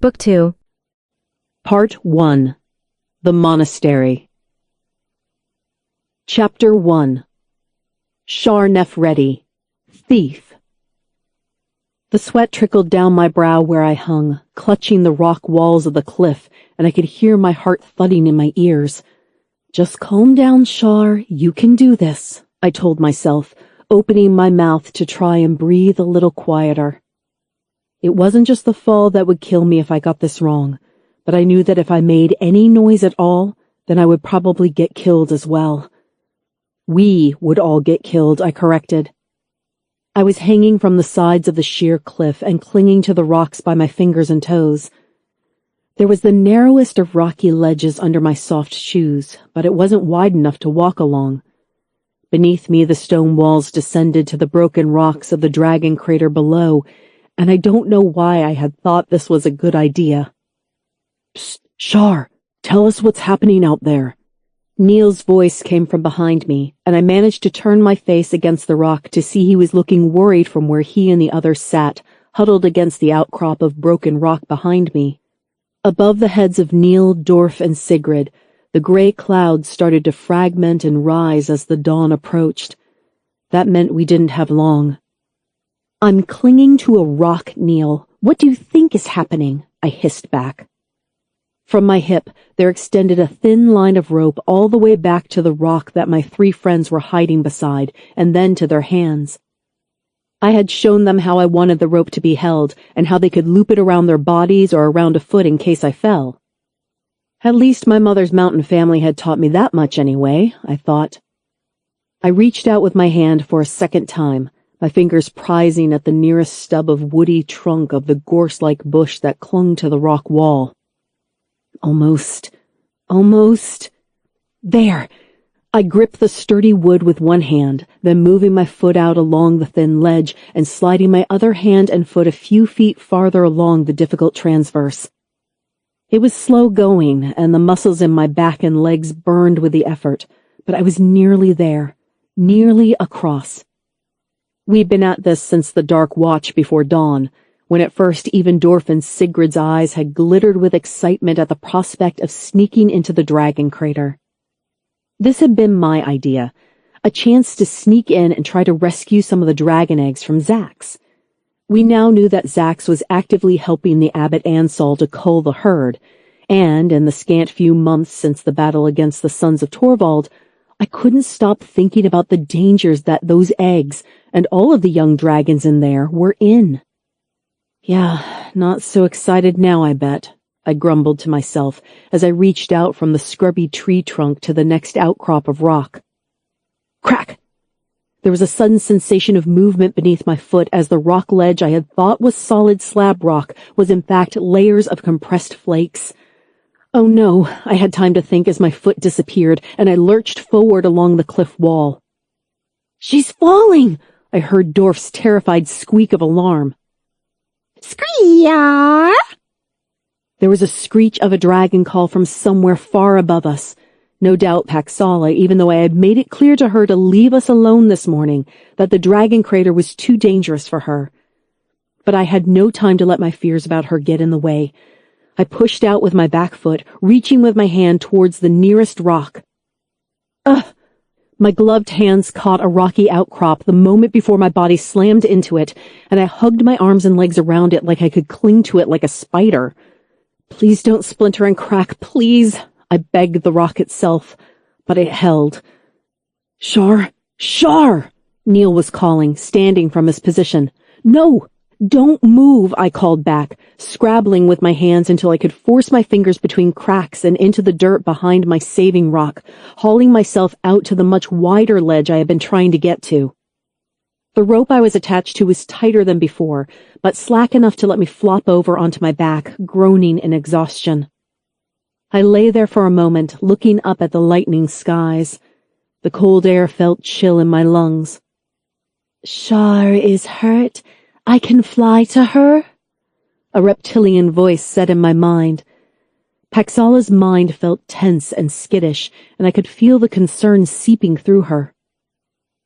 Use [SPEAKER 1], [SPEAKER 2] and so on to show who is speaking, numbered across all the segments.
[SPEAKER 1] Book 2.
[SPEAKER 2] Part 1. The Monastery. Chapter 1. Shar Nefredi, Thief. The sweat trickled down my brow where I hung, clutching the rock walls of the cliff, and I could hear my heart thudding in my ears. Just calm down, Shar, you can do this, I told myself, opening my mouth to try and breathe a little quieter. It wasn't just the fall that would kill me if I got this wrong, but I knew that if I made any noise at all, then I would probably get killed as well. We would all get killed, I corrected. I was hanging from the sides of the sheer cliff and clinging to the rocks by my fingers and toes. There was the narrowest of rocky ledges under my soft shoes, but it wasn't wide enough to walk along. Beneath me, the stone walls descended to the broken rocks of the dragon crater below, and I don't know why I had thought this was a good idea. Psst, Shar, tell us what's happening out there. Neil's voice came from behind me, and I managed to turn my face against the rock to see he was looking worried from where he and the others sat, huddled against the outcrop of broken rock behind me. Above the heads of Neil, Dorf, and Sigrid, the gray clouds started to fragment and rise as the dawn approached. That meant we didn't have long. I'm clinging to a rock, Neil. What do you think is happening? I hissed back. From my hip, there extended a thin line of rope all the way back to the rock that my three friends were hiding beside, and then to their hands. I had shown them how I wanted the rope to be held, and how they could loop it around their bodies or around a foot in case I fell. At least my mother's mountain family had taught me that much anyway, I thought. I reached out with my hand for a second time, my fingers prizing at the nearest stub of woody trunk of the gorse-like bush that clung to the rock wall. Almost. There! I gripped the sturdy wood with one hand, then moving my foot out along the thin ledge and sliding my other hand and foot a few feet farther along the difficult transverse. It was slow going, and the muscles in my back and legs burned with the effort, but I was nearly there, nearly across. We'd been at this since the dark watch before dawn, when at first even Dorf and Sigrid's eyes had glittered with excitement at the prospect of sneaking into the dragon crater. This had been my idea, a chance to sneak in and try to rescue some of the dragon eggs from Zax. We now knew that Zax was actively helping the Abbot Ansal to cull the herd, and in the scant few months since the battle against the Sons of Torvald, I couldn't stop thinking about the dangers that those eggs, and all of the young dragons in there, were in. Yeah, not so excited now, I bet, I grumbled to myself as I reached out from the scrubby tree trunk to the next outcrop of rock. Crack! There was a sudden sensation of movement beneath my foot as the rock ledge I had thought was solid slab rock was in fact layers of compressed flakes. Oh no, I had time to think as my foot disappeared, and I lurched forward along the cliff wall. She's falling! I heard Dorf's terrified squeak of alarm. Screeya! There was a screech of a dragon call from somewhere far above us. No doubt Paxala, even though I had made it clear to her to leave us alone this morning, that the dragon crater was too dangerous for her. But I had no time to let my fears about her get in the way. I pushed out with my back foot, reaching with my hand towards the nearest rock. Ugh! My gloved hands caught a rocky outcrop the moment before my body slammed into it, and I hugged my arms and legs around it like I could cling to it like a spider. Please don't splinter and crack, please, I begged the rock itself, but it held. Shar! Neil was calling, standing from his position. No! Don't move, I called back, scrabbling with my hands until I could force my fingers between cracks and into the dirt behind my saving rock, hauling myself out to the much wider ledge I had been trying to get to. The rope I was attached to was tighter than before, but slack enough to let me flop over onto my back, groaning in exhaustion. I lay there for a moment, looking up at the lightening skies. The cold air felt chill in my lungs. Shar is hurt. I can fly to her? A reptilian voice said in my mind. Paxala's mind felt tense and skittish, and I could feel the concern seeping through her.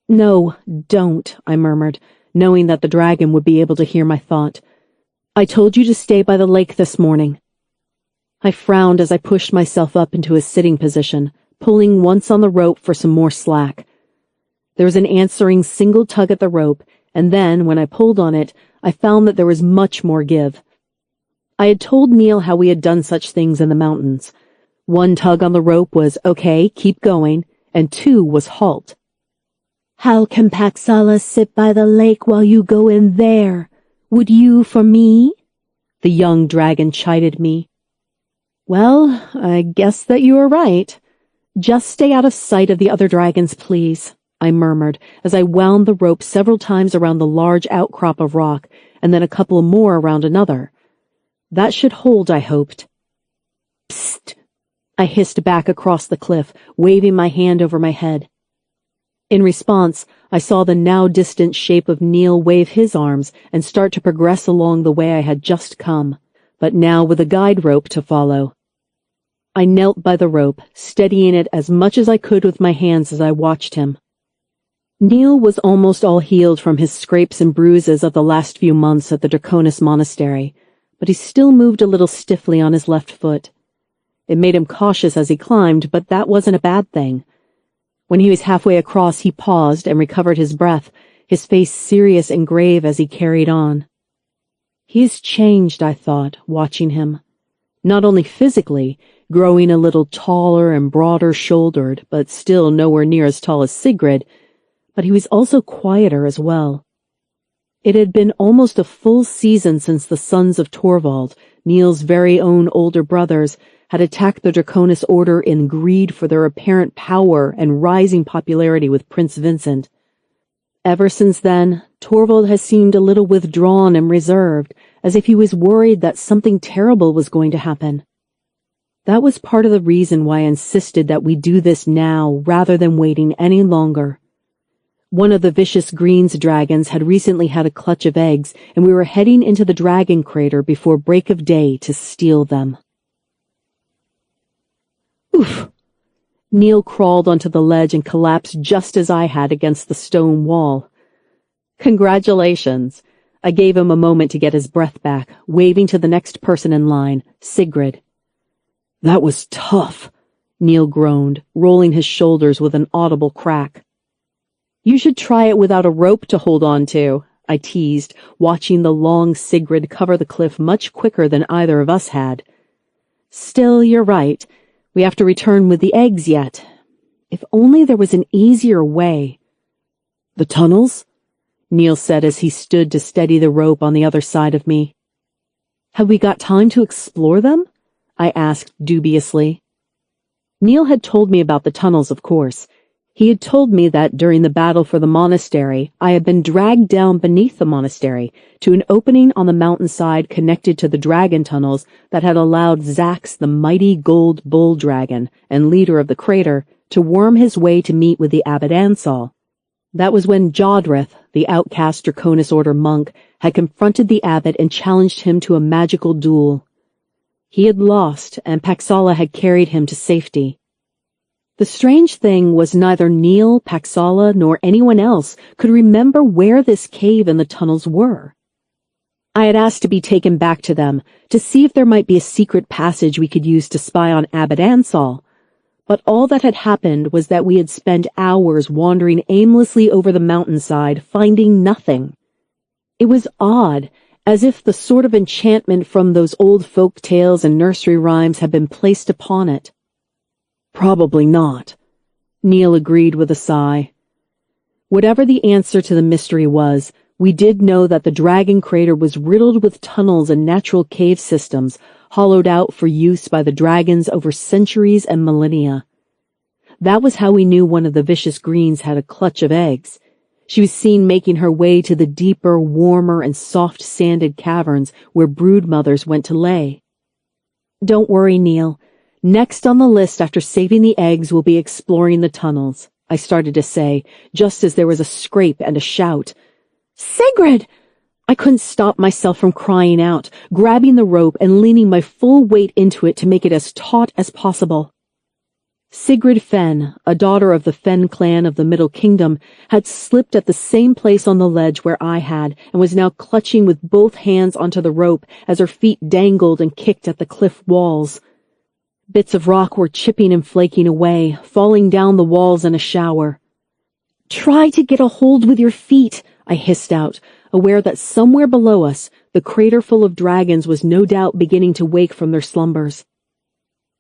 [SPEAKER 2] No, don't, I murmured, knowing that the dragon would be able to hear my thought. I told you to stay by the lake this morning. I frowned as I pushed myself up into a sitting position, pulling once on the rope for some more slack. There was an answering single tug at the rope, and then, when I pulled on it, I found that there was much more give. I had told Neil how we had done such things in the mountains. 1 tug on the rope was, okay, keep going, and 2 was halt. How can Paxala sit by the lake while you go in there? Would you for me? The young dragon chided me. Well, I guess that you are right. Just stay out of sight of the other dragons, please, I murmured as I wound the rope several times around the large outcrop of rock and then a couple more around another. That should hold, I hoped. Psst! I hissed back across the cliff, waving my hand over my head. In response, I saw the now distant shape of Neil wave his arms and start to progress along the way I had just come, but now with a guide rope to follow. I knelt by the rope, steadying it as much as I could with my hands as I watched him. Neil was almost all healed from his scrapes and bruises of the last few months at the Draconis Monastery, but he still moved a little stiffly on his left foot. It made him cautious as he climbed, but that wasn't a bad thing. When he was halfway across, he paused and recovered his breath, his face serious and grave as he carried on. He's changed, I thought, watching him. Not only physically, growing a little taller and broader-shouldered, but still nowhere near as tall as Sigrid, but he was also quieter as well. It had been almost a full season since the sons of Torvald, Neil's very own older brothers, had attacked the Draconis Order in greed for their apparent power and rising popularity with Prince Vincent. Ever since then, Torvald has seemed a little withdrawn and reserved, as if he was worried that something terrible was going to happen. That was part of the reason why I insisted that we do this now rather than waiting any longer. One of the vicious Greens dragons had recently had a clutch of eggs, and we were heading into the dragon crater before break of day to steal them. Oof! Neil crawled onto the ledge and collapsed just as I had against the stone wall. Congratulations! I gave him a moment to get his breath back, waving to the next person in line, Sigrid. That was tough, Neil groaned, rolling his shoulders with an audible crack. You should try it without a rope to hold on to, I teased, watching the long Sigrid cover the cliff much quicker than either of us had. Still, you're right. We have to return with the eggs yet. If only there was an easier way. The tunnels? Neil said as he stood to steady the rope on the other side of me. Have we got time to explore them? I asked dubiously. Neil had told me about the tunnels, of course. He had told me that during the battle for the monastery, I had been dragged down beneath the monastery to an opening on the mountainside connected to the dragon tunnels that had allowed Zax, the mighty gold bull dragon and leader of the crater, to worm his way to meet with the abbot Ansal. That was when Jodrith, the outcast Draconis Order monk, had confronted the abbot and challenged him to a magical duel. He had lost, and Paxala had carried him to safety. The strange thing was neither Neil, Paxala, nor anyone else could remember where this cave and the tunnels were. I had asked to be taken back to them, to see if there might be a secret passage we could use to spy on Abbot Ansal, but all that had happened was that we had spent hours wandering aimlessly over the mountainside, finding nothing. It was odd, as if the sort of enchantment from those old folk tales and nursery rhymes had been placed upon it. Probably not, Neil agreed with a sigh. Whatever the answer to the mystery was, we did know that the dragon crater was riddled with tunnels and natural cave systems, hollowed out for use by the dragons over centuries and millennia. That was how we knew one of the vicious Greens had a clutch of eggs. She was seen making her way to the deeper, warmer, and soft-sanded caverns where broodmothers went to lay. Don't worry, Neil. Next on the list after saving the eggs will be exploring the tunnels, I started to say, just as there was a scrape and a shout. Sigrid! I couldn't stop myself from crying out, grabbing the rope and leaning my full weight into it to make it as taut as possible. Sigrid Fen, a daughter of the Fen clan of the Middle Kingdom, had slipped at the same place on the ledge where I had, and was now clutching with both hands onto the rope as her feet dangled and kicked at the cliff walls. Bits of rock were chipping and flaking away, falling down the walls in a shower. "Try to get a hold with your feet," I hissed out, aware that somewhere below us, the crater full of dragons was no doubt beginning to wake from their slumbers.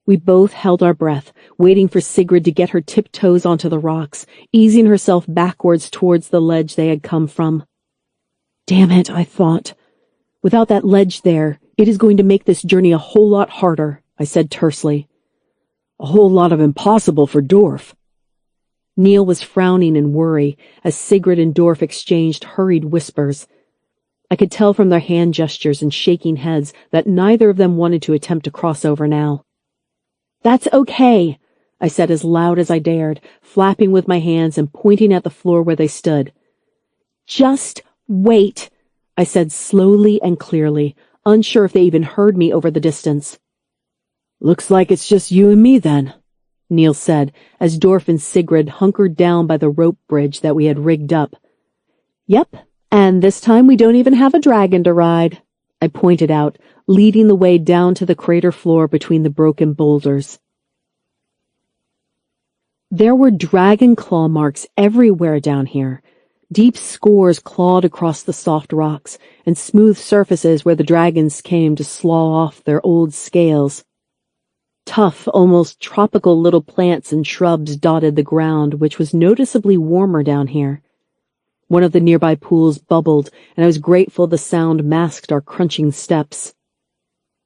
[SPEAKER 2] We both held our breath, waiting for Sigrid to get her tiptoes onto the rocks, easing herself backwards towards the ledge they had come from. Damn it, I thought. Without that ledge there, it is going to make this journey a whole lot harder, I said tersely. A whole lot of impossible for Dorf. Neil was frowning in worry as Sigrid and Dorf exchanged hurried whispers. I could tell from their hand gestures and shaking heads that neither of them wanted to attempt to cross over now. "That's okay," I said as loud as I dared, flapping with my hands and pointing at the floor where they stood. "Just wait," I said slowly and clearly, unsure if they even heard me over the distance. "Looks like it's just you and me then," Neil said, as Dorf and Sigrid hunkered down by the rope bridge that we had rigged up. "Yep, and this time we don't even have a dragon to ride," I pointed out, leading the way down to the crater floor between the broken boulders. There were dragon claw marks everywhere down here, deep scores clawed across the soft rocks, and smooth surfaces where the dragons came to slaw off their old scales. Tough, almost tropical little plants and shrubs dotted the ground, which was noticeably warmer down here. One of the nearby pools bubbled, and I was grateful the sound masked our crunching steps.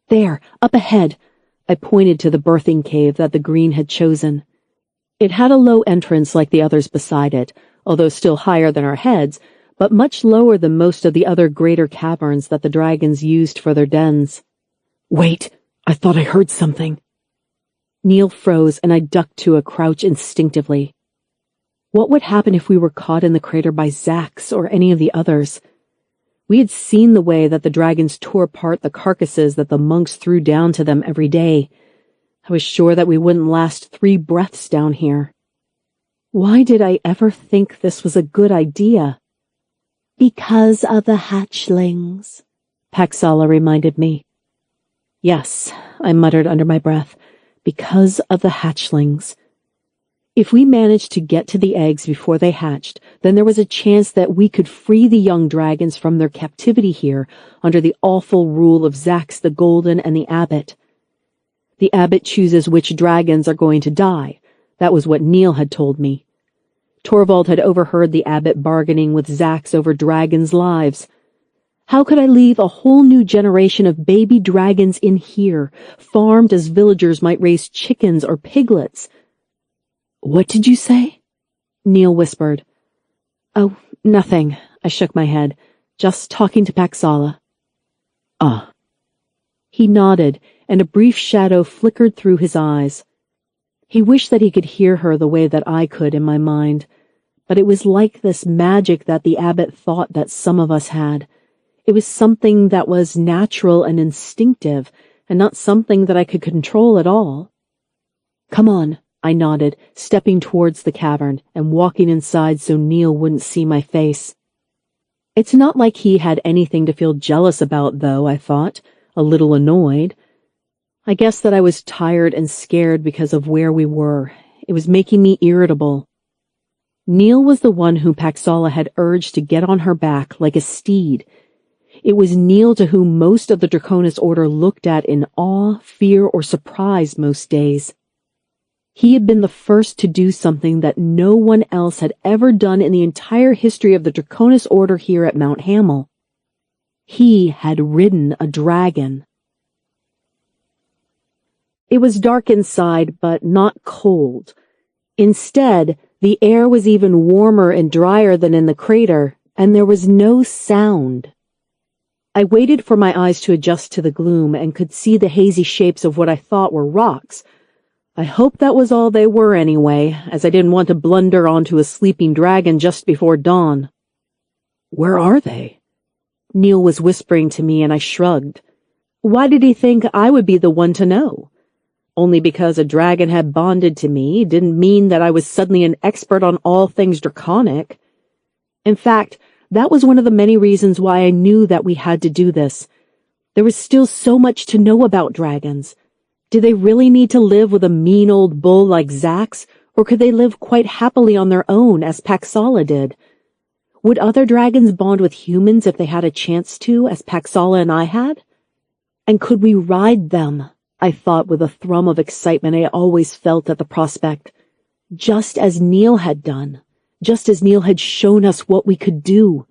[SPEAKER 2] "There, up ahead," I pointed to the birthing cave that the green had chosen. It had a low entrance like the others beside it, although still higher than our heads, but much lower than most of the other greater caverns that the dragons used for their dens. "Wait, I thought I heard something." Neil froze, and I ducked to a crouch instinctively. What would happen if we were caught in the crater by Zax or any of the others? We had seen the way that the dragons tore apart the carcasses that the monks threw down to them every day. I was sure that we wouldn't last 3 breaths down here. Why did I ever think this was a good idea? "Because of the hatchlings," Paxala reminded me. "Yes," I muttered under my breath, "because of the hatchlings." If we managed to get to the eggs before they hatched, then there was a chance that we could free the young dragons from their captivity here under the awful rule of Zax the Golden and the Abbot. The Abbot chooses which dragons are going to die. That was what Neil had told me. Torvald had overheard the Abbot bargaining with Zax over dragons' lives. How could I leave a whole new generation of baby dragons in here, farmed as villagers might raise chickens or piglets? "What did you say?" Neil whispered. "Oh, nothing," I shook my head. "Just talking to Paxala." "Ah." He nodded, and a brief shadow flickered through his eyes. He wished that he could hear her the way that I could in my mind, but it was like this magic that the Abbot thought that some of us had. It was something that was natural and instinctive, and not something that I could control at all. "Come on," I nodded, stepping towards the cavern and walking inside so Neil wouldn't see my face. It's not like he had anything to feel jealous about, though, I thought, a little annoyed. I guess that I was tired and scared because of where we were. It was making me irritable. Neil was the one whom Paxala had urged to get on her back like a steed. It was Neil to whom most of the Draconis Order looked at in awe, fear, or surprise most days. He had been the first to do something that no one else had ever done in the entire history of the Draconis Order here at Mount Hamel. He had ridden a dragon. It was dark inside, but not cold. Instead, the air was even warmer and drier than in the crater, and there was no sound. I waited for my eyes to adjust to the gloom and could see the hazy shapes of what I thought were rocks. I hoped that was all they were anyway, as I didn't want to blunder onto a sleeping dragon just before dawn. "Where are they?" Neil was whispering to me, and I shrugged. Why did he think I would be the one to know? Only because a dragon had bonded to me didn't mean that I was suddenly an expert on all things draconic. In fact, that was one of the many reasons why I knew that we had to do this. There was still so much to know about dragons. Did they really need to live with a mean old bull like Zax, or could they live quite happily on their own, as Paxala did? Would other dragons bond with humans if they had a chance to, as Paxala and I had? And could we ride them? I thought with a thrum of excitement I always felt at the prospect. Just as Neil had done. Just as Neil had shown us what we could do.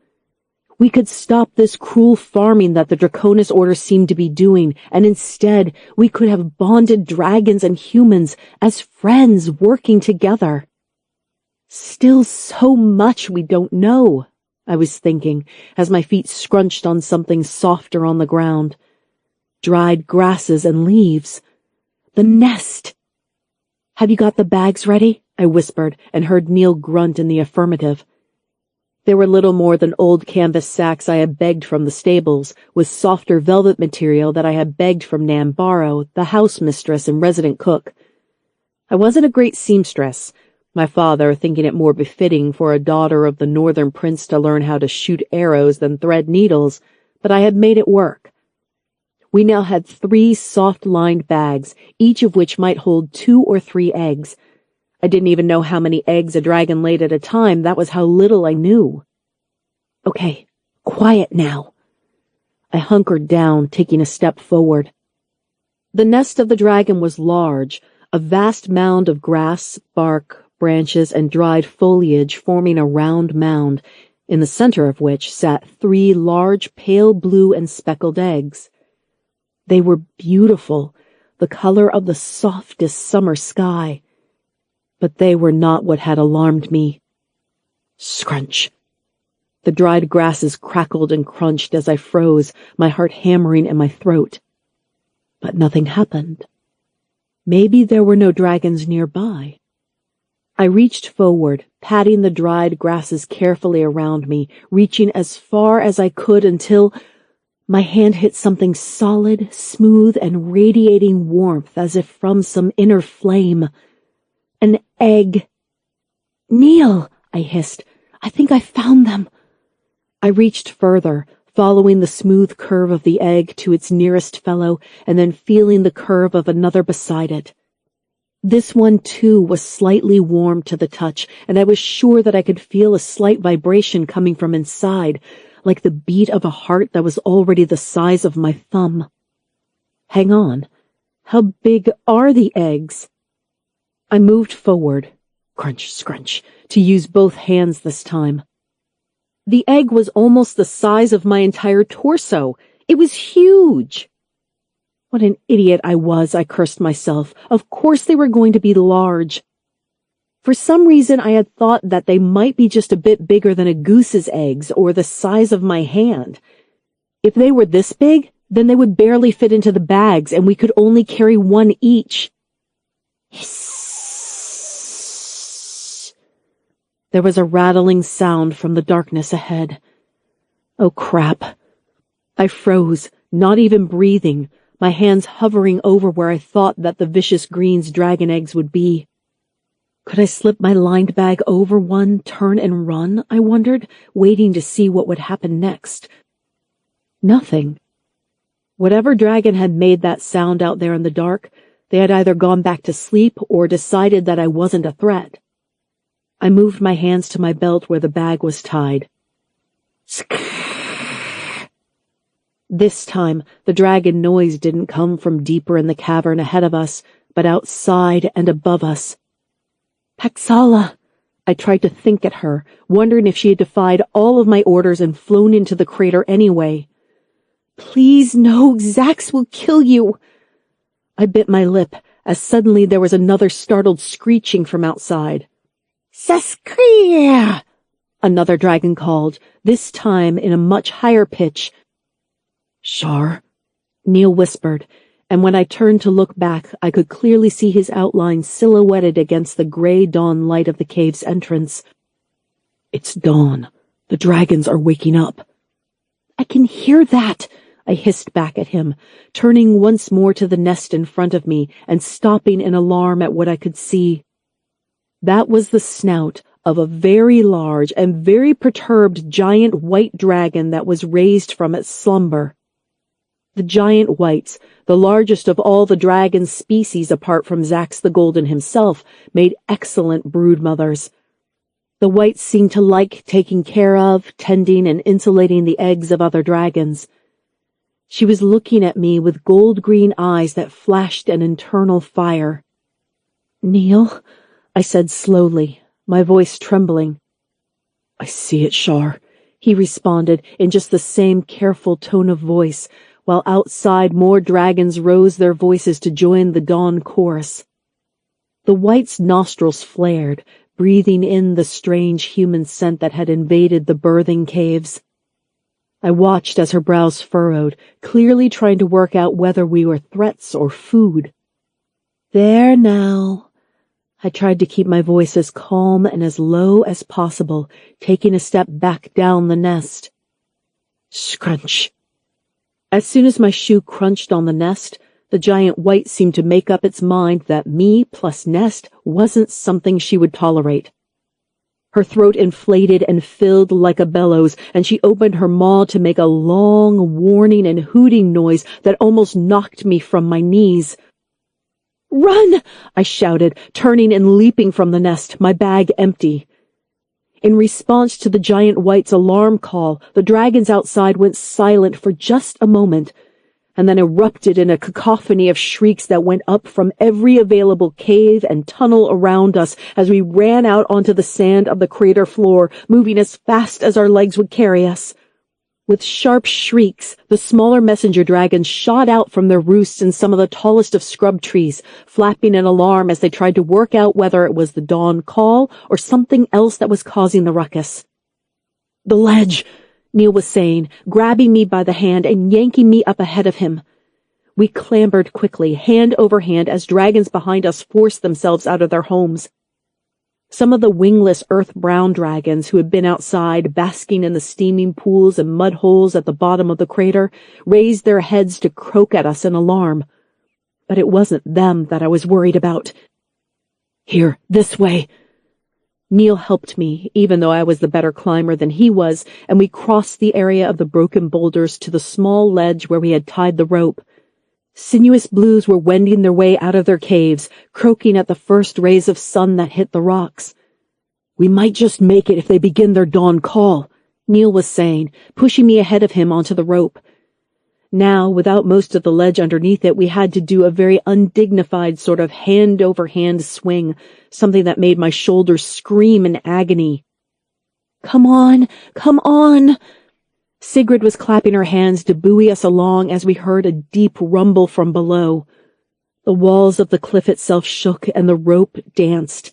[SPEAKER 2] We could stop this cruel farming that the Draconis Order seemed to be doing, and instead we could have bonded dragons and humans as friends working together. Still so much we don't know, I was thinking, as my feet scrunched on something softer on the ground. Dried grasses and leaves. The nest. Have you got the bags ready? I whispered, and heard Neil grunt in the affirmative. They were little more than old canvas sacks I had begged from the stables, with softer velvet material that I had begged from Nan Barrow, the house mistress and resident cook. I wasn't a great seamstress, my father thinking it more befitting for a daughter of the northern prince to learn how to shoot arrows than thread needles, but I had made it work. We now had 3 soft-lined bags, each of which might hold 2 or 3 eggs. I didn't even know how many eggs a dragon laid at a time. That was how little I knew. Okay, quiet now. I hunkered down, taking a step forward. The nest of the dragon was large, a vast mound of grass, bark, branches, and dried foliage forming a round mound, in the center of which sat 3 large pale blue and speckled eggs. They were beautiful, the color of the softest summer sky. But they were not what had alarmed me. Scrunch. The dried grasses crackled and crunched as I froze, my heart hammering in my throat. But nothing happened. Maybe there were no dragons nearby. I reached forward, patting the dried grasses carefully around me, reaching as far as I could until my hand hit something solid, smooth, and radiating warmth as if from some inner flame. An egg. Neil, I hissed. I think I found them. I reached further, following the smooth curve of the egg to its nearest fellow, and then feeling the curve of another beside it. This one, too, was slightly warm to the touch, and I was sure that I could feel a slight vibration coming from inside, like the beat of a heart that was already the size of my thumb. Hang on. How big are the eggs? I moved forward, crunch, scrunch, to use both hands this time. The egg was almost the size of my entire torso. It was huge. What an idiot I was, I cursed myself. Of course they were going to be large. For some reason I had thought that they might be just a bit bigger than a goose's eggs or the size of my hand. If they were this big, then they would barely fit into the bags and we could only carry 1 each. Hiss. There was a rattling sound from the darkness ahead. Oh, crap. I froze, not even breathing, my hands hovering over where I thought that the vicious green's dragon eggs would be. Could I slip my lined bag over one, turn and run, I wondered, waiting to see what would happen next. Nothing. Whatever dragon had made that sound out there in the dark, they had either gone back to sleep or decided that I wasn't a threat. I moved my hands to my belt where the bag was tied. This time, the dragon noise didn't come from deeper in the cavern ahead of us, but outside and above us. Paxala! I tried to think at her, wondering if she had defied all of my orders and flown into the crater anyway. Please, no, Zax will kill you! I bit my lip, as suddenly there was another startled screeching from outside. Seskria! Another dragon called, this time in a much higher pitch. Shar, Neil whispered, and when I turned to look back, I could clearly see his outline silhouetted against the gray dawn light of the cave's entrance. It's dawn. The dragons are waking up. I can hear that, I hissed back at him, turning once more to the nest in front of me and stopping in alarm at what I could see. That was the snout of a very large and very perturbed giant white dragon that was raised from its slumber. The giant whites, the largest of all the dragon species apart from Zax the Golden himself, made excellent brood mothers. The whites seemed to like taking care of, tending, and insulating the eggs of other dragons. She was looking at me with gold-green eyes that flashed an internal fire. "Neil," I said slowly, my voice trembling. "I see it, Shar," he responded in just the same careful tone of voice, while outside more dragons rose their voices to join the dawn chorus. The white's nostrils flared, breathing in the strange human scent that had invaded the birthing caves. I watched as her brows furrowed, clearly trying to work out whether we were threats or food. "There now." I tried to keep my voice as calm and as low as possible, taking a step back down the nest. Scrunch. As soon as my shoe crunched on the nest, the giant white seemed to make up its mind that me plus nest wasn't something she would tolerate. Her throat inflated and filled like a bellows, and she opened her maw to make a long, warning and hooting noise that almost knocked me from my knees. "Run!" I shouted, turning and leaping from the nest, my bag empty. In response to the giant white's alarm call, the dragons outside went silent for just a moment, and then erupted in a cacophony of shrieks that went up from every available cave and tunnel around us as we ran out onto the sand of the crater floor, moving as fast as our legs would carry us. With sharp shrieks, the smaller messenger dragons shot out from their roosts in some of the tallest of scrub trees, flapping in alarm as they tried to work out whether it was the dawn call or something else that was causing the ruckus. "The ledge," Neil was saying, grabbing me by the hand and yanking me up ahead of him. We clambered quickly, hand over hand, as dragons behind us forced themselves out of their homes. Some of the wingless earth-brown dragons who had been outside, basking in the steaming pools and mud holes at the bottom of the crater, raised their heads to croak at us in alarm. But it wasn't them that I was worried about. "Here, this way." Neil helped me, even though I was the better climber than he was, and we crossed the area of the broken boulders to the small ledge where we had tied the rope. Sinuous blues were wending their way out of their caves, croaking at the first rays of sun that hit the rocks. "We might just make it if they begin their dawn call," Neil was saying, pushing me ahead of him onto the rope. Now, without most of the ledge underneath it, we had to do a very undignified sort of hand-over-hand swing, something that made my shoulders scream in agony. "Come on, come on!" Sigrid was clapping her hands to buoy us along as we heard a deep rumble from below. The walls of the cliff itself shook and the rope danced.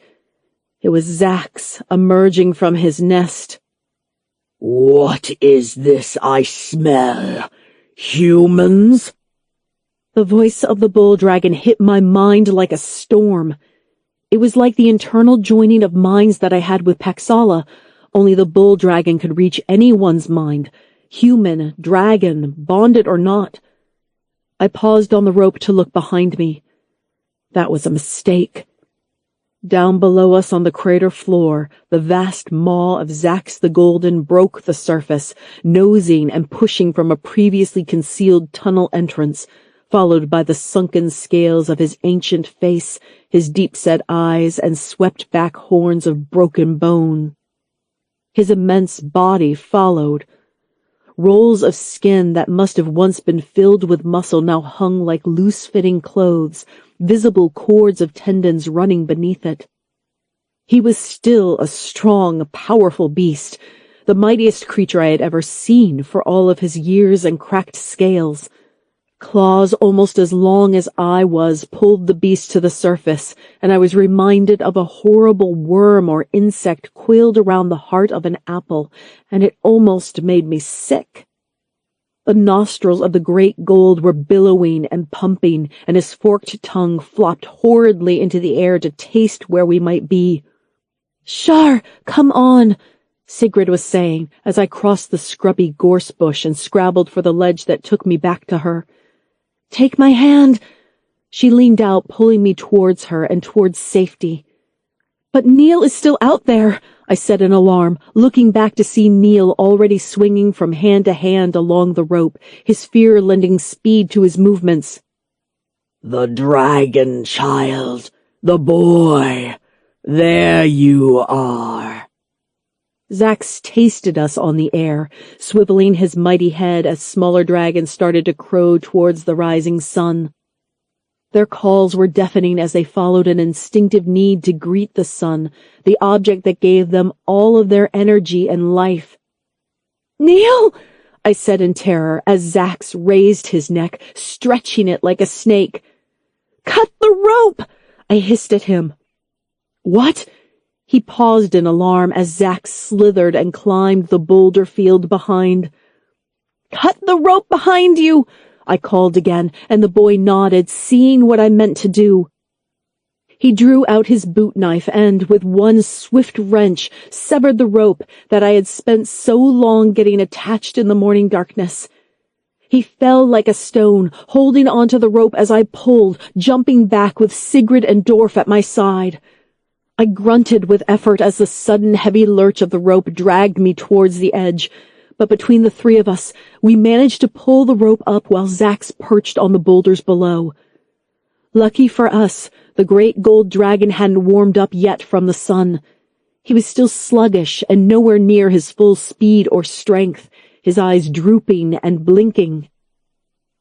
[SPEAKER 2] It was Zax emerging from his nest.
[SPEAKER 1] "What is this I smell? Humans?"
[SPEAKER 2] The voice of the bull dragon hit my mind like a storm. It was like the internal joining of minds that I had with Paxala, only the bull dragon could reach anyone's mind, human, dragon, bonded or not. I paused on the rope to look behind me. That was a mistake. Down below us on the crater floor, the vast maw of Zax the Golden broke the surface, nosing and pushing from a previously concealed tunnel entrance, followed by the sunken scales of his ancient face, his deep-set eyes, and swept-back horns of broken bone. His immense body followed. Rolls of skin that must have once been filled with muscle now hung like loose-fitting clothes, visible cords of tendons running beneath it. He was still a strong, powerful beast, the mightiest creature I had ever seen for all of his years and cracked scales. Claws almost as long as I was pulled the beast to the surface, and I was reminded of a horrible worm or insect coiled around the heart of an apple, and it almost made me sick. The nostrils of the great gold were billowing and pumping, and his forked tongue flopped horridly into the air to taste where we might be. "Shar, come on!" Sigrid was saying as I crossed the scrubby gorse bush and scrabbled for the ledge that took me back to her. "Take my hand!" She leaned out, pulling me towards her and towards safety. "But Neil is still out there," I said in alarm, looking back to see Neil already swinging from hand to hand along the rope, his fear lending speed to his movements.
[SPEAKER 1] "The dragon child, the boy, there you are."
[SPEAKER 2] Zax tasted us on the air, swiveling his mighty head as smaller dragons started to crow towards the rising sun. Their calls were deafening as they followed an instinctive need to greet the sun, the object that gave them all of their energy and life. "Neil!" I said in terror as Zax raised his neck, stretching it like a snake. "Cut the rope!" I hissed at him. "What?" He paused in alarm as Zax slithered and climbed the boulder field behind. "Cut the rope behind you!" I called again, and the boy nodded, seeing what I meant to do. He drew out his boot knife and, with one swift wrench, severed the rope that I had spent so long getting attached in the morning darkness. He fell like a stone, holding onto the rope as I pulled, jumping back with Sigrid and Dorf at my side. I grunted with effort as the sudden heavy lurch of the rope dragged me towards the edge, but between the three of us, we managed to pull the rope up while Zax perched on the boulders below. Lucky for us, the great gold dragon hadn't warmed up yet from the sun. He was still sluggish and nowhere near his full speed or strength, his eyes drooping and blinking.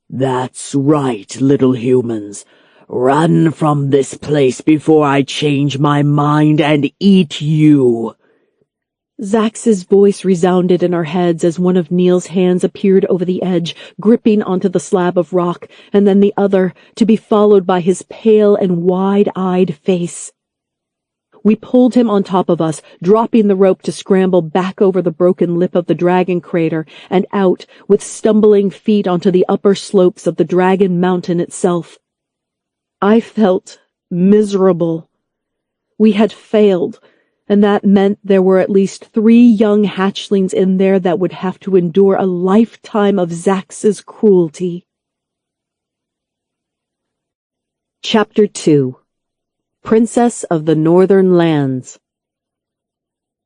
[SPEAKER 1] "That's right, little humans. Run from this place before I change my mind and eat you."
[SPEAKER 2] Zax's voice resounded in our heads as one of Neil's hands appeared over the edge, gripping onto the slab of rock, and then the other, to be followed by his pale and wide-eyed face. We pulled him on top of us, dropping the rope to scramble back over the broken lip of the dragon crater and out with stumbling feet onto the upper slopes of the dragon mountain itself. I felt miserable. We had failed, and that meant there were at least 3 young hatchlings in there that would have to endure a lifetime of Zax's cruelty. Chapter 2. Princess of the Northern Lands.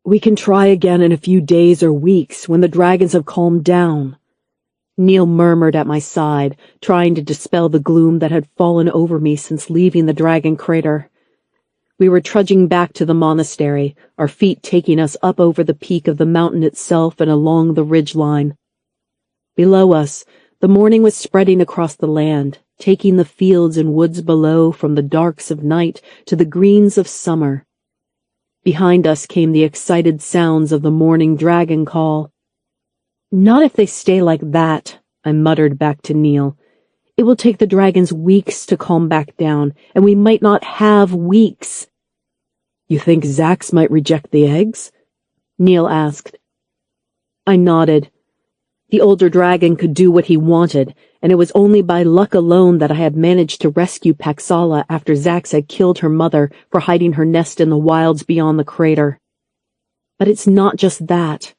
[SPEAKER 2] "We can try again in a few days or weeks when the dragons have calmed down," Neil murmured at my side, trying to dispel the gloom that had fallen over me since leaving the dragon crater. We were trudging back to the monastery, our feet taking us up over the peak of the mountain itself and along the ridge line. Below us, the morning was spreading across the land, taking the fields and woods below from the darks of night to the greens of summer. Behind us came the excited sounds of the morning dragon call. "Not if they stay like that," I muttered back to Neil. "It will take the dragons weeks to calm back down, and we might not have weeks." "You think Zax might reject the eggs?" Neil asked. I nodded. The older dragon could do what he wanted, and it was only by luck alone that I had managed to rescue Paxala after Zax had killed her mother for hiding her nest in the wilds beyond the crater. But it's not just that.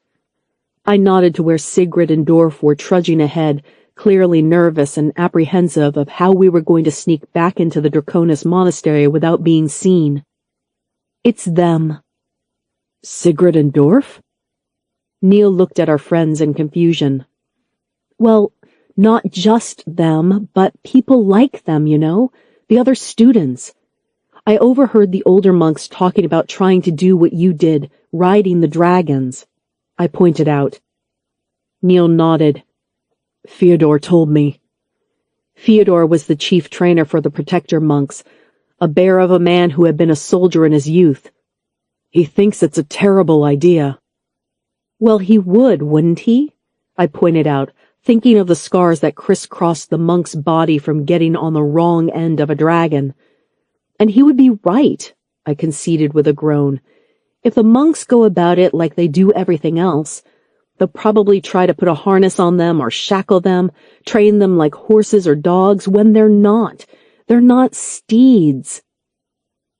[SPEAKER 2] I nodded to where Sigrid and Dorf were trudging ahead, clearly nervous and apprehensive of how we were going to sneak back into the Draconis monastery without being seen. "It's them." "Sigrid and Dorf?" Neil looked at our friends in confusion. "Well, not just them, but people like them, you know, the other students. I overheard the older monks talking about trying to do what you did, riding the dragons," I pointed out. Neil nodded. "Fyodor told me." Fyodor was the chief trainer for the protector monks, a bear of a man who had been a soldier in his youth. "He thinks it's a terrible idea." "Well, he would, wouldn't he?" I pointed out, thinking of the scars that crisscrossed the monk's body from getting on the wrong end of a dragon. "And he would be right," I conceded with a groan. "If the monks go about it like they do everything else, they'll probably try to put a harness on them or shackle them, train them like horses or dogs when they're not. They're not steeds."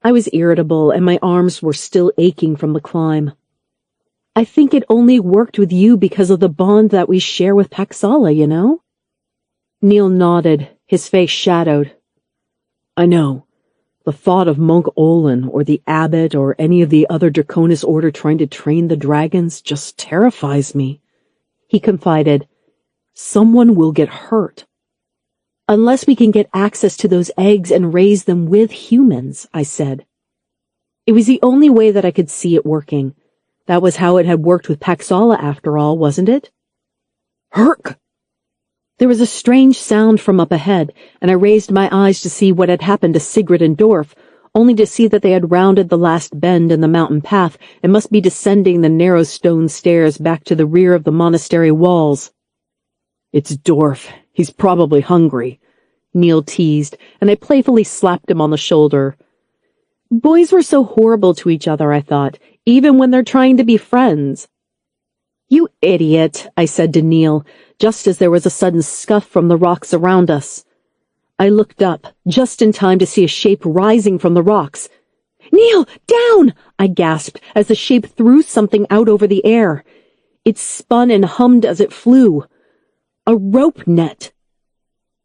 [SPEAKER 2] I was irritable and my arms were still aching from the climb. I think it only worked with you because of the bond that we share with Paxala, you know? Neil nodded, his face shadowed. I know. The thought of Monk Olin or the abbot or any of the other Draconis Order trying to train the dragons just terrifies me. He confided, Someone will get hurt. Unless we can get access to those eggs and raise them with humans, I said. It was the only way that I could see it working. That was how it had worked with Paxala after all, wasn't it? Herc! There was a strange sound from up ahead, and I raised my eyes to see what had happened to Sigrid and Dorf, only to see that they had rounded the last bend in the mountain path and must be descending the narrow stone stairs back to the rear of the monastery walls. It's Dorf. He's probably hungry, Neil teased, and I playfully slapped him on the shoulder. Boys were so horrible to each other, I thought, even when they're trying to be friends. You idiot, I said to Neil, just as there was a sudden scuff from the rocks around us. I looked up, just in time to see a shape rising from the rocks. Neil, down! I gasped as the shape threw something out over the air. It spun and hummed as it flew. A rope net.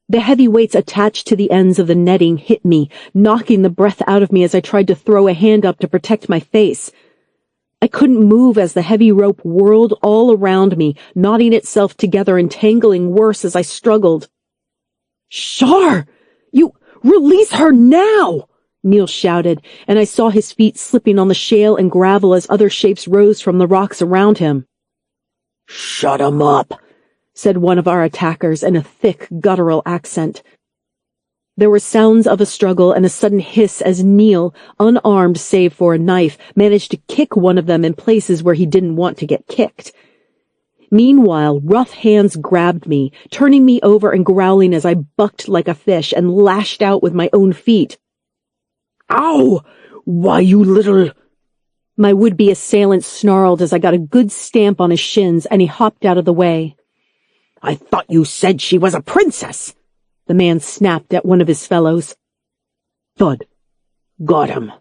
[SPEAKER 2] The heavy weights attached to the ends of the netting hit me, knocking the breath out of me as I tried to throw a hand up to protect my face. I couldn't move as the heavy rope whirled all around me, knotting itself together and tangling worse as I struggled. Shar! You release her now! Neil shouted, and I saw his feet slipping on the shale and gravel as other shapes rose from the rocks around him. Shut him up, said one of our attackers in a thick, guttural accent. There were sounds of a struggle and a sudden hiss as Neil, unarmed save for a knife, managed to kick one of them in places where he didn't want to get kicked. Meanwhile, rough hands grabbed me, turning me over and growling as I bucked like a fish and lashed out with my own feet. Ow! Why, you little... My would-be assailant snarled as I got a good stamp on his shins and he hopped out of the way. I thought you said she was a princess! The man snapped at one of his fellows. Thud. Got him.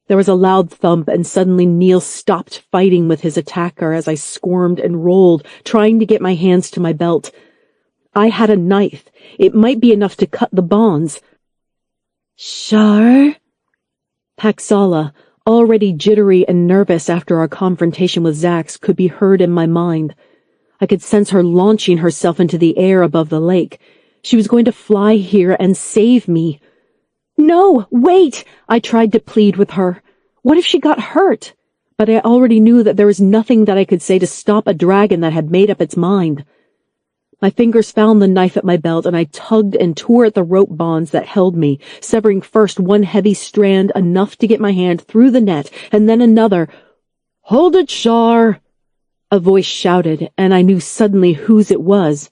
[SPEAKER 2] There was a loud thump, and suddenly Neil stopped fighting with his attacker as I squirmed and rolled, trying to get my hands to my belt. I had a knife. It might be enough to cut the bonds. Shar? Paxala, already jittery and nervous after our confrontation with Zax, could be heard in my mind. I could sense her launching herself into the air above the lake. She was going to fly here and save me. No, wait! I tried to plead with her. What if she got hurt? But I already knew that there was nothing that I could say to stop a dragon that had made up its mind. My fingers found the knife at my belt, and I tugged and tore at the rope bonds that held me, severing first one heavy strand enough to get my hand through the net, and then another. Hold it, Shar! A voice shouted, and I knew suddenly whose it was.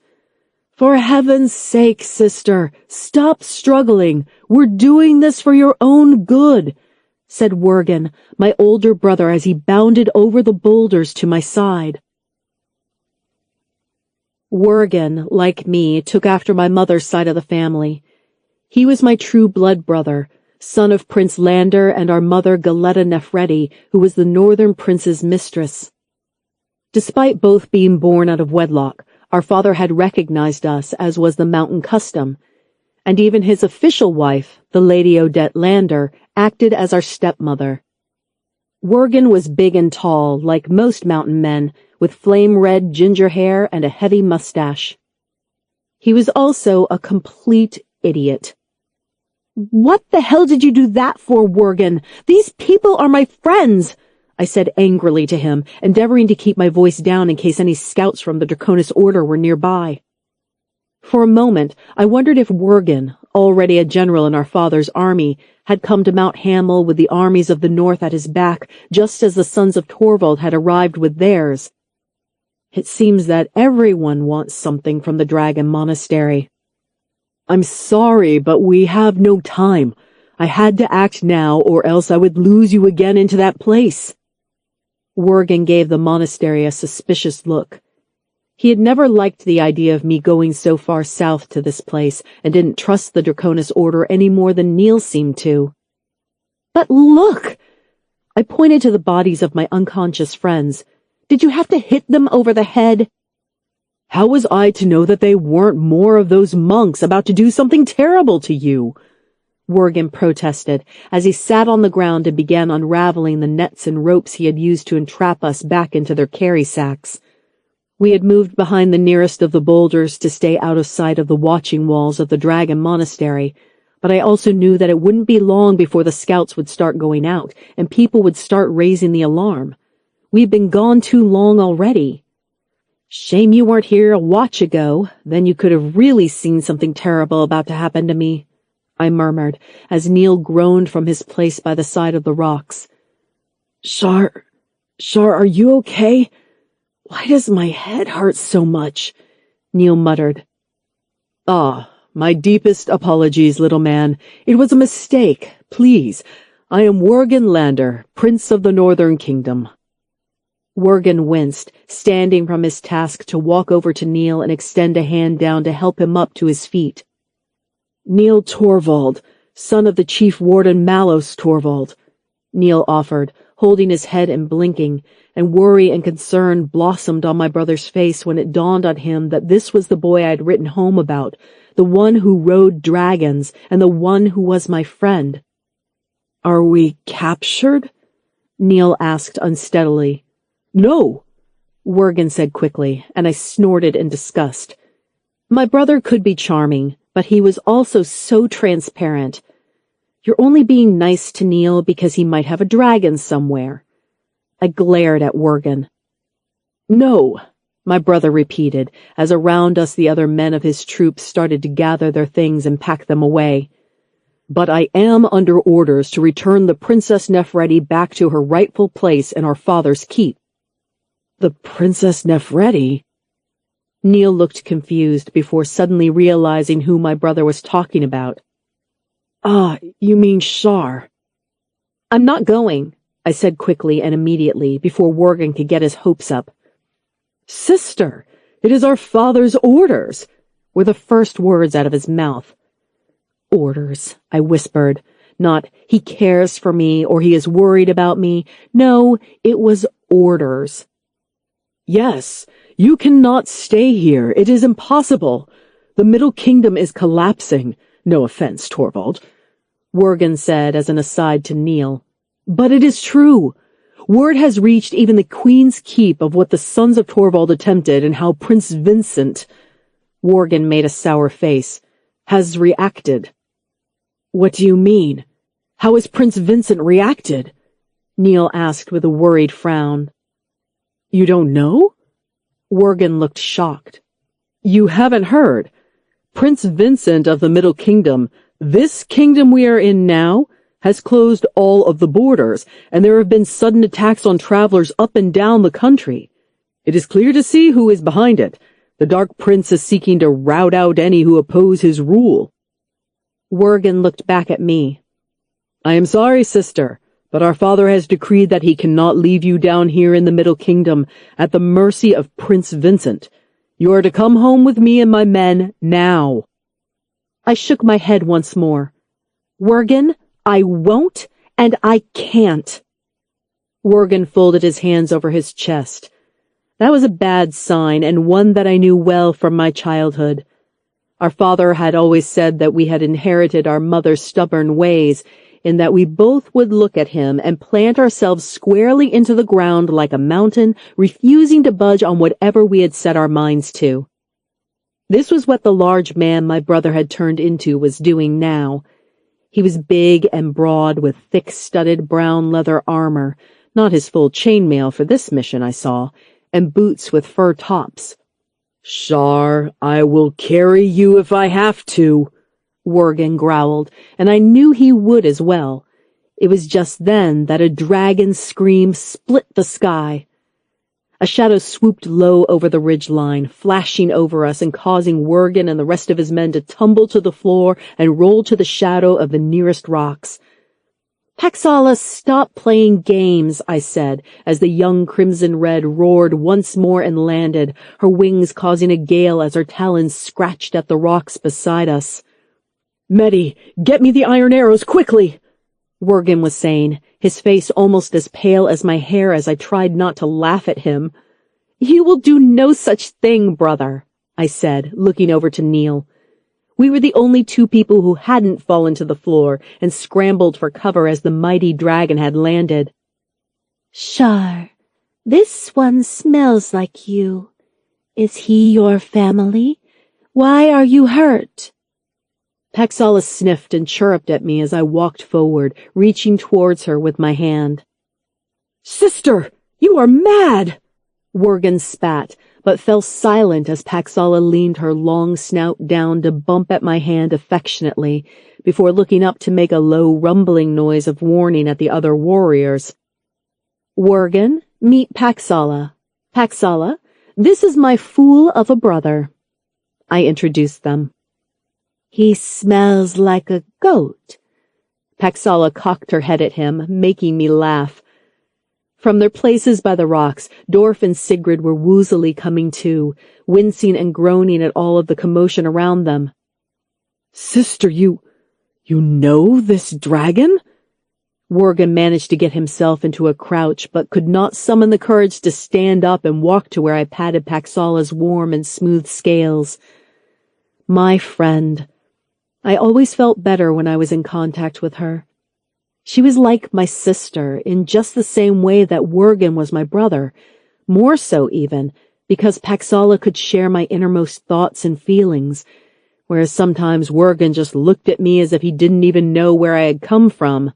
[SPEAKER 2] For heaven's sake, sister, stop struggling. We're doing this for your own good, said Wergen, my older brother, as he bounded over the boulders to my side. Wergen, like me, took after my mother's side of the family. He was my true blood brother, son of Prince Lander and our mother Galetta Nefredi, who was the Northern Prince's mistress. Despite both being born out of wedlock, our father had recognized us, as was the mountain custom, and even his official wife, the Lady Odette Lander, acted as our stepmother. Wergen was big and tall, like most mountain men, with flame-red ginger hair and a heavy mustache. He was also a complete idiot. What the hell did you do that for, Wergen? These people are my friends! I said angrily to him, endeavoring to keep my voice down in case any scouts from the Draconis Order were nearby. For a moment, I wondered if Wergen, already a general in our father's army, had come to Mount Hamel with the armies of the north at his back, just as the sons of Torvald had arrived with theirs. It seems that everyone wants something from the Dragon Monastery. I'm sorry, but we have no time. I had to act now, or else I would lose you again into that place. Wergen gave the monastery a suspicious look. He had never liked the idea of me going so far south to this place, and didn't trust the Draconis Order any more than Neil seemed to. But look! I pointed to the bodies of my unconscious friends. Did you have to hit them over the head?
[SPEAKER 1] How was I to know that they weren't more of those monks about to do something terrible to you?
[SPEAKER 2] Worgen protested as he sat on the ground and began unraveling the nets and ropes he had used to entrap us back into their carry sacks. We had moved behind the nearest of the boulders to stay out of sight of the watching walls of the Dragon Monastery, but I also knew that it wouldn't be long before the scouts would start going out and people would start raising the alarm. We'd been gone too long already. Shame you weren't here a watch ago, then you could have really seen something terrible about to happen to me, I murmured, as Neil groaned from his place by the side of the rocks.
[SPEAKER 1] Shar, are you okay? Why does my head hurt so much? Neil muttered. Ah, my deepest apologies, little man. It was a mistake. Please, I am Worgen Lander, Prince of the Northern Kingdom.
[SPEAKER 2] Worgen winced, standing from his task to walk over to Neil and extend a hand down to help him up to his feet.
[SPEAKER 1] Neil Torvald, son of the Chief Warden Malos Torvald, Neil offered, holding his head and blinking, and worry and concern blossomed on my brother's face when it dawned on him that this was the boy I'd written home about, the one who rode dragons, and the one who was my friend.
[SPEAKER 2] Are we captured? Neil asked unsteadily.
[SPEAKER 1] No,
[SPEAKER 2] Worgen said quickly, and I snorted in disgust. My brother could be charming, but he was also so transparent. You're only being nice to Neil because he might have a dragon somewhere. I glared at Worgen.
[SPEAKER 1] No,
[SPEAKER 2] my brother repeated, as around us the other men of his troops started to gather their things and pack them away.
[SPEAKER 1] But I am under orders to return the Princess Nefredi back to her rightful place in our father's keep. The Princess Nefredi?
[SPEAKER 2] Neil looked confused before suddenly realizing who my brother was talking about.
[SPEAKER 1] Ah, you mean Shar.
[SPEAKER 2] I'm not going, I said quickly and immediately before Worgen could get his hopes up.
[SPEAKER 1] Sister, it is our father's orders,
[SPEAKER 2] were the first words out of his mouth. Orders, I whispered, not he cares for me or he is worried about me. No, it was orders.
[SPEAKER 1] Yes, you cannot stay here. It is impossible. The Middle Kingdom is collapsing. No offense, Torvald,
[SPEAKER 2] Worgen said as an aside to Neil.
[SPEAKER 1] But it is true. Word has reached even the Queen's Keep of what the sons of Torvald attempted and how Prince Vincent,
[SPEAKER 2] Worgen made a sour face,
[SPEAKER 1] has reacted. What do you mean? How has Prince Vincent reacted?
[SPEAKER 2] Neil asked with a worried frown.
[SPEAKER 1] You don't know?
[SPEAKER 2] Worgen looked shocked.
[SPEAKER 1] You haven't heard. Prince Vincent of the Middle Kingdom, this kingdom we are in now, has closed all of the borders, and there have been sudden attacks on travelers up and down the country. It is clear to see who is behind it. The Dark Prince is seeking to rout out any who oppose his rule.
[SPEAKER 2] Worgen looked back at me.
[SPEAKER 1] I am sorry, sister, but our father has decreed that he cannot leave you down here in the Middle Kingdom at the mercy of Prince Vincent. You are to come home with me and my men now.
[SPEAKER 2] I shook my head once more. Worgen, I won't, and I can't. Worgen folded his hands over his chest. That was a bad sign, and one that I knew well from my childhood. Our father had always said that we had inherited our mother's stubborn ways, in that we both would look at him and plant ourselves squarely into the ground like a mountain, refusing to budge on whatever we had set our minds to. This was what the large man my brother had turned into was doing now. He was big and broad with thick studded brown leather armor, not his full chainmail for this mission I saw, and boots with fur tops.
[SPEAKER 1] Shar, I will carry you if I have to,
[SPEAKER 2] Worgen growled, and I knew he would as well. It was just then that a dragon's scream split the sky. A shadow swooped low over the ridgeline, flashing over us and causing Worgen and the rest of his men to tumble to the floor and roll to the shadow of the nearest rocks. Paxala, stop playing games, I said, as the young Crimson Red roared once more and landed, her wings causing a gale as her talons scratched at the rocks beside us.
[SPEAKER 1] Medi, get me the iron arrows, quickly!
[SPEAKER 2] Worgen was saying, his face almost as pale as my hair as I tried not to laugh at him. You will do no such thing, brother, I said, looking over to Neil. We were the only two people who hadn't fallen to the floor and scrambled for cover as the mighty dragon had landed.
[SPEAKER 3] Shar, this one smells like you. Is he your family? Why are you hurt?
[SPEAKER 2] Paxala sniffed and chirruped at me as I walked forward, reaching towards her with my hand. Sister, you are mad! Worgen spat, but fell silent as Paxala leaned her long snout down to bump at my hand affectionately, before looking up to make a low rumbling noise of warning at the other warriors. Worgen, meet Paxala. Paxala, this is my fool of a brother. I introduced them.
[SPEAKER 3] He smells like a goat.
[SPEAKER 2] Paxala cocked her head at him, making me laugh. From their places by the rocks, Dorf and Sigrid were woozily coming to, wincing and groaning at all of the commotion around them. Sister, you know this dragon? Worgen managed to get himself into a crouch, but could not summon the courage to stand up and walk to where I patted Paxala's warm and smooth scales. My friend. I always felt better when I was in contact with her. She was like my sister in just the same way that Worgen was my brother, more so even, because Paxala could share my innermost thoughts and feelings, whereas sometimes Worgen just looked at me as if he didn't even know where I had come from.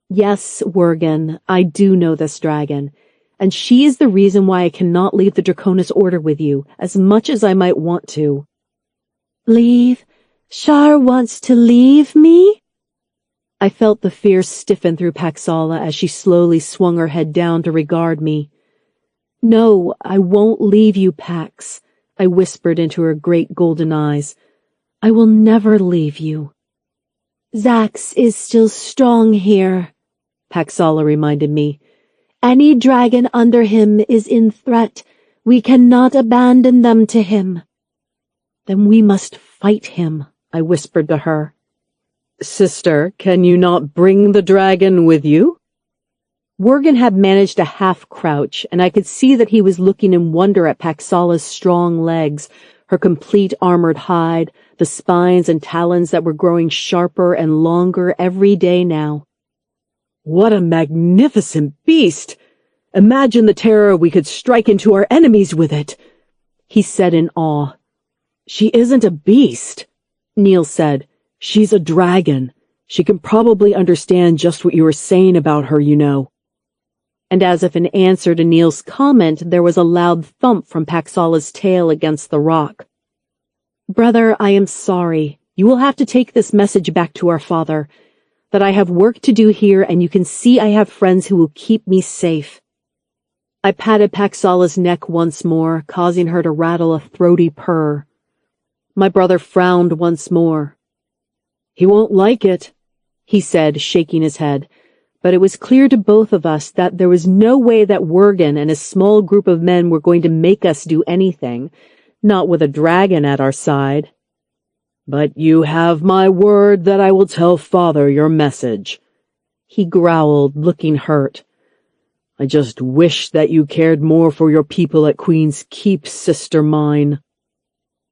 [SPEAKER 2] Yes, Worgen, I do know this dragon, and she is the reason why I cannot leave the Draconis Order with you, as much as I might want to.
[SPEAKER 3] Leave? Shar wants to leave me?
[SPEAKER 2] I felt the fear stiffen through Paxala as she slowly swung her head down to regard me. No, I won't leave you, Pax, I whispered into her great golden eyes. I will never leave you.
[SPEAKER 3] Zax is still strong here, Paxala reminded me. Any dragon under him is in threat. We cannot abandon them to him.
[SPEAKER 2] Then we must fight him, I whispered to her. Sister, can you not bring the dragon with you? Worgen had managed a half-crouch, and I could see that he was looking in wonder at Paxala's strong legs, her complete armored hide, the spines and talons that were growing sharper and longer every day now. What a magnificent beast! Imagine the terror we could strike into our enemies with it, he said in awe. She isn't a beast, Neil said. She's a dragon. She can probably understand just what you were saying about her, you know. And as if in answer to Neil's comment, there was a loud thump from Paxala's tail against the rock. Brother, I am sorry. You will have to take this message back to our father, that I have work to do here and you can see I have friends who will keep me safe. I patted Paxala's neck once more, causing her to rattle a throaty purr. My brother frowned once more. He won't like it, he said, shaking his head, but it was clear to both of us that there was no way that Worgen and a small group of men were going to make us do anything, not with a dragon at our side. But you have my word that I will tell Father your message, he growled, looking hurt. I just wish that you cared more for your people at Queen's Keep, sister mine.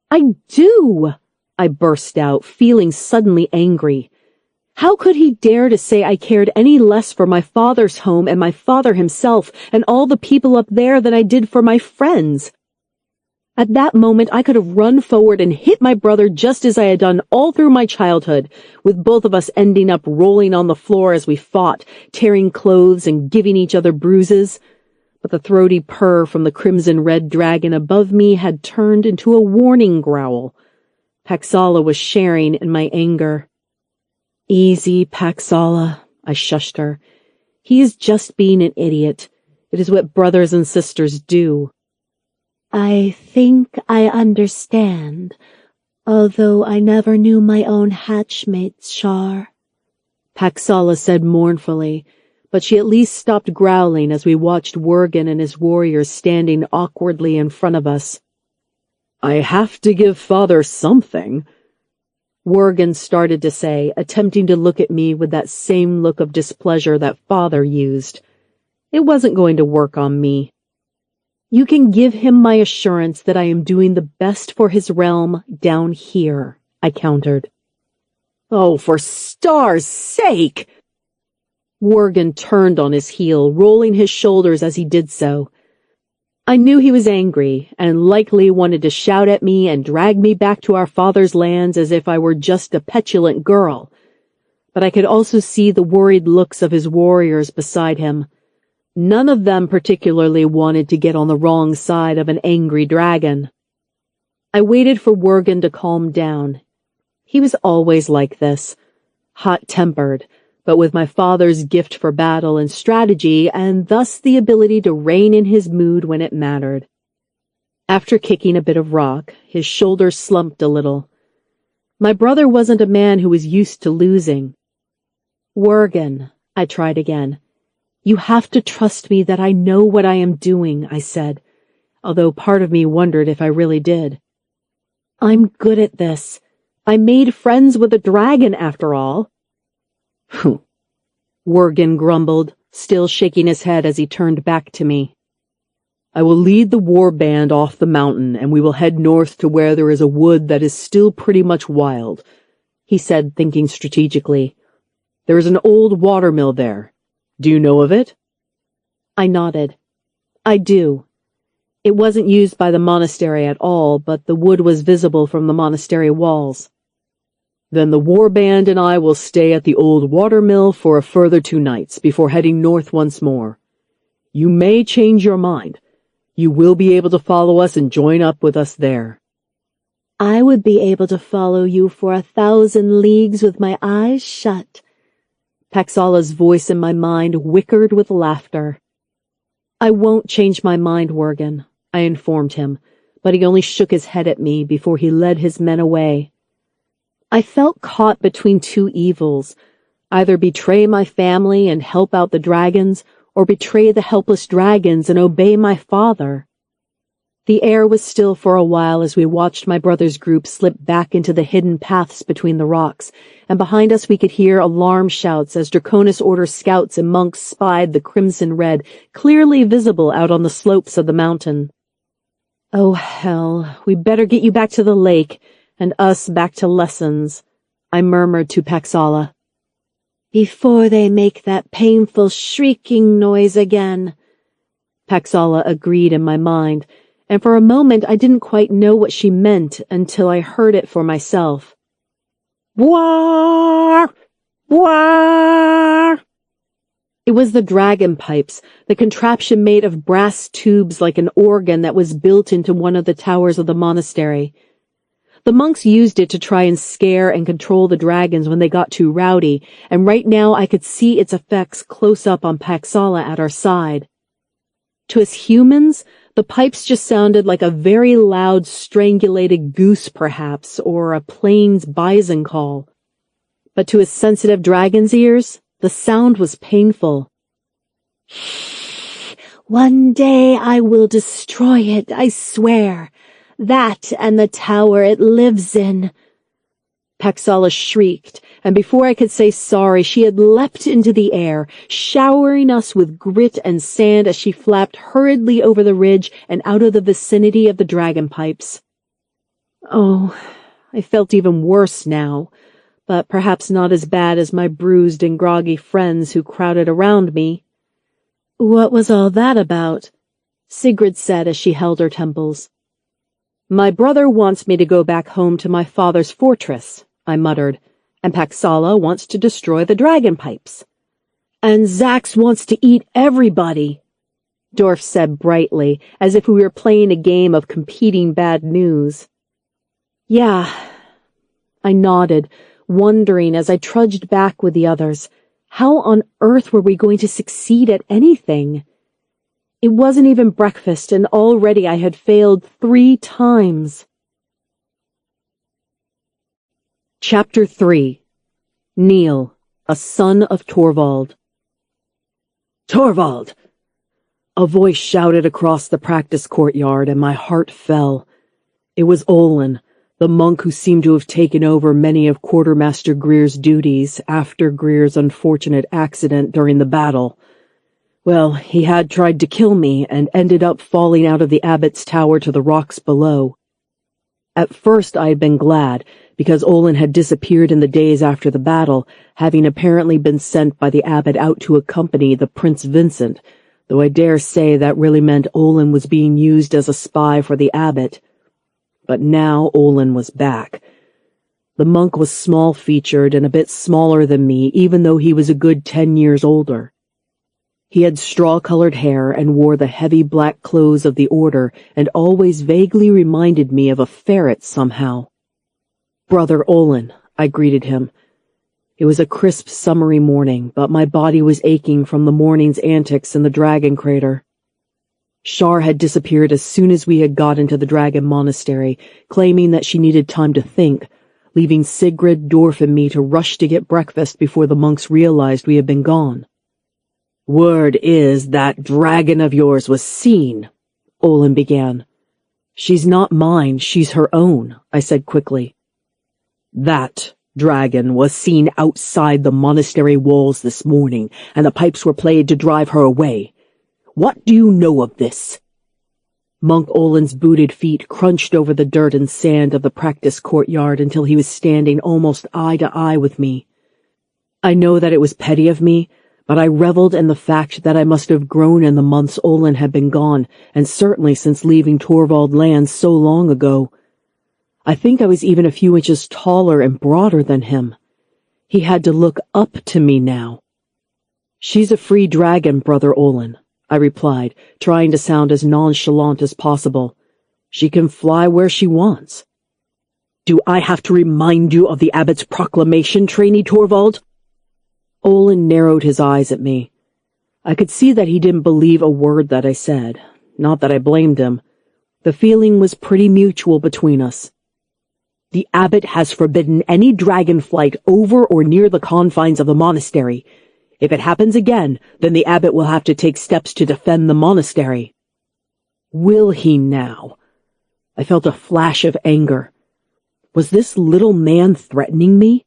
[SPEAKER 2] I do, I burst out, feeling suddenly angry. How could he dare to say I cared any less for my father's home and my father himself and all the people up there than I did for my friends? At that moment, I could have run forward and hit my brother just as I had done all through my childhood, with both of us ending up rolling on the floor as we fought, tearing clothes and giving each other bruises. But the throaty purr from the crimson-red dragon above me had turned into a warning growl. Paxala was sharing in my anger. Easy, Paxala, I shushed her. He is just being an idiot. It is what brothers and sisters do.
[SPEAKER 3] I think I understand, although I never knew my own hatchmates, Shar,
[SPEAKER 2] Paxala said mournfully, but she at least stopped growling as we watched Worgen and his warriors standing awkwardly in front of us. I have to give Father something. Worgen started to say, attempting to look at me with that same look of displeasure that Father used. It wasn't going to work on me. You can give him my assurance that I am doing the best for his realm down here, I countered. Oh, for stars' sake! Worgen turned on his heel, rolling his shoulders as he did so. I knew he was angry, and likely wanted to shout at me and drag me back to our father's lands as if I were just a petulant girl. But I could also see the worried looks of his warriors beside him. None of them particularly wanted to get on the wrong side of an angry dragon. I waited for Worgen to calm down. He was always like this, hot-tempered, but with my father's gift for battle and strategy, and thus the ability to rein in his mood when it mattered. After kicking a bit of rock, his shoulders slumped a little. My brother wasn't a man who was used to losing. Worgen, I tried again. You have to trust me that I know what I am doing, I said, although part of me wondered if I really did. I'm good at this. I made friends with a dragon, after all. Worgen grumbled, still shaking his head as he turned back to me. I will lead the war band off the mountain, and we will head north to where there is a wood that is still pretty much wild, he said, thinking strategically. There is an old watermill there. Do you know of it? I nodded. I do. It wasn't used by the monastery at all, but the wood was visible from the monastery walls. Then the war band and I will stay at the old watermill for a further 2 nights before heading north once more. You may change your mind. You will be able to follow us and join up with us there.
[SPEAKER 3] I would be able to follow you for 1,000 leagues with my eyes shut.
[SPEAKER 2] Paxala's voice in my mind wickered with laughter. I won't change my mind, Worgen, I informed him, but he only shook his head at me before he led his men away. I felt caught between 2 evils, either betray my family and help out the dragons, or betray the helpless dragons and obey my father. The air was still for a while as we watched my brother's group slip back into the hidden paths between the rocks, and behind us we could hear alarm shouts as Draconis Order scouts and monks spied the crimson red clearly visible out on the slopes of the mountain. Oh, hell, we better get you back to the lake, and us back to lessons, I murmured to Paxala.
[SPEAKER 3] Before they make that painful shrieking noise again,
[SPEAKER 2] Paxala agreed in my mind, and for a moment I didn't quite know what she meant until I heard it for myself. Bwaaar! Bwaaar! It was the dragon pipes, the contraption made of brass tubes like an organ that was built into one of the towers of the monastery. The monks used it to try and scare and control the dragons when they got too rowdy, and right now I could see its effects close up on Paxala at our side. To us humans, the pipes just sounded like a very loud, strangulated goose, perhaps, or a plains bison call. But to his sensitive dragon's ears, the sound was painful.
[SPEAKER 3] One day I will destroy it, I swear. That and the tower it lives in.
[SPEAKER 2] Paxala shrieked, and before I could say sorry, she had leapt into the air, showering us with grit and sand as she flapped hurriedly over the ridge and out of the vicinity of the dragon pipes. Oh, I felt even worse now, but perhaps not as bad as my bruised and groggy friends who crowded around me.
[SPEAKER 3] What was all that about?
[SPEAKER 2] Sigrid said as she held her temples. My brother wants me to go back home to my father's fortress, I muttered, and Paxala wants to destroy the dragon pipes. And Zax wants to eat everybody, Dorf said brightly, as if we were playing a game of competing bad news. Yeah, I nodded, wondering as I trudged back with the others. How on earth were we going to succeed at anything? It wasn't even breakfast, and already I had failed 3 times. Chapter 3. Neil, a son of Torvald. Torvald! A voice shouted across the practice courtyard, and my heart fell. It was Olin,
[SPEAKER 1] the monk who seemed to have taken over many of Quartermaster Greer's duties after Greer's unfortunate accident during the battle. Well, he had tried to kill me and ended up falling out of the abbot's tower to the rocks below. At first I had been glad, because Olin had disappeared in the days after the battle, having apparently been sent by the abbot out to accompany the Prince Vincent, though I dare say that really meant Olin was being used as a spy for the abbot. But now Olin was back. The monk was small-featured and a bit smaller than me, even though he was a good 10 years older. He had straw-colored hair and wore the heavy black clothes of the order and always vaguely reminded me of a ferret somehow. "Brother Olin," I greeted him. It was a crisp, summery morning, but my body was aching from the morning's antics in the dragon crater. Shar had disappeared as soon as we had got into the dragon monastery, claiming that she needed time to think, leaving Sigrid, Dorf, and me to rush to get breakfast before the monks realized we had been gone. "Word is that dragon of yours was seen," Olin began. "She's not mine, she's her own," I said quickly. "That dragon was seen outside the monastery walls this morning, and the pipes were played to drive her away. What do you know of this?" Monk Olin's booted feet crunched over the dirt and sand of the practice courtyard until he was standing almost eye to eye with me. I know that it was petty of me, but I reveled in the fact that I must have grown in the months Olin had been gone, and certainly since leaving Torvald Land so long ago. I think I was even a few inches taller and broader than him. He had to look up to me now. "She's a free dragon, Brother Olin," I replied, trying to sound as nonchalant as possible. "She can fly where she wants." "Do I have to remind you of the abbot's proclamation, trainee Torvald?" Olin narrowed his eyes at me. I could see that he didn't believe a word that I said. Not that I blamed him. The feeling was pretty mutual between us. "The abbot has forbidden any dragon flight over or near the confines of the monastery. If it happens again, then the abbot will have to take steps to defend the monastery." Will he now? I felt a flash of anger. Was this little man threatening me?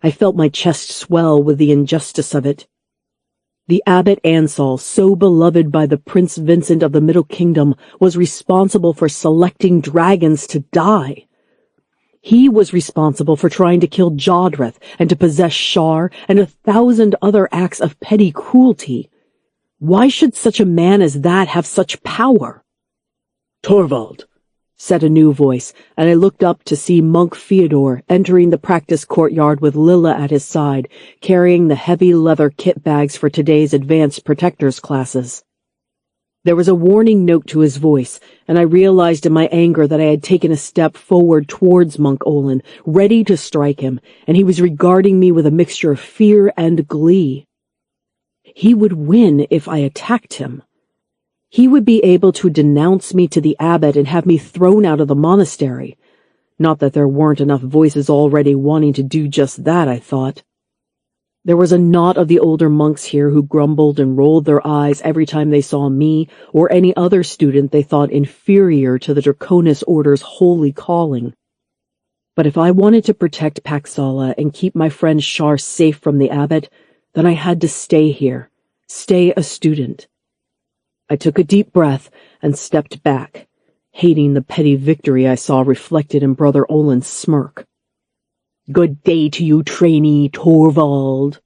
[SPEAKER 1] I felt my chest swell with the injustice of it. The abbot Ansel, so beloved by the Prince Vincent of the Middle Kingdom, was responsible for selecting dragons to die. He was responsible for trying to kill Jodrith and to possess Shar and 1,000 other acts of petty cruelty. Why should such a man as that have such power? "Torvald," said a new voice, and I looked up to see Monk Fyodor entering the practice courtyard with Lilla at his side, carrying the heavy leather kit bags for today's advanced protectors classes. There was a warning note to his voice, and I realized in my anger that I had taken a step forward towards Monk Olin, ready to strike him, and he was regarding me with a mixture of fear and glee. He would win if I attacked him. He would be able to denounce me to the abbot and have me thrown out of the monastery. Not that there weren't enough voices already wanting to do just that, I thought. There was a knot of the older monks here who grumbled and rolled their eyes every time they saw me or any other student they thought inferior to the Draconis Order's holy calling. But if I wanted to protect Paxala and keep my friend Shar safe from the abbot, then I had to stay here, stay a student. I took a deep breath and stepped back, hating the petty victory I saw reflected in Brother Olin's smirk. "Good day to you, trainee Torvald."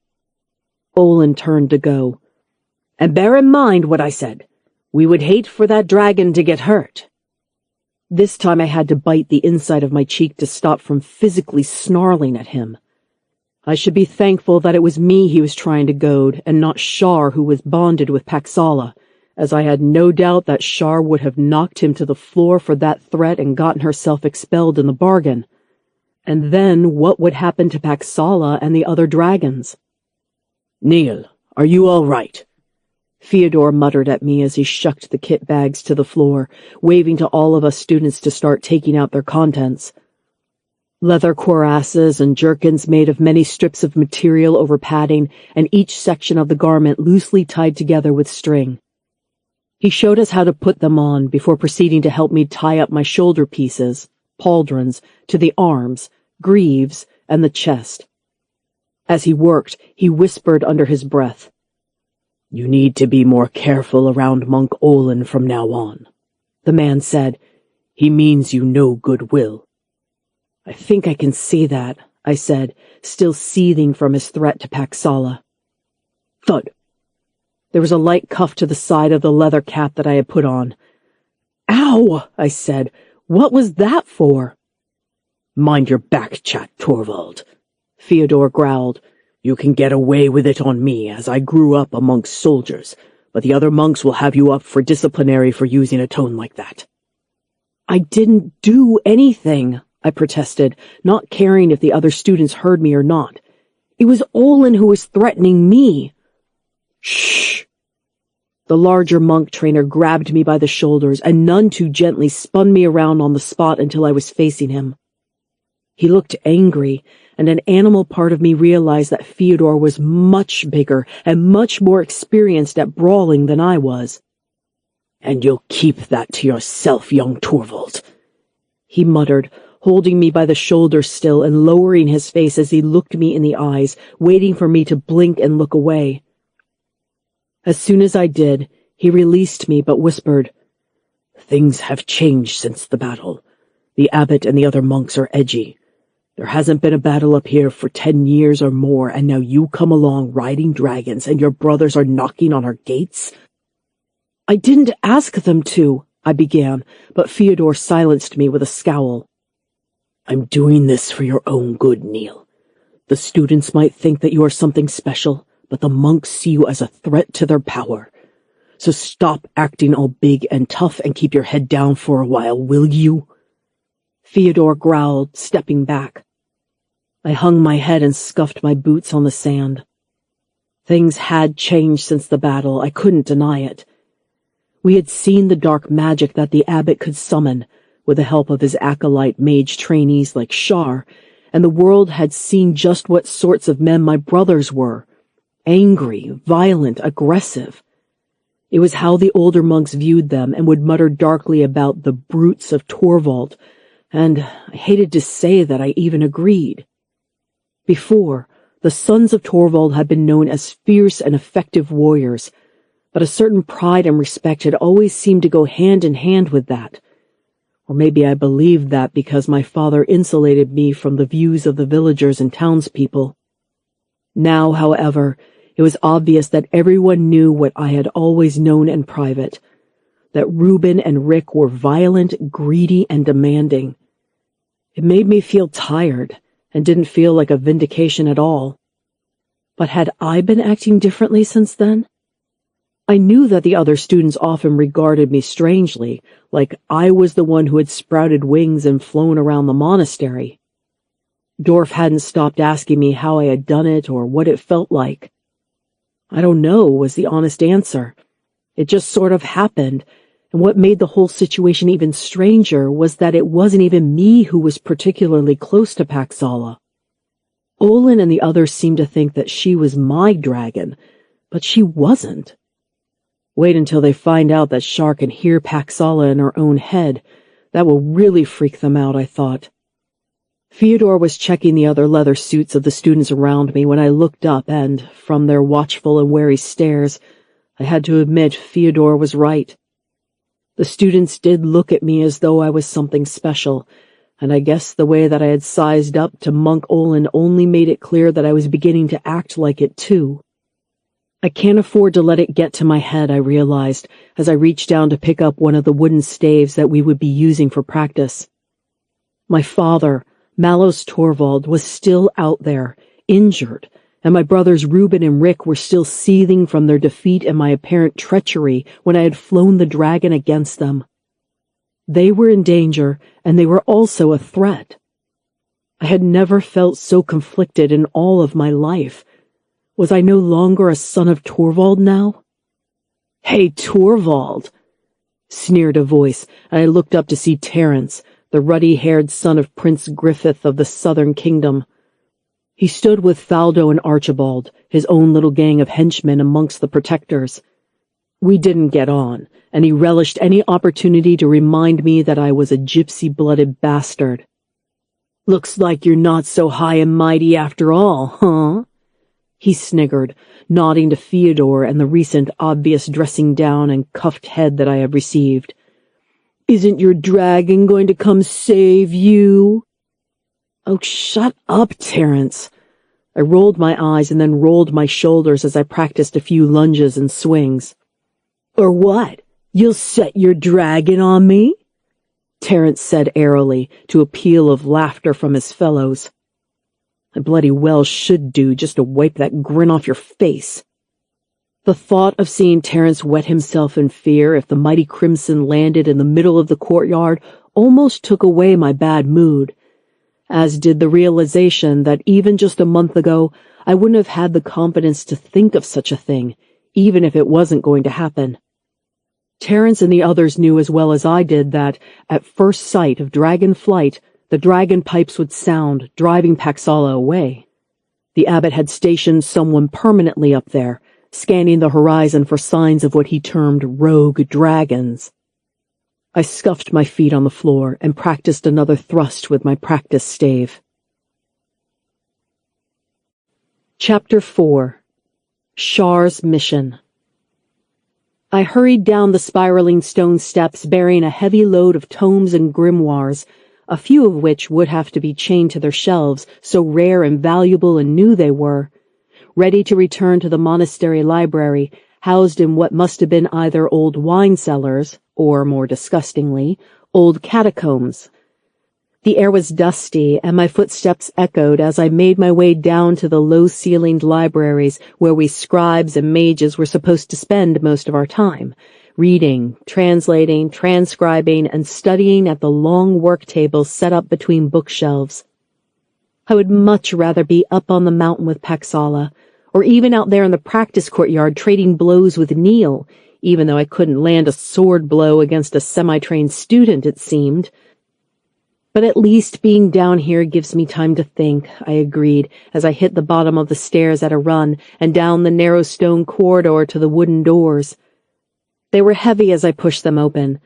[SPEAKER 1] Olin turned to go. "And bear in mind what I said. We would hate for that dragon to get hurt." This time I had to bite the inside of my cheek to stop from physically snarling at him. I should be thankful that it was me he was trying to goad, and not Shar, who was bonded with Paxala, as I had no doubt that Shar would have knocked him to the floor for that threat and gotten herself expelled in the bargain. And then what would happen to Paxala and the other dragons? "Neil, are you all right?" Fyodor muttered at me as he shucked the kit bags to the floor, waving to all of us students to start taking out their contents. Leather cuirasses and jerkins made of many strips of material over padding, and each section of the garment loosely tied together with string. He showed us how to put them on before proceeding to help me tie up my shoulder pieces, pauldrons, to the arms, greaves, and the chest. As he worked, he whispered under his breath, "You need to be more careful around Monk Olin from now on." The man said, "He means you no goodwill." "I think I can see that," I said, still seething from his threat to Paxala. Thud. There was a light cuff to the side of the leather cap that I had put on. "Ow!" I said. "What was that for?" "Mind your back chat, Torvald," Fyodor growled. "You can get away with it on me, as I grew up amongst soldiers, but the other monks will have you up for disciplinary for using a tone like that." "I didn't do anything," I protested, not caring if the other students heard me or not. "It was Olin who was threatening me." "Shh!" The larger monk trainer grabbed me by the shoulders and none too gently spun me around on the spot until I was facing him. He looked angry, and an animal part of me realized that Fyodor was much bigger and much more experienced at brawling than I was. "And you'll keep that to yourself, young Torvald," he muttered, holding me by the shoulder still and lowering his face as he looked me in the eyes, waiting for me to blink and look away. As soon as I did, he released me but whispered, "Things have changed since the battle. The abbot and the other monks are edgy. There hasn't been a battle up here for 10 years or more, and now you come along riding dragons and your brothers are knocking on our gates?" "I didn't ask them to," I began, but Fyodor silenced me with a scowl. "I'm doing this for your own good, Neil. The students might think that you are something special, but the monks see you as a threat to their power. So stop acting all big and tough and keep your head down for a while, will you?" Fyodor growled, stepping back. I hung my head and scuffed my boots on the sand. Things had changed since the battle, I couldn't deny it. We had seen the dark magic that the abbot could summon, with the help of his acolyte mage trainees like Shar, and the world had seen just what sorts of men my brothers were. Angry, violent, aggressive. It was how the older monks viewed them and would mutter darkly about the brutes of Torvald, and I hated to say that I even agreed. Before, the sons of Torvald had been known as fierce and effective warriors, but a certain pride and respect had always seemed to go hand in hand with that. Or maybe I believed that because my father insulated me from the views of the villagers and townspeople. Now, however, it was obvious that everyone knew what I had always known in private, that Reuben and Rick were violent, greedy, and demanding. It made me feel tired, and didn't feel like a vindication at all. But had I been acting differently since then? I knew that the other students often regarded me strangely, like I was the one who had sprouted wings and flown around the monastery. Dorf hadn't stopped asking me how I had done it or what it felt like. "I don't know," was the honest answer. It just sort of happened, and what made the whole situation even stranger was that it wasn't even me who was particularly close to Paxala. Olin and the others seemed to think that she was my dragon, but she wasn't. Wait until they find out that Shar can hear Paxala in her own head. That will really freak them out, I thought. Fyodor was checking the other leather suits of the students around me when I looked up, and, from their watchful and wary stares, I had to admit Fyodor was right. The students did look at me as though I was something special, and I guess the way that I had sized up to Monk Olin only made it clear that I was beginning to act like it too. I can't afford to let it get to my head, I realized, as I reached down to pick up one of the wooden staves that we would be using for practice. My father, Malos Torvald, was still out there, injured, and my brothers Reuben and Rick were still seething from their defeat and my apparent treachery when I had flown the dragon against them. They were in danger, and they were also a threat. I had never felt so conflicted in all of my life. Was I no longer a son of Torvald now? "Hey, Torvald!" sneered a voice, and I looked up to see Terence, the ruddy-haired son of Prince Griffith of the Southern Kingdom. He stood with Faldo and Archibald, his own little gang of henchmen amongst the protectors. We didn't get on, and he relished any opportunity to remind me that I was a gypsy-blooded bastard. "Looks like you're not so high and mighty after all, huh?" he sniggered, nodding to Theodore and the recent obvious dressing down and cuffed head that I had received. "Isn't your dragon going to come save you?" "Oh, shut up, Terence." I rolled my eyes and then rolled my shoulders as I practiced a few lunges and swings. "Or what? You'll set your dragon on me?" Terence said airily, to a peal of laughter from his fellows. "I bloody well should do just to wipe that grin off your face." The thought of seeing Terence wet himself in fear if the mighty crimson landed in the middle of the courtyard almost took away my bad mood, as did the realization that even just a month ago I wouldn't have had the confidence to think of such a thing, even if it wasn't going to happen. Terence and the others knew as well as I did that, at first sight of dragon flight, the dragon pipes would sound, driving Paxala away. The abbot had stationed someone permanently up there, scanning the horizon for signs of what he termed rogue dragons. I scuffed my feet on the floor and practiced another thrust with my practice stave. Chapter 4. Shar's Mission. I hurried down the spiraling stone steps bearing a heavy load of tomes and grimoires, a few of which would have to be chained to their shelves, so rare and valuable and new they were, ready to return to the monastery library, housed in what must have been either old wine cellars, or, more disgustingly, old catacombs. The air was dusty, and my footsteps echoed as I made my way down to the low-ceilinged libraries where we scribes and mages were supposed to spend most of our time, reading, translating, transcribing, and studying at the long work tables set up between bookshelves. I would much rather be up on the mountain with Paxala, or even out there in the practice courtyard trading blows with Neil, even though I couldn't land a sword blow against a semi-trained student, it seemed. But at least being down here gives me time to think, I agreed, as I hit the bottom of the stairs at a run and down the narrow stone corridor to the wooden doors. They were heavy as I pushed them open,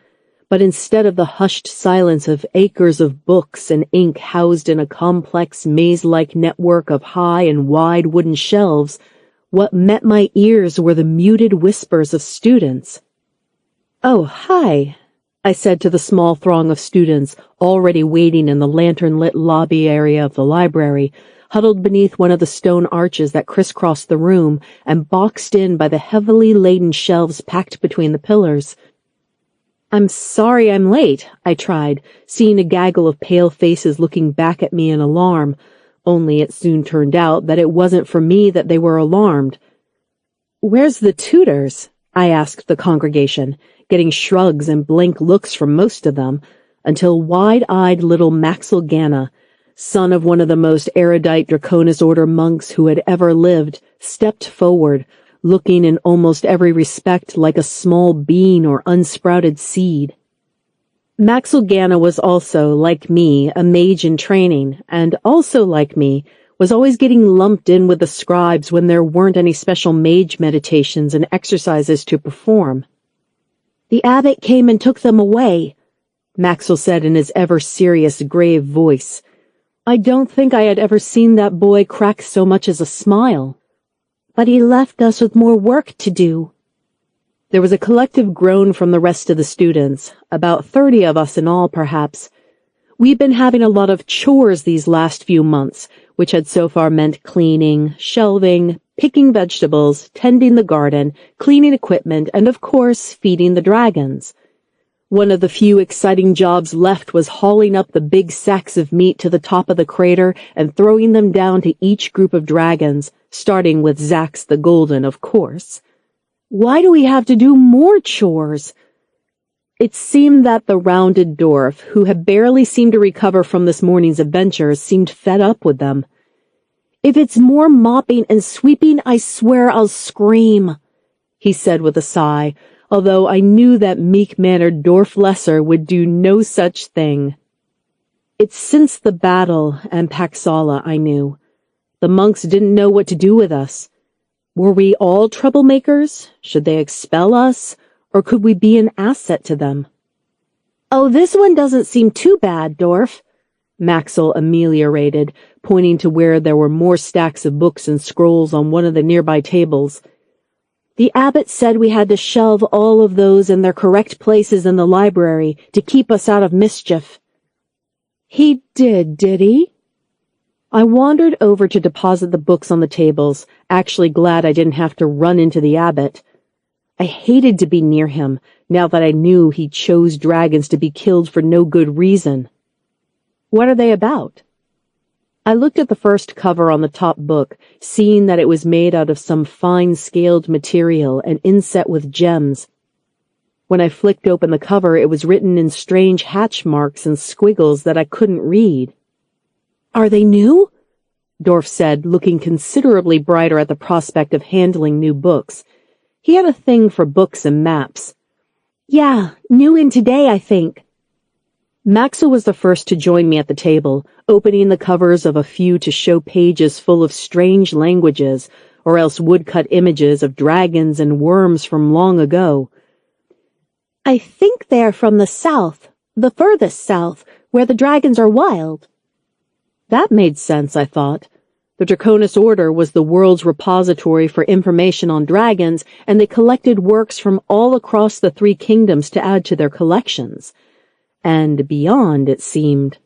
[SPEAKER 1] but instead of the hushed silence of acres of books and ink housed in a complex maze-like network of high and wide wooden shelves, what met my ears were the muted whispers of students. "Oh, hi," I said to the small throng of students already waiting in the lantern-lit lobby area of the library, huddled beneath one of the stone arches that crisscrossed the room and boxed in by the heavily laden shelves packed between the pillars. "I'm sorry I'm late," I tried, seeing a gaggle of pale faces looking back at me in alarm, only it soon turned out that it wasn't for me that they were alarmed. "Where's the tutors?" I asked the congregation, getting shrugs and blank looks from most of them, until wide-eyed little Maxwell Ganna, son of one of the most erudite Draconis Order monks who had ever lived, stepped forward, looking in almost every respect like a small bean or unsprouted seed. Maxwell Ganna was also, like me, a mage in training, and also, like me, was always getting lumped in with the scribes when there weren't any special mage meditations and exercises to perform. "The abbot came and took them away," Maxwell said in his ever-serious, grave voice. I don't think I had ever seen that boy crack so much as a smile. "But he left us with more work to do." There was a collective groan from the rest of the students, about 30 of us in all, perhaps. We'd been having a lot of chores these last few months, which had so far meant cleaning, shelving, picking vegetables, tending the garden, cleaning equipment, and of course, feeding the dragons. One of the few exciting jobs left was hauling up the big sacks of meat to the top of the crater and throwing them down to each group of dragons, starting with Zax the Golden, of course. Why do we have to do more chores? It seemed that the rounded dwarf, who had barely seemed to recover from this morning's adventures, seemed fed up with them. "If it's more mopping and sweeping, I swear I'll scream," he said with a sigh, although I knew that meek-mannered dwarf lesser would do no such thing. It's since the battle and Paxala, I knew. The monks didn't know what to do with us. Were we all troublemakers? Should they expel us?
[SPEAKER 2] or could we be an asset to them?
[SPEAKER 3] Oh, this one doesn't seem too bad, Dorf,
[SPEAKER 2] Maxwell ameliorated, pointing to where there were more stacks of books and scrolls on one of the nearby tables.
[SPEAKER 3] The abbot said we had to shelve all of those in their correct places in the library to keep us out of mischief.
[SPEAKER 2] He did he? I wandered over to deposit the books on the tables, actually glad I didn't have to run into the abbot. I hated to be near him, now that I knew he chose dragons to be killed for no good reason. What are they about? I looked at the first cover on the top book, seeing that it was made out of some fine-scaled material and inset with gems. When I flicked open the cover, it was written in strange hatch marks and squiggles that I couldn't read.
[SPEAKER 3] Are they new?
[SPEAKER 2] Dorf said, looking considerably brighter at the prospect of handling new books. He had a thing for books and maps.
[SPEAKER 3] Yeah, new in today, I think.
[SPEAKER 2] Maxwell was the first to join me at the table, opening the covers of a few to show pages full of strange languages, or else woodcut images of dragons and worms from long ago.
[SPEAKER 3] I think they're from the south, the furthest south, where the dragons are wild.
[SPEAKER 2] That made sense, I thought. The Draconis Order was the world's repository for information on dragons, and they collected works from all across the three kingdoms to add to their collections. And beyond, it seemed.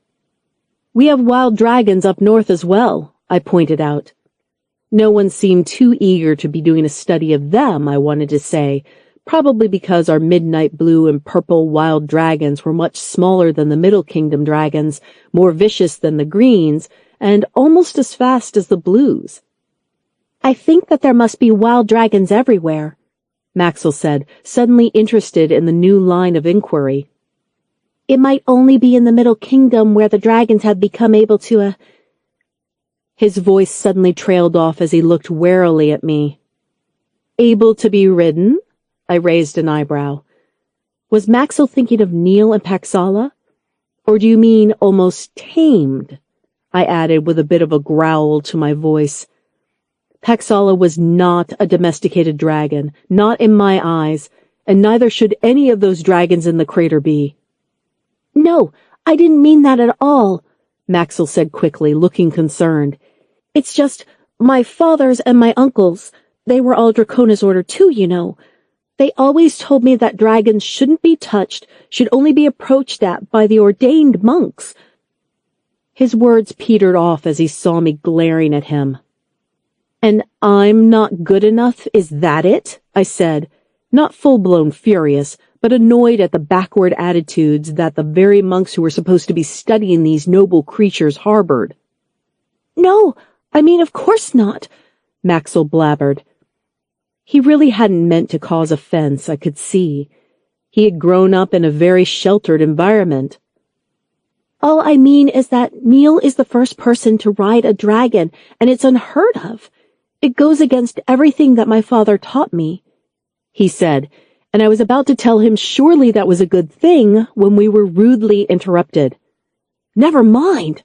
[SPEAKER 3] We have wild dragons up north as well, I pointed out.
[SPEAKER 2] No one seemed too eager to be doing a study of them, I wanted to say, probably because our midnight blue and purple wild dragons were much smaller than the Middle Kingdom dragons, more vicious than the greens, and almost as fast as the blues.
[SPEAKER 3] I think that there must be wild dragons everywhere,
[SPEAKER 2] Maxwell said, suddenly interested in the new line of inquiry.
[SPEAKER 3] It might only be in the Middle Kingdom where the dragons have become able to,
[SPEAKER 2] His voice suddenly trailed off as he looked warily at me. Able to be ridden? I raised an eyebrow. Was Maxwell thinking of Neil and Paxala? Or do you mean almost tamed? I added with a bit of a growl to my voice. Paxala was not a domesticated dragon, not in my eyes, and neither should any of those dragons in the crater be.
[SPEAKER 3] No, I didn't mean that at all,
[SPEAKER 2] Maxwell said quickly, looking concerned.
[SPEAKER 3] It's just, my father's and my uncle's, they were all Draconis Order too, you know. They always told me that dragons shouldn't be touched, should only be approached at by the ordained monks. His words petered off as he saw me glaring at him. And I'm not good enough, is that it? I said, not full-blown furious, but annoyed at the backward attitudes that the very monks who were supposed to be studying these noble creatures harbored. No, I mean, of course not,
[SPEAKER 2] Maxwell blabbered. He really hadn't meant to cause offense, I could see. He had grown up in a very sheltered environment.
[SPEAKER 3] All I mean is that Neil is the first person to ride a dragon, and it's unheard of. It goes against everything that my father taught me,
[SPEAKER 2] he said, and I was about to tell him surely that was a good thing when we were rudely interrupted.
[SPEAKER 3] Never mind,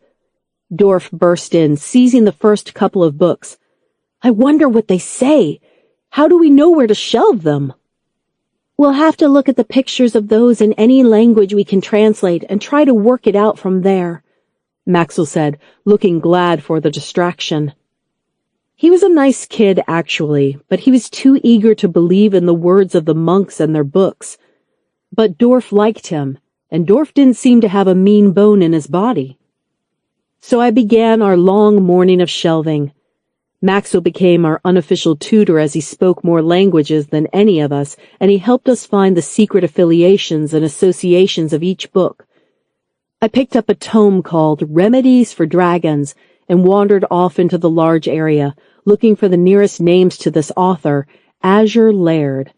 [SPEAKER 2] Dorf burst in, seizing the first couple of books.
[SPEAKER 3] I wonder what they say.
[SPEAKER 2] How do we know where to shelve them?
[SPEAKER 3] We'll have to look at the pictures of those in any language we can translate and try to work it out from there,
[SPEAKER 2] Maxwell said, looking glad for the distraction. He was a nice kid, actually, but he was too eager to believe in the words of the monks and their books. But Dorf liked him, and Dorf didn't seem to have a mean bone in his body. So I began our long morning of shelving. Maxwell became our unofficial tutor as he spoke more languages than any of us, and he helped us find the secret affiliations and associations of each book. I picked up a tome called Remedies for Dragons and wandered off into the large area, looking for the nearest names to this author, Azure Laird.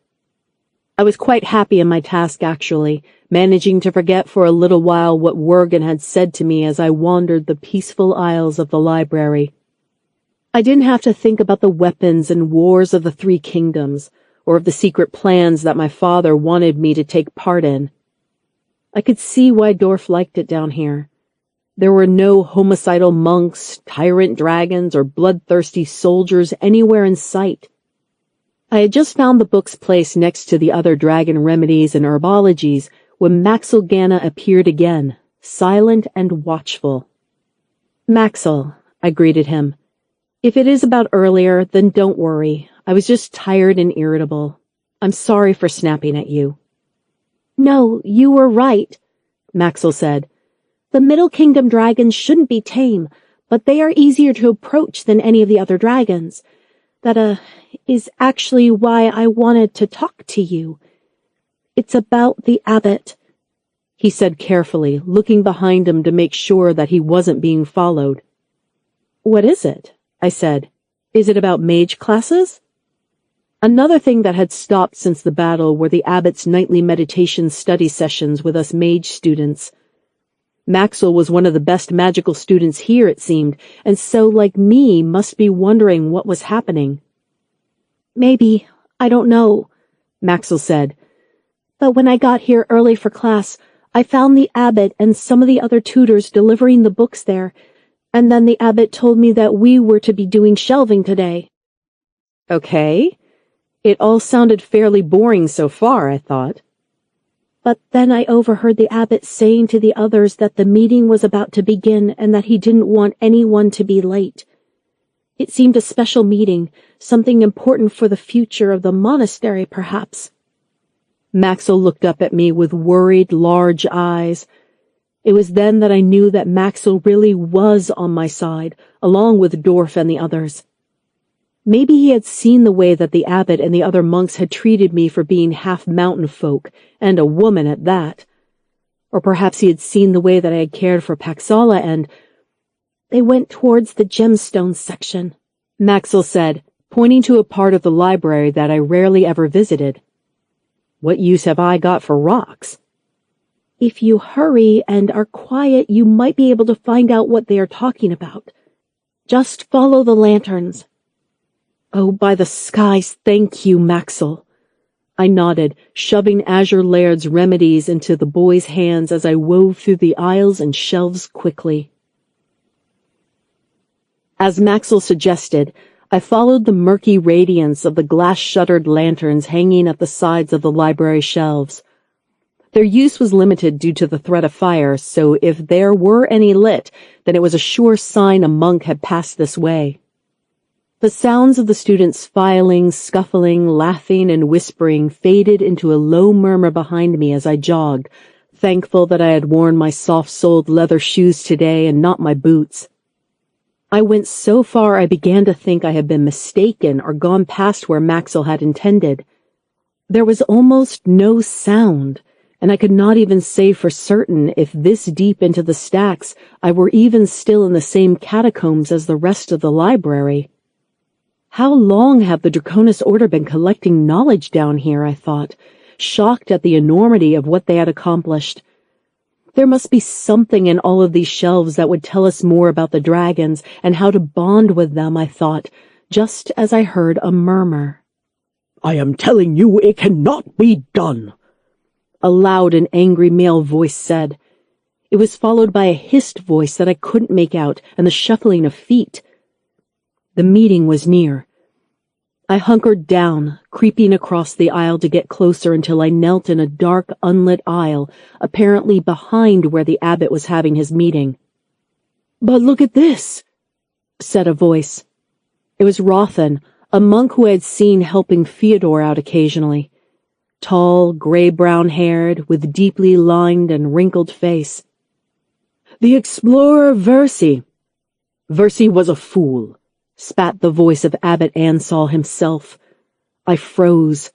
[SPEAKER 2] I was quite happy in my task, actually, managing to forget for a little while what Worgen had said to me as I wandered the peaceful aisles of the library. I didn't have to think about the weapons and wars of the three kingdoms, or of the secret plans that my father wanted me to take part in. I could see why Dorf liked it down here. There were no homicidal monks, tyrant dragons, or bloodthirsty soldiers anywhere in sight. I had just found the books placed next to the other dragon remedies and herbologies when Maxel Ganna appeared again, silent and watchful. "Maxel," I greeted him. "If it is about earlier, then don't worry. I was just tired and irritable. I'm sorry for snapping at you."
[SPEAKER 3] "No, you were right," Maxel said. "The Middle Kingdom dragons shouldn't be tame, but they are easier to approach than any of the other dragons. That, is actually why I wanted to talk to you. It's about the abbot," he said carefully, looking behind him to make sure that he wasn't being followed. "What is it?" I said. "Is it about mage classes?" Another thing that had stopped since the battle were the abbot's nightly meditation study sessions with us mage students. Maxwell was one of the best magical students here, it seemed, and so, like me, must be wondering what was happening. "Maybe, I don't know," Maxwell said. "But when I got here early for class, I found the abbot and some of the other tutors delivering the books there, and then the abbot told me that we were to be doing shelving today."
[SPEAKER 2] Okay. It all sounded fairly boring so far, I thought.
[SPEAKER 3] "But then I overheard the abbot saying to the others that the meeting was about to begin and that he didn't want anyone to be late. It seemed a special meeting, something important for the future of the monastery, perhaps."
[SPEAKER 2] Maxwell looked up at me with worried, large eyes. It was then that I knew that Maxwell really was on my side, along with Dorf and the others. Maybe he had seen the way that the abbot and the other monks had treated me for being half mountain folk, and a woman at that. Or perhaps he had seen the way that I had cared for Paxala and—
[SPEAKER 3] "They went towards the gemstones section,"
[SPEAKER 2] Maxwell said, pointing to a part of the library that I rarely ever visited. What use have I got for rocks?
[SPEAKER 3] "If you hurry and are quiet, you might be able to find out what they are talking about. Just follow the lanterns."
[SPEAKER 2] "Oh, by the skies, thank you, Maxwell." I nodded, shoving Azure Laird's remedies into the boy's hands as I wove through the aisles and shelves quickly. As Maxwell suggested, I followed the murky radiance of the glass-shuttered lanterns hanging at the sides of the library shelves. Their use was limited due to the threat of fire, so if there were any lit, then it was a sure sign a monk had passed this way. The sounds of the students filing, scuffling, laughing, and whispering faded into a low murmur behind me as I jogged, thankful that I had worn my soft-soled leather shoes today and not my boots. I went so far I began to think I had been mistaken or gone past where Maxwell had intended. There was almost no sound, and I could not even say for certain if this deep into the stacks I were even still in the same catacombs as the rest of the library. How long have the Draconis Order been collecting knowledge down here, I thought, shocked at the enormity of what they had accomplished. There must be something in all of these shelves that would tell us more about the dragons and how to bond with them, I thought, just as I heard a murmur.
[SPEAKER 1] "I am telling you it cannot be done,"
[SPEAKER 2] a loud and angry male voice said. It was followed by a hissed voice that I couldn't make out and the shuffling of feet. The meeting was near. I hunkered down, creeping across the aisle to get closer until I knelt in a dark, unlit aisle, apparently behind where the abbot was having his meeting.
[SPEAKER 1] "But look at this,"
[SPEAKER 2] said a voice. It was Rothan, a monk who I had seen helping Fyodor out occasionally. Tall, gray-brown-haired, with deeply lined and wrinkled face.
[SPEAKER 1] "The explorer Versi."
[SPEAKER 2] "Versi was a fool," spat the voice of Abbot Ansal himself. I froze.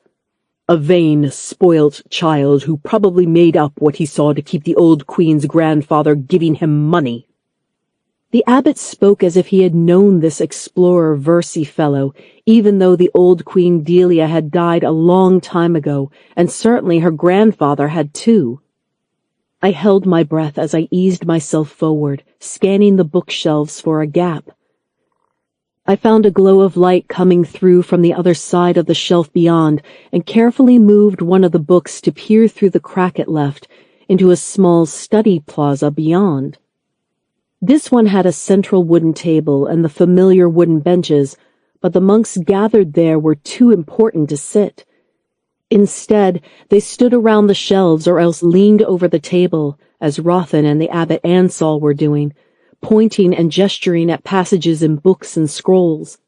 [SPEAKER 2] A vain, spoilt child who probably made up what he saw to keep the old queen's grandfather giving him money. The abbot spoke as if he had known this explorer Versi fellow, even though the old Queen Delia had died a long time ago, and certainly her grandfather had too. I held my breath as I eased myself forward, scanning the bookshelves for a gap. I found a glow of light coming through from the other side of the shelf beyond, and carefully moved one of the books to peer through the crack it left into a small study plaza beyond. This one had a central wooden table and the familiar wooden benches, but the monks gathered there were too important to sit. Instead, they stood around the shelves or else leaned over the table, as Rothan and the abbot Ansal were doing, pointing and gesturing at passages in books and scrolls.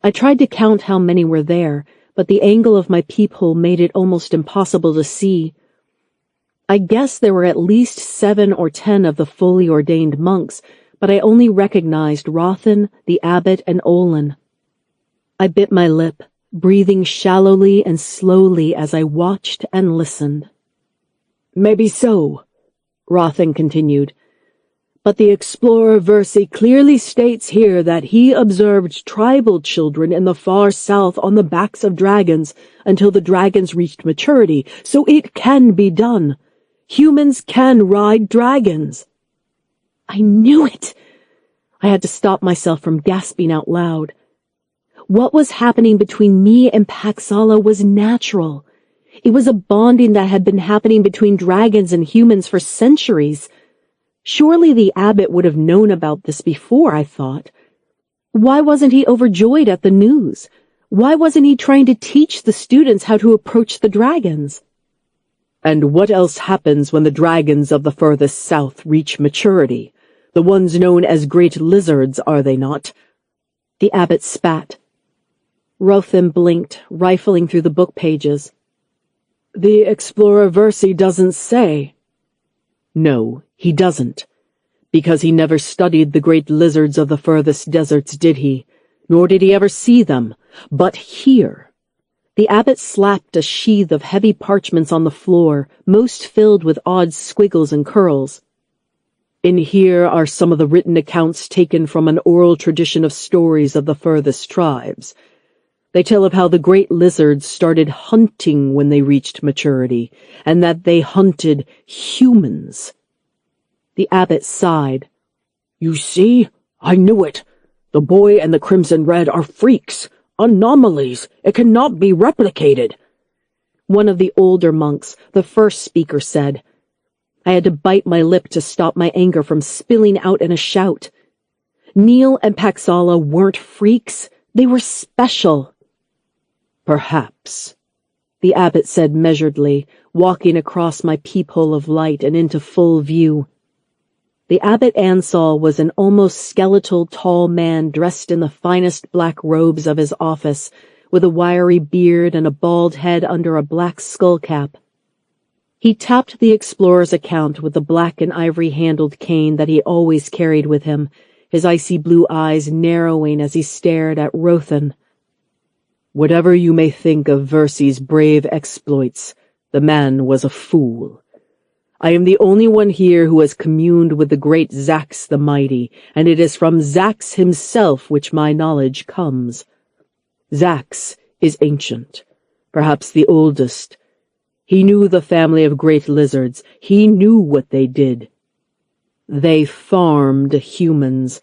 [SPEAKER 2] I tried to count how many were there, but the angle of my peephole made it almost impossible to see. I guess there were at least 7 or 10 of the fully ordained monks, but I only recognized Rothan, the abbot, and Olin. I bit my lip, breathing shallowly and slowly as I watched and listened.
[SPEAKER 1] "Maybe so," Rothan continued, "but the explorer Versi clearly states here that he observed tribal children in the far south on the backs of dragons until the dragons reached maturity, so it can be done. Humans can ride dragons."
[SPEAKER 2] I knew it! I had to stop myself from gasping out loud. What was happening between me and Paxala was natural. It was a bonding that had been happening between dragons and humans for centuries. Surely the abbot would have known about this before, I thought. Why wasn't he overjoyed at the news? Why wasn't he trying to teach the students how to approach the dragons?
[SPEAKER 1] "And what else happens when the dragons of the furthest south reach maturity? The ones known as great lizards, are they not?"
[SPEAKER 2] The abbot spat. Rothan blinked, rifling through the book pages.
[SPEAKER 1] "The explorer Versi doesn't say." "No, he doesn't. Because he never studied the great lizards of the furthest deserts, did he? Nor did he ever see them. But here—"
[SPEAKER 2] The abbot slapped a sheath of heavy parchments on the floor, most filled with odd squiggles and curls.
[SPEAKER 1] "In here are some of the written accounts taken from an oral tradition of stories of the furthest tribes. They tell of how the great lizards started hunting when they reached maturity, and that they hunted humans."
[SPEAKER 2] The abbot sighed.
[SPEAKER 1] "You see? I knew it. The boy and the crimson red are freaks, anomalies. It cannot be replicated."
[SPEAKER 2] One of the older monks, the first speaker, said. I had to bite my lip to stop my anger from spilling out in a shout. Neil and Paxala weren't freaks. They were special.
[SPEAKER 1] "Perhaps,"
[SPEAKER 2] the abbot said measuredly, walking across my peephole of light and into full view. The abbot Ansal was an almost skeletal tall man dressed in the finest black robes of his office, with a wiry beard and a bald head under a black skullcap. He tapped the explorer's account with the black and ivory-handled cane that he always carried with him, his icy blue eyes narrowing as he stared at Rothan.
[SPEAKER 1] "Whatever you may think of Versi's brave exploits, the man was a fool. I am the only one here who has communed with the great Zax the Mighty, and it is from Zax himself which my knowledge comes. Zax is ancient, perhaps the oldest. He knew the family of great lizards. He knew what they did. They farmed humans.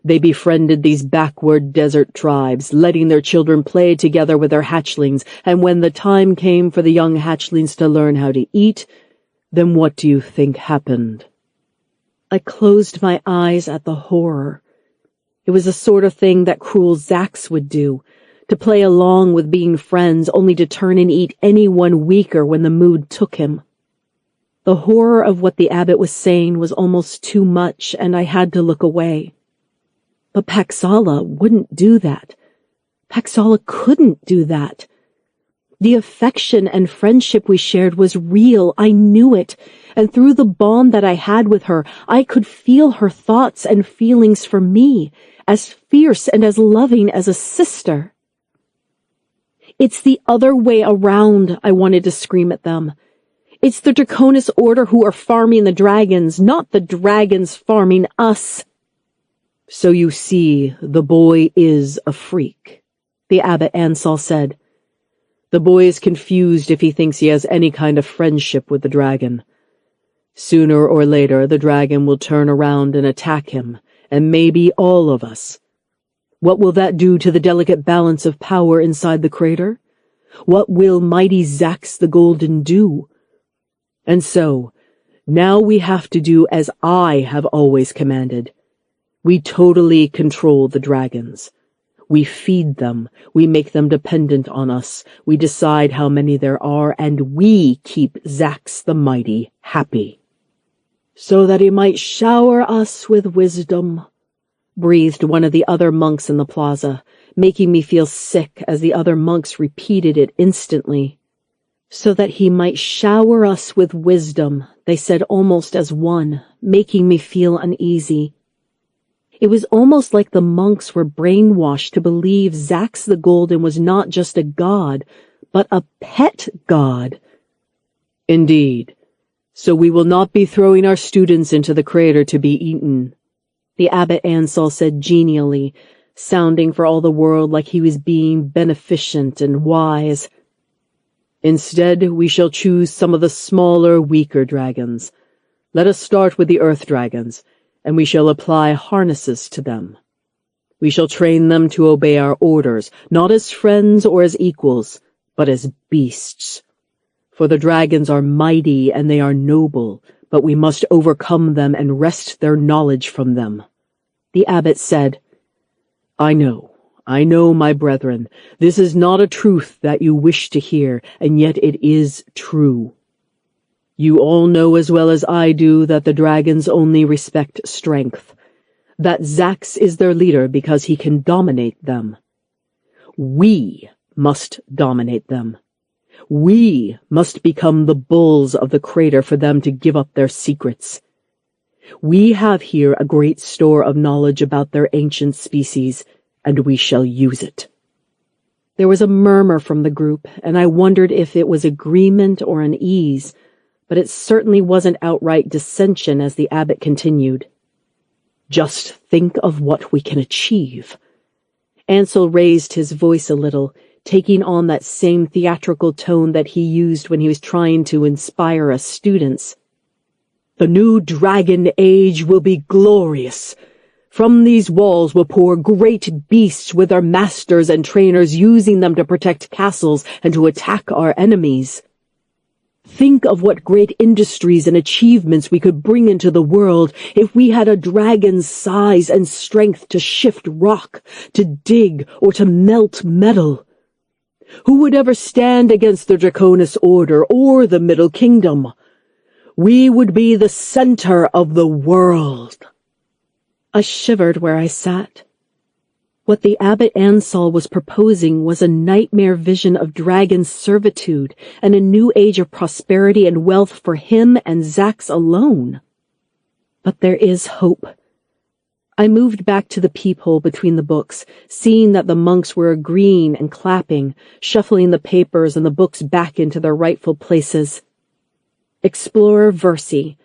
[SPEAKER 1] They befriended these backward desert tribes, letting their children play together with their hatchlings, and when the time came for the young hatchlings to learn how to eat, then what do you think happened?"
[SPEAKER 2] I closed my eyes at the horror. It was the sort of thing that cruel Zax would do, to play along with being friends only to turn and eat anyone weaker when the mood took him. The horror of what the abbot was saying was almost too much, and I had to look away. But Paxala wouldn't do that. Paxala couldn't do that. The affection and friendship we shared was real, I knew it, and through the bond that I had with her, I could feel her thoughts and feelings for me, as fierce and as loving as a sister. "It's the other way around," I wanted to scream at them. "It's the Draconis Order who are farming the dragons, not the dragons farming us."
[SPEAKER 1] "So you see, the boy is a freak," the abbot Ansal said. "The boy is confused if he thinks he has any kind of friendship with the dragon. Sooner or later, the dragon will turn around and attack him, and maybe all of us. What will that do to the delicate balance of power inside the crater? What will mighty Zax the Golden do? And so, now we have to do as I have always commanded. We totally control the dragons. We feed them, we make them dependent on us, we decide how many there are, and we keep Zax the Mighty happy. So that he might shower us with wisdom, breathed one of the other monks in the plaza, making me feel sick as the other monks repeated it instantly. So that he might shower us with wisdom, they said almost as one, making me feel uneasy. It was almost like the monks were brainwashed to believe Zax the Golden was not just a god, but a pet god. Indeed. So we will not be throwing our students into the crater to be eaten, the Abbot Ansel said genially, sounding for all the world like he was being beneficent and wise. Instead, we shall choose some of the smaller, weaker dragons. Let us start with the earth dragons, and we shall apply harnesses to them. We shall train them to obey our orders, not as friends or as equals, but as beasts. For the dragons are mighty and they are noble, but we must overcome them and wrest their knowledge from them. The abbot said, I know, my brethren, this is not a truth that you wish to hear, and yet it is true. You all know as well as I do that the dragons only respect strength, that Zax is their leader because he can dominate them. We must dominate them. We must become the bulls of the crater for them to give up their secrets. We have here a great store of knowledge about their ancient species, and we shall use it. There was a murmur from the group, and I wondered if it was agreement or unease, but it certainly wasn't outright dissension as the abbot continued. Just think of what we can achieve. Ansel raised his voice a little, taking on that same theatrical tone that he used when he was trying to inspire us students. The new dragon age will be glorious. From these walls will pour great beasts with their masters and trainers, using them to protect castles and to attack our enemies. Think of what great industries and achievements we could bring into the world if we had a dragon's size and strength to shift rock, to dig, or to melt metal. Who would ever stand against the Draconis Order or the Middle Kingdom? We would be the center of the world. I shivered where I sat. What the Abbot Ansel was proposing was a nightmare vision of dragon servitude and a new age of prosperity and wealth for him and Zax alone. But there is hope. I moved back to the peephole between the books, seeing that the monks were agreeing and clapping, shuffling the papers and the books back into their rightful places. Explorer Versi.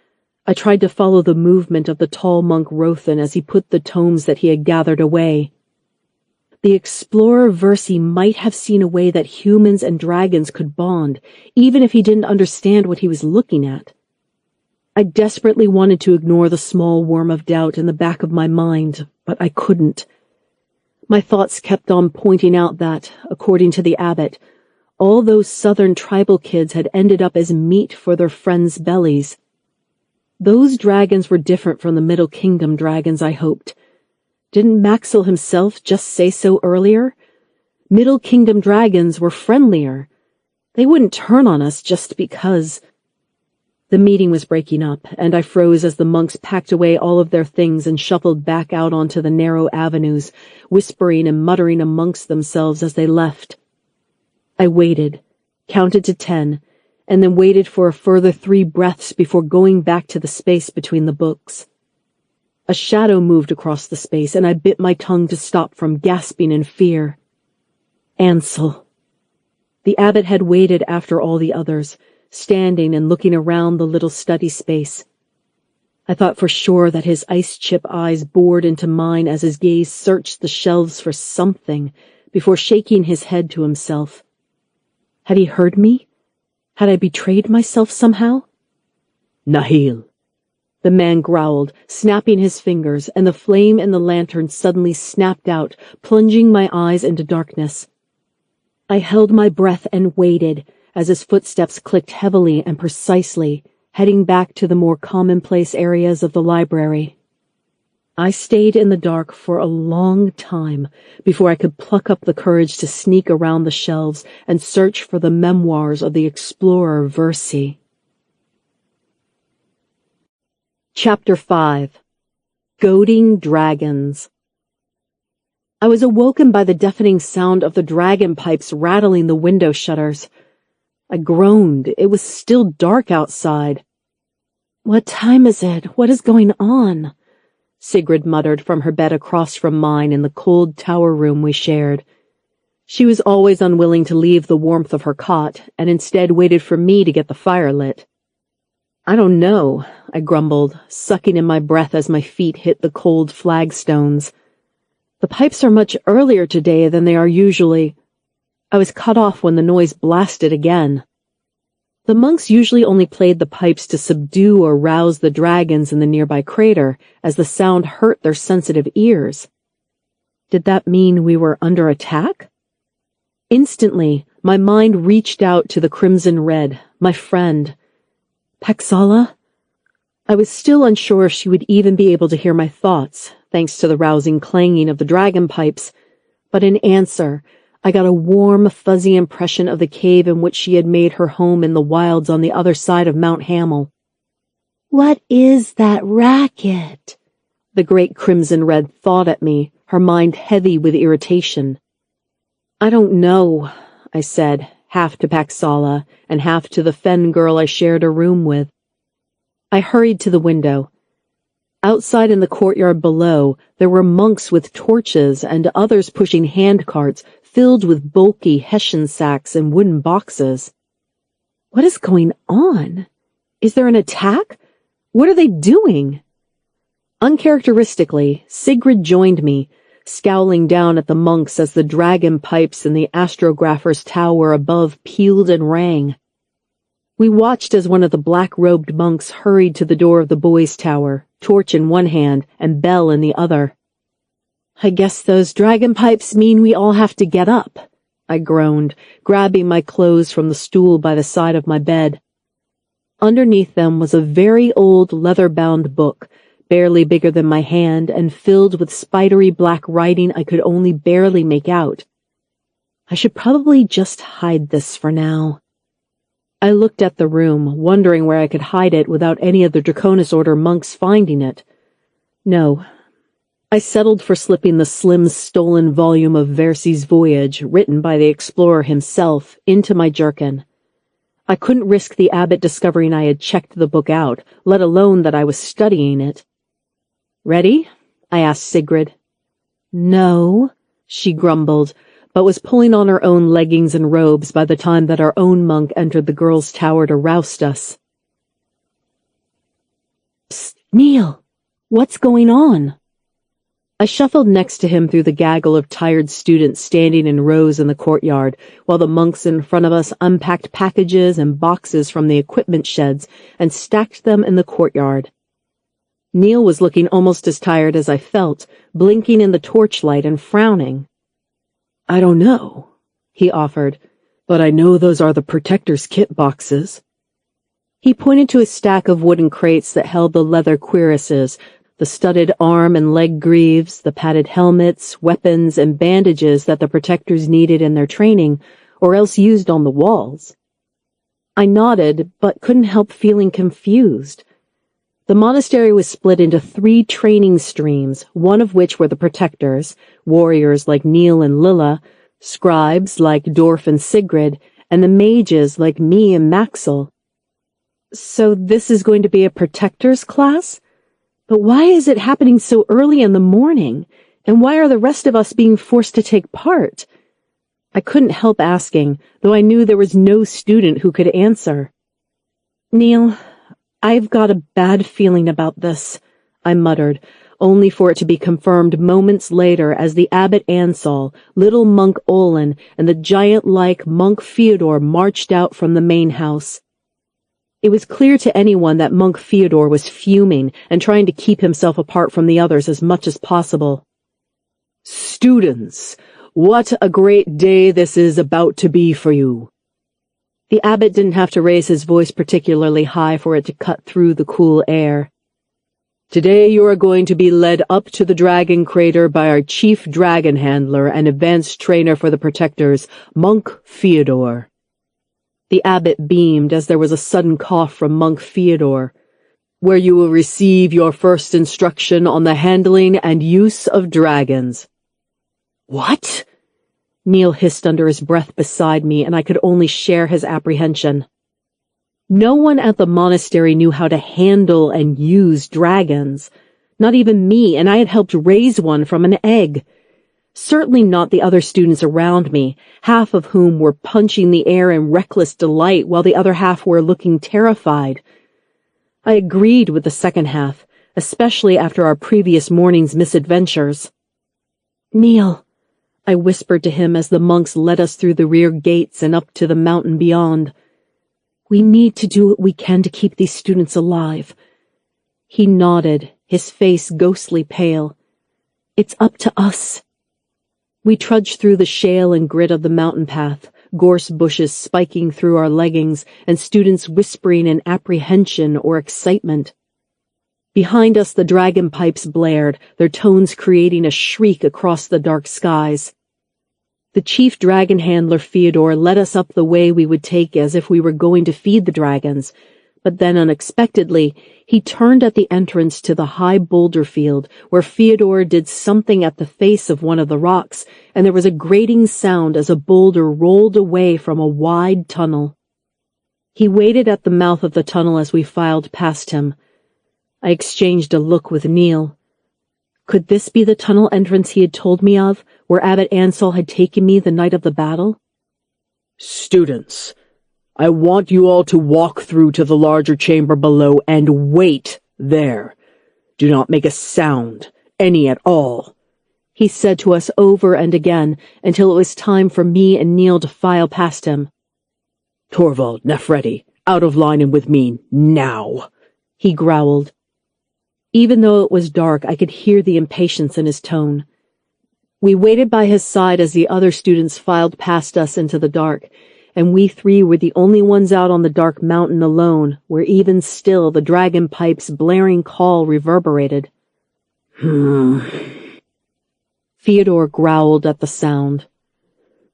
[SPEAKER 1] I tried to follow the movement of the tall monk Rothan as he put the tomes that he had gathered away. The Explorer Versi might have seen a way that humans and dragons could bond, even if he didn't understand what he was looking at. I desperately wanted to ignore the small worm of doubt in the back of my mind, but I couldn't. My thoughts kept on pointing out that, according to the abbot, all those southern tribal kids had ended up as meat for their friends' bellies. Those dragons were different from the Middle Kingdom dragons, I hoped. Didn't Maxwell himself just say so earlier? Middle Kingdom dragons were friendlier. They wouldn't turn on us just because. The meeting was breaking up, and I froze as the monks packed away all of their things and shuffled back out onto the narrow avenues, whispering and muttering amongst themselves as they left. I waited, counted to 10, and then waited for a further 3 breaths before going back to the space between the books. A shadow moved across the space, and I bit my tongue to stop from gasping in fear. Ansel. The abbot had waited after all the others, standing and looking around the little study space. I thought for sure that his ice-chip eyes bored into mine as his gaze searched the shelves for something before shaking his head to himself. Had he heard me? Had I betrayed myself somehow? Nahil. The man growled, snapping his fingers, and the flame in the lantern suddenly snapped out, plunging my eyes into darkness. I held my breath and waited, as his footsteps clicked heavily and precisely, heading back to the more commonplace areas of the library.
[SPEAKER 2] I stayed in the dark for a long time before I could pluck up the courage to sneak around the shelves and search for the memoirs of the explorer Versi. Chapter 5. Goading Dragons. I was awoken by the deafening sound of the dragon pipes rattling the window shutters. I groaned. It was still dark outside.
[SPEAKER 3] "What time is it? What is going on?"
[SPEAKER 2] Sigrid muttered from her bed across from mine in the cold tower room we shared. She was always unwilling to leave the warmth of her cot, and instead waited for me to get the fire lit. "I don't know," I grumbled, sucking in my breath as my feet hit the cold flagstones. "The pipes are much earlier today than they are usually." I was cut off when the noise blasted again. The monks usually only played the pipes to subdue or rouse the dragons in the nearby crater, as the sound hurt their sensitive ears. Did that mean we were under attack? Instantly, my mind reached out to the crimson red, my friend. Paxala? I was still unsure if she would even be able to hear my thoughts, thanks to the rousing clanging of the dragon pipes, but in answer, I got a warm, fuzzy impression of the cave in which she had made her home in the wilds on the other side of Mount Hamel.
[SPEAKER 3] "What is that racket?"
[SPEAKER 2] The great crimson red thawed at me, her mind heavy with irritation. "I don't know," I said, half to Paxala and half to the Fen girl I shared a room with. I hurried to the window. Outside in the courtyard below, there were monks with torches and others pushing handcarts filled with bulky hessian sacks and wooden boxes. What is going on? Is there an attack? What are they doing? Uncharacteristically, Sigrid joined me, scowling down at the monks as the dragon pipes in the astrographer's tower above pealed and rang. We watched as one of the black-robed monks hurried to the door of the boys' tower, torch in one hand and bell in the other. "I guess those dragon pipes mean we all have to get up," I groaned, grabbing my clothes from the stool by the side of my bed. Underneath them was a very old leather-bound book, barely bigger than my hand and filled with spidery black writing I could only barely make out. I should probably just hide this for now. I looked at the room, wondering where I could hide it without any of the Draconis Order monks finding it. No. I settled for slipping the slim stolen volume of Versi's Voyage, written by the explorer himself, into my jerkin. I couldn't risk the abbot discovering I had checked the book out, let alone that I was studying it. "Ready?" I asked Sigrid. "No," she grumbled, but was pulling on her own leggings and robes by the time that our own monk entered the girls' tower to roust us. "Psst, Neil, what's going on?" I shuffled next to him through the gaggle of tired students standing in rows in the courtyard, while the monks in front of us unpacked packages and boxes from the equipment sheds and stacked them in the courtyard. Neil was looking almost as tired as I felt, blinking in the torchlight and frowning. "I don't know," he offered, "but I know those are the Protector's kit boxes." He pointed to a stack of wooden crates that held the leather cuirasses, the studded arm and leg greaves, the padded helmets, weapons, and bandages that the Protectors needed in their training, or else used on the walls. I nodded, but couldn't help feeling confused. The monastery was split into 3 training streams, one of which were the Protectors, warriors like Neil and Lilla, scribes like Dorf and Sigrid, and the mages like me and Maxel. So this is going to be a Protectors class? But why is it happening so early in the morning? And why are the rest of us being forced to take part? I couldn't help asking, though I knew there was no student who could answer. "Neil, I've got a bad feeling about this," I muttered, only for it to be confirmed moments later as the Abbot Ansal, little monk Olin, and the giant-like monk Fyodor marched out from the main house. It was clear to anyone that monk Fyodor was fuming and trying to keep himself apart from the others as much as possible. "Students, what a great day this is about to be for you." The abbot didn't have to raise his voice particularly high for it to cut through the cool air.
[SPEAKER 1] Today you are going to be led up to the dragon crater by our chief dragon handler and advanced trainer for the protectors, Monk Fyodor.
[SPEAKER 2] The abbot beamed as there was a sudden cough from Monk Fyodor.
[SPEAKER 1] Where you will receive your first instruction on the handling and use of dragons.
[SPEAKER 2] What? Neil hissed under his breath beside me, and I could only share his apprehension. No one at the monastery knew how to handle and use dragons. Not even me, and I had helped raise one from an egg. Certainly not the other students around me, half of whom were punching the air in reckless delight while the other half were looking terrified. I agreed with the second half, especially after our previous morning's misadventures.
[SPEAKER 3] Neil,
[SPEAKER 2] I whispered to him as the monks led us through the rear gates and up to the mountain beyond.
[SPEAKER 3] we need to do what we can to keep these students alive.
[SPEAKER 2] He nodded, his face ghostly pale.
[SPEAKER 3] It's up to us.
[SPEAKER 2] We trudged through the shale and grit of the mountain path, gorse bushes spiking through our leggings, and students whispering in apprehension or excitement. Behind us the dragon pipes blared, their tones creating a shriek across the dark skies. The chief dragon handler Fyodor led us up the way we would take as if we were going to feed the dragons, but then unexpectedly he turned at the entrance to the high boulder field where Fyodor did something at the face of one of the rocks, and there was a grating sound as a boulder rolled away from a wide tunnel. He waited at the mouth of the tunnel as we filed past him. I exchanged a look with Neil. Could this be the tunnel entrance he had told me of, where Abbot Ansel had taken me the night of the battle?
[SPEAKER 1] Students, I want you all to walk through to the larger chamber below and wait there. Do not make a sound, any at all, he said to us over and again until it was time for me and Neil to file past him. Torvald, Nefredi, out of line and with me, now, he growled. Even though it was dark, I could hear the impatience in his tone. We waited by his side as the other students filed past us into the dark, and we three were the only ones out on the dark mountain alone, where even still the dragon pipe's blaring call reverberated. Fyodor growled at the sound.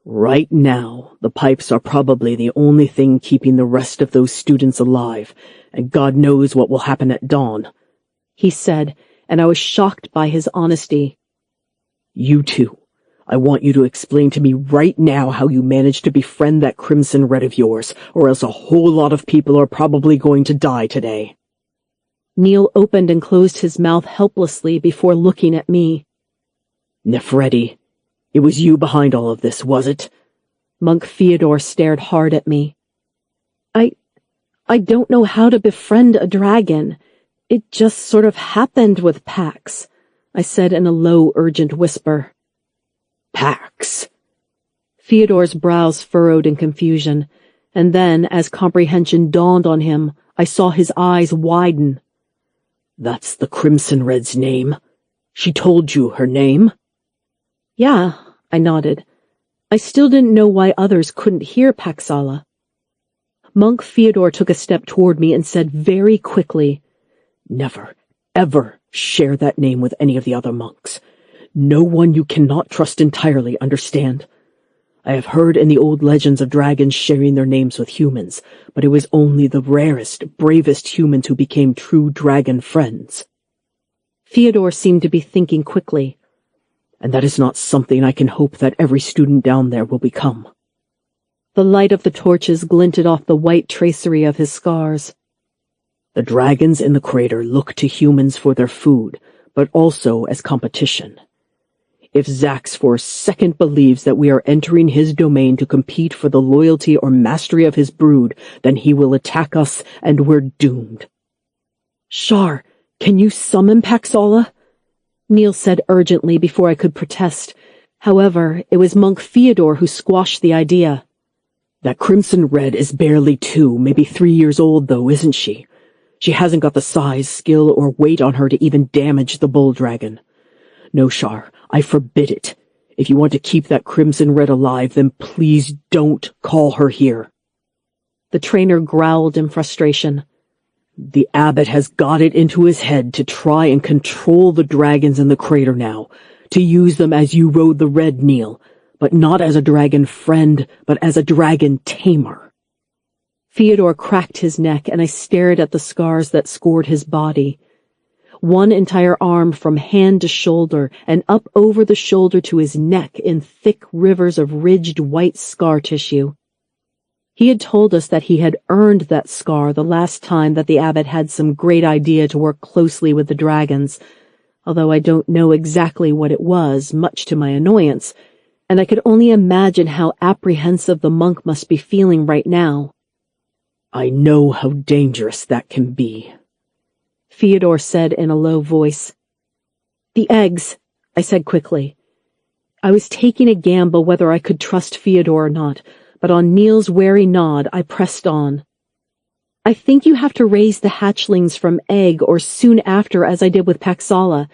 [SPEAKER 1] Right now, the pipes are probably the only thing keeping the rest of those students alive, and God knows what will happen at dawn, he said, and I was shocked by his honesty. You two, I want you to explain to me right now how you managed to befriend that crimson red of yours, or else a whole lot of people are probably going to die today. Neil opened and closed his mouth helplessly before looking at me. Nefredi, it was you behind all of this, was it? Monk Fyodor stared hard at me. I don't know how to befriend a dragon. It just sort of happened with Pax, I said in a low, urgent whisper. Pax. Fyodor's brows furrowed in confusion, and then, as comprehension dawned on him, I saw his eyes widen. That's the Crimson Red's name. She told you her name? Yeah, I nodded. I still didn't know why others couldn't hear Paxala. Monk Fyodor took a step toward me and said very quickly, Never, ever share that name with any of the other monks. No one you cannot trust entirely, understand? I have heard in the old legends of dragons sharing their names with humans, but it was only the rarest, bravest humans who became true dragon friends. Fyodor seemed to be thinking quickly. And that is not something I can hope that every student down there will become. The light of the torches glinted off the white tracery of his scars. The dragons in the crater look to humans for their food, but also as competition. If Zax for a second believes that we are entering his domain to compete for the loyalty or mastery of his brood, then he will attack us and we're doomed. Shar, can you summon Paxala? Neil said urgently before I could protest. However, it was Monk Fyodor who squashed the idea. That Crimson Red is barely 2, maybe 3 years old though, isn't she? She hasn't got the size, skill, or weight on her to even damage the bull dragon. No, Shar, I forbid it. If you want to keep that Crimson Red alive, then please don't call her here. The trainer growled in frustration. The abbot has got it into his head to try and control the dragons in the crater now, to use them as you rode the red, Neil, but not as a dragon friend, but as a dragon tamer.
[SPEAKER 2] Fyodor cracked his neck, and I stared at the scars that scored his body. One entire arm from hand to shoulder, and up over the shoulder to his neck in thick rivers of ridged white scar tissue. He had told us that he had earned that scar the last time that the abbot had some great idea to work closely with the dragons, although I don't know exactly what it was, much to my annoyance, and I could only imagine how apprehensive the monk must be feeling right now.
[SPEAKER 1] I know how dangerous that can be,
[SPEAKER 2] Fyodor said in a low voice. The eggs, I said quickly. I was taking a gamble whether I could trust Fyodor or not, but on Neil's wary nod, I pressed on. I think you have to raise the hatchlings from egg or soon after, as I did with Paxala,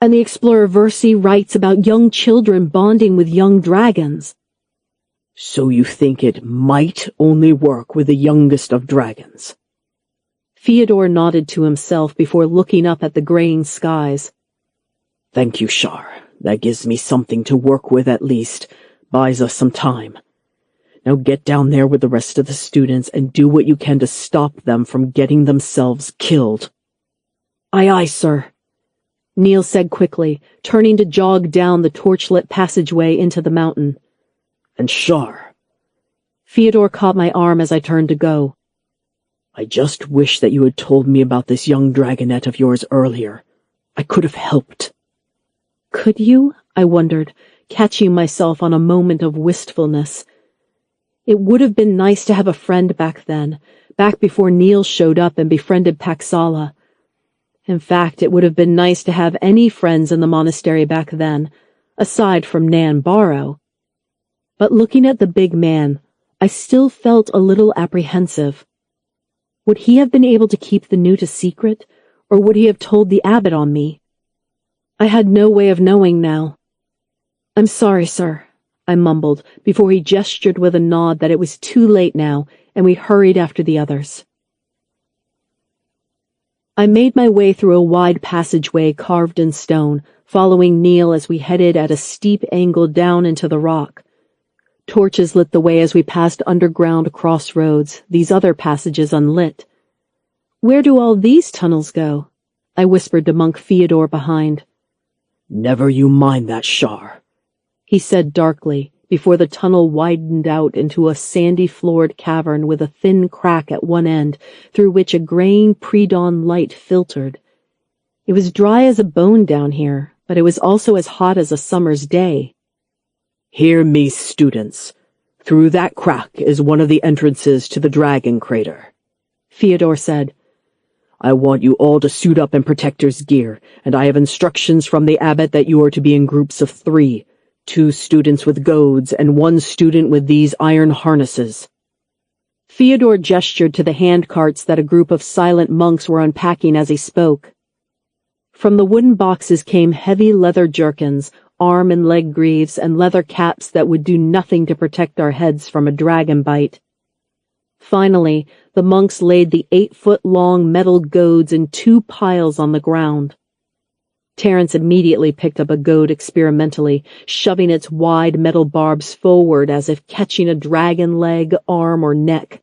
[SPEAKER 2] and the explorer Versi writes about young children bonding with young dragons.
[SPEAKER 1] So you think it might only work with the youngest of dragons?
[SPEAKER 2] Fyodor nodded to himself before looking up at the graying skies.
[SPEAKER 1] Thank you, Shar. That gives me something to work with at least, buys us some time. Now get down there with the rest of the students and do what you can to stop them from getting themselves killed.
[SPEAKER 2] Aye, aye, sir, Neil said quickly, turning to jog down the torchlit passageway into the mountain.
[SPEAKER 1] And Shar.
[SPEAKER 2] Fyodor caught my arm as I turned to go.
[SPEAKER 1] I just wish that you had told me about this young dragonette of yours earlier. I could have helped.
[SPEAKER 2] Could you? I wondered, catching myself on a moment of wistfulness. It would have been nice to have a friend back then, back before Neil showed up and befriended Paxala. In fact, it would have been nice to have any friends in the monastery back then, aside from Nan Barrow. But looking at the big man, I still felt a little apprehensive. Would he have been able to keep the news a secret, or would he have told the abbot on me? I had no way of knowing now. I'm sorry, sir, I mumbled, before he gestured with a nod that it was too late now, and we hurried after the others. I made my way through a wide passageway carved in stone, following Neil as we headed at a steep angle down into the rock. Torches lit the way as we passed underground crossroads, these other passages unlit. Where do all these tunnels go? I whispered to Monk Fyodor behind.
[SPEAKER 1] Never you mind that, Shar,
[SPEAKER 2] he said darkly, before the tunnel widened out into a sandy-floored cavern with a thin crack at one end, through which a graying pre-dawn light filtered. It was dry as a bone down here, but it was also as hot as a summer's day.
[SPEAKER 1] Hear me, students. Through that crack is one of the entrances to the dragon crater,
[SPEAKER 2] Fyodor said.
[SPEAKER 1] I want you all to suit up in protector's gear, and I have instructions from the abbot that you are to be in groups of 3, 2 students with goads and 1 student with these iron harnesses.
[SPEAKER 2] Fyodor gestured to the handcarts that a group of silent monks were unpacking as he spoke. From the wooden boxes came heavy leather jerkins, arm and leg greaves, and leather caps that would do nothing to protect our heads from a dragon bite. Finally, the monks laid the 8-foot-long metal goads in 2 piles on the ground. Terence immediately picked up a goad experimentally, shoving its wide metal barbs forward as if catching a dragon leg, arm, or neck.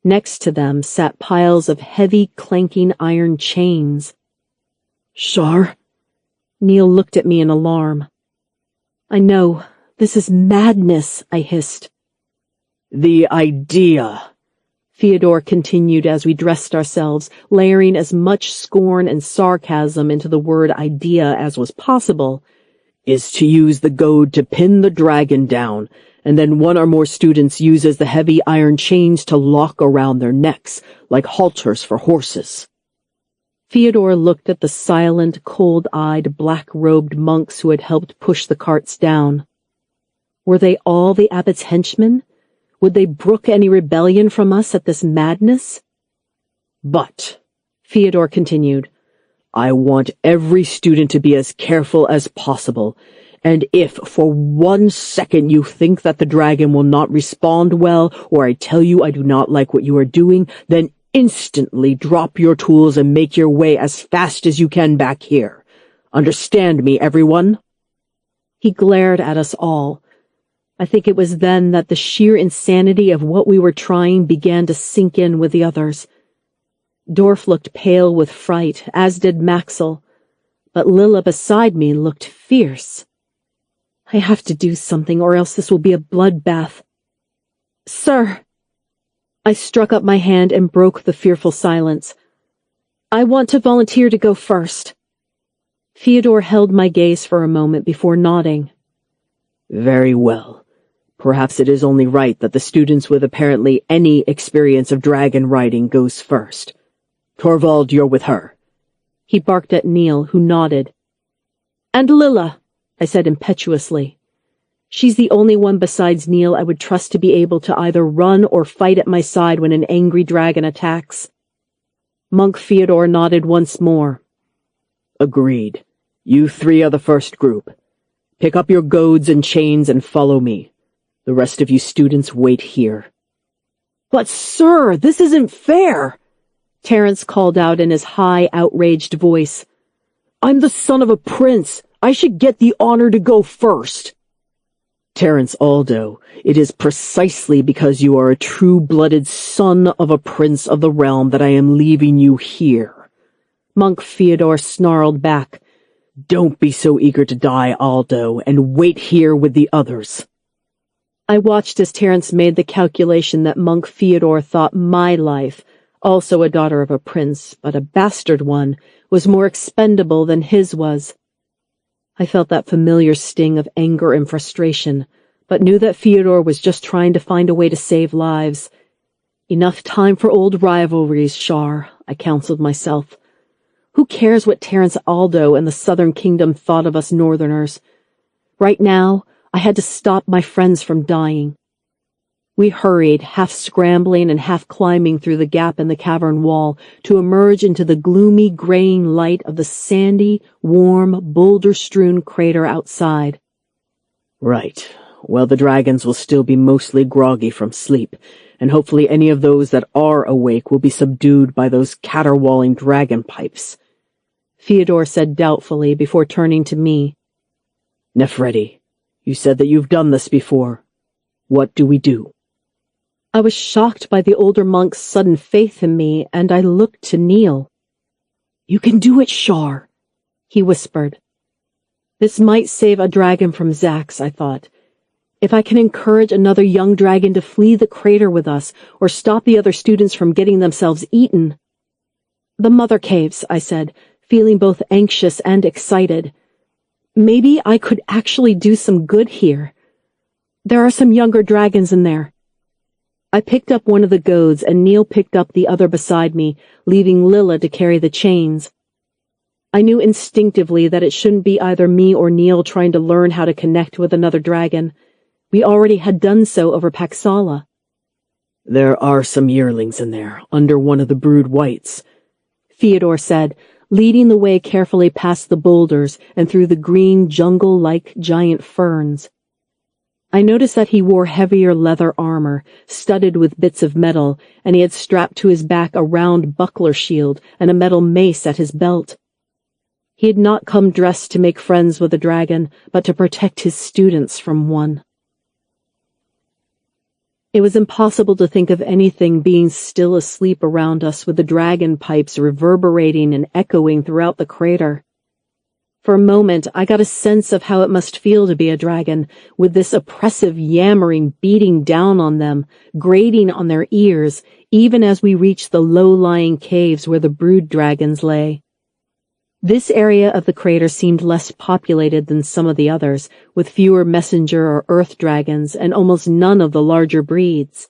[SPEAKER 2] Next to them sat piles of heavy, clanking iron chains.
[SPEAKER 1] Shar?
[SPEAKER 2] Neil looked at me in alarm. I know, this is madness, I hissed.
[SPEAKER 1] The idea,
[SPEAKER 2] Fyodor continued as we dressed ourselves, layering as much scorn and sarcasm into the word idea as was possible,
[SPEAKER 1] is to use the goad to pin the dragon down, and then 1 or more students uses the heavy iron chains to lock around their necks, like halters for horses.
[SPEAKER 2] Fyodor looked at the silent, cold-eyed, black-robed monks who had helped push the carts down. Were they all the abbot's henchmen? Would they brook any rebellion from us at this madness?
[SPEAKER 1] But,
[SPEAKER 2] Fyodor continued,
[SPEAKER 1] I want every student to be as careful as possible, and if for 1 second you think that the dragon will not respond well, or I tell you I do not like what you are doing, then Instantly drop your tools and make your way as fast as you can back here. Understand me, everyone?"
[SPEAKER 2] He glared at us all. I think it was then that the sheer insanity of what we were trying began to sink in with the others. Dorf looked pale with fright, as did Maxel, but Lilla beside me looked fierce. I have to do something, or else this will be a bloodbath. "Sir!" I struck up my hand and broke the fearful silence. "I want to volunteer to go first." Fyodor held my gaze for a moment before nodding.
[SPEAKER 1] "Very well. Perhaps it is only right that the students with apparently any experience of dragon riding goes first. Torvald, you're with her."
[SPEAKER 2] He barked at Neil, who nodded. "And Lilla," I said impetuously. "She's the only one besides Neil I would trust to be able to either run or fight at my side when an angry dragon attacks." Monk Fyodor nodded once more.
[SPEAKER 1] "Agreed. You three are the first group. Pick up your goads and chains and follow me. The rest of you students wait here."
[SPEAKER 2] "But sir, this isn't fair!" Terence called out in his high, outraged voice.
[SPEAKER 1] "I'm the son of a prince. I should get the honor to go first." "Terence Aldo, it is precisely because you are a true-blooded son of a prince of the realm that I am leaving you here."
[SPEAKER 2] Monk Fyodor snarled back.
[SPEAKER 1] "Don't be so eager to die, Aldo, and wait here with the others."
[SPEAKER 2] I watched as Terence made the calculation that Monk Fyodor thought my life, also a daughter of a prince, but a bastard one, was more expendable than his was. I felt that familiar sting of anger and frustration, but knew that Fyodor was just trying to find a way to save lives. Enough time for old rivalries, Shar, I counseled myself. Who cares what Terence Aldo and the Southern Kingdom thought of us Northerners? Right now, I had to stop my friends from dying. We hurried, half scrambling and half climbing through the gap in the cavern wall to emerge into the gloomy, graying light of the sandy, warm, boulder-strewn crater outside.
[SPEAKER 1] "Right. Well, the dragons will still be mostly groggy from sleep, and hopefully any of those that are awake will be subdued by those caterwauling dragon pipes," Fyodor said doubtfully before turning to me. "Nefredi, you said that you've done this before. What do we do?"
[SPEAKER 2] I was shocked by the older monk's sudden faith in me, and I looked to Neil.
[SPEAKER 1] "You can do it, Shar,"
[SPEAKER 2] he whispered. This might save a dragon from Zax, I thought. If I can encourage another young dragon to flee the crater with us, or stop the other students from getting themselves eaten. "The Mother Caves," I said, feeling both anxious and excited. Maybe I could actually do some good here. There are some younger dragons in there. I picked up one of the goads, and Neil picked up the other beside me, leaving Lilla to carry the chains. I knew instinctively that it shouldn't be either me or Neil trying to learn how to connect with another dragon. We already had done so over Paxala.
[SPEAKER 1] "There are some yearlings in there, under one of the brood whites,"
[SPEAKER 2] Fyodor said, leading the way carefully past the boulders and through the green jungle-like giant ferns. I noticed that he wore heavier leather armor, studded with bits of metal, and he had strapped to his back a round buckler shield and a metal mace at his belt. He had not come dressed to make friends with a dragon, but to protect his students from one. It was impossible to think of anything being still asleep around us with the dragon pipes reverberating and echoing throughout the crater. For a moment, I got a sense of how it must feel to be a dragon, with this oppressive yammering beating down on them, grating on their ears, even as we reached the low-lying caves where the brood dragons lay. This area of the crater seemed less populated than some of the others, with fewer messenger or earth dragons and almost none of the larger breeds.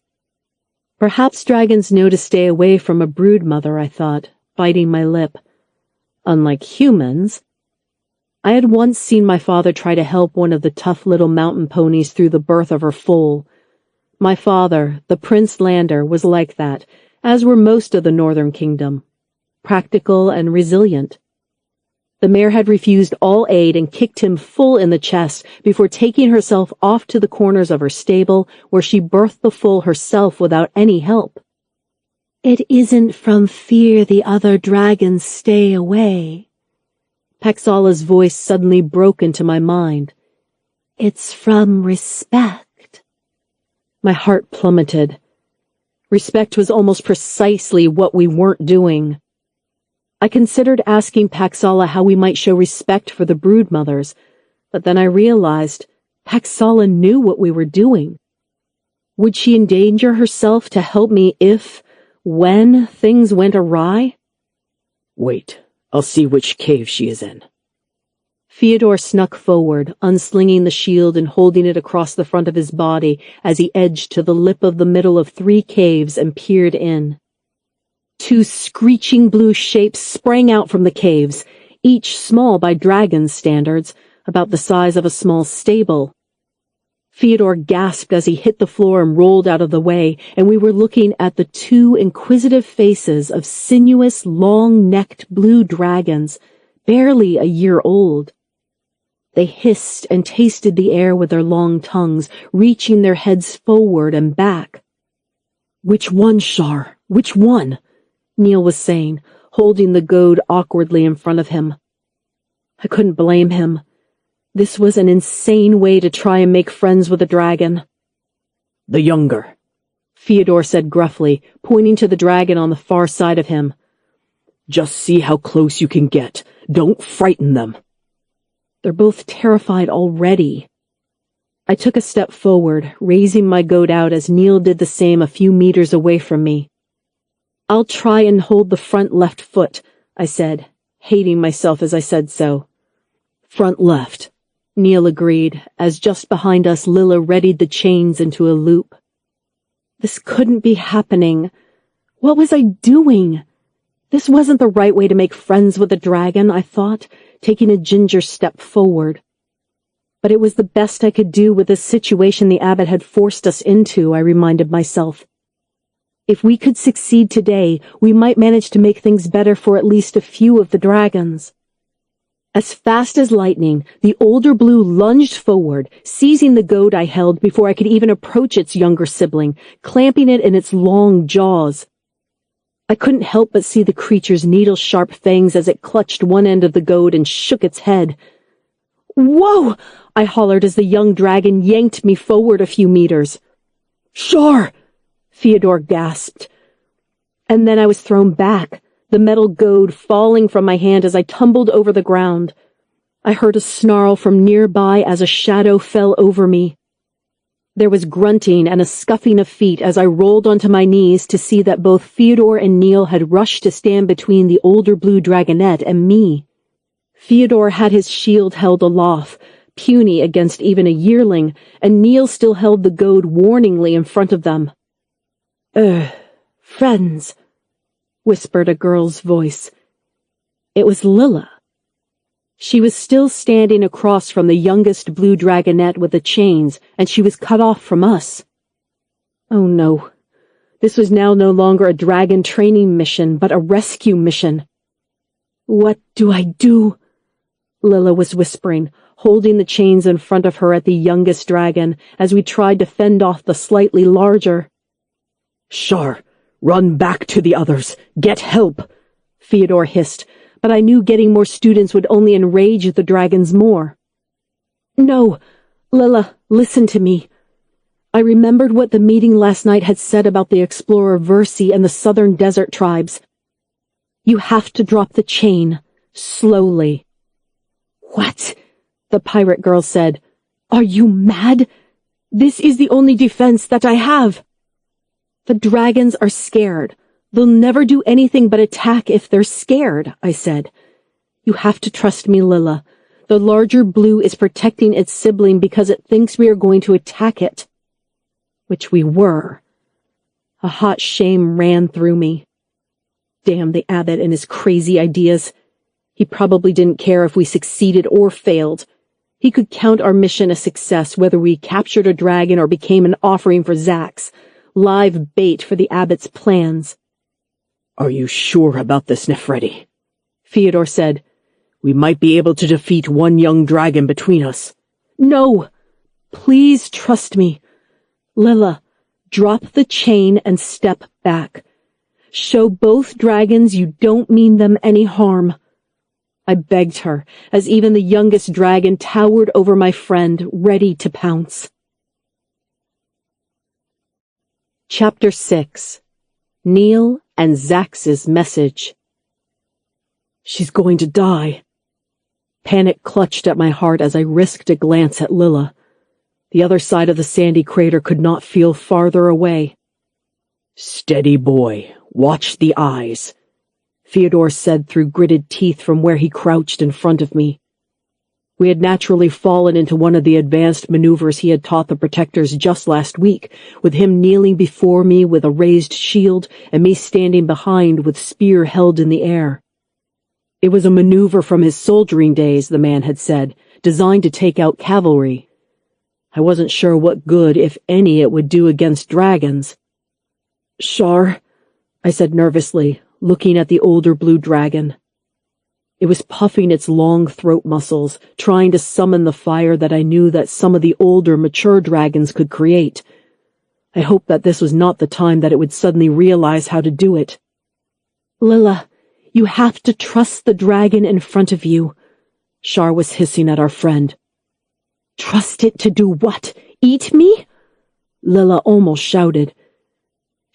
[SPEAKER 2] Perhaps dragons know to stay away from a brood mother, I thought, biting my lip. Unlike humans, I had once seen my father try to help one of the tough little mountain ponies through the birth of her foal. My father, the Prince Lander, was like that, as were most of the Northern Kingdom. Practical and resilient. The mare had refused all aid and kicked him full in the chest before taking herself off to the corners of her stable, where she birthed the foal herself without any help.
[SPEAKER 3] It isn't from fear the other dragons stay away.
[SPEAKER 2] Paxala's voice suddenly broke into my mind.
[SPEAKER 3] It's from respect.
[SPEAKER 2] My heart plummeted. Respect was almost precisely what we weren't doing. I considered asking Paxala how we might show respect for the broodmothers, but then I realized Paxala knew what we were doing. Would she endanger herself to help me when things went awry?
[SPEAKER 1] Wait, I'll see which cave she is in.
[SPEAKER 2] Fyodor snuck forward, unslinging the shield and holding it across the front of his body as he edged to the lip of the middle of 3 caves and peered in. 2 screeching blue shapes sprang out from the caves, each small by dragon standards, about the size of a small stable. Fyodor gasped as he hit the floor and rolled out of the way, and we were looking at the 2 inquisitive faces of sinuous, long-necked blue dragons, barely a year old. They hissed and tasted the air with their long tongues, reaching their heads forward and back.
[SPEAKER 1] Which one, Shar? Which one?
[SPEAKER 2] Neil was saying, holding the goad awkwardly in front of him. I couldn't blame him. This was an insane way to try and make friends with a dragon.
[SPEAKER 1] The younger,
[SPEAKER 2] Fyodor said gruffly, pointing to the dragon on the far side of him.
[SPEAKER 1] Just see how close you can get. Don't frighten them.
[SPEAKER 2] They're both terrified already. I took a step forward, raising my goad out as Neil did the same a few meters away from me. I'll try and hold the front left foot, I said, hating myself as I said so.
[SPEAKER 1] Front left,
[SPEAKER 2] Neil agreed, as just behind us Lilla readied the chains into a loop. This couldn't be happening. What was I doing? This wasn't the right way to make friends with a dragon, I thought, taking a ginger step forward. But it was the best I could do with the situation the abbot had forced us into, I reminded myself. If we could succeed today, we might manage to make things better for at least a few of the dragons. As fast as lightning, the older blue lunged forward, seizing the goad I held before I could even approach its younger sibling, clamping it in its long jaws. I couldn't help but see the creature's needle-sharp fangs as it clutched one end of the goad and shook its head. "Whoa!" I hollered as the young dragon yanked me forward a few meters.
[SPEAKER 1] "Shar!"
[SPEAKER 2] Fyodor gasped. And then I was thrown back, the metal goad falling from my hand as I tumbled over the ground. I heard a snarl from nearby as a shadow fell over me. There was grunting and a scuffing of feet as I rolled onto my knees to see that both Fyodor and Neil had rushed to stand between the older blue dragonette and me. Fyodor had his shield held aloft, puny against even a yearling, and Neil still held the goad warningly in front of them.
[SPEAKER 3] Friends,"
[SPEAKER 2] whispered a girl's voice. It was Lilla. She was still standing across from the youngest blue dragonette with the chains, and she was cut off from us. Oh no. This was now no longer a dragon training mission, but a rescue mission.
[SPEAKER 3] "What do I do?"
[SPEAKER 2] Lilla was whispering, holding the chains in front of her at the youngest dragon, as we tried to fend off the slightly larger.
[SPEAKER 1] "Shar, run back to the others. Get help,"
[SPEAKER 2] Fyodor hissed, but I knew getting more students would only enrage the dragons more. "No, Lilla, listen to me." I remembered what the meeting last night had said about the explorer Versi and the southern desert tribes. You have to drop the chain, slowly.
[SPEAKER 3] "What?"
[SPEAKER 2] the pirate girl said.
[SPEAKER 3] "Are you mad?
[SPEAKER 2] This is the only defense that I have." The dragons are scared. They'll never do anything but attack if they're scared, I said. You have to trust me, Lilla. The larger blue is protecting its sibling because it thinks we are going to attack it. Which we were. A hot shame ran through me. Damn the abbot and his crazy ideas. He probably didn't care if we succeeded or failed. He could count our mission a success whether we captured a dragon or became an offering for Zax, live bait for the abbot's plans.
[SPEAKER 1] "Are you sure about this, Nefredi?"
[SPEAKER 2] Fyodor said.
[SPEAKER 1] "We might be able to defeat one young dragon between us."
[SPEAKER 2] No! Please trust me. Lilla, drop the chain and step back. Show both dragons you don't mean them any harm. I begged her, as even the youngest dragon towered over my friend, ready to pounce. Chapter 6. Neil and Zax's Message. She's going to die. Panic clutched at my heart as I risked a glance at Lilla. The other side of the sandy crater could not feel farther away.
[SPEAKER 1] Steady, boy. Watch the eyes,
[SPEAKER 2] Fyodor said through gritted teeth from where he crouched in front of me. We had naturally fallen into one of the advanced maneuvers he had taught the protectors just last week, with him kneeling before me with a raised shield and me standing behind with spear held in the air. It was a maneuver from his soldiering days, the man had said, designed to take out cavalry. I wasn't sure what good, if any, it would do against dragons. Shar, I said nervously, looking at the older blue dragon. It was puffing its long throat muscles, trying to summon the fire that I knew that some of the older, mature dragons could create. I hoped that this was not the time that it would suddenly realize how to do it. Lilla, you have to trust the dragon in front of you, Shar was hissing at our friend. Trust it to do what? Eat me? Lilla almost shouted.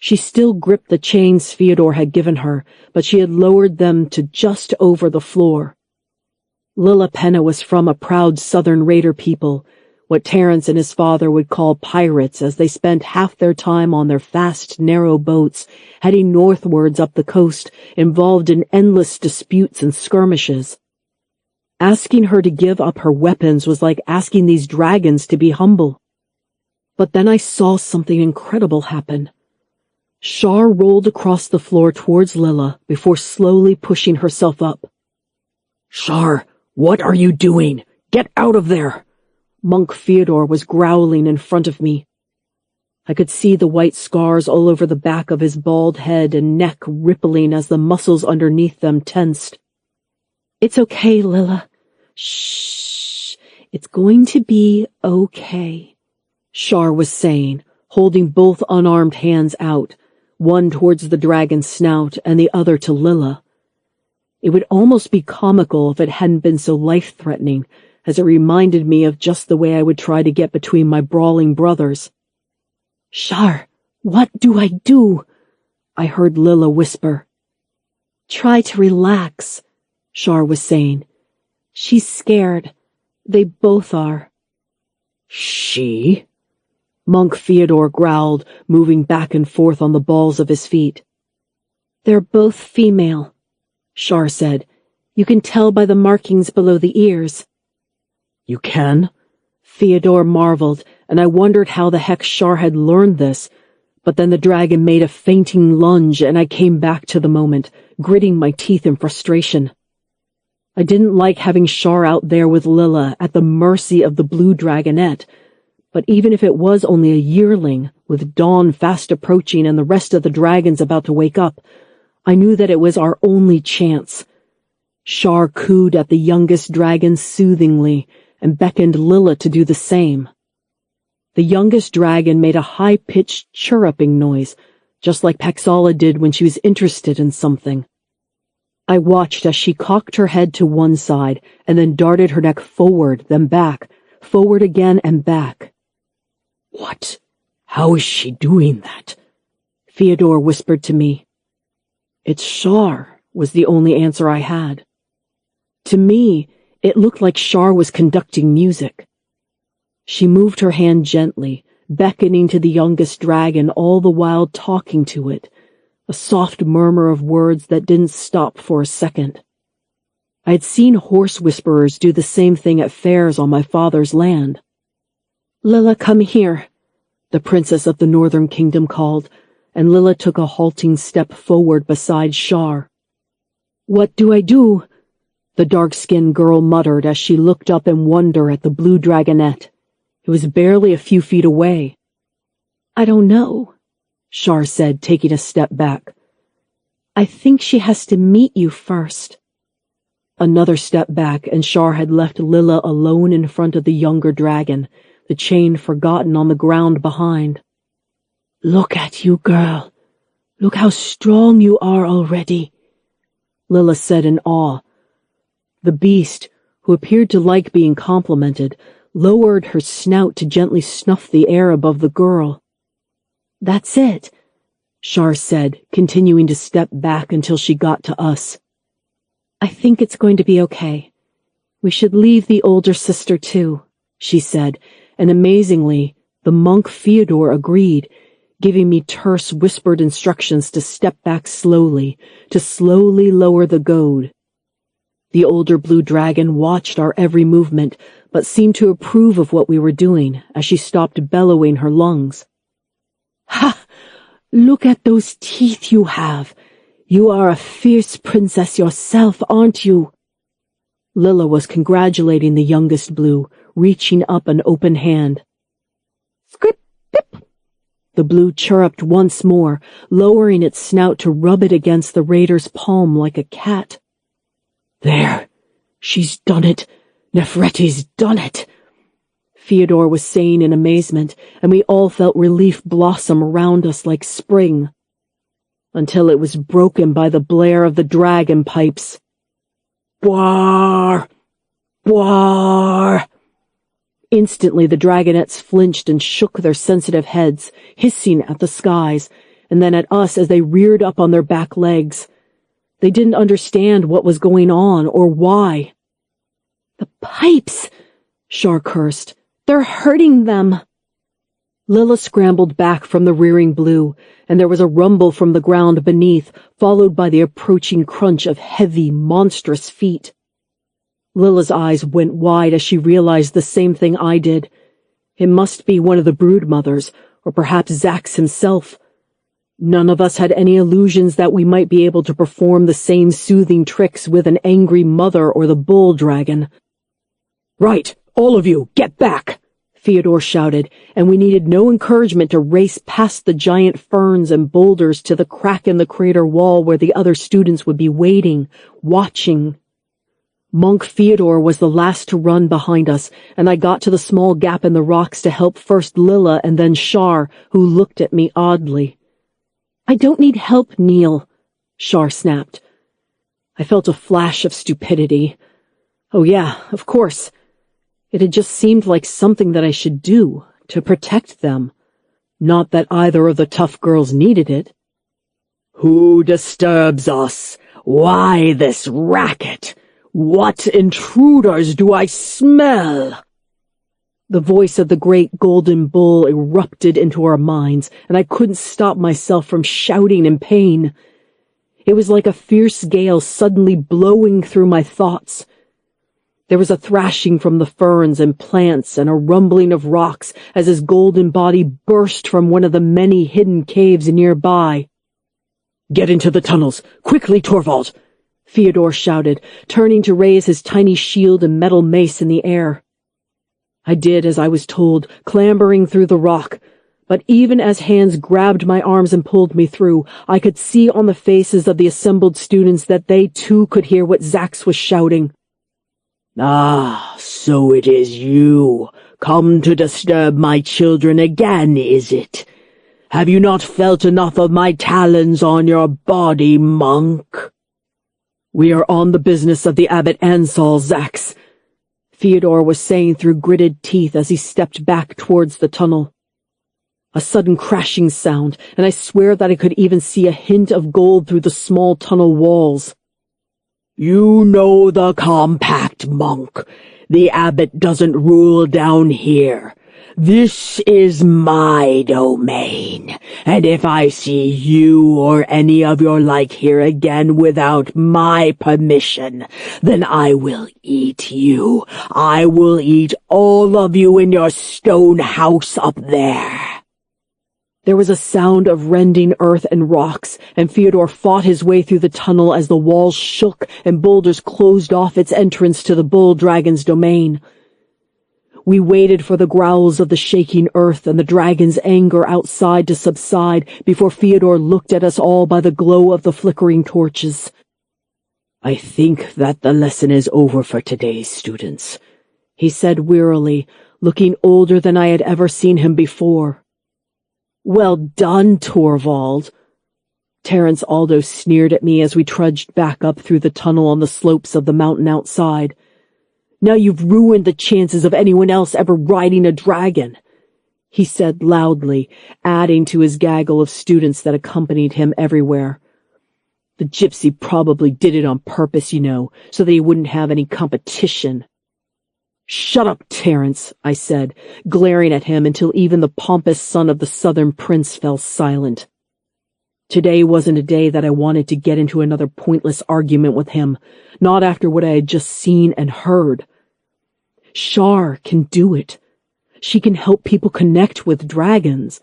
[SPEAKER 2] She still gripped the chains Fyodor had given her, but she had lowered them to just over the floor. Lilla Penna was from a proud southern raider people, what Terence and his father would call pirates, as they spent half their time on their fast, narrow boats, heading northwards up the coast, involved in endless disputes and skirmishes. Asking her to give up her weapons was like asking these dragons to be humble. But then I saw something incredible happen. Shar rolled across the floor towards Lilla before slowly pushing herself up.
[SPEAKER 1] Shar, what are you doing? Get out of there!
[SPEAKER 2] Monk Fyodor was growling in front of me. I could see the white scars all over the back of his bald head and neck rippling as the muscles underneath them tensed. It's okay, Lilla. Shh. It's going to be okay, Shar was saying, holding both unarmed hands out, one towards the dragon's snout and the other to Lilla. It would almost be comical if it hadn't been so life-threatening, as it reminded me of just the way I would try to get between my brawling brothers. Shar, what do I do? I heard Lilla whisper. Try to relax, Shar was saying. She's scared. They both are.
[SPEAKER 1] She?
[SPEAKER 2] Monk Fyodor growled, moving back and forth on the balls of his feet. They're both female, Shar said. You can tell by the markings below the ears.
[SPEAKER 1] You can?
[SPEAKER 2] Fyodor marveled, and I wondered how the heck Shar had learned this, but then the dragon made a fainting lunge and I came back to the moment, gritting my teeth in frustration. I didn't like having Shar out there with Lilla at the mercy of the blue dragonette, but even if it was only a yearling, with dawn fast approaching and the rest of the dragons about to wake up, I knew that it was our only chance. Shar cooed at the youngest dragon soothingly and beckoned Lilla to do the same. The youngest dragon made a high-pitched chirruping noise, just like Paxala did when she was interested in something. I watched as she cocked her head to one side and then darted her neck forward, then back, forward again and back.
[SPEAKER 1] What? How is she doing that?
[SPEAKER 2] Fyodor whispered to me. It's Shar, was the only answer I had. To me, it looked like Shar was conducting music. She moved her hand gently, beckoning to the youngest dragon, all the while talking to it, a soft murmur of words that didn't stop for a second. I had seen horse whisperers do the same thing at fairs on my father's land. Lilla, come here, the princess of the northern kingdom called, and Lilla took a halting step forward beside Shar. What do I do? The dark-skinned girl muttered as she looked up in wonder at the blue dragonette. It was barely a few feet away. I don't know, Shar said, taking a step back. I think she has to meet you first. Another step back, and Shar had left Lilla alone in front of the younger dragon, the chain forgotten on the ground behind. Look at you, girl,
[SPEAKER 3] Look how strong you are already, Lilla said in awe.
[SPEAKER 2] The beast, who appeared to like being complimented, lowered her snout to gently snuff the air above the girl.
[SPEAKER 3] That's it,
[SPEAKER 2] Shar said, continuing to step back until she got to us.
[SPEAKER 3] I think it's going to be okay. We should leave the older sister too,
[SPEAKER 2] she said, and amazingly, the monk Fyodor agreed, giving me terse whispered instructions to step back slowly, to slowly lower the goad. The older blue dragon watched our every movement, but seemed to approve of what we were doing as she stopped bellowing her lungs.
[SPEAKER 3] Ha! Look at those teeth you have. You are a fierce princess yourself, aren't you?
[SPEAKER 2] Lilla was congratulating the youngest blue, reaching up an open hand.
[SPEAKER 3] Scrip, pip!
[SPEAKER 2] The blue chirruped once more, lowering its snout to rub it against the raider's palm like a cat.
[SPEAKER 1] There! She's done it! Nefretti's done it!
[SPEAKER 2] Fyodor was saying in amazement, and we all felt relief blossom around us like spring. Until it was broken by the blare of the dragon pipes.
[SPEAKER 1] Bwar! Bwar!
[SPEAKER 2] Instantly the dragonettes flinched and shook their sensitive heads, hissing at the skies, and then at us as they reared up on their back legs. They didn't understand what was going on or why.
[SPEAKER 3] The pipes!
[SPEAKER 2] Shar cursed.
[SPEAKER 3] They're hurting them.
[SPEAKER 2] Lilla scrambled back from the rearing blue, and there was a rumble from the ground beneath, followed by the approaching crunch of heavy, monstrous feet. Lilla's eyes went wide as she realized the same thing I did. It must be one of the broodmothers, or perhaps Zax himself. None of us had any illusions that we might be able to perform the same soothing tricks with an angry mother or the bull dragon.
[SPEAKER 1] Right, all of you, get back!
[SPEAKER 2] Fyodor shouted, and we needed no encouragement to race past the giant ferns and boulders to the crack in the crater wall where the other students would be waiting, watching. Monk Fyodor was the last to run behind us, and I got to the small gap in the rocks to help first Lilla and then Shar, who looked at me oddly.
[SPEAKER 3] I don't need help, Neil,
[SPEAKER 2] Shar snapped. I felt a flash of stupidity. Oh yeah, of course. It had just seemed like something that I should do, to protect them. Not that either of the tough girls needed it.
[SPEAKER 1] Who disturbs us? Why this racket? What intruders do I smell?
[SPEAKER 2] The voice of the great golden bull erupted into our minds, and I couldn't stop myself from shouting in pain. It was like a fierce gale suddenly blowing through my thoughts. There was a thrashing from the ferns and plants and a rumbling of rocks as his golden body burst from one of the many hidden caves nearby.
[SPEAKER 1] Get into the tunnels! Quickly, Torvald!
[SPEAKER 2] Fyodor shouted, turning to raise his tiny shield and metal mace in the air. I did as I was told, clambering through the rock, but even as hands grabbed my arms and pulled me through, I could see on the faces of the assembled students that they too could hear what Zax was shouting.
[SPEAKER 1] Ah, so it is you, come to disturb my children again, is it? Have you not felt enough of my talons on your body, monk?
[SPEAKER 2] We are on the business of the Abbot Ansal, Zax, Fyodor was saying through gritted teeth as he stepped back towards the tunnel. A sudden crashing sound, and I swear that I could even see a hint of gold through the small tunnel walls.
[SPEAKER 1] You know the compact, monk. The abbot doesn't rule down here. This is my domain, and if I see you or any of your like here again without my permission, then I will eat you. I will eat all of you in your stone house up there.
[SPEAKER 2] There was a sound of rending earth and rocks, and Fyodor fought his way through the tunnel as the walls shook and boulders closed off its entrance to the bull dragon's domain. We waited for the growls of the shaking earth and the dragon's anger outside to subside before Fyodor looked at us all by the glow of the flickering torches.
[SPEAKER 1] I think that the lesson is over for today, students,
[SPEAKER 2] he said wearily, looking older than I had ever seen him before.
[SPEAKER 1] Well done, Torvald. Terence Aldo sneered at me as we trudged back up through the tunnel on the slopes of the mountain outside. Now you've ruined the chances of anyone else ever riding a dragon, he said loudly, adding to his gaggle of students that accompanied him everywhere. The gypsy probably did it on purpose, so that he wouldn't have any competition. Shut up, Terence, I said, glaring at him until even the pompous son of the southern prince fell silent. Today wasn't a day that I wanted to get into another pointless argument with him, not after what I had just seen and heard. Shar can do it. She can help people connect with dragons.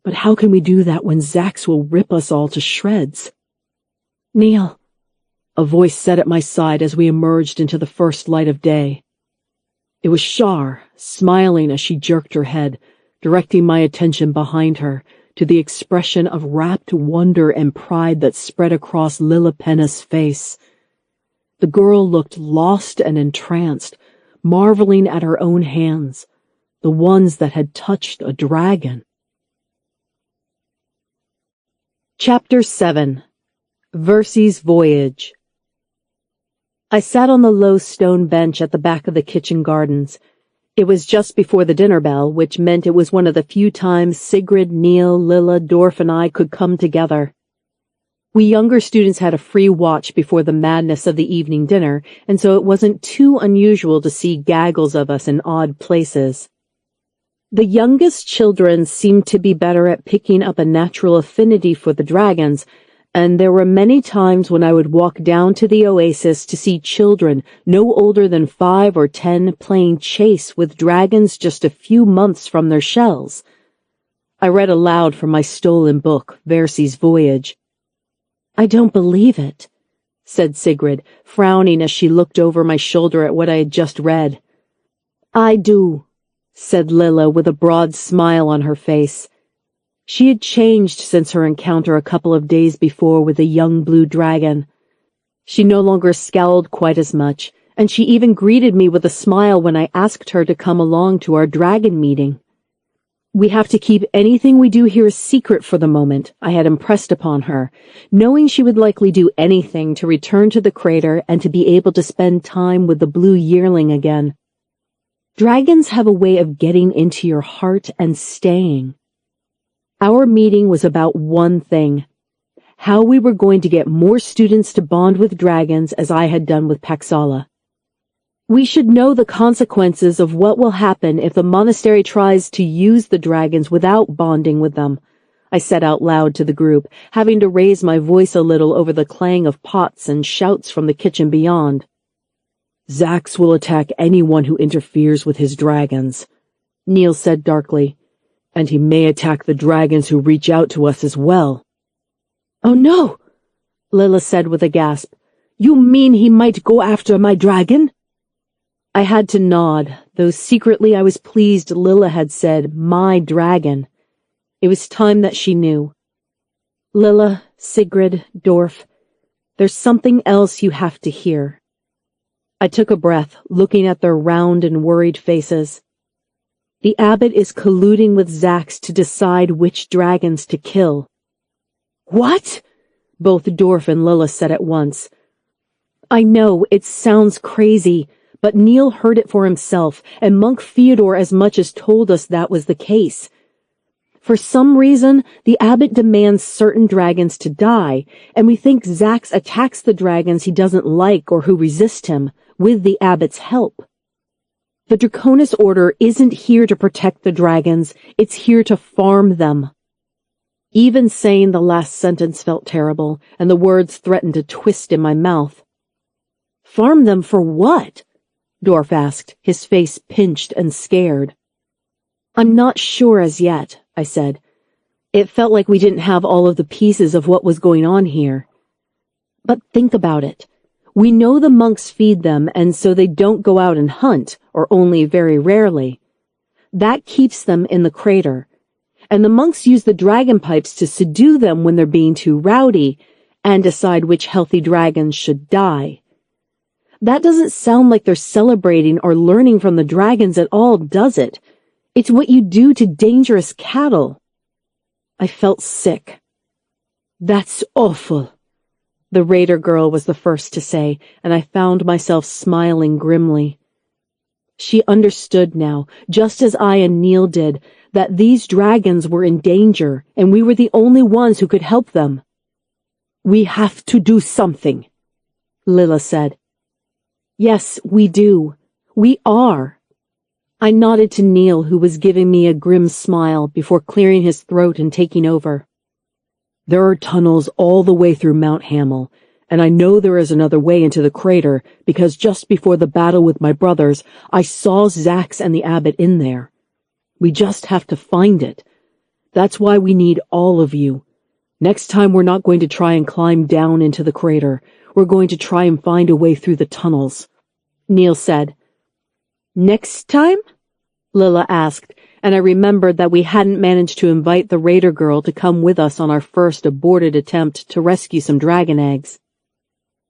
[SPEAKER 1] But how can we do that when Zax will rip us all to shreds? Neil, a voice said at my side as we emerged into the first light of day. It was Shar, smiling as she jerked her head, directing my attention behind her to the expression of rapt wonder and pride that spread across Lilipenna's face. The girl looked lost and entranced, marveling at her own hands, the ones that had touched a dragon. Chapter 7. Versy's Voyage. I sat on the low stone bench at the back of the kitchen gardens. It was just before the dinner bell, which meant it was one of the few times Sigrid, Neil, Lilla, Dorf, and I could come together. We younger students had a free watch before the madness of the evening dinner, and so it wasn't too unusual to see gaggles of us in odd places. The youngest children seemed to be better at picking up a natural affinity for the dragons, and there were many times when I would walk down to the oasis to see children no older than 5 or 10 playing chase with dragons just a few months from their shells. I read aloud from my stolen book, Versy's Voyage. I don't believe it, said Sigrid, frowning as she looked over my shoulder at what I had just read. I do, said Lilla with a broad smile on her face. She had changed since her encounter a couple of days before with the young blue dragon. She no longer scowled quite as much, and she even greeted me with a smile when I asked her to come along to our dragon meeting. We have to keep anything we do here a secret for the moment, I had impressed upon her, knowing she would likely do anything to return to the crater and to be able to spend time with the blue yearling again. Dragons have a way of getting into your heart and staying. Our meeting was about one thing: how we were going to get more students to bond with dragons as I had done with Paxala. We should know the consequences of what will happen if the monastery tries to use the dragons without bonding with them, I said out loud to the group, having to raise my voice a little over the clang of pots and shouts from the kitchen beyond. Zax will attack anyone who interferes with his dragons, Neil said darkly. And he may attack the dragons who reach out to us as well. Oh no, Lilla said with a gasp. You mean he might go after my dragon? I had to nod, though secretly I was pleased Lilla had said my dragon. It was time that she knew. Lilla, Sigrid, Dorf, there's something else you have to hear. I took a breath, looking at their round and worried faces. The abbot is colluding with Zax to decide which dragons to kill. What? Both Dorf and Lilla said at once. I know, it sounds crazy, but Neil heard it for himself, and Monk Theodore as much as told us that was the case. For some reason, the abbot demands certain dragons to die, and we think Zax attacks the dragons he doesn't like or who resist him, with the abbot's help. The Draconis Order isn't here to protect the dragons, it's here to farm them. Even saying the last sentence felt terrible, and the words threatened to twist in my mouth. Farm them for what? Dorf asked, his face pinched and scared. I'm not sure as yet, I said. It felt like we didn't have all of the pieces of what was going on here. But think about it. We know the monks feed them, and so they don't go out and hunt, or only very rarely. That keeps them in the crater. And the monks use the dragon pipes to subdue them when they're being too rowdy, and decide which healthy dragons should die. That doesn't sound like they're celebrating or learning from the dragons at all, does it? It's what you do to dangerous cattle. I felt sick.
[SPEAKER 2] That's awful. The Raider girl was the first to say, and I found myself smiling grimly. She understood now, just as I and Neil did, that these dragons were in danger, and we were the only ones who could help them. We have to do something, Lilla said. Yes, we do. We are. I nodded to Neil, who was giving me a grim smile before clearing his throat and taking over. There are tunnels all the way through Mount Hamel, and I know there is another way into the crater because just before the battle with my brothers, I saw Zax and the abbot in there. We just have to find it. That's why we need all of you. Next time we're not going to try and climb down into the crater. We're going to try and find a way through the tunnels. Neil said. Next time? Lilla asked, and I remembered that we hadn't managed to invite the Raider girl to come with us on our first aborted attempt to rescue some dragon eggs.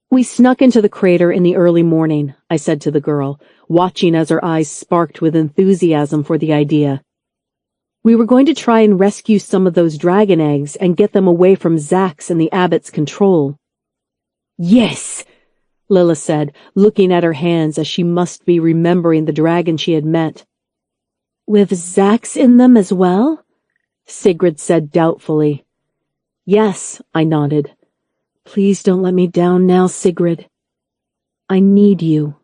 [SPEAKER 2] We snuck into the crater in the early morning, I said to the girl, watching as her eyes sparked with enthusiasm for the idea. We were going to try and rescue some of those dragon eggs and get them away from Zax and the abbot's control. Yes, Lilla said, looking at her hands as she must be remembering the dragon she had met. With Zax in them as well? Sigrid said doubtfully. Yes, I nodded. Please don't let me down now, Sigrid. I need you,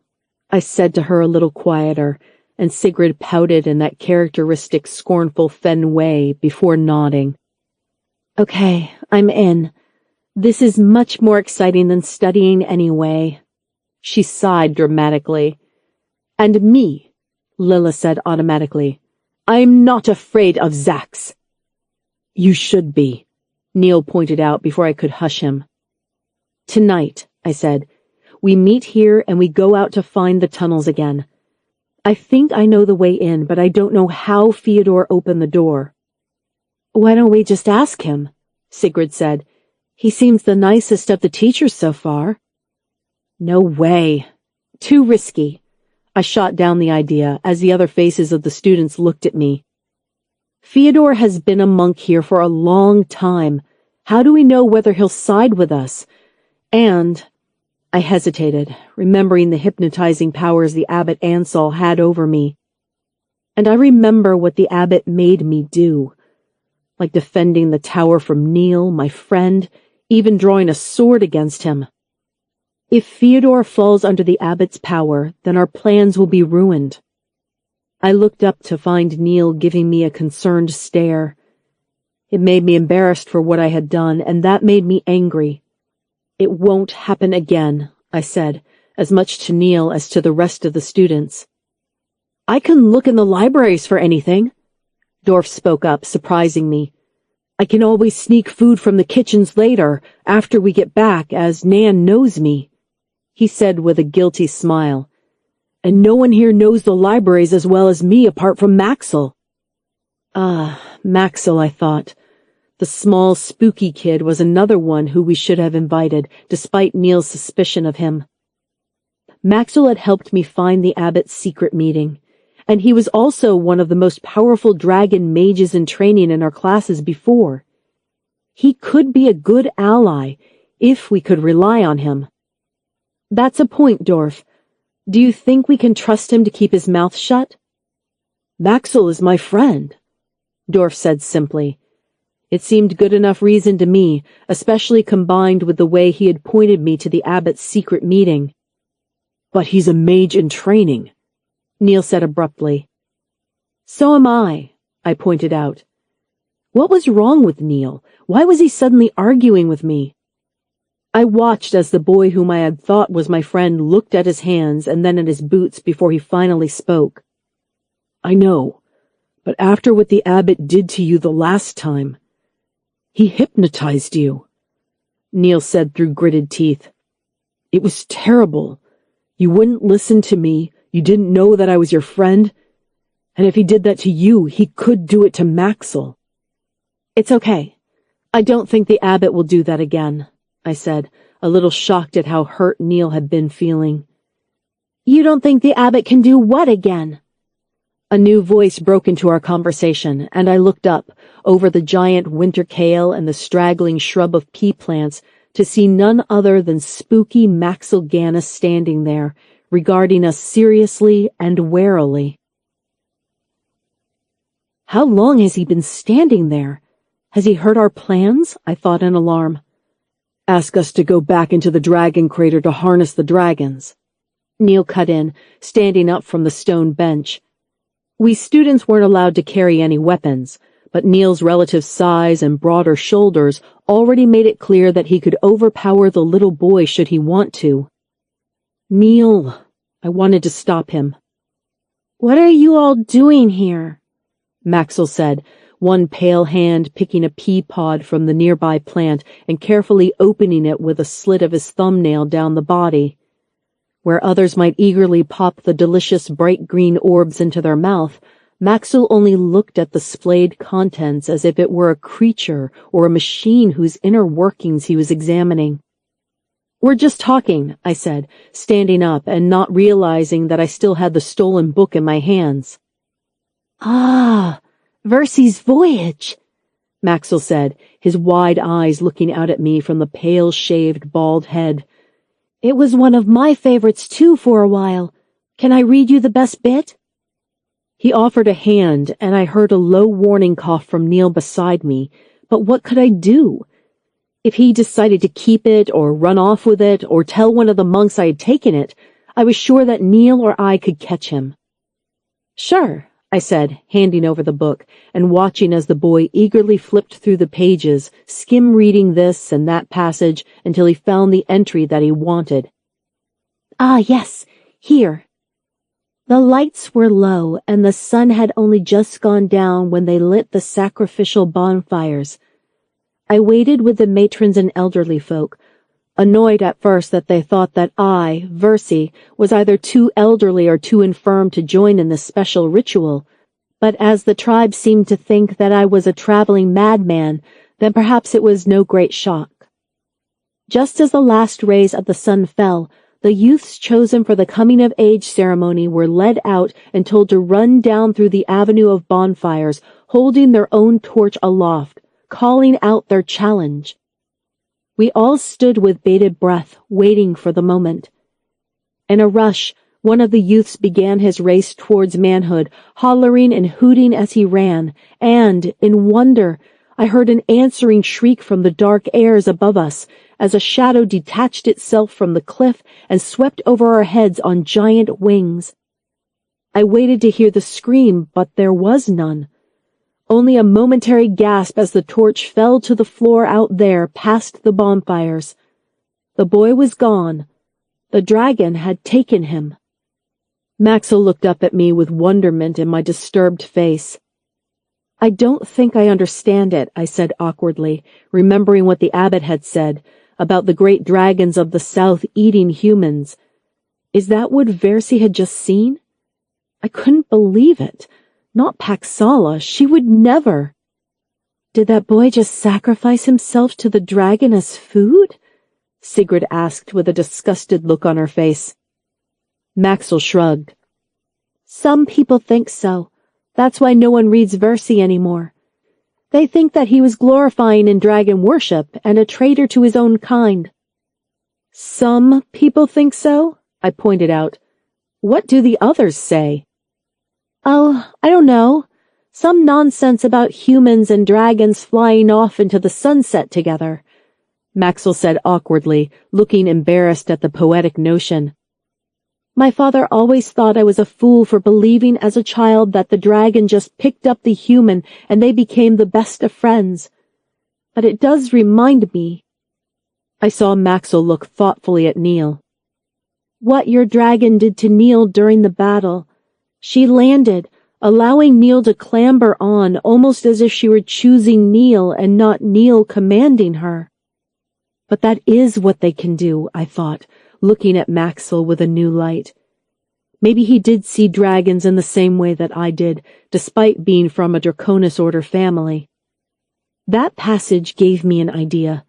[SPEAKER 2] I said to her a little quieter, and Sigrid pouted in that characteristic scornful Fen way before nodding. Okay, I'm in. This is much more exciting than studying anyway. She sighed dramatically. And me, Lilla said automatically. I'm not afraid of Zax. You should be, Neil pointed out before I could hush him. Tonight, I said, we meet here and we go out to find the tunnels again. I think I know the way in, but I don't know how Fyodor opened the door. Why don't we just ask him? Sigrid said. He seems the nicest of the teachers so far. No way. Too risky. I shot down the idea as the other faces of the students looked at me. Fyodor has been a monk here for a long time. How do we know whether he'll side with us? And I hesitated, remembering the hypnotizing powers the abbot Ansel had over me. And I remember what the abbot made me do, like defending the tower from Neil, my friend, even drawing a sword against him. If Fyodor falls under the abbot's power, then our plans will be ruined. I looked up to find Neil giving me a concerned stare. It made me embarrassed for what I had done, and that made me angry. It won't happen again, I said, as much to Neil as to the rest of the students. I can look in the libraries for anything, Dorf spoke up, surprising me. I can always sneak food from the kitchens later, after we get back, as Nan knows me, he said with a guilty smile. And no one here knows the libraries as well as me apart from Maxwell. Maxwell, I thought. The small, spooky kid was another one who we should have invited, despite Neil's suspicion of him. Maxwell had helped me find the abbot's secret meeting, and he was also one of the most powerful dragon mages in training in our classes before. He could be a good ally, if we could rely on him. That's a point, Dorf. Do you think we can trust him to keep his mouth shut? Maxwell is my friend, Dorf said simply. It seemed good enough reason to me, especially combined with the way he had pointed me to the abbot's secret meeting. But he's a mage in training, Neil said abruptly. So am I pointed out. What was wrong with Neil? Why was he suddenly arguing with me? I watched as the boy whom I had thought was my friend looked at his hands and then at his boots before he finally spoke. I know, but after what the abbot did to you the last time, he hypnotized you, Neil said through gritted teeth. It was terrible. You wouldn't listen to me. You didn't know that I was your friend. And if he did that to you, he could do it to Maxwell. It's okay. I don't think the abbot will do that again, I said, a little shocked at how hurt Neil had been feeling. You don't think the abbot can do what again? A new voice broke into our conversation, and I looked up, over the giant winter kale and the straggling shrub of pea plants, to see none other than spooky Maxwell Gannis standing there, regarding us seriously and warily. How long has he been standing there? Has he heard our plans? I thought in alarm. Ask us to go back into the dragon crater to harness the dragons. Neil cut in, standing up from the stone bench. We students weren't allowed to carry any weapons, but Neil's relative size and broader shoulders already made it clear that he could overpower the little boy should he want to. Neil, I wanted to stop him.
[SPEAKER 3] What are you all doing here?
[SPEAKER 2] Maxwell said, one pale hand picking a pea pod from the nearby plant and carefully opening it with a slit of his thumbnail down the body. Where others might eagerly pop the delicious bright green orbs into their mouth, Maxwell only looked at the splayed contents as if it were a creature or a machine whose inner workings he was examining. We're just talking, I said, standing up and not realizing that I still had the stolen book in my hands.
[SPEAKER 3] Ah, Versy's Voyage,
[SPEAKER 2] Maxwell said, his wide eyes looking out at me from the pale-shaved bald head.
[SPEAKER 3] It was one of my favorites too for a while. Can I read you the best bit?
[SPEAKER 2] He offered a hand, and I heard a low warning cough from Neil beside me, but what could I do? If he decided to keep it, or run off with it, or tell one of the monks I had taken it, I was sure that Neil or I could catch him. Sure, I said, handing over the book, and watching as the boy eagerly flipped through the pages, skim-reading this and that passage until he found the entry that he wanted.
[SPEAKER 3] Ah, yes, here. The lights were low, and the sun had only just gone down when they lit the sacrificial bonfires. I waited with the matrons and elderly folk, annoyed at first that they thought that I, Versy, was either too elderly or too infirm to join in this special ritual, but as the tribe seemed to think that I was a traveling madman, then perhaps it was no great shock. Just as the last rays of the sun fell, the youths chosen for the coming-of-age ceremony were led out and told to run down through the avenue of bonfires, holding their own torch aloft, calling out their challenge. We all stood with bated breath, waiting for the moment. In a rush, one of the youths began his race towards manhood, hollering and hooting as he ran, and, in wonder, I heard an answering shriek from the dark airs above us, as a shadow detached itself from the cliff and swept over our heads on giant wings. I waited to hear the scream, but there was none. Only a momentary gasp as the torch fell to the floor out there past the bonfires. The boy was gone. The dragon had taken him. Maxwell looked up at me with wonderment in my disturbed face. I don't think I understand it, I said awkwardly, remembering what the abbot had said about the great dragons of the south eating humans. Is that what Versy had just seen? I couldn't believe it. Not Paxala. She would never. Did that boy just sacrifice himself to the dragon as food? Sigrid asked with a disgusted look on her face. Maxwell shrugged. Some people think so. That's why no one reads Versy anymore. They think that he was glorifying in dragon worship and a traitor to his own kind. Some people think so, I pointed out. What do the others say? Oh, I don't know. Some nonsense about humans and dragons flying off into the sunset together, Maxwell said awkwardly, looking embarrassed at the poetic notion. My father always thought I was a fool for believing as a child that the dragon just picked up the human and they became the best of friends. But it does remind me. I saw Maxwell look thoughtfully at Neil. What your dragon did to Neil during the battle. She landed, allowing Neil to clamber on almost as if she were choosing Neil and not Neil commanding her. But that is what they can do, I thought, looking at Maxwell with a new light. Maybe he did see dragons in the same way that I did, despite being from a Draconis Order family. That passage gave me an idea.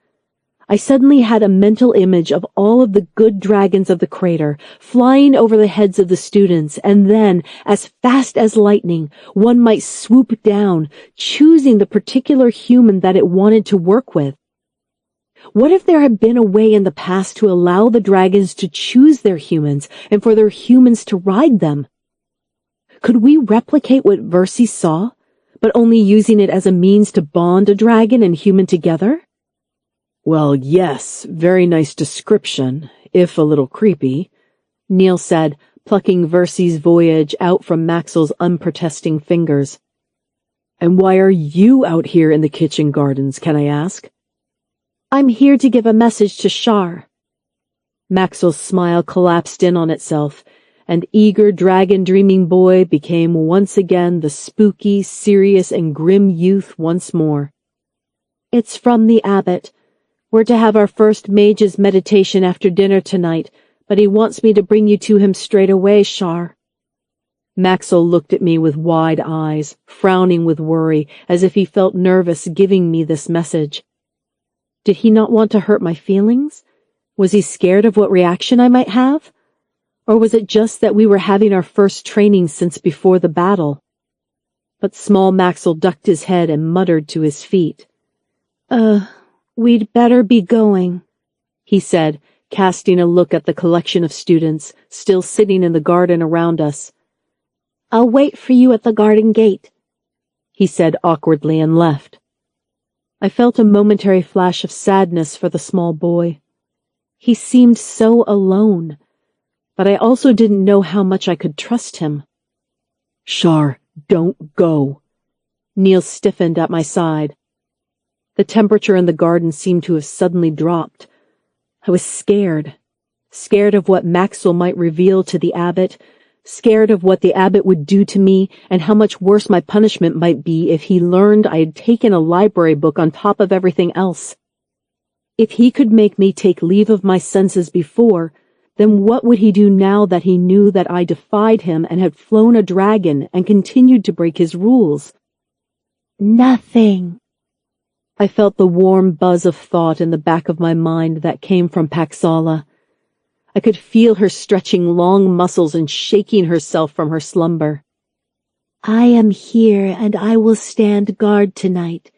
[SPEAKER 2] I suddenly had a mental image of all of the good dragons of the crater flying over the heads of the students, and then, as fast as lightning, one might swoop down, choosing the particular human that it wanted to work with. What if there had been a way in the past to allow the dragons to choose their humans and for their humans to ride them? Could we replicate what Versi saw, but only using it as a means to bond a dragon and human together?
[SPEAKER 1] Well, yes, very nice description, if a little creepy,
[SPEAKER 2] Neil said, plucking Versi's voyage out from Maxwell's unprotesting fingers.
[SPEAKER 1] And why are you out here in the kitchen gardens, can I ask?
[SPEAKER 2] I'm here to give a message to Shar. Maxwell's smile collapsed in on itself, and eager dragon-dreaming boy became once again the spooky, serious, and grim youth once more. It's from the abbot. We're to have our first mage's meditation after dinner tonight, but he wants me to bring you to him straight away, Shar. Maxwell looked at me with wide eyes, frowning with worry, as if he felt nervous giving me this message. Did he not want to hurt my feelings? Was he scared of what reaction I might have? Or was it just that we were having our first training since before the battle? But small Maxwell ducked his head and muttered to his feet. We'd better be going, he said, casting a look at the collection of students still sitting in the garden around us. I'll wait for you at the garden gate, he said awkwardly and left. I felt a momentary flash of sadness for the small boy. He seemed so alone, but I also didn't know how much I could trust him.
[SPEAKER 1] Shar, don't go.
[SPEAKER 2] Neil stiffened at my side. The temperature in the garden seemed to have suddenly dropped. I was scared. Scared of what Maxwell might reveal to the abbot, scared of what the abbot would do to me, and how much worse my punishment might be if he learned I had taken a library book on top of everything else. If he could make me take leave of my senses before, then what would he do now that he knew that I defied him and had flown a dragon and continued to break his rules? Nothing. I felt the warm buzz of thought in the back of my mind that came from Paxala. I could feel her stretching long muscles and shaking herself from her slumber. I am here and I will stand guard tonight.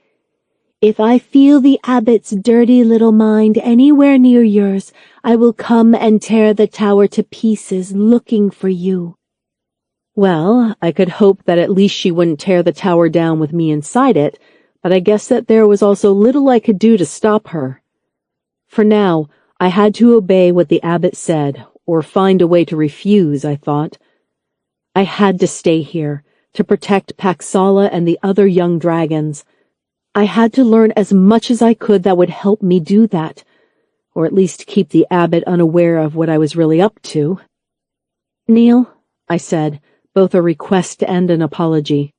[SPEAKER 2] If I feel the abbot's dirty little mind anywhere near yours, I will come and tear the tower to pieces looking for you. Well, I could hope that at least she wouldn't tear the tower down with me inside it, but I guess that there was also little I could do to stop her. For now, I had to obey what the abbot said, or find a way to refuse, I thought. I had to stay here, to protect Paxala and the other young dragons. I had to learn as much as I could that would help me do that, or at least keep the abbot unaware of what I was really up to. Neil, I said, both a request and an apology.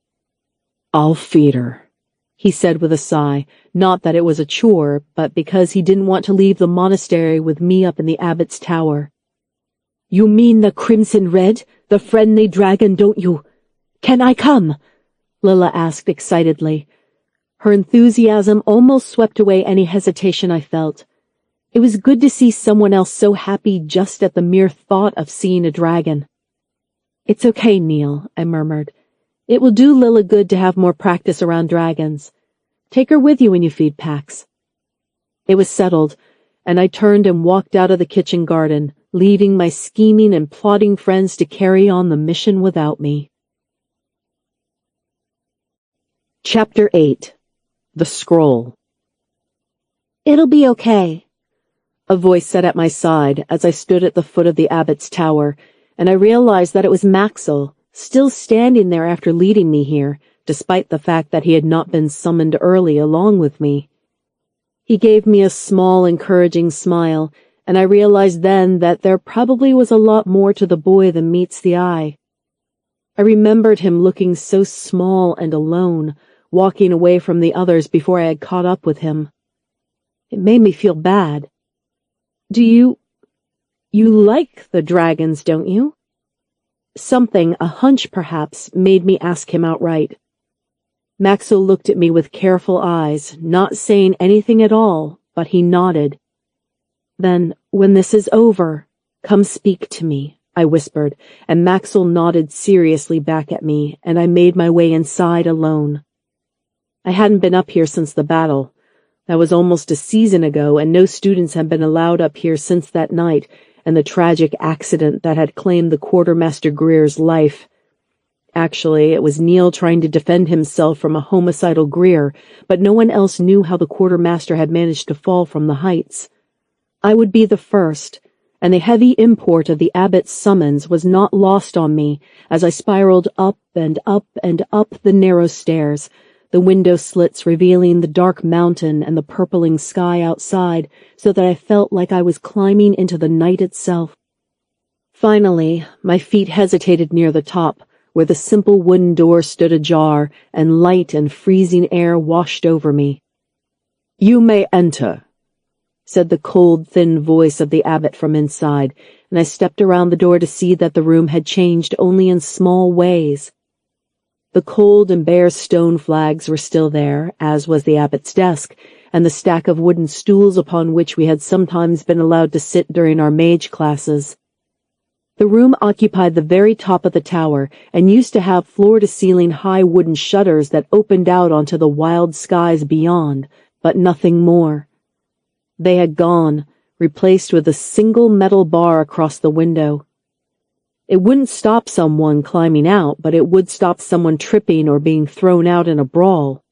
[SPEAKER 1] I'll feed her,
[SPEAKER 2] he said with a sigh, not that it was a chore, but because he didn't want to leave the monastery with me up in the abbot's tower. You mean the Crimson Red, the friendly dragon, don't you? Can I come? Lilla asked excitedly. Her enthusiasm almost swept away any hesitation I felt. It was good to see someone else so happy just at the mere thought of seeing a dragon. It's okay, Neil, I murmured. It will do Lilla good to have more practice around dragons. Take her with you when you feed Pax. It was settled, and I turned and walked out of the kitchen garden, leaving my scheming and plotting friends to carry on the mission without me.
[SPEAKER 1] Chapter 8. The Scroll.
[SPEAKER 2] It'll be okay, a voice said at my side as I stood at the foot of the abbot's tower, and I realized that it was Maxwell, still standing there after leading me here, despite the fact that he had not been summoned early along with me. He gave me a small, encouraging smile, and I realized then that there probably was a lot more to the boy than meets the eye. I remembered him looking so small and alone, walking away from the others before I had caught up with him. It made me feel bad. You like the dragons, don't you? Something, a hunch perhaps, made me ask him outright. Maxwell looked at me with careful eyes, not saying anything at all, but he nodded. "Then, when this is over, come speak to me," I whispered, and Maxwell nodded seriously back at me, and I made my way inside alone. I hadn't been up here since the battle. That was almost a season ago, and no students had been allowed up here since that night and the tragic accident that had claimed the Quartermaster Greer's life. Actually, it was Neil trying to defend himself from a homicidal Greer, but no one else knew how the quartermaster had managed to fall from the heights. I would be the first, and the heavy import of the abbot's summons was not lost on me as I spiraled up and up and up the narrow stairs, the window slits revealing the dark mountain and the purpling sky outside, so that I felt like I was climbing into the night itself. Finally, my feet hesitated near the top, where the simple wooden door stood ajar, and light and freezing air washed over me.
[SPEAKER 1] "You may enter,"
[SPEAKER 2] said the cold, thin voice of the abbot from inside, and I stepped around the door to see that the room had changed only in small ways. The cold and bare stone flags were still there, as was the abbot's desk, and the stack of wooden stools upon which we had sometimes been allowed to sit during our mage classes. The room occupied the very top of the tower and used to have floor-to-ceiling high wooden shutters that opened out onto the wild skies beyond, but nothing more. They had gone, replaced with a single metal bar across the window. It wouldn't stop someone climbing out, but it would stop someone tripping or being thrown out in a brawl.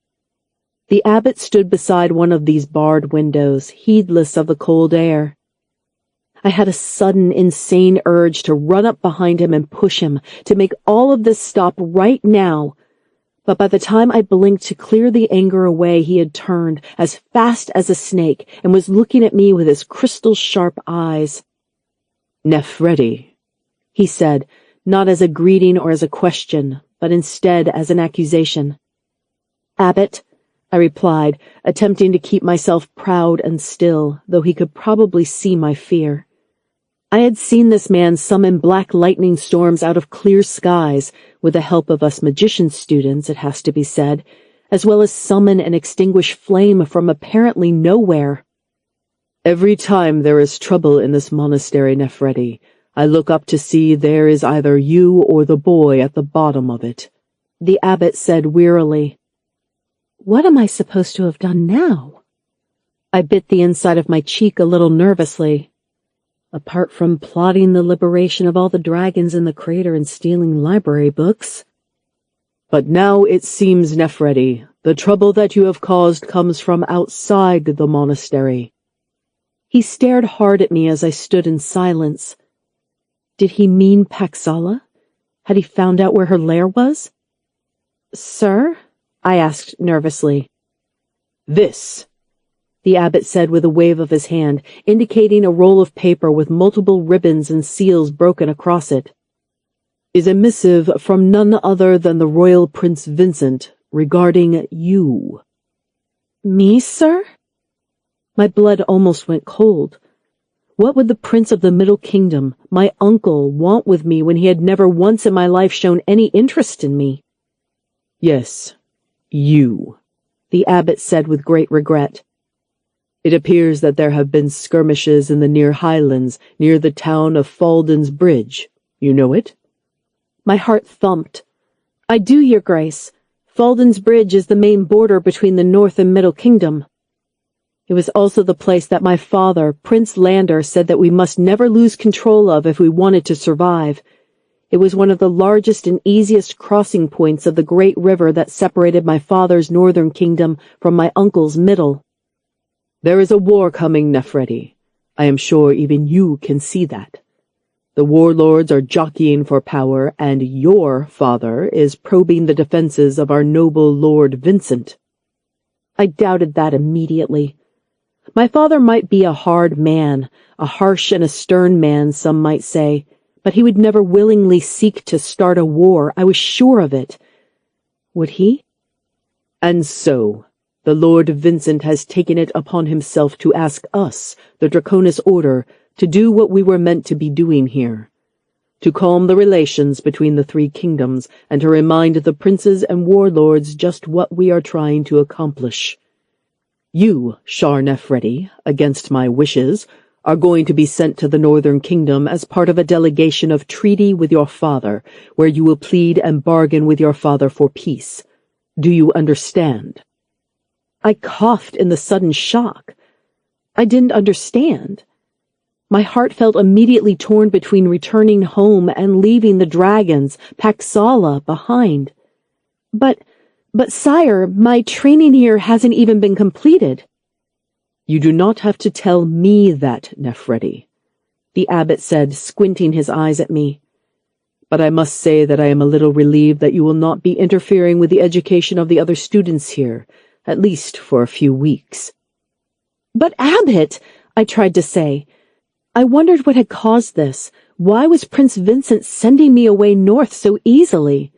[SPEAKER 2] The abbot stood beside one of these barred windows, heedless of the cold air. I had a sudden, insane urge to run up behind him and push him, to make all of this stop right now. But by the time I blinked to clear the anger away, he had turned, as fast as a snake, and was looking at me with his crystal-sharp eyes.
[SPEAKER 1] "Nephretti,"
[SPEAKER 2] he said, not as a greeting or as a question, but instead as an accusation. "Abbot," I replied, attempting to keep myself proud and still, though he could probably see my fear. I had seen this man summon black lightning storms out of clear skies, with the help of us magician students, it has to be said, as well as summon and extinguish flame from apparently nowhere.
[SPEAKER 1] "Every time there is trouble in this monastery, Nephretti, I look up to see there is either you or the boy at the bottom of it,"
[SPEAKER 2] the abbot said wearily. "What am I supposed to have done now?" I bit the inside of my cheek a little nervously. Apart from plotting the liberation of all the dragons in the crater and stealing library books.
[SPEAKER 1] "But now it seems, Nephretti, the trouble that you have caused comes from outside the monastery."
[SPEAKER 2] He stared hard at me as I stood in silence. Did he mean Paxala? Had he found out where her lair was? "Sir?" I asked nervously.
[SPEAKER 1] "This,"
[SPEAKER 2] the abbot said with a wave of his hand, indicating a roll of paper with multiple ribbons and seals broken across it,
[SPEAKER 1] "is a missive from none other than the royal Prince Vincent regarding you."
[SPEAKER 2] "Me, sir?" My blood almost went cold. What would the Prince of the Middle Kingdom, my uncle, want with me when he had never once in my life shown any interest in me?
[SPEAKER 1] "Yes, you,"
[SPEAKER 2] the abbot said with great regret.
[SPEAKER 1] "It appears that there have been skirmishes in the near highlands near the town of Falden's Bridge. You know it?"
[SPEAKER 2] My heart thumped. "I do, your grace. Falden's Bridge is the main border between the North and Middle Kingdom." It was also the place that my father, Prince Lander, said that we must never lose control of if we wanted to survive. It was one of the largest and easiest crossing points of the great river that separated my father's northern kingdom from my uncle's middle.
[SPEAKER 1] "There is a war coming, Nephretti. I am sure even you can see that. The warlords are jockeying for power, and your father is probing the defenses of our noble Lord Vincent."
[SPEAKER 2] I doubted that immediately. My father might be a hard man, a harsh and a stern man, some might say, but he would never willingly seek to start a war, I was sure of it. Would he?
[SPEAKER 1] "And so, the Lord Vincent has taken it upon himself to ask us, the Draconis Order, to do what we were meant to be doing here. To calm the relations between the three kingdoms, and to remind the princes and warlords just what we are trying to accomplish." You, Shar Nefredi, against my wishes, are going to be sent to the Northern Kingdom as part of a delegation of treaty with your father, where you will plead and bargain with your father for peace. Do you understand? I coughed in the sudden shock. I didn't understand. My heart felt immediately torn between returning home and leaving the dragons, Paxala, behind. But sire, my training here hasn't even been completed. You do not have to tell me that, Nefredi, the abbot said, squinting his eyes at me. But I must say that I am a little relieved that you will not be interfering with the education of the other students here, at least for a few weeks. But abbot, I tried to say. I wondered what had caused this. Why was Prince Vincent sending me away north so easily?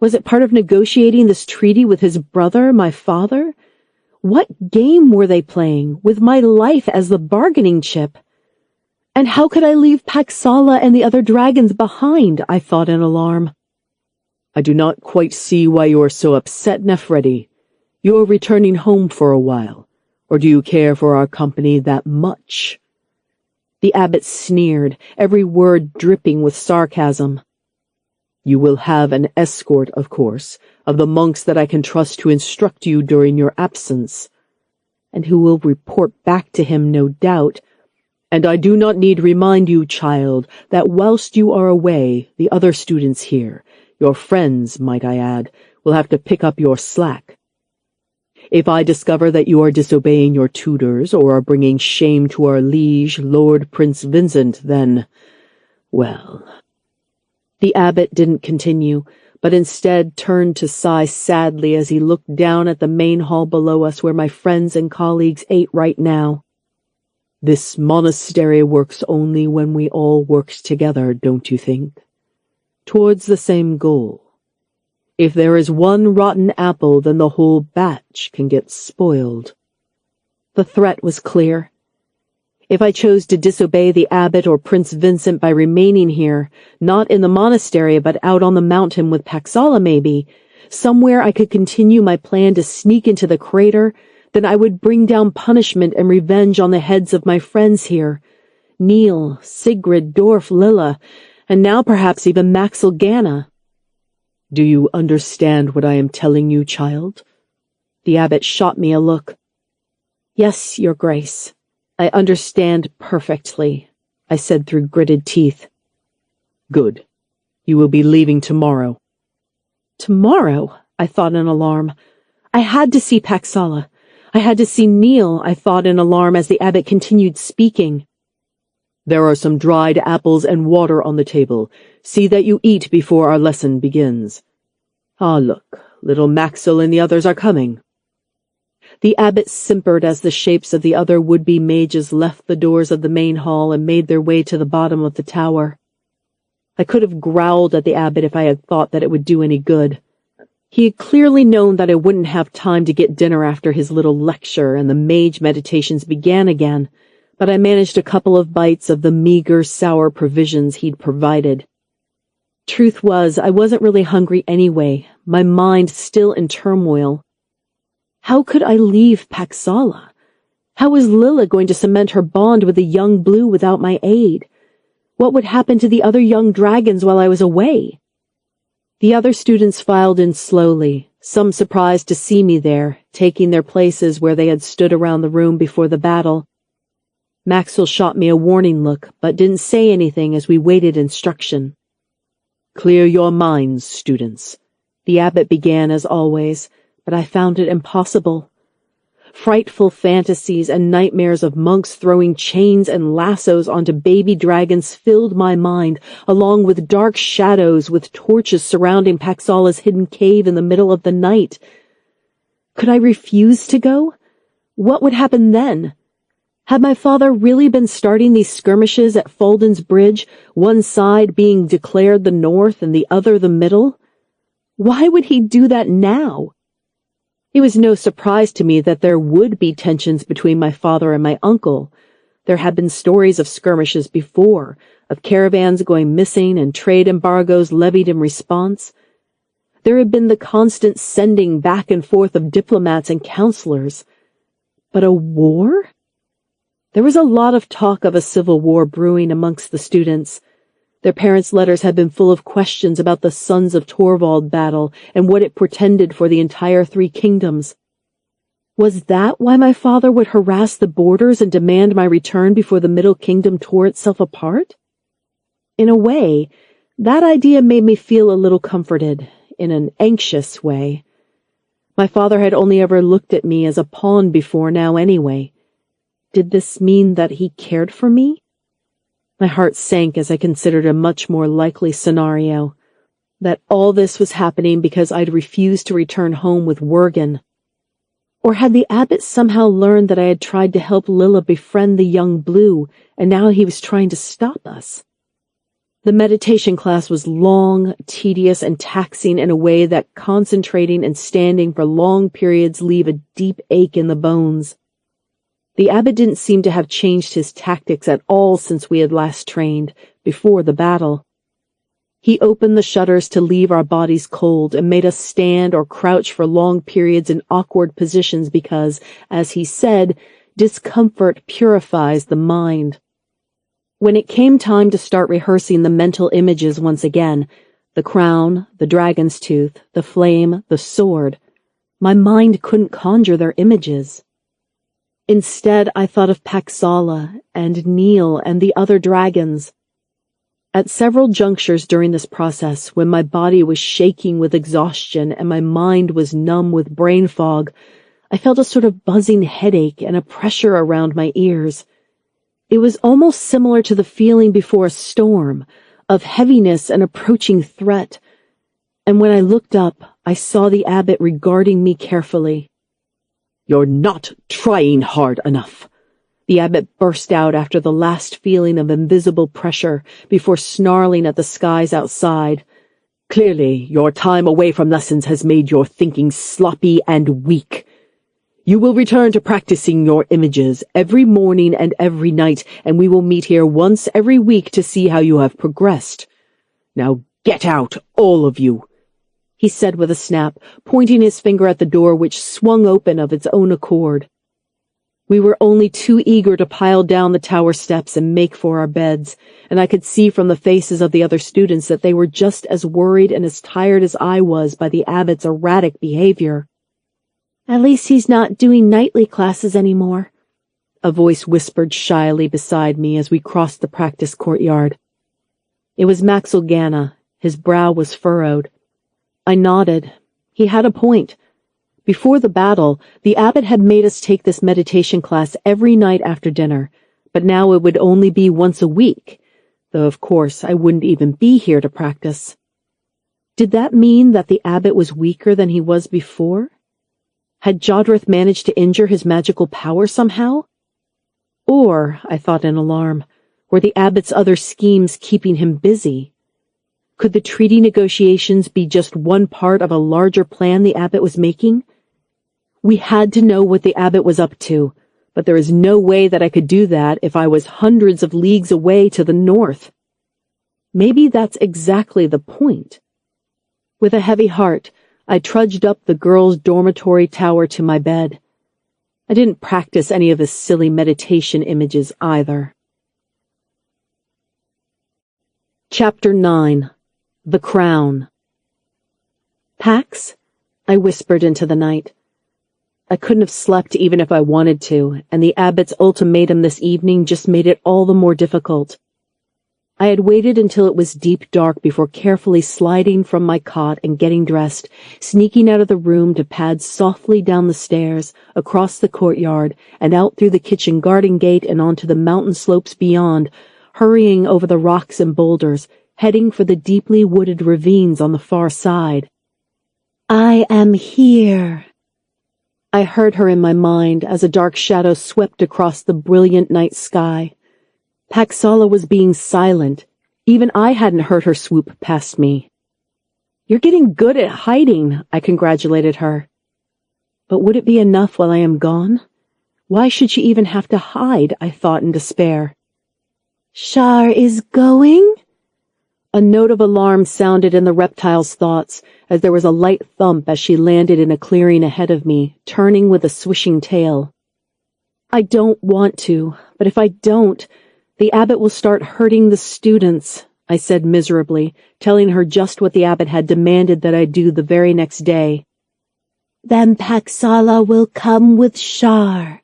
[SPEAKER 1] Was it part of negotiating this treaty with his brother, my father? What game were they playing, with my life as the bargaining chip? And how could I leave Paxala and the other dragons behind, I thought in alarm. I do not quite see why you are so upset, Nefredi. You are returning home for a while, or do you care for our company that much? The abbot sneered, every word dripping with sarcasm. You will have an escort, of course, of the monks that I can trust to instruct you during your absence, and who will report back to him, no doubt. And I do not need remind you, child, that whilst you are away, the other students here, your friends, might I add, will have to pick up your slack. If I discover that you are disobeying your tutors or are bringing shame to our liege, Lord Prince Vincent, then, well. The abbot didn't continue, but instead turned to sigh sadly as he looked down at the main hall below us where my friends and colleagues ate right now. This monastery works only when we all work together, don't you think? Towards the same goal. If there is one rotten apple, then the whole batch can get spoiled. The threat was clear. If I chose to disobey the abbot or Prince Vincent by remaining here, not in the monastery but out on the mountain with Paxala maybe, somewhere I could continue my plan to sneak into the crater, then I would bring down punishment and revenge on the heads of my friends here. Neil, Sigrid, Dorf, Lilla, and now perhaps even Maxil Ganna. Do you understand what I am telling you, child? The abbot shot me a look. Yes, your grace. I understand perfectly, I said through gritted teeth. Good. You will be leaving tomorrow. Tomorrow? I thought in alarm. I had to see Paxala. I had to see Neil, I thought in alarm as the abbot continued speaking. There are some dried apples and water on the table. See that you eat before our lesson begins. Ah, look, little Maxil and the others are coming. The abbot simpered as the shapes of the other would-be mages left the doors of the main hall and made their way to the bottom of the tower. I could have growled at the abbot if I had thought that it would do any good. He had clearly known that I wouldn't have time to get dinner after his little lecture, and the mage meditations began again, but I managed a couple of bites of the meager, sour provisions he'd provided. Truth was, I wasn't really hungry anyway, my mind still in turmoil. How could I leave Paxala? How was Lilla going to cement her bond with the young blue without my aid? What would happen to the other young dragons while I was away? The other students filed in slowly, some surprised to see me there, taking their places where they had stood around the room before the battle. Maxwell shot me a warning look, but didn't say anything as we waited instruction. Clear your minds, students. The abbot began as always, but I found it impossible. Frightful fantasies and nightmares of monks throwing chains and lassos onto baby dragons filled my mind, along with dark shadows with torches surrounding Paxala's hidden cave in the middle of the night. Could I refuse to go? What would happen then? Had my father really been starting these skirmishes at Falden's Bridge, one side being declared the North and the other the Middle? Why would he do that now? It was no surprise to me that there would be tensions between my father and my uncle. There had been stories of skirmishes before, of caravans going missing and trade embargoes levied in response. There had been the constant sending back and forth of diplomats and counselors.
[SPEAKER 2] But a war? There was a lot of talk of a civil war brewing amongst the students. Their parents' letters had been full of questions about the Sons of Torvald battle and what it portended for the entire three kingdoms. Was that why my father would harass the borders and demand my return before the Middle Kingdom tore itself apart? In a way, that idea made me feel a little comforted, in an anxious way. My father had only ever looked at me as a pawn before now anyway. Did this mean that he cared for me? My heart sank as I considered a much more likely scenario, that all this was happening because I'd refused to return home with Wergen. Or had the abbot somehow learned that I had tried to help Lilla befriend the young Blue, and now he was trying to stop us? The meditation class was long, tedious, and taxing in a way that concentrating and standing for long periods leave a deep ache in the bones. The abbot didn't seem to have changed his tactics at all since we had last trained, before the battle. He opened the shutters to leave our bodies cold and made us stand or crouch for long periods in awkward positions because, as he said, discomfort purifies the mind. When it came time to start rehearsing the mental images once again, the crown, the dragon's tooth, the flame, the sword, my mind couldn't conjure their images. Instead, I thought of Paxala and Neil and the other dragons. At several junctures during this process, when my body was shaking with exhaustion and my mind was numb with brain fog, I felt a sort of buzzing headache and a pressure around my ears. It was almost similar to the feeling before a storm, of heaviness and approaching threat. And when I looked up, I saw the abbot regarding me carefully.
[SPEAKER 1] "You're not trying hard enough," the abbot burst out after the last feeling of invisible pressure before snarling at the skies outside. "Clearly, your time away from lessons has made your thinking sloppy and weak. You will return to practicing your images every morning and every night, and we will meet here once every week to see how you have progressed. Now get out, all of you," he said with a snap, pointing his finger at the door which swung open of its own accord. We were only too eager to pile down the tower steps and make for our beds, and I could see from the faces of the other students that they were just as worried and as tired as I was by the abbot's erratic behavior.
[SPEAKER 3] "At least he's not doing nightly classes anymore,"
[SPEAKER 2] a voice whispered shyly beside me as we crossed the practice courtyard. It was Maxwell Ganna. His brow was furrowed. I nodded. He had a point. Before the battle, the abbot had made us take this meditation class every night after dinner, but now it would only be once a week, though of course I wouldn't even be here to practice. Did that mean that the abbot was weaker than he was before? Had Jodrith managed to injure his magical power somehow? Or, I thought in alarm, were the abbot's other schemes keeping him busy? Could the treaty negotiations be just one part of a larger plan the abbot was making? We had to know what the abbot was up to, but there is no way that I could do that if I was hundreds of leagues away to the north. Maybe that's exactly the point. With a heavy heart, I trudged up the girls' dormitory tower to my bed. I didn't practice any of his silly meditation images either. Chapter 9. The Crown. "Pax," I whispered into the night. I couldn't have slept even if I wanted to, and the abbot's ultimatum this evening just made it all the more difficult. I had waited until it was deep dark before carefully sliding from my cot and getting dressed, sneaking out of the room to pad softly down the stairs, across the courtyard, and out through the kitchen garden gate and onto the mountain slopes beyond, hurrying over the rocks and boulders, heading for the deeply wooded ravines on the far side.
[SPEAKER 3] "I am here,"
[SPEAKER 2] I heard her in my mind as a dark shadow swept across the brilliant night sky. Paxala was being silent. Even I hadn't heard her swoop past me. "You're getting good at hiding," I congratulated her. But would it be enough while I am gone? Why should she even have to hide, I thought in despair.
[SPEAKER 3] "Shar is going?"
[SPEAKER 2] A note of alarm sounded in the reptile's thoughts as there was a light thump as she landed in a clearing ahead of me, turning with a swishing tail. I don't want to, but if I don't, the abbot will start hurting the students, I said miserably, telling her just what the abbot had demanded that I do the very next day.
[SPEAKER 3] Then Paxala will come with Shar,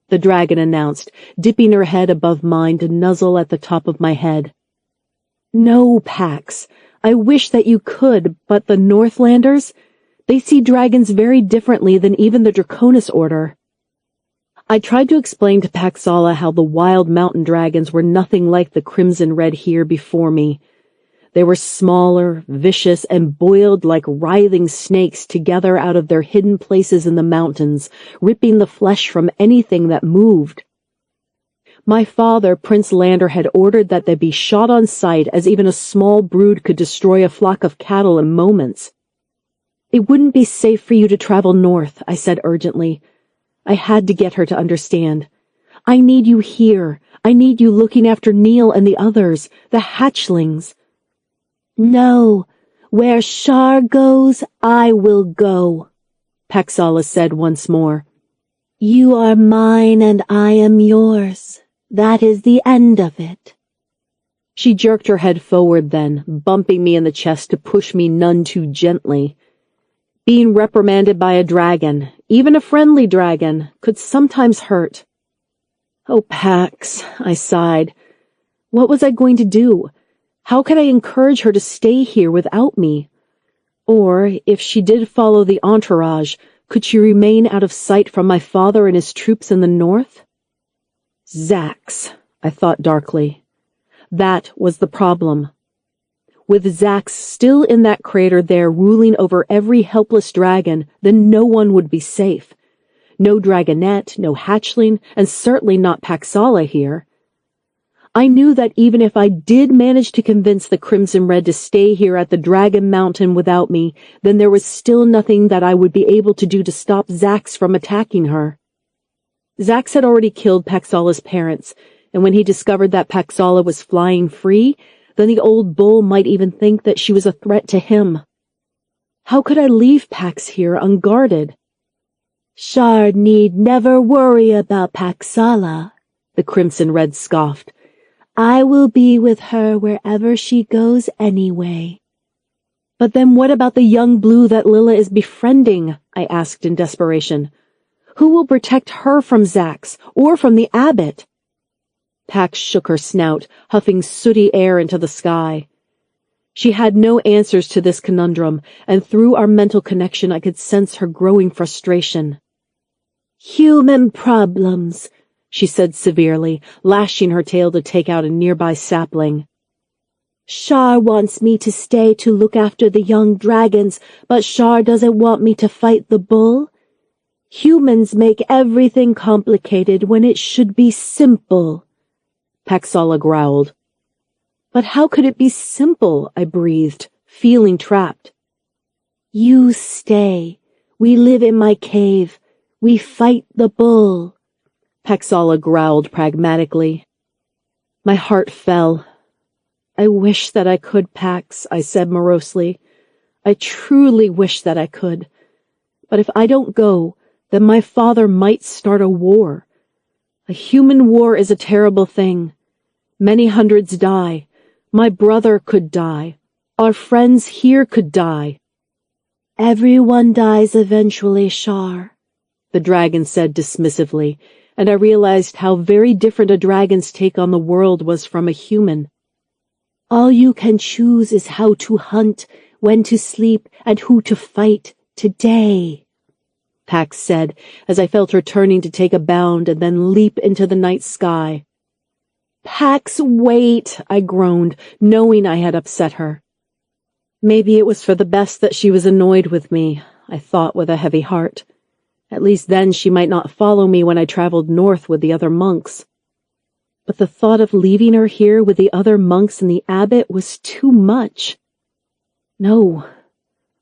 [SPEAKER 2] the dragon announced, dipping her head above mine to nuzzle at the top of my head. No, Pax, I wish that you could, but the Northlanders, they see dragons very differently than even the Draconis Order. I tried to explain to Paxala how the wild mountain dragons were nothing like the crimson red here before me. They were smaller, vicious, and boiled like writhing snakes together out of their hidden places in the mountains, ripping the flesh from anything that moved. My father, Prince Lander, had ordered that they be shot on sight, as even a small brood could destroy a flock of cattle in moments. It wouldn't be safe for you to travel north, I said urgently. I had to get her to understand. I need you here. I need you looking after Neil and the others, the hatchlings.
[SPEAKER 3] No, where Shar goes, I will go,
[SPEAKER 2] Paxala said once more.
[SPEAKER 3] You are mine and I am yours. That is the end of it.
[SPEAKER 2] She jerked her head forward then, bumping me in the chest to push me none too gently. Being reprimanded by a dragon, even a friendly dragon, could sometimes hurt. Oh, Pax, I sighed. What was I going to do? How could I encourage her to stay here without me? Or, if she did follow the entourage, could she remain out of sight from my father and his troops in the north? Zax, I thought darkly. That was the problem. With Zax still in that crater there ruling over every helpless dragon, then no one would be safe. No dragonette, no hatchling, and certainly not Paxala here. I knew that even if I did manage to convince the Crimson Red to stay here at the Dragon Mountain without me, then there was still nothing that I would be able to do to stop Zax from attacking her. Zax had already killed Paxala's parents, and when he discovered that Paxala was flying free, then the old bull might even think that she was a threat to him. How could I leave Pax here unguarded?
[SPEAKER 3] Shar need never worry about Paxala,
[SPEAKER 2] the Crimson Red scoffed.
[SPEAKER 3] I will be with her wherever she goes anyway.
[SPEAKER 2] But then what about the young blue that Lilla is befriending? I asked in desperation. Who will protect her from Zax, or from the abbot? Pax shook her snout, huffing sooty air into the sky. She had no answers to this conundrum, and through our mental connection I could sense her growing frustration.
[SPEAKER 3] Human problems,
[SPEAKER 2] she said severely, lashing her tail to take out a nearby sapling.
[SPEAKER 3] Shar wants me to stay to look after the young dragons, but Shar doesn't want me to fight the bull. Humans make everything complicated when it should be simple.
[SPEAKER 2] Paxala growled. But how could it be simple? I breathed, feeling trapped.
[SPEAKER 3] You stay. We live in my cave. We fight the bull.
[SPEAKER 2] Paxala growled pragmatically. My heart fell. I wish that I could, Pax, I said morosely. I truly wish that I could. But if I don't go, then my father might start a war. A human war is a terrible thing. Many hundreds die. My brother could die. Our friends here could die.
[SPEAKER 3] Everyone dies eventually, Shar,
[SPEAKER 2] the dragon said dismissively, and I realized how very different a dragon's take on the world was from a human.
[SPEAKER 3] All you can choose is how to hunt, when to sleep, and who to fight today,
[SPEAKER 2] Pax said, as I felt her turning to take a bound and then leap into the night sky. Pax, wait, I groaned, knowing I had upset her. Maybe it was for the best that she was annoyed with me, I thought with a heavy heart. At least then she might not follow me when I traveled north with the other monks. But the thought of leaving her here with the other monks and the abbot was too much. No,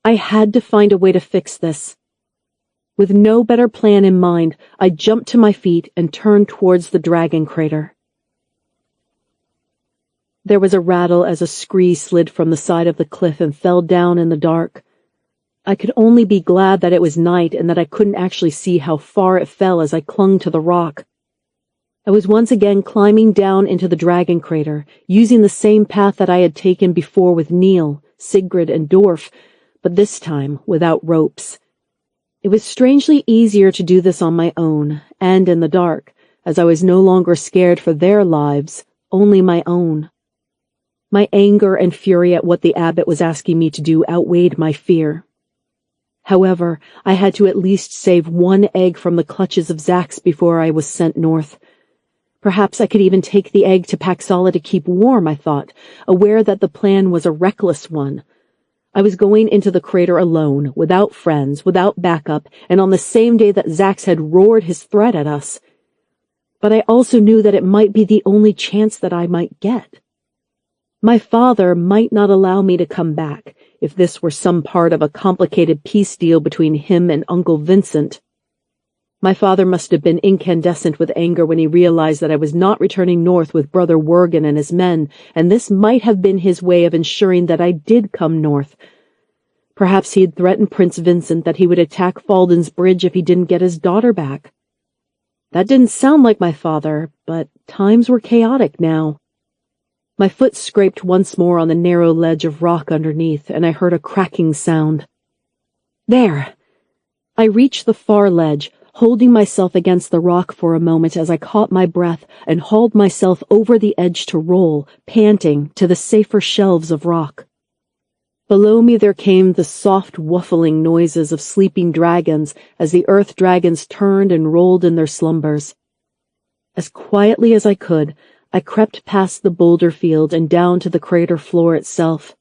[SPEAKER 2] I had to find a way to fix this. With no better plan in mind, I jumped to my feet and turned towards the dragon crater. There was a rattle as a scree slid from the side of the cliff and fell down in the dark. I could only be glad that it was night and that I couldn't actually see how far it fell as I clung to the rock. I was once again climbing down into the dragon crater, using the same path that I had taken before with Neil, Sigrid, and Dorf, but this time without ropes. It was strangely easier to do this on my own, and in the dark, as I was no longer scared for their lives, only my own. My anger and fury at what the abbot was asking me to do outweighed my fear. However, I had to at least save one egg from the clutches of Zax before I was sent north. Perhaps I could even take the egg to Paxala to keep warm, I thought, aware that the plan was a reckless one. I was going into the crater alone, without friends, without backup, and on the same day that Zax had roared his threat at us. But I also knew that it might be the only chance that I might get. My father might not allow me to come back, if this were some part of a complicated peace deal between him and Uncle Vincent. My father must have been incandescent with anger when he realized that I was not returning north with Brother Wergen and his men, and this might have been his way of ensuring that I did come north. Perhaps he had threatened Prince Vincent that he would attack Falden's Bridge if he didn't get his daughter back. That didn't sound like my father, but times were chaotic now. My foot scraped once more on the narrow ledge of rock underneath, and I heard a cracking sound. There! I reached the far ledge, holding myself against the rock for a moment as I caught my breath and hauled myself over the edge to roll, panting, to the safer shelves of rock. Below me there came the soft wuffling noises of sleeping dragons as the earth dragons turned and rolled in their slumbers. As quietly as I could, I crept past the boulder field and down to the crater floor itself.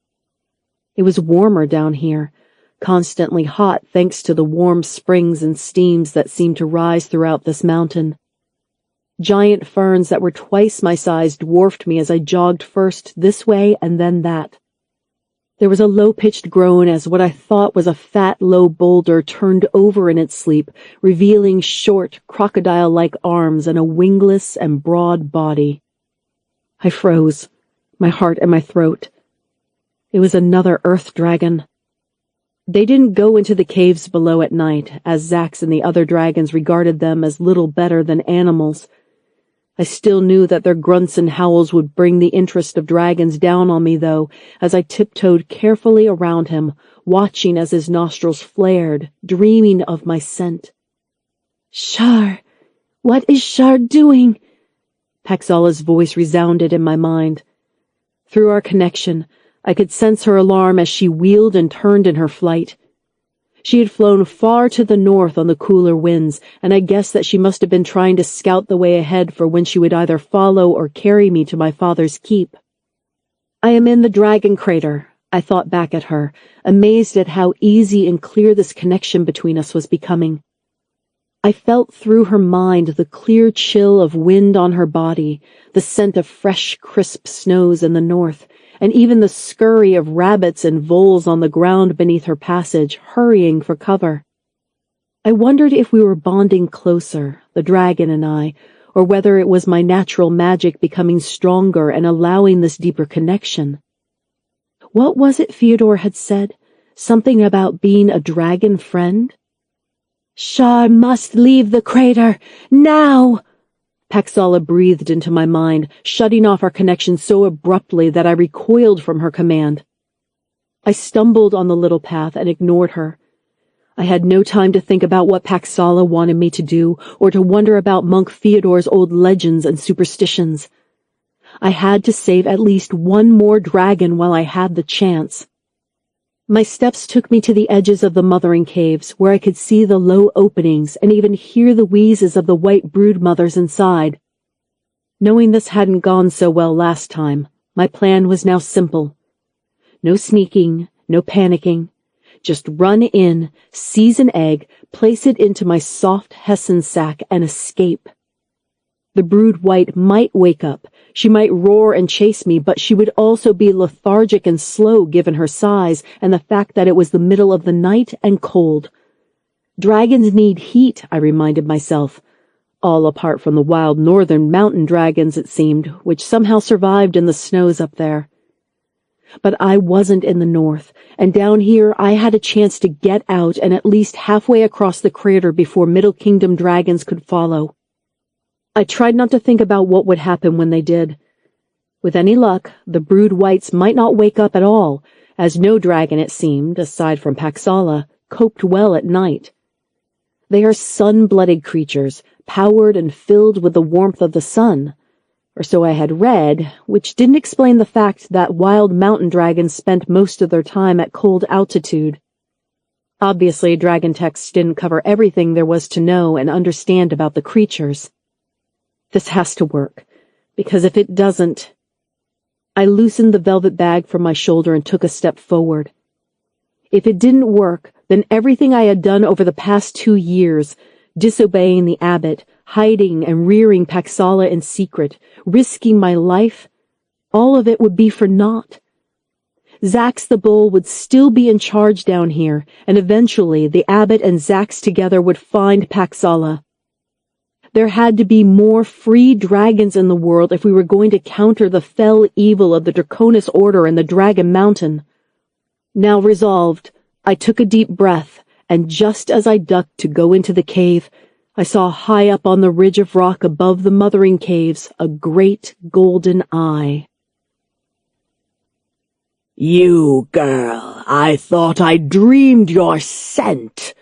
[SPEAKER 2] It was warmer down here, constantly hot thanks to the warm springs and steams that seemed to rise throughout this mountain. Giant ferns that were twice my size dwarfed me as I jogged first this way and then that. There was a low-pitched groan as what I thought was a fat, low boulder turned over in its sleep, revealing short, crocodile-like arms and a wingless and broad body. I froze, my heart in my throat. It was another earth dragon. They didn't go into the caves below at night, as Zax and the other dragons regarded them as little better than animals. I still knew that their grunts and howls would bring the interest of dragons down on me, though, as I tiptoed carefully around him, watching as his nostrils flared, dreaming of my scent.
[SPEAKER 3] Shar! What is Shar doing?
[SPEAKER 2] Paxala's voice resounded in my mind. Through our connection, I could sense her alarm as she wheeled and turned in her flight. She had flown far to the north on the cooler winds, and I guessed that she must have been trying to scout the way ahead for when she would either follow or carry me to my father's keep. I am in the dragon crater, I thought back at her, amazed at how easy and clear this connection between us was becoming. I felt through her mind the clear chill of wind on her body, the scent of fresh, crisp snows in the north, and even the scurry of rabbits and voles on the ground beneath her passage, hurrying for cover. I wondered if we were bonding closer, the dragon and I, or whether it was my natural magic becoming stronger and allowing this deeper connection. What was it Fyodor had said? Something about being a dragon friend?
[SPEAKER 3] Shar must leave the crater, now!
[SPEAKER 2] Paxala breathed into my mind, shutting off our connection so abruptly that I recoiled from her command. I stumbled on the little path and ignored her. I had no time to think about what Paxala wanted me to do, or to wonder about Monk Fyodor's old legends and superstitions. I had to save at least one more dragon while I had the chance. My steps took me to the edges of the mothering caves, where I could see the low openings and even hear the wheezes of the white brood mothers inside. Knowing this hadn't gone so well last time, my plan was now simple. No sneaking, no panicking. Just run in, seize an egg, place it into my soft Hessen sack, and escape. The brood white might wake up. She might roar and chase me, but she would also be lethargic and slow given her size and the fact that it was the middle of the night and cold. Dragons need heat, I reminded myself. All apart from the wild northern mountain dragons, it seemed, which somehow survived in the snows up there. But I wasn't in the north, and down here I had a chance to get out and at least halfway across the crater before Middle Kingdom dragons could follow. I tried not to think about what would happen when they did. With any luck, the brood whites might not wake up at all, as no dragon, it seemed, aside from Paxala, coped well at night. They are sun-blooded creatures, powered and filled with the warmth of the sun, or so I had read, which didn't explain the fact that wild mountain dragons spent most of their time at cold altitude. Obviously, dragon texts didn't cover everything there was to know and understand about the creatures. This has to work, because if it doesn't... I loosened the velvet bag from my shoulder and took a step forward. If it didn't work, then everything I had done over the past 2 years, disobeying the abbot, hiding and rearing Paxala in secret, risking my life, all of it would be for naught. Zax the bull would still be in charge down here, and eventually the abbot and Zax together would find Paxala. There had to be more free dragons in the world if we were going to counter the fell evil of the Draconis Order and the Dragon Mountain. Now resolved, I took a deep breath, and just as I ducked to go into the cave, I saw high up on the ridge of rock above the mothering caves a great golden eye.
[SPEAKER 1] "You girl, I thought I dreamed your scent."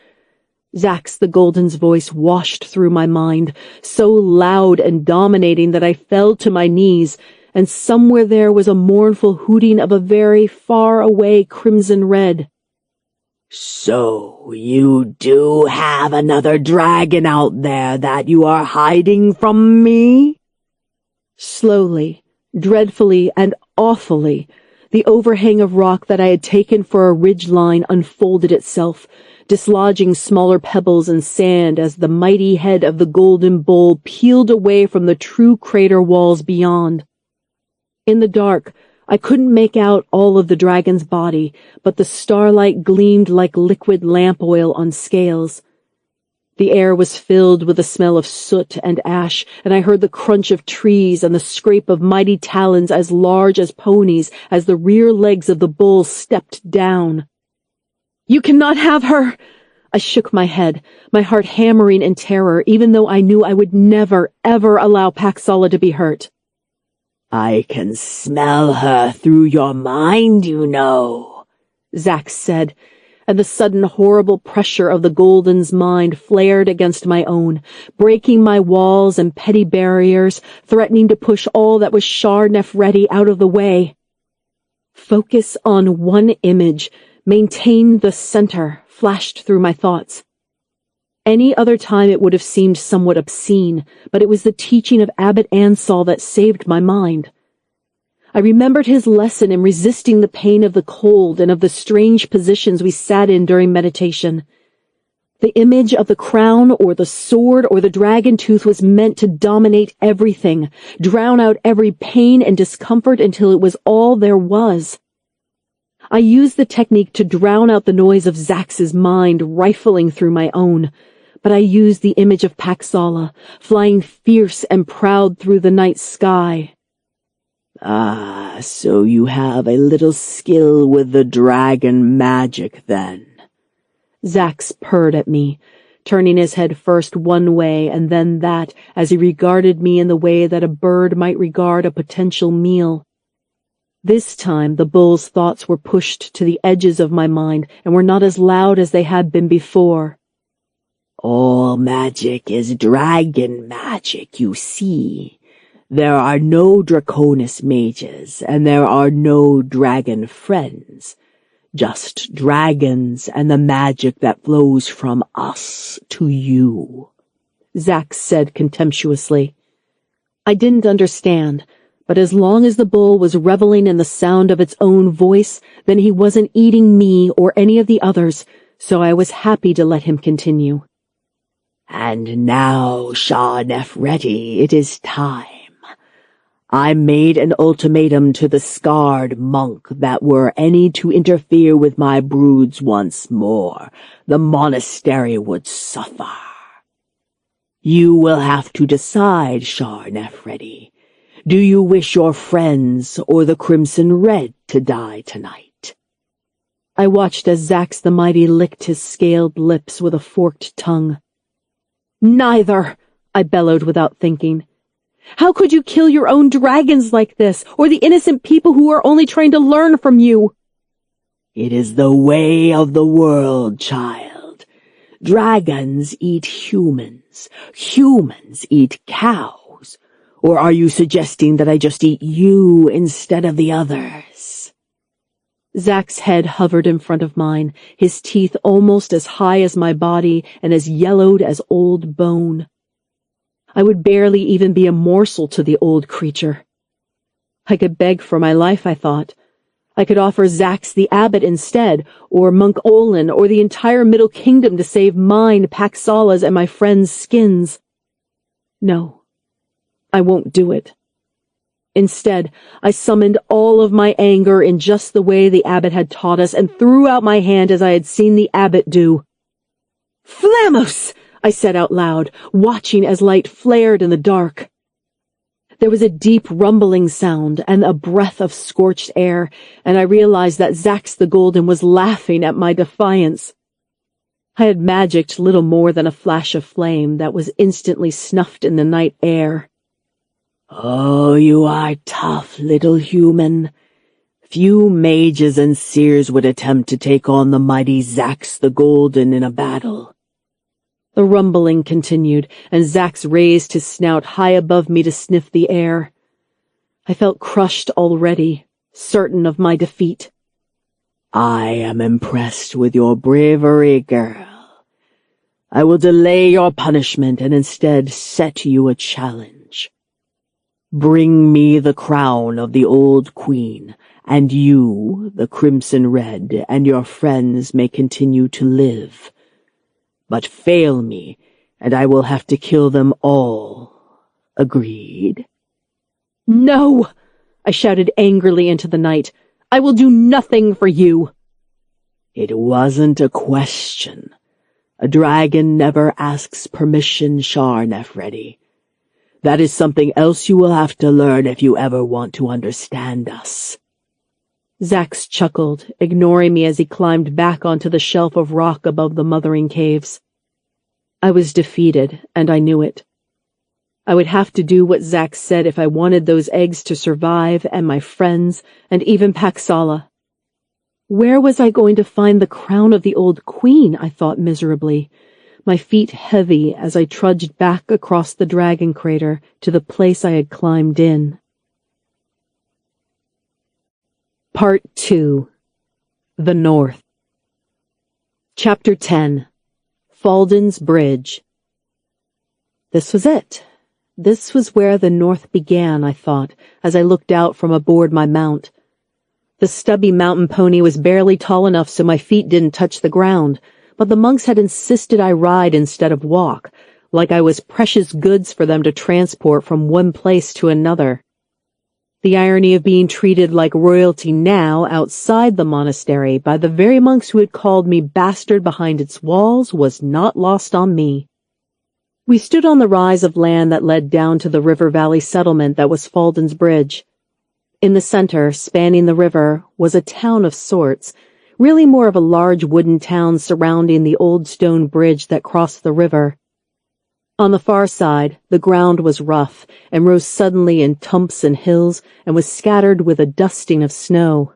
[SPEAKER 2] Zax the Golden's voice washed through my mind, so loud and dominating that I fell to my knees, and somewhere there was a mournful hooting of a very far-away crimson red.
[SPEAKER 1] "So you do have another dragon out there that you are hiding from me?"
[SPEAKER 2] Slowly, dreadfully, and awfully, the overhang of rock that I had taken for a ridgeline unfolded itself, dislodging smaller pebbles and sand as the mighty head of the golden bull peeled away from the true crater walls beyond. In the dark, I couldn't make out all of the dragon's body, but the starlight gleamed like liquid lamp oil on scales. The air was filled with the smell of soot and ash, and I heard the crunch of trees and the scrape of mighty talons as large as ponies as the rear legs of the bull stepped down. "You cannot have her!" I shook my head, my heart hammering in terror, even though I knew I would never, ever allow Paxala to be hurt.
[SPEAKER 1] "I can smell her through your mind, you know,"
[SPEAKER 2] Zax said, and the sudden horrible pressure of the Golden's mind flared against my own, breaking my walls and petty barriers, threatening to push all that was Shar Nefredi out of the way. Focus on one image, maintain the center, flashed through my thoughts. Any other time it would have seemed somewhat obscene, but it was the teaching of Abbot Ansal that saved my mind. I remembered his lesson in resisting the pain of the cold and of the strange positions we sat in during meditation. The image of the crown or the sword or the dragon tooth was meant to dominate everything, drown out every pain and discomfort until it was all there was. I used the technique to drown out the noise of Zax's mind rifling through my own, but I used the image of Paxala, flying fierce and proud through the night sky.
[SPEAKER 1] "Ah, so you have a little skill with the dragon magic, then."
[SPEAKER 2] Zax purred at me, turning his head first one way and then that as he regarded me in the way that a bird might regard a potential meal. This time the bull's thoughts were pushed to the edges of my mind and were not as loud as they had been before.
[SPEAKER 1] "All magic is dragon magic, you see. There are no Draconis mages, and there are no dragon friends. Just dragons and the magic that flows from us to you,"
[SPEAKER 2] Zax said contemptuously. I didn't understand, but as long as the bull was reveling in the sound of its own voice, then he wasn't eating me or any of the others, so I was happy to let him continue.
[SPEAKER 1] "And now, Shar Nefredi, it is time. I made an ultimatum to the scarred monk that were any to interfere with my broods once more, the monastery would suffer. You will have to decide, Shar Nefredi. Do you wish your friends or the Crimson Red to die tonight?"
[SPEAKER 2] I watched as Zax the Mighty licked his scaled lips with a forked tongue. "Neither," I bellowed without thinking. How could you kill your own dragons like this, or the innocent people who are only trying to learn from you?
[SPEAKER 1] It is the way of the world, child. Dragons eat humans. Humans eat cows. Or are you suggesting that I just eat you instead of the others?
[SPEAKER 2] Zach's head hovered in front of mine, his teeth almost as high as my body and as yellowed as old bone. I would barely even be a morsel to the old creature. I could beg for my life, I thought. I could offer Zax the abbot instead, or Monk Olin, or the entire Middle Kingdom to save mine, Paxala's, and my friends' skins. No, I won't do it. Instead, I summoned all of my anger in just the way the abbot had taught us and threw out my hand as I had seen the abbot do. "Flamos!" I said out loud, watching as light flared in the dark. There was a deep rumbling sound and a breath of scorched air, and I realized that Zax the Golden was laughing at my defiance. I had magicked little more than a flash of flame that was instantly snuffed in the night air.
[SPEAKER 1] Oh, you are tough, little human. Few mages and seers would attempt to take on the mighty Zax the Golden in a battle.
[SPEAKER 2] The rumbling continued, and Zax raised his snout high above me to sniff the air. I felt crushed already, certain of my defeat.
[SPEAKER 1] I am impressed with your bravery, girl. I will delay your punishment and instead set you a challenge. Bring me the crown of the old queen, and you, the Crimson Red, and your friends may continue to live. But fail me, and I will have to kill them all. Agreed?
[SPEAKER 2] No! I shouted angrily into the night. I will do nothing for you.
[SPEAKER 1] It wasn't a question. A dragon never asks permission, Shar Nefredi. That is something else you will have to learn if you ever want to understand us.
[SPEAKER 2] Zax chuckled, ignoring me as he climbed back onto the shelf of rock above the mothering caves. I was defeated, and I knew it. I would have to do what Zax said if I wanted those eggs to survive, and my friends, and even Paxala. Where was I going to find the crown of the old queen, I thought miserably, my feet heavy as I trudged back across the dragon crater to the place I had climbed in. Part 2. The North. Chapter 10. Falden's Bridge. This was it. This was where the North began, I thought, as I looked out from aboard my mount. The stubby mountain pony was barely tall enough so my feet didn't touch the ground, but the monks had insisted I ride instead of walk, like I was precious goods for them to transport from one place to another. The irony of being treated like royalty now outside the monastery by the very monks who had called me bastard behind its walls was not lost on me. We stood on the rise of land that led down to the river valley settlement that was Falden's Bridge. In the center, spanning the river, was a town of sorts, really more of a large wooden town surrounding the old stone bridge that crossed the river. On the far side, the ground was rough and rose suddenly in tumps and hills and was scattered with a dusting of snow.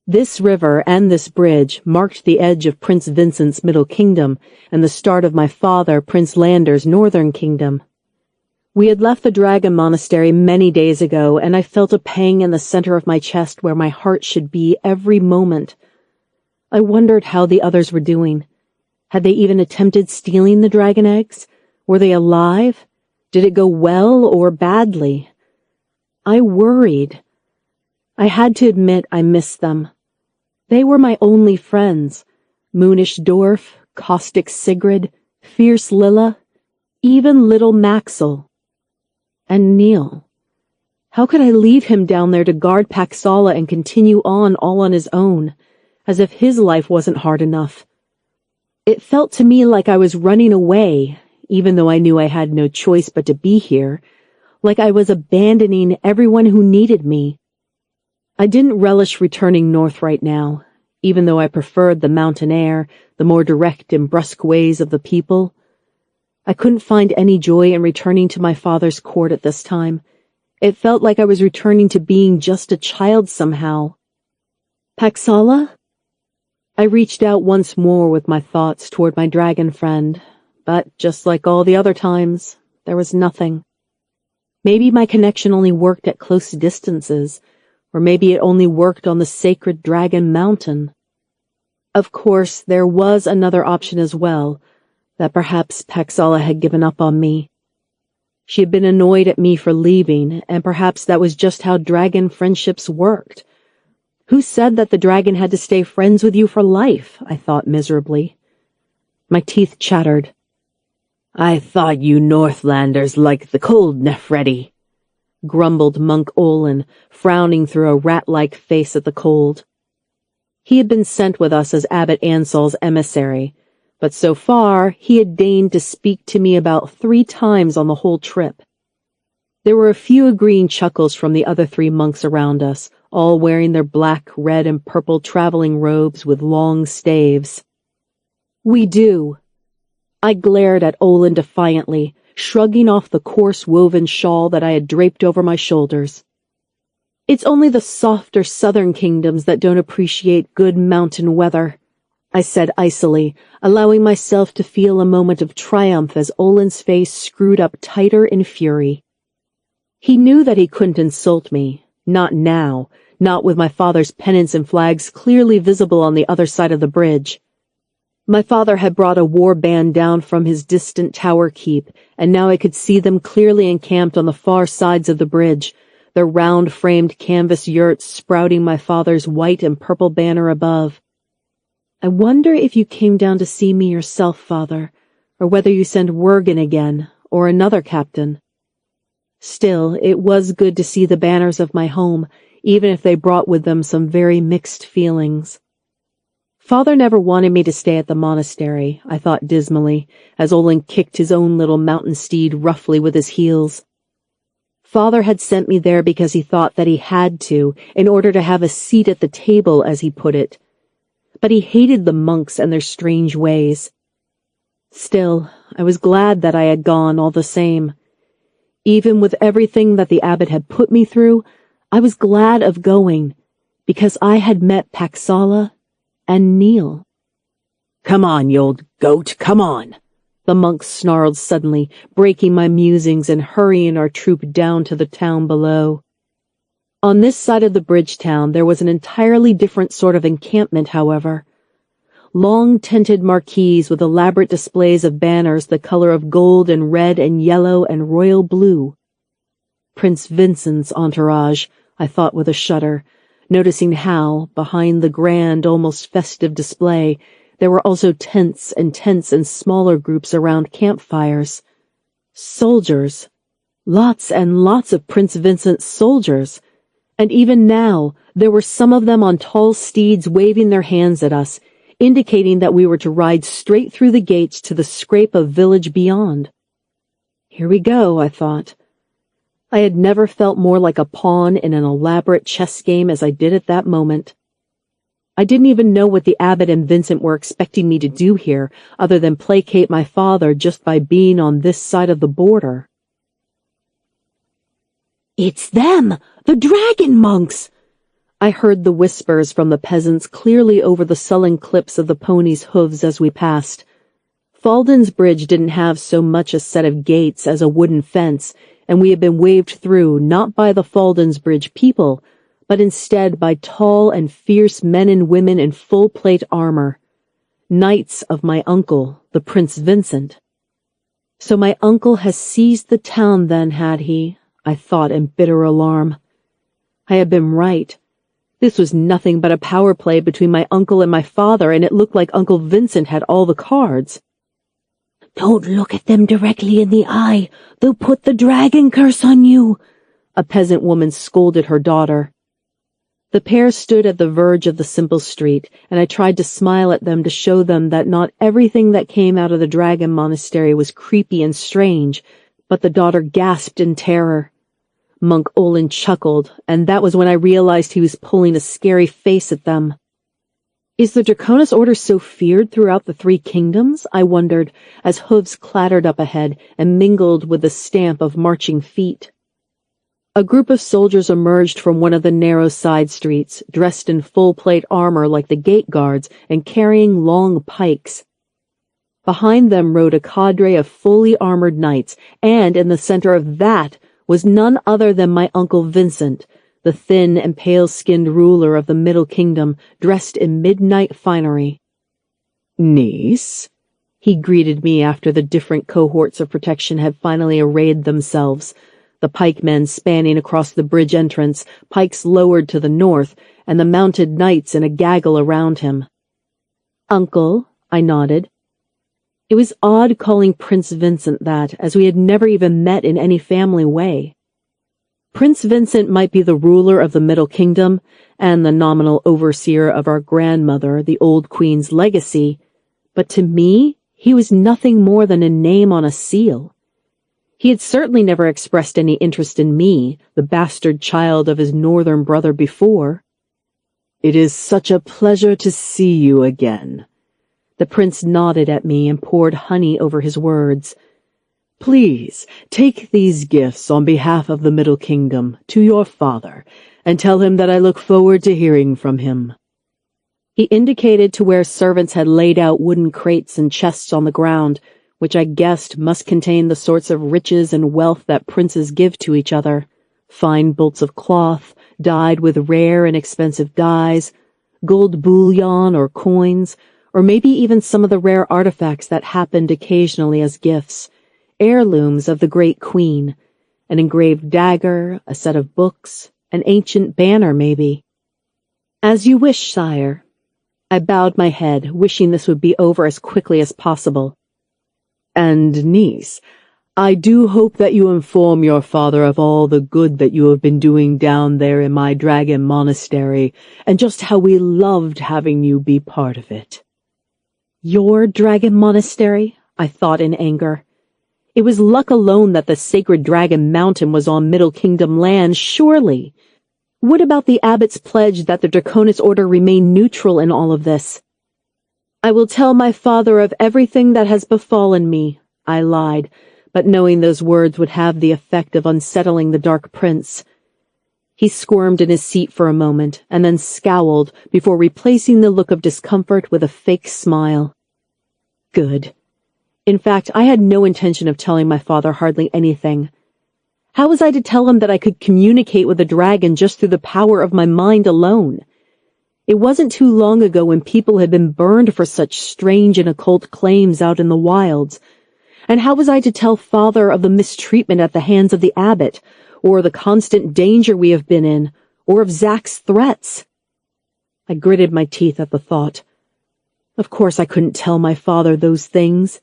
[SPEAKER 2] This river and this bridge marked the edge of Prince Vincent's Middle Kingdom and the start of my father, Prince Lander's Northern Kingdom. We had left the Dragon Monastery many days ago, and I felt a pang in the center of my chest where my heart should be every moment. I wondered how the others were doing. Had they even attempted stealing the dragon eggs? Were they alive? Did it go well or badly? I worried. I had to admit I missed them. They were my only friends. Moonish Dwarf, Caustic Sigrid, Fierce Lilla, even little Maxwell. And Neil. How could I leave him down there to guard Paxala and continue on all on his own, as if his life wasn't hard enough? It felt to me like I was running away, even though I knew I had no choice but to be here, like I was abandoning everyone who needed me. I didn't relish returning north right now, even though I preferred the mountain air, the more direct and brusque ways of the people. I couldn't find any joy in returning to my father's court at this time. It felt like I was returning to being just a child somehow. Paxala? I reached out once more with my thoughts toward my dragon friend, but just like all the other times, there was nothing. Maybe my connection only worked at close distances, or maybe it only worked on the sacred dragon mountain. Of course, there was another option as well, that perhaps Paxala had given up on me. She had been annoyed at me for leaving, and perhaps that was just how dragon friendships worked. Who said that the dragon had to stay friends with you for life? I thought miserably. My teeth chattered. I thought you Northlanders liked the cold, Nefredi, grumbled Monk Olin, frowning through a rat-like face at the cold. He had been sent with us as Abbot Ansel's emissary, but so far he had deigned to speak to me about 3 times on the whole trip. There were a few agreeing chuckles from the other 3 monks around us, all wearing their black, red, and purple traveling robes with long staves. We do. I glared at Olin defiantly, shrugging off the coarse woven shawl that I had draped over my shoulders. It's only the softer southern kingdoms that don't appreciate good mountain weather, I said icily, allowing myself to feel a moment of triumph as Olin's face screwed up tighter in fury. He knew that he couldn't insult me, not now, not with my father's pennants and flags clearly visible on the other side of the bridge. My father had brought a war band down from his distant tower keep, and now I could see them clearly encamped on the far sides of the bridge, their round-framed canvas yurts sprouting my father's white and purple banner above. I wonder if you came down to see me yourself, Father, or whether you send Wergen again, or another captain. Still, it was good to see the banners of my home, even if they brought with them some very mixed feelings. Father never wanted me to stay at the monastery, I thought dismally, as Olin kicked his own little mountain steed roughly with his heels. Father had sent me there because he thought that he had to, in order to have a seat at the table, as he put it. But he hated the monks and their strange ways. Still, I was glad that I had gone all the same. Even with everything that the abbot had put me through, I was glad of going, because I had met Paxala and Neil. Come on, you old goat, come on, the monk snarled suddenly, breaking my musings and hurrying our troop down to the town below. On this side of the bridge town there was an entirely different sort of encampment, however. Long-tinted marquees with elaborate displays of banners the color of gold and red and yellow and royal blue. Prince Vincent's entourage, I thought with a shudder, noticing how, behind the grand, almost festive display, there were also tents and smaller groups around campfires. Soldiers. Lots and lots of Prince Vincent's soldiers. And even now, there were some of them on tall steeds waving their hands at us, indicating that we were to ride straight through the gates to the scrape of village beyond. Here we go, I thought. I had never felt more like a pawn in an elaborate chess game as I did at that moment. I didn't even know what the abbot and Vincent were expecting me to do here, other than placate my father just by being on this side of the border.
[SPEAKER 3] It's them, the dragon monks!
[SPEAKER 2] I heard the whispers from the peasants clearly over the sullen clips of the ponies' hooves as we passed. Falden's bridge didn't have so much a set of gates as a wooden fence, and we had been waved through not by the Falden's bridge people, but instead by tall and fierce men and women in full-plate armor, knights of my uncle, the Prince Vincent. So my uncle has seized the town then, had he? I thought in bitter alarm. I had been right. This was nothing but a power play between my uncle and my father, and it looked like Uncle Vincent had all the cards.
[SPEAKER 3] Don't look at them directly in the eye. They'll put the dragon curse on you, a peasant woman scolded her daughter. The pair stood at the verge of the simple street, and I tried to smile at them to show them that not everything that came out of the dragon monastery was creepy and strange, but the daughter gasped in terror. Monk Olin chuckled, and that was when I realized he was pulling a scary face at them.
[SPEAKER 2] Is the Draconis Order so feared throughout the three kingdoms? I wondered, as hooves clattered up ahead and mingled with the stamp of marching feet. A group of soldiers emerged from one of the narrow side streets, dressed in full-plate armor like the gate guards and carrying long pikes. Behind them rode a cadre of fully armored knights, and in the center of that was none other than my Uncle Vincent, the thin and pale-skinned ruler of the Middle Kingdom, dressed in midnight finery.
[SPEAKER 1] "Niece?"
[SPEAKER 2] He greeted me after the different cohorts of protection had finally arrayed themselves, the pikemen spanning across the bridge entrance, pikes lowered to the north, and the mounted knights in a gaggle around him. "Uncle," I nodded. It was odd calling Prince Vincent that, as we had never even met in any family way. Prince Vincent might be the ruler of the Middle Kingdom and the nominal overseer of our grandmother, the old queen's legacy, but to me, he was nothing more than a name on a seal. He had certainly never expressed any interest in me, the bastard child of his northern brother, before.
[SPEAKER 1] "It is such a pleasure to see you again."
[SPEAKER 2] The prince nodded at me and poured honey over his words.
[SPEAKER 1] "Please, take these gifts on behalf of the Middle Kingdom to your father, and tell him that I look forward to hearing from him."
[SPEAKER 2] He indicated to where servants had laid out wooden crates and chests on the ground, which I guessed must contain the sorts of riches and wealth that princes give to each other. Fine bolts of cloth, dyed with rare and expensive dyes, gold bullion or coins, or maybe even some of the rare artifacts that happened occasionally as gifts, heirlooms of the great queen, an engraved dagger, a set of books, an ancient banner maybe. "As you wish, sire." I bowed my head, wishing this would be over as quickly as possible.
[SPEAKER 1] "And niece, I do hope that you inform your father of all the good that you have been doing down there in my dragon monastery, and just how we loved having you be part of it."
[SPEAKER 2] Your dragon monastery? I thought in anger. It was luck alone that the sacred dragon mountain was on Middle Kingdom land, surely. What about the abbot's pledge that the Draconis Order remain neutral in all of this? "I will tell my father of everything that has befallen me," I lied, but knowing those words would have the effect of unsettling the Dark Prince. He squirmed in his seat for a moment, and then scowled before replacing the look of discomfort with a fake smile. Good. In fact, I had no intention of telling my father hardly anything. How was I to tell him that I could communicate with a dragon just through the power of my mind alone? It wasn't too long ago when people had been burned for such strange and occult claims out in the wilds. And how was I to tell father of the mistreatment at the hands of the abbot, or the constant danger we have been in, or of Zach's threats? I gritted my teeth at the thought. Of course I couldn't tell my father those things.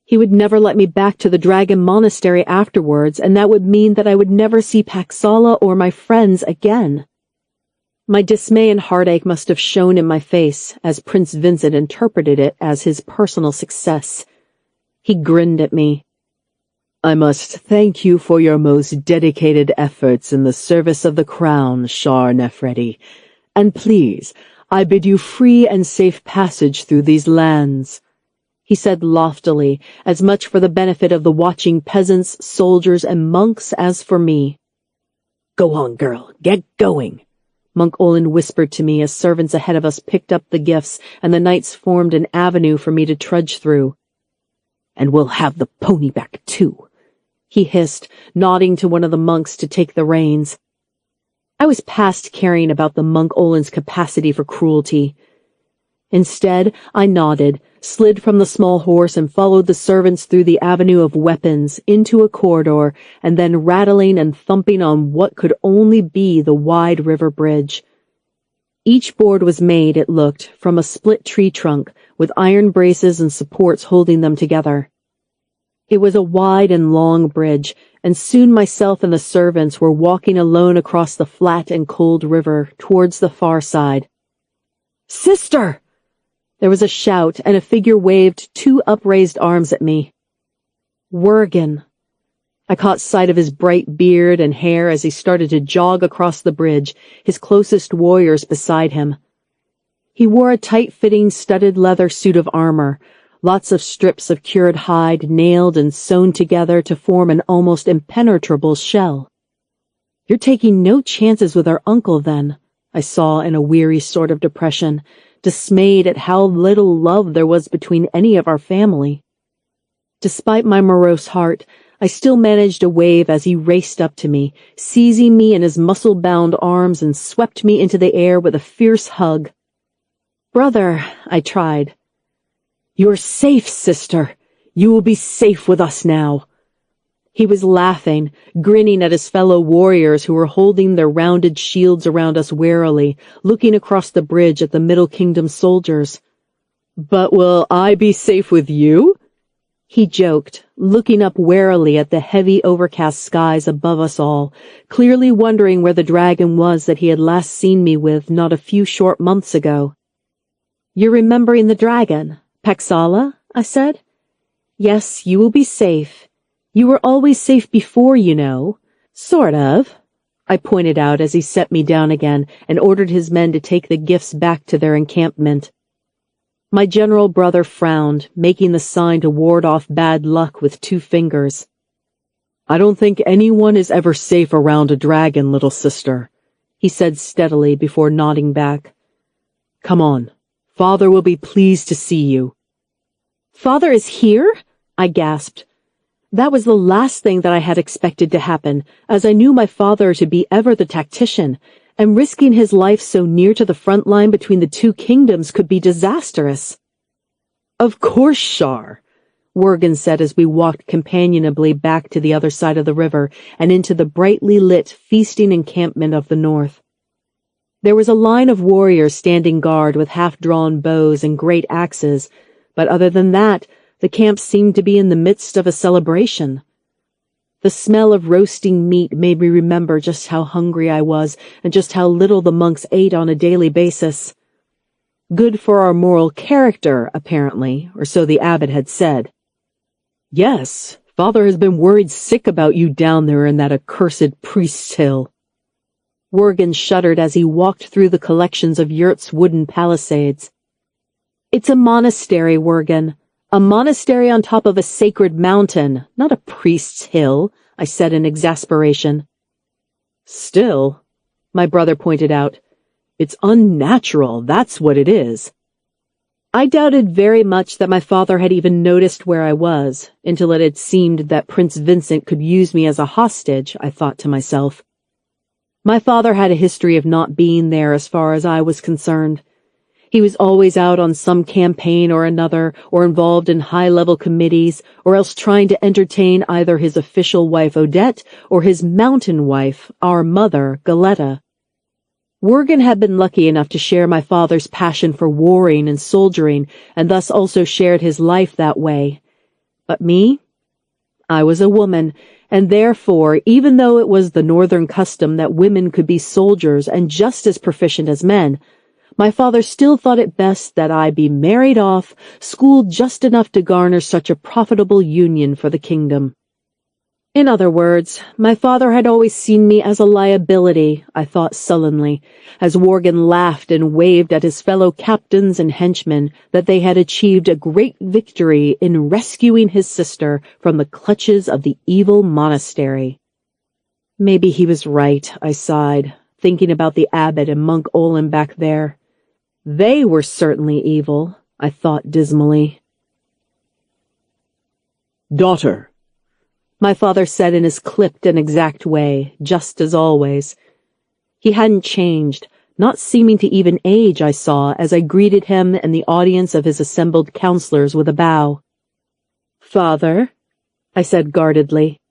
[SPEAKER 2] He would never let me back to the Dragon Monastery afterwards, and that would mean that I would never see Paxala or my friends again. My dismay and heartache must have shown in my face, as Prince Vincent interpreted it as his personal success. He grinned at me.
[SPEAKER 1] "I must thank you for your most dedicated efforts in the service of the crown, Shar Nefredi, and please, I bid you free and safe passage through these lands," he said loftily, as much for the benefit of the watching peasants, soldiers, and monks as for me.
[SPEAKER 2] "Go on, girl, get going," Monk Olin whispered to me as servants ahead of us picked up the gifts and the knights formed an avenue for me to trudge through. "And we'll have the pony back, too," he hissed, nodding to one of the monks to take the reins. I was past caring about the Monk Olin's capacity for cruelty. Instead, I nodded, slid from the small horse and followed the servants through the avenue of weapons, into a corridor, and then rattling and thumping on what could only be the wide river bridge. Each board was made, it looked, from a split tree trunk, with iron braces and supports holding them together. It was a wide and long bridge, and soon myself and the servants were walking alone across the flat and cold river towards the far side. "Sister!" There was a shout, and a figure waved 2 upraised arms at me. Worgen. I caught sight of his bright beard and hair as he started to jog across the bridge, his closest warriors beside him. He wore a tight-fitting studded leather suit of armor, lots of strips of cured hide nailed and sewn together to form an almost impenetrable shell. "You're taking no chances with our uncle, then," I saw in a weary sort of depression, dismayed at how little love there was between any of our family. Despite my morose heart, I still managed a wave as he raced up to me, seizing me in his muscle-bound arms and swept me into the air with a fierce hug. "Brother," I tried. "You're safe, sister. You will be safe with us now." He was laughing, grinning at his fellow warriors who were holding their rounded shields around us warily, looking across the bridge at the Middle Kingdom soldiers. "But will I be safe with you?" he joked, looking up warily at the heavy overcast skies above us all, clearly wondering where the dragon was that he had last seen me with not a few short months ago. "You're remembering the dragon, Paxala?" I said. "Yes, you will be safe. You were always safe before, you know." "Sort of," I pointed out as he set me down again and ordered his men to take the gifts back to their encampment. My general brother frowned, making the sign to ward off bad luck with 2 fingers. "I don't think anyone is ever safe around a dragon, little sister," he said steadily before nodding back. "Come on. Father will be pleased to see you." "Father is here?" I gasped. That was the last thing that I had expected to happen, as I knew my father to be ever the tactician, and risking his life so near to the front line between the 2 kingdoms could be disastrous. "Of course, Shar," Worgen said as we walked companionably back to the other side of the river and into the brightly lit, feasting encampment of the north. There was a line of warriors standing guard with half-drawn bows and great axes, but other than that, the camp seemed to be in the midst of a celebration. The smell of roasting meat made me remember just how hungry I was and just how little the monks ate on a daily basis. Good for our moral character, apparently, or so the abbot had said. "Yes, Father has been worried sick about you down there in that accursed priest's hill." Worgen shuddered as he walked through the collections of yurts' wooden palisades. "It's a monastery, Worgen. A monastery on top of a sacred mountain, not a priest's hill," I said in exasperation. "Still," my brother pointed out, "it's unnatural, that's what it is." I doubted very much that my father had even noticed where I was, until it had seemed that Prince Vincent could use me as a hostage, I thought to myself. My father had a history of not being there as far as I was concerned. He was always out on some campaign or another, or involved in high-level committees, or else trying to entertain either his official wife Odette or his mountain wife, our mother, Galetta. Worgen had been lucky enough to share my father's passion for warring and soldiering, and thus also shared his life that way. But me? I was a woman, and therefore, even though it was the northern custom that women could be soldiers and just as proficient as men, my father still thought it best that I be married off, schooled just enough to garner such a profitable union for the kingdom. In other words, my father had always seen me as a liability, I thought sullenly, as Worgen laughed and waved at his fellow captains and henchmen that they had achieved a great victory in rescuing his sister from the clutches of the evil monastery. Maybe he was right, I sighed, thinking about the abbot and Monk Olin back there. They were certainly evil, I thought dismally.
[SPEAKER 1] "Daughter,"
[SPEAKER 2] my father said in his clipped and exact way, just as always. He hadn't changed, not seeming to even age, I saw, as I greeted him and the audience of his assembled counselors with a bow. "Father," I said guardedly.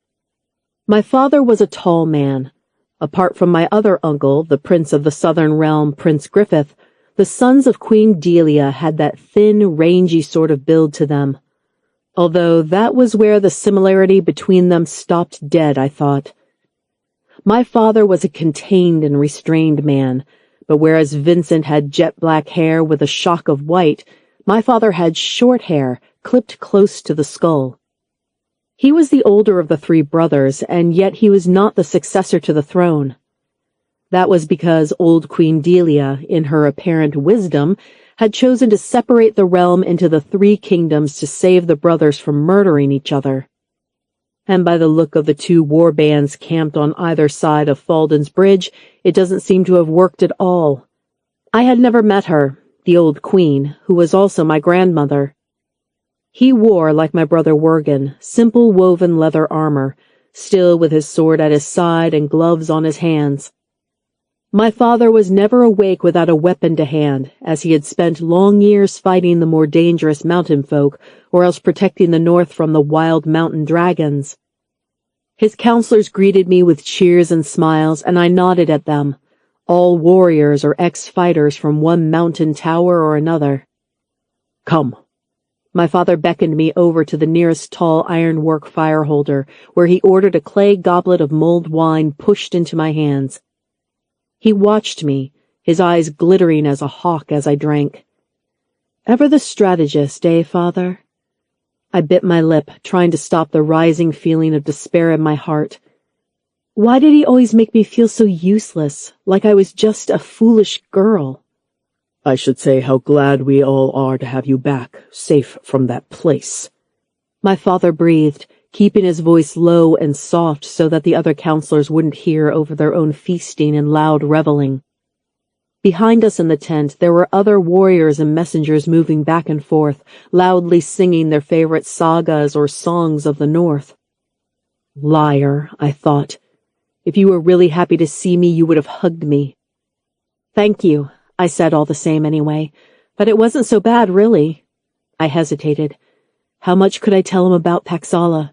[SPEAKER 2] My father was a tall man. Apart from my other uncle, the prince of the southern realm, Prince Griffith, the sons of Queen Delia had that thin, rangy sort of build to them. Although that was where the similarity between them stopped dead, I thought. My father was a contained and restrained man, but whereas Vincent had jet-black hair with a shock of white, my father had short hair, clipped close to the skull. He was the older of the 3 brothers, and yet he was not the successor to the throne. That was because old Queen Delia, in her apparent wisdom, had chosen to separate the realm into the 3 kingdoms to save the brothers from murdering each other. And by the look of the 2 war bands camped on either side of Falden's Bridge, it doesn't seem to have worked at all. I had never met her, the old queen, who was also my grandmother. He wore, like my brother Wergen, simple woven leather armor, still with his sword at his side and gloves on his hands. My father was never awake without a weapon to hand, as he had spent long years fighting the more dangerous mountain folk, or else protecting the north from the wild mountain dragons. His counselors greeted me with cheers and smiles, and I nodded at them, all warriors or ex-fighters from one mountain tower or another. Come. My father beckoned me over to the nearest tall ironwork fire holder, where he ordered a clay goblet of mulled wine pushed into my hands. He watched me, his eyes glittering as a hawk as I drank. Ever the strategist, eh, father? I bit my lip, trying to stop the rising feeling of despair in my heart. Why did he always make me feel so useless, like I was just a foolish girl?
[SPEAKER 1] I should say how glad we all are to have you back, safe from that place.
[SPEAKER 2] My father breathed, keeping his voice low and soft so that the other counselors wouldn't hear over their own feasting and loud reveling. Behind us in the tent, there were other warriors and messengers moving back and forth, loudly singing their favorite sagas or songs of the north. Liar, I thought. If you were really happy to see me, you would have hugged me. Thank you, I said all the same anyway, but it wasn't so bad, really. I hesitated. How much could I tell him about Paxala?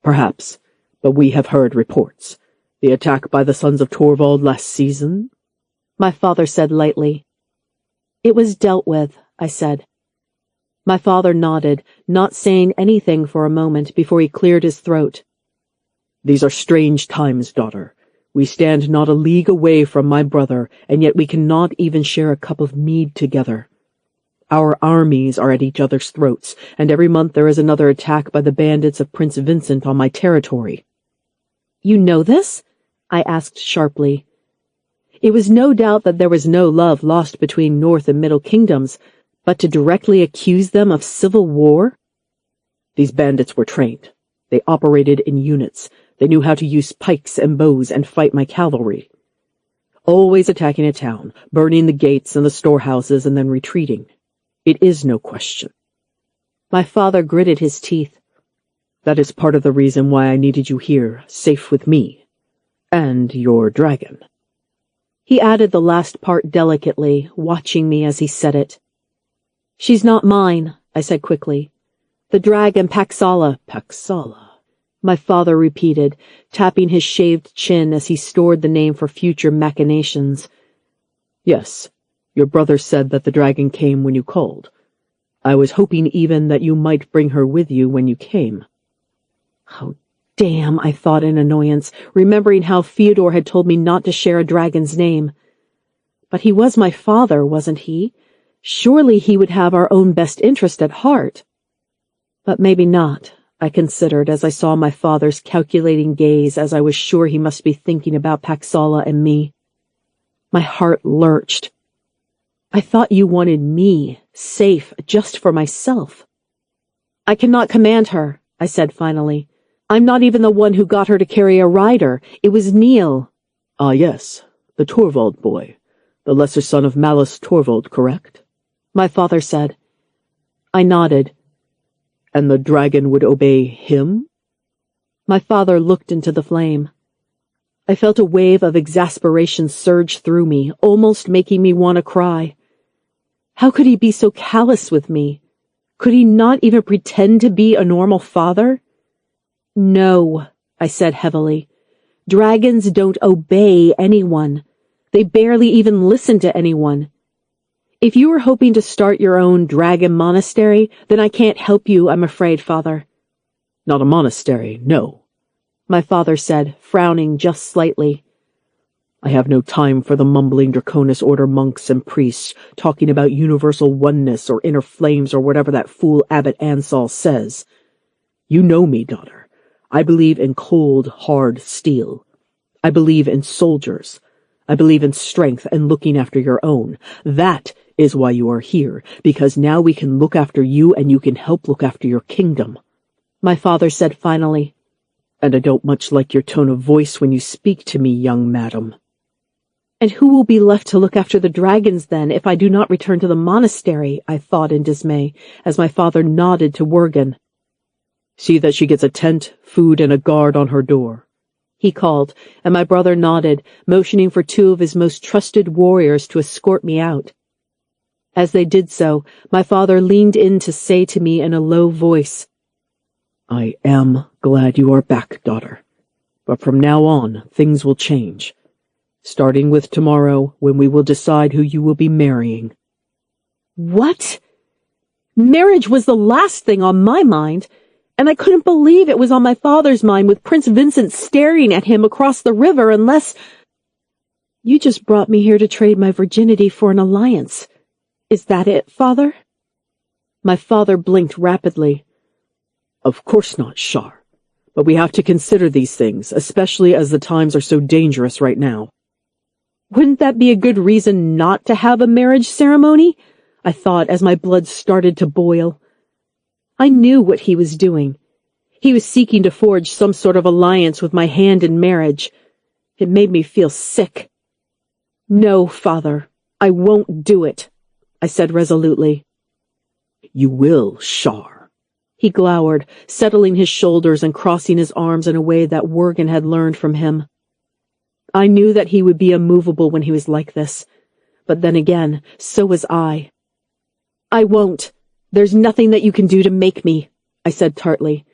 [SPEAKER 1] Perhaps, but we have heard reports. The attack by the sons of Torvald last season?
[SPEAKER 2] My father said lightly. It was dealt with, I said. My father nodded, not saying anything for a moment before he cleared his throat.
[SPEAKER 1] These are strange times, daughter. We stand not a league away from my brother, and yet we cannot even share a cup of mead together. Our armies are at each other's throats, and every month there is another attack by the bandits of Prince Vincent on my territory.
[SPEAKER 2] You know this? I asked sharply. It was no doubt that there was no love lost between North and Middle Kingdoms, but to directly accuse them of civil war?
[SPEAKER 1] These bandits were trained. They operated in units. They knew how to use pikes and bows and fight my cavalry. Always attacking a town, burning the gates and the storehouses, and then retreating. It is no question.
[SPEAKER 2] My father gritted his teeth.
[SPEAKER 1] That is part of the reason why I needed you here, safe with me. And your dragon.
[SPEAKER 2] He added the last part delicately, watching me as he said it. She's not mine, I said quickly. The dragon Paxala.
[SPEAKER 1] Paxala,
[SPEAKER 2] my father repeated, tapping his shaved chin as he stored the name for future machinations.
[SPEAKER 1] Yes. Your brother said that the dragon came when you called. I was hoping even that you might bring her with you when you came.
[SPEAKER 2] Oh, damn, I thought in annoyance, remembering how Fyodor had told me not to share a dragon's name. But he was my father, wasn't he? Surely he would have our own best interest at heart. But maybe not, I considered as I saw my father's calculating gaze, as I was sure he must be thinking about Paxala and me. My heart lurched. I thought you wanted me, safe, just for myself. I cannot command her, I said finally. I'm not even the one who got her to carry a rider. It was Neil.
[SPEAKER 1] Ah, yes, the Torvald boy. The lesser son of Malus Torvald, correct?
[SPEAKER 2] My father said. I nodded.
[SPEAKER 1] And the dragon would obey him?
[SPEAKER 2] My father looked into the flame. I felt a wave of exasperation surge through me, almost making me want to cry. How could he be so callous with me? Could he not even pretend to be a normal father? No, I said heavily. Dragons don't obey anyone. They barely even listen to anyone. If you were hoping to start your own dragon monastery, then I can't help you, I'm afraid, Father.
[SPEAKER 1] Not a monastery, no,
[SPEAKER 2] my father said, frowning just slightly.
[SPEAKER 1] I have no time for the mumbling Draconis Order monks and priests talking about universal oneness or inner flames or whatever that fool Abbot Ansal says. You know me, daughter. I believe in cold, hard steel. I believe in soldiers. I believe in strength and looking after your own. That is why you are here, because now we can look after you and you can help look after your kingdom," my father said finally. "And I don't much like your tone of voice when you speak to me, young madam."
[SPEAKER 2] "And who will be left to look after the dragons, then, if I do not return to the monastery?" I thought in dismay, as my father nodded to Worgen.
[SPEAKER 1] "See that she gets a tent, food, and a guard on her door,"
[SPEAKER 2] he called, and my brother nodded, motioning for 2 of his most trusted warriors to escort me out. As they did so, my father leaned in to say to me in a low voice,
[SPEAKER 1] "I am glad you are back, daughter. But from now on, things will change. Starting with tomorrow, when we will decide who you will be marrying."
[SPEAKER 2] What? Marriage was the last thing on my mind, and I couldn't believe it was on my father's mind with Prince Vincent staring at him across the river unless— "You just brought me here to trade my virginity for an alliance. Is that it, father?"
[SPEAKER 1] My father blinked rapidly. "Of course not, Shar. But we have to consider these things, especially as the times are so dangerous right now."
[SPEAKER 2] Wouldn't that be a good reason not to have a marriage ceremony? I thought as my blood started to boil. I knew what he was doing. He was seeking to forge some sort of alliance with my hand in marriage. It made me feel sick. "No, father, I won't do it," I said resolutely.
[SPEAKER 1] "You will, Shar,"
[SPEAKER 2] he glowered, settling his shoulders and crossing his arms in a way that Worgen had learned from him. I knew that he would be immovable when he was like this, but then again, so was I. "I won't. There's nothing that you can do to make me," I said tartly.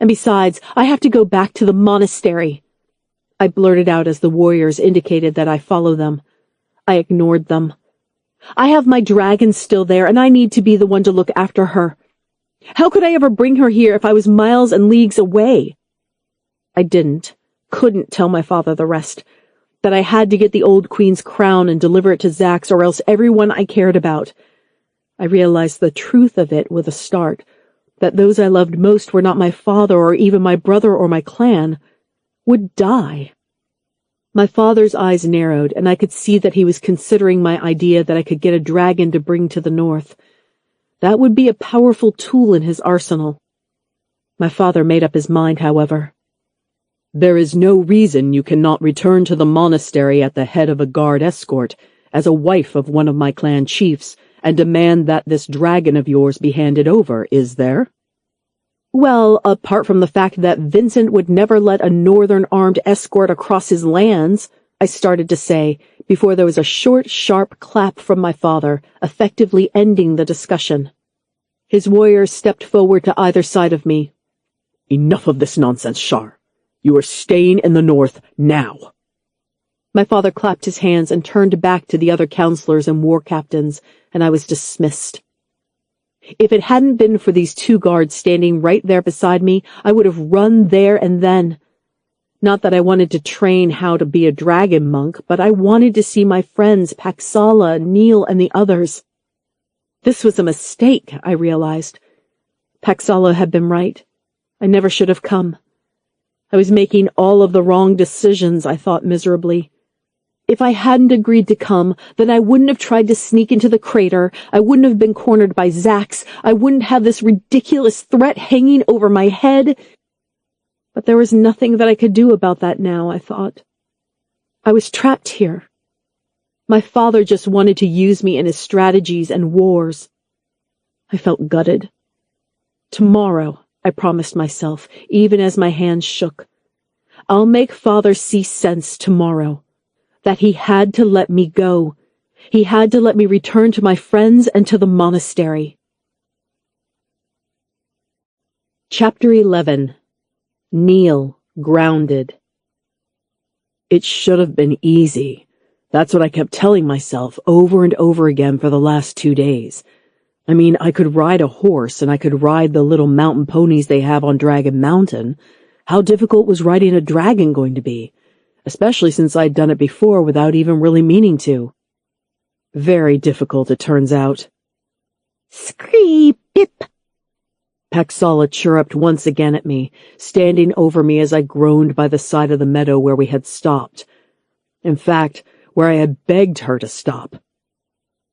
[SPEAKER 2] "And besides, I have to go back to the monastery." I blurted out as the warriors indicated that I follow them. I ignored them. "I have my dragon still there, and I need to be the one to look after her. How could I ever bring her here if I was miles and leagues away?" I couldn't tell my father the rest, that I had to get the old queen's crown and deliver it to Zax or else everyone I cared about. I realized the truth of it with a start, that those I loved most were not my father or even my brother or my clan, would die. My father's eyes narrowed, and I could see that he was considering my idea that I could get a dragon to bring to the north. That would be a powerful tool in his arsenal. My father made up his mind, however.
[SPEAKER 1] "There is no reason you cannot return to the monastery at the head of a guard escort, as a wife of one of my clan chiefs, and demand that this dragon of yours be handed over, is there?"
[SPEAKER 2] "Well, apart from the fact that Vincent would never let a northern armed escort across his lands," I started to say, before there was a short, sharp clap from my father, effectively ending the discussion. His warriors stepped forward to either side of me.
[SPEAKER 1] "Enough of this nonsense, Shar. You are staying in the north now."
[SPEAKER 2] My father clapped his hands and turned back to the other counselors and war captains, and I was dismissed. If it hadn't been for these 2 guards standing right there beside me, I would have run there and then. Not that I wanted to train how to be a dragon monk, but I wanted to see my friends Paxala, Neil, and the others. This was a mistake, I realized. Paxala had been right. I never should have come. I was making all of the wrong decisions, I thought miserably. If I hadn't agreed to come, then I wouldn't have tried to sneak into the crater, I wouldn't have been cornered by Zax, I wouldn't have this ridiculous threat hanging over my head. But there was nothing that I could do about that now, I thought. I was trapped here. My father just wanted to use me in his strategies and wars. I felt gutted. Tomorrow, I promised myself, even as my hands shook. I'll make father see sense tomorrow. That he had to let me go. He had to let me return to my friends and to the monastery. Chapter 11. Neil, grounded.
[SPEAKER 1] It should have been easy. That's what I kept telling myself over and over again for the last 2 days. I mean, I could ride a horse and I could ride the little mountain ponies they have on Dragon Mountain. How difficult was riding a dragon going to be? Especially since I'd done it before without even really meaning to. Very difficult, it turns out.
[SPEAKER 3] "Scree-pip!"
[SPEAKER 1] Paxala chirruped once again at me, standing over me as I groaned by the side of the meadow where we had stopped. In fact, where I had begged her to stop.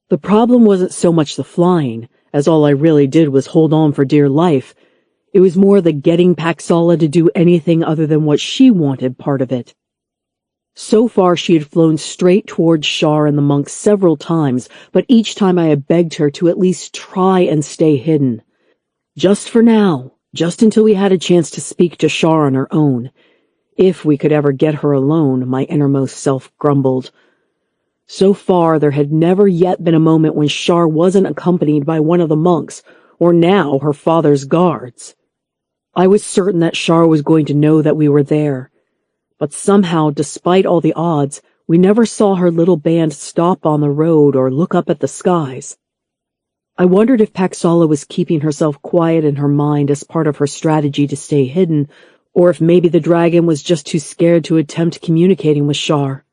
[SPEAKER 1] The problem wasn't so much the flying, as all I really did was hold on for dear life. It was more the getting Paxala to do anything other than what she wanted part of it. So far she had flown straight towards Shar and the monks several times, but each time I had begged her to at least try and stay hidden. Just for now, just until we had a chance to speak to Shar on her own. If we could ever get her alone, my innermost self grumbled. So far, there had never yet been a moment when Shar wasn't accompanied by one of the monks, or now her father's guards. I was certain that Shar was going to know that we were there, but somehow, despite all the odds, we never saw her little band stop on the road or look up at the skies. I wondered if Paxala was keeping herself quiet in her mind as part of her strategy to stay hidden, or if maybe the dragon was just too scared to attempt communicating with Shar.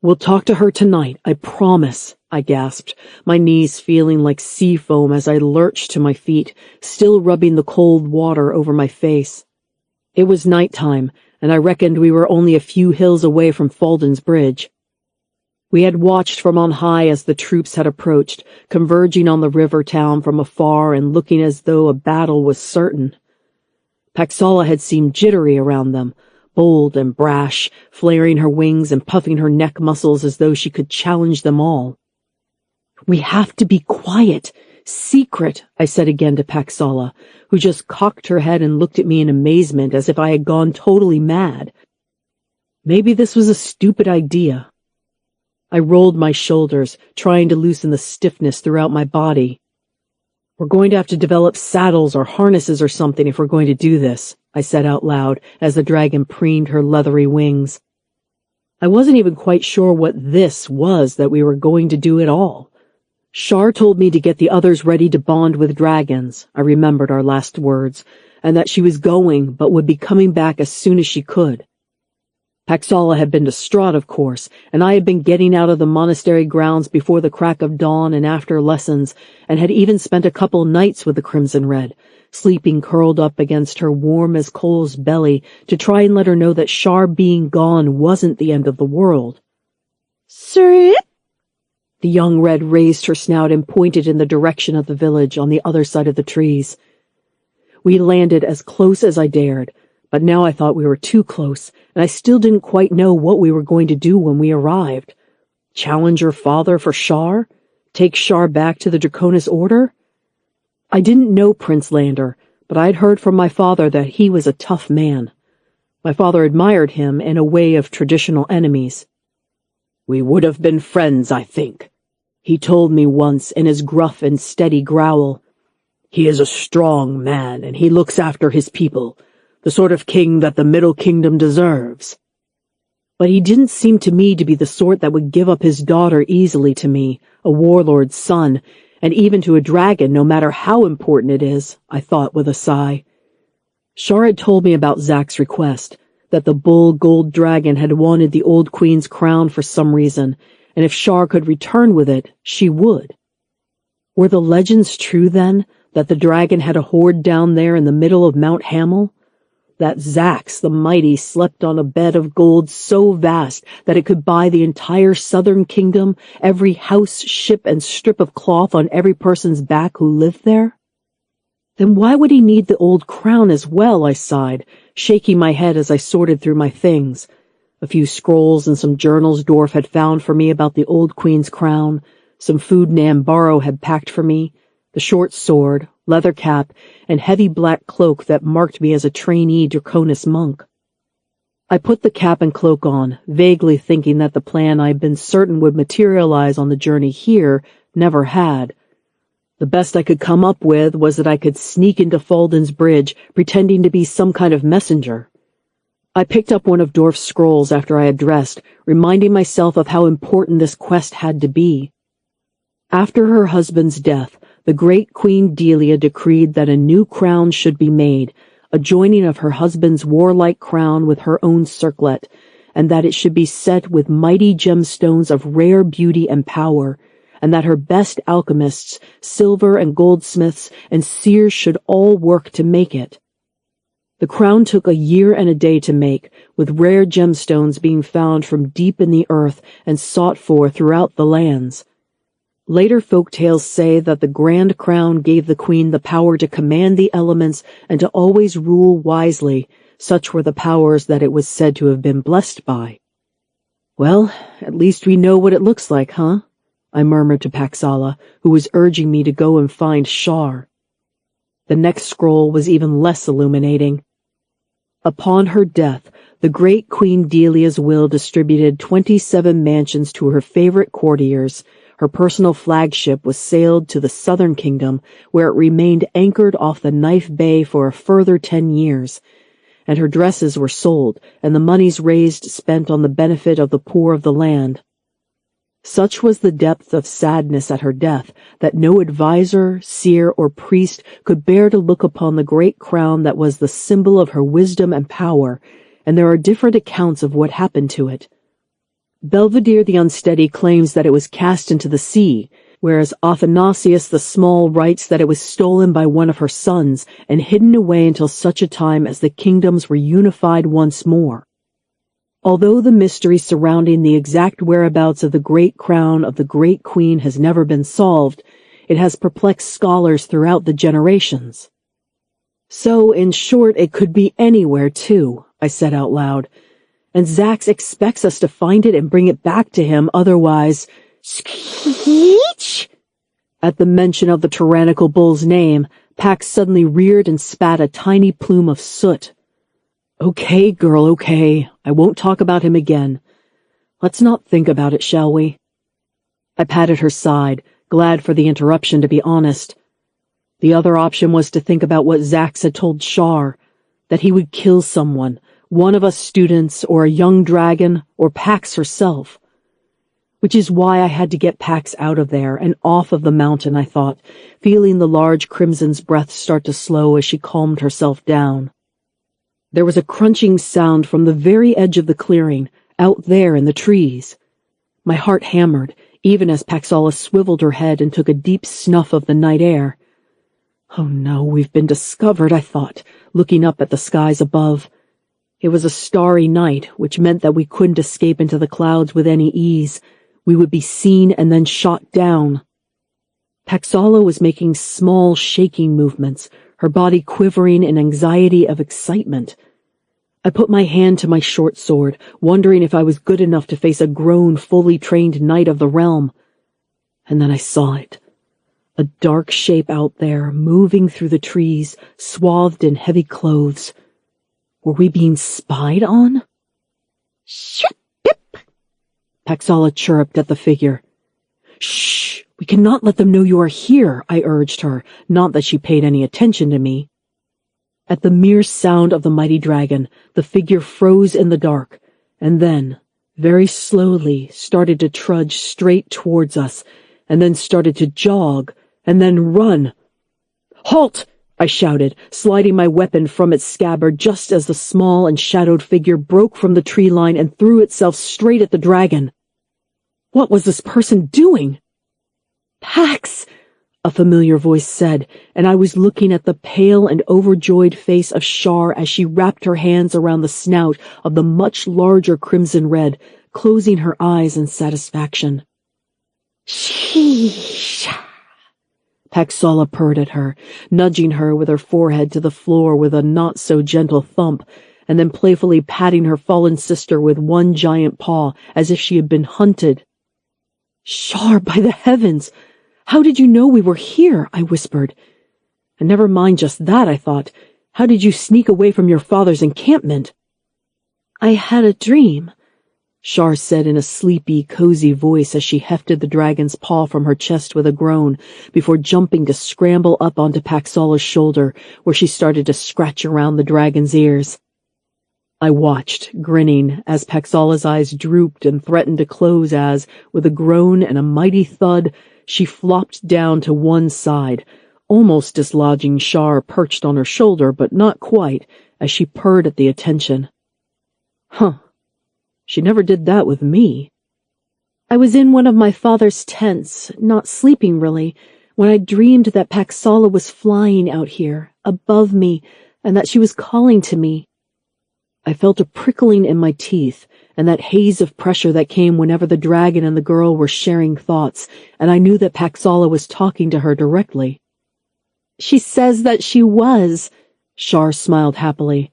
[SPEAKER 1] "We'll talk to her tonight, I promise," I gasped, my knees feeling like sea foam as I lurched to my feet, still rubbing the cold water over my face. It was nighttime, and I reckoned we were only a few hills away from Falden's Bridge. We had watched from on high as the troops had approached, converging on the river town from afar and looking as though a battle was certain. Paxala had seemed jittery around them, bold and brash, flaring her wings and puffing her neck muscles as though she could challenge them all. "We have to be quiet, secret," I said again to Paxala, who just cocked her head and looked at me in amazement as if I had gone totally mad. Maybe this was a stupid idea. I rolled my shoulders, trying to loosen the stiffness throughout my body. "We're going to have to develop saddles or harnesses or something if we're going to do this," I said out loud as the dragon preened her leathery wings. I wasn't even quite sure what this was that we were going to do at all. Shar told me to get the others ready to bond with dragons, I remembered our last words, and that she was going but would be coming back as soon as she could. Paxala had been distraught, of course, and I had been getting out of the monastery grounds before the crack of dawn and after lessons, and had even spent a couple nights with the Crimson Red, sleeping curled up against her warm as coal's belly to try and let her know that Shar being gone wasn't the end of the world. "Sir?" The young Red raised her snout and pointed in the direction of the village on the other side of the trees. We landed as close as I dared, but now I thought we were too close, and I still didn't quite know what we were going to do when we arrived. Challenge her father for Shar? Take Shar back to the Draconis Order? I didn't know Prince Lander, but I'd heard from my father that he was a tough man. My father admired him in a way of traditional enemies. "We would have been friends, I think," he told me once in his gruff and steady growl. "He is a strong man, and he looks after his people, the sort of king that the Middle Kingdom deserves." But he didn't seem to me to be the sort that would give up his daughter easily to me, a warlord's son, and even to a dragon, no matter how important it is, I thought with a sigh. Shar had told me about Zack's request, that the bull gold dragon had wanted the old queen's crown for some reason, and if Shar could return with it, she would. Were the legends true, then, that the dragon had a hoard down there in the middle of Mount Hamel? That Zax the Mighty slept on a bed of gold so vast that it could buy the entire southern kingdom, every house, ship, and strip of cloth on every person's back who lived there? Then why would he need the old crown as well, I sighed, shaking my head as I sorted through my things. A few scrolls and some journals Dorf had found for me about the old queen's crown, some food Nan Barrow had packed for me, the short sword, leather cap, and heavy black cloak that marked me as a trainee Draconis monk. I put the cap and cloak on, vaguely thinking that the plan I had been certain would materialize on the journey here never had. The best I could come up with was that I could sneak into Falden's Bridge, pretending to be some kind of messenger. I picked up one of Dorf's scrolls after I had dressed, reminding myself of how important this quest had to be. After her husband's death, the great Queen Delia decreed that a new crown should be made, a joining of her husband's warlike crown with her own circlet, and that it should be set with mighty gemstones of rare beauty and power, and that her best alchemists, silver and goldsmiths, and seers should all work to make it.
[SPEAKER 2] The crown took a year and a day to make, with rare gemstones being found from deep in the earth and sought for throughout the lands. Later folk tales say that the grand crown gave the queen the power to command the elements and to always rule wisely. Such were the powers that it was said to have been blessed by. "Well, at least we know what it looks like, huh?" I murmured to Paxala, who was urging me to go and find Shar. The next scroll was even less illuminating. Upon her death, the great Queen Delia's will distributed 27 mansions to her favorite courtiers. Her personal flagship was sailed to the southern kingdom, where it remained anchored off the Knife Bay for a further 10 years. And her dresses were sold, and the monies raised spent on the benefit of the poor of the land. Such was the depth of sadness at her death that no adviser, seer, or priest could bear to look upon the great crown that was the symbol of her wisdom and power, and there are different accounts of what happened to it. Belvedere the Unsteady claims that it was cast into the sea, whereas Athanasius the Small writes that it was stolen by one of her sons and hidden away until such a time as the kingdoms were unified once more. Although the mystery surrounding the exact whereabouts of the great crown of the great queen has never been solved, it has perplexed scholars throughout the generations. "So, in short, it could be anywhere, too," I said out loud. "And Zax expects us to find it and bring it back to him, otherwise—" Screech! At the mention of the tyrannical bull's name, Pax suddenly reared and spat a tiny plume of soot. "Okay, girl, okay. I won't talk about him again. Let's not think about it, shall we?" I patted her side, glad for the interruption, to be honest. The other option was to think about what Zax had told Shar, that he would kill someone, one of us students, or a young dragon, or Pax herself. Which is why I had to get Pax out of there and off of the mountain, I thought, feeling the large crimson's breath start to slow as she calmed herself down. There was a crunching sound from the very edge of the clearing, out there in the trees. My heart hammered, even as Paxala swiveled her head and took a deep snuff of the night air. "Oh no, we've been discovered," I thought, looking up at the skies above. It was a starry night, which meant that we couldn't escape into the clouds with any ease. We would be seen and then shot down. Paxala was making small, shaking movements, her body quivering in anxiety of excitement. I put my hand to my short sword, wondering if I was good enough to face a grown, fully trained knight of the realm. And then I saw it. A dark shape out there, moving through the trees, swathed in heavy clothes. Were we being spied on? "Ship, pip!" Paxala chirruped at the figure. "Shh! We cannot let them know you are here," I urged her, not that she paid any attention to me. At the mere sound of the mighty dragon, the figure froze in the dark, and then, very slowly, started to trudge straight towards us, and then started to jog, and then run. "Halt!" I shouted, sliding my weapon from its scabbard just as the small and shadowed figure broke from the tree line and threw itself straight at the dragon. What was this person doing? "Pax!" a familiar voice said, and I was looking at the pale and overjoyed face of Shar as she wrapped her hands around the snout of the much larger crimson red, closing her eyes in satisfaction. "Sheesh!" Paxala purred at her, nudging her with her forehead to the floor with a not-so-gentle thump, and then playfully patting her fallen sister with one giant paw as if she had been hunted. "Shar, by the heavens! How did you know we were here?" I whispered. "And never mind just that," I thought. "How did you sneak away from your father's encampment?" "I had a dream," Shar said in a sleepy, cozy voice as she hefted the dragon's paw from her chest with a groan, before jumping to scramble up onto Paxala's shoulder, where she started to scratch around the dragon's ears. I watched, grinning, as Paxala's eyes drooped and threatened to close as, with a groan and a mighty thud, she flopped down to one side, almost dislodging Shar perched on her shoulder, but not quite, as she purred at the attention. Huh. She never did that with me. I was in one of my father's tents, not sleeping really, when I dreamed that Paxala was flying out here, above me, and that she was calling to me. I felt a prickling in my teeth, and that haze of pressure that came whenever the dragon and the girl were sharing thoughts, and I knew that Paxala was talking to her directly.
[SPEAKER 3] She says that she was,
[SPEAKER 2] Shar smiled happily.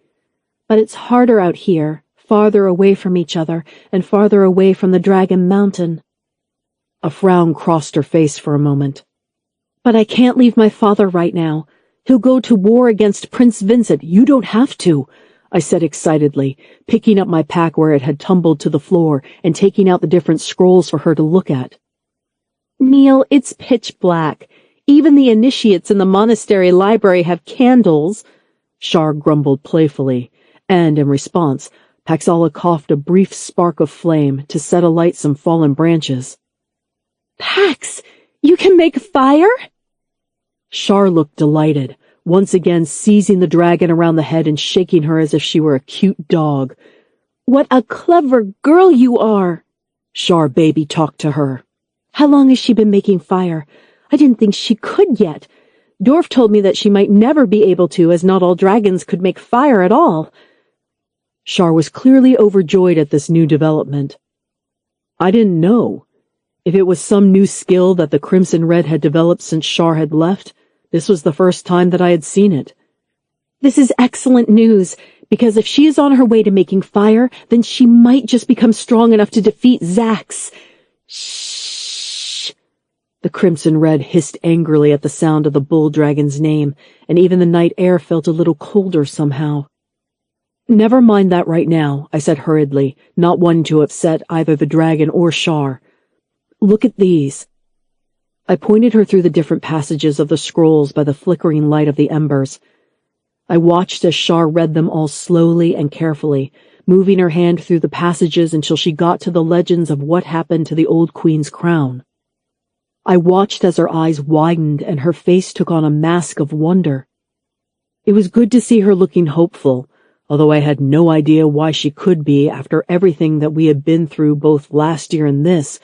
[SPEAKER 3] But it's harder out here, farther away from each other, and farther away from the Dragon Mountain.
[SPEAKER 2] A frown crossed her face for a moment.
[SPEAKER 3] But I can't leave my father right now. He'll go to war against Prince Vincent.
[SPEAKER 2] You don't have to, I said excitedly, picking up my pack where it had tumbled to the floor and taking out the different scrolls for her to look at.
[SPEAKER 3] Neil, it's pitch black. Even the initiates in the monastery library have candles,
[SPEAKER 2] Shar grumbled playfully, and in response, Paxala coughed a brief spark of flame to set alight some fallen branches.
[SPEAKER 3] Pax, you can make fire?
[SPEAKER 2] Shar looked delighted, once again seizing the dragon around the head and shaking her as if she were a cute dog.
[SPEAKER 3] What a clever girl you are,
[SPEAKER 2] Shar baby talked to her.
[SPEAKER 3] How long has she been making fire? I didn't think she could yet. Dorf told me that she might never be able to, as not all dragons could make fire at all.
[SPEAKER 2] Shar was clearly overjoyed at this new development. I didn't know. If it was some new skill that the Crimson Red had developed since Shar had left, this was the first time that I had seen it.
[SPEAKER 3] This is excellent news, because if she is on her way to making fire, then she might just become strong enough to defeat Zax.
[SPEAKER 2] Shh! The Crimson Red hissed angrily at the sound of the bull dragon's name, and even the night air felt a little colder somehow. Never mind that right now, I said hurriedly, not wanting to upset either the dragon or Shar. Look at these. I pointed her through the different passages of the scrolls by the flickering light of the embers. I watched as Shar read them all slowly and carefully, moving her hand through the passages until she got to the legends of what happened to the old queen's crown. I watched as her eyes widened and her face took on a mask of wonder. It was good to see her looking hopeful, although I had no idea why she could be after everything that we had been through both last year and this,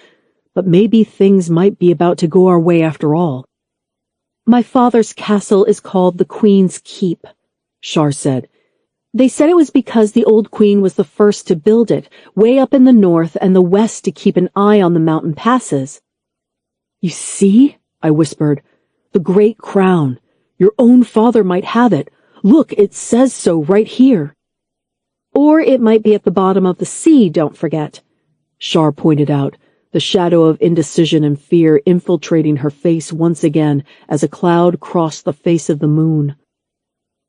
[SPEAKER 2] but maybe things might be about to go our way after all.
[SPEAKER 3] My father's castle is called the Queen's Keep, Shar said. They said it was because the old queen was the first to build it, way up in the north and the west to keep an eye on the mountain passes.
[SPEAKER 2] You see, I whispered, the great crown. Your own father might have it. Look, it says so right here.
[SPEAKER 3] Or it might be at the bottom of the sea, don't forget,
[SPEAKER 2] Shar pointed out, the shadow of indecision and fear infiltrating her face once again as a cloud crossed the face of the moon.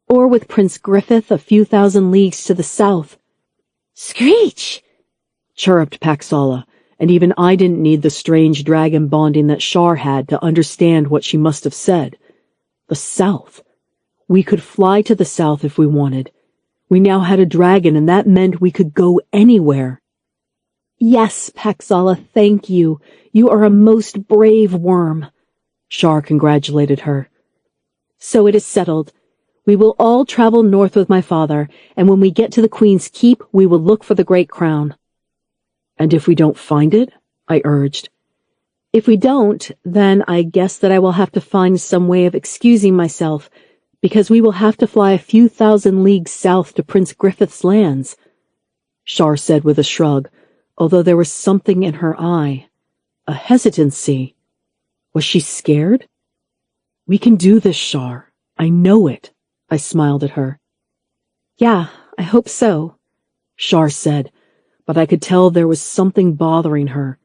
[SPEAKER 3] Or with Prince Griffith a few thousand leagues to the south.
[SPEAKER 2] Screech! Chirruped Paxala, and even I didn't need the strange dragon bonding that Shar had to understand what she must have said. The south. We could fly to the south if we wanted. We now had a dragon, and that meant we could go anywhere.
[SPEAKER 3] Yes, Paxala, thank you. You are a most brave worm,
[SPEAKER 2] Shar congratulated her.
[SPEAKER 3] So it is settled. We will all travel north with my father, and when we get to the Queen's Keep, we will look for the Great Crown.
[SPEAKER 2] And if we don't find it? I urged.
[SPEAKER 3] If we don't, then I guess that I will have to find some way of excusing myself, because we will have to fly a few thousand leagues south to Prince Griffith's lands,
[SPEAKER 2] Shar said with a shrug, although there was something in her eye, a hesitancy. Was she scared? We can do this, Shar. I know it, I smiled at her.
[SPEAKER 3] Yeah, I hope so,
[SPEAKER 2] Shar said, but I could tell there was something bothering her.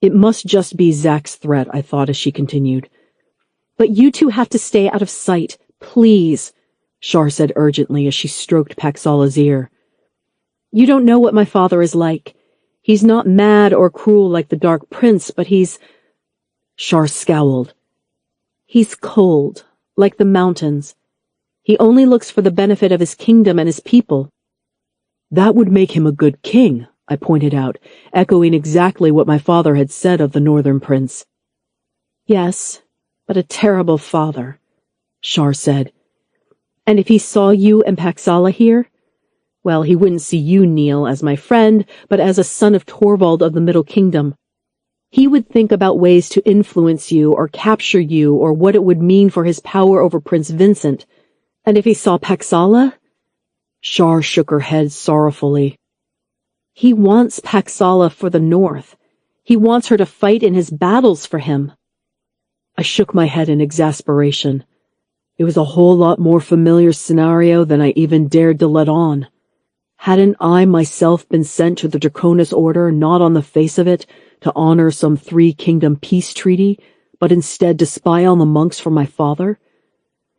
[SPEAKER 2] It must just be Zack's threat, I thought as she continued.
[SPEAKER 3] But you two have to stay out of sight, please,
[SPEAKER 2] Shar said urgently as she stroked Paxala's ear.
[SPEAKER 3] You don't know what my father is like. He's not mad or cruel like the Dark Prince, but he's...
[SPEAKER 2] Shar scowled.
[SPEAKER 3] He's cold, like the mountains. He only looks for the benefit of his kingdom and his people.
[SPEAKER 2] That would make him a good king, I pointed out, echoing exactly what my father had said of the Northern Prince.
[SPEAKER 3] Yes, but a terrible father,
[SPEAKER 2] Shar said.
[SPEAKER 3] And if he saw you and Paxala here, well, he wouldn't see you, Neil, as my friend, but as a son of Torvald of the Middle Kingdom. He would think about ways to influence you or capture you or what it would mean for his power over Prince Vincent.
[SPEAKER 2] And if he saw Paxala?
[SPEAKER 1] Shar shook her head sorrowfully.
[SPEAKER 2] He wants Paxala for the North. He wants her to fight in his battles for him.
[SPEAKER 1] I shook my head in exasperation. It was a whole lot more familiar scenario than I even dared to let on. Hadn't I myself been sent to the Draconis Order, not on the face of it, to honor some three-kingdom peace treaty, but instead to spy on the monks for my father?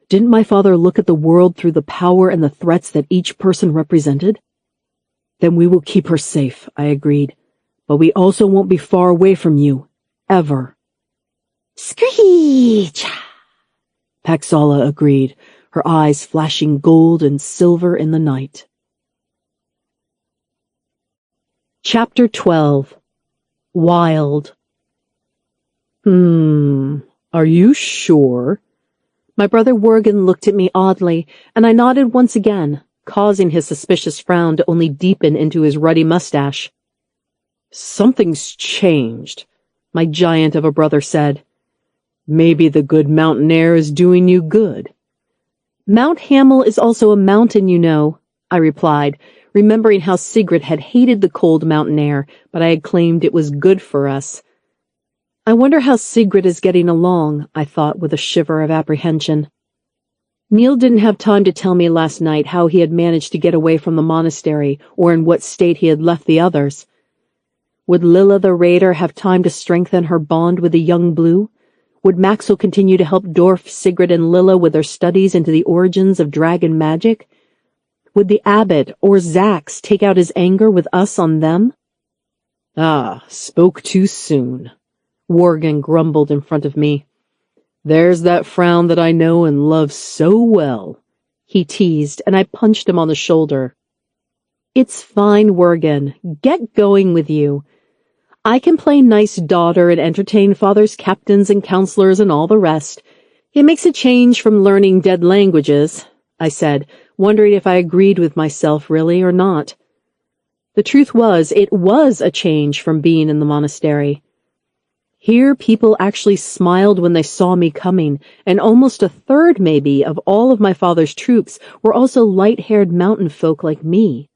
[SPEAKER 1] Didn't my father look at the world through the power and the threats that each person represented? Then we will keep her safe, I agreed. But we also won't be far away from you. Ever.
[SPEAKER 3] Screech!
[SPEAKER 1] Paxala agreed, her eyes flashing gold and silver in the night.
[SPEAKER 2] Chapter 12. Wild.
[SPEAKER 1] Are you sure?
[SPEAKER 2] My brother Worgen looked at me oddly, and I nodded once again, causing his suspicious frown to only deepen into his ruddy mustache.
[SPEAKER 1] Something's changed, my giant of a brother said. Maybe the good mountain air is doing you good.
[SPEAKER 2] Mount Hamel is also a mountain, you know, I replied, remembering how Sigrid had hated the cold mountain air, but I had claimed it was good for us. I wonder how Sigrid is getting along, I thought with a shiver of apprehension. Neil didn't have time to tell me last night how he had managed to get away from the monastery, or in what state he had left the others. Would Lilla the Raider have time to strengthen her bond with the young blue? Would Maxwell continue to help Dorf, Sigrid, and Lilla with their studies into the origins of dragon magic? Would the abbot or Zax take out his anger with us on them?
[SPEAKER 1] Spoke too soon, Worgen grumbled in front of me. There's that frown that I know and love so well, he teased, and I punched him on the shoulder.
[SPEAKER 2] It's fine, Worgen. Get going with you. I can play nice daughter and entertain father's captains and counselors and all the rest. It makes a change from learning dead languages, I said, wondering if I agreed with myself really or not. The truth was, it was a change from being in the monastery. Here people actually smiled when they saw me coming, and almost a third, maybe, of all of my father's troops were also light-haired mountain folk like me.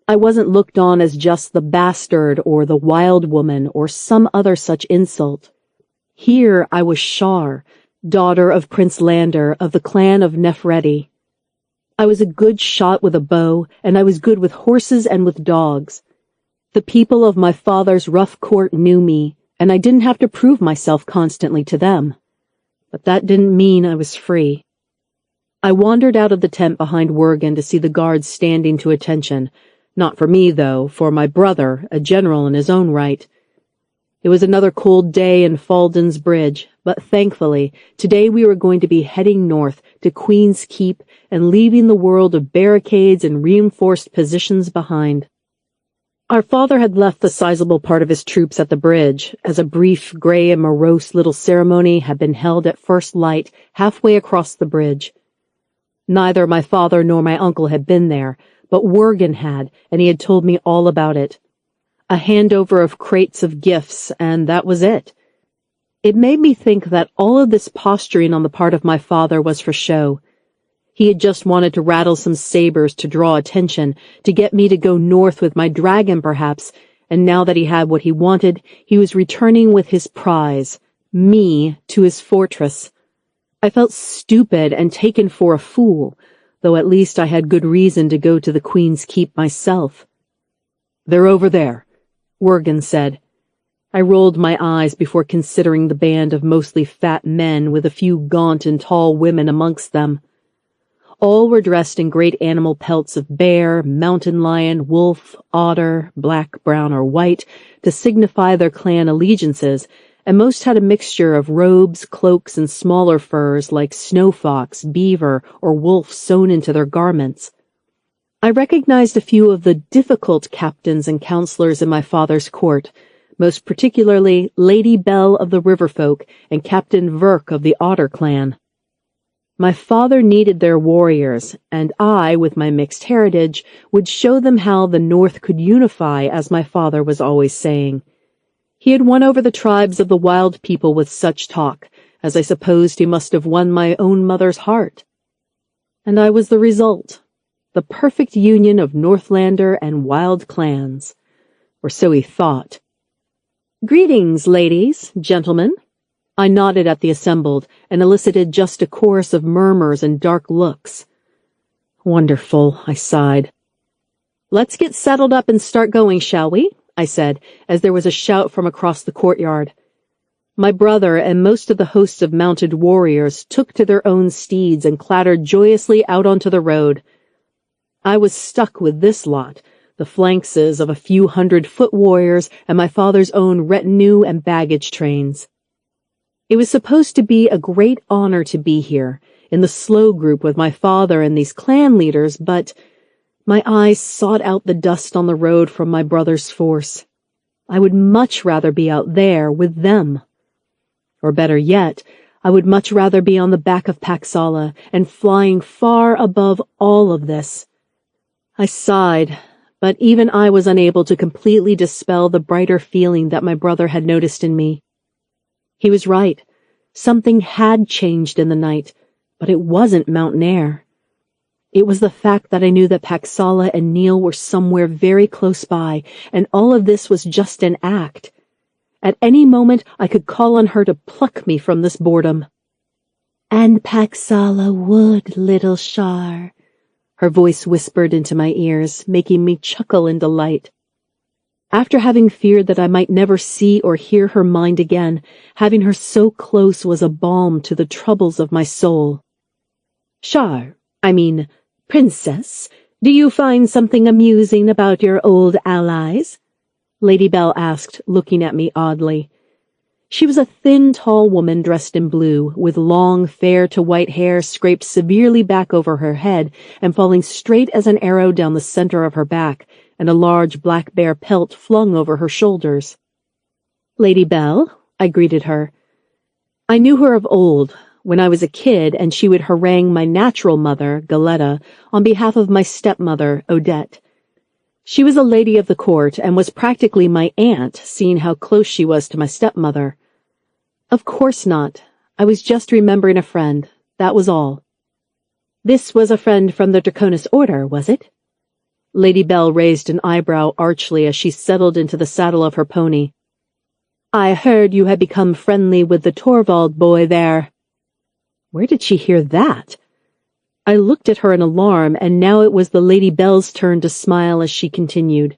[SPEAKER 2] I wasn't looked on as just the bastard or the wild woman or some other such insult. Here I was Shar, daughter of Prince Lander of the clan of Nefredi. I was a good shot with a bow, and I was good with horses and with dogs. The people of my father's rough court knew me, and I didn't have to prove myself constantly to them. But that didn't mean I was free. I wandered out of the tent behind Worgen to see the guards standing to attention. Not for me, though, for my brother, a general in his own right. It was another cold day in Falden's Bridge, but thankfully, today we were going to be heading north to Queen's Keep and leaving the world of barricades and reinforced positions behind. Our father had left the sizable part of his troops at the bridge, as a brief, gray and morose little ceremony had been held at first light halfway across the bridge. Neither my father nor my uncle had been there, but Worgen had, and he had told me all about it. A handover of crates of gifts, and that was it. It made me think that all of this posturing on the part of my father was for show. He had just wanted to rattle some sabers to draw attention, to get me to go north with my dragon perhaps, and now that he had what he wanted, he was returning with his prize, me, to his fortress. I felt stupid and taken for a fool, though at least I had good reason to go to the Queen's Keep myself.
[SPEAKER 1] They're over there, Worgen said.
[SPEAKER 2] I rolled my eyes before considering the band of mostly fat men with a few gaunt and tall women amongst them. All were dressed in great animal pelts of bear, mountain lion, wolf, otter, black, brown, or white, to signify their clan allegiances, and most had a mixture of robes, cloaks, and smaller furs like snow fox, beaver, or wolf sewn into their garments. I recognized a few of the difficult captains and counselors in my father's court, most particularly Lady Bell of the Riverfolk and Captain Verk of the Otter clan. My father needed their warriors, and I, with my mixed heritage, would show them how the North could unify, as my father was always saying. He had won over the tribes of the wild people with such talk, as I supposed he must have won my own mother's heart. And I was the result. The perfect union of Northlander and wild clans. Or so he thought. "Greetings, ladies, gentlemen." I nodded at the assembled and elicited just a chorus of murmurs and dark looks. "Wonderful," I sighed. "Let's get settled up and start going, shall we?" I said, as there was a shout from across the courtyard. My brother and most of the hosts of mounted warriors took to their own steeds and clattered joyously out onto the road. I was stuck with this lot, the flanxes of a few hundred foot warriors and my father's own retinue and baggage trains. It was supposed to be a great honor to be here, in the slow group with my father and these clan leaders, but my eyes sought out the dust on the road from my brother's force. I would much rather be out there with them. Or better yet, I would much rather be on the back of Paxala and flying far above all of this. I sighed, but even I was unable to completely dispel the brighter feeling that my brother had noticed in me. He was right. Something had changed in the night, but it wasn't mountain air. It was the fact that I knew that Paxala and Neil were somewhere very close by, and all of this was just an act. At any moment I could call on her to pluck me from this boredom.
[SPEAKER 3] "And Paxala would, little Shar," her voice whispered into my ears, making me chuckle in delight.
[SPEAKER 2] After having feared that I might never see or hear her mind again, having her so close was a balm to the troubles of my soul.
[SPEAKER 3] Princess, do you find something amusing about your old allies?"
[SPEAKER 2] Lady Bell asked, looking at me oddly. She was a thin, tall woman dressed in blue, with long, fair-to-white hair scraped severely back over her head and falling straight as an arrow down the center of her back, and a large black bear pelt flung over her shoulders. "Lady Bell," I greeted her. I knew her of old, when I was a kid, and she would harangue my natural mother, Galetta, on behalf of my stepmother, Odette. She was a lady of the court and was practically my aunt, seeing how close she was to my stepmother. Of course not. I was just remembering a friend. That was all.
[SPEAKER 3] "This was a friend from the Draconis Order, was it?"
[SPEAKER 2] Lady Bell raised an eyebrow archly as she settled into the saddle of her pony.
[SPEAKER 3] "I heard you had become friendly with the Torvald boy there."
[SPEAKER 2] Where did she hear that? I looked at her in alarm, and now it was the Lady Bell's turn to smile as she continued.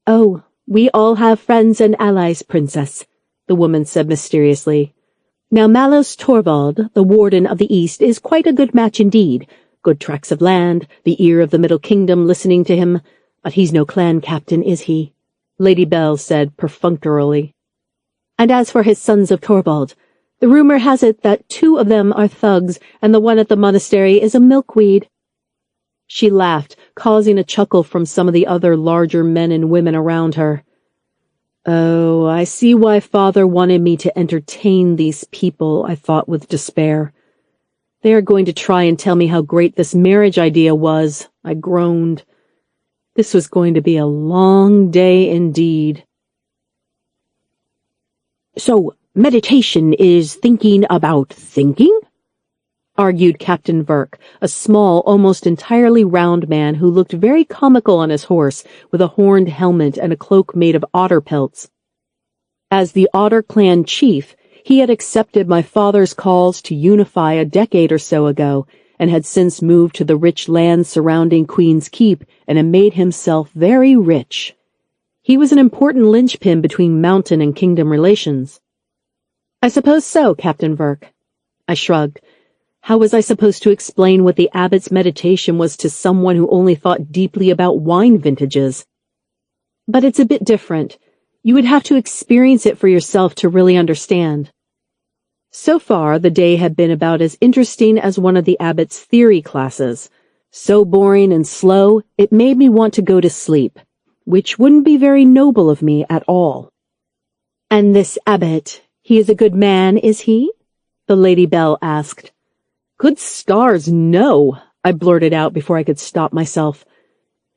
[SPEAKER 3] "Oh, we all have friends and allies, Princess," the woman said mysteriously. "Now Malos Torvald, the Warden of the East, is quite a good match indeed. Good tracts of land, the ear of the Middle Kingdom listening to him. But he's no clan captain, is he?" Lady Bell said perfunctorily. "And as for his sons of Torvald, the rumor has it that 2 of them are thugs, and the one at the monastery is a milkweed."
[SPEAKER 2] She laughed, causing a chuckle from some of the other larger men and women around her. "Oh, I see why Father wanted me to entertain these people," I thought with despair. "They are going to try and tell me how great this marriage idea was," I groaned. This was going to be a long day indeed.
[SPEAKER 3] "So, meditation is thinking about thinking?"
[SPEAKER 2] argued Captain Verk, a small, almost entirely round man who looked very comical on his horse, with a horned helmet and a cloak made of otter pelts. As the Otter clan chief, he had accepted my father's calls to unify a decade or so ago, and had since moved to the rich lands surrounding Queen's Keep and had made himself very rich. He was an important linchpin between mountain and kingdom relations. "I suppose so, Captain Verk." I shrugged. How was I supposed to explain what the abbot's meditation was to someone who only thought deeply about wine vintages? "But it's a bit different. You would have to experience it for yourself to really understand." So far, the day had been about as interesting as one of the abbot's theory classes. So boring and slow, it made me want to go to sleep, which wouldn't be very noble of me at all.
[SPEAKER 3] "And this abbot, he is a good man, is he?"
[SPEAKER 2] the Lady Bell asked. "Good stars, no," I blurted out before I could stop myself.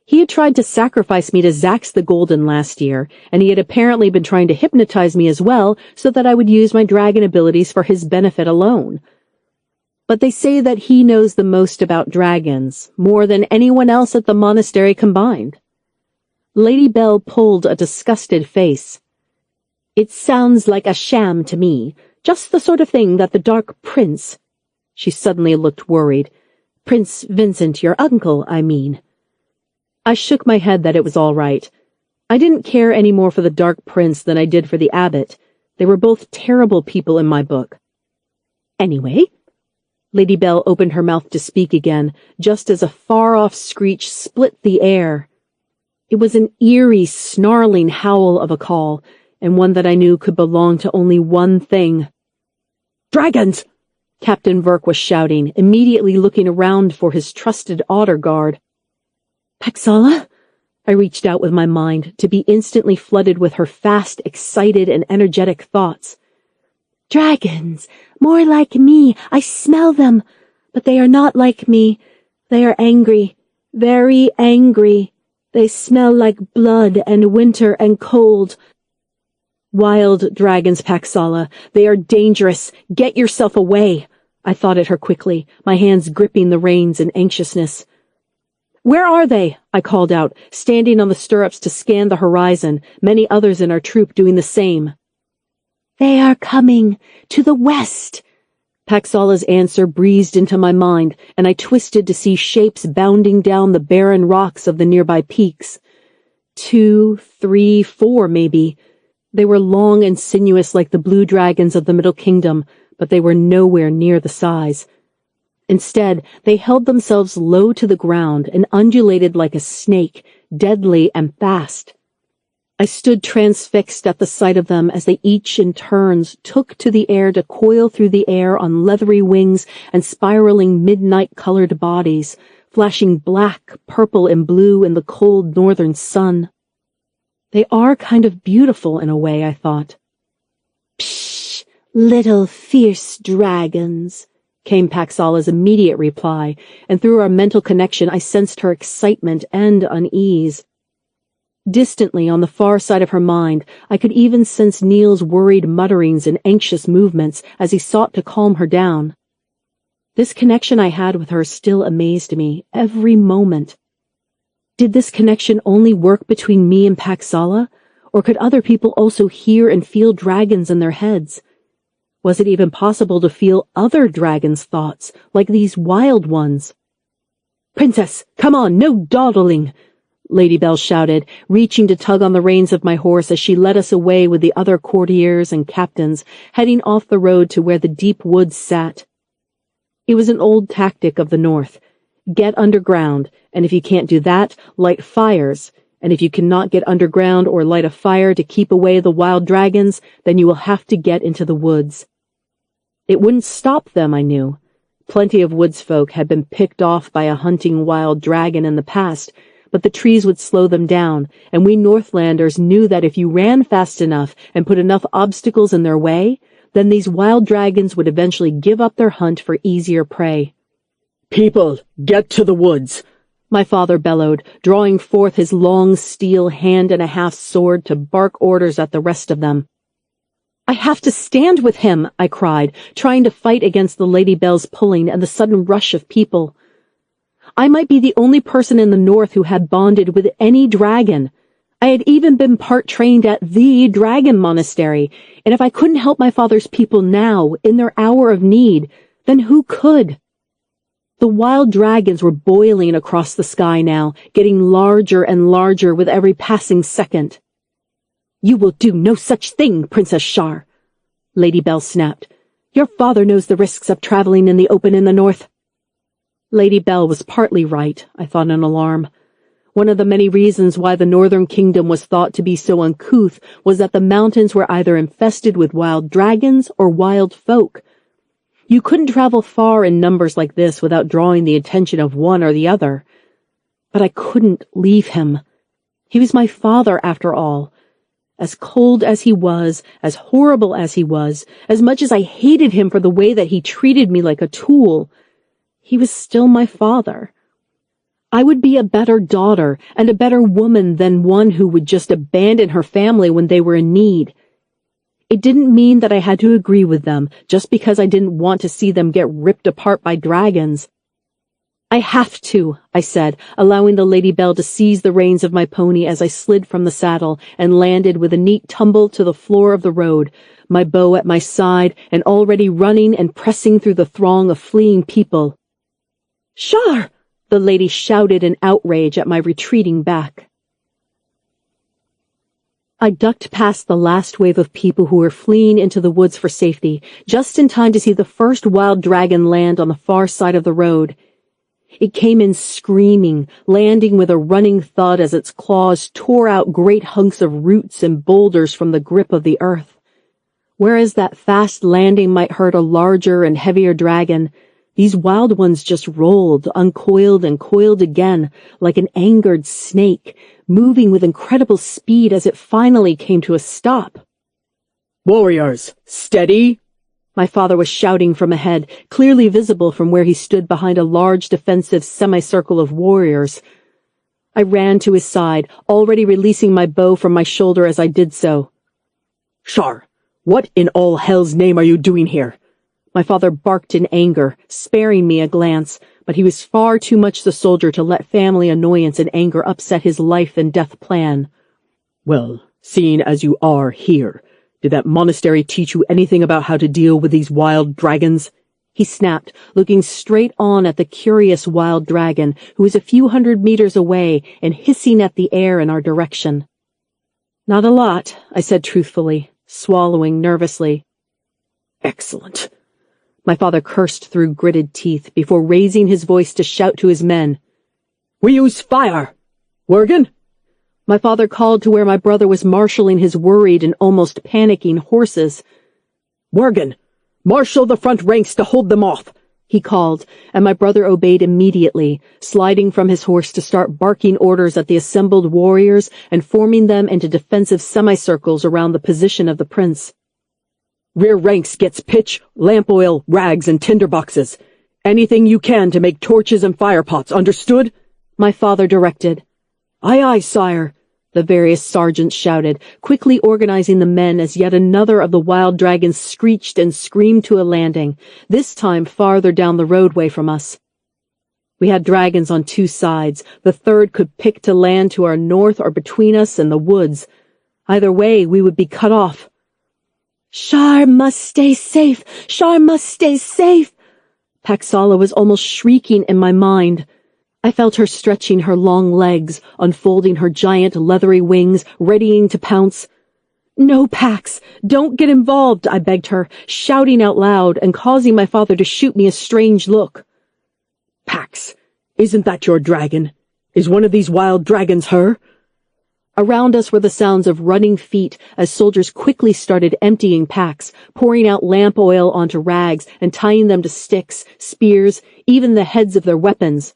[SPEAKER 2] He had tried to sacrifice me to Zax the Golden last year, and he had apparently been trying to hypnotize me as well so that I would use my dragon abilities for his benefit alone. but they say that he knows the most about dragons, more than anyone else at the monastery combined. Lady Bell pulled a disgusted face. It sounds like a sham to me, just the sort of thing that the Dark Prince— She suddenly looked worried. Prince Vincent, your uncle, I mean. I shook my head that it was all right. I didn't care any more for the Dark Prince than I did for the abbot. They were both terrible people in my book. Anyway, Lady Bell opened her mouth to speak again, just as a far-off screech split the air. It was an eerie, snarling howl of a call, and one that I knew could belong to only one thing. "Dragons!" Captain Verk was shouting, immediately looking around for his trusted otter guard. "Paxala?" I reached out with my mind, to be instantly flooded with her fast, excited, and energetic thoughts.
[SPEAKER 3] Dragons, more like me. I smell them, but they are not like me. They are angry, very angry. They smell like blood and winter and cold.
[SPEAKER 2] Wild dragons, Paxala. They are dangerous. Get yourself away. I thought at her quickly, my hands gripping the reins in anxiousness. Where are they? I called out, standing on the stirrups to scan the horizon, many others in our troop doing the same.
[SPEAKER 3] They are coming to the west.
[SPEAKER 2] Paxala's answer breezed into my mind, and I twisted to see shapes bounding down the barren rocks of the nearby peaks. 2, 3, 4, maybe. They were long and sinuous like the blue dragons of the Middle Kingdom, but they were nowhere near the size. Instead, they held themselves low to the ground and undulated like a snake, deadly and fast. I stood transfixed at the sight of them as they each in turns took to the air to coil through the air on leathery wings and spiraling midnight-colored bodies, flashing black, purple, and blue in the cold northern sun. They are kind of beautiful in a way, I thought.
[SPEAKER 3] Psh, little fierce dragons, came Paxala's immediate reply, and through our mental connection I sensed her excitement and unease. Distantly, on the far side of her mind, I could even sense Neil's worried mutterings and anxious movements as he sought to calm her down. This connection I had with her still amazed me, every moment. Did this connection only work between me and Paxala, or could other people also hear and feel dragons in their heads? Was it even possible to feel other dragons' thoughts, like these wild ones? "Princess, come on, no dawdling!" Lady Bell shouted, reaching to tug on the reins of my horse as she led us away with the other courtiers and captains, heading off the road to where the deep woods sat. It was an old tactic of the North. Get underground, and if you can't do that, light fires, and if you cannot get underground or light a fire to keep away the wild dragons, then you will have to get into the woods. It wouldn't stop them, I knew. Plenty of woods folk had been picked off by a hunting wild dragon in the past, but the trees would slow them down, and we Northlanders knew that if you ran fast enough and put enough obstacles in their way, then these wild dragons would eventually give up their hunt for easier prey. "People, get to the woods!" my father bellowed, drawing forth his long steel hand-and-a-half sword to bark orders at the rest of them. "I have to stand with him," I cried, trying to fight against the Lady Bell's pulling and the sudden rush of people. I might be the only person in the North who had bonded with any dragon. I had even been part-trained at the Dragon Monastery, and if I couldn't help my father's people now, in their hour of need, then who could? The wild dragons were boiling across the sky now, getting larger and larger with every passing second. "You will do no such thing, Princess Shar," Lady Bell snapped. "Your father knows the risks of traveling in the open in the North." Lady Bell was partly right, I thought in alarm. One of the many reasons why the Northern Kingdom was thought to be so uncouth was that the mountains were either infested with wild dragons or wild folk. You couldn't travel far in numbers like this without drawing the attention of one or the other. But I couldn't leave him. He was my father, after all. As cold as he was, as horrible as he was, as much as I hated him for the way that he treated me like a tool, he was still my father. I would be a better daughter and a better woman than one who would just abandon her family when they were in need.
[SPEAKER 2] It didn't mean that I had to agree with them just because I didn't want to see them get ripped apart by dragons. I have to, I said, allowing the Lady Belle to seize the reins of my pony as I slid from the saddle and landed with a neat tumble to the floor of the road, my bow at my side and already running and pressing through the throng of fleeing people. "Shar!" the lady shouted in outrage at my retreating back. I ducked past the last wave of people who were fleeing into the woods for safety, just in time to see the first wild dragon land on the far side of the road. It came in screaming, landing with a running thud as its claws tore out great hunks of roots and boulders from the grip of the earth. Whereas that fast landing might hurt a larger and heavier dragon, these wild ones just rolled, uncoiled and coiled again, like an angered snake, moving with incredible speed as it finally came to a stop.
[SPEAKER 1] "Warriors, steady!"
[SPEAKER 2] My father was shouting from ahead, clearly visible from where he stood behind a large defensive semicircle of warriors. I ran to his side, already releasing my bow from my shoulder as I did so.
[SPEAKER 1] "Shar, what in all hell's name are you doing here?"
[SPEAKER 2] My father barked in anger, sparing me a glance, but he was far too much the soldier to let family annoyance and anger upset his life and death plan.
[SPEAKER 1] "Well, seeing as you are here, did that monastery teach you anything about how to deal with these wild dragons?"
[SPEAKER 2] He snapped, looking straight on at the curious wild dragon, who was a few hundred meters away and hissing at the air in our direction. "Not a lot," I said truthfully, swallowing nervously.
[SPEAKER 1] "Excellent."
[SPEAKER 2] My father cursed through gritted teeth before raising his voice to shout to his men.
[SPEAKER 1] "We use fire! Worgen?"
[SPEAKER 2] My father called to where my brother was marshalling his worried and almost panicking horses.
[SPEAKER 1] "Worgen, marshal the front ranks to hold them off,"
[SPEAKER 2] he called, and my brother obeyed immediately, sliding from his horse to start barking orders at the assembled warriors and forming them into defensive semicircles around the position of the prince.
[SPEAKER 1] "Rear ranks gets pitch, lamp oil, rags, and tinder boxes. Anything you can to make torches and fire pots, understood?"
[SPEAKER 2] My father directed.
[SPEAKER 1] "Aye, aye, sire,"
[SPEAKER 2] the various sergeants shouted, quickly organizing the men as yet another of the wild dragons screeched and screamed to a landing, this time farther down the roadway from us. We had dragons on two sides. The third could pick to land to our north or between us and the woods. Either way, we would be cut off.
[SPEAKER 3] "Shar must stay safe! Shar must stay safe!"
[SPEAKER 2] Paxala was almost shrieking in my mind. I felt her stretching her long legs, unfolding her giant leathery wings, readying to pounce. "No, Pax, don't get involved," I begged her, shouting out loud and causing my father to shoot me a strange look.
[SPEAKER 1] "Pax, isn't that your dragon? Is one of these wild dragons her?"
[SPEAKER 2] Around us were the sounds of running feet as soldiers quickly started emptying packs, pouring out lamp oil onto rags and tying them to sticks, spears, even the heads of their weapons.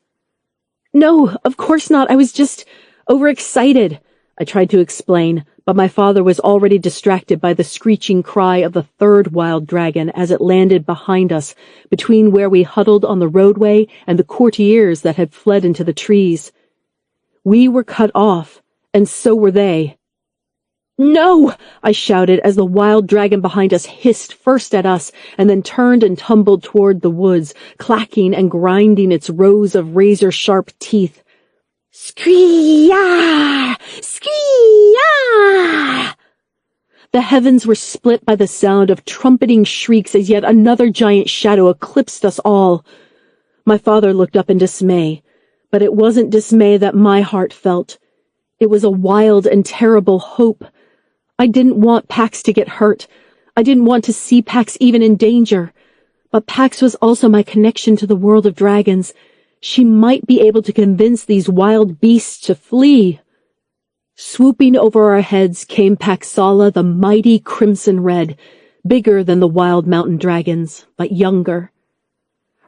[SPEAKER 2] "No, of course not. I was just overexcited," I tried to explain, but my father was already distracted by the screeching cry of the third wild dragon as it landed behind us, between where we huddled on the roadway and the courtiers that had fled into the trees. We were cut off, and so were they. "No!" I shouted as the wild dragon behind us hissed first at us and then turned and tumbled toward the woods, clacking and grinding its rows of razor-sharp teeth.
[SPEAKER 3] Scree-yah! Scree-yah!
[SPEAKER 2] The heavens were split by the sound of trumpeting shrieks as yet another giant shadow eclipsed us all. My father looked up in dismay, but it wasn't dismay that my heart felt. It was a wild and terrible hope. I didn't want Pax to get hurt. I didn't want to see Pax even in danger. But Pax was also my connection to the world of dragons. She might be able to convince these wild beasts to flee. Swooping over our heads came Paxala the mighty crimson red, bigger than the wild mountain dragons, but younger.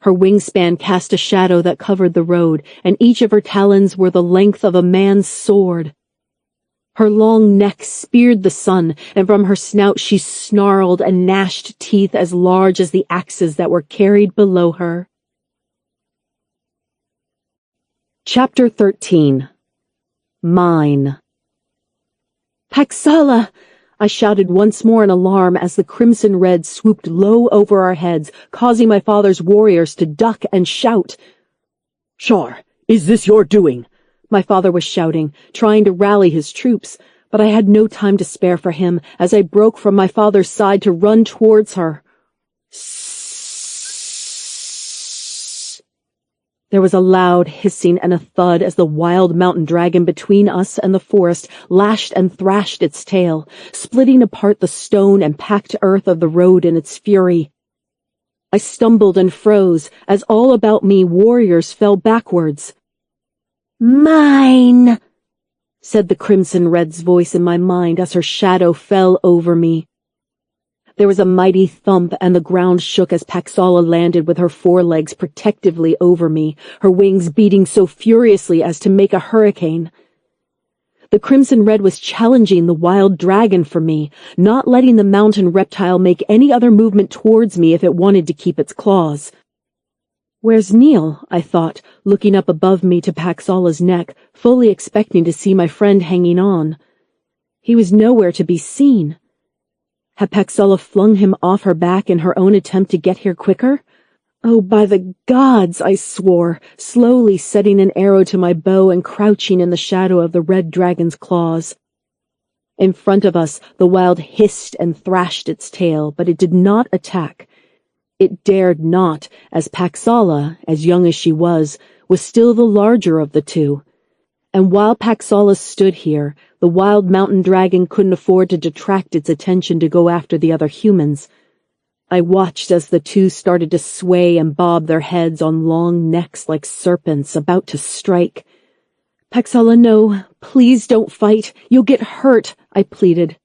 [SPEAKER 2] Her wingspan cast a shadow that covered the road, and each of her talons were the length of a man's sword. Her long neck speared the sun, and from her snout she snarled and gnashed teeth as large as the axes that were carried below her. Chapter 13. Mine.
[SPEAKER 3] "Paxala!"
[SPEAKER 2] I shouted once more in alarm as the crimson red swooped low over our heads, causing my father's warriors to duck and shout.
[SPEAKER 1] Shar, is this your doing?
[SPEAKER 2] My father was shouting, trying to rally his troops, but I had no time to spare for him as I broke from my father's side to run towards her. There was a loud hissing and a thud as the wild mountain dragon between us and the forest lashed and thrashed its tail, splitting apart the stone and packed earth of the road in its fury. I stumbled and froze as all about me warriors fell backwards.
[SPEAKER 3] Mine,
[SPEAKER 2] said the crimson red's voice in my mind as her shadow fell over me. There was a mighty thump and the ground shook as Paxala landed with her forelegs protectively over me, her wings beating so furiously as to make a hurricane. The crimson red was challenging the wild dragon for me, not letting the mountain reptile make any other movement towards me if it wanted to keep its claws. Where's Neil? I thought, looking up above me to Paxala's neck, fully expecting to see my friend hanging on. He was nowhere to be seen. Had Paxala flung him off her back in her own attempt to get here quicker? Oh, by the gods, I swore, slowly setting an arrow to my bow and crouching in the shadow of the red dragon's claws. In front of us, the wild hissed and thrashed its tail, but it did not attack. It dared not, as Paxala, as young as she was still the larger of the two. And while Paxala stood here, the wild mountain dragon couldn't afford to detract its attention to go after the other humans. I watched as the two started to sway and bob their heads on long necks like serpents about to strike. Paxala, no, please don't fight. You'll get hurt, I pleaded.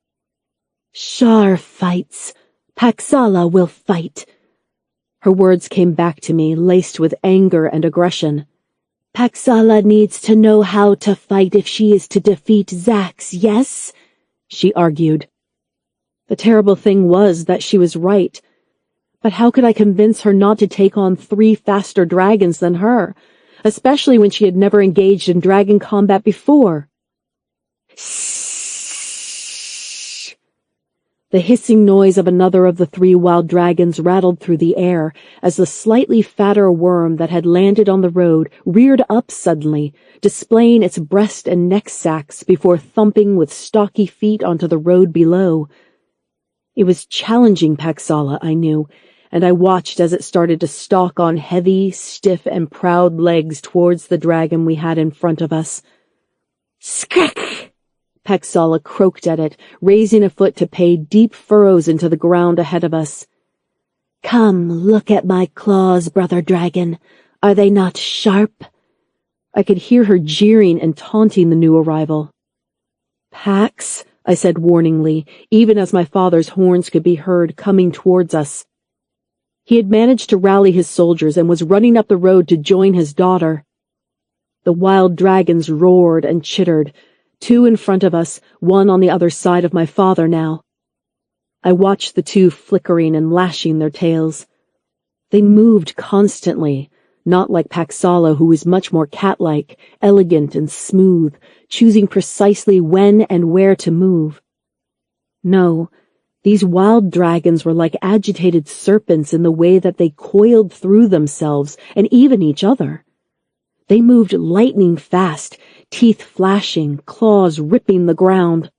[SPEAKER 3] Shar fights. Paxala will fight.
[SPEAKER 2] Her words came back to me, laced with anger and aggression.
[SPEAKER 3] Paxala needs to know how to fight if she is to defeat Zax, yes?
[SPEAKER 2] She argued. The terrible thing was that she was right. But how could I convince her not to take on 3 faster dragons than her, especially when she had never engaged in dragon combat before? The hissing noise of another of the 3 wild dragons rattled through the air as the slightly fatter worm that had landed on the road reared up suddenly, displaying its breast and neck sacs before thumping with stocky feet onto the road below. It was challenging Paxala, I knew, and I watched as it started to stalk on heavy, stiff, and proud legs towards the dragon we had in front of us.
[SPEAKER 3] Skrik!
[SPEAKER 2] Paxala croaked at it, raising a foot to pay deep furrows into the ground ahead of us.
[SPEAKER 3] Come, look at my claws, brother dragon. Are they not sharp?
[SPEAKER 2] I could hear her jeering and taunting the new arrival. Pax, I said warningly, even as my father's horns could be heard coming towards us. He had managed to rally his soldiers and was running up the road to join his daughter. The wild dragons roared and chittered, 2 in front of us, 1 on the other side of my father now. I watched the 2 flickering and lashing their tails. They moved constantly, not like Paxala, who was much more cat-like, elegant and smooth, choosing precisely when and where to move. No, these wild dragons were like agitated serpents in the way that they coiled through themselves and even each other. They moved lightning fast, teeth flashing, claws ripping the ground.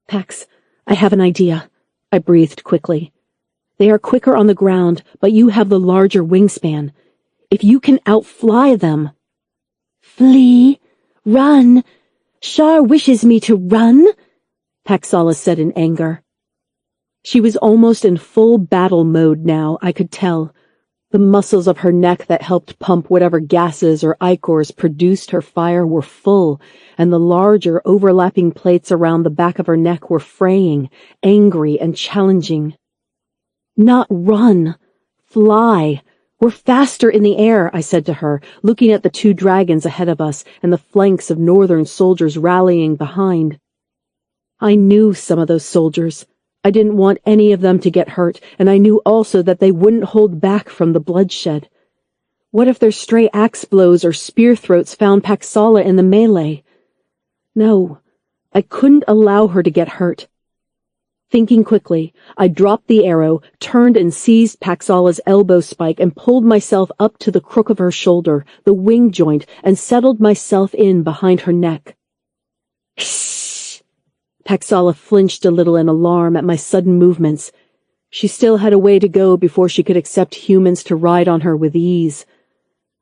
[SPEAKER 2] Pax, I have an idea, I breathed quickly. They are quicker on the ground, but you have the larger wingspan. If you can outfly them—
[SPEAKER 3] Flee? Run? Shar wishes me to run?
[SPEAKER 2] Paxala said in anger. She was almost in full battle mode now, I could tell. The muscles of her neck that helped pump whatever gases or ichors produced her fire were full, and the larger overlapping plates around the back of her neck were fraying, angry and challenging. Not run. Fly. We're faster in the air, I said to her, looking at the 2 dragons ahead of us and the flanks of northern soldiers rallying behind. I knew some of those soldiers. I didn't want any of them to get hurt, and I knew also that they wouldn't hold back from the bloodshed. What if their stray axe blows or spear throats found Paxala in the melee? No, I couldn't allow her to get hurt. Thinking quickly, I dropped the arrow, turned and seized Paxala's elbow spike and pulled myself up to the crook of her shoulder, the wing joint, and settled myself in behind her neck. Shh! Paxala flinched a little in alarm at my sudden movements. She still had a way to go before she could accept humans to ride on her with ease.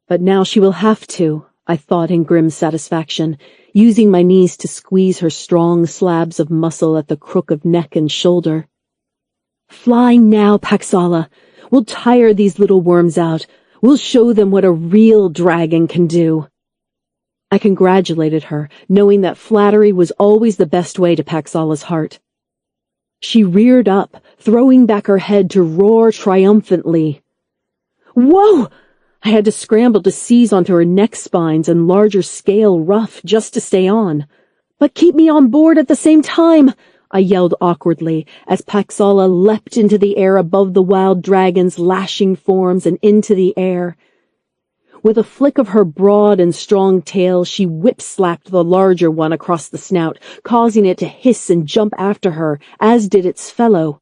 [SPEAKER 2] But now she will have to, I thought in grim satisfaction, using my knees to squeeze her strong slabs of muscle at the crook of neck and shoulder. Fly now, Paxala. We'll tire these little worms out. We'll show them what a real dragon can do. I congratulated her, knowing that flattery was always the best way to Paxala's heart. She reared up, throwing back her head to roar triumphantly. Whoa! I had to scramble to seize onto her neck spines and larger scale ruff just to stay on. But keep me on board at the same time, I yelled awkwardly as Paxala leapt into the air above the wild dragon's lashing forms and into the air. With a flick of her broad and strong tail, she whip-slapped the larger one across the snout, causing it to hiss and jump after her, as did its fellow.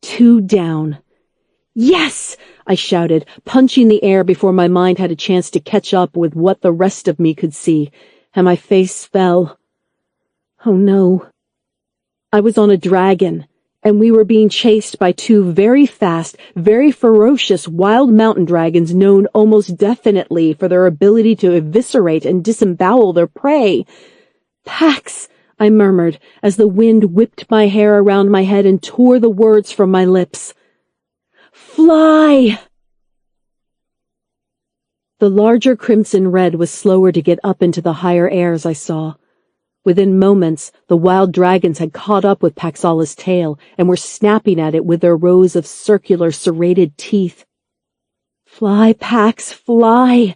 [SPEAKER 2] 2 down. Yes! I shouted, punching the air before my mind had a chance to catch up with what the rest of me could see, and my face fell. Oh no. I was on a dragon, and we were being chased by 2 very fast, very ferocious wild mountain dragons known almost definitely for their ability to eviscerate and disembowel their prey. Pax, I murmured as the wind whipped my hair around my head and tore the words from my lips. Fly! The larger crimson red was slower to get up into the higher airs, I saw. Within moments, the wild dragons had caught up with Paxala's tail and were snapping at it with their rows of circular, serrated teeth. Fly, Pax, fly!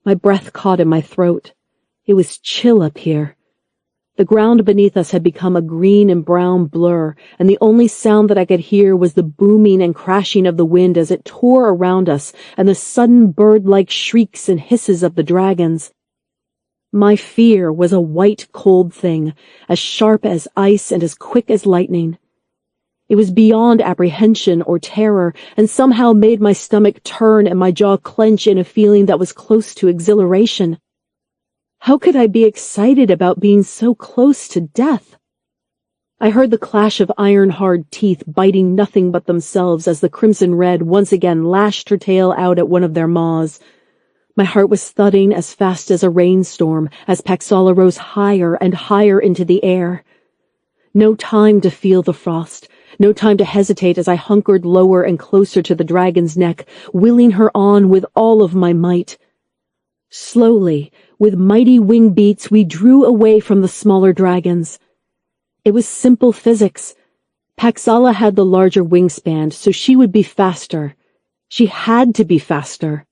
[SPEAKER 2] My breath caught in my throat. It was chill up here. The ground beneath us had become a green and brown blur, and the only sound that I could hear was the booming and crashing of the wind as it tore around us and the sudden bird-like shrieks and hisses of the dragons. My fear was a white, cold thing, as sharp as ice and as quick as lightning. It was beyond apprehension or terror, and somehow made my stomach turn and my jaw clench in a feeling that was close to exhilaration. How could I be excited about being so close to death? I heard the clash of iron-hard teeth biting nothing but themselves as the crimson red once again lashed her tail out at one of their maws. My heart was thudding as fast as a rainstorm as Paxala rose higher and higher into the air. No time to feel the frost, no time to hesitate as I hunkered lower and closer to the dragon's neck, willing her on with all of my might. Slowly, with mighty wing beats, we drew away from the smaller dragons. It was simple physics. Paxala had the larger wingspan, so she would be faster. She had to be faster.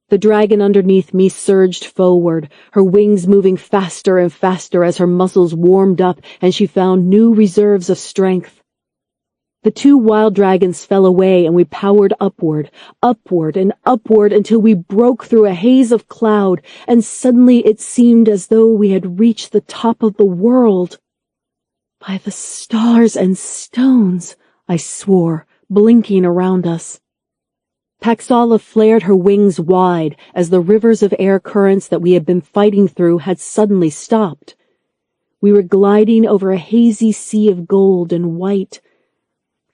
[SPEAKER 2] The dragon underneath me surged forward, her wings moving faster and faster as her muscles warmed up and she found new reserves of strength. The 2 wild dragons fell away and we powered upward, upward and upward until we broke through a haze of cloud, and suddenly it seemed as though we had reached the top of the world. By the stars and stones, I swore, blinking around us. Paxala flared her wings wide as the rivers of air currents that we had been fighting through had suddenly stopped. We were gliding over a hazy sea of gold and white.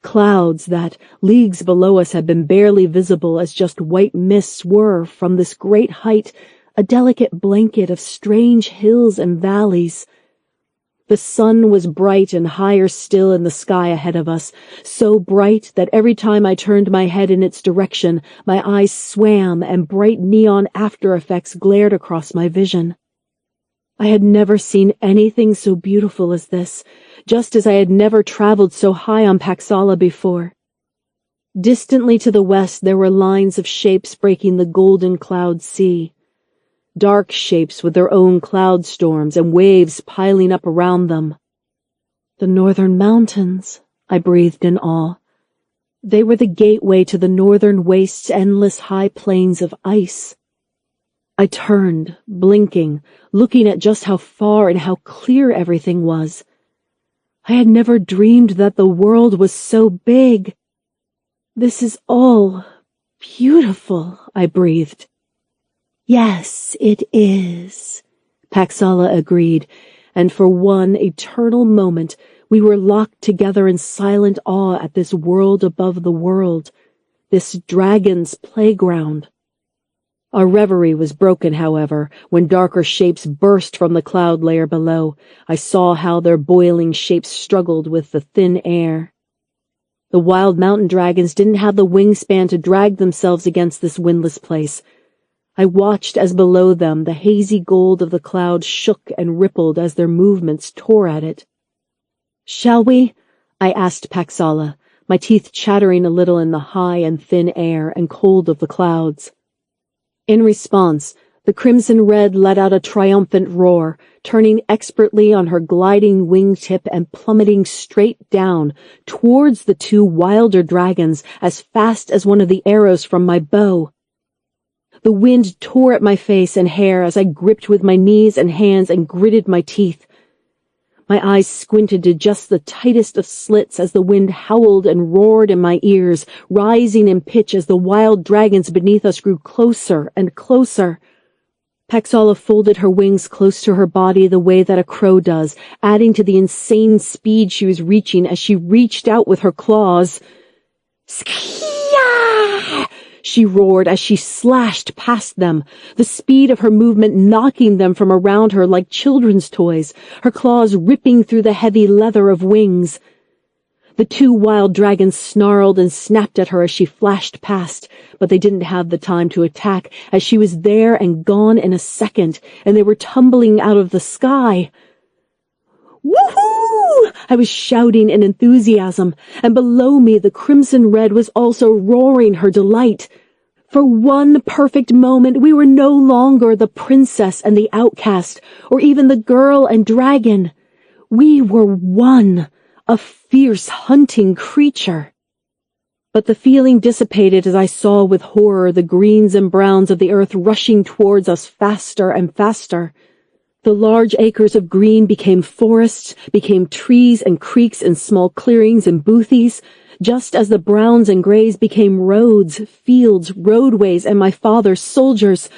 [SPEAKER 2] Clouds that, leagues below us, had been barely visible as just white mists were, from this great height, a delicate blanket of strange hills and valleys. The sun was bright and higher still in the sky ahead of us, so bright that every time I turned my head in its direction, my eyes swam and bright neon after effects glared across my vision. I had never seen anything so beautiful as this, just as I had never traveled so high on Paxala before. Distantly to the west there were lines of shapes breaking the golden cloud sea. Dark shapes with their own cloud storms and waves piling up around them. The northern mountains, I breathed in awe. They were the gateway to the northern waste's endless high plains of ice. I turned, blinking, looking at just how far and how clear everything was.
[SPEAKER 3] I had never dreamed that the world was so big. This is all beautiful, I breathed. Yes, it is, Paxala agreed, and for one eternal moment we were locked together in silent awe at this world above the world, this dragon's playground. Our reverie was broken, however, when darker shapes burst from the cloud layer below. I saw how their boiling shapes struggled with the thin air. The wild mountain dragons didn't have the wingspan to drag themselves against this windless place. I watched as below them the hazy gold of the cloud shook and rippled as their movements tore at it. "Shall we?" I asked Paxala, my teeth chattering a little in the high and thin air and cold of the clouds. In response, the crimson red let out a triumphant roar, turning expertly on her gliding wingtip and plummeting straight down towards the two wilder dragons as fast as one of the arrows from my bow. The wind tore at my face and hair as I gripped with my knees and hands and gritted my teeth. My eyes squinted to just the tightest of slits as the wind howled and roared in my ears, rising in pitch as the wild dragons beneath us grew closer and closer. Paxala folded her wings close to her body the way that a crow does, adding to the insane speed she was reaching as she reached out with her claws. "Skia!" she roared as she slashed past them, the speed of her movement knocking them from around her like children's toys, her claws ripping through the heavy leather of wings. The two wild dragons snarled and snapped at her as she flashed past, but they didn't have the time to attack, as she was there and gone in a second, and they were tumbling out of the sky. "Woohoo!" I was shouting in enthusiasm, and below me the crimson red was also roaring her delight. For one perfect moment we were no longer the princess and the outcast, or even the girl and dragon. We were one, a fierce hunting creature. But the feeling dissipated as I saw with horror the greens and browns of the earth rushing towards us faster and faster. The large acres of green became forests, became trees and creeks and small clearings and boothies, just as the browns and grays became roads, fields, roadways, and my father's soldiers.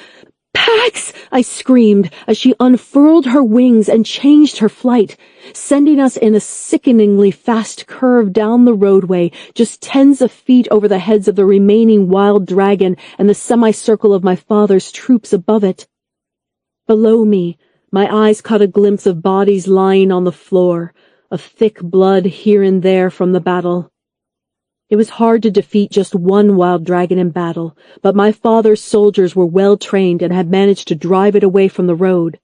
[SPEAKER 3] "Pax!" I screamed as she unfurled her wings and changed her flight, sending us in a sickeningly fast curve down the roadway, just tens of feet over the heads of the remaining wild dragon and the semicircle of my father's troops above it. Below me, my eyes caught a glimpse of bodies lying on the floor, of thick blood here and there from the battle. It was hard to defeat just one wild dragon in battle, but my father's soldiers were well trained and had managed to drive it away from the road.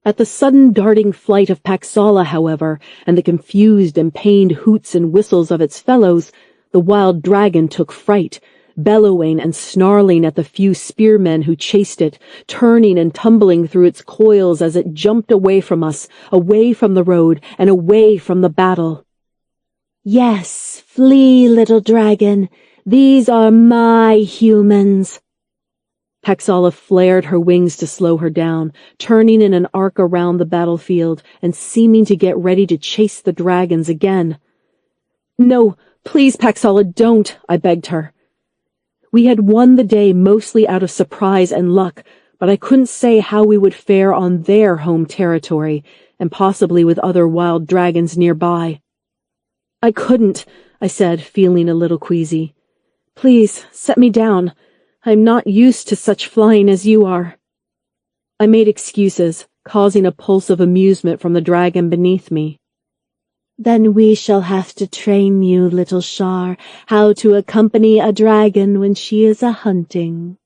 [SPEAKER 3] At the sudden darting flight of Paxala, however, and the confused and pained hoots and whistles of its fellows, the wild dragon took fright, bellowing and snarling at the few spearmen who chased it, turning and tumbling through its coils as it jumped away from us, away from the road, and away from the battle. "Yes, flee, little dragon. These are my humans." Paxala flared her wings to slow her down, turning in an arc around the battlefield and seeming to get ready to chase the dragons again. "No, please, Paxala, don't," I begged her. We had won the day mostly out of surprise and luck, but I couldn't say how we would fare on their home territory, and possibly with other wild dragons nearby. "I couldn't," I said, feeling a little queasy. "Please, set me down. I'm not used to such flying as you are." I made excuses, causing a pulse of amusement from the dragon beneath me. "Then we shall have to train you, little Shar, how to accompany a dragon when she is a-hunting."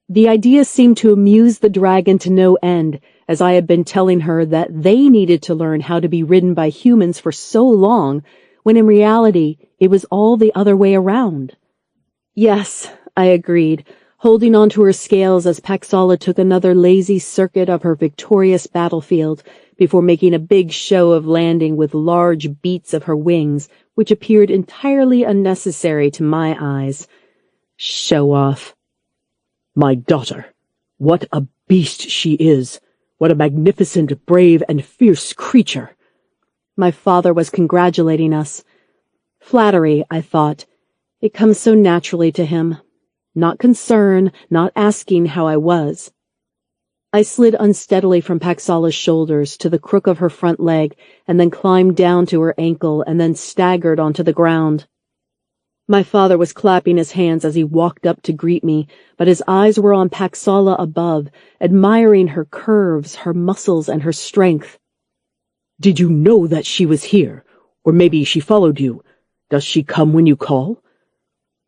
[SPEAKER 3] The idea seemed to amuse the dragon to no end, as I had been telling her that they needed to learn how to be ridden by humans for so long, when in reality it was all the other way around. "Yes," I agreed, holding on to her scales as Paxala took another lazy circuit of her victorious battlefield, before making a big show of landing with large beats of her wings, which appeared entirely unnecessary to my eyes. Show off.
[SPEAKER 1] "My daughter, what a beast she is! What a magnificent, brave, and fierce creature!
[SPEAKER 2] My father was congratulating us. Flattery, I thought. It comes so naturally to him. Not concern, not asking how I was. I slid unsteadily from Paxala's shoulders to the crook of her front leg, and then climbed down to her ankle, and then staggered onto the ground. My father was clapping his hands as he walked up to greet me, but his eyes were on Paxala above, admiring her curves, her muscles, and her strength.
[SPEAKER 1] "Did you know that she was here? Or maybe she followed you. Does she come when you call?"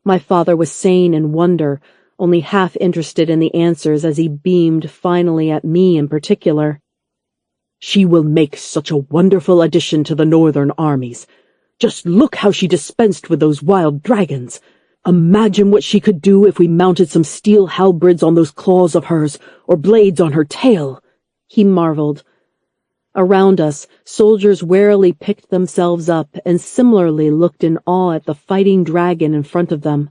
[SPEAKER 2] My father was saying in wonder, only half interested in the answers as he beamed finally at me in particular.
[SPEAKER 1] "She will make such a wonderful addition to the northern armies. Just look how she dispensed with those wild dragons. Imagine what she could do if we mounted some steel halberds on those claws of hers, or blades on her tail," he marveled. Around us, soldiers warily picked themselves up and similarly looked in awe at the fighting dragon in front of them.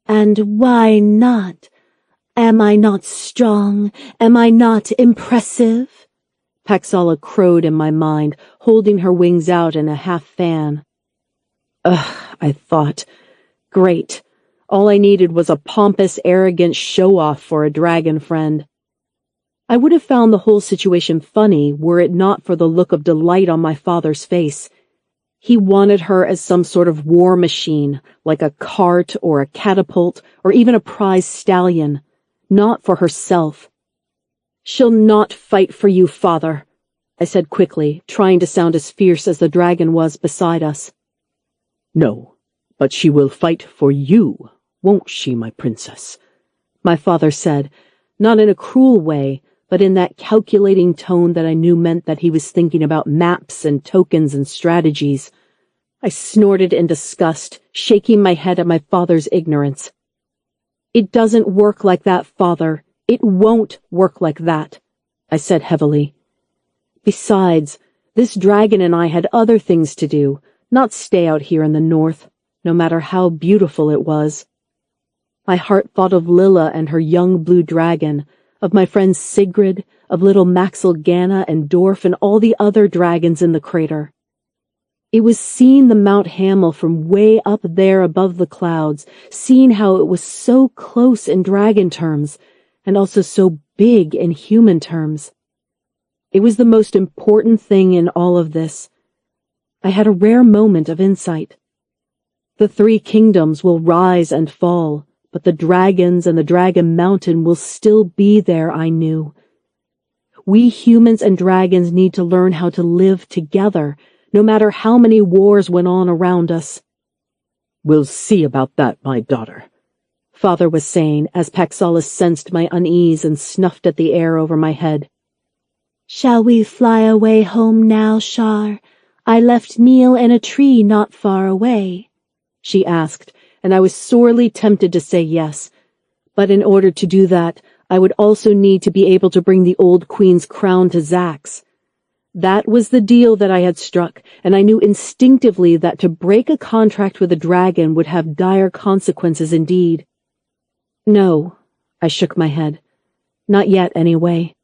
[SPEAKER 3] "And why not? Am I not strong? Am I not impressive?"
[SPEAKER 2] Paxala crowed in my mind, holding her wings out in a half-fan. Ugh, I thought. Great. All I needed was a pompous, arrogant show-off for a dragon friend. I would have found the whole situation funny were it not for the look of delight on my father's face. He wanted her as some sort of war machine, like a cart or a catapult or even a prize stallion, not for herself. "She'll not fight for you, father," I said quickly, trying to sound as fierce as the dragon was beside us.
[SPEAKER 1] "No, but she will fight for you, won't she, my princess?"
[SPEAKER 2] my father said, not in a cruel way, but in that calculating tone that I knew meant that he was thinking about maps and tokens and strategies. I snorted in disgust, shaking my head at my father's ignorance. "It doesn't work like that, father. It won't work like that," I said heavily. Besides, this dragon and I had other things to do, not stay out here in the north, no matter how beautiful it was. My heart thought of Lilla and her young blue dragon, of my friends Sigrid, of little Maxil Ganna and Dorf and all the other dragons in the crater. It was seeing the Mount Hamel from way up there above the clouds, seeing how it was so close in dragon terms, and also so big in human terms. It was the most important thing in all of this. I had a rare moment of insight. The 3 kingdoms will rise and fall, but the dragons and the Dragon Mountain will still be there, I knew. We humans and dragons need to learn how to live together, no matter how many wars went on around us.
[SPEAKER 1] "We'll see about that, my daughter,"
[SPEAKER 2] Father was saying as Paxala sensed my unease and snuffed at the air over my head.
[SPEAKER 3] "Shall we fly away home now, Shar? I left Neil in a tree not far away,"
[SPEAKER 2] she asked, and I was sorely tempted to say yes. But in order to do that, I would also need to be able to bring the old queen's crown to Zax. That was the deal that I had struck, and I knew instinctively that to break a contract with a dragon would have dire consequences indeed. "No," I shook my head. "Not yet, anyway."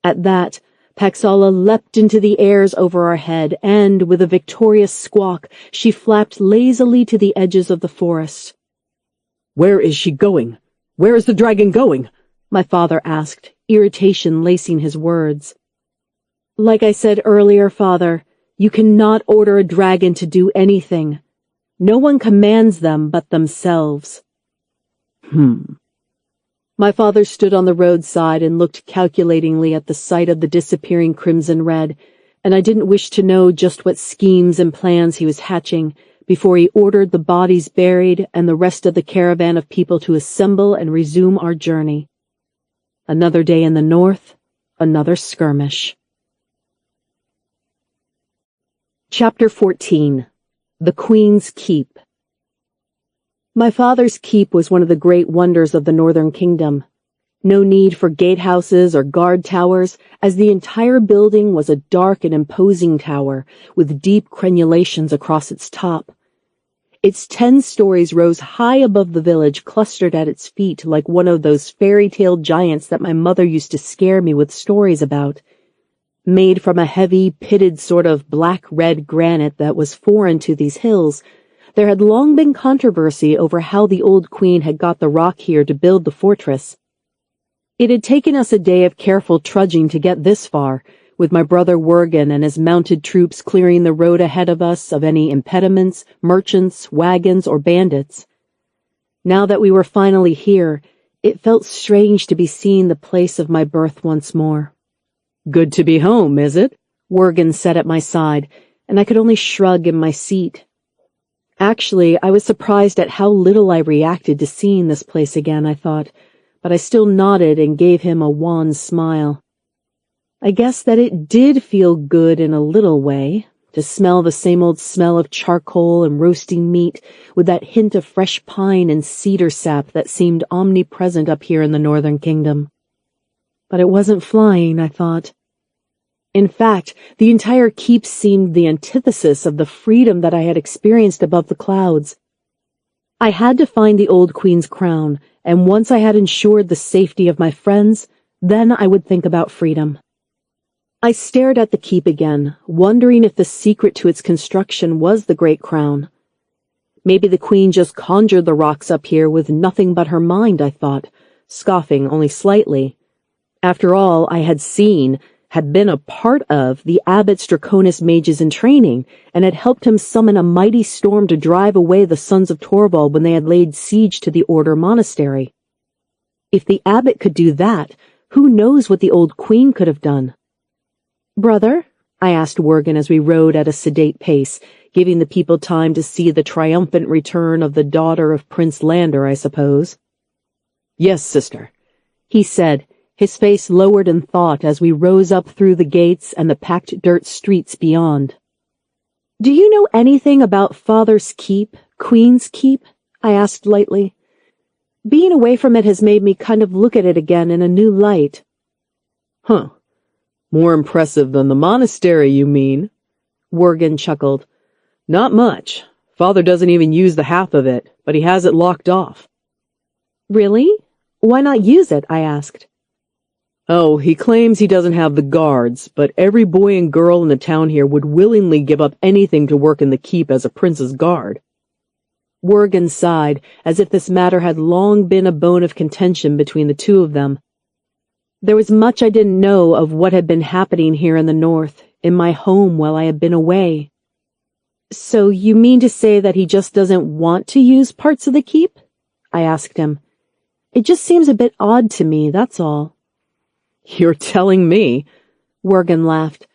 [SPEAKER 2] At that, Paxala leapt into the airs over our head, and, with a victorious squawk, she flapped lazily to the edges of the forest.
[SPEAKER 1] "Where is she going? Where is the dragon going?"
[SPEAKER 2] my father asked, irritation lacing his words. "Like I said earlier, father, you cannot order a dragon to do anything. No one commands them but themselves." My father stood on the roadside and looked calculatingly at the sight of the disappearing crimson red, and I didn't wish to know just what schemes and plans he was hatching before he ordered the bodies buried and the rest of the caravan of people to assemble and resume our journey. Another day in the north, another skirmish. Chapter 14. The Queen's Keep. My father's keep was one of the great wonders of the Northern Kingdom. No need for gatehouses or guard towers, as the entire building was a dark and imposing tower with deep crenulations across its top. Its 10 stories rose high above the village, clustered at its feet like one of those fairy tale giants that my mother used to scare me with stories about. made from a heavy, pitted sort of black-red granite that was foreign to these hills. There had long been controversy over how the old queen had got the rock here to build the fortress. It had taken us a day of careful trudging to get this far, with my brother Wergen and his mounted troops clearing the road ahead of us of any impediments, merchants, wagons, or bandits. Now that we were finally here, it felt strange to be seeing the place of my birth once more.
[SPEAKER 1] "Good to be home, is it?"
[SPEAKER 2] Wergen said at my side, and I could only shrug in my seat. Actually, I was surprised at how little I reacted to seeing this place again, I thought, but I still nodded and gave him a wan smile. I guess that it did feel good in a little way, to smell the same old smell of charcoal and roasting meat, with that hint of fresh pine and cedar sap that seemed omnipresent up here in the Northern Kingdom. But it wasn't flying, I thought. In fact, the entire keep seemed the antithesis of the freedom that I had experienced above the clouds. I had to find the old queen's crown, and once I had ensured the safety of my friends, then I would think about freedom. I stared at the keep again, wondering if the secret to its construction was the great crown. Maybe the queen just conjured the rocks up here with nothing but her mind, I thought, scoffing only slightly. After all, I had been a part of the abbot's Draconis mages in training, and had helped him summon a mighty storm to drive away the sons of Torvald when they had laid siege to the Order monastery. If the abbot could do that, who knows what the old queen could have done? "Brother?" I asked Wergen as we rode at a sedate pace, giving the people time to see the triumphant return of the daughter of Prince Lander, I suppose.
[SPEAKER 1] "Yes, sister,"
[SPEAKER 2] he said, his face lowered in thought as we rose up through the gates and the packed dirt streets beyond. "Do you know anything about Father's keep, Queen's keep?" I asked lightly. Being away from it has made me kind of look at it again in a new light.
[SPEAKER 1] "Huh. More impressive than the monastery, you mean?"
[SPEAKER 2] Wergen chuckled.
[SPEAKER 1] "Not much. Father doesn't even use the half of it, but he has it locked off."
[SPEAKER 2] "Really? Why not use it?" I asked.
[SPEAKER 1] "Oh, he claims he doesn't have the guards, but every boy and girl in the town here would willingly give up anything to work in the keep as a prince's guard."
[SPEAKER 2] Wergen sighed, as if this matter had long been a bone of contention between the two of them. There was much I didn't know of what had been happening here in the north, in my home while I had been away. "So you mean to say that he just doesn't want to use parts of the keep?" I asked him. "It just seems a bit odd to me, that's all."
[SPEAKER 1] "You're telling me,"
[SPEAKER 2] Wergen laughed.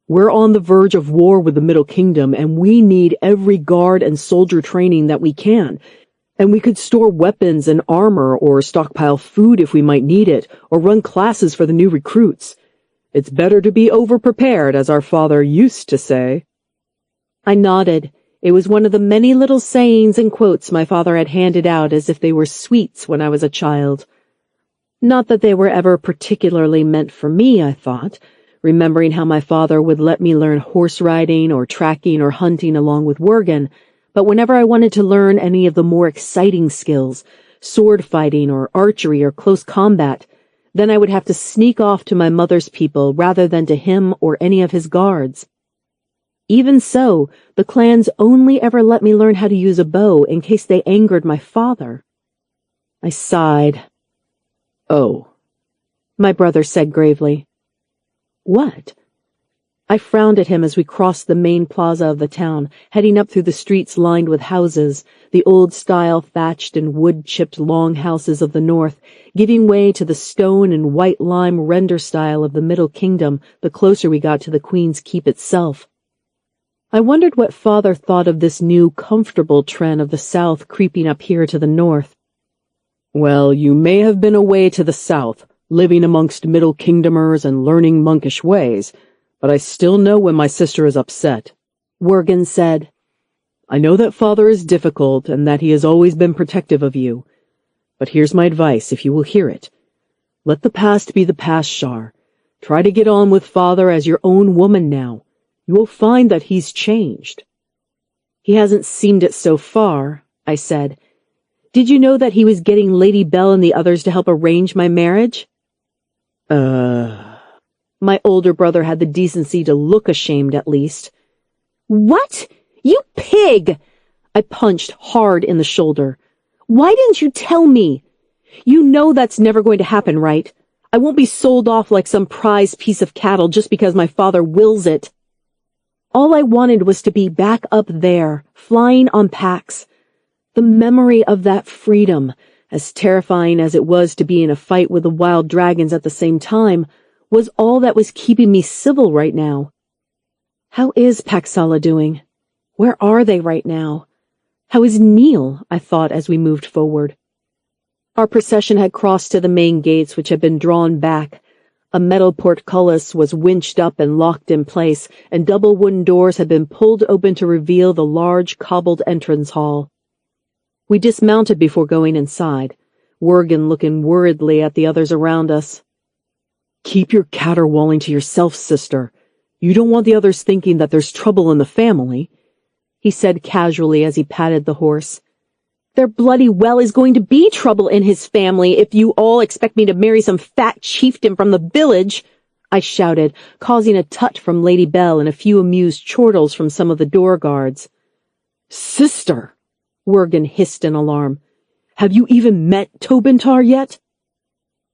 [SPEAKER 1] "We're on the verge of war with the Middle Kingdom, and we need every guard and soldier training that we can. And we could store weapons and armor, or stockpile food if we might need it, or run classes for the new recruits. It's better to be over-prepared, as our father used to say."
[SPEAKER 2] I nodded. It was one of the many little sayings and quotes my father had handed out as if they were sweets when I was a child. Not that they were ever particularly meant for me, I thought, remembering how my father would let me learn horse riding or tracking or hunting along with Wergen, but whenever I wanted to learn any of the more exciting skills, sword fighting or archery or close combat, then I would have to sneak off to my mother's people rather than to him or any of his guards. Even so, the clans only ever let me learn how to use a bow in case they angered my father. I sighed.
[SPEAKER 1] "Oh,"
[SPEAKER 2] my brother said gravely. "What?" I frowned at him as we crossed the main plaza of the town, heading up through the streets lined with houses, the old-style thatched and wood-chipped long houses of the north, giving way to the stone and white lime render style of the Middle Kingdom the closer we got to the Queen's Keep itself. I wondered what Father thought of this new, comfortable trend of the south creeping up here to the north.
[SPEAKER 1] "Well, you may have been away to the south, living amongst Middle Kingdomers and learning monkish ways, but I still know when my sister is upset,"
[SPEAKER 2] Wergen said.
[SPEAKER 1] "I know that Father is difficult and that he has always been protective of you. But here's my advice, if you will hear it. Let the past be the past, Shar. Try to get on with Father as your own woman now. You will find that he's changed."
[SPEAKER 2] "He hasn't seemed it so far," I said. "Did you know that he was getting Lady Belle and the others to help arrange my marriage?" My older brother had the decency to look ashamed at least.
[SPEAKER 3] What? You pig!
[SPEAKER 2] I punched hard in the shoulder. Why didn't you tell me? You know that's never going to happen, right? I won't be sold off like some prized piece of cattle just because my father wills it. All I wanted was to be back up there, flying on Pax. The memory of that freedom, as terrifying as it was to be in a fight with the wild dragons at the same time, was all that was keeping me civil right now. How is Paxala doing? Where are they right now? How is Neil? I thought as we moved forward. Our procession had crossed to the main gates, which had been drawn back. A metal portcullis was winched up and locked in place, and double wooden doors had been pulled open to reveal the large cobbled entrance hall. We dismounted before going inside, Worgen looking worriedly at the others around us. "Keep your caterwauling to yourself, sister. You don't want the others thinking that there's trouble in the family," he said casually as he patted the horse. "There bloody well is going to be trouble in his family if you all expect me to marry some fat chieftain from the village," I shouted, causing a tut from Lady Bell and a few amused chortles from some of the door guards. "Sister!" Worgen hissed in alarm. "Have you even met Tobintar yet?"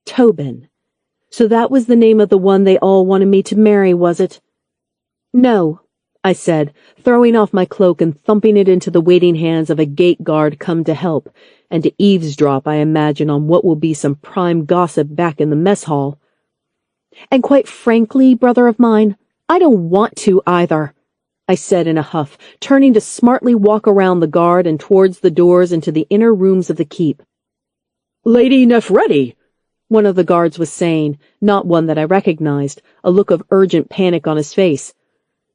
[SPEAKER 2] Tobin. So that was the name of the one they all wanted me to marry, was it? "No," I said, throwing off my cloak and thumping it into the waiting hands of a gate guard come to help, and to eavesdrop, I imagine, on what will be some prime gossip back in the mess hall. "And quite frankly, brother of mine, I don't want to either," I said in a huff, turning to smartly walk around the guard and towards the doors into the inner rooms of the keep. "Lady Nefredi," one of the guards was saying, not one that I recognized, a look of urgent panic on his face.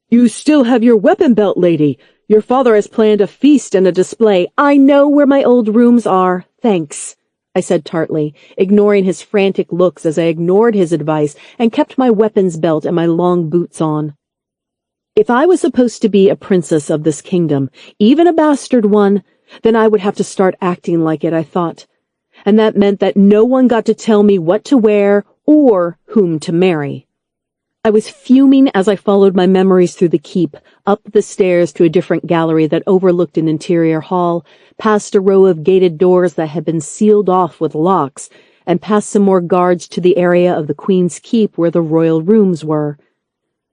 [SPEAKER 2] "You still have your weapon belt, lady. Your father has planned a feast and a display." "I know where my old rooms are, thanks," I said tartly, ignoring his frantic looks as I ignored his advice and kept my weapons belt and my long boots on. If I was supposed to be a princess of this kingdom, even a bastard one, then I would have to start acting like it, I thought. And that meant that no one got to tell me what to wear or whom to marry. I was fuming as I followed my memories through the keep, up the stairs to a different gallery that overlooked an interior hall, past a row of gated doors that had been sealed off with locks, and past some more guards to the area of the Queen's Keep where the royal rooms were.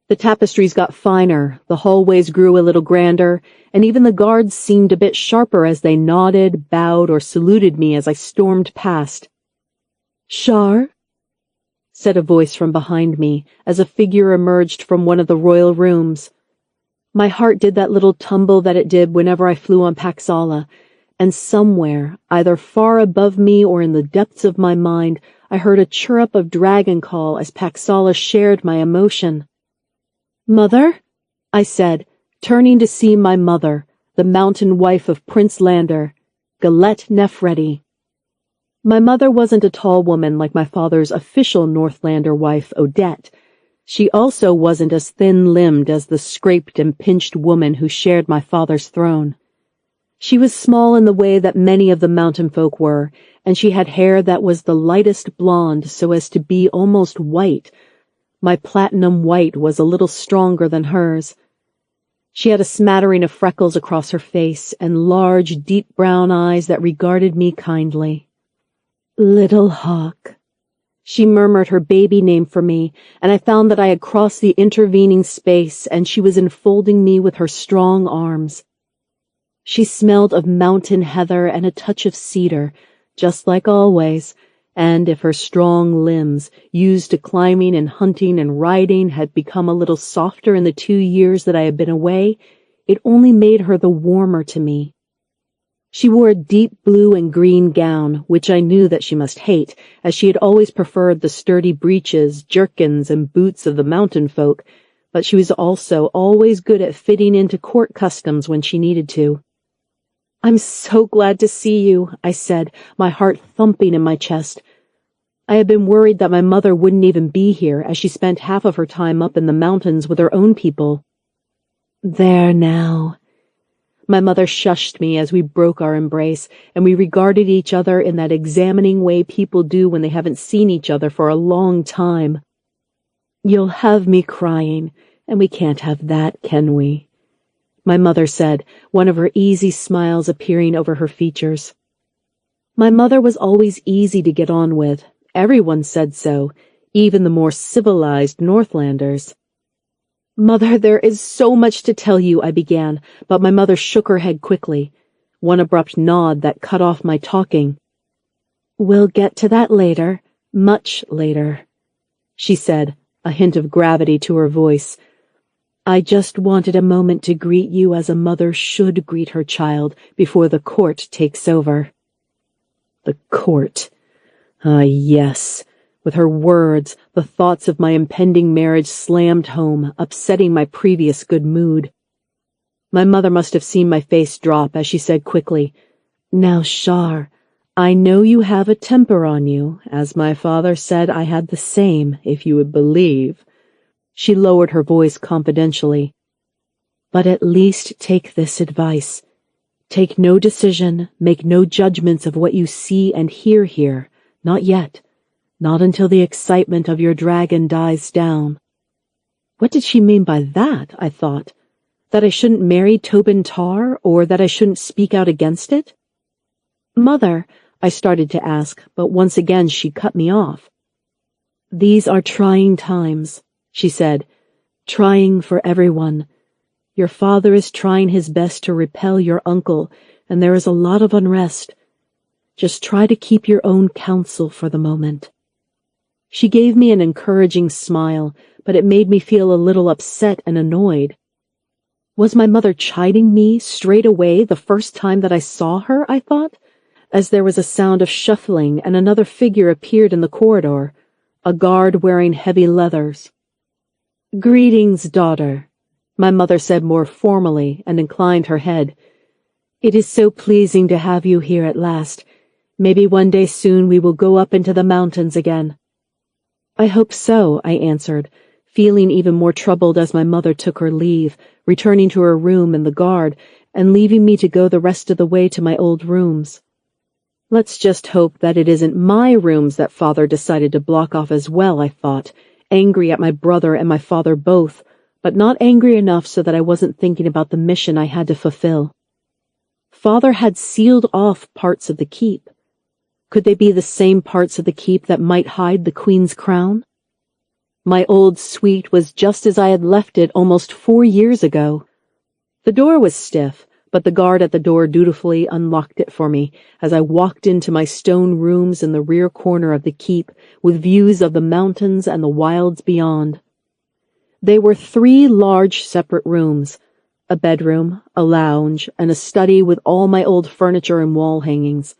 [SPEAKER 2] The tapestries got finer, the hallways grew a little grander, and even the guards seemed a bit sharper as they nodded, bowed, or saluted me as I stormed past. "Shar?" said a voice from behind me as a figure emerged from one of the royal rooms. My heart did that little tumble that it did whenever I flew on Paxala, and somewhere, either far above me or in the depths of my mind, I heard a chirrup of dragon call as Paxala shared my emotion. "Mother?" I said, turning to see my mother, the mountain wife of Prince Lander, Galette Nefredi. My mother wasn't a tall woman like my father's official Northlander wife, Odette. She also wasn't as thin-limbed as the scraped and pinched woman who shared my father's throne. She was small in the way that many of the mountain folk were, and she had hair that was the lightest blonde so as to be almost white. My platinum white was a little stronger than hers. She had a smattering of freckles across her face and large, deep brown eyes that regarded me kindly. "Little Hawk." She murmured her baby name for me, and I found that I had crossed the intervening space and she was enfolding me with her strong arms. She smelled of mountain heather and a touch of cedar, just like always, and if her strong limbs, used to climbing and hunting and riding, had become a little softer in the 2 years that I had been away, it only made her the warmer to me. She wore a deep blue and green gown, which I knew that she must hate, as she had always preferred the sturdy breeches, jerkins, and boots of the mountain folk, but she was also always good at fitting into court customs when she needed to. "I'm so glad to see you," I said, my heart thumping in my chest. I had been worried that my mother wouldn't even be here, as she spent half of her time up in the mountains with her own people. "There now." My mother shushed me as we broke our embrace, and we regarded each other in that examining way people do when they haven't seen each other for a long time. You'll have me crying, and we can't have that, can we? My mother said, one of her easy smiles appearing over her features. My mother was always easy to get on with. Everyone said so, even the more civilized Northlanders. Mother, there is so much to tell you, I began, but my mother shook her head quickly. One abrupt nod that cut off my talking. We'll get to that later, much later, she said, a hint of gravity to her voice. I just wanted a moment to greet you as a mother should greet her child before the court takes over. The court. Ah, yes. With her words, the thoughts of my impending marriage slammed home, upsetting my previous good mood. My mother must have seen my face drop as she said quickly, Now, Shar, I know you have a temper on you, as my father said I had the same, if you would believe. She lowered her voice confidentially. But at least take this advice. Take no decision, make no judgments of what you see and hear here. Not yet. Not until the excitement of your dragon dies down. What did she mean by that, I thought? That I shouldn't marry Tobin Tar, or that I shouldn't speak out against it? Mother, I started to ask, but once again she cut me off. These are trying times, she said. Trying for everyone. Your father is trying his best to repel your uncle, and there is a lot of unrest. Just try to keep your own counsel for the moment. She gave me an encouraging smile, but it made me feel a little upset and annoyed. Was my mother chiding me straight away the first time that I saw her, I thought, as there was a sound of shuffling and another figure appeared in the corridor, a guard wearing heavy leathers. Greetings, daughter, my mother said more formally and inclined her head. It is so pleasing to have you here at last. Maybe one day soon we will go up into the mountains again. I hope so, I answered, feeling even more troubled as my mother took her leave, returning to her room in the guard, and leaving me to go the rest of the way to my old rooms. Let's just hope that it isn't my rooms that father decided to block off as well, I thought, angry at my brother and my father both, but not angry enough so that I wasn't thinking about the mission I had to fulfill. Father had sealed off parts of the keep. Could they be the same parts of the keep that might hide the Queen's crown? My old suite was just as I had left it almost 4 years ago. The door was stiff, but the guard at the door dutifully unlocked it for me as I walked into my stone rooms in the rear corner of the keep with views of the mountains and the wilds beyond. They were 3 large separate rooms, a bedroom, a lounge, and a study with all my old furniture and wall hangings.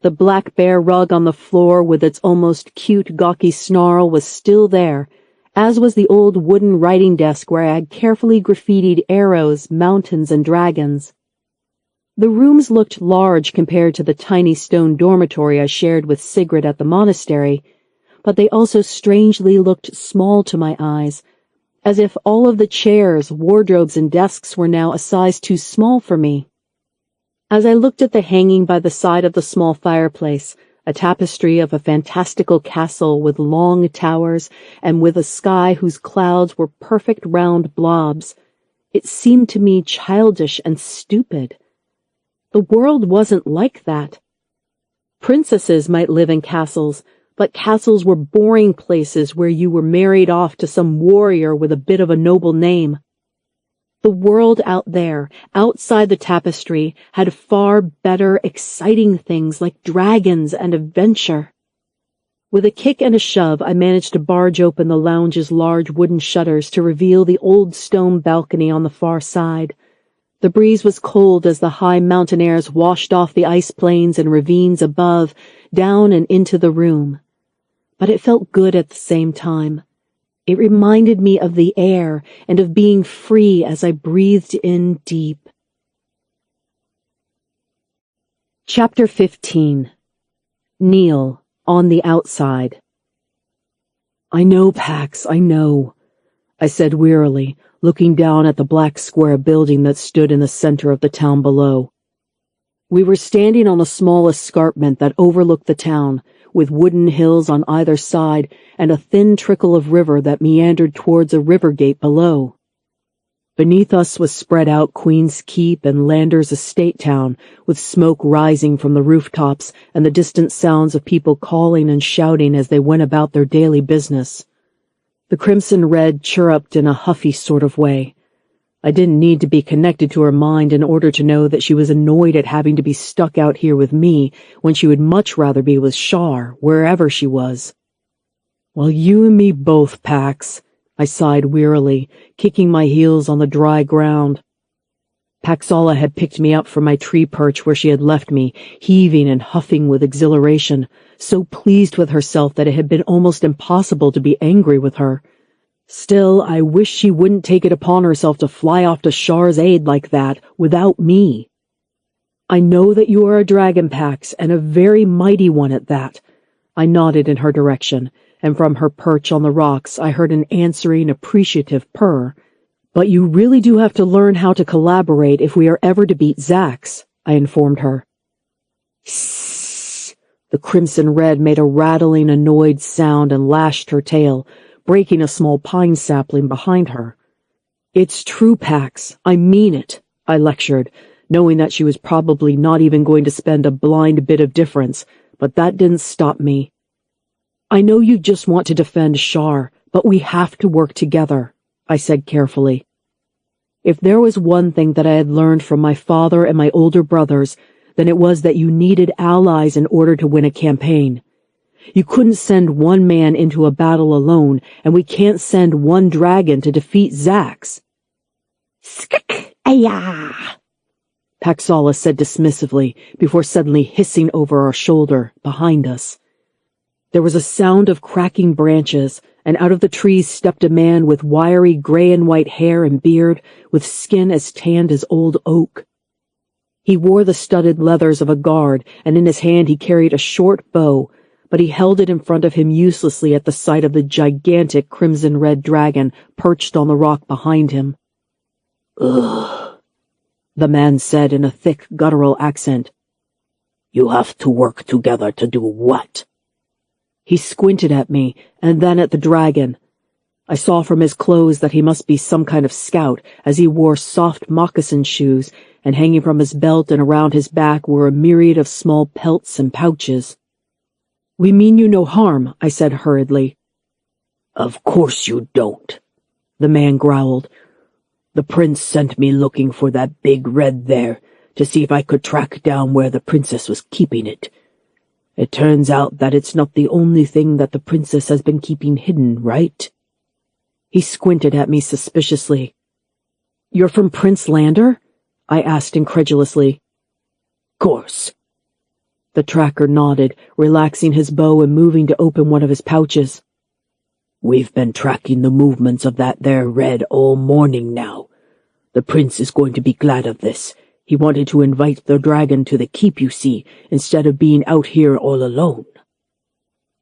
[SPEAKER 2] The black bear rug on the floor with its almost cute gawky snarl was still there, as was the old wooden writing desk where I had carefully graffitied arrows, mountains, and dragons. The rooms looked large compared to the tiny stone dormitory I shared with Sigrid at the monastery, but they also strangely looked small to my eyes, as if all of the chairs, wardrobes, and desks were now a size too small for me. As I looked at the hanging by the side of the small fireplace, a tapestry of a fantastical castle with long towers and with a sky whose clouds were perfect round blobs, it seemed to me childish and stupid. The world wasn't like that. Princesses might live in castles, but castles were boring places where you were married off to some warrior with a bit of a noble name. The world out there, outside the tapestry, had far better, exciting things like dragons and adventure. With a kick and a shove, I managed to barge open the lounge's large wooden shutters to reveal the old stone balcony on the far side. The breeze was cold as the high mountain airs washed off the ice plains and ravines above, down and into the room. But it felt good at the same time. It reminded me of the air and of being free as I breathed in deep. Chapter 15. Neil, on the outside. I know, Pax, I know, I said wearily, looking down at the black square building that stood in the center of the town below. We were standing on a small escarpment that overlooked the town, with wooden hills on either side and a thin trickle of river that meandered towards a river gate below. Beneath us was spread out Queen's Keep and Lander's estate town, with smoke rising from the rooftops and the distant sounds of people calling and shouting as they went about their daily business. The Crimson Red chirruped in a huffy sort of way. I didn't need to be connected to her mind in order to know that she was annoyed at having to be stuck out here with me when she would much rather be with Shar, wherever she was. "Well, you and me both, Pax," I sighed wearily, kicking my heels on the dry ground. Paxala had picked me up from my tree perch where she had left me, heaving and huffing with exhilaration, so pleased with herself that it had been almost impossible to be angry with her. Still, I wished she wouldn't take it upon herself to fly off to Shar's aid like that, without me. "I know that you are a dragon, Pax, and a very mighty one at that." I nodded in her direction, and from her perch on the rocks I heard an answering, appreciative purr. "But you really do have to learn how to collaborate if we are ever to beat Zax," I informed her. "Sssss!" The Crimson Red made a rattling, annoyed sound and lashed her tail, breaking a small pine sapling behind her. "It's true, Pax. I mean it," I lectured, knowing that she was probably not even going to spend a blind bit of difference, but that didn't stop me. "I know you just want to defend Shar, but we have to work together," I said carefully. If there was one thing that I had learned from my father and my older brothers, then it was that you needed allies in order to win a campaign. You couldn't send one man into a battle alone, and we can't send one dragon to defeat Zax. "Skk-ayah!" Paxala said dismissively, before suddenly hissing over our shoulder, behind us. There was a sound of cracking branches, and out of the trees stepped a man with wiry gray and white hair and beard, with skin as tanned as old oak. He wore the studded leathers of a guard, and in his hand he carried a short bow, but he held it in front of him uselessly at the sight of the gigantic crimson-red dragon perched on the rock behind him. "Ugh," the man said in a thick, guttural accent. "You have to work together to do what?" He squinted at me, and then at the dragon. I saw from his clothes that he must be some kind of scout, as he wore soft moccasin shoes, and hanging from his belt and around his back were a myriad of small pelts and pouches. "We mean you no harm," I said hurriedly. "Of course you don't," the man growled. "The prince sent me looking for that big red there, to see if I could track down where the princess was keeping it. It turns out that it's not the only thing that the princess has been keeping hidden, right?" He squinted at me suspiciously. "You're from Prince Lander?" I asked incredulously. "Course." The tracker nodded, relaxing his bow and moving to open one of his pouches. "We've been tracking the movements of that there red all morning now. The prince is going to be glad of this. He wanted to invite the dragon to the keep, you see, instead of being out here all alone."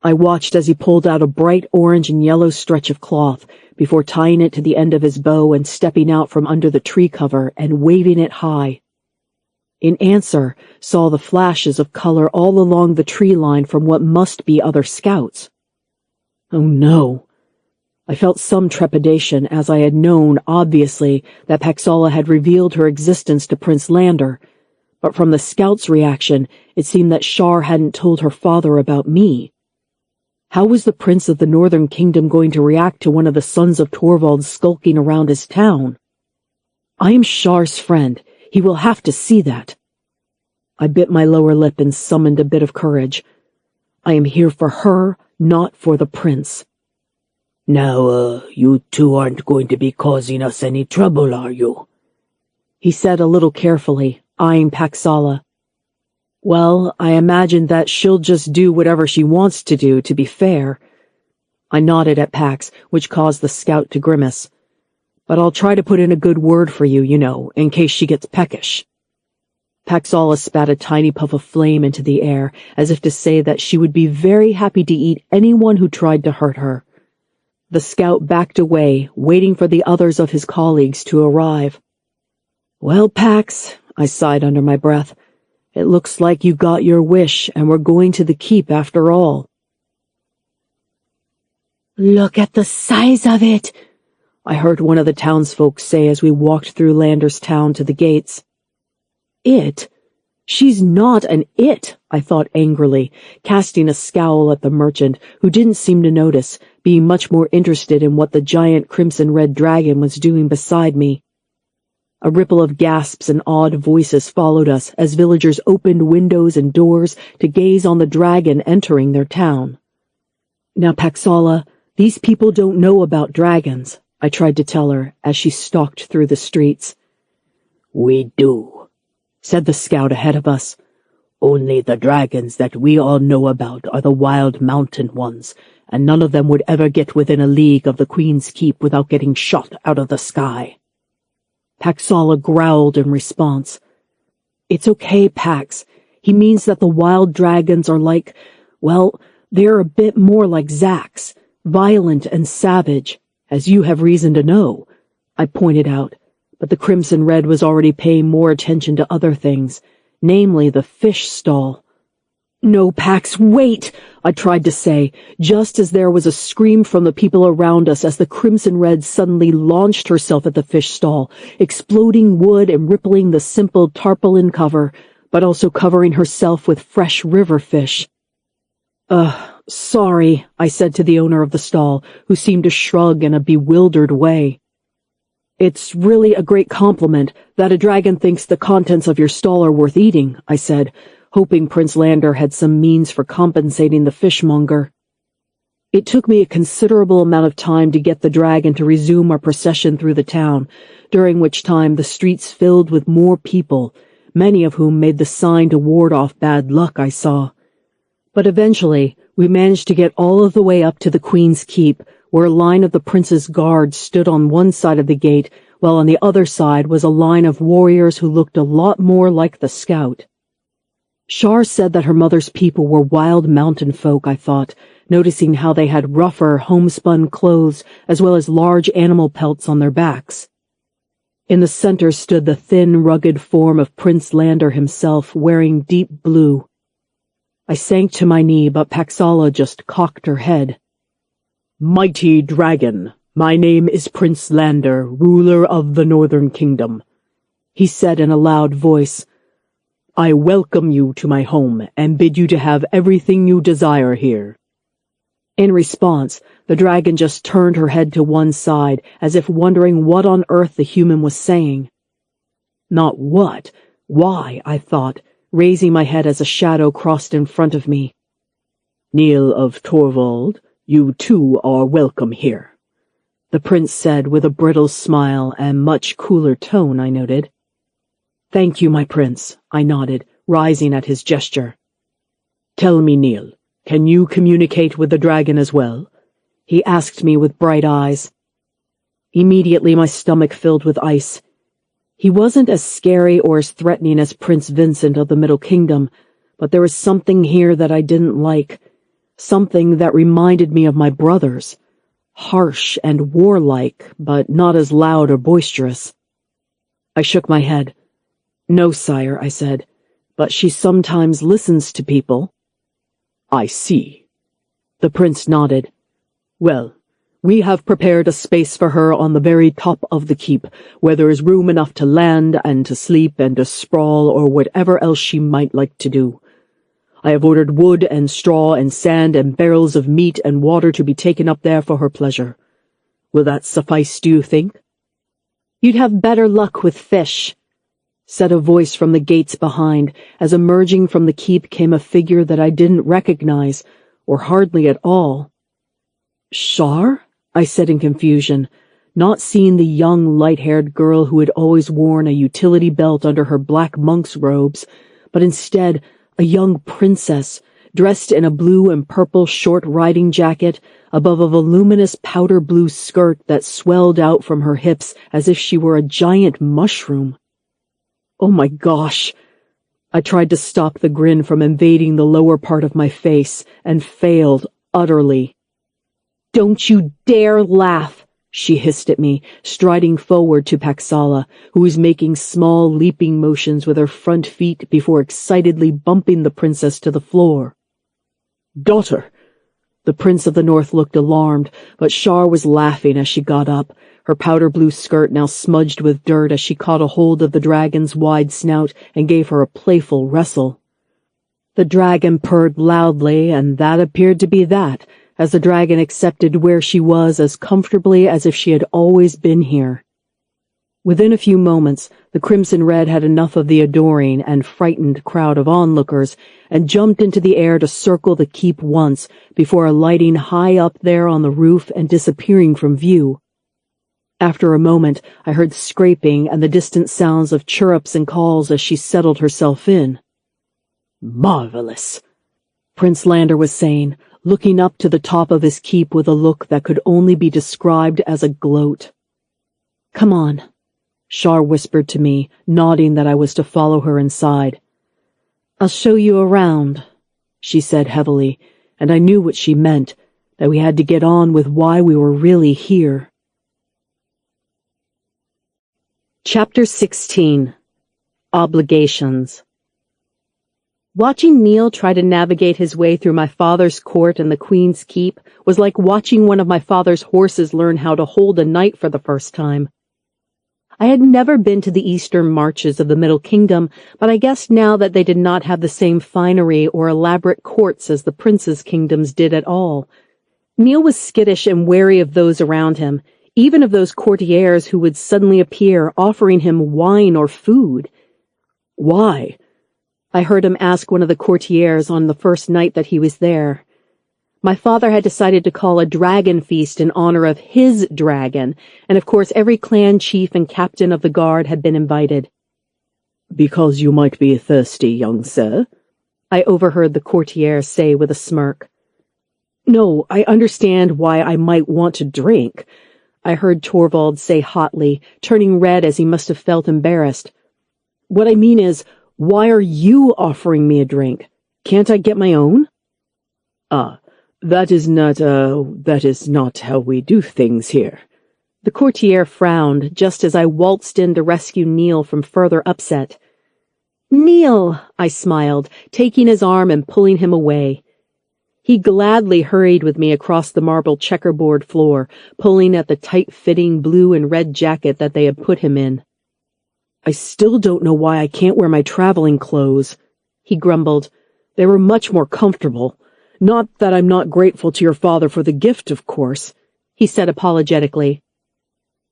[SPEAKER 2] I watched as he pulled out a bright orange and yellow stretch of cloth, before tying it to the end of his bow and stepping out from under the tree cover and waving it high. In answer, saw the flashes of color all along the tree line from what must be other scouts. Oh no. I felt some trepidation, as I had known, obviously, that Paxala had revealed her existence to Prince Lander, but from the scout's reaction, it seemed that Shar hadn't told her father about me. How was the Prince of the Northern Kingdom going to react to one of the sons of Torvald skulking around his town? I am Shar's friend. He will have to see that. I bit my lower lip and summoned a bit of courage. I am here for her, not for the prince. "Now, you two aren't going to be causing us any trouble, are you?" he said a little carefully, eyeing Paxala. "Well, I imagine that she'll just do whatever she wants to do, to be fair." I nodded at Pax, which caused the scout to grimace. "But I'll try to put in a good word for you, in case she gets peckish." Paxala spat a tiny puff of flame into the air, as if to say that she would be very happy to eat anyone who tried to hurt her. The scout backed away, waiting for the others of his colleagues to arrive. "Well, Pax," I sighed under my breath,
[SPEAKER 1] It looks like you got your wish and we're going to the keep after all.
[SPEAKER 3] Look at the size of it,
[SPEAKER 1] I heard one of the townsfolk say as we walked through Landers Town to the gates. It? She's not an it, I thought angrily, casting a scowl at the merchant, who didn't seem to notice, being much more interested in what the giant crimson-red dragon was doing beside me. A ripple of gasps and awed voices followed us as villagers opened windows and doors to gaze on the dragon entering their town. Now, Paxala, these people don't know about dragons, I tried to tell her as she stalked through the streets.
[SPEAKER 4] We do, said the scout ahead of us. Only the dragons that we all know about are the wild mountain ones, and none of them would ever get within a league of the Queen's Keep without getting shot out of the sky.
[SPEAKER 1] Paxala growled in response. It's okay, Pax. He means that the wild dragons are like, well, they're a bit more like Zax, violent and savage, as you have reason to know, I pointed out, but the Crimson Red was already paying more attention to other things, namely the fish stall. No, Pax, wait, I tried to say, just as there was a scream from the people around us as the Crimson Red suddenly launched herself at the fish stall, exploding wood and rippling the simple tarpaulin cover, but also covering herself with fresh river fish. Sorry, I said to the owner of the stall, who seemed to shrug in a bewildered way. It's really a great compliment that a dragon thinks the contents of your stall are worth eating, I said, hoping Prince Lander had some means for compensating the fishmonger. It took me a considerable amount of time to get the dragon to resume our procession through the town, during which time the streets filled with more people, many of whom made the sign to ward off bad luck I saw. But eventually, we managed to get all of the way up to the Queen's Keep, where a line of the prince's guards stood on one side of the gate, while on the other side was a line of warriors who looked a lot more like the scout. Shar said that her mother's people were wild mountain folk, I thought, noticing how they had rougher, homespun clothes as well as large animal pelts on their backs. In the center stood the thin, rugged form of Prince Lander himself, wearing deep blue. I sank to my knee, but Paxala just cocked her head.
[SPEAKER 4] Mighty dragon, my name is Prince Lander, ruler of the Northern Kingdom, he said in a loud voice. I welcome you to my home and bid you to have everything you desire here.
[SPEAKER 1] In response, the dragon just turned her head to one side, as if wondering what on earth the human was saying. Not what, why, I thought, raising my head as a shadow crossed in front of me.
[SPEAKER 4] Neil of Torvald, you too are welcome here,
[SPEAKER 1] the prince said with a brittle smile and much cooler tone, I noted. Thank you, my prince, I nodded, rising at his gesture.
[SPEAKER 4] Tell me, Neil, can you communicate with the dragon as well?
[SPEAKER 1] He asked me with bright eyes. Immediately my stomach filled with ice. He wasn't as scary or as threatening as Prince Vincent of the Middle Kingdom, but there was something here that I didn't like, something that reminded me of my brothers, harsh and warlike, but not as loud or boisterous. I shook my head. No, sire, I said, but she sometimes listens to people.
[SPEAKER 4] I see.
[SPEAKER 1] The prince nodded.
[SPEAKER 4] Well, we have prepared a space for her on the very top of the keep, where there is room enough to land and to sleep and to sprawl or whatever else she might like to do. I have ordered wood and straw and sand and barrels of meat and water to be taken up there for her pleasure. Will that suffice, do you think?
[SPEAKER 1] You'd have better luck with fish, said a voice from the gates behind, as emerging from the keep came a figure that I didn't recognize, or hardly at all. Shar? I said in confusion, not seeing the young, light-haired girl who had always worn a utility belt under her black monk's robes, but instead a young princess, dressed in a blue and purple short riding jacket above a voluminous powder blue skirt that swelled out from her hips as if she were a giant mushroom. Oh my gosh! I tried to stop the grin from invading the lower part of my face, and failed utterly. Don't you dare laugh,
[SPEAKER 4] she hissed at me, striding forward to Paxala, who was making small leaping motions with her front feet before excitedly bumping the princess to the floor. "Daughter!" The Prince of the North looked alarmed, but Shar was laughing as she got up, her powder-blue skirt now smudged with dirt as she caught a hold of the dragon's wide snout and gave her a playful wrestle. The dragon purred loudly, and that appeared to be that, as the dragon accepted where she was as comfortably as if she had always been here. Within a few moments, the Crimson Red had enough of the adoring and frightened crowd of onlookers and jumped into the air to circle the keep once before alighting high up there on the roof and disappearing from view. After a moment, I heard scraping and the distant sounds of chirrups and calls as she settled herself in. "Marvelous," Prince Lander was saying, looking up to the top of his keep with a look that could only be described as a gloat. "Come on," Shar whispered to me, nodding that I was to follow her inside. "I'll show you around," she said heavily, and I knew what she meant, that we had to get on with why we were really here. Chapter 16. Obligations. Watching Neil try to navigate his way through my father's court and the Queen's Keep was like watching one of my father's horses learn how to hold a knight for the first time. I had never been to the eastern marches of the Middle Kingdom, but I guessed now that they did not have the same finery or elaborate courts as the princes' kingdoms did at all. Neil was skittish and wary of those around him, even of those courtiers who would suddenly appear offering him wine or food. "Why?" I heard him ask one of the courtiers on the first night that he was there. My father had decided to call a dragon feast in honor of his dragon, and of course every clan chief and captain of the guard had been invited. "Because you might be thirsty, young sir," I overheard the courtier say with a smirk. "No, I understand why I might want to drink," I heard Torvald say hotly, turning red as he must have felt embarrassed. "What I mean is, why are you offering me a drink? Can't I get my own?" That is not how we do things here." The courtier frowned just as I waltzed in to rescue Neil from further upset. "Neil," I smiled, taking his arm and pulling him away. He gladly hurried with me across the marble checkerboard floor, pulling at the tight-fitting blue and red jacket that they had put him in. "I still don't know why I can't wear my traveling clothes," he grumbled. "They were much more comfortable. Not that I'm not grateful to your father for the gift, of course," he said apologetically.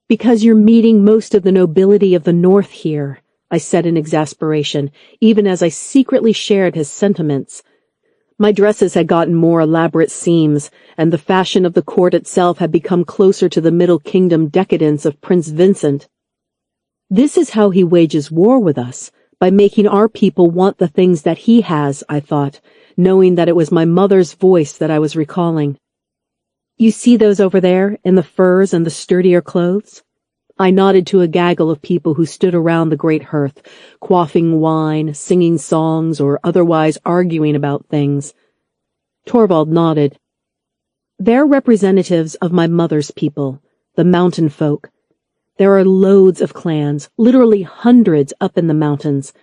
[SPEAKER 4] "Because you're meeting most of the nobility of the North here," I said in exasperation, even as I secretly shared his sentiments. My dresses had gotten more elaborate seams, and the fashion of the court itself had become closer to the Middle Kingdom decadence of Prince Vincent. "This is how he wages war with us, by making our people want the things that he has," I thought, knowing that it was my mother's voice that I was recalling. "You see those over there, in the furs and the sturdier clothes?" I nodded to a gaggle of people who stood around the great hearth, quaffing wine, singing songs, or otherwise arguing about things. Torvald nodded. "They're representatives of my mother's people, the mountain folk. There are loads of clans, literally hundreds up in the mountains.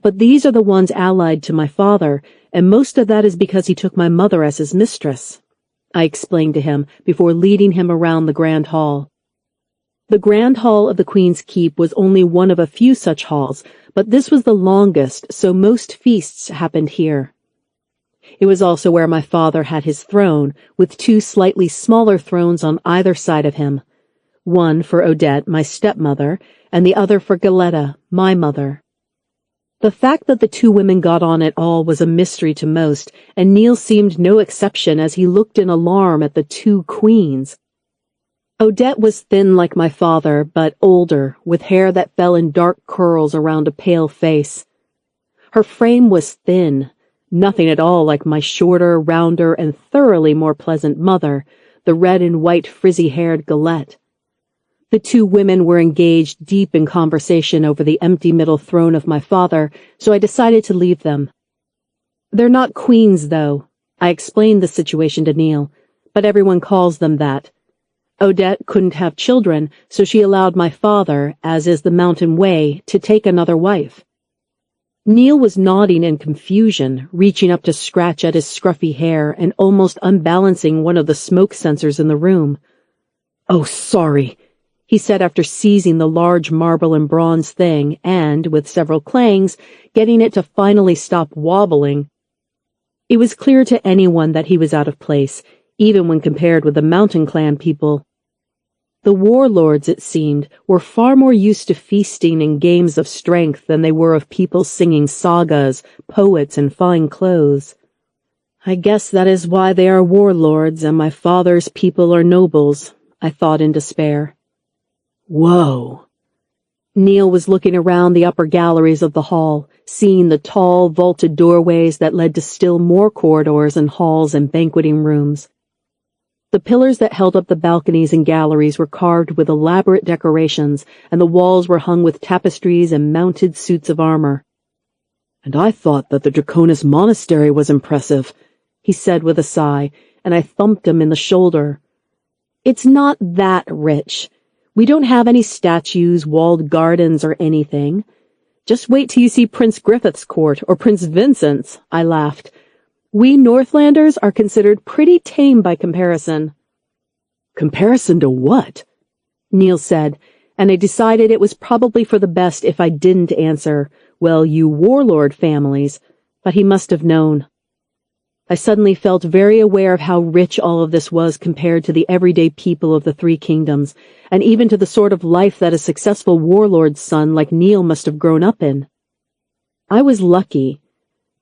[SPEAKER 4] But these are the ones allied to my father, and most of that is because he took my mother as his mistress," I explained to him before leading him around the Grand Hall. The Grand Hall of the Queen's Keep was only one of a few such halls, but this was the longest, so most feasts happened here. It was also where my father had his throne, with two slightly smaller thrones on either side of him. One for Odette, my stepmother, and the other for Galetta, my mother. The fact that the two women got on at all was a mystery to most, and Neil seemed no exception as he looked in alarm at the two queens. Odette was thin like my father, but older, with hair that fell in dark curls around a pale face. Her frame was thin, nothing at all like my shorter, rounder, and thoroughly more pleasant mother, the red and white frizzy-haired Galette. The two women were engaged deep in conversation over the empty middle throne of my father, so I decided to leave them. "They're not queens, though," I explained the situation to Neil, "but everyone calls them that.
[SPEAKER 2] Odette couldn't have children, so she allowed my father, as is the mountain way, to take another wife. Neil was nodding in confusion, reaching up to scratch at his scruffy hair and almost unbalancing one of the smoke sensors in the room.
[SPEAKER 4] "Oh, sorry,"
[SPEAKER 2] he said after seizing the large marble and bronze thing and, with several clangs, getting it to finally stop wobbling. It was clear to anyone that he was out of place, even when compared with the Mountain Clan people. The warlords, it seemed, were far more used to feasting and games of strength than they were of people singing sagas, poets, and fine clothes. I guess that is why they are warlords and my father's people are nobles, I thought in despair.
[SPEAKER 4] Whoa.
[SPEAKER 2] Neil was looking around the upper galleries of the hall, seeing the tall, vaulted doorways that led to still more corridors and halls and banqueting rooms. The pillars that held up the balconies and galleries were carved with elaborate decorations, and the walls were hung with tapestries and mounted suits of armor.
[SPEAKER 4] "And I thought that the Draconis Monastery was impressive,"
[SPEAKER 2] he said with a sigh, and I thumped him in the shoulder. "It's not that rich. We don't have any statues, walled gardens, or anything. Just wait till you see Prince Griffith's court or Prince Vincent's," I laughed. "We Northlanders are considered pretty tame by comparison."
[SPEAKER 4] "Comparison to what?"
[SPEAKER 2] Neil said, and I decided it was probably for the best if I didn't answer, "Well, you warlord families," but he must have known. I suddenly felt very aware of how rich all of this was compared to the everyday people of the Three Kingdoms, and even to the sort of life that a successful warlord's son like Neil must have grown up in. I was lucky,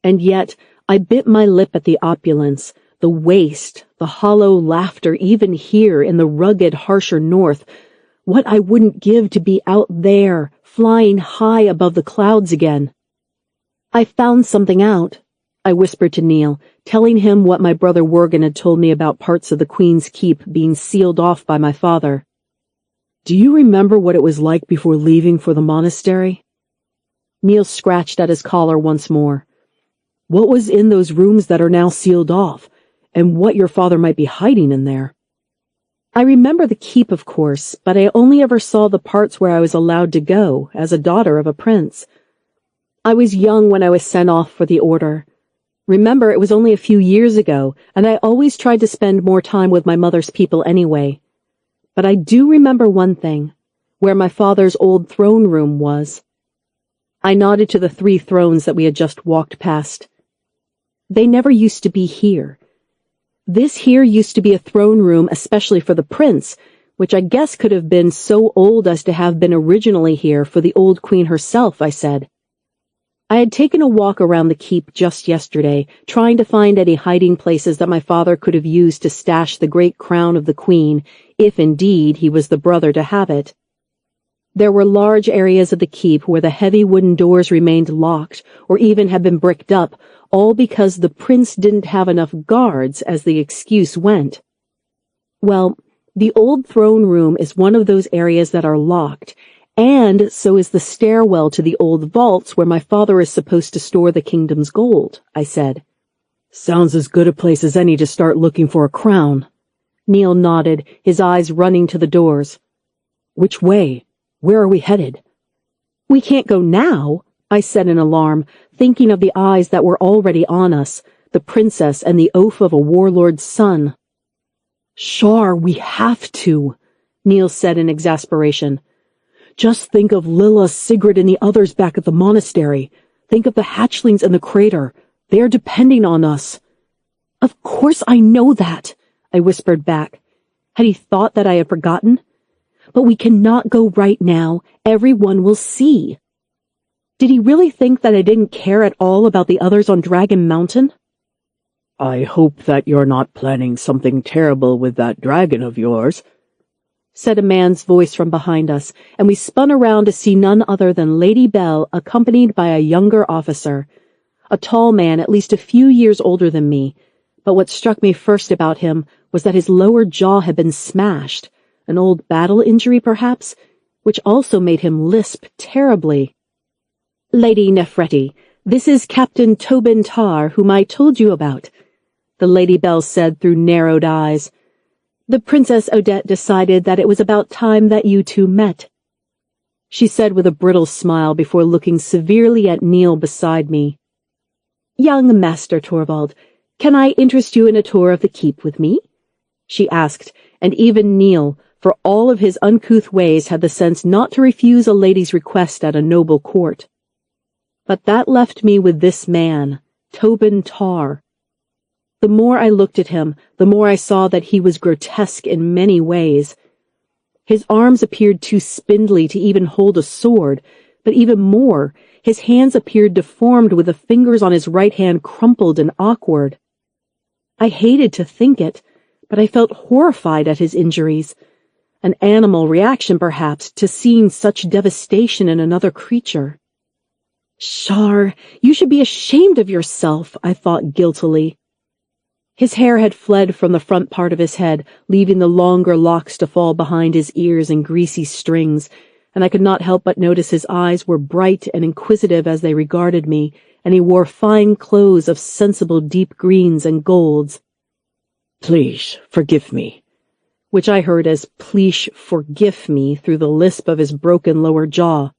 [SPEAKER 2] and yet I bit my lip at the opulence, the waste, the hollow laughter even here in the rugged, harsher north. What I wouldn't give to be out there, flying high above the clouds again. "I found something out," I whispered to Neil, telling him what my brother Worgen had told me about parts of the Queen's Keep being sealed off by my father.
[SPEAKER 4] "Do you remember what it was like before leaving for the monastery?"
[SPEAKER 2] Neil scratched at his collar once more.
[SPEAKER 4] "What was in those rooms that are now sealed off, and what your father might be hiding in there?"
[SPEAKER 2] I remember the keep, of course, but I only ever saw the parts where I was allowed to go, as a daughter of a prince. I was young when I was sent off for the order. Remember, it was only a few years ago, and I always tried to spend more time with my mother's people anyway. But I do remember one thing, where my father's old throne room was. I nodded to the 3 thrones that we had just walked past. They never used to be here. This here used to be a throne room especially for the prince, which I guess could have been so old as to have been originally here for the old queen herself, I said. I had taken a walk around the keep just yesterday, trying to find any hiding places that my father could have used to stash the great crown of the queen, if indeed he was the brother to have it. There were large areas of the keep where the heavy wooden doors remained locked, or even had been bricked up, all because the prince didn't have enough guards, as the excuse went. Well, the old throne room is one of those areas that are locked, and so is the stairwell to the old vaults where my father is supposed to store the kingdom's gold, I said.
[SPEAKER 4] "Sounds as good a place as any to start looking for a crown."
[SPEAKER 2] Neil nodded, his eyes running to the doors.
[SPEAKER 4] "Which way? Where are we headed?"
[SPEAKER 2] "We can't go now," I said in alarm, thinking of the eyes that were already on us, the princess and the oaf of a warlord's son.
[SPEAKER 4] "Shar, we have to,"
[SPEAKER 2] Neil said in exasperation.
[SPEAKER 4] "Just think of Lilla, Sigrid, and the others back at the monastery. Think of the hatchlings in the crater. They are depending on us."
[SPEAKER 2] "Of course I know that," I whispered back. Had he thought that I had forgotten? "But we cannot go right now. Everyone will see." Did he really think that I didn't care at all about the others on Dragon Mountain?
[SPEAKER 4] "I hope that you're not planning something terrible with that dragon of yours,"
[SPEAKER 2] said a man's voice from behind us, and we spun around to see none other than Lady Belle accompanied by a younger officer, a tall man at least a few years older than me, but what struck me first about him was that his lower jaw had been smashed, an old battle injury perhaps, which also made him lisp terribly. "Lady Nefertiti, this is Captain Tobin Tar, whom I told you about," the Lady Belle said through narrowed eyes. The Princess Odette decided that it was about time that you two met, she said with a brittle smile before looking severely at Neil beside me. Young Master Torvald, can I interest you in a tour of the keep with me? She asked, and even Neil, for all of his uncouth ways, had the sense not to refuse a lady's request at a noble court. But that left me with this man, Tobin Tarr. The more I looked at him, the more I saw that he was grotesque in many ways. His arms appeared too spindly to even hold a sword, but even more, his hands appeared deformed with the fingers on his right hand crumpled and awkward. I hated to think it, but I felt horrified at his injuries. An animal reaction, perhaps, to seeing such devastation in another creature. Shar, you should be ashamed of yourself, I thought guiltily. His hair had fled from the front part of his head, leaving the longer locks to fall behind his ears in greasy strings, and I could not help but notice his eyes were bright and inquisitive as they regarded me, and he wore fine clothes of sensible deep greens and golds.
[SPEAKER 4] Please, forgive me,
[SPEAKER 2] which I heard as please forgive me through the lisp of his broken lower jaw.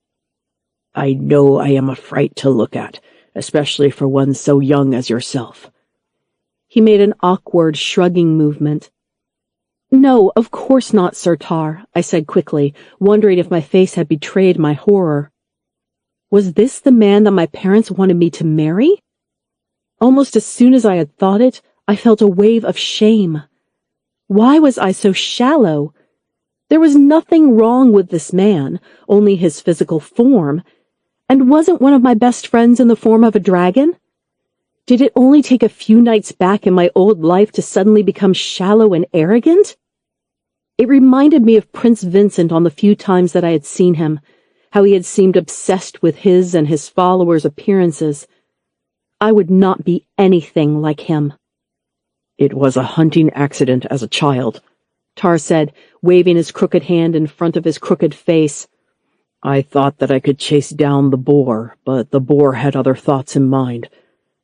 [SPEAKER 4] I know I am a fright to look at, especially for one so young as yourself.
[SPEAKER 2] He made an awkward, shrugging movement. No, of course not, Sir Tar, I said quickly, wondering if my face had betrayed my horror. Was this the man that my parents wanted me to marry? Almost as soon as I had thought it, I felt a wave of shame. Why was I so shallow? There was nothing wrong with this man, only his physical form. And wasn't one of my best friends in the form of a dragon? Did it only take a few nights back in my old life to suddenly become shallow and arrogant? It reminded me of Prince Vincent on the few times that I had seen him, how he had seemed obsessed with his and his followers' appearances. I would not be anything like him.
[SPEAKER 4] It was a hunting accident as a child,
[SPEAKER 2] Tar said, waving his crooked hand in front of his crooked face.
[SPEAKER 4] I thought that I could chase down the boar, but the boar had other thoughts in mind.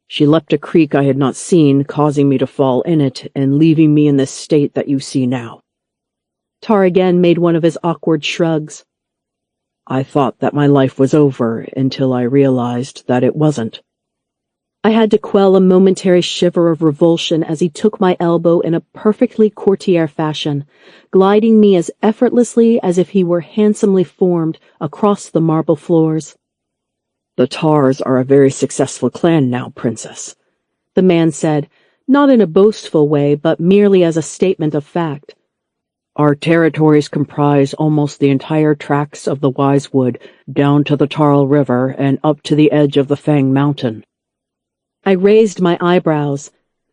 [SPEAKER 4] She leapt a creek I had not seen, causing me to fall in it and leaving me in this state that you see now.
[SPEAKER 2] Tar again made one of his awkward shrugs.
[SPEAKER 4] I thought that my life was over until I realized that it wasn't.
[SPEAKER 2] I had to quell a momentary shiver of revulsion as he took my elbow in a perfectly courtier fashion, gliding me as effortlessly as if he were handsomely formed across the marble floors.
[SPEAKER 4] The Tars are a very successful clan now, Princess,
[SPEAKER 2] the man said, not in a boastful way, but merely as a statement of fact.
[SPEAKER 4] Our territories comprise almost the entire tracts of the Wise Wood, down to the Tarl River and up to the edge of the Fang Mountain.
[SPEAKER 2] I raised my eyebrows.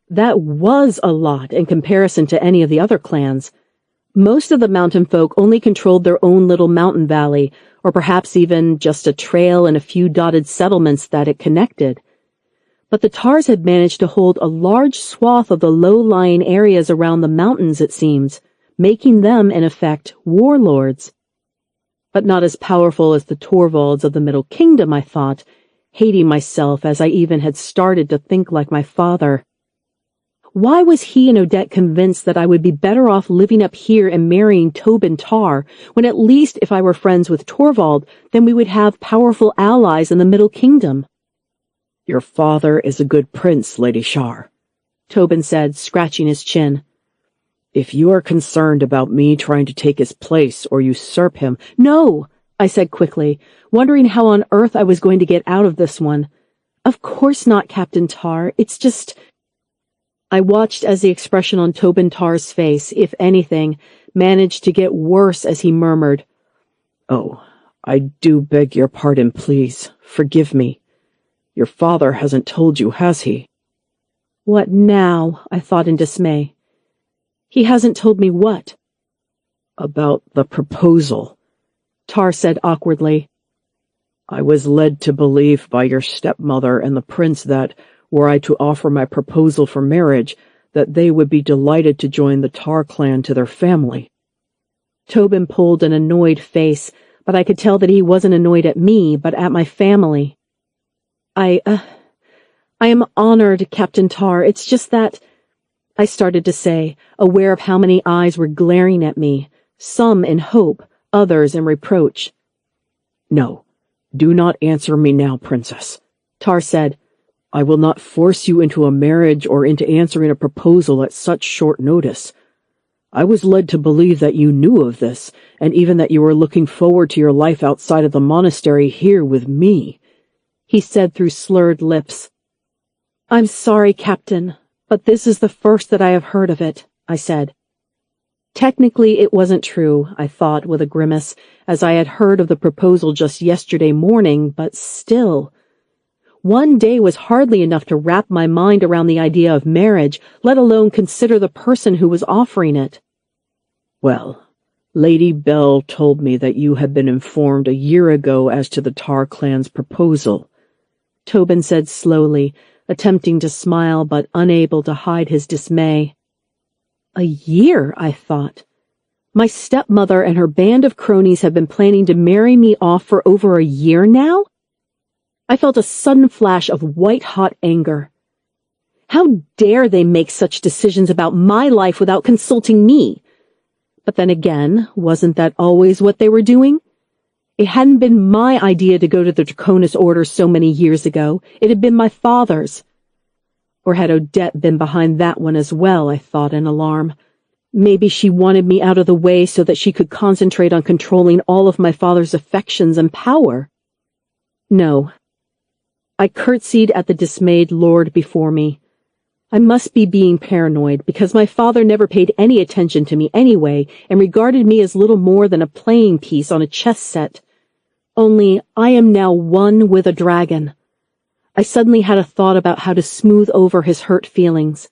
[SPEAKER 2] That was a lot in comparison to any of the other clans. Most of the mountain folk only controlled their own little mountain valley, or perhaps even just a trail and a few dotted settlements that it connected. But the Tars had managed to hold a large swath of the low-lying areas around the mountains, it seems, making them, in effect, warlords. But not as powerful as the Torvalds of the Middle Kingdom, I thought, hating myself as I even had started to think like my father. Why was he and Odette convinced that I would be better off living up here and marrying Tobin Tarr, when at least if I were friends with Torvald, then we would have powerful allies in the Middle Kingdom?
[SPEAKER 4] Your father is a good prince, Lady Shar,
[SPEAKER 2] Tobin said, scratching his chin.
[SPEAKER 4] If you are concerned about me trying to take his place or usurp him—
[SPEAKER 2] No, I said quickly, wondering how on earth I was going to get out of this one. Of course not, Captain Tarr. It's just— I watched as the expression on Tobin Tarr's face, if anything, managed to get worse as he murmured,
[SPEAKER 4] Oh, I do beg your pardon, please. Forgive me. Your father hasn't told you, has he?
[SPEAKER 2] What now? I thought in dismay. He hasn't told me what?
[SPEAKER 4] About the proposal,
[SPEAKER 2] Tarr said awkwardly.
[SPEAKER 4] I was led to believe by your stepmother and the prince that, were I to offer my proposal for marriage, that they would be delighted to join the Tarr clan to their family.
[SPEAKER 2] Tobin pulled an annoyed face, but I could tell that he wasn't annoyed at me, but at my family. I am honored, Captain Tarr. It's just that I started to say, aware of how many eyes were glaring at me, some in hope, others in reproach.
[SPEAKER 4] No, do not answer me now, Princess,
[SPEAKER 2] Tar said.
[SPEAKER 4] I will not force you into a marriage or into answering a proposal at such short notice. I was led to believe that you knew of this, and even that you were looking forward to your life outside of the monastery here with me,
[SPEAKER 2] he said through slurred lips. I'm sorry, Captain, but this is the first that I have heard of it, I said. Technically, it wasn't true, I thought with a grimace, as I had heard of the proposal just yesterday morning, but still. One day was hardly enough to wrap my mind around the idea of marriage, let alone consider the person who was offering it.
[SPEAKER 4] Well, Lady Bell told me that you had been informed a year ago as to the Tar clan's proposal,
[SPEAKER 2] Tobin said slowly, attempting to smile but unable to hide his dismay. A year, I thought. My stepmother and her band of cronies have been planning to marry me off for over a year now? I felt a sudden flash of white-hot anger. How dare they make such decisions about my life without consulting me? But then again, wasn't that always what they were doing? It hadn't been my idea to go to the Draconis Order so many years ago. It had been my father's. Or had Odette been behind that one as well, I thought in alarm. Maybe she wanted me out of the way so that she could concentrate on controlling all of my father's affections and power. No. I curtsied at the dismayed lord before me. I must be being paranoid, because my father never paid any attention to me anyway, and regarded me as little more than a playing piece on a chess set. Only I am now one with a dragon. I suddenly had a thought about how to smooth over his hurt feelings.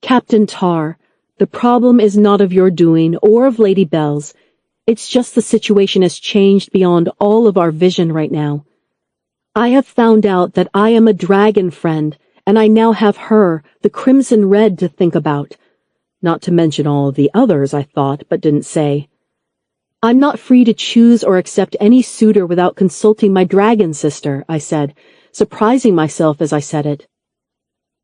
[SPEAKER 2] Captain Tar, the problem is not of your doing or of Lady Bell's. It's just the situation has changed beyond all of our vision right now. I have found out that I am a dragon friend, and I now have her, the Crimson Red, to think about. Not to mention all the others, I thought, but didn't say. I'm not free to choose or accept any suitor without consulting my dragon sister, I said, surprising myself as I said it.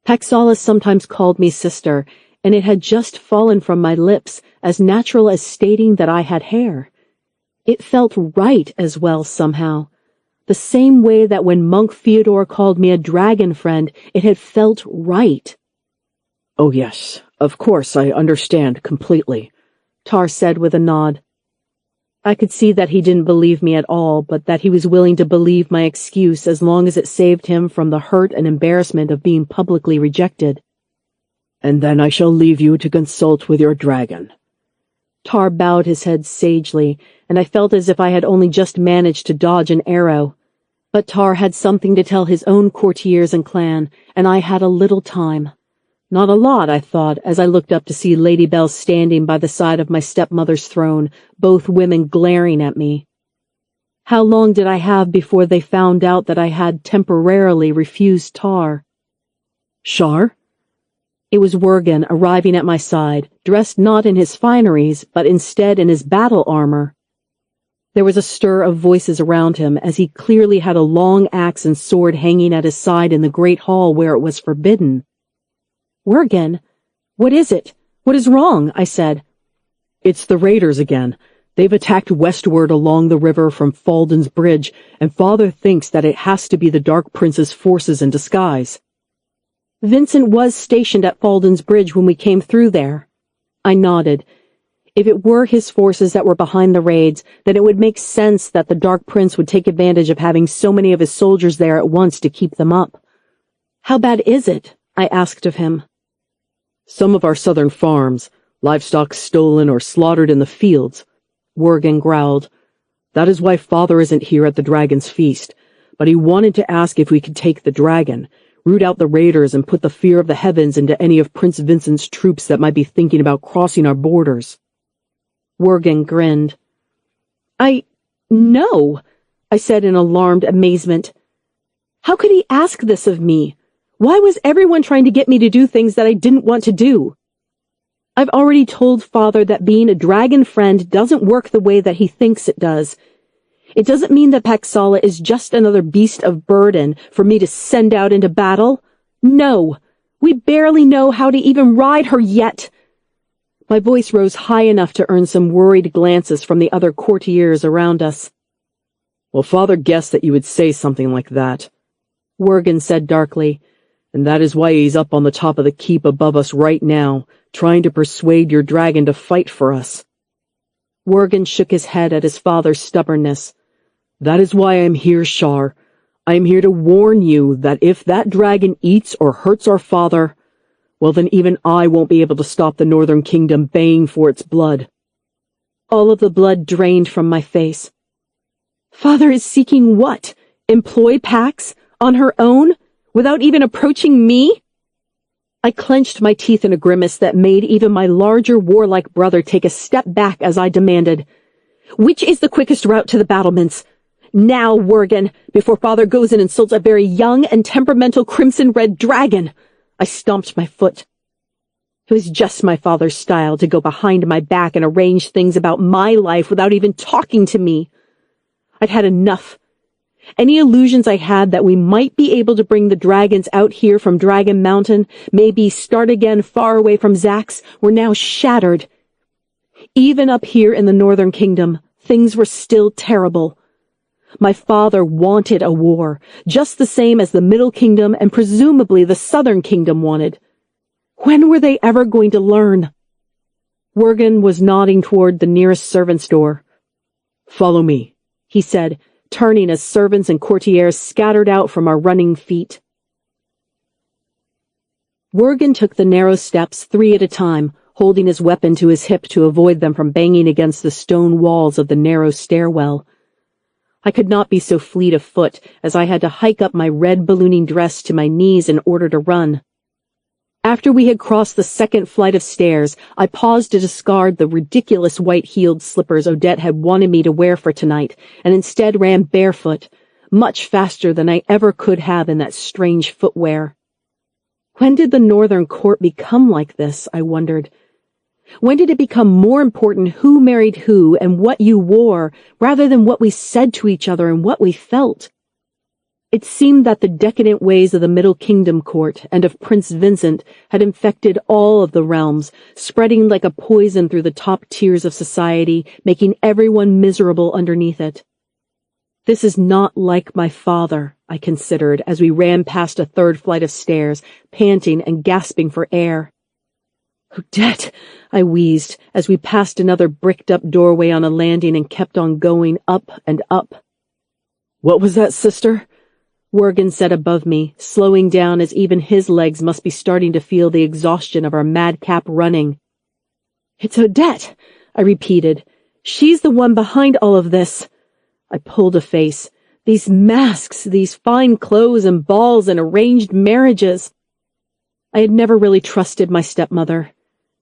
[SPEAKER 2] Paxalis sometimes called me sister, and it had just fallen from my lips, as natural as stating that I had hair. It felt right as well somehow. The same way that when Monk Theodore called me a dragon friend, it had felt right.
[SPEAKER 4] Oh yes, of course, I understand completely,
[SPEAKER 2] Tar said with a nod. I could see that he didn't believe me at all, but that he was willing to believe my excuse as long as it saved him from the hurt and embarrassment of being publicly rejected.
[SPEAKER 4] And then I shall leave you to consult with your dragon.
[SPEAKER 2] Tar bowed his head sagely, and I felt as if I had only just managed to dodge an arrow. But Tar had something to tell his own courtiers and clan, and I had a little time. Not a lot, I thought, as I looked up to see Lady Bell standing by the side of my stepmother's throne, both women glaring at me. How long did I have before they found out that I had temporarily refused Tar?
[SPEAKER 4] Shar?
[SPEAKER 2] It was Wergen arriving at my side, dressed not in his fineries, but instead in his battle armor. There was a stir of voices around him, as he clearly had a long axe and sword hanging at his side in the great hall where it was forbidden. Wergen, what is it? What is wrong? I said.
[SPEAKER 4] It's the raiders again. They've attacked westward along the river from Falden's Bridge, and Father thinks that it has to be the Dark Prince's forces in disguise.
[SPEAKER 2] Vincent was stationed at Falden's Bridge when we came through there. I nodded. If it were his forces that were behind the raids, then it would make sense that the Dark Prince would take advantage of having so many of his soldiers there at once to keep them up. How bad is it? I asked of him.
[SPEAKER 4] Some of our southern farms, livestock stolen or slaughtered in the fields, Wergen growled. That is why Father isn't here at the dragon's feast, but he wanted to ask if we could take the dragon, root out the raiders and put the fear of the heavens into any of Prince Vincent's troops that might be thinking about crossing our borders.
[SPEAKER 2] Wergen grinned. No, I said in alarmed amazement. How could he ask this of me? Why was everyone trying to get me to do things that I didn't want to do? I've already told Father that being a dragon friend doesn't work the way that he thinks it does. It doesn't mean that Paxala is just another beast of burden for me to send out into battle. No, We barely know how to even ride her yet. My voice rose high enough to earn some worried glances from the other courtiers around us.
[SPEAKER 1] Well, Father guessed that you would say something like that,
[SPEAKER 2] Wergen said darkly,
[SPEAKER 1] and that is why he's up on the top of the keep above us right now, trying to persuade your dragon to fight for us.
[SPEAKER 2] Wergen shook his head at his father's stubbornness.
[SPEAKER 1] That is why I am here, Shar. I am here to warn you that if that dragon eats or hurts our father, well, then even I won't be able to stop the Northern Kingdom baying for its blood.
[SPEAKER 2] All of the blood drained from my face. Father is seeking what? Employ Pax? On her own? Without even approaching me? I clenched my teeth in a grimace that made even my larger warlike brother take a step back as I demanded, "Which is the quickest route to the battlements? Now, Wergen, before Father goes and insults a very young and temperamental crimson-red dragon." I stomped my foot. It was just my father's style to go behind my back and arrange things about my life without even talking to me. I'd had enough. Any illusions I had that we might be able to bring the dragons out here from Dragon Mountain, maybe start again far away from Zax, were now shattered. Even up here in the Northern Kingdom, things were still terrible. My father wanted a war, just the same as the Middle Kingdom and presumably the Southern Kingdom wanted. When were they ever going to learn? Wergen was nodding toward the nearest servant's door.
[SPEAKER 1] "Follow me,"
[SPEAKER 2] he said, turning as servants and courtiers scattered out from our running feet. Wergen took the narrow steps 3 at a time, holding his weapon to his hip to avoid them from banging against the stone walls of the narrow stairwell. I could not be so fleet of foot, as I had to hike up my red ballooning dress to my knees in order to run. After we had crossed the second flight of stairs, I paused to discard the ridiculous white-heeled slippers Odette had wanted me to wear for tonight, and instead ran barefoot, much faster than I ever could have in that strange footwear. When did the Northern Court become like this, I wondered? When did it become more important who married who and what you wore, rather than what we said to each other and what we felt? It seemed that the decadent ways of the Middle Kingdom court and of Prince Vincent had infected all of the realms, spreading like a poison through the top tiers of society, making everyone miserable underneath it. This is not like my father, I considered as we ran past a third flight of stairs, panting and gasping for air. "Odette," I wheezed as we passed another bricked-up doorway on a landing and kept on going up and up.
[SPEAKER 1] "What was that, sister?"
[SPEAKER 2] Wergen said above me, slowing down as even his legs must be starting to feel the exhaustion of our madcap running. "It's Odette," I repeated. "She's the one behind all of this." I pulled a face. These masks, these fine clothes and balls and arranged marriages. I had never really trusted my stepmother.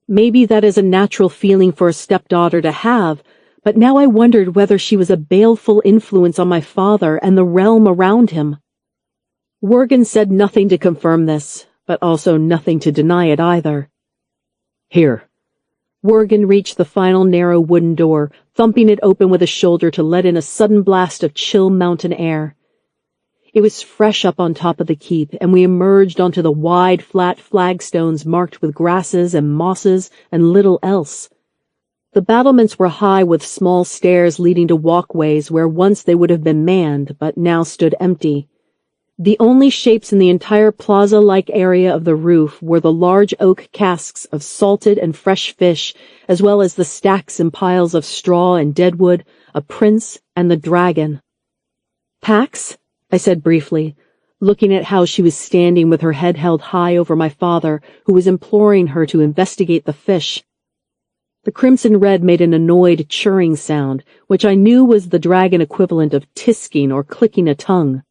[SPEAKER 2] Maybe that is a natural feeling for a stepdaughter to have, but now I wondered whether she was a baleful influence on my father and the realm around him. Wergen said nothing to confirm this, but also nothing to deny it either.
[SPEAKER 1] "Here."
[SPEAKER 2] Wergen reached the final narrow wooden door, thumping it open with a shoulder to let in a sudden blast of chill mountain air. It was fresh up on top of the keep, and we emerged onto the wide, flat flagstones marked with grasses and mosses and little else. The battlements were high with small stairs leading to walkways where once they would have been manned, but now stood empty. The only shapes in the entire plaza-like area of the roof were the large oak casks of salted and fresh fish, as well as the stacks and piles of straw and deadwood, a prince, and the dragon. "Pax?" I said briefly, looking at how she was standing with her head held high over my father, who was imploring her to investigate the fish. The crimson red made an annoyed churring sound, which I knew was the dragon equivalent of tisking or clicking a tongue.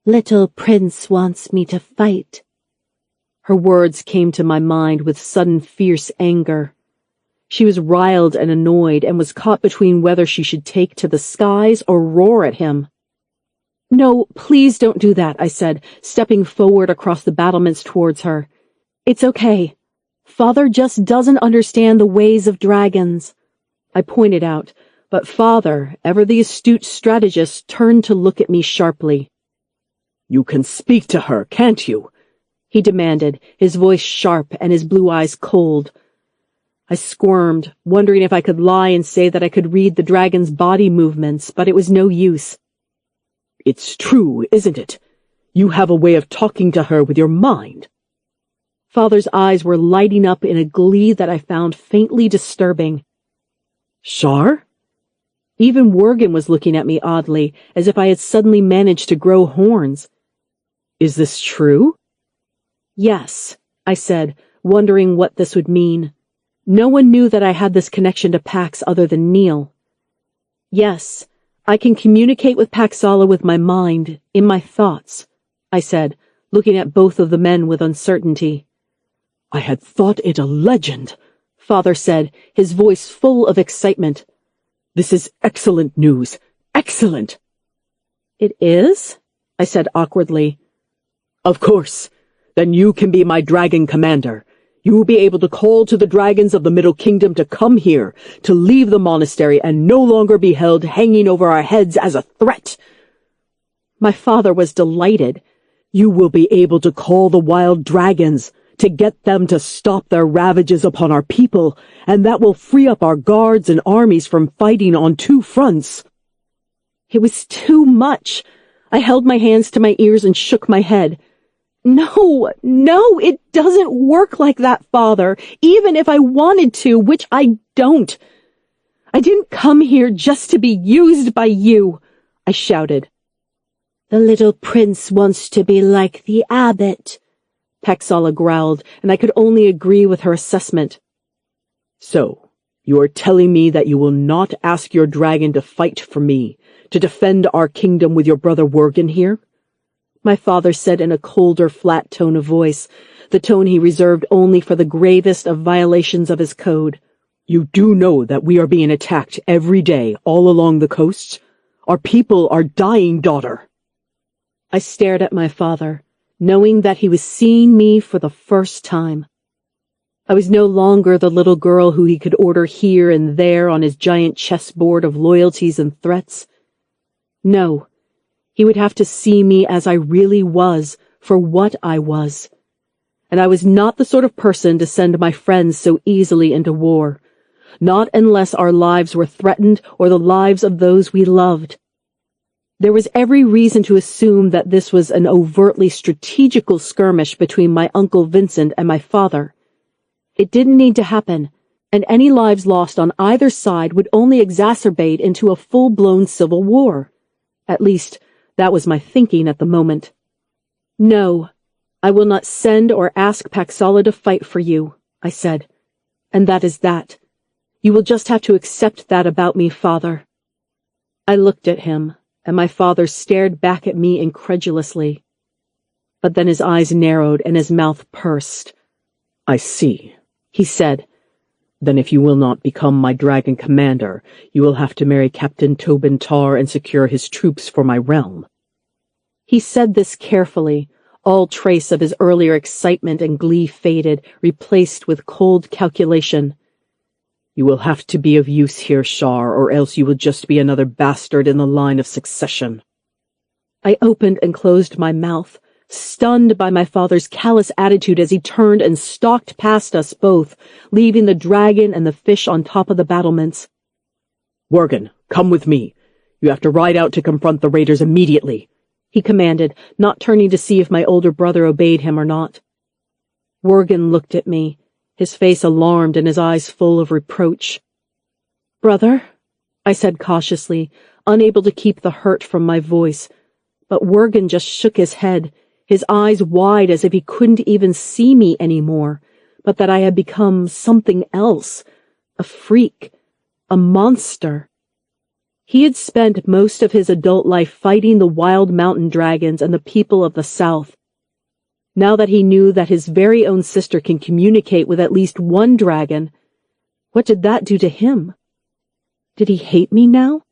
[SPEAKER 3] "Little Prince wants me to fight."
[SPEAKER 2] Her words came to my mind with sudden fierce anger. She was riled and annoyed and was caught between whether she should take to the skies or roar at him. "No, please don't do that," I said, stepping forward across the battlements towards her. "It's okay. Father just doesn't understand the ways of dragons." I pointed out, but Father, ever the astute strategist, turned to look at me sharply.
[SPEAKER 1] "You can speak to her, can't you?"
[SPEAKER 2] he demanded, his voice sharp and his blue eyes cold. I squirmed, wondering if I could lie and say that I could read the dragon's body movements, but it was no use.
[SPEAKER 4] It's true, isn't it? You have a way of talking to her with your mind.
[SPEAKER 2] Father's eyes were lighting up in a glee that I found faintly disturbing.
[SPEAKER 4] Shar?
[SPEAKER 2] Even Worgen was looking at me oddly, as if I had suddenly managed to grow horns.
[SPEAKER 4] Is this true?
[SPEAKER 2] Yes, I said, wondering what this would mean. No one knew that I had this connection to Pax other than Neil. Yes, I can communicate with Paxala with my mind, in my thoughts, I said, looking at both of the men with uncertainty.
[SPEAKER 4] I had thought it a legend,
[SPEAKER 2] Father said, his voice full of excitement.
[SPEAKER 4] This is excellent news. Excellent.
[SPEAKER 2] It is? I said awkwardly.
[SPEAKER 4] Of course. Then you can be my dragon commander. You will be able to call to the dragons of the Middle Kingdom to come here, to leave the monastery and no longer be held hanging over our heads as a threat.
[SPEAKER 2] My father was delighted.
[SPEAKER 4] You will be able to call the wild dragons, to get them to stop their ravages upon our people, and that will free up our guards and armies from fighting on two fronts.
[SPEAKER 2] It was too much. I held my hands to my ears and shook my head. No, it doesn't work like that, Father, even if I wanted to, which I don't. I didn't come here just to be used by you, I shouted.
[SPEAKER 3] The little prince wants to be like the abbot,
[SPEAKER 2] Paxala growled, and I could only agree with her assessment.
[SPEAKER 4] So, you are telling me that you will not ask your dragon to fight for me, to defend our kingdom with your brother Worgen here?
[SPEAKER 2] My father said in a colder, flat tone of voice, the tone he reserved only for the gravest of violations of his code.
[SPEAKER 4] You do know that we are being attacked every day all along the coasts? Our people are dying, daughter.
[SPEAKER 2] I stared at my father, knowing that he was seeing me for the first time. I was no longer the little girl who he could order here and there on his giant chessboard of loyalties and threats. No, he would have to see me as I really was, for what I was. And I was not the sort of person to send my friends so easily into war, not unless our lives were threatened or the lives of those we loved. There was every reason to assume that this was an overtly strategical skirmish between my Uncle Vincent and my father. It didn't need to happen, and any lives lost on either side would only exacerbate into a full-blown civil war. At least, that was my thinking at the moment. No, I will not send or ask Paxala to fight for you, I said. And that is that. You will just have to accept that about me, Father. I looked at him, and my father stared back at me incredulously. But then his eyes narrowed and his mouth pursed.
[SPEAKER 4] I see,
[SPEAKER 2] he said.
[SPEAKER 4] Then if you will not become my dragon commander, you will have to marry Captain Tobin Tar and secure his troops for my realm.
[SPEAKER 2] He said this carefully. All trace of his earlier excitement and glee faded, replaced with cold calculation.
[SPEAKER 4] You will have to be of use here, Shar, or else you will just be another bastard in the line of succession.
[SPEAKER 2] I opened and closed my mouth, stunned by my father's callous attitude as he turned and stalked past us both, leaving the dragon and the fish on top of the battlements.
[SPEAKER 4] Worgen, come with me. You have to ride out to confront the raiders immediately,
[SPEAKER 2] he commanded, not turning to see if my older brother obeyed him or not. Worgen looked at me, his face alarmed and his eyes full of reproach. Brother, I said cautiously, unable to keep the hurt from my voice, but Worgen just shook his head, his eyes wide as if he couldn't even see me anymore, but that I had become something else, a freak, a monster. He had spent most of his adult life fighting the wild mountain dragons and the people of the South. Now that he knew that his very own sister can communicate with at least one dragon, what did that do to him? Did he hate me now?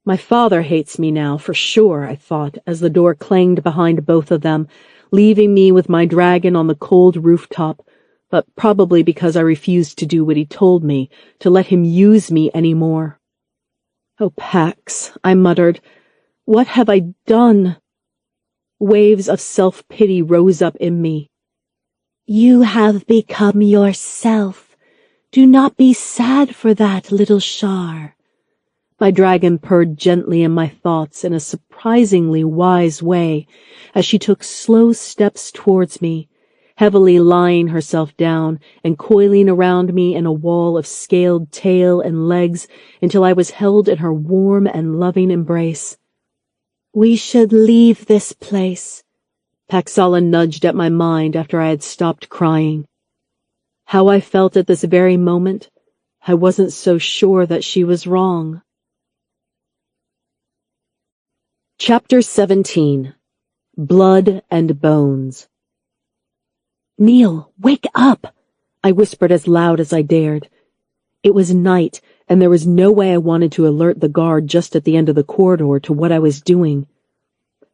[SPEAKER 2] My father hates me now, for sure, I thought, as the door clanged behind both of them, leaving me with my dragon on the cold rooftop, but probably because I refused to do what he told me, to let him use me any more. Oh, Pax, I muttered, what have I done? Waves of self-pity rose up in me.
[SPEAKER 3] You have become yourself. Do not be sad for that, little Shar.
[SPEAKER 2] My dragon purred gently in my thoughts in a surprisingly wise way as she took slow steps towards me, heavily lying herself down and coiling around me in a wall of scaled tail and legs until I was held in her warm and loving embrace.
[SPEAKER 3] We should leave this place.
[SPEAKER 2] Paxala nudged at my mind after I had stopped crying. How I felt at this very moment, I wasn't so sure that she was wrong. Chapter 17. Blood and Bones.
[SPEAKER 3] Neil, wake up!
[SPEAKER 2] I whispered as loud as I dared. It was night, and there was no way I wanted to alert the guard just at the end of the corridor to what I was doing.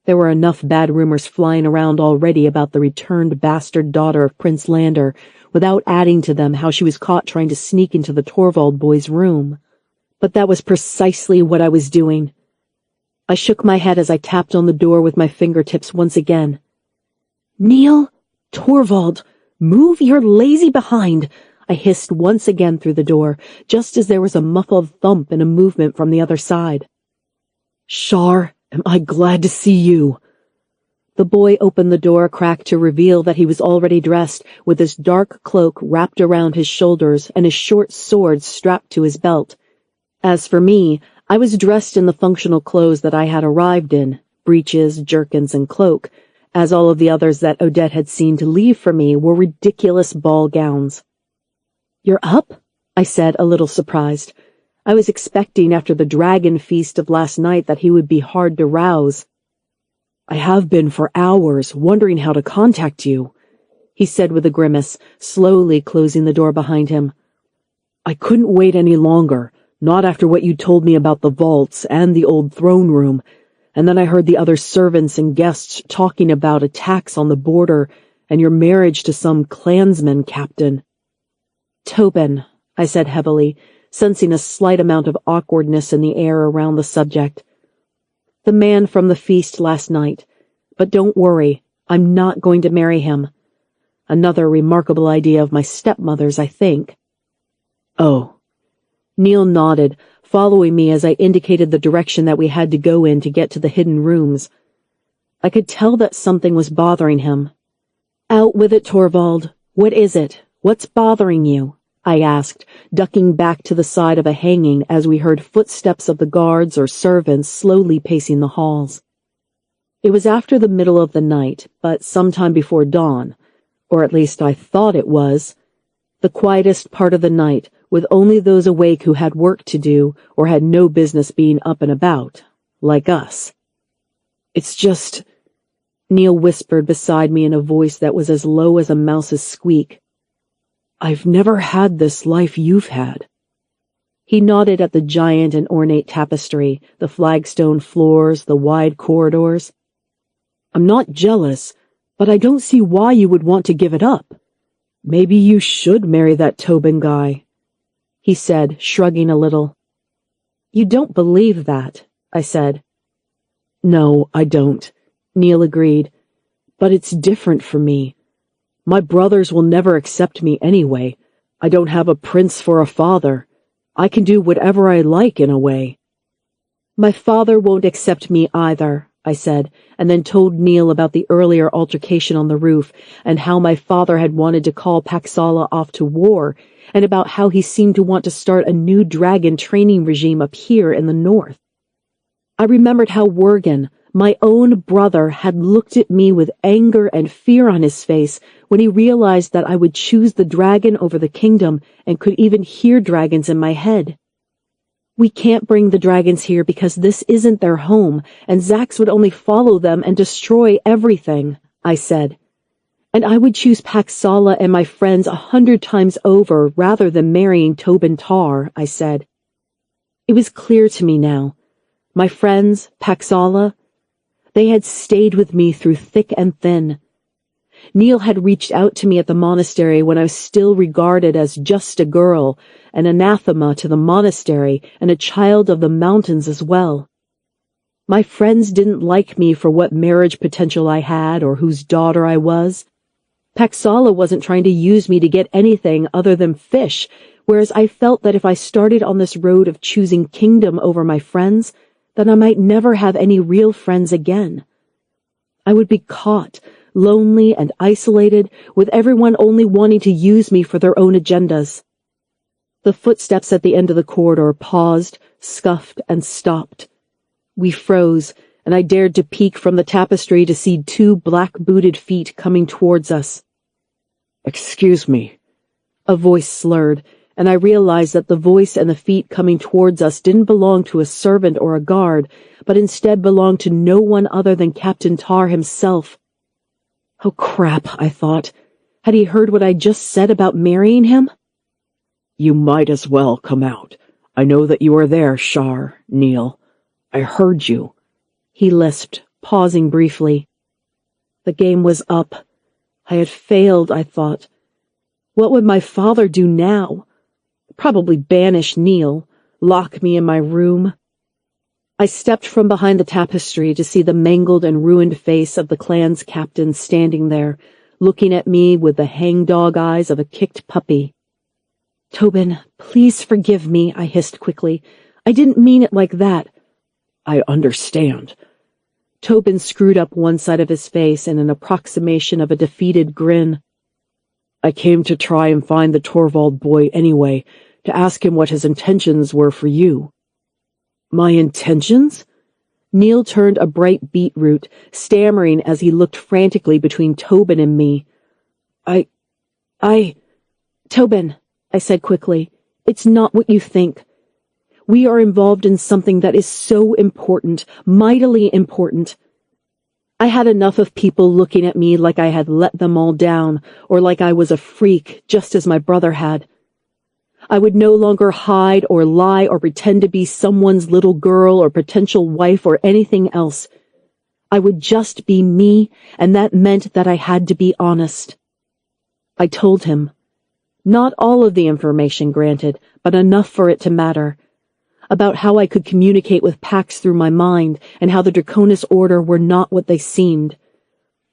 [SPEAKER 2] There were enough bad rumors flying around already about the returned bastard daughter of Prince Lander, without adding to them how she was caught trying to sneak into the Torvald boy's room. But that was precisely what I was doing. I shook my head as I tapped on the door with my fingertips once again.
[SPEAKER 3] Neil?
[SPEAKER 2] Torvald, move your lazy behind! I hissed once again through the door, just as there was a muffled thump and a movement from the other side. Shar, am I glad to see you. The boy opened the door a crack to reveal that he was already dressed, with his dark cloak wrapped around his shoulders and his short sword strapped to his belt. As for me, I was dressed in the functional clothes that I had arrived in, breeches, jerkins, and cloak, as all of the others that Odette had seen to leave for me were ridiculous ball gowns. You're up? I said, a little surprised. I was expecting after the dragon feast of last night that he would be hard to rouse. I have been for hours, wondering how to contact you, he said with a grimace, slowly closing the door behind him. I couldn't wait any longer, not after what you told me about the vaults and the old throne room, and then I heard the other servants and guests talking about attacks on the border and your marriage to some clansman captain. Tobin, I said heavily, sensing a slight amount of awkwardness in the air around the subject. The man from the feast last night. But don't worry, I'm not going to marry him. Another remarkable idea of my stepmother's, I think. Oh. Neil nodded, following me as I indicated the direction that we had to go in to get to the hidden rooms. I could tell that something was bothering him. Out with it, Torvald. What is it? What's bothering you? I asked, ducking back to the side of a hanging as we heard footsteps of the guards or servants slowly pacing the halls. It was after the middle of the night, but sometime before dawn, or at least I thought it was, the quietest part of the night, with only those awake who had work to do or had no business being up and about, like us. It's just, Neil whispered beside me in a voice that was as low as a mouse's squeak. I've never had this life you've had. He nodded at the giant and ornate tapestry, the flagstone floors, the wide corridors. I'm not jealous, but I don't see why you would want to give it up. Maybe you should marry that Tobin guy, he said, shrugging a little. You don't believe that, I said. No, I don't, Neil agreed. But it's different for me. My brothers will never accept me anyway. I don't have a prince for a father. I can do whatever I like in a way. My father won't accept me either, I said, and then told Neil about the earlier altercation on the roof and how my father had wanted to call Paxala off to war and about how he seemed to want to start a new dragon training regime up here in the north. I remembered how Wergen, my own brother, had looked at me with anger and fear on his face when he realized that I would choose the dragon over the kingdom and could even hear dragons in my head. We can't bring the dragons here because this isn't their home, and Zax would only follow them and destroy everything, I said. And I would choose Paxala and my friends 100 times over rather than marrying Tobin Tar, I said. It was clear to me now. My friends, Paxala, they had stayed with me through thick and thin. Neil had reached out to me at the monastery when I was still regarded as just a girl, an anathema to the monastery and a child of the mountains as well. My friends didn't like me for what marriage potential I had or whose daughter I was. Paxala wasn't trying to use me to get anything other than fish, whereas I felt that if I started on this road of choosing kingdom over my friends, then I might never have any real friends again. I would be caught, lonely and isolated, with everyone only wanting to use me for their own agendas. The footsteps at the end of the corridor paused, scuffed, and stopped. We froze, and I dared to peek from the tapestry to see 2 black-booted feet coming towards us.
[SPEAKER 4] "Excuse me."
[SPEAKER 2] A voice slurred, and I realized that the voice and the feet coming towards us didn't belong to a servant or a guard, but instead belonged to no one other than Captain Tar himself. Oh crap, I thought. Had he heard what I just said about marrying him?
[SPEAKER 4] "You might as well come out. I know that you are there, Shar, Neil. I heard you,"
[SPEAKER 2] he lisped, pausing briefly. The game was up. I had failed, I thought. What would my father do now? Probably banish Neil, lock me in my room. I stepped from behind the tapestry to see the mangled and ruined face of the clan's captain standing there, looking at me with the hangdog eyes of a kicked puppy. "Tobin, please forgive me," I hissed quickly. "I didn't mean it like that."
[SPEAKER 4] "I understand."
[SPEAKER 2] Tobin screwed up one side of his face in an approximation of a defeated grin.
[SPEAKER 4] "I came to try and find the Torvald boy anyway, to ask him what his intentions were for you."
[SPEAKER 2] "My intentions?" Neil turned a bright beetroot, stammering as he looked frantically between Tobin and me. Tobin, I said quickly, "it's not what you think. We are involved in something that is so important, mightily important. I had enough of people looking at me like I had let them all down, or like I was a freak, just as my brother had. I would no longer hide or lie or pretend to be someone's little girl or potential wife or anything else. I would just be me, and that meant that I had to be honest." I told him. Not all of the information, granted, but enough for it to matter. About how I could communicate with Pax through my mind, and how the Draconis Order were not what they seemed.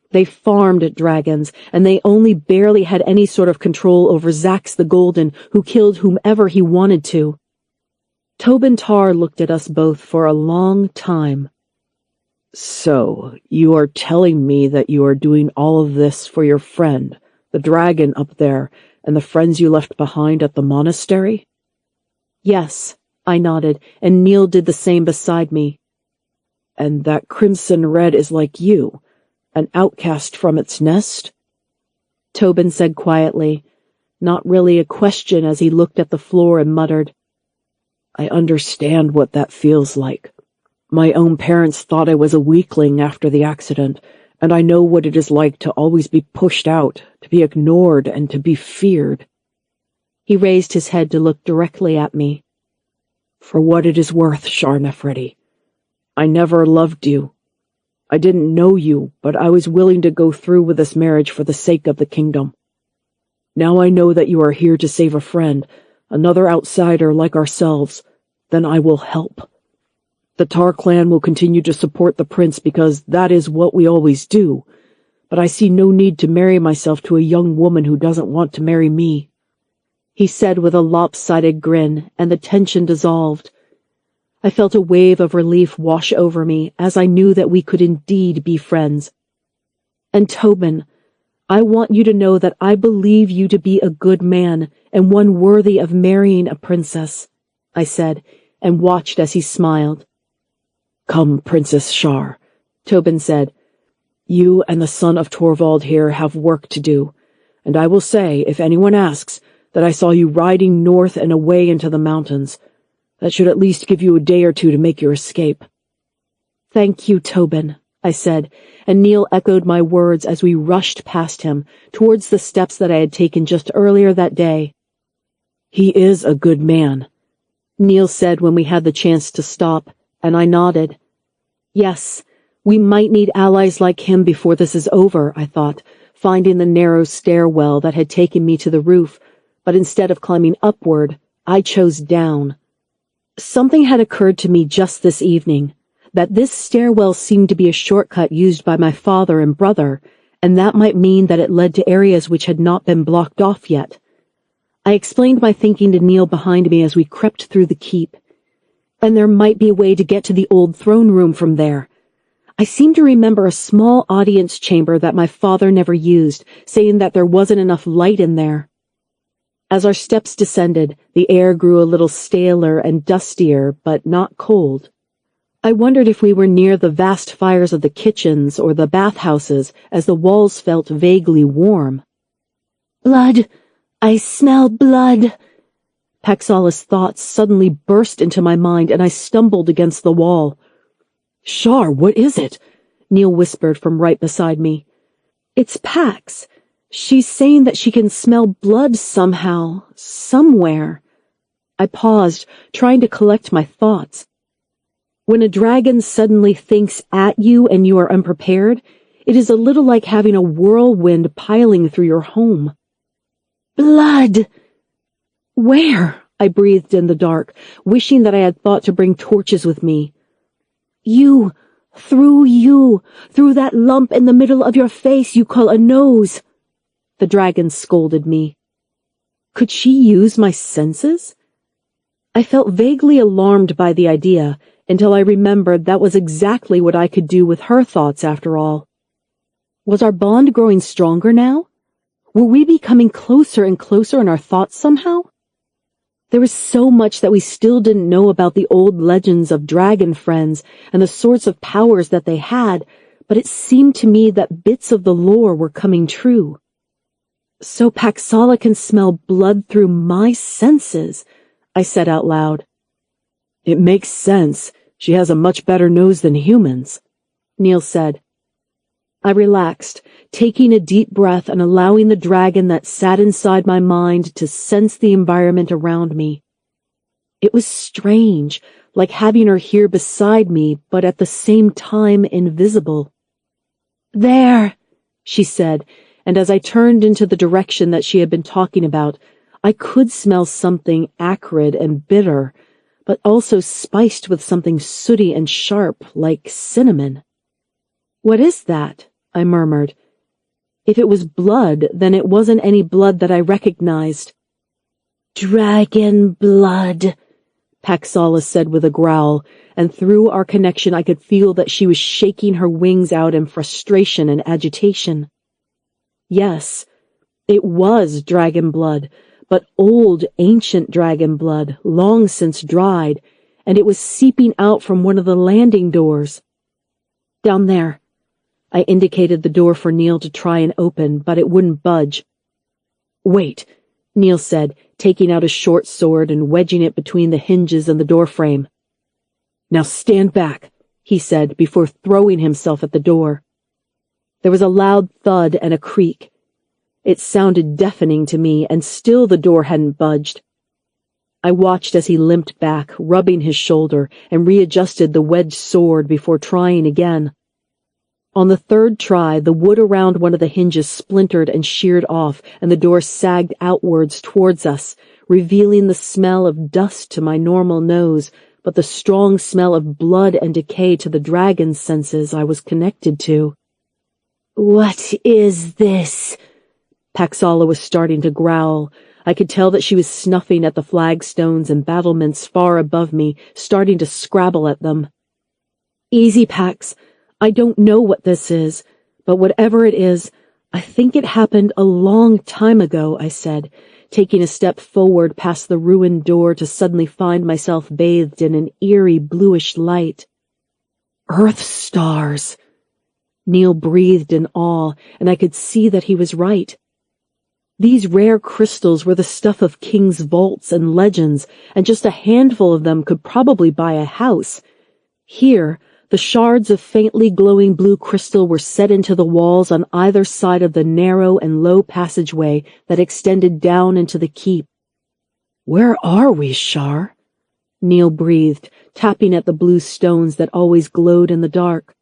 [SPEAKER 2] They farmed dragons, and they only barely had any sort of control over Zax the Golden, who killed whomever he wanted to. Tobin Tar looked at us both for a long time.
[SPEAKER 4] "So, you are telling me that you are doing all of this for your friend, the dragon up there, and the friends you left behind at the monastery?"
[SPEAKER 2] "Yes," I nodded, and Neil did the same beside me.
[SPEAKER 4] "And that Crimson Red is like you, an outcast from its nest?"
[SPEAKER 2] Tobin said quietly, not really a question as he looked at the floor and muttered,
[SPEAKER 4] "I understand what that feels like. My own parents thought I was a weakling after the accident, and I know what it is like to always be pushed out, to be ignored, and to be feared."
[SPEAKER 2] He raised his head to look directly at me.
[SPEAKER 4] "For what it is worth, Shar Nefredi, I never loved you. I didn't know you, but I was willing to go through with this marriage for the sake of the kingdom. Now I know that you are here to save a friend, another outsider like ourselves, then I will help. The Tar clan will continue to support the prince because that is what we always do, but I see no need to marry myself to a young woman who doesn't want to marry me," he said with a lopsided grin, and the tension dissolved. I felt a wave of relief wash over me as I knew that we could indeed be friends. "And Tobin, I want you to know that I believe you to be a good man and one worthy of marrying a princess," I said, and watched as he smiled. "Come, Princess Shar," Tobin said. "You and the son of Torvald here have work to do, and I will say, if anyone asks, that I saw you riding north and away into the mountains. That should at least give you a day or two to make your escape."
[SPEAKER 2] "Thank you, Tobin," I said, and Neil echoed my words as we rushed past him, towards the steps that I had taken just earlier that day.
[SPEAKER 4] "He is a good man,"
[SPEAKER 2] Neil said when we had the chance to stop, and I nodded. Yes, we might need allies like him before this is over, I thought, finding the narrow stairwell that had taken me to the roof, but instead of climbing upward, I chose down. Something had occurred to me just this evening, that this stairwell seemed to be a shortcut used by my father and brother, and that might mean that it led to areas which had not been blocked off yet. I explained my thinking to Neil behind me as we crept through the keep. And there might be a way to get to the old throne room from there. I seem to remember a small audience chamber that my father never used, saying that there wasn't enough light in there. As our steps descended, the air grew a little staler and dustier, but not cold. I wondered if we were near the vast fires of the kitchens or the bathhouses, as the walls felt vaguely warm.
[SPEAKER 3] Blood! I smell blood!
[SPEAKER 2] Paxala's thoughts suddenly burst into my mind, and I stumbled against the wall.
[SPEAKER 1] Shar, what is it?
[SPEAKER 2] Neil whispered from right beside me. It's Pax. She's saying that she can smell blood somehow, somewhere. I paused, trying to collect my thoughts. When a dragon suddenly thinks at you and you are unprepared, it is a little like having a whirlwind piling through your home.
[SPEAKER 3] Blood!
[SPEAKER 2] Where? I breathed in the dark, wishing that I had thought to bring torches with me.
[SPEAKER 3] You, through that lump in the middle of your face you call a nose.
[SPEAKER 2] The dragon scolded me. Could she use my senses? I felt vaguely alarmed by the idea, until I remembered that was exactly what I could do with her thoughts after all. Was our bond growing stronger now? Were we becoming closer and closer in our thoughts somehow? There was so much that we still didn't know about the old legends of dragon friends and the sorts of powers that they had, but it seemed to me that bits of the lore were coming true. So Paxala can smell blood through my senses, I said out loud.
[SPEAKER 1] It makes sense. She has a much better nose than humans,
[SPEAKER 2] Neil said. I relaxed, taking a deep breath and allowing the dragon that sat inside my mind to sense the environment around me. It was strange, like having her here beside me, but at the same time invisible.
[SPEAKER 3] There,
[SPEAKER 2] she said, and as I turned into the direction that she had been talking about, I could smell something acrid and bitter, but also spiced with something sooty and sharp, like cinnamon. What is that? I murmured. If it was blood, then it wasn't any blood that I recognized.
[SPEAKER 3] Dragon blood,
[SPEAKER 2] Paxala said with a growl, and through our connection I could feel that she was shaking her wings out in frustration and agitation. Yes, it was dragon blood, but old, ancient dragon blood, long since dried, and it was seeping out from one of the landing doors. Down there. I indicated the door for Neil to try and open, but it wouldn't budge. Wait, Neil said, taking out a short sword and wedging it between the hinges and the doorframe. Now stand back, he said, before throwing himself at the door. There was a loud thud and a creak. It sounded deafening to me, and still the door hadn't budged. I watched as he limped back, rubbing his shoulder, and readjusted the wedged sword before trying again. On the third try, the wood around one of the hinges splintered and sheared off, and the door sagged outwards towards us, revealing the smell of dust to my normal nose, but the strong smell of blood and decay to the dragon's senses I was connected to.
[SPEAKER 3] What is this?
[SPEAKER 2] Paxala was starting to growl. I could tell that she was snuffing at the flagstones and battlements far above me, starting to scrabble at them. Easy, Pax. I don't know what this is, but whatever it is, I think it happened a long time ago, I said, taking a step forward past the ruined door to suddenly find myself bathed in an eerie bluish light. Earth stars! Neil breathed in awe, and I could see that he was right. These rare crystals were the stuff of kings' vaults and legends, and just a handful of them could probably buy a house. Here, the shards of faintly glowing blue crystal were set into the walls on either side of the narrow and low passageway that extended down into the keep.
[SPEAKER 1] Where are we, Shar?
[SPEAKER 2] Neil breathed, tapping at the blue stones that always glowed in the dark.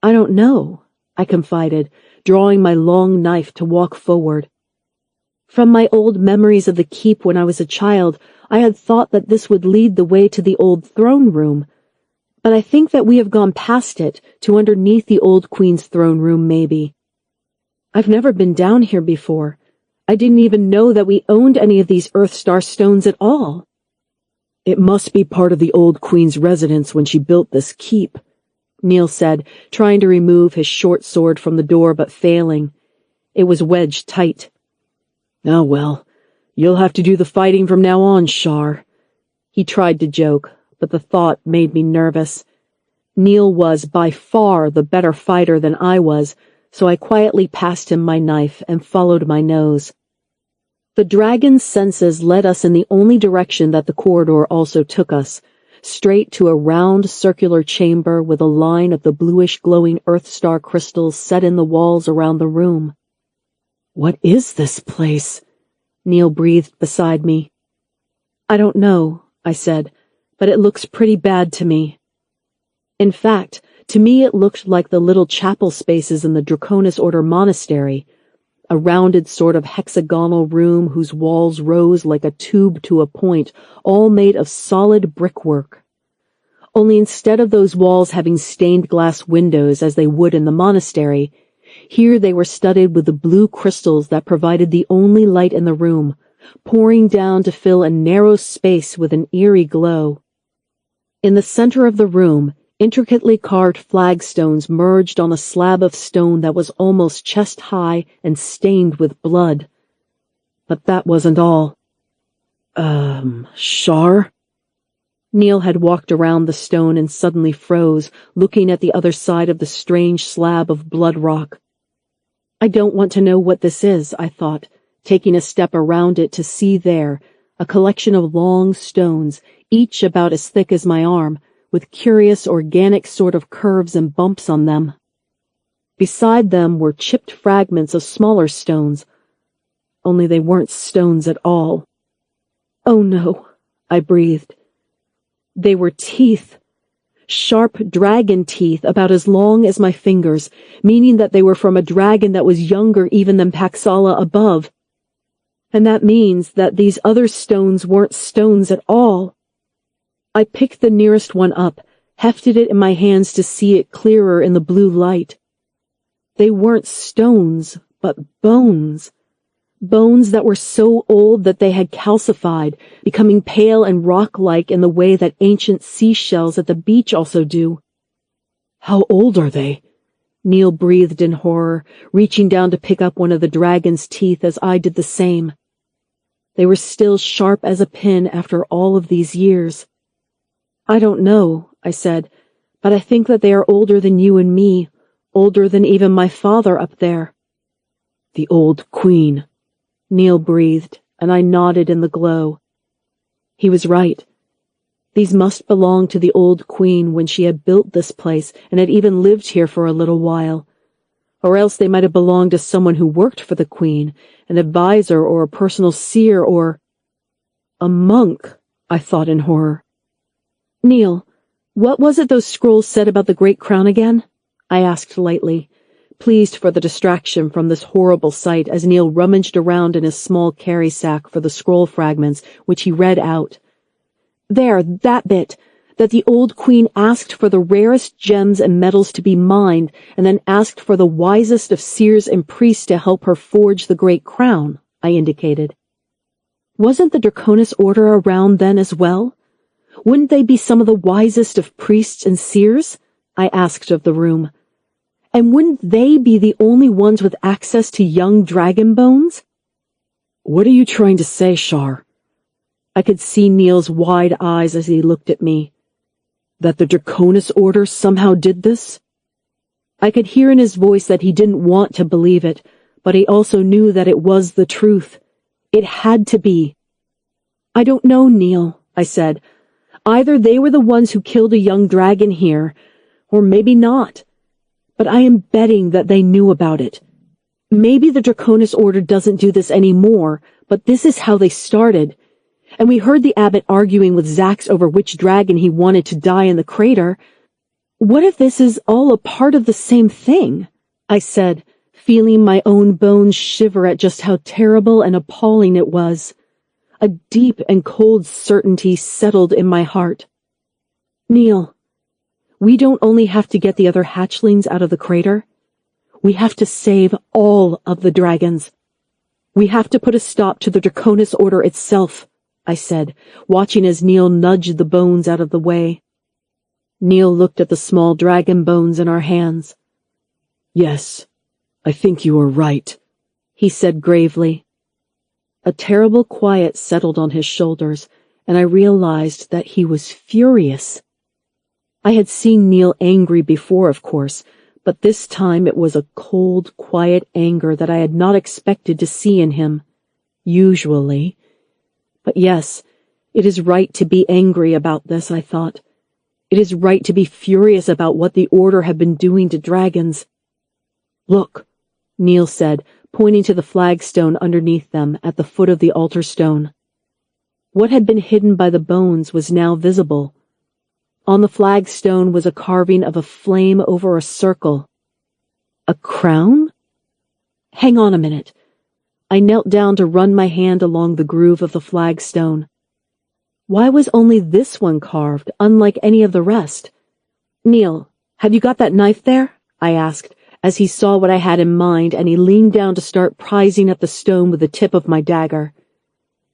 [SPEAKER 2] I don't know, I confided, drawing my long knife to walk forward. From my old memories of the keep when I was a child, I had thought that this would lead the way to the old throne room. but I think that we have gone past it to underneath the old queen's throne room, maybe. I've never been down here before. I didn't even know that we owned any of these Earthstar stones at all.
[SPEAKER 4] It must be part of the old queen's residence when she built this keep,
[SPEAKER 2] Neil said, trying to remove his short sword from the door but failing. It was wedged tight.
[SPEAKER 4] Oh well, you'll have to do the fighting from now on, Shar.
[SPEAKER 2] He tried to joke, but the thought made me nervous. Neil was by far the better fighter than I was, so I quietly passed him my knife and followed my nose. The dragon's senses led us in the only direction that the corridor also took us, straight to a round circular chamber with a line of the bluish glowing Earthstar crystals set in the walls around the room.
[SPEAKER 4] What is this place?
[SPEAKER 2] Neil breathed beside me. I don't know, I said, but it looks pretty bad to me. In fact, to me it looked like the little chapel spaces in the Draconis Order monastery, a rounded sort of hexagonal room whose walls rose like a tube to a point, all made of solid brickwork. Only instead of those walls having stained glass windows as they would in the monastery, here they were studded with the blue crystals that provided the only light in the room, pouring down to fill a narrow space with an eerie glow. In the center of the room, intricately carved flagstones merged on a slab of stone that was almost chest-high and stained with blood. But that wasn't all.
[SPEAKER 4] Shar?
[SPEAKER 2] Neil had walked around the stone and suddenly froze, looking at the other side of the strange slab of blood rock. I don't want to know what this is, I thought, taking a step around it to see there, a collection of long stones, each about as thick as my arm, with curious organic sort of curves and bumps on them. Beside them were chipped fragments of smaller stones, only they weren't stones at all. Oh no, I breathed. They were teeth. Sharp dragon teeth about as long as my fingers, meaning that they were from a dragon that was younger even than Paxala above. And that means that these other stones weren't stones at all. I picked the nearest one up, hefted it in my hands to see it clearer in the blue light. They weren't stones, but bones. Bones that were so old that they had calcified, becoming pale and rock-like in the way that ancient seashells at the beach also do.
[SPEAKER 4] How old are they?
[SPEAKER 2] Neil breathed in horror, reaching down to pick up one of the dragon's teeth as I did the same. They were still sharp as a pin after all of these years. I don't know, I said, but I think that they are older than you and me, older than even my father up there.
[SPEAKER 4] The old queen,
[SPEAKER 2] Neil breathed, and I nodded in the glow. He was right. These must belong to the old queen when she had built this place and had even lived here for a little while. Or else they might have belonged to someone who worked for the queen, an advisor or a personal seer or... a monk, I thought in horror. Neil, what was it those scrolls said about the Great Crown again? I asked lightly, pleased for the distraction from this horrible sight as Neil rummaged around in his small carry sack for the scroll fragments, which he read out. There, that bit, that the old queen asked for the rarest gems and metals to be mined, and then asked for the wisest of seers and priests to help her forge the Great Crown, I indicated. Wasn't the Draconis Order around then as well? Wouldn't they be some of the wisest of priests and seers? I asked of the room. And wouldn't they be the only ones with access to young dragon bones?
[SPEAKER 4] What are you trying to say, Shar?
[SPEAKER 2] I could see Neil's wide eyes as he looked at me.
[SPEAKER 4] That the Draconis Order somehow did this?
[SPEAKER 2] I could hear in his voice that he didn't want to believe it, but he also knew that it was the truth. It had to be. I don't know, Neil, I said. Either they were the ones who killed a young dragon here, or maybe not. But I am betting that they knew about it. Maybe the Draconis Order doesn't do this anymore, but this is how they started. And we heard the abbot arguing with Zax over which dragon he wanted to die in the crater. What if this is all a part of the same thing? I said, feeling my own bones shiver at just how terrible and appalling it was. A deep and cold certainty settled in my heart. Neil, We don't only have to get the other hatchlings out of the crater. We have to save all of the dragons. We have to put a stop to the Draconis Order itself, I said, watching as Neil nudged the bones out of the way. Neil looked at the small dragon bones in our hands.
[SPEAKER 4] Yes, I think you are right,
[SPEAKER 2] he said gravely. A terrible quiet settled on his shoulders, and I realized that he was furious. I had seen Neil angry before, of course, but this time it was a cold, quiet anger that I had not expected to see in him, usually. But yes, it is right to be angry about this, I thought. It is right to be furious about what the Order had been doing to dragons. Look, Neil said, pointing to the flagstone underneath them at the foot of the altar stone. What had been hidden by the bones was now visible. On the flagstone was a carving of a flame over a circle. A crown? Hang on a minute. I knelt down to run my hand along the groove of the flagstone. Why was only this one carved, unlike any of the rest? Neil, have you got that knife there? I asked, as he saw what I had in mind, and he leaned down to start prizing at the stone with the tip of my dagger.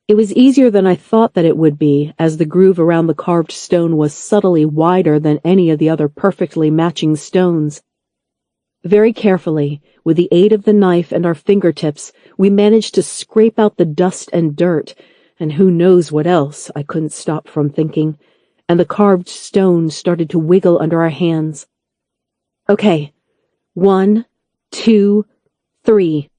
[SPEAKER 2] It was easier than I thought that it would be, as the groove around the carved stone was subtly wider than any of the other perfectly matching stones. Very carefully, with the aid of the knife and our fingertips, we managed to scrape out the dust and dirt, and who knows what else, I couldn't stop from thinking, and the carved stone started to wiggle under our hands. Okay, 1, 2, 3.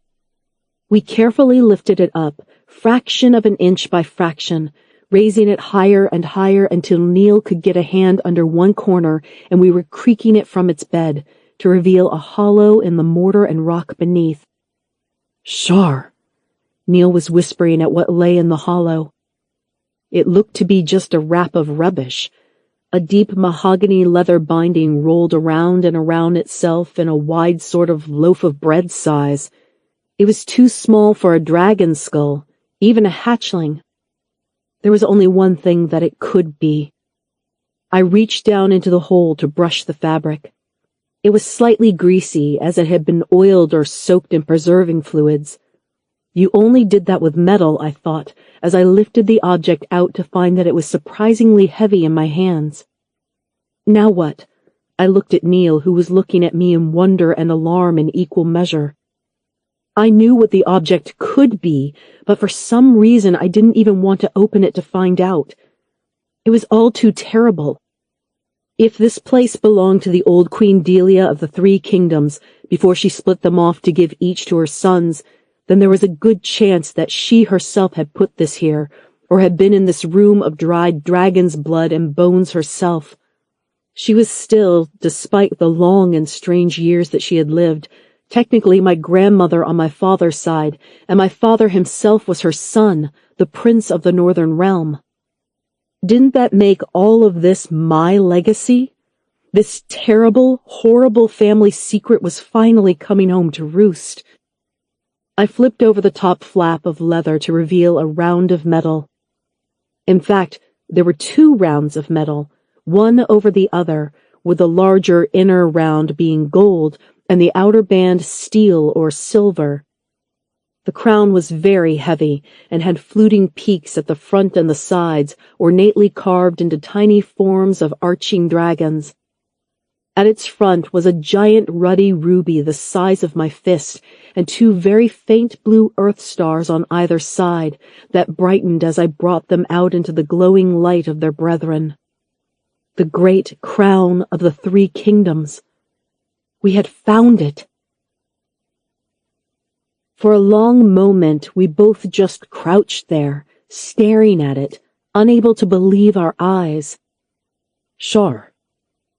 [SPEAKER 2] We carefully lifted it up, fraction of an inch by fraction, raising it higher and higher until Neil could get a hand under one corner and we were creaking it from its bed to reveal a hollow in the mortar and rock beneath. Shar, Neil was whispering at what lay in the hollow. It looked to be just a wrap of rubbish. A deep mahogany leather binding rolled around and around itself in a wide sort of loaf of bread size. It was too small for a dragon's skull, even a hatchling. There was only one thing that it could be. I reached down into the hole to brush the fabric. It was slightly greasy, as it had been oiled or soaked in preserving fluids. You only did that with metal, I thought, as I lifted the object out to find that it was surprisingly heavy in my hands. Now what? I looked at Neil, who was looking at me in wonder and alarm in equal measure. I knew what the object could be, but for some reason I didn't even want to open it to find out. It was all too terrible. If this place belonged to the old Queen Delia of the Three Kingdoms, before she split them off to give each to her sons, then there was a good chance that she herself had put this here, or had been in this room of dried dragon's blood and bones herself. She was still, despite the long and strange years that she had lived, technically my grandmother on my father's side, and my father himself was her son, the Prince of the Northern Realm. Didn't that make all of this my legacy? This terrible, horrible family secret was finally coming home to roost. I flipped over the top flap of leather to reveal a round of metal. In fact, there were 2 rounds of metal, one over the other, with the larger inner round being gold and the outer band steel or silver. The crown was very heavy and had fluting peaks at the front and the sides, ornately carved into tiny forms of arching dragons. At its front was a giant ruddy ruby the size of my fist, and 2 very faint blue earth stars on either side that brightened as I brought them out into the glowing light of their brethren. The great crown of the 3 kingdoms. We had found it. For a long moment we both just crouched there, staring at it, unable to believe our eyes. Shar.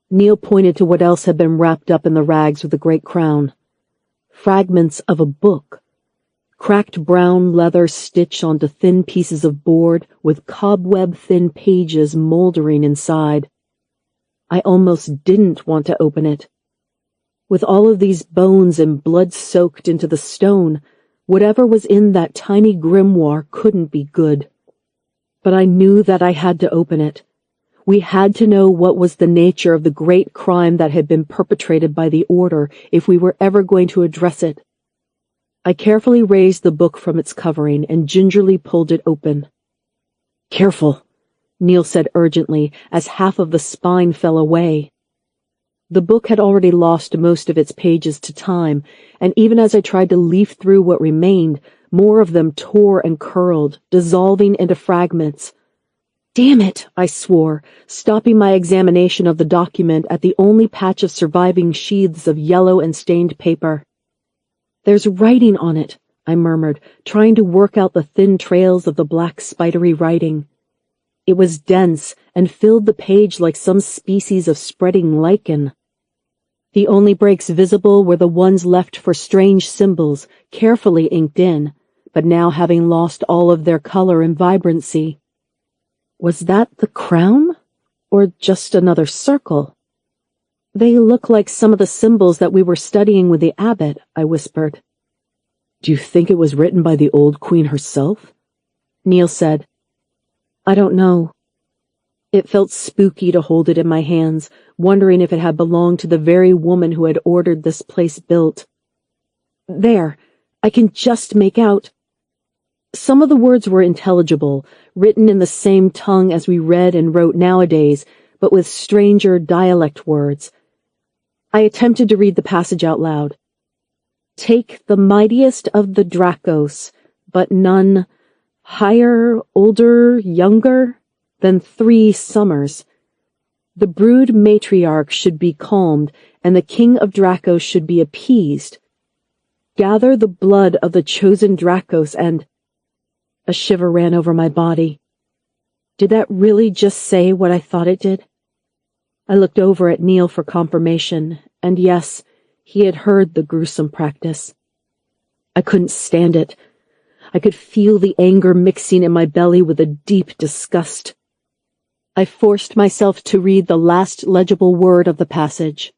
[SPEAKER 2] Neil pointed to what else had been wrapped up in the rags of the great crown. Fragments of a book. Cracked brown leather stitched onto thin pieces of board with cobweb-thin pages moldering inside. I almost didn't want to open it. With all of these bones and blood soaked into the stone, whatever was in that tiny grimoire couldn't be good. But I knew that I had to open it. We had to know what was the nature of the great crime that had been perpetrated by the Order if we were ever going to address it. I carefully raised the book from its covering and gingerly pulled it open.
[SPEAKER 1] "Careful,"
[SPEAKER 2] Neil said urgently as half of the spine fell away. The book had already lost most of its pages to time, and even as I tried to leaf through what remained, more of them tore and curled, dissolving into fragments. "Damn it," I swore, stopping my examination of the document at the only patch of surviving sheaths of yellow and stained paper. "There's writing on it," I murmured, trying to work out the thin trails of the black spidery writing. It was dense and filled the page like some species of spreading lichen. The only breaks visible were the ones left for strange symbols, carefully inked in, but now having lost all of their color and vibrancy. Was that the crown? Or just another circle? "They look like some of the symbols that we were studying with the abbot," I whispered.
[SPEAKER 1] "Do you think it was written by the old queen herself?"
[SPEAKER 2] Neil said. "I don't know." It felt spooky to hold it in my hands, wondering if it had belonged to the very woman who had ordered this place built. There, I can just make out. Some of the words were intelligible, written in the same tongue as we read and wrote nowadays, but with stranger dialect words. I attempted to read the passage out loud. "Take the mightiest of the Dracos, but none higher, older, younger than 3 summers. The brood matriarch should be calmed, and the king of Dracos should be appeased. Gather the blood of the chosen Dracos and—" A shiver ran over my body. Did that really just say what I thought it did? I looked over at Neil for confirmation, and yes, he had heard the gruesome practice. I couldn't stand it. I could feel the anger mixing in my belly with a deep disgust. I forced myself to read the last legible word of the passage.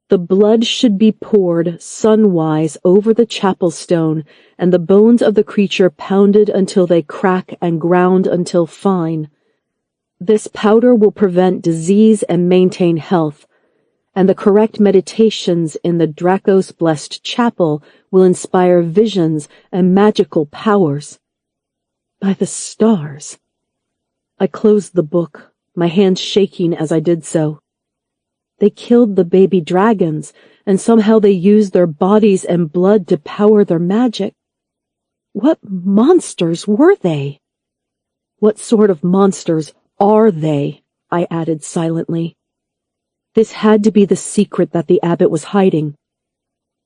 [SPEAKER 2] The blood should be poured sunwise over the chapel stone, and the bones of the creature pounded until they crack and ground until fine. This powder will prevent disease and maintain health, and the correct meditations in the Dracos-blessed chapel will inspire visions and magical powers. By the stars! I closed the book, my hands shaking as I did so. They killed the baby dragons, and somehow they used their bodies and blood to power their magic. What monsters were they? What sort of monsters are they? I added silently. This had to be the secret that the abbot was hiding.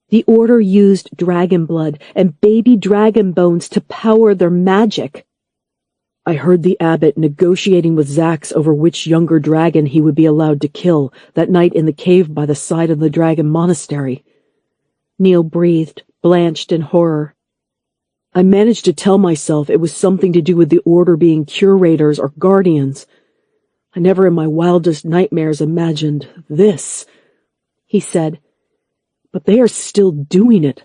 [SPEAKER 2] The Order used dragon blood and baby dragon bones to power their magic. I heard the abbot negotiating with Zax over which younger dragon he would be allowed to kill that night in the cave by the side of the dragon monastery. Neil breathed, blanched in horror. I managed to tell myself it was something to do with the Order being curators or guardians. I never in my wildest nightmares imagined this, he said. But they are still doing it.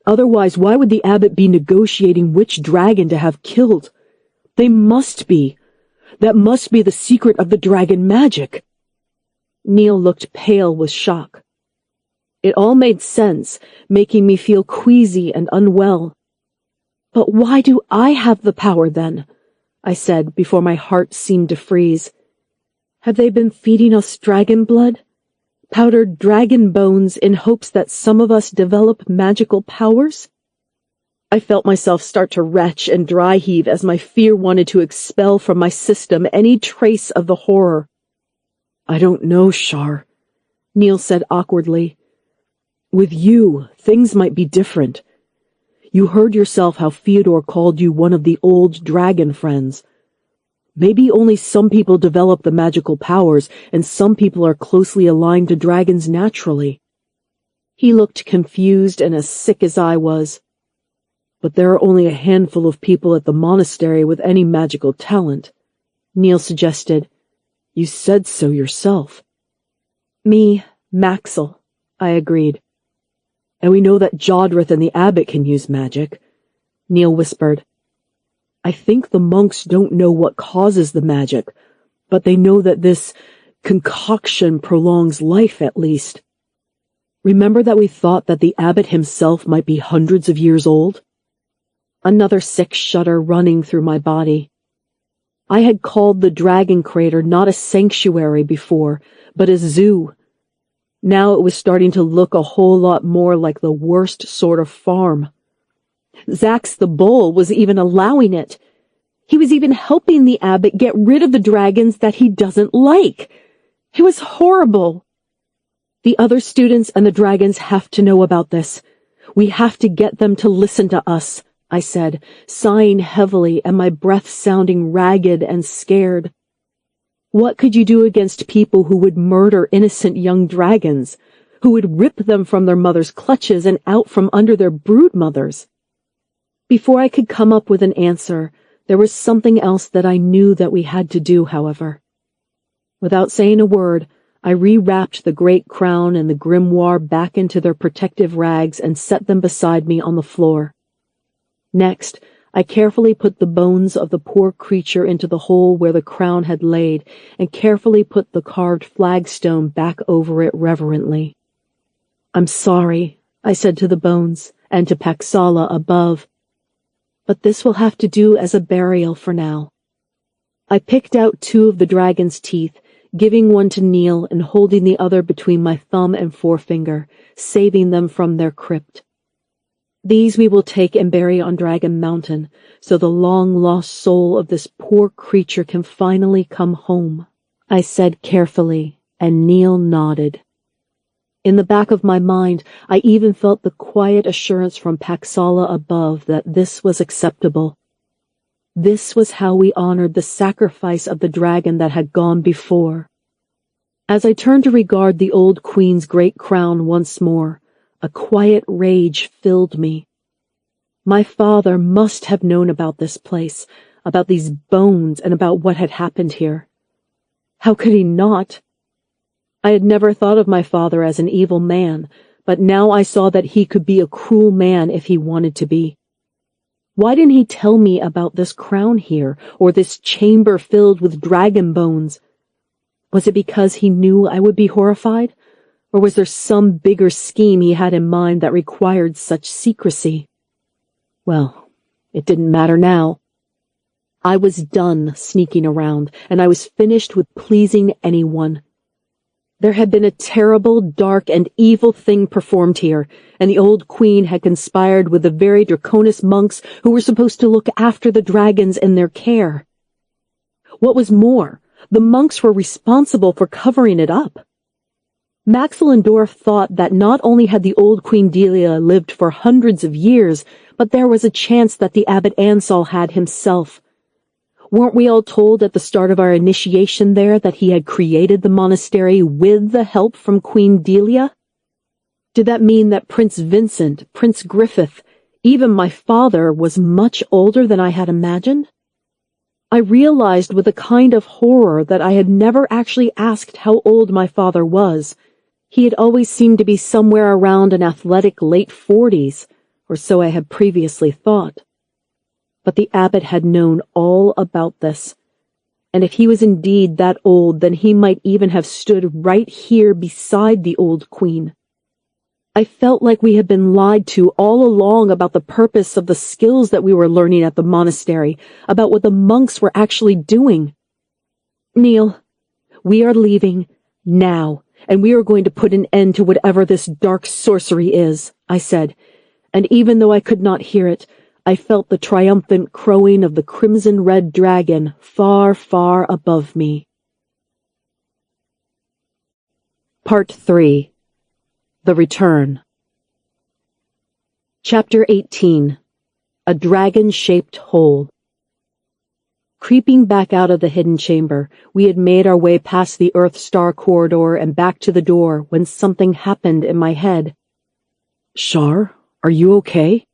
[SPEAKER 2] Otherwise, why would the abbot be negotiating which dragon to have killed? They must be. That must be the secret of the dragon magic. Neil looked pale with shock. It all made sense, making me feel queasy and unwell. But why do I have the power then? I said before my heart seemed to freeze. Have they been feeding us dragon blood? Powdered dragon bones in hopes that some of us develop magical powers? I felt myself start to retch and dry heave as my fear wanted to expel from my system any trace of the horror. I don't know, Shar, Neil said awkwardly. With you, things might be different. You heard yourself how Fyodor called you one of the old dragon friends. Maybe only some people develop the magical powers, and some people are closely aligned to dragons naturally. He looked confused and as sick as I was. But there are only a handful of people at the monastery with any magical talent, Neil suggested. You said so yourself. Me, Maxwell, I agreed. And we know that Jodrith and the abbot can use magic, Neil whispered. I think the monks don't know what causes the magic,
[SPEAKER 4] but they know that this concoction prolongs life at least. Remember that we thought that the abbot himself might be hundreds of years old? Another sick shudder running through my body. I had called the dragon crater not a sanctuary before, but a zoo. Now it was starting to look a whole lot more like the worst sort of farm. Zax the bull was even allowing it. He was even helping the abbot get rid of the dragons that he doesn't like. It was horrible. The other students and the dragons have to know about this. We have to get them to listen to us, I said, sighing heavily and my breath sounding ragged and scared. What could you do against people who would murder innocent young dragons, who would rip them from their mothers' clutches and out from under their brood mothers? Before I could come up with an answer, there was something else that I knew that we had to do, however. Without saying a word, I rewrapped the great crown and the grimoire back into their protective rags and set them beside me on the floor. Next, I carefully put the bones of the poor creature into the hole where the crown had laid, and carefully put the carved flagstone back over it reverently. "I'm sorry," I said to the bones, and to Paxala above, "but this will have to do as a burial for now." I picked out 2 of the dragon's teeth, giving one to Neil and holding the other between my thumb and forefinger, saving them from their crypt. "These we will take and bury on Dragon Mountain, so the long-lost soul of this poor creature can finally come home," I said carefully, and Neil nodded. In the back of my mind, I even felt the quiet assurance from Paxala above that this was acceptable. This was how we honored the sacrifice of the dragon that had gone before. As I turned to regard the old queen's great crown once more, a quiet rage filled me. My father must have known about this place, about these bones, and about what had happened here. How could he not? I had never thought of my father as an evil man, but now I saw that he could be a cruel man if he wanted to be. Why didn't he tell me about this crown here, or this chamber filled with dragon bones? Was it because he knew I would be horrified? Or was there some bigger scheme he had in mind that required such secrecy? Well, it didn't matter now. I was done sneaking around, and I was finished with pleasing anyone. There had been a terrible, dark, and evil thing performed here, and the old queen had conspired with the very draconis monks who were supposed to look after the dragons in their care. What was more, the monks were responsible for covering it up. Maxellendorf thought that not only had the old Queen Delia lived for hundreds of years, but there was a chance that the Abbot Ansel had himself. Weren't we all told at the start of our initiation there that he had created the monastery with the help from Queen Delia? Did that mean that Prince Vincent, Prince Griffith, even my father, was much older than I had imagined? I realized with a kind of horror that I had never actually asked how old my father was. He had always seemed to be somewhere around an athletic late 40s, or so I had previously thought. But the abbot had known all about this, and if he was indeed that old, then he might even have stood right here beside the old queen. I felt like we had been lied to all along about the purpose of the skills that we were learning at the monastery, about what the monks were actually doing. "Neil, we are leaving now, and we are going to put an end to whatever this dark sorcery is," I said, and even though I could not hear it, I felt the triumphant crowing of the crimson-red dragon far, far above me. Part 3. The Return. Chapter 18. A Dragon-Shaped Hole. Creeping back out of the hidden chamber, we had made our way past the Earth Star corridor and back to the door when something happened in my head. "Shar, are you okay?"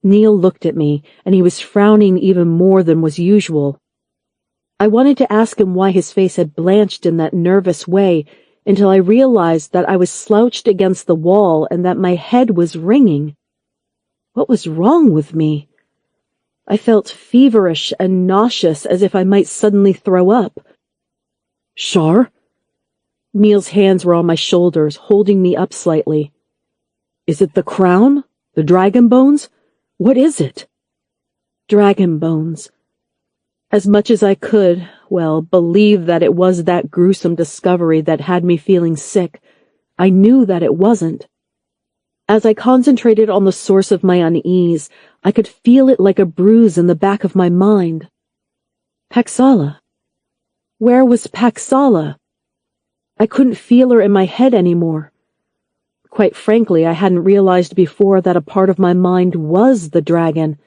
[SPEAKER 4] Neil looked at me, and he was frowning even more than was usual. I wanted to ask him why his face had blanched in that nervous way, until I realized that I was slouched against the wall and that my head was ringing. What was wrong with me? I felt feverish and nauseous, as if I might suddenly throw up.
[SPEAKER 1] Shar?
[SPEAKER 2] Neil's hands were on my shoulders, holding me up slightly.
[SPEAKER 1] Is it the crown? The dragon bones? What is it?
[SPEAKER 2] Dragon bones. As much as I could, believe that it was that gruesome discovery that had me feeling sick, I knew that it wasn't. As I concentrated on the source of my unease, I could feel it like a bruise in the back of my mind. Paxala. Where was Paxala? I couldn't feel her in my head anymore. Quite frankly, I hadn't realized before that a part of my mind was the dragon,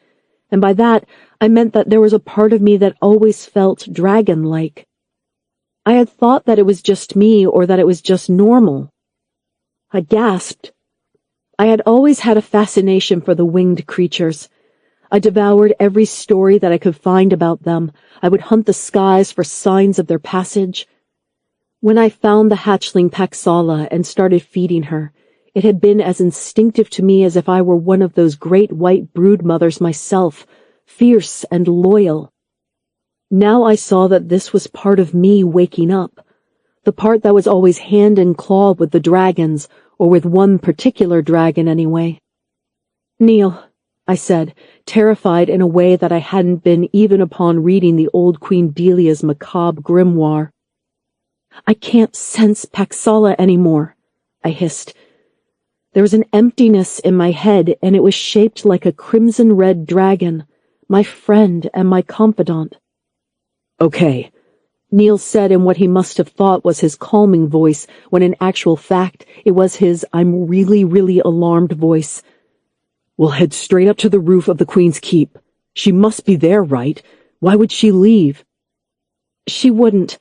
[SPEAKER 2] and by that I meant that there was a part of me that always felt dragon-like. I had thought that it was just me or that it was just normal. I gasped. I had always had a fascination for the winged creatures. I devoured every story that I could find about them. I would hunt the skies for signs of their passage. When I found the hatchling Paxala and started feeding her, it had been as instinctive to me as if I were one of those great white brood mothers myself, fierce and loyal. Now I saw that this was part of me waking up, the part that was always hand and claw with the dragons, or with one particular dragon anyway. "Neil," I said, terrified in a way that I hadn't been even upon reading the old Queen Delia's macabre grimoire. "I can't sense Paxala anymore," I hissed. There was an emptiness in my head, and it was shaped like a crimson-red dragon, my friend and my confidant.
[SPEAKER 1] "Okay,"
[SPEAKER 2] Neil said in what he must have thought was his calming voice, when in actual fact it was his "I'm really, really alarmed" voice.
[SPEAKER 1] "We'll head straight up to the roof of the Queen's Keep. She must be there, right? Why would she leave?"
[SPEAKER 2] "She wouldn't."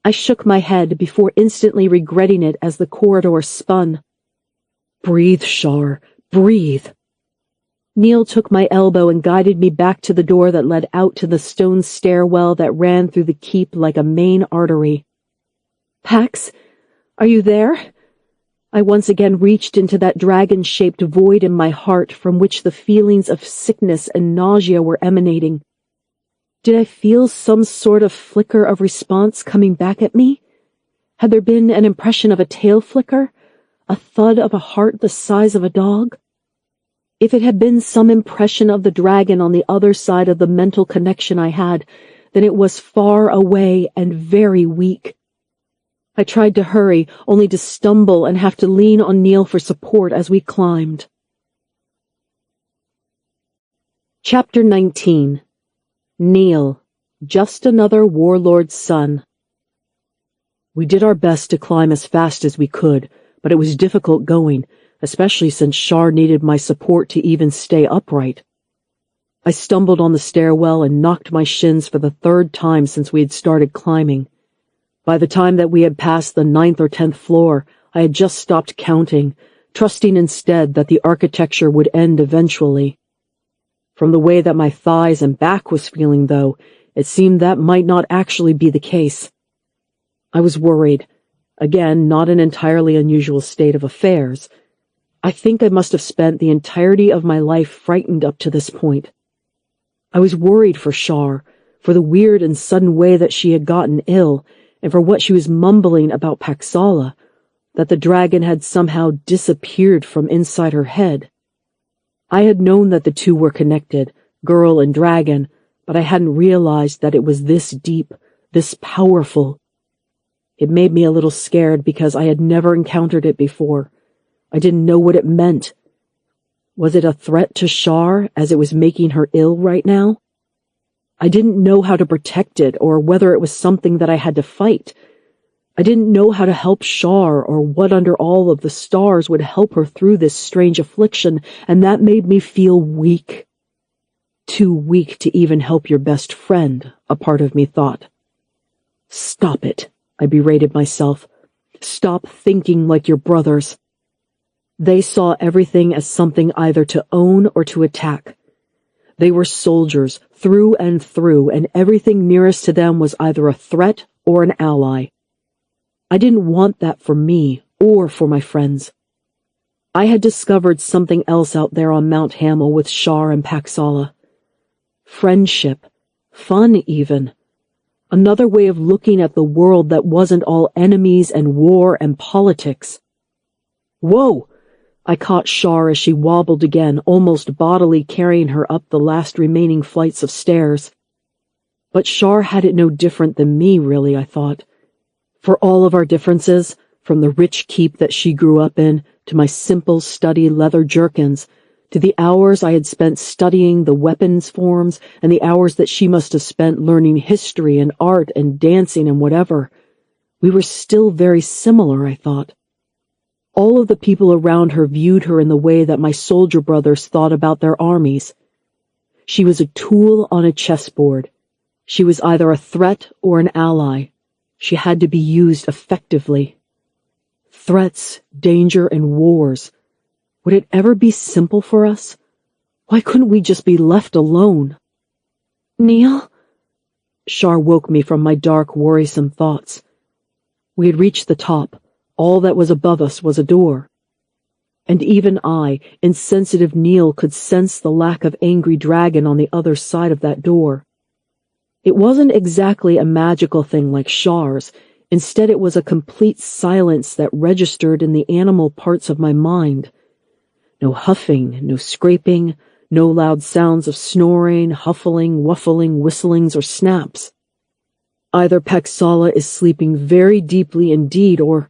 [SPEAKER 2] I shook my head before instantly regretting it as the corridor spun.
[SPEAKER 1] "Breathe, Shar, breathe."
[SPEAKER 2] Neil took my elbow and guided me back to the door that led out to the stone stairwell that ran through the keep like a main artery. "Pax, are you there?" I once again reached into that dragon-shaped void in my heart from which the feelings of sickness and nausea were emanating. Did I feel some sort of flicker of response coming back at me? Had there been an impression of a tail flicker? A thud of a heart the size of a dog? If it had been some impression of the dragon on the other side of the mental connection I had, then it was far away and very weak. I tried to hurry, only to stumble and have to lean on Neil for support as we climbed. Chapter 19. Neil, just another warlord's son.
[SPEAKER 1] We did our best to climb as fast as we could, but it was difficult going, especially since Shar needed my support to even stay upright. I stumbled on the stairwell and knocked my shins for the third time since we had started climbing. By the time that we had passed the 9th or 10th floor, I had just stopped counting, trusting instead that the architecture would end eventually. From the way that my thighs and back was feeling, though, it seemed that might not actually be the case. I was worried. Again, not an entirely unusual state of affairs. I think I must have spent the entirety of my life frightened up to this point. I was worried for Shar, for the weird and sudden way that she had gotten ill, and for what she was mumbling about Paxala, that the dragon had somehow disappeared from inside her head. I had known that the two were connected, girl and dragon, but I hadn't realized that it was this deep, this powerful. It made me a little scared because I had never encountered it before. I didn't know what it meant. Was it a threat to Shar as it was making her ill right now? I didn't know how to protect it or whether it was something that I had to fight. I didn't know how to help Shar or what under all of the stars would help her through this strange affliction, and that made me feel weak. Too weak to even help your best friend, a part of me thought. "Stop it," I berated myself. "Stop thinking like your brothers." They saw everything as something either to own or to attack. They were soldiers through and through, and everything nearest to them was either a threat or an ally. I didn't want that for me or for my friends. I had discovered something else out there on Mount Hamel with Shar and Paxala. Friendship. Fun, even. Another way of looking at the world that wasn't all enemies and war and politics. Whoa! I caught Shar as she wobbled again, almost bodily carrying her up the last remaining flights of stairs. But Shar had it no different than me, really, I thought. For all of our differences, from the rich keep that she grew up in, to my simple study leather jerkins, to the hours I had spent studying the weapons forms, and the hours that she must have spent learning history and art and dancing and whatever, we were still very similar, I thought. All of the people around her viewed her in the way that my soldier brothers thought about their armies. She was a tool on a chessboard. She was either a threat or an ally. She had to be used effectively. Threats, danger, and wars. Would it ever be simple for us? Why couldn't we just be left alone?
[SPEAKER 3] Neil?
[SPEAKER 1] Shar woke me from my dark, worrisome thoughts. We had reached the top. All that was above us was a door. And even I, insensitive Neil, could sense the lack of angry dragon on the other side of that door. It wasn't exactly a magical thing like Shar's. Instead, it was a complete silence that registered in the animal parts of my mind. No huffing, no scraping, no loud sounds of snoring, huffling, wuffling, whistlings, or snaps. Either Paxala is sleeping very deeply indeed, or...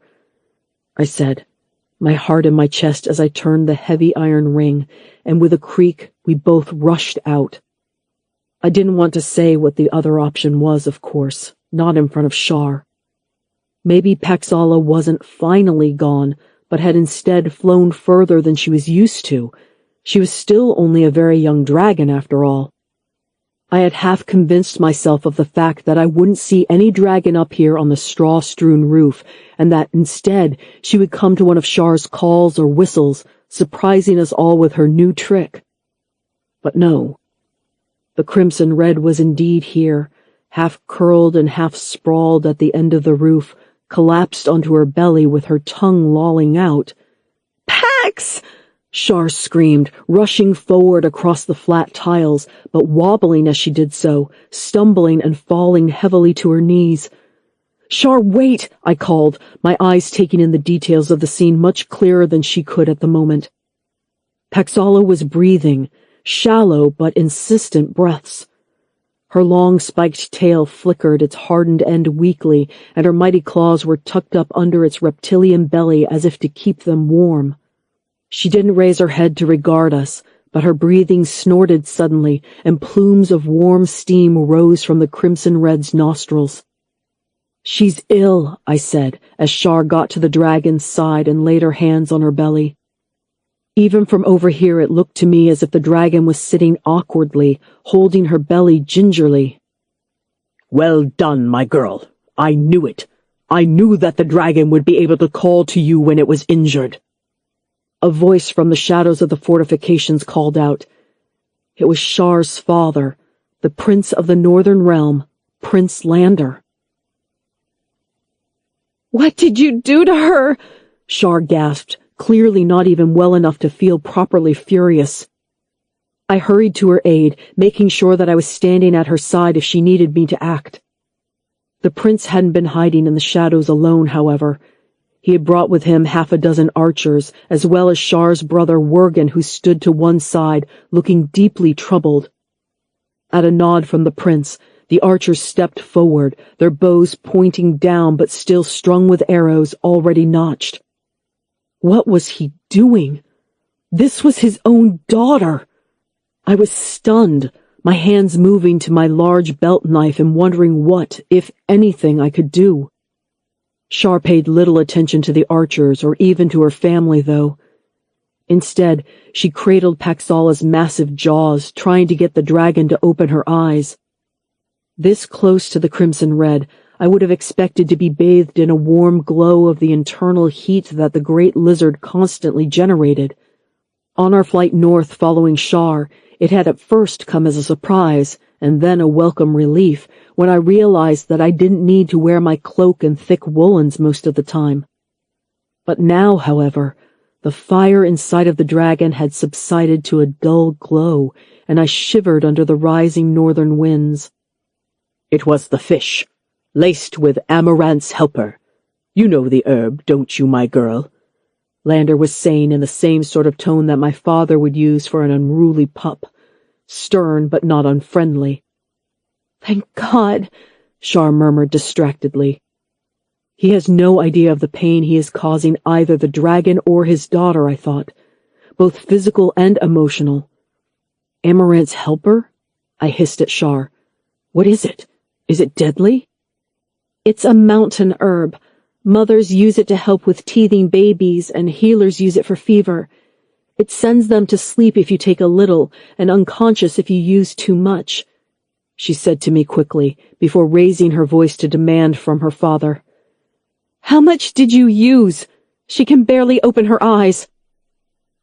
[SPEAKER 1] I said, my heart in my chest as I turned the heavy iron ring, and with a creak we both rushed out. I didn't want to say what the other option was, of course, not in front of Shar. Maybe Paxala wasn't finally gone, but had instead flown further than she was used to. She was still only a very young dragon, after all. I had half convinced myself of the fact that I wouldn't see any dragon up here on the straw-strewn roof, and that instead she would come to one of Shar's calls or whistles, surprising us all with her new trick. But no. The crimson red was indeed here, half curled and half sprawled at the end of the roof, collapsed onto her belly with her tongue lolling out. "Pax!" Shar screamed, rushing forward across the flat tiles, but wobbling as she did so, stumbling and falling heavily to her knees. "Shar, wait!" I called, my eyes taking in the details of the scene much clearer than she could at the moment. Paxala was breathing, shallow but insistent breaths. Her long spiked tail flickered its hardened end weakly, and her mighty claws were tucked up under its reptilian belly as if to keep them warm. She didn't raise her head to regard us, but her breathing snorted suddenly, and plumes of warm steam rose from the crimson red's nostrils. "She's ill," I said, as Shar got to the dragon's side and laid her hands on her belly. Even from over here it looked to me as if the dragon was sitting awkwardly, holding her belly gingerly. "Well done, my girl. I knew it. I knew that the dragon would be able to call to you when it was injured." A voice from the shadows of the fortifications called out. It was Shar's father, the prince of the northern realm, Prince Lander.
[SPEAKER 3] "What did you do to her?"
[SPEAKER 1] Shar gasped, clearly not even well enough to feel properly furious. I hurried to her aid, making sure that I was standing at her side if she needed me to act. The prince hadn't been hiding in the shadows alone, however. He had brought with him 6 archers, as well as Shar's brother Worgen, who stood to one side, looking deeply troubled. At a nod from the prince, the archers stepped forward, their bows pointing down but still strung with arrows already notched. What was he doing? This was his own daughter! I was stunned, my hands moving to my large belt knife and wondering what, if anything, I could do. Shar paid little attention to the archers or even to her family, though. Instead, she cradled Paxala's massive jaws, trying to get the dragon to open her eyes. This close to the crimson red, I would have expected to be bathed in a warm glow of the internal heat that the great lizard constantly generated. On our flight north following Shar, it had at first come as a surprise, and then a welcome relief, when I realized that I didn't need to wear my cloak and thick woolens most of the time. But now, however, the fire inside of the dragon had subsided to a dull glow, and I shivered under the rising northern winds.
[SPEAKER 4] It was the fish, laced with amaranth's helper. You know the herb, don't you, my girl? Lander was saying in the same sort of tone that my father would use for an unruly pup, stern but not unfriendly.
[SPEAKER 2] Thank God, Shar murmured distractedly.
[SPEAKER 4] He has no idea of the pain he is causing either the dragon or his daughter, I thought, both physical and emotional. Amaranth's helper? I hissed at Shar. What is it? Is it deadly?
[SPEAKER 2] It's a mountain herb. Mothers use it to help with teething babies, and healers use it for fever. It sends them to sleep if you take a little, and unconscious if you use too much, she said to me quickly, before raising her voice to demand from her father. How much did you use? She can barely open her eyes.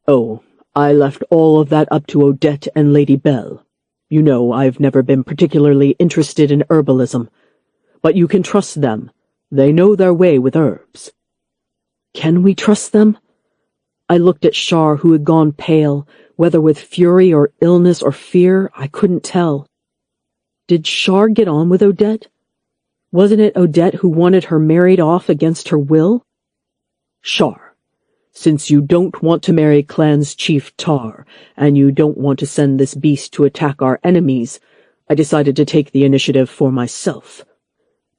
[SPEAKER 4] Oh, I left all of that up to Odette and Lady Belle. You know, I've never been particularly interested in herbalism. But you can trust them. They know their way with herbs.
[SPEAKER 2] Can we trust them?
[SPEAKER 4] I looked at Shar, who had gone pale, whether with fury or illness or fear, I couldn't tell. Did Shar get on with Odette? Wasn't it Odette who wanted her married off against her will? Shar, since you don't want to marry Clan's chief Tar, and you don't want to send this beast to attack our enemies, I decided to take the initiative for myself.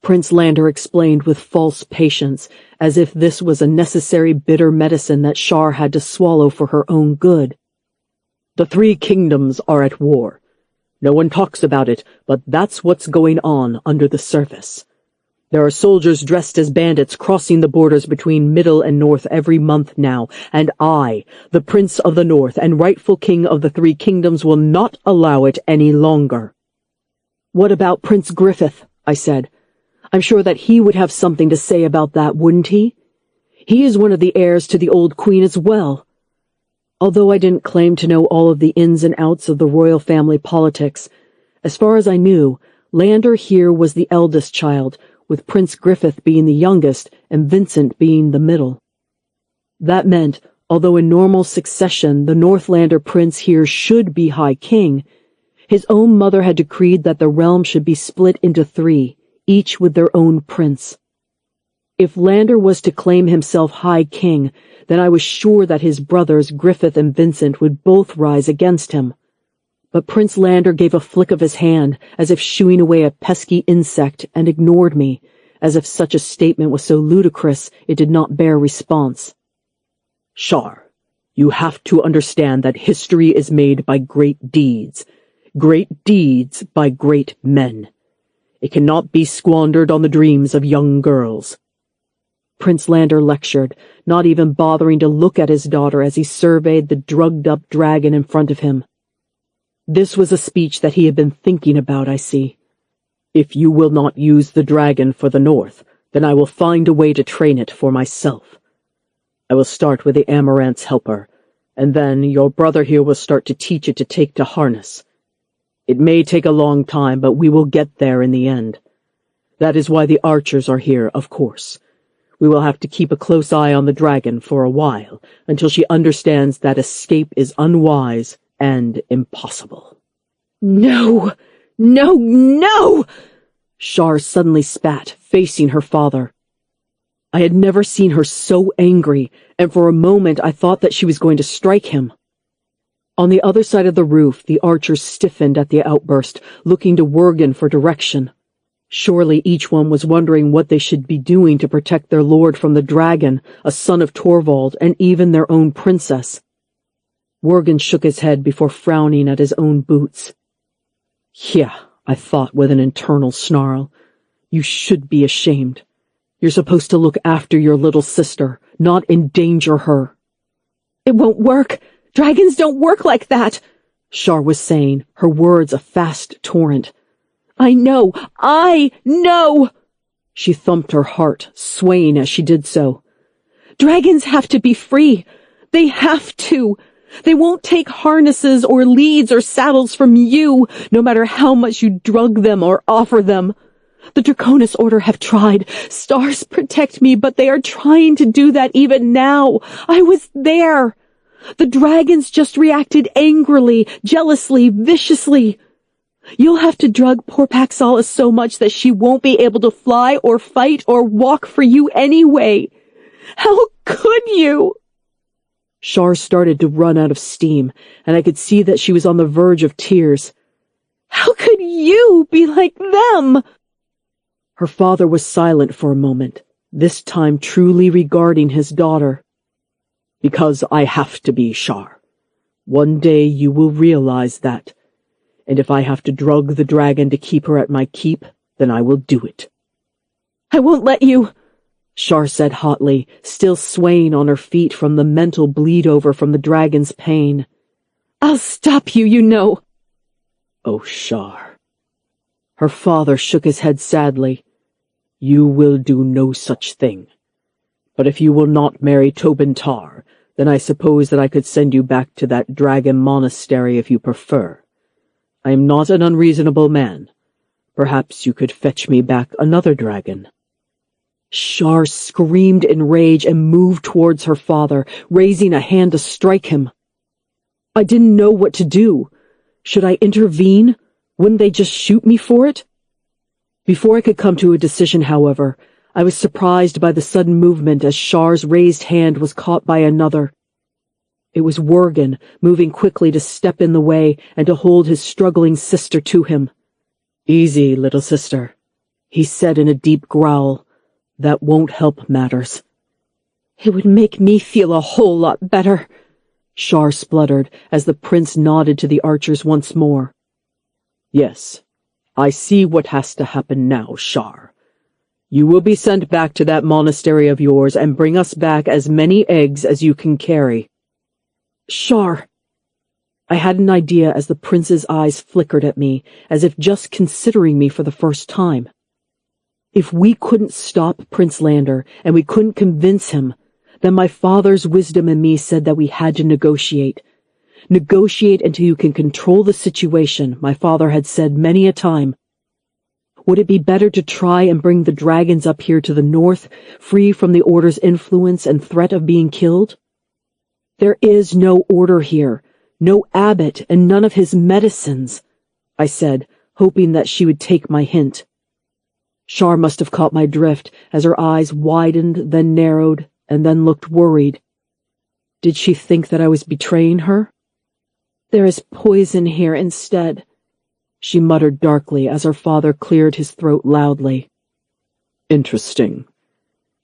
[SPEAKER 4] Prince Lander explained with false patience, as if this was a necessary bitter medicine that Shar had to swallow for her own good. The three kingdoms are at war. No one talks about it, but that's what's going on under the surface. There are soldiers dressed as bandits crossing the borders between Middle and North every month now, and I, the Prince of the North and rightful king of the three kingdoms, will not allow it any longer. What about Prince Griffith? I said. I'm sure that he would have something to say about that, wouldn't he? He is one of the heirs to the old queen as well. Although I didn't claim to know all of the ins and outs of the royal family politics, as far as I knew, Lander here was the eldest child, with Prince Griffith being the youngest and Vincent being the middle. That meant, although in normal succession the Northlander prince here should be High King, his own mother had decreed that the realm should be split into three, each with their own prince. If Lander was to claim himself High King, then I was sure that his brothers Griffith and Vincent would both rise against him. But Prince Lander gave a flick of his hand, as if shooing away a pesky insect, and ignored me, as if such a statement was so ludicrous it did not bear response. Shar, you have to understand that history is made by great deeds by great men. It cannot be squandered on the dreams of young girls. Prince Lander lectured, not even bothering to look at his daughter as he surveyed the drugged-up dragon in front of him. This was a speech that he had been thinking about, I see. If you will not use the dragon for the North, then I will find a way to train it for myself. I will start with the Amaranth's helper, and then your brother here will start to teach it to take to harness. It may take a long time, but we will get there in the end. That is why the archers are here, of course. We will have to keep a close eye on the dragon for a while, until she understands that escape is unwise and impossible. No! No! No! Shar suddenly spat, facing her father. I had never seen her so angry, and for a moment I thought that she was going to strike him. On the other side of the roof, the archers stiffened at the outburst, looking to Wergen for direction. Surely each one was wondering what they should be doing to protect their lord from the dragon, a son of Torvald, and even their own princess. Wergen shook his head before frowning at his own boots. Yeah, I thought with an internal snarl. You should be ashamed. You're supposed to look after your little sister, not endanger her.
[SPEAKER 2] It won't work. Dragons don't work like that, Shar was saying, her words a fast torrent. I know! She thumped her heart, swaying as she did so. Dragons have to be free. They have to. They won't take harnesses or leads or saddles from you, no matter how much you drug them or offer them. The Draconis Order have tried. Stars protect me, but they are trying to do that even now. I was there. The dragons just reacted angrily, jealously, viciously. You'll have to drug poor Paxala so much that she won't be able to fly or fight or walk for you anyway. How could you?"
[SPEAKER 1] Shar started to run out of steam, and I could see that she was on the verge of tears.
[SPEAKER 2] "How could you be like them?"
[SPEAKER 1] Her father was silent for a moment, this time truly regarding his daughter. "Because I have to be, Shar. One day you will realize that. And if I have to drug the dragon to keep her at my keep, then I will do it."
[SPEAKER 2] "I won't let you,"
[SPEAKER 1] Shar said hotly, still swaying on her feet from the mental bleed-over from the dragon's pain.
[SPEAKER 2] "I'll stop you, you know."
[SPEAKER 1] "Oh, Shar." Her father shook his head sadly. "You will do no such thing. But if you will not marry Tobin Tar, then I suppose that I could send you back to that dragon monastery if you prefer. I am not an unreasonable man. Perhaps you could fetch me back another dragon." Shar screamed in rage and moved towards her father, raising a hand to strike him. I didn't know what to do. Should I intervene? Wouldn't they just shoot me for it? Before I could come to a decision, however, I was surprised by the sudden movement as Shar's raised hand was caught by another. It was Worgen, moving quickly to step in the way and to hold his struggling sister to him. "Easy, little sister," he said in a deep growl. "That won't help matters."
[SPEAKER 2] "It would make me feel a whole lot better,"
[SPEAKER 1] Shar spluttered as the prince nodded to the archers once more. "Yes, I see what has to happen now, Shar. You will be sent back to that monastery of yours and bring us back as many eggs as you can carry." "Shar!" I had an idea as the prince's eyes flickered at me, as if just considering me for the first time. If we couldn't stop Prince Lander, and we couldn't convince him, then my father's wisdom in me said that we had to negotiate. Negotiate until you can control the situation, my father had said many a time. Would it be better to try and bring the dragons up here to the north, free from the Order's influence and threat of being killed? "There is no Order here, no abbot, and none of his medicines," I said, hoping that she would take my hint. Shar must have caught my drift, as her eyes widened, then narrowed, and then looked worried. Did she think that I was betraying her?
[SPEAKER 2] "There is poison here instead,"
[SPEAKER 1] she muttered darkly as her father cleared his throat loudly. "Interesting.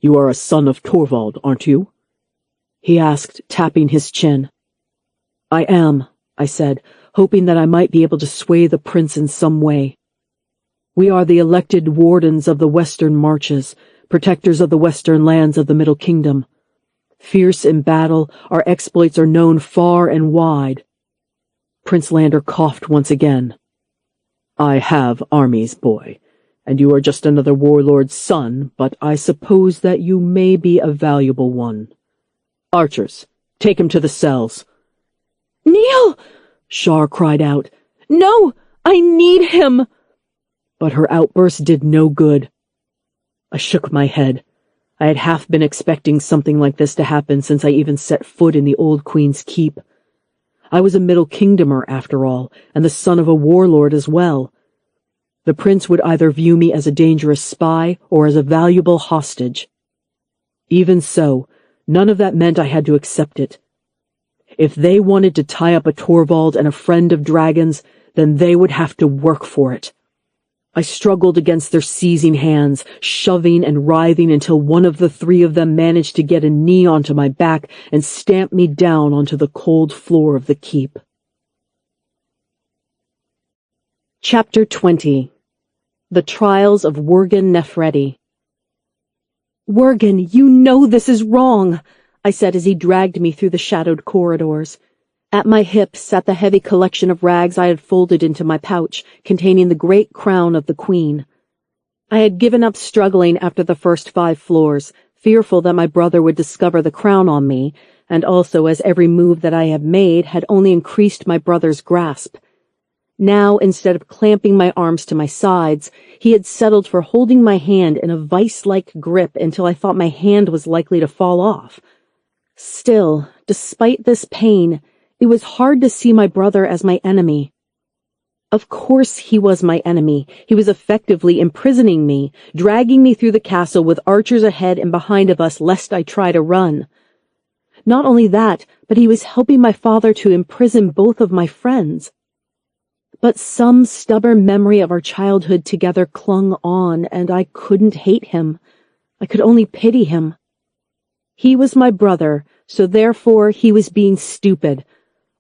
[SPEAKER 1] You are a son of Torvald, aren't you?" he asked, tapping his chin. "I am," I said, hoping that I might be able to sway the prince in some way. "We are the elected wardens of the Western Marches, protectors of the western lands of the Middle Kingdom. Fierce in battle, our exploits are known far and wide." Prince Lander coughed once again. "I have armies, boy, and you are just another warlord's son, but I suppose that you may be a valuable one. Archers, take him to the cells."
[SPEAKER 2] "Neil!"
[SPEAKER 1] Shar cried out.
[SPEAKER 2] "No! I need him!"
[SPEAKER 1] But her outburst did no good. I shook my head. I had half been expecting something like this to happen since I even set foot in the old Queen's keep. I was a Middle Kingdomer, after all, and the son of a warlord as well. The prince would either view me as a dangerous spy or as a valuable hostage. Even so, none of that meant I had to accept it. If they wanted to tie up a Torvald and a friend of dragons, then they would have to work for it. I struggled against their seizing hands, shoving and writhing until one of the three of them managed to get a knee onto my back and stamp me down onto the cold floor of the keep.
[SPEAKER 2] Chapter 20. The Trials of Worgen Nefredi. "Worgen, you know this is wrong," I said as he dragged me through the shadowed corridors. At my hips sat the heavy collection of rags I had folded into my pouch, containing the great crown of the Queen. I had given up struggling after the first 5 floors, fearful that my brother would discover the crown on me, and also as every move that I had made had only increased my brother's grasp. Now, instead of clamping my arms to my sides, he had settled for holding my hand in a vice-like grip until I thought my hand was likely to fall off. Still, despite this pain, it was hard to see my brother as my enemy. Of course he was my enemy. He was effectively imprisoning me, dragging me through the castle with archers ahead and behind of us lest I try to run. Not only that, but he was helping my father to imprison both of my friends. But some stubborn memory of our childhood together clung on, and I couldn't hate him. I could only pity him. He was my brother, so therefore he was being stupid.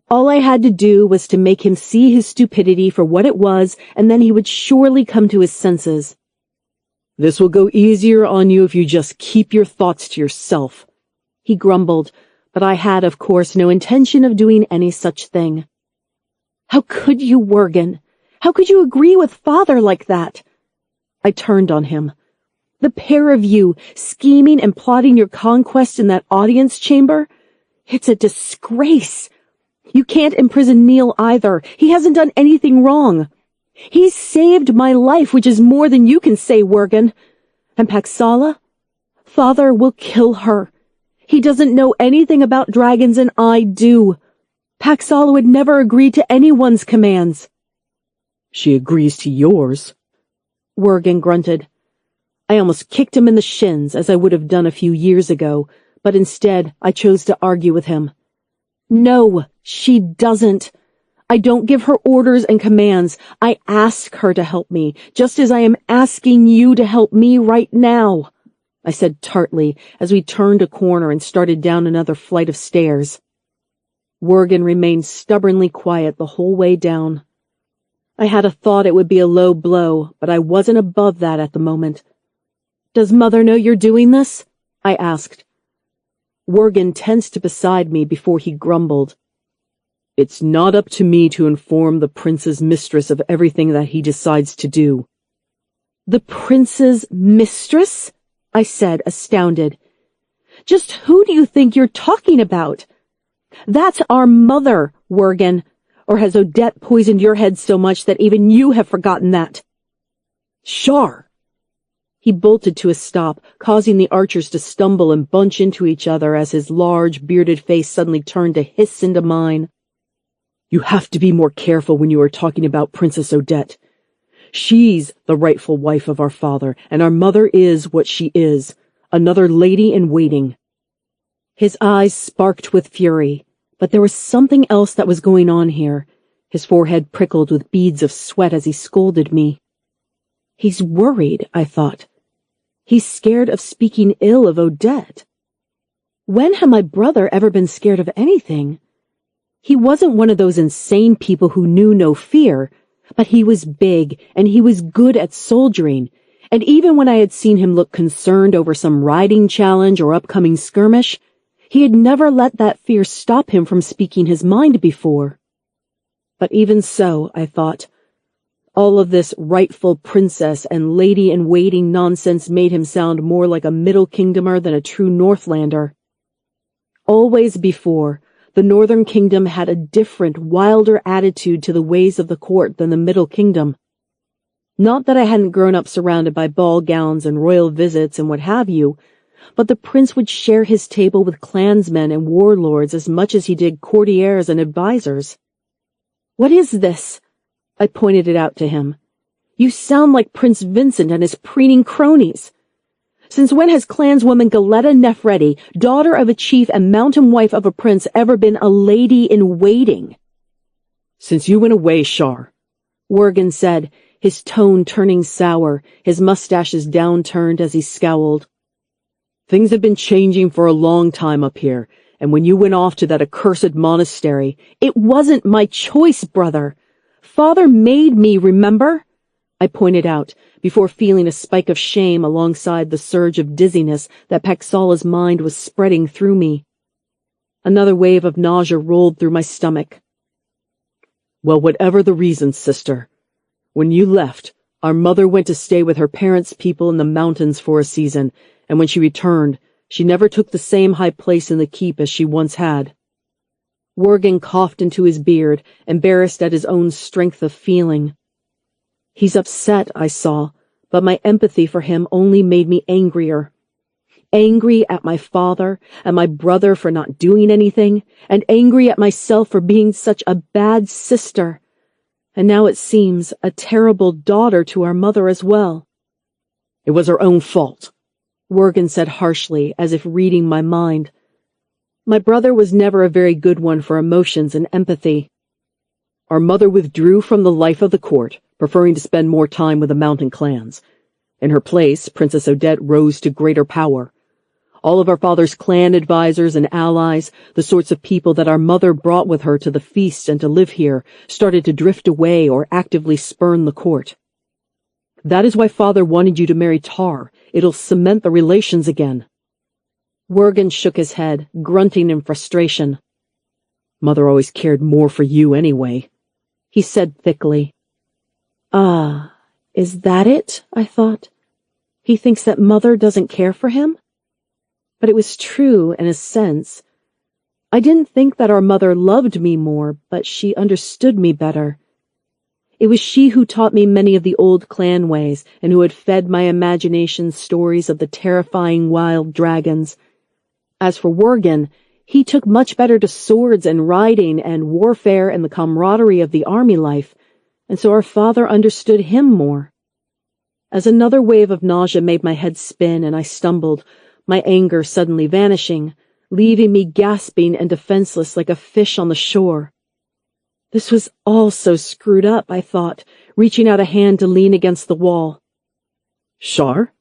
[SPEAKER 2] All I had to do was to make him see his stupidity for what it was, and then he would surely come to his senses.
[SPEAKER 4] "This will go easier on you if you just keep your thoughts to yourself,"
[SPEAKER 2] he grumbled, but I had, of course, no intention of doing any such thing. How could you, Wergen? How could you agree with father like that? I turned on him. The pair of you, scheming and plotting your conquest in that audience chamber? It's a disgrace. You can't imprison Neil either. He hasn't done anything wrong. He's saved my life, which is more than you can say, Wergen. And Paxala? Father will kill her. He doesn't know anything about dragons, and I do. Paxala would never agree to anyone's commands.
[SPEAKER 4] "She agrees to yours,"
[SPEAKER 2] Wergen grunted. I almost kicked him in the shins, as I would have done a few years ago, but instead I chose to argue with him. No, she doesn't. I don't give her orders and commands. I ask her to help me, just as I am asking you to help me right now, I said tartly as we turned a corner and started down another flight of stairs. Wergen remained stubbornly quiet the whole way down. I had a thought it would be a low blow, but I wasn't above that at the moment. Does Mother know you're doing this? I asked. Wergen tensed beside me before he grumbled.
[SPEAKER 4] "It's not up to me to inform the prince's mistress of everything that he decides to do."
[SPEAKER 2] The prince's mistress? I said, astounded. Just who do you think you're talking about? That's our mother, Wergen. Or has Odette poisoned your head so much that even you have forgotten that?
[SPEAKER 4] Shar!
[SPEAKER 2] He bolted to a stop, causing the archers to stumble and bunch into each other as his large, bearded face suddenly turned to hiss into mine.
[SPEAKER 4] "You have to be more careful when you are talking about Princess Odette. She's the rightful wife of our father, and our mother is what she is, another lady in waiting."
[SPEAKER 2] His eyes sparked with fury, but there was something else that was going on here. His forehead prickled with beads of sweat as he scolded me. He's worried, I thought. He's scared of speaking ill of Odette. When had my brother ever been scared of anything? He wasn't one of those insane people who knew no fear, but he was big, and he was good at soldiering, and even when I had seen him look concerned over some riding challenge or upcoming skirmish, he had never let that fear stop him from speaking his mind before. But even so, I thought, all of this rightful princess and lady-in-waiting nonsense made him sound more like a Middle Kingdomer than a true Northlander. Always before, the Northern Kingdom had a different, wilder attitude to the ways of the court than the Middle Kingdom. Not that I hadn't grown up surrounded by ball gowns and royal visits and what have you, but the prince would share his table with clansmen and warlords as much as he did courtiers and advisors. "What is this?" I pointed it out to him. "You sound like Prince Vincent and his preening cronies. Since when has clanswoman Galetta Nefredi, daughter of a chief and mountain wife of a prince, ever been a lady-in-waiting?"
[SPEAKER 4] "Since you went away, Shar,"
[SPEAKER 2] Wergen said, his tone turning sour, his mustaches downturned as he scowled.
[SPEAKER 4] "Things have been changing for a long time up here, and when you went off to that accursed monastery—"
[SPEAKER 2] "It wasn't my choice, brother. Father made me, remember?" I pointed out, before feeling a spike of shame alongside the surge of dizziness that Paxala's mind was spreading through me. Another wave of nausea rolled through my stomach.
[SPEAKER 4] "Well, whatever the reason, sister, when you left, our mother went to stay with her parents' people in the mountains for a season, and when she returned, she never took the same high place in the keep as she once had."
[SPEAKER 2] Wergen coughed into his beard, embarrassed at his own strength of feeling. He's upset, I saw, but my empathy for him only made me angrier. Angry at my father and my brother for not doing anything, and angry at myself for being such a bad sister. and now it seems a terrible daughter to our mother as well.
[SPEAKER 4] It was her own fault,
[SPEAKER 2] Wergen said harshly, as if reading my mind. My brother was never a very good one for emotions and empathy.
[SPEAKER 4] Our mother withdrew from the life of the court, preferring to spend more time with the mountain clans. In her place, Princess Odette rose to greater power. All of our father's clan advisors and allies, the sorts of people that our mother brought with her to the feast and to live here, started to drift away or actively spurn the court. That is why father wanted you to marry Tar. It'll cement the relations again.
[SPEAKER 2] Wergen shook his head, grunting in frustration.
[SPEAKER 4] Mother always cared more for you anyway,
[SPEAKER 2] he said thickly. Ah, is that it? I thought. He thinks that mother doesn't care for him? But it was true in a sense. I didn't think that our mother loved me more, but she understood me better. It was she who taught me many of the old clan ways, and who had fed my imagination stories of the terrifying wild dragons. As for Wergen, he took much better to swords and riding and warfare and the camaraderie of the army life, and so our father understood him more. As another wave of nausea made my head spin and I stumbled, my anger suddenly vanishing, leaving me gasping and defenseless like a fish on the shore. This was all so screwed up, I thought, reaching out a hand to lean against the wall.
[SPEAKER 4] Shar?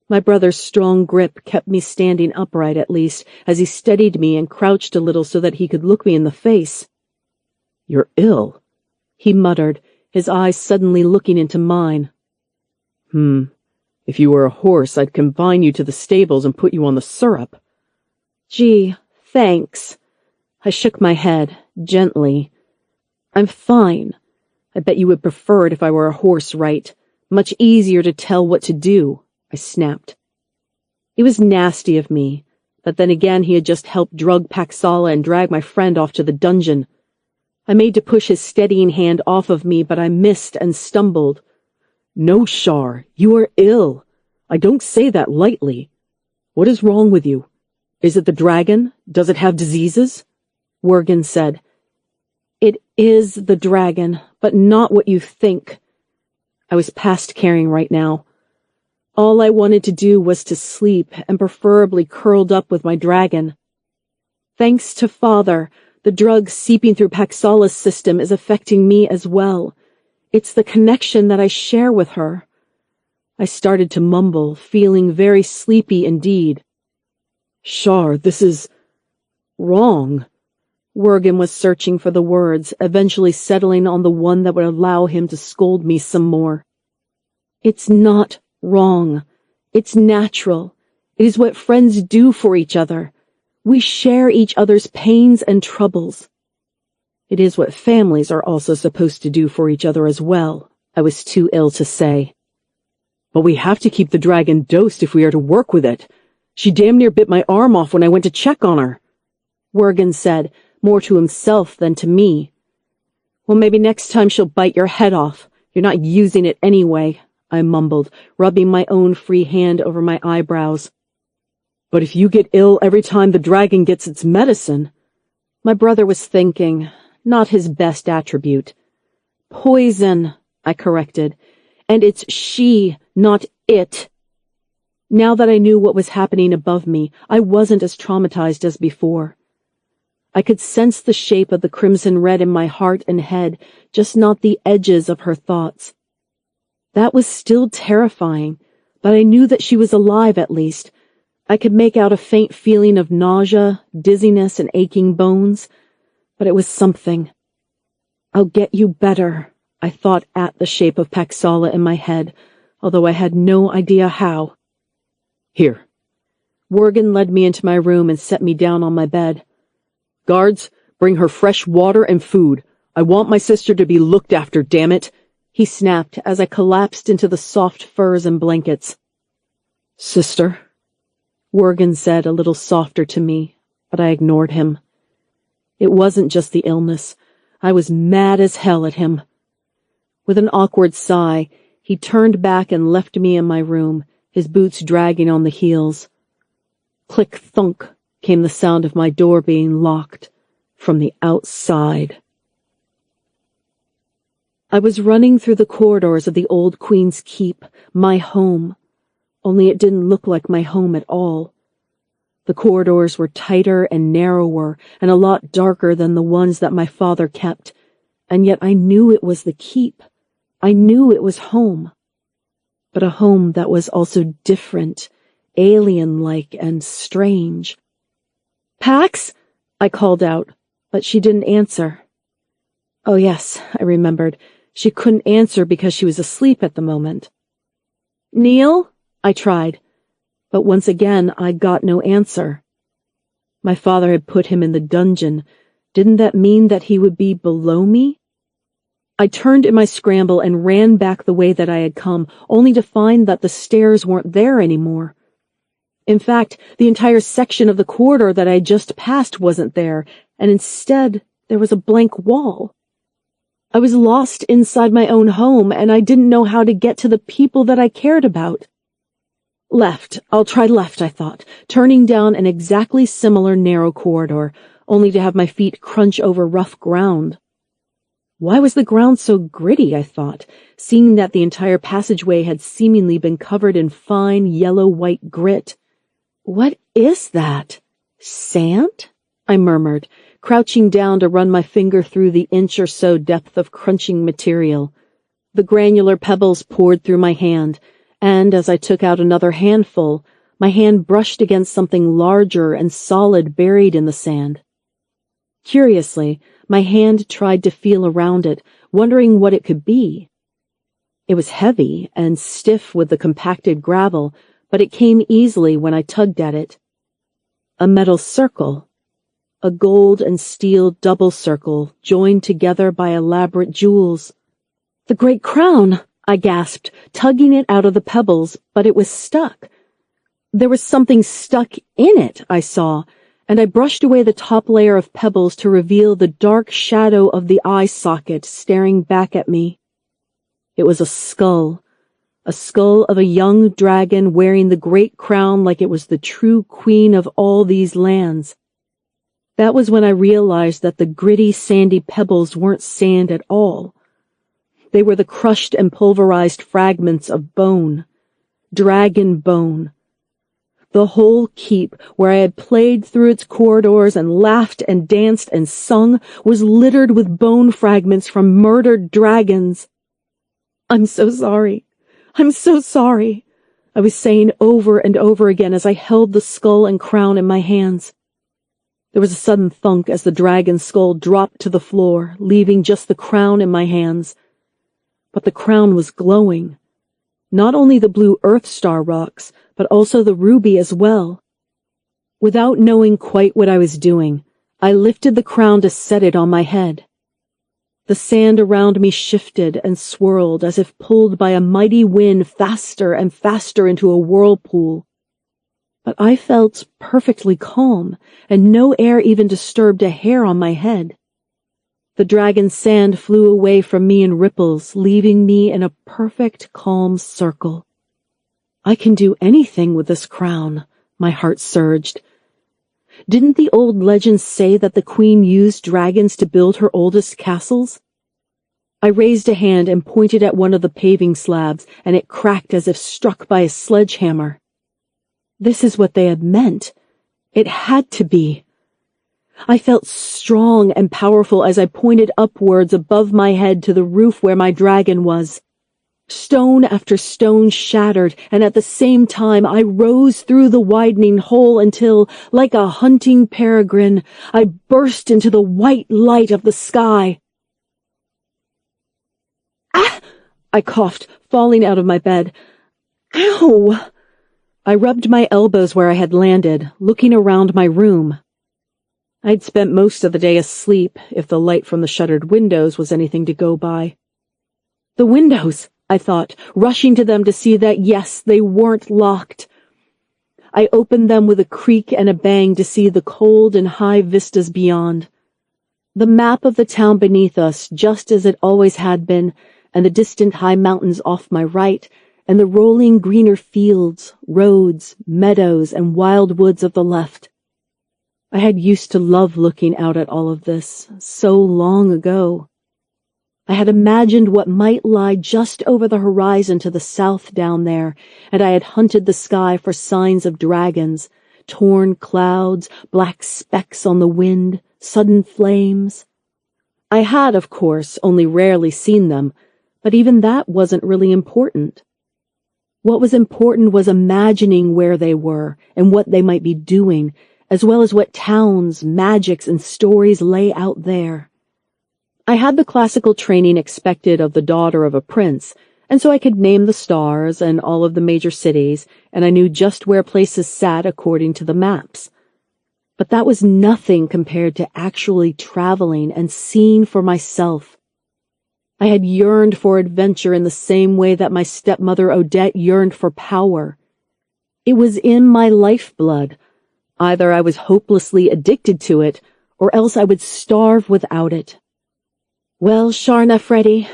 [SPEAKER 2] My brother's strong grip kept me standing upright at least, as he steadied me and crouched a little so that he could look me in the face.
[SPEAKER 4] You're ill,
[SPEAKER 2] he muttered, his eyes suddenly looking into mine.
[SPEAKER 4] If you were a horse, I'd confine you to the stables and put you on the syrup.
[SPEAKER 2] Gee, thanks. I shook my head, gently. I'm fine. I bet you would prefer it if I were a horse, right? Much easier to tell what to do, I snapped. It was nasty of me, but then again he had just helped drug Paxala and drag my friend off to the dungeon. I made to push his steadying hand off of me, but I missed and stumbled.
[SPEAKER 4] No, Shar, you are ill. I don't say that lightly. What is wrong with you? Is it the dragon? Does it have diseases?
[SPEAKER 2] Wergen said. It is the dragon, but not what you think. I was past caring right now. All I wanted to do was to sleep, and preferably curled up with my dragon. Thanks to father, the drug seeping through Paxala's system is affecting me as well. It's the connection that I share with her. I started to mumble, feeling very sleepy indeed.
[SPEAKER 4] Shar, this is wrong.
[SPEAKER 2] Wergen was searching for the words, eventually settling on the one that would allow him to scold me some more. It's not wrong. It's natural. It is what friends do for each other. We share each other's pains and troubles. It is what families are also supposed to do for each other as well, I was too ill to say.
[SPEAKER 4] But we have to keep the dragon dosed if we are to work with it. She damn near bit my arm off when I went to check on her,
[SPEAKER 2] Wergen said, more to himself than to me. Well, maybe next time she'll bite your head off. You're not using it anyway, I mumbled, rubbing my own free hand over my eyebrows.
[SPEAKER 4] But if you get ill every time the dragon gets its medicine...
[SPEAKER 2] My brother was thinking, not his best attribute. Poison, I corrected, and it's she, not it. Now that I knew what was happening above me, I wasn't as traumatized as before. I could sense the shape of the crimson red in my heart and head, just not the edges of her thoughts. That was still terrifying, but I knew that she was alive at least. I could make out a faint feeling of nausea, dizziness, and aching bones, but it was something. I'll get you better, I thought at the shape of Paxala in my head, although I had no idea how.
[SPEAKER 4] Here.
[SPEAKER 2] Wergen led me into my room and set me down on my bed.
[SPEAKER 4] Guards, bring her fresh water and food. I want my sister to be looked after, damn it,
[SPEAKER 2] he snapped as I collapsed into the soft furs and blankets.
[SPEAKER 4] Sister,
[SPEAKER 2] Wergen said a little softer to me, but I ignored him. It wasn't just the illness. I was mad as hell at him. With an awkward sigh, he turned back and left me in my room, his boots dragging on the heels. Click-thunk came the sound of my door being locked from the outside. I was running through the corridors of the old Queen's Keep, my home, only it didn't look like my home at all. The corridors were tighter and narrower and a lot darker than the ones that my father kept, and yet I knew it was the keep. I knew it was home. But a home that was also different, alien-like and strange. "Pax?" I called out, but she didn't answer. Oh yes, I remembered. She couldn't answer because she was asleep at the moment. "Neil?" I tried, but once again I got no answer. My father had put him in the dungeon. Didn't that mean that he would be below me? I turned in my scramble and ran back the way that I had come, only to find that the stairs weren't there anymore. In fact, the entire section of the corridor that I had just passed wasn't there, and instead there was a blank wall. I was lost inside my own home, and I didn't know how to get to the people that I cared about. Left. I'll try left, I thought, turning down an exactly similar narrow corridor, only to have my feet crunch over rough ground. Why was the ground so gritty, I thought, seeing that the entire passageway had seemingly been covered in fine yellow-white grit. "What is that? Sand?" I murmured, crouching down to run my finger through the inch or so depth of crunching material. The granular pebbles poured through my hand, and as I took out another handful, my hand brushed against something larger and solid buried in the sand. Curiously, my hand tried to feel around it, wondering what it could be. It was heavy and stiff with the compacted gravel, but it came easily when I tugged at it. A metal circle. A gold and steel double circle joined together by elaborate jewels. "The Great Crown!" I gasped, tugging it out of the pebbles, but it was stuck. There was something stuck in it, I saw, and I brushed away the top layer of pebbles to reveal the dark shadow of the eye socket staring back at me. It was a skull of a young dragon wearing the great crown like it was the true queen of all these lands. That was when I realized that the gritty, sandy pebbles weren't sand at all. They were the crushed and pulverized fragments of bone. Dragon bone. The whole keep, where I had played through its corridors and laughed and danced and sung, was littered with bone fragments from murdered dragons. "I'm so sorry. I'm so sorry," I was saying over and over again as I held the skull and crown in my hands. There was a sudden thunk as the dragon's skull dropped to the floor, leaving just the crown in my hands. But the crown was glowing. Not only the blue Earth Star rocks, but also the ruby as well. Without knowing quite what I was doing, I lifted the crown to set it on my head. The sand around me shifted and swirled as if pulled by a mighty wind faster and faster into a whirlpool. But I felt perfectly calm, and no air even disturbed a hair on my head. The dragon's sand flew away from me in ripples, leaving me in a perfect, calm circle. I can do anything with this crown, my heart surged. Didn't the old legends say that the queen used dragons to build her oldest castles? I raised a hand and pointed at one of the paving slabs, and it cracked as if struck by a sledgehammer. This is what they had meant. It had to be. I felt strong and powerful as I pointed upwards above my head to the roof where my dragon was. Stone after stone shattered, and at the same time I rose through the widening hole until, like a hunting peregrine, I burst into the white light of the sky. "Ah!" I coughed, falling out of my bed. "Ow!" I rubbed my elbows where I had landed, looking around my room. I'd spent most of the day asleep, if the light from the shuttered windows was anything to go by. The windows, I thought, rushing to them to see that, yes, they weren't locked. I opened them with a creak and a bang to see the cold and high vistas beyond. The map of the town beneath us, just as it always had been, and the distant high mountains off my right, and the rolling greener fields, roads, meadows, and wild woods of the left. I had used to love looking out at all of this, so long ago. I had imagined what might lie just over the horizon to the south down there, and I had hunted the sky for signs of dragons, torn clouds, black specks on the wind, sudden flames. I had, of course, only rarely seen them, but even that wasn't really important. What was important was imagining where they were and what they might be doing, as well as what towns, magics, and stories lay out there. I had the classical training expected of the daughter of a prince, and so I could name the stars and all of the major cities, and I knew just where places sat according to the maps. But that was nothing compared to actually traveling and seeing for myself. I had yearned for adventure in the same way that my stepmother Odette yearned for power. It was in my lifeblood. Either I was hopelessly addicted to it, or else I would starve without it. Well, Shar Nefredi,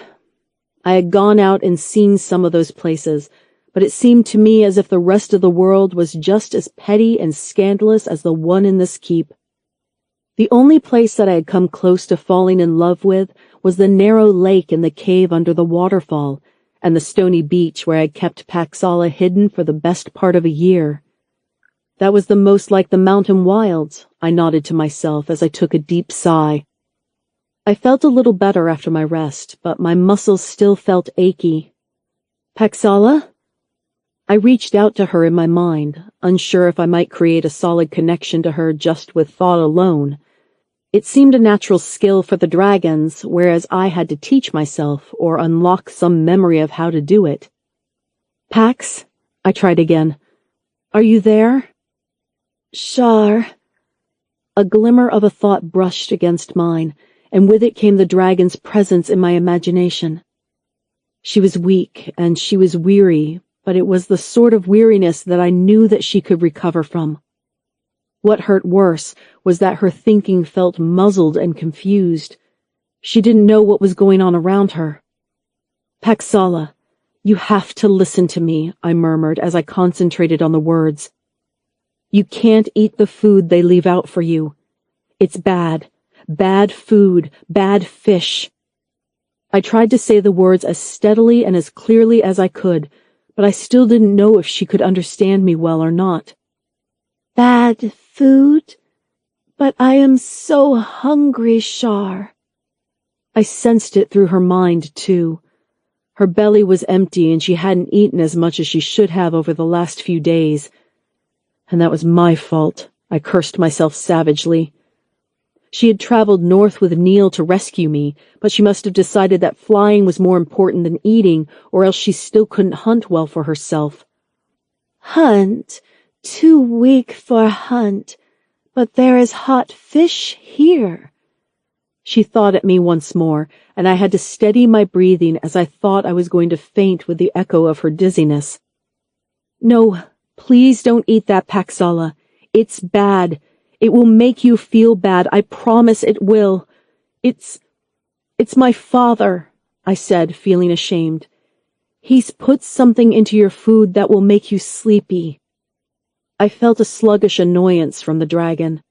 [SPEAKER 2] I had gone out and seen some of those places, but it seemed to me as if the rest of the world was just as petty and scandalous as the one in this keep. The only place that I had come close to falling in love with was the narrow lake in the cave under the waterfall, and the stony beach where I had kept Paxala hidden for the best part of a year. That was the most like the mountain wilds, I nodded to myself as I took a deep sigh. I felt a little better after my rest, but my muscles still felt achy. Paxala? I reached out to her in my mind, unsure if I might create a solid connection to her just with thought alone. It seemed a natural skill for the dragons, whereas I had to teach myself or unlock some memory of how to do it. Pax? I tried again. Are you there?
[SPEAKER 3] Shar.
[SPEAKER 2] A glimmer of a thought brushed against mine, and with it came the dragon's presence in my imagination. She was weak, and she was weary, but it was the sort of weariness that I knew that she could recover from. What hurt worse was that her thinking felt muzzled and confused. She didn't know what was going on around her. Paxala, you have to listen to me, I murmured as I concentrated on the words. You can't eat the food they leave out for you. It's bad. Bad food, bad fish. I tried to say the words as steadily and as clearly as I could, but I still didn't know if she could understand me well or not.
[SPEAKER 3] Bad food? But I am so hungry, Shar.
[SPEAKER 2] I sensed it through her mind, too. Her belly was empty and she hadn't eaten as much as she should have over the last few days. And that was my fault, I cursed myself savagely. She had traveled north with Neil to rescue me, but she must have decided that flying was more important than eating, or else she still couldn't hunt well for herself.
[SPEAKER 3] Hunt? Too weak for hunt, but there is hot fish here.
[SPEAKER 2] She thought at me once more, and I had to steady my breathing as I thought I was going to faint with the echo of her dizziness. No, please don't eat that, Paxala. It's bad. It will make you feel bad. I promise it will. It's my father, I said, feeling ashamed. He's put something into your food that will make you sleepy. I felt a sluggish annoyance from the dragon.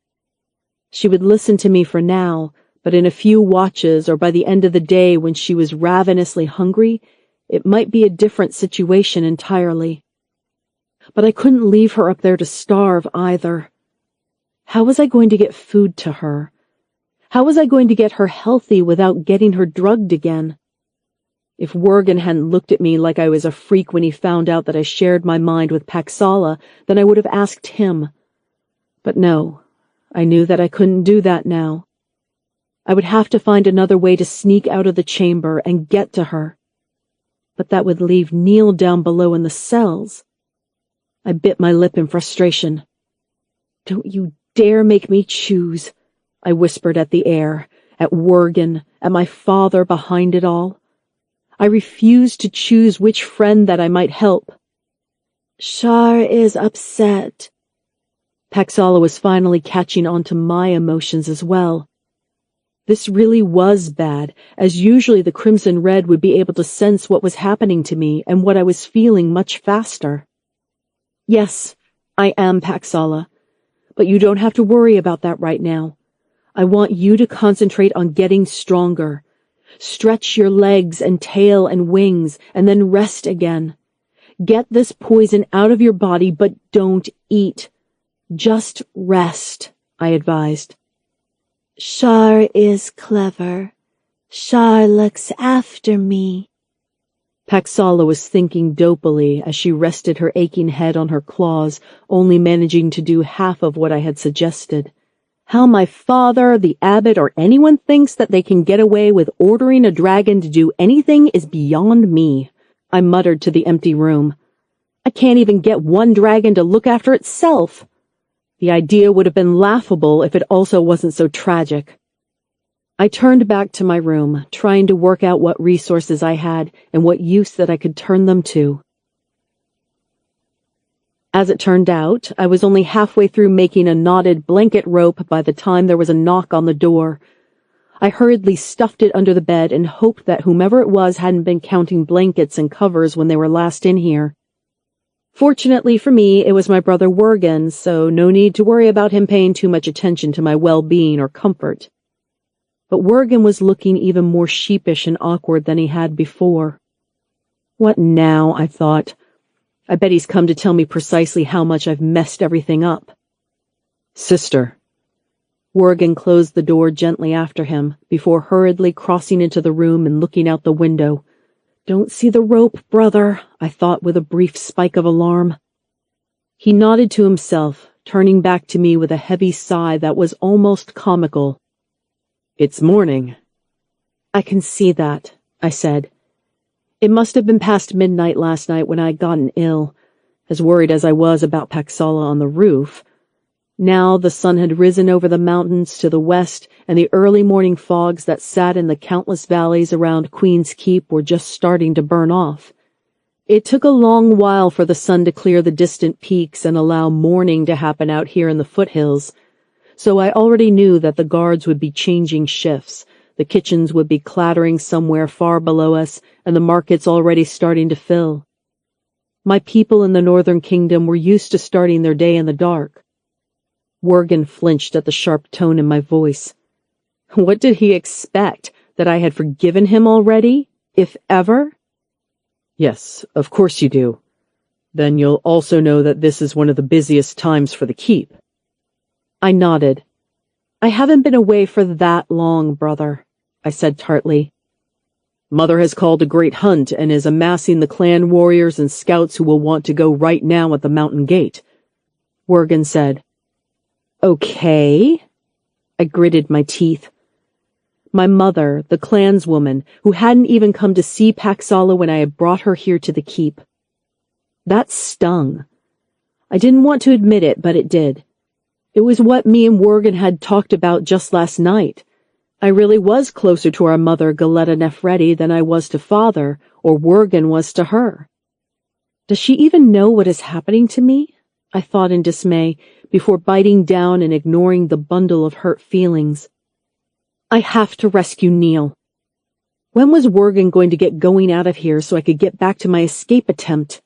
[SPEAKER 2] She would listen to me for now, but in a few watches or by the end of the day when she was ravenously hungry, it might be a different situation entirely. But I couldn't leave her up there to starve either. How was I going to get food to her? How was I going to get her healthy without getting her drugged again? If Worgen hadn't looked at me like I was a freak when he found out that I shared my mind with Paxala, then I would have asked him. But no, I knew that I couldn't do that now. I would have to find another way to sneak out of the chamber and get to her. But that would leave Neil down below in the cells. I bit my lip in frustration. Don't you dare make me choose, I whispered at the air, at Worgen, at my father behind it all. I refused to choose which friend that I might help.
[SPEAKER 3] Shar is upset.
[SPEAKER 2] Paxala was finally catching on to my emotions as well. This really was bad, as usually the Crimson Red would be able to sense what was happening to me and what I was feeling much faster. Yes, I am Paxala. But you don't have to worry about that right now. I want you to concentrate on getting stronger. Stretch your legs and tail and wings, and then rest again. Get this poison out of your body, but don't eat. Just rest, I advised.
[SPEAKER 3] Shar is clever. Shar looks after me.
[SPEAKER 2] Paxala was thinking dopily as she rested her aching head on her claws, only managing to do half of what I had suggested. How my father, the abbot, or anyone thinks that they can get away with ordering a dragon to do anything is beyond me, I muttered to the empty room. I can't even get one dragon to look after itself. The idea would have been laughable if it also wasn't so tragic. I turned back to my room, trying to work out what resources I had and what use that I could turn them to. As it turned out, I was only halfway through making a knotted blanket rope by the time there was a knock on the door. I hurriedly stuffed it under the bed and hoped that whomever it was hadn't been counting blankets and covers when they were last in here. Fortunately for me, it was my brother Wergen, so no need to worry about him paying too much attention to my well-being or comfort. But Wergen was looking even more sheepish and awkward than he had before. What now, I thought. I bet he's come to tell me precisely how much I've messed everything up.
[SPEAKER 4] Sister.
[SPEAKER 2] Wergen closed the door gently after him, before hurriedly crossing into the room and looking out the window. Don't see the rope, brother, I thought with a brief spike of alarm. He nodded to himself, turning back to me with a heavy sigh that was almost comical.
[SPEAKER 4] It's morning.
[SPEAKER 2] I can see that, I said. It must have been past midnight last night when I had gotten ill, as worried as I was about Paxala on the roof. Now the sun had risen over the mountains to the west, and the early morning fogs that sat in the countless valleys around Queen's Keep were just starting to burn off. It took a long while for the sun to clear the distant peaks and allow morning to happen out here in the foothills, so I already knew that the guards would be changing shifts, the kitchens would be clattering somewhere far below us, and the markets already starting to fill. My people in the Northern Kingdom were used to starting their day in the dark. Wergen flinched at the sharp tone in my voice. What did he expect? That I had forgiven him already, if ever?
[SPEAKER 4] Yes, of course you do. Then you'll also know that this is one of the busiest times for the keep.
[SPEAKER 2] I nodded. I haven't been away for that long, brother, I said tartly.
[SPEAKER 4] Mother has called a great hunt and is amassing the clan warriors and scouts who will want to go right now at the mountain gate,
[SPEAKER 2] Wergen said. Okay. I gritted my teeth. My mother, the clanswoman, who hadn't even come to see Paxala when I had brought her here to the keep. That stung. I didn't want to admit it, but it did. It was what me and Wergen had talked about just last night. I really was closer to our mother, Galetta Nefredi, than I was to father, or Wergen was to her. Does she even know what is happening to me? I thought in dismay, before biting down and ignoring the bundle of hurt feelings. I have to rescue Neil. When was Wergen going to get going out of here so I could get back to my escape attempt?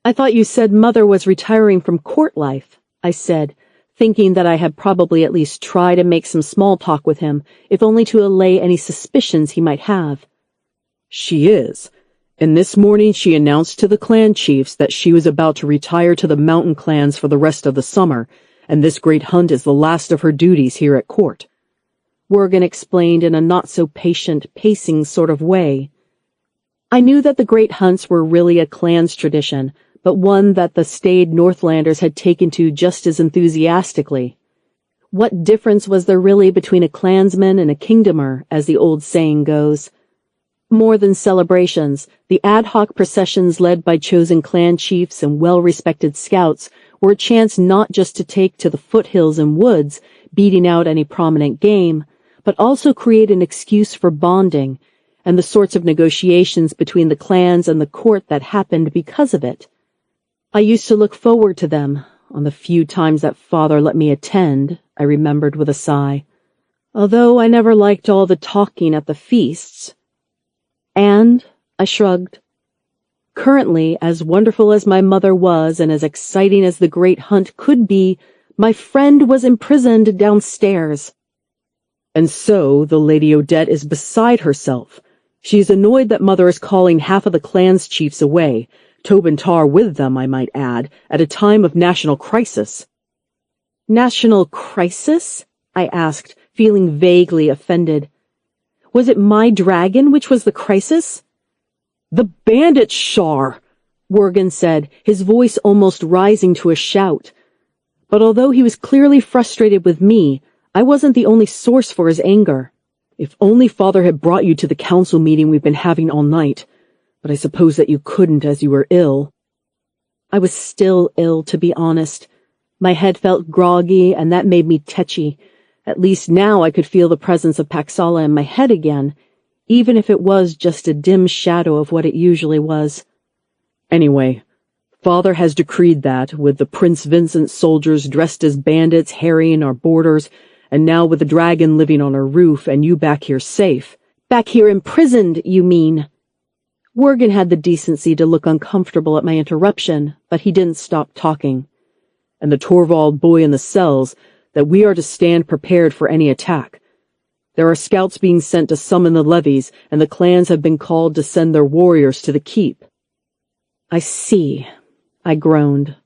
[SPEAKER 2] I thought you said Mother was retiring from court life, I said, thinking that I had probably at least tried to make some small talk with him, if only to allay any suspicions he might have.
[SPEAKER 4] She is. And this morning she announced to the clan chiefs that she was about to retire to the mountain clans for the rest of the summer, and this great hunt is the last of her duties here at court.
[SPEAKER 2] Wergen explained in a not-so-patient, pacing sort of way. I knew that the great hunts were really a clan's tradition, but one that the staid Northlanders had taken to just as enthusiastically. What difference was there really between a clansman and a kingdomer, as the old saying goes? More than celebrations, the ad hoc processions led by chosen clan chiefs and well-respected scouts were a chance not just to take to the foothills and woods, beating out any prominent game, but also create an excuse for bonding, and the sorts of negotiations between the clans and the court that happened because of it. I used to look forward to them, on the few times that father let me attend, I remembered with a sigh, although I never liked all the talking at the feasts. And I shrugged. Currently, as wonderful as my mother was and as exciting as the great hunt could be, my friend was imprisoned downstairs.
[SPEAKER 1] And so the Lady Odette is beside herself. She is annoyed that Mother is calling half of the clan's chiefs away, Tobin Tar with them, I might add, at a time of national crisis.
[SPEAKER 2] National crisis? I asked, feeling vaguely offended. Was it my dragon which was the crisis?
[SPEAKER 1] The bandits, Shar,
[SPEAKER 2] Worgen said, his voice almost rising to a shout. But although he was clearly frustrated with me, I wasn't the only source for his anger.
[SPEAKER 1] If only Father had brought you to the council meeting we've been having all night. But I suppose that you couldn't as you were ill.
[SPEAKER 2] I was still ill, to be honest. My head felt groggy, and that made me tetchy. At least now I could feel the presence of Paxala in my head again, even if it was just a dim shadow of what it usually was.
[SPEAKER 1] Anyway, Father has decreed that, with the Prince Vincent soldiers dressed as bandits harrying our borders, and now with the dragon living on our roof and you back here safe.
[SPEAKER 2] Back here imprisoned, you mean? Worgen had the decency to look uncomfortable at my interruption, but he didn't stop talking.
[SPEAKER 1] And the Torvald boy in the cells, that we are to stand prepared for any attack. There are scouts being sent to summon the levies, and the clans have been called to send their warriors to the keep.
[SPEAKER 2] I see, I groaned.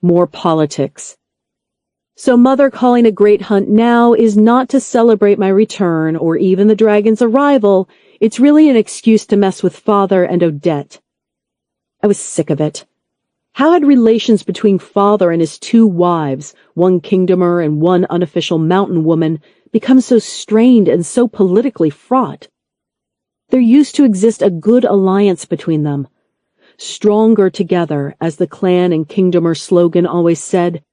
[SPEAKER 2] More politics. So Mother calling a great hunt now is not to celebrate my return or even the dragon's arrival. It's really an excuse to mess with Father and Odette. I was sick of it. How had relations between Father and his two wives, one kingdomer and one unofficial mountain woman, become so strained and so politically fraught? There used to exist a good alliance between them. Stronger together, as the clan and kingdomer slogan always said.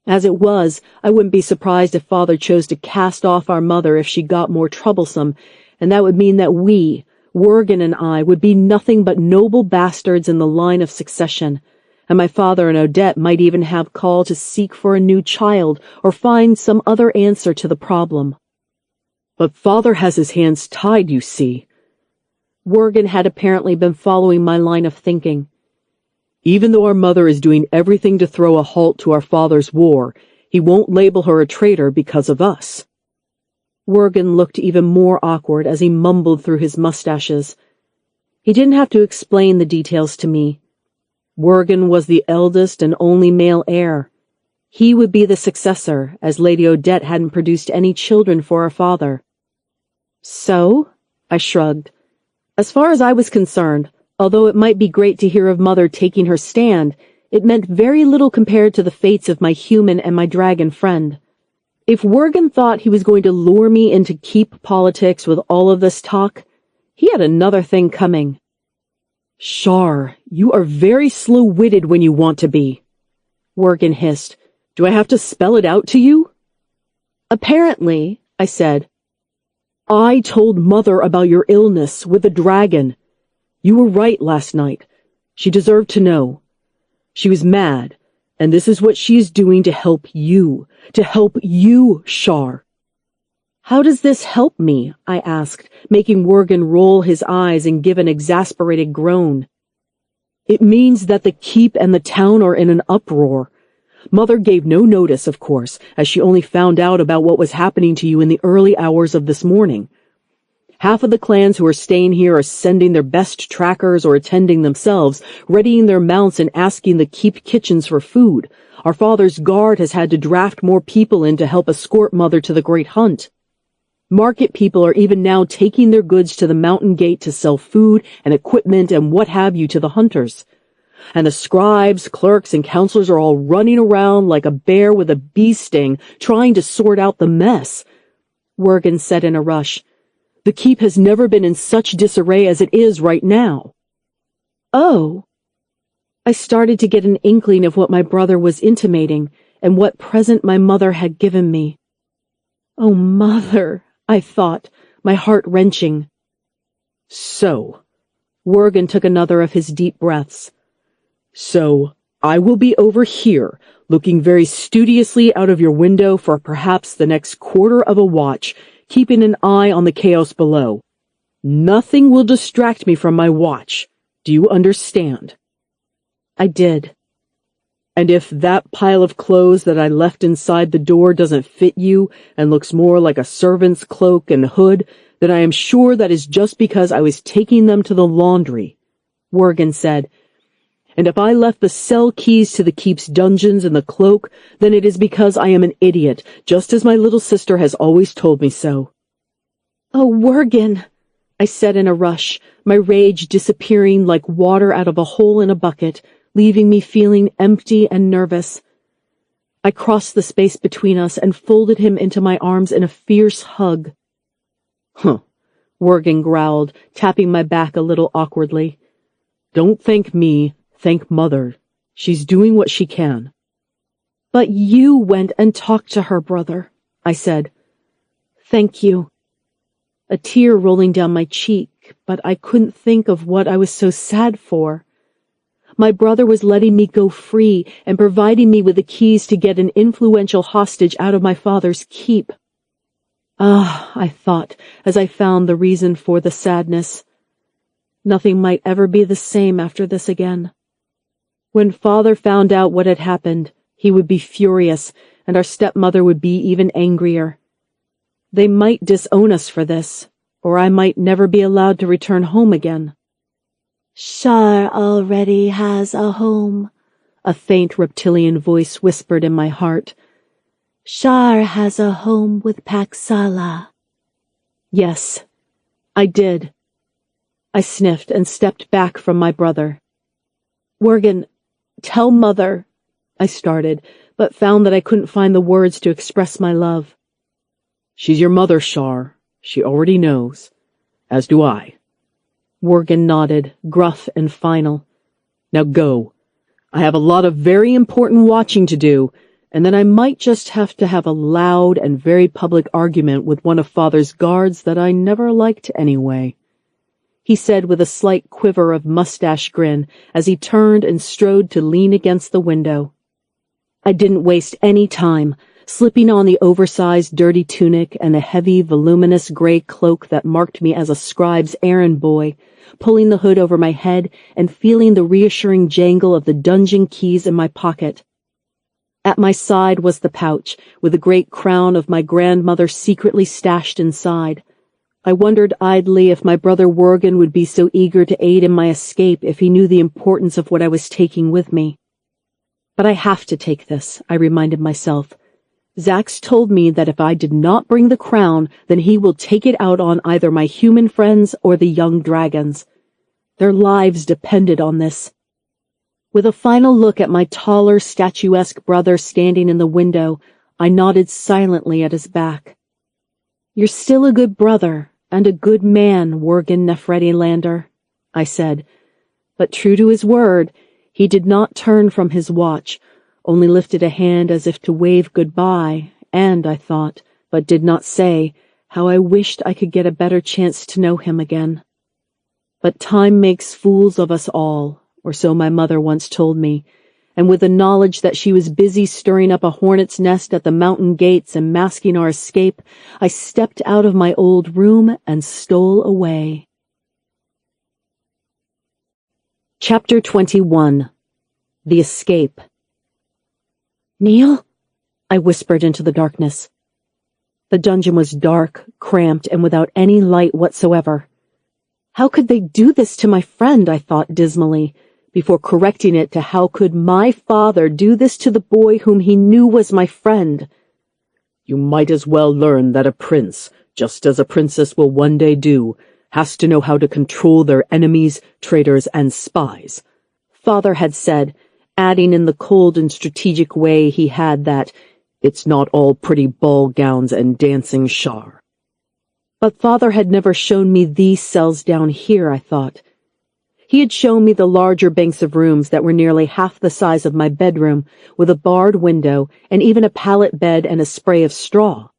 [SPEAKER 2] As it was, I wouldn't be surprised if Father chose to cast off our mother if she got more troublesome, and that would mean that we, Worgen and I, would be nothing but noble bastards in the line of succession, and my father and Odette might even have call to seek for a new child or find some other answer to the problem.
[SPEAKER 1] But Father has his hands tied, you see.
[SPEAKER 2] Worgen had apparently been following my line of thinking.
[SPEAKER 1] Even though our mother is doing everything to throw a halt to our father's war, he won't label her a traitor because of us.
[SPEAKER 2] Worgen looked even more awkward as he mumbled through his mustaches. He didn't have to explain the details to me. Worgen was the eldest and only male heir. He would be the successor, as Lady Odette hadn't produced any children for our father. So? I shrugged. As far as I was concerned, although it might be great to hear of Mother taking her stand, it meant very little compared to the fates of my human and my dragon friend. If Worgen thought he was going to lure me into keep politics with all of this talk, he had another thing coming.
[SPEAKER 1] Shar, you are very slow-witted when you want to be,
[SPEAKER 2] Worgen hissed.
[SPEAKER 1] Do I have to spell it out to you?
[SPEAKER 2] Apparently, I said.
[SPEAKER 1] I told Mother about your illness with the dragon. You were right last night. She deserved to know. She was mad, and this is what she is doing to help you, Shar.
[SPEAKER 2] How does this help me? I asked, making Worgen roll his eyes and give an exasperated groan.
[SPEAKER 1] It means that the keep and the town are in an uproar. Mother gave no notice, of course, as she only found out about what was happening to you in the early hours of this morning. Half of the clans who are staying here are sending their best trackers or attending themselves, readying their mounts and asking the keep kitchens for food. Our father's guard has had to draft more people in to help escort Mother to the great hunt. Market people are even now taking their goods to the mountain gate to sell food and equipment and what have you to the hunters. And the scribes, clerks, and counselors are all running around like a bear with a bee sting, trying to sort out the mess.
[SPEAKER 2] Worgen said in a rush.
[SPEAKER 1] The keep has never been in such disarray as it is right now.
[SPEAKER 2] Oh. I started to get an inkling of what my brother was intimating and what present my mother had given me. Oh, Mother, I thought, my heart wrenching.
[SPEAKER 1] So,
[SPEAKER 2] Worgen took another of his deep breaths.
[SPEAKER 1] So, I will be over here, looking very studiously out of your window for perhaps the next quarter of a watch, keeping an eye on the chaos below. Nothing will distract me from my watch. Do you understand?
[SPEAKER 2] I did.
[SPEAKER 4] And if that pile of clothes that I left inside the door doesn't fit you and looks more like a servant's cloak and hood, then I am sure that is just because I was taking them to the laundry," Worgen said. "And if I left the cell keys to the keep's dungeons in the cloak, then it is because I am an idiot, just as my little sister has always told me so."
[SPEAKER 2] "Oh, Worgen," I said in a rush, my rage disappearing like water out of a hole in a bucket, leaving me feeling empty and nervous. I crossed the space between us and folded him into my arms in a fierce hug.
[SPEAKER 4] "Huh," Worgen growled, tapping my back a little awkwardly. "Don't thank me, thank Mother. She's doing what she can."
[SPEAKER 2] "But you went and talked to her, brother," I said. "Thank you." A tear rolling down my cheek, but I couldn't think of what I was so sad for. My brother was letting me go free and providing me with the keys to get an influential hostage out of my father's keep. "Ah," I thought, as I found the reason for the sadness. Nothing might ever be the same after this again. When father found out what had happened, he would be furious, and our stepmother would be even angrier. They might disown us for this, or I might never be allowed to return home again.
[SPEAKER 3] "Shar already has a home,"
[SPEAKER 2] a faint reptilian voice whispered in my heart.
[SPEAKER 3] "Shar has a home with Paxala."
[SPEAKER 2] Yes, I did. I sniffed and stepped back from my brother. "Worgen, tell Mother," I started, but found that I couldn't find the words to express my love.
[SPEAKER 4] "She's your mother, Shar. She already knows. As do I."
[SPEAKER 2] Worgen nodded, gruff and final.
[SPEAKER 4] "Now go. I have a lot of very important watching to do, and then I might just have to have a loud and very public argument with one of Father's guards that I never liked anyway," he said with a slight quiver of mustache grin as he turned and strode to lean against the window.
[SPEAKER 2] I didn't waste any time, slipping on the oversized dirty tunic and the heavy, voluminous gray cloak that marked me as a scribe's errand boy, pulling the hood over my head and feeling the reassuring jangle of the dungeon keys in my pocket. At my side was the pouch, with the great crown of my grandmother secretly stashed inside. I wondered idly if my brother Worgen would be so eager to aid in my escape if he knew the importance of what I was taking with me. But I have to take this, I reminded myself. Zax told me that if I did not bring the crown, then he will take it out on either my human friends or the young dragons. Their lives depended on this. With a final look at my taller, statuesque brother standing in the window, I nodded silently at his back. "You're still a good brother, and a good man, Worgen Nefredi Lander," I said. But true to his word, he did not turn from his watch, only lifted a hand as if to wave goodbye, and, I thought, but did not say, how I wished I could get a better chance to know him again. But time makes fools of us all, or so my mother once told me, and with the knowledge that she was busy stirring up a hornet's nest at the mountain gates and masking our escape, I stepped out of my old room and stole away. Chapter 21. The Escape. "Neil?" I whispered into the darkness. The dungeon was dark, cramped, and without any light whatsoever. How could they do this to my friend, I thought dismally, before correcting it to how could my father do this to the boy whom he knew was my friend?
[SPEAKER 4] "You might as well learn that a prince, just as a princess will one day do, has to know how to control their enemies, traitors, and spies," Father had said, adding in the cold and strategic way he had that, "It's not all pretty ball gowns and dancing Shar." But Father had never shown me these cells down here, I thought. He had shown me the larger banks of rooms that were nearly half the size of my bedroom, with a barred window and even a pallet bed and a spray of straw.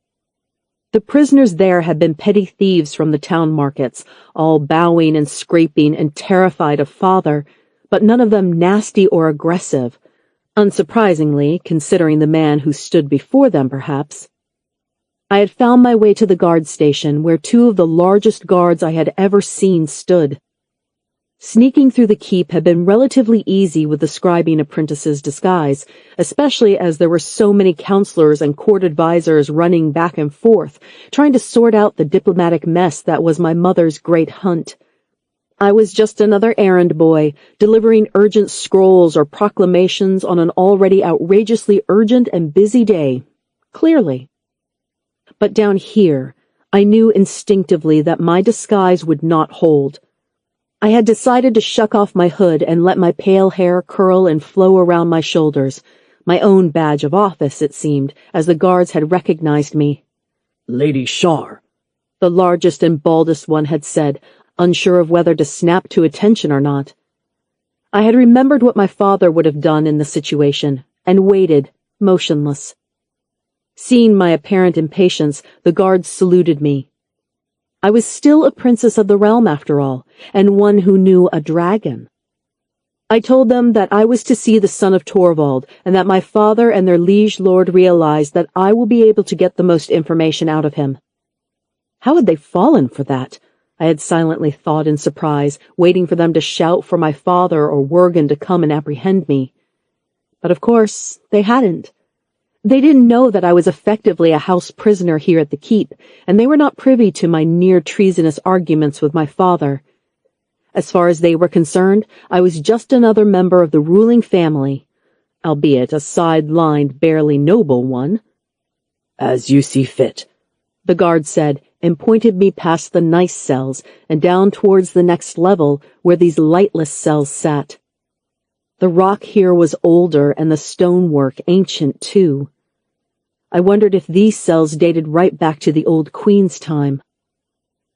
[SPEAKER 4] The prisoners there had been petty thieves from the town markets, all bowing and scraping and terrified of Father, but none of them nasty or aggressive, unsurprisingly, considering the man who stood before them, perhaps. I had found my way to the guard station, where two of the largest guards I had ever seen stood.
[SPEAKER 2] Sneaking through the keep had been relatively easy with the scribing apprentice's disguise, especially as there were so many counselors and court advisors running back and forth, trying to sort out the diplomatic mess that was my mother's great hunt. I was just another errand boy, delivering urgent scrolls or proclamations on an already outrageously urgent and busy day. Clearly. But down here, I knew instinctively that my disguise would not hold. I had decided to shuck off my hood and let my pale hair curl and flow around my shoulders, my own badge of office, it seemed, as the guards had recognized me.
[SPEAKER 4] Lady Shar,
[SPEAKER 2] the largest and baldest one had said, unsure of whether to snap to attention or not. I had remembered what my father would have done in the situation, and waited, motionless. Seeing my apparent impatience, the guards saluted me. I was still a princess of the realm, after all, and one who knew a dragon. I told them that I was to see the son of Torvald, and that my father and their liege lord realized that I will be able to get the most information out of him. How had they fallen for that? I had silently thought in surprise, waiting for them to shout for my father or Worgen to come and apprehend me. But of course, they hadn't. They didn't know that I was effectively a house prisoner here at the keep, and they were not privy to my near-treasonous arguments with my father. As far as they were concerned, I was just another member of the ruling family, albeit a sidelined, barely noble one.
[SPEAKER 4] As you see fit,
[SPEAKER 2] the guard said, and pointed me past the nice cells and down towards the next level where these lightless cells sat. The rock here was older and the stonework ancient, too. I wondered if these cells dated right back to the old queen's time.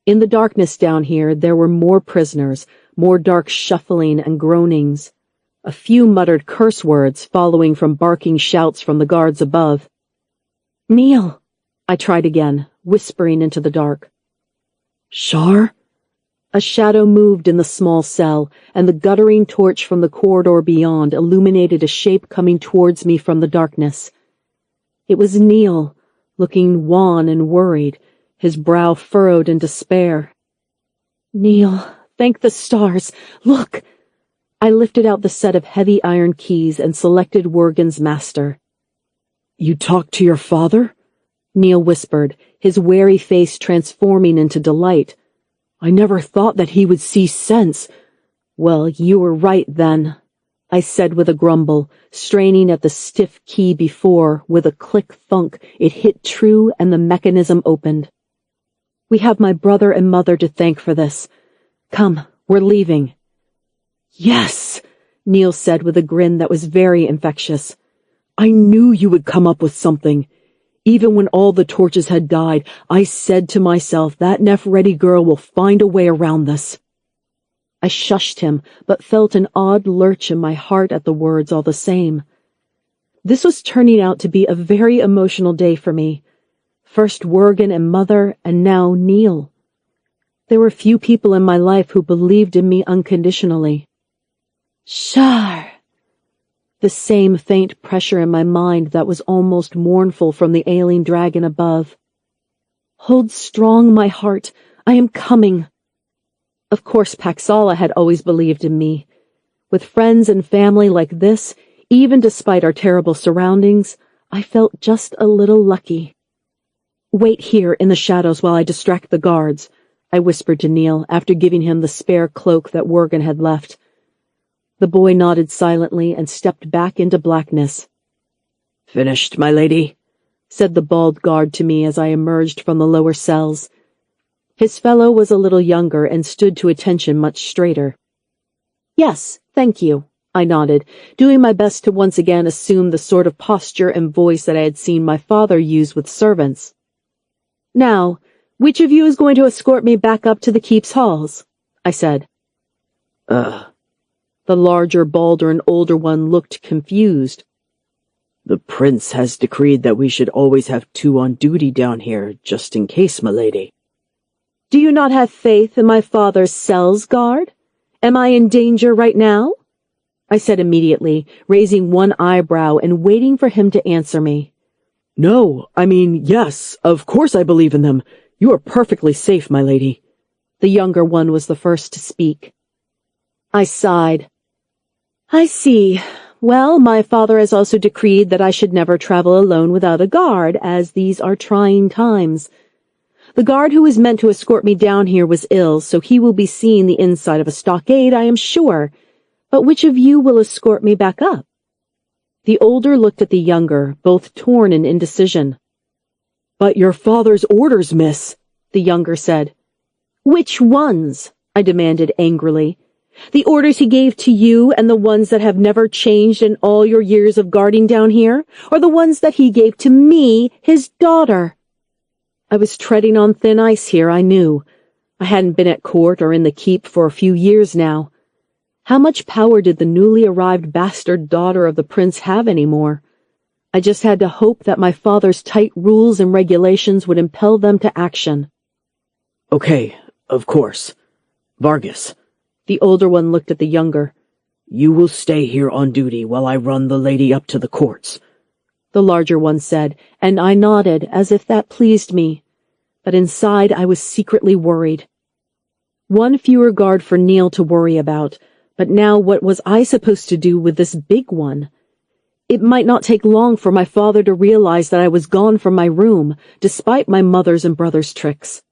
[SPEAKER 2] In the darkness down here, there were more prisoners, more dark shuffling and groanings. A few muttered curse words following from barking shouts from the guards above. "Neil," I tried again, whispering into the dark.
[SPEAKER 4] Shar?
[SPEAKER 2] A shadow moved in the small cell, and the guttering torch from the corridor beyond illuminated a shape coming towards me from the darkness. It was Neil, looking wan and worried, his brow furrowed in despair. "Neil, thank the stars! Look!" I lifted out the set of heavy iron keys and selected Worgen's master.
[SPEAKER 4] You talked to your father?
[SPEAKER 2] Neil whispered, his wary face transforming into delight.
[SPEAKER 4] I never thought that he would see sense.
[SPEAKER 2] Well, you were right then, I said with a grumble, straining at the stiff key before, with a click thunk, it hit true and the mechanism opened. We have my brother and mother to thank for this. Come, we're leaving.
[SPEAKER 4] Yes,
[SPEAKER 2] Neil said with a grin that was very infectious.
[SPEAKER 4] I knew you would come up with something. Even when all the torches had died, I said to myself, that Nefereti girl will find a way around this.
[SPEAKER 2] I shushed him, but felt an odd lurch in my heart at the words all the same. This was turning out to be a very emotional day for me. First Worgen and Mother, and now Neil. There were few people in my life who believed in me unconditionally. Shar! The same faint pressure in my mind that was almost mournful from the ailing dragon above. Hold strong, my heart. I am coming. Of course, Paxala had always believed in me. With friends and family like this, even despite our terrible surroundings, I felt just a little lucky. Wait here in the shadows while I distract the guards, I whispered to Neil after giving him the spare cloak that Worgen had left. The boy nodded silently and stepped back into blackness.
[SPEAKER 4] Finished, my lady,
[SPEAKER 2] said the bald guard to me as I emerged from the lower cells. His fellow was a little younger and stood to attention much straighter. Yes, thank you, I nodded, doing my best to once again assume the sort of posture and voice that I had seen my father use with servants. Now, which of you is going to escort me back up to the keep's halls? I said. The larger, balder, and older one looked confused.
[SPEAKER 4] The prince has decreed that we should always have two on duty down here, just in case, my lady.
[SPEAKER 2] Do you not have faith in my father's cells guard? Am I in danger right now? I said immediately, raising one eyebrow and waiting for him to answer me.
[SPEAKER 4] No, I mean, yes, of course I believe in them. You are perfectly safe, my lady.
[SPEAKER 2] The younger one was the first to speak. I sighed. I see. Well, my father has also decreed that I should never travel alone without a guard, as these are trying times. The guard who was meant to escort me down here was ill, so he will be seeing the inside of a stockade, I am sure. But which of you will escort me back up? The older looked at the younger, both torn in indecision.
[SPEAKER 4] But your father's orders, miss, the younger said.
[SPEAKER 2] Which ones? I demanded angrily. The orders he gave to you and the ones that have never changed in all your years of guarding down here, or the ones that he gave to me, his daughter? I was treading on thin ice here, I knew. I hadn't been at court or in the keep for a few years now. How much power did the newly arrived bastard daughter of the prince have anymore? I just had to hope that my father's tight rules and regulations would impel them to action.
[SPEAKER 4] Okay, of course. Vargas.
[SPEAKER 2] The older one looked at the younger.
[SPEAKER 4] You will stay here on duty while I run the lady up to the courts,
[SPEAKER 2] the larger one said, and I nodded as if that pleased me. But inside I was secretly worried. One fewer guard for Neil to worry about, but now what was I supposed to do with this big one? It might not take long for my father to realize that I was gone from my room, despite my mother's and brother's tricks.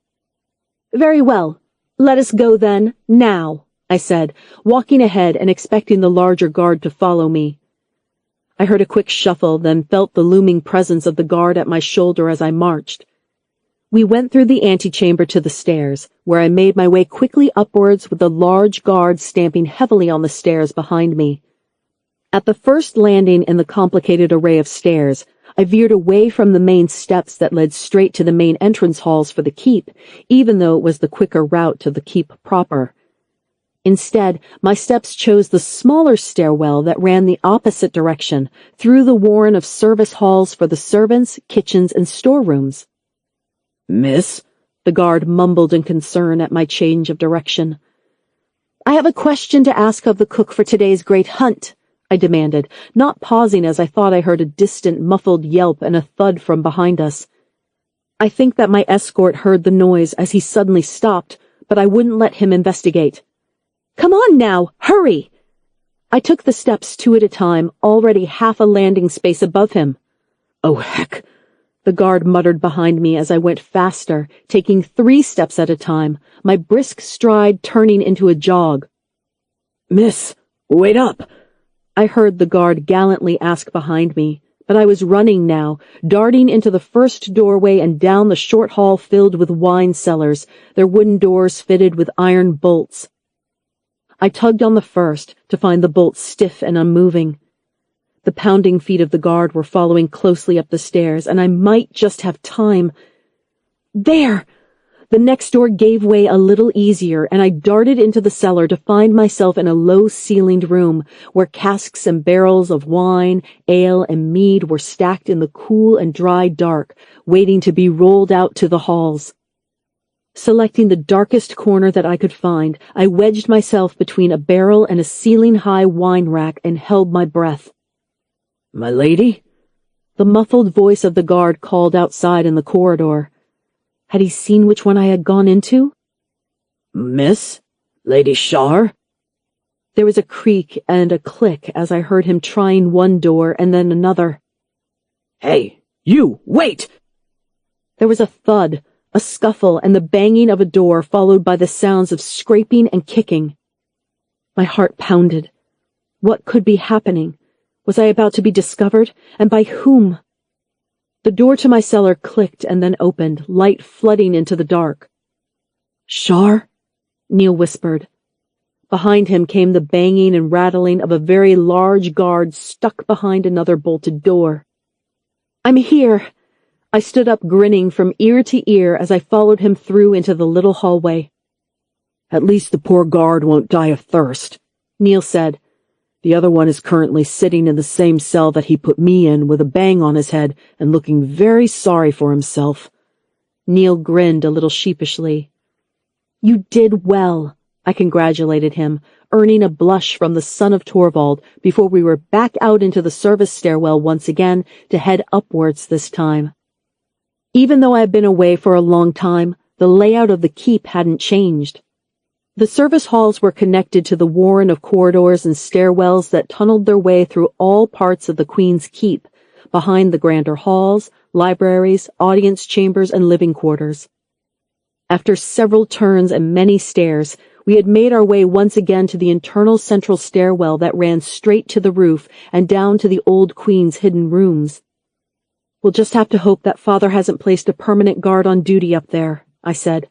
[SPEAKER 2] Very well, let us go then, now, I said, walking ahead and expecting the larger guard to follow me. I heard a quick shuffle, then felt the looming presence of the guard at my shoulder as I marched. We went through the antechamber to the stairs, where I made my way quickly upwards with the large guard stamping heavily on the stairs behind me. At the first landing in the complicated array of stairs, I veered away from the main steps that led straight to the main entrance halls for the keep, even though it was the quicker route to the keep proper. Instead, my steps chose the smaller stairwell that ran the opposite direction, through the warren of service halls for the servants, kitchens, and storerooms.
[SPEAKER 4] Miss?
[SPEAKER 2] The guard mumbled in concern at my change of direction. I have a question to ask of the cook for today's great hunt, I demanded, not pausing as I thought I heard a distant muffled yelp and a thud from behind us. I think that my escort heard the noise as he suddenly stopped, but I wouldn't let him investigate. Come on now, hurry! I took the steps 2 at a time, already half a landing space above him.
[SPEAKER 4] Oh, heck!
[SPEAKER 2] The guard muttered behind me as I went faster, taking 3 steps at a time, my brisk stride turning into a jog.
[SPEAKER 4] Miss, wait up!
[SPEAKER 2] I heard the guard gallantly ask behind me, but I was running now, darting into the first doorway and down the short hall filled with wine cellars, their wooden doors fitted with iron bolts. I tugged on the first, to find the bolts stiff and unmoving. The pounding feet of the guard were following closely up the stairs, and I might just have time. There! The next door gave way a little easier, and I darted into the cellar to find myself in a low-ceilinged room, where casks and barrels of wine, ale, and mead were stacked in the cool and dry dark, waiting to be rolled out to the halls. Selecting the darkest corner that I could find, I wedged myself between a barrel and a ceiling-high wine rack and held my breath.
[SPEAKER 4] My lady?
[SPEAKER 2] The muffled voice of the guard called outside in the corridor. Had he seen which one I had gone into?
[SPEAKER 4] Miss? Lady Shar?
[SPEAKER 2] There was a creak and a click as I heard him trying one door and then another.
[SPEAKER 4] Hey, you, wait!
[SPEAKER 2] There was a thud, a scuffle, and the banging of a door followed by the sounds of scraping and kicking. My heart pounded. What could be happening? Was I about to be discovered, and by whom? The door to my cellar clicked and then opened, light flooding into the dark.
[SPEAKER 4] Shar?
[SPEAKER 2] Neil whispered. Behind him came the banging and rattling of a very large guard stuck behind another bolted door. I'm here. I stood up grinning from ear to ear as I followed him through into the little hallway.
[SPEAKER 4] At least the poor guard won't die of thirst,
[SPEAKER 2] Neil said.
[SPEAKER 4] The other one is currently sitting in the same cell that he put me in with a bang on his head and looking very sorry for himself.
[SPEAKER 2] Neil grinned a little sheepishly. You did well, I congratulated him, earning a blush from the son of Torvald before we were back out into the service stairwell once again to head upwards this time. Even though I had been away for a long time, the layout of the keep hadn't changed. The service halls were connected to the warren of corridors and stairwells that tunneled their way through all parts of the Queen's Keep, behind the grander halls, libraries, audience chambers, and living quarters. After several turns and many stairs, we had made our way once again to the internal central stairwell that ran straight to the roof and down to the old Queen's hidden rooms. "We'll just have to hope that Father hasn't placed a permanent guard on duty up there," I said.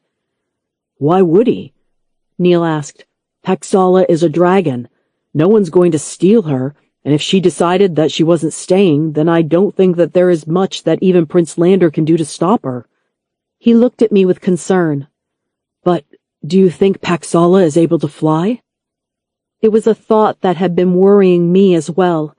[SPEAKER 4] "Why would he?" Neil asked. "Paxala is a dragon. No one's going to steal her, and if she decided that she wasn't staying, then I don't think that there is much that even Prince Lander can do to stop her."
[SPEAKER 2] He looked at me with concern.
[SPEAKER 4] "But do you think Paxala is able to fly?"
[SPEAKER 2] It was a thought that had been worrying me as well.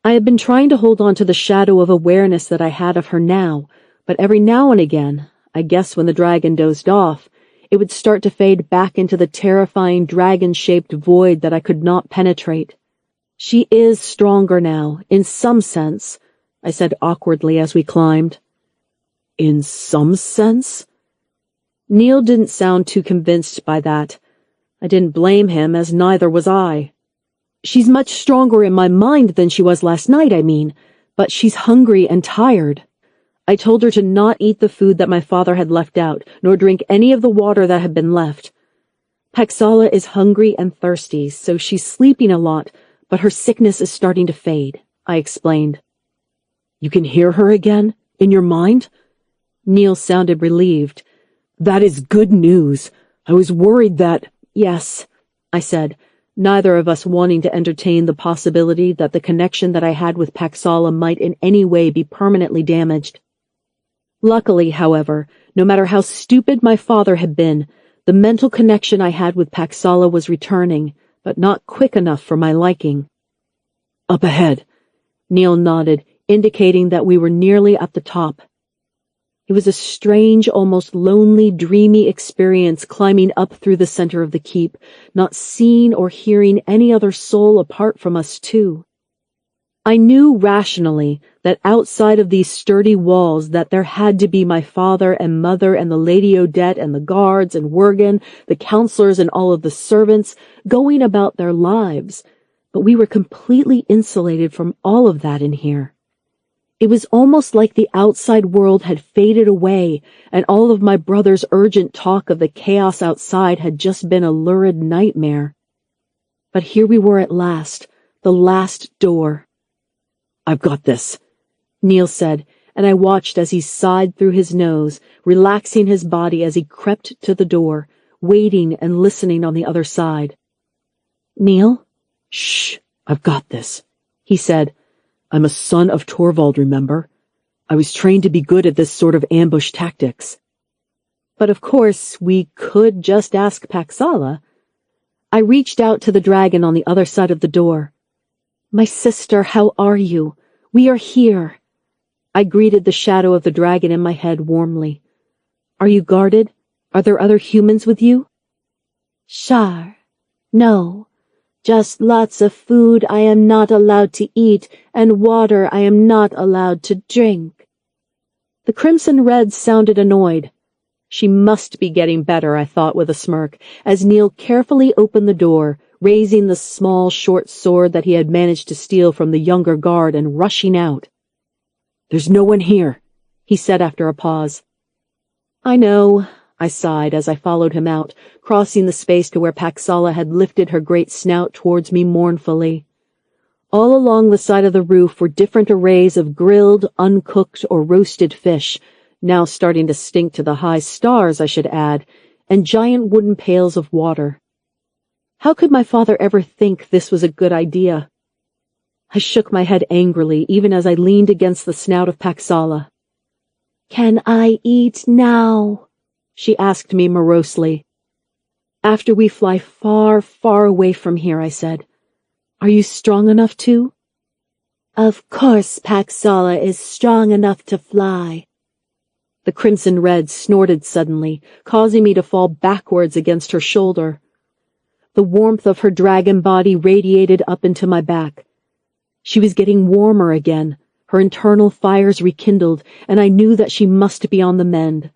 [SPEAKER 2] I had been trying to hold on to the shadow of awareness that I had of her now, but every now and again, I guess when the dragon dozed off, it would start to fade back into the terrifying dragon-shaped void that I could not penetrate. "She is stronger now, in some sense," I said awkwardly as we climbed.
[SPEAKER 4] "In some sense?"
[SPEAKER 2] Neil didn't sound too convinced by that. I didn't blame him, as neither was I. "She's much stronger in my mind than she was last night, I mean, but she's hungry and tired." I told her to not eat the food that my father had left out, nor drink any of the water that had been left. "Paxala is hungry and thirsty, so she's sleeping a lot, but her sickness is starting to fade," I explained.
[SPEAKER 4] "You can hear her again? In your mind?"
[SPEAKER 2] Neil sounded relieved.
[SPEAKER 4] "That is good news. I was worried that—"
[SPEAKER 2] "Yes," I said, neither of us wanting to entertain the possibility that the connection that I had with Paxala might in any way be permanently damaged. Luckily, however, no matter how stupid my father had been, the mental connection I had with Paxala was returning, but not quick enough for my liking.
[SPEAKER 4] "Up ahead,"
[SPEAKER 2] Neil nodded, indicating that we were nearly at the top. It was a strange, almost lonely, dreamy experience climbing up through the center of the keep, not seeing or hearing any other soul apart from us two. I knew rationally that outside of these sturdy walls that there had to be my father and mother and the Lady Odette and the guards and Wergen, the counselors and all of the servants, going about their lives, but we were completely insulated from all of that in here. It was almost like the outside world had faded away, and all of my brother's urgent talk of the chaos outside had just been a lurid nightmare. But here we were at last, the last door.
[SPEAKER 4] "I've got this,"
[SPEAKER 2] Neil said, and I watched as he sighed through his nose, relaxing his body as he crept to the door, waiting and listening on the other side.
[SPEAKER 3] "Neil?"
[SPEAKER 4] "Shh, I've got this," he said. "I'm a son of Torvald, remember? I was trained to be good at this sort of ambush tactics."
[SPEAKER 2] But of course, we could just ask Paxala. I reached out to the dragon on the other side of the door. "My sister, how are you? We are here." I greeted the shadow of the dragon in my head warmly. "Are you guarded? Are there other humans with you?"
[SPEAKER 3] "Shar, no. Just lots of food I am not allowed to eat, and water I am not allowed to drink."
[SPEAKER 2] The Crimson Red sounded annoyed. She must be getting better, I thought with a smirk, as Neil carefully opened the door, raising the small, short sword that he had managed to steal from the younger guard and rushing out.
[SPEAKER 4] "There's no one here,"
[SPEAKER 2] he said after a pause. "I know," I sighed as I followed him out, crossing the space to where Paxala had lifted her great snout towards me mournfully. All along the side of the roof were different arrays of grilled, uncooked, or roasted fish, now starting to stink to the high stars, I should add, and giant wooden pails of water. How could my father ever think this was a good idea? I shook my head angrily, even as I leaned against the snout of Paxala.
[SPEAKER 3] "Can I eat now?"
[SPEAKER 2] she asked me morosely. "After we fly far, far away from here," I said. "Are you strong enough to?"
[SPEAKER 3] "Of course Paxala is strong enough to fly."
[SPEAKER 2] The Crimson Red snorted suddenly, causing me to fall backwards against her shoulder. The warmth of her dragon body radiated up into my back. She was getting warmer again, her internal fires rekindled, and I knew that she must be on the mend.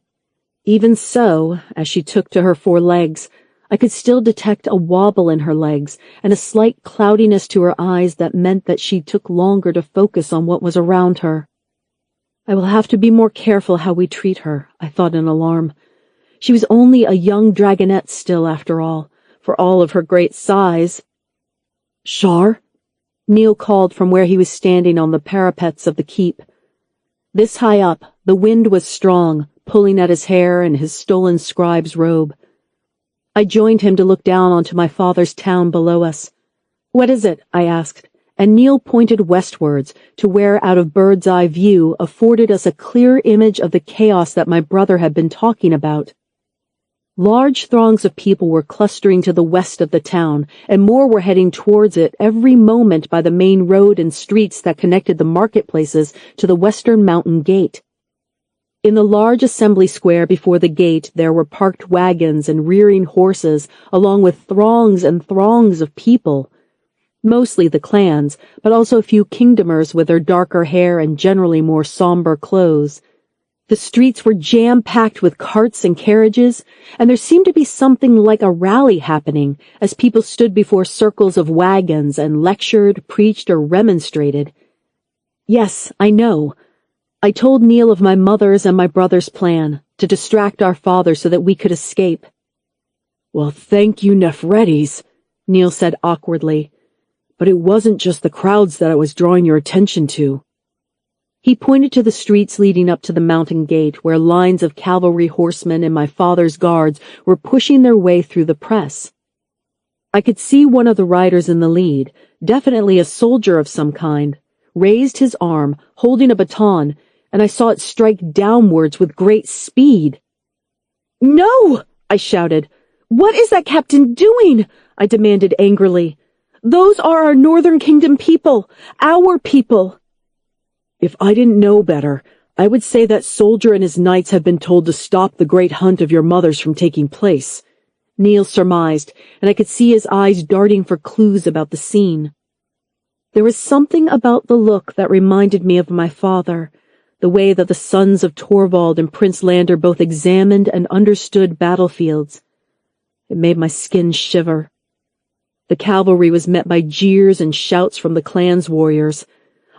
[SPEAKER 2] Even so, as she took to her 4 legs, I could still detect a wobble in her legs and a slight cloudiness to her eyes that meant that she took longer to focus on what was around her. I will have to be more careful how we treat her, I thought in alarm. She was only a young dragonette still, after all, for all of her great size.
[SPEAKER 1] Shar?
[SPEAKER 2] Neil called from where he was standing on the parapets of the keep. This high up, the wind was strong, pulling at his hair and his stolen scribe's robe. I joined him to look down onto my father's town below us. What is it? I asked, and Neil pointed westwards to where out of bird's eye view afforded us a clear image of the chaos that my brother had been talking about. Large throngs of people were clustering to the west of the town, and more were heading towards it every moment by the main road and streets that connected the marketplaces to the western mountain gate. In the large assembly square before the gate there were parked wagons and rearing horses, along with throngs and throngs of people. Mostly the clans, but also a few kingdomers with their darker hair and generally more somber clothes. The streets were jam-packed with carts and carriages, and there seemed to be something like a rally happening as people stood before circles of wagons and lectured, preached, or remonstrated. Yes, I know. I told Neil of my mother's and my brother's plan, to distract our father so that we could escape.
[SPEAKER 1] Well, thank you, Nephretes, Neil said awkwardly. But it wasn't just the crowds that I was drawing your attention to.
[SPEAKER 2] He pointed to the streets leading up to the mountain gate, where lines of cavalry horsemen and my father's guards were pushing their way through the press. I could see one of the riders in the lead, definitely a soldier of some kind, raised his arm, holding a baton, and I saw it strike downwards with great speed.
[SPEAKER 3] "No!" I shouted. "What is that captain doing?" I demanded angrily. "Those are our Northern Kingdom people, our people."
[SPEAKER 1] If I didn't know better, I would say that soldier and his knights have been told to stop the great hunt of your mothers from taking place, Neil surmised, and I could see his eyes darting for clues about the scene. There was something about the look that reminded me of my father, the way that the sons of Torvald and Prince Lander both examined and understood battlefields. It made my skin shiver. The cavalry was met by jeers and shouts from the clan's warriors.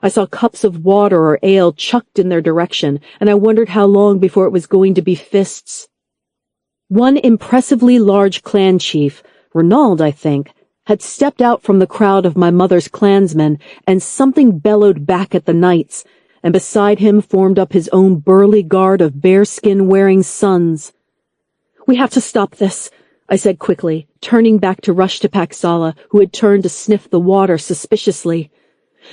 [SPEAKER 1] I saw cups of water or ale chucked in their direction, and I wondered how long before it was going to be fists. One impressively large clan chief, Renaud, I think, had stepped out from the crowd of my mother's clansmen, and something bellowed back at the knights, and beside him formed up his own burly guard of bearskin-wearing sons. "We have to stop this," I said quickly, turning back to rush to Paxala, who had turned to sniff the water suspiciously.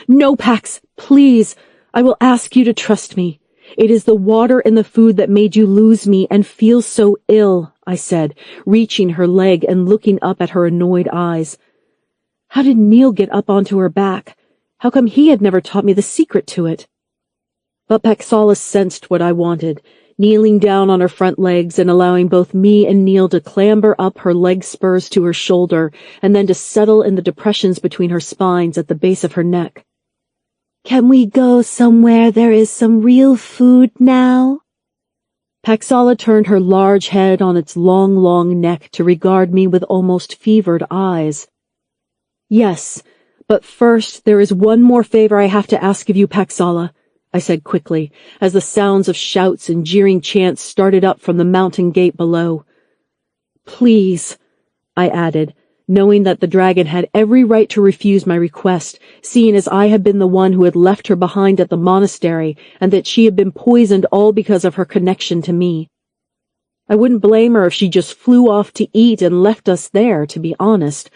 [SPEAKER 1] "No, Pax, please. I will ask you to trust me. It is the water and the food that made you lose me and feel so ill," I said, reaching her leg and looking up at her annoyed eyes. How did Neil get up onto her back? How come he had never taught me the secret to it? But Paxala sensed what I wanted, kneeling down on her front legs and allowing both me and Neil to clamber up her leg spurs to her shoulder and then to settle in the depressions between her spines at the base of her neck.
[SPEAKER 3] "Can we go somewhere there is some real food now?"
[SPEAKER 2] Paxala turned her large head on its long neck to regard me with almost fevered eyes. "Yes, but first there is one more favor I have to ask of you, Paxala," I said quickly, as the sounds of shouts and jeering chants started up from the mountain gate below. "Please," I added, knowing that the dragon had every right to refuse my request, seeing as I had been the one who had left her behind at the monastery, and that she had been poisoned all because of her connection to me. I wouldn't blame her if she just flew off to eat and left us there, to be honest,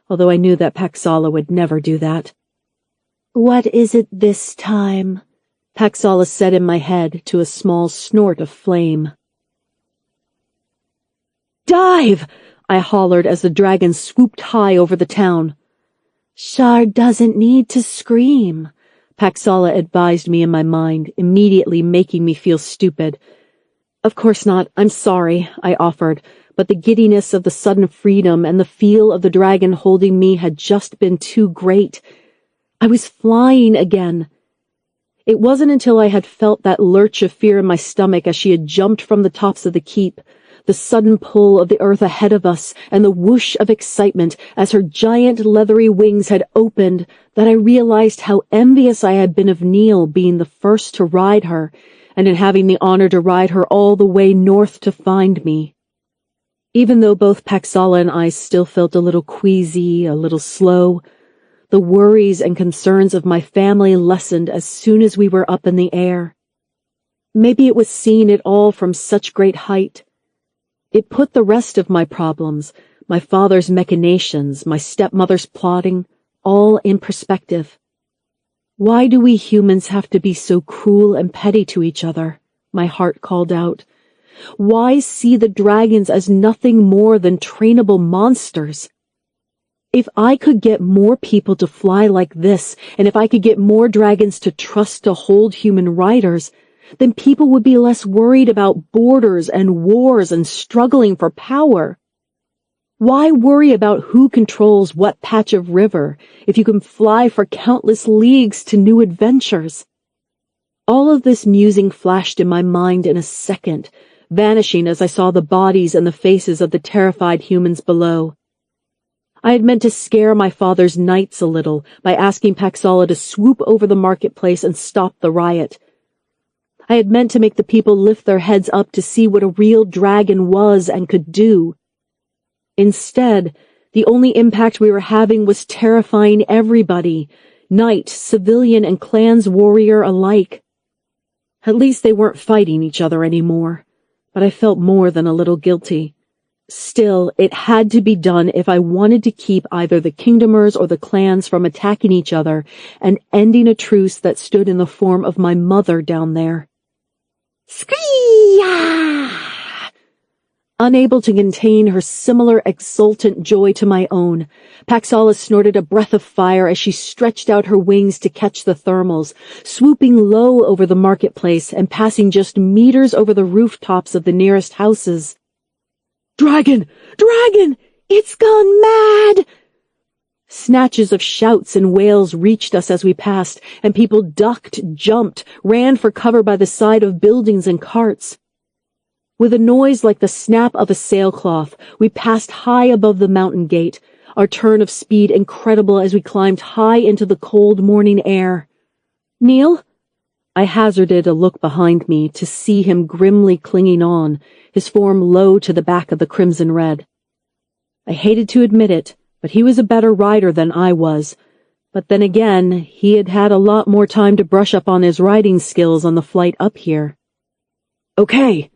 [SPEAKER 2] although I knew that Paxala would never do that.
[SPEAKER 3] "What is it this time?"
[SPEAKER 2] Paxala said in my head to a small snort of flame. "Dive!" I hollered as the dragon swooped high over the town.
[SPEAKER 3] "Shar doesn't need to scream,"
[SPEAKER 2] Paxala advised me in my mind, immediately making me feel stupid. "Of course not, I'm sorry," I offered, but the giddiness of the sudden freedom and the feel of the dragon holding me had just been too great. I was flying again. It wasn't until I had felt that lurch of fear in my stomach as she had jumped from the tops of the keep, the sudden pull of the earth ahead of us, and the whoosh of excitement as her giant leathery wings had opened, that I realized how envious I had been of Neil being the first to ride her, and in having the honor to ride her all the way north to find me. Even though both Paxala and I still felt a little queasy, a little slow, the worries and concerns of my family lessened as soon as we were up in the air. Maybe it was seeing it all from such great height. It put the rest of my problems, my father's machinations, my stepmother's plotting, all in perspective. Why do we humans have to be so cruel and petty to each other? My heart called out. Why see the dragons as nothing more than trainable monsters? If I could get more people to fly like this, and if I could get more dragons to trust to hold human riders, then people would be less worried about borders and wars and struggling for power. Why worry about who controls what patch of river if you can fly for countless leagues to new adventures? All of this musing flashed in my mind in a second, vanishing as I saw the bodies and the faces of the terrified humans below. I had meant to scare my father's knights a little by asking Paxala to swoop over the marketplace and stop the riot. I had meant to make the people lift their heads up to see what a real dragon was and could do. Instead, the only impact we were having was terrifying everybody, knight, civilian, and clans warrior alike. At least they weren't fighting each other anymore, but I felt more than a little guilty. Still, it had to be done if I wanted to keep either the kingdomers or the clans from attacking each other and ending a truce that stood in the form of my mother down there. Screeya! Unable to contain her similar exultant joy to my own, Paxala snorted a breath of fire as she stretched out her wings to catch the thermals, swooping low over the marketplace and passing just meters over the rooftops of the nearest houses. Dragon! Dragon! It's gone mad! Snatches of shouts and wails reached us as we passed, and people ducked, jumped, ran for cover by the side of buildings and carts. With a noise like the snap of a sailcloth, we passed high above the mountain gate, our turn of speed incredible as we climbed high into the cold morning air. Neil? I hazarded a look behind me to see him grimly clinging on, his form low to the back of the crimson red. I hated to admit it, but he was a better rider than I was. But then again, he had had a lot more time to brush up on his riding skills on the flight up here. Okay.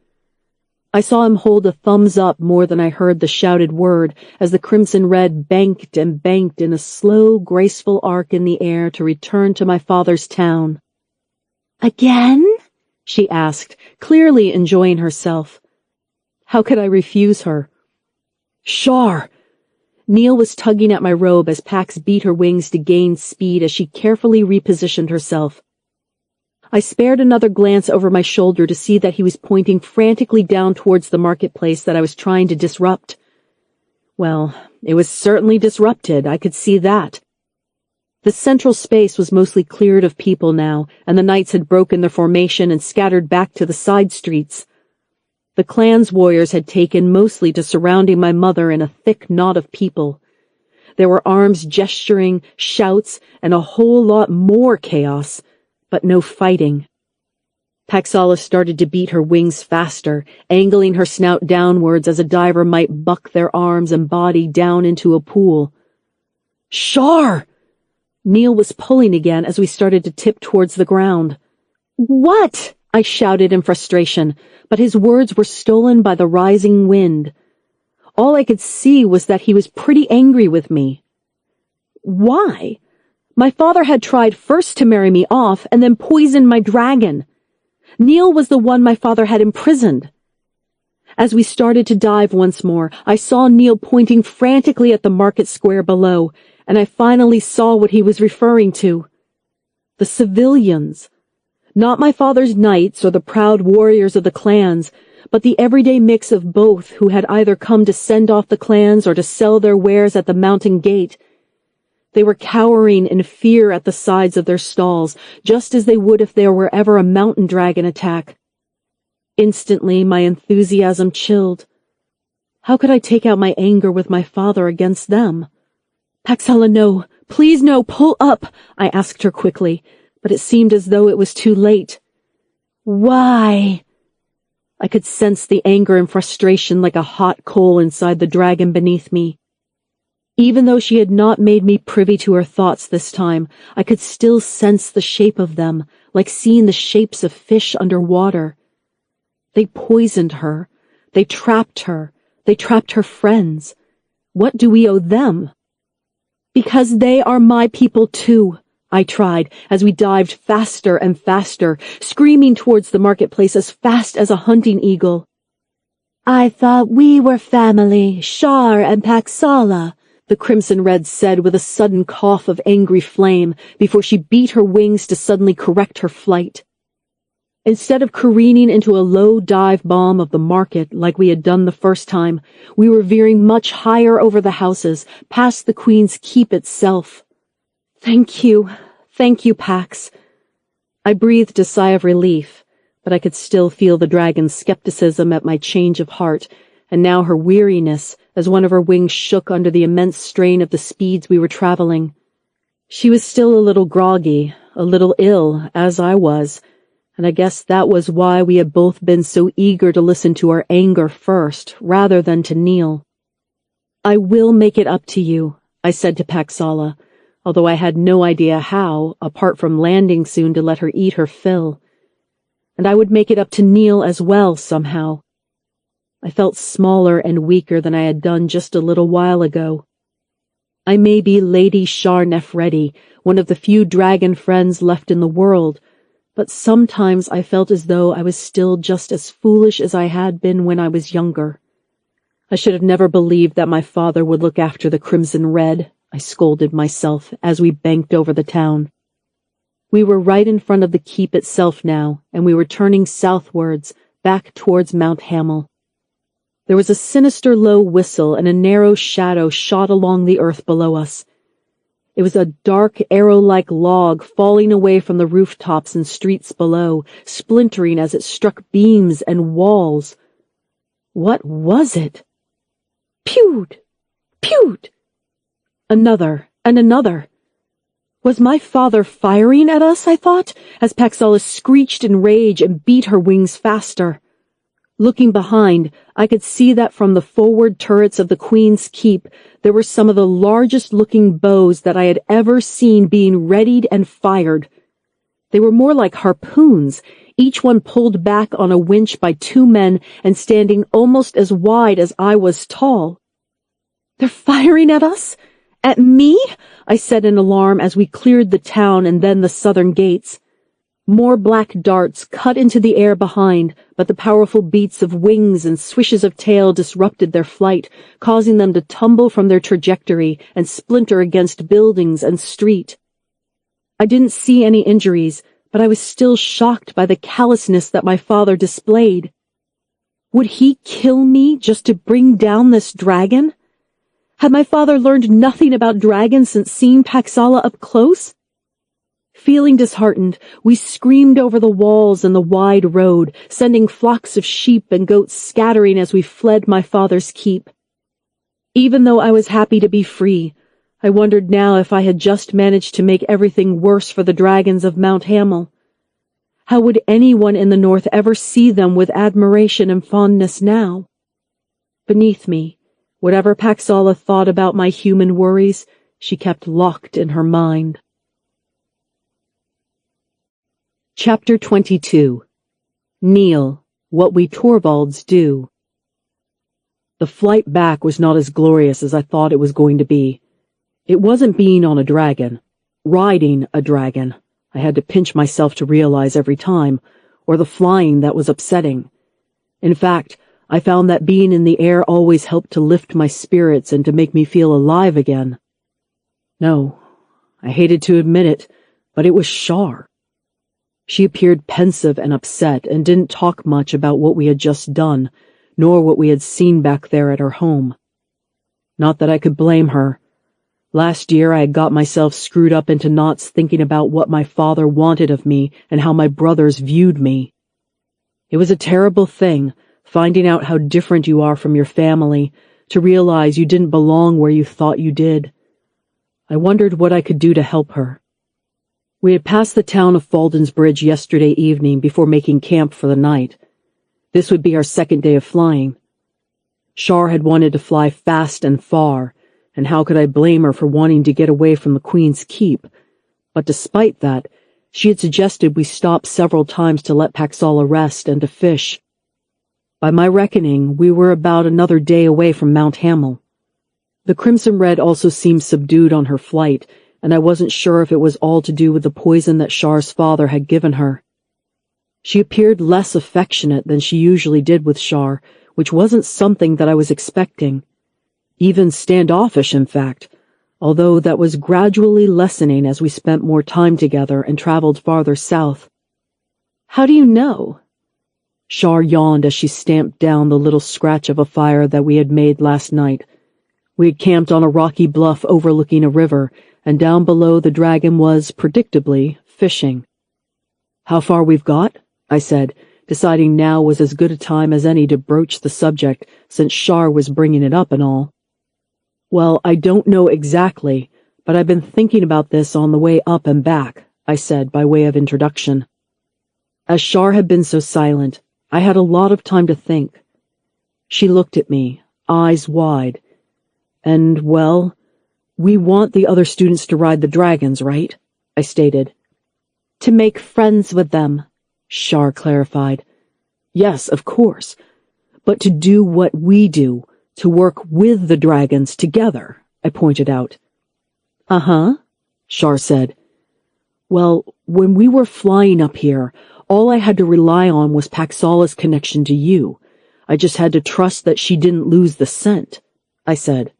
[SPEAKER 2] I saw him hold a thumbs up more than I heard the shouted word as the crimson red banked and banked in a slow, graceful arc in the air to return to my father's town. Again? She asked, clearly enjoying herself. How could I refuse her? Shar! Neil was tugging at my robe as Pax beat her wings to gain speed as she carefully repositioned herself. I spared another glance over my shoulder to see that he was pointing frantically down towards the marketplace that I was trying to disrupt. Well, it was certainly disrupted, I could see that. The central space was mostly cleared of people now, and the knights had broken their formation and scattered back to the side streets. The clan's warriors had taken mostly to surrounding my mother in a thick knot of people. There were arms gesturing, shouts, and a whole lot more chaos, but no fighting. Paxala started to beat her wings faster, angling her snout downwards as a diver might buck their arms and body down into a pool. Shar! Neil was pulling again as we started to tip towards the ground. What? I shouted in frustration, but his words were stolen by the rising wind. All I could see was that he was pretty angry with me. Why? My father had tried first to marry me off and then poisoned my dragon. Neil was the one my father had imprisoned. As we started to dive once more, I saw Neil pointing frantically at the market square below, and I finally saw what he was referring to. The civilians. Not my father's knights or the proud warriors of the clans, but the everyday mix of both who had either come to send off the clans or to sell their wares at the mountain gate. They were cowering in fear at the sides of their stalls, just as they would if there were ever a mountain dragon attack. Instantly, my enthusiasm chilled. How could I take out my anger with my father against them? Paxella, no, please no, pull up, I asked her quickly, but it seemed as though it was too late. Why? I could sense the anger and frustration like a hot coal inside the dragon beneath me. Even though she had not made me privy to her thoughts this time, I could still sense the shape of them, like seeing the shapes of fish under water. They poisoned her. They trapped her. They trapped her friends. What do we owe them? Because they are my people too, I tried, as we dived faster and faster, screaming towards the marketplace as fast as a hunting eagle.
[SPEAKER 3] I thought we were family, Shar and Paxala,
[SPEAKER 2] the Crimson Red said with a sudden cough of angry flame before she beat her wings to suddenly correct her flight. Instead of careening into a low dive bomb of the market like we had done the first time, we were veering much higher over the houses, past the Queen's Keep itself. Thank you, Pax. I breathed a sigh of relief, but I could still feel the dragon's skepticism at my change of heart, and now her weariness as one of her wings shook under the immense strain of the speeds we were traveling. She was still a little groggy, a little ill, as I was, and I guess that was why we had both been so eager to listen to our anger first, rather than to Neil. I will make it up to you, I said to Paxala, although I had no idea how, apart from landing soon to let her eat her fill. And I would make it up to Neil as well, somehow. I felt smaller and weaker than I had done just a little while ago. I may be Lady Shar Nefredi, one of the few dragon friends left in the world, but sometimes I felt as though I was still just as foolish as I had been when I was younger. I should have never believed that my father would look after the Crimson Red, I scolded myself as we banked over the town. We were right in front of the keep itself now, and we were turning southwards, back towards Mount Hamel. There was a sinister low whistle, and a narrow shadow shot along the earth below us. It was a dark, arrow-like log falling away from the rooftops and streets below, splintering as it struck beams and walls. What was it? Pewed! Pewed! Another, and another. Was my father firing at us, I thought, as Paxala screeched in rage and beat her wings faster. Looking behind, I could see that from the forward turrets of the Queen's Keep there were some of the largest-looking bows that I had ever seen being readied and fired. They were more like harpoons, each one pulled back on a winch by 2 men and standing almost as wide as I was tall. "They're firing at us? At me?" I said in alarm as we cleared the town and then the southern gates. More black darts cut into the air behind, but the powerful beats of wings and swishes of tail disrupted their flight, causing them to tumble from their trajectory and splinter against buildings and street. I didn't see any injuries, but I was still shocked by the callousness that my father displayed. Would he kill me just to bring down this dragon? Had my father learned nothing about dragons since seeing Paxala up close? Feeling disheartened, we screamed over the walls and the wide road, sending flocks of sheep and goats scattering as we fled my father's keep. Even though I was happy to be free, I wondered now if I had just managed to make everything worse for the dragons of Mount Hamel. How would anyone in the north ever see them with admiration and fondness now? Beneath me, whatever Paxala thought about my human worries, she kept locked in her mind. Chapter 22. Neil, What We Torvalds Do. The flight back was not as glorious as I thought it was going to be. It wasn't being on a dragon, riding a dragon, I had to pinch myself to realize every time, or the flying that was upsetting. In fact, I found that being in the air always helped to lift my spirits and to make me feel alive again. No, I hated to admit it, but it was Shar. She appeared pensive and upset and didn't talk much about what we had just done, nor what we had seen back there at her home. Not that I could blame her. Last year I had got myself screwed up into knots thinking about what my father wanted of me and how my brothers viewed me. It was a terrible thing,
[SPEAKER 4] finding out how different you are from your family, to realize you didn't belong where you thought you did. I wondered what I could do to help her. We had passed the town of Falden's Bridge yesterday evening before making camp for the night. This would be our second day of flying. Shar had wanted to fly fast and far, and how could I blame her for wanting to get away from the Queen's Keep? But despite that, she had suggested we stop several times to let Paxala rest and to fish. By my reckoning, we were about another day away from Mount Hamel. The Crimson Red also seemed subdued on her flight, and I wasn't sure if it was all to do with the poison that Shar's father had given her. She appeared less affectionate than she usually did with Shar, which wasn't something that I was expecting. Even standoffish, in fact, although that was gradually lessening as we spent more time together and traveled farther south.
[SPEAKER 2] How do you know?
[SPEAKER 4] Shar yawned as she stamped down the little scratch of a fire that we had made last night. We had camped on a rocky bluff overlooking a river, and down below the dragon was, predictably, fishing. How far we've got? I said, deciding now was as good a time as any to broach the subject, since Shar was bringing it up and all. Well, I don't know exactly, but I've been thinking about this on the way up and back, I said by way of introduction. As Shar had been so silent, I had a lot of time to think. She looked at me, eyes wide. And, well, we want the other students to ride the dragons, right? I stated.
[SPEAKER 2] To make friends with them,
[SPEAKER 4] Shar clarified. Yes, of course. But to do what we do, to work with the dragons together, I pointed out.
[SPEAKER 2] Uh-huh,
[SPEAKER 4] Shar said. Well, when we were flying up here, all I had to rely on was Paxala's connection to you. I just had to trust that she didn't lose the scent, I said.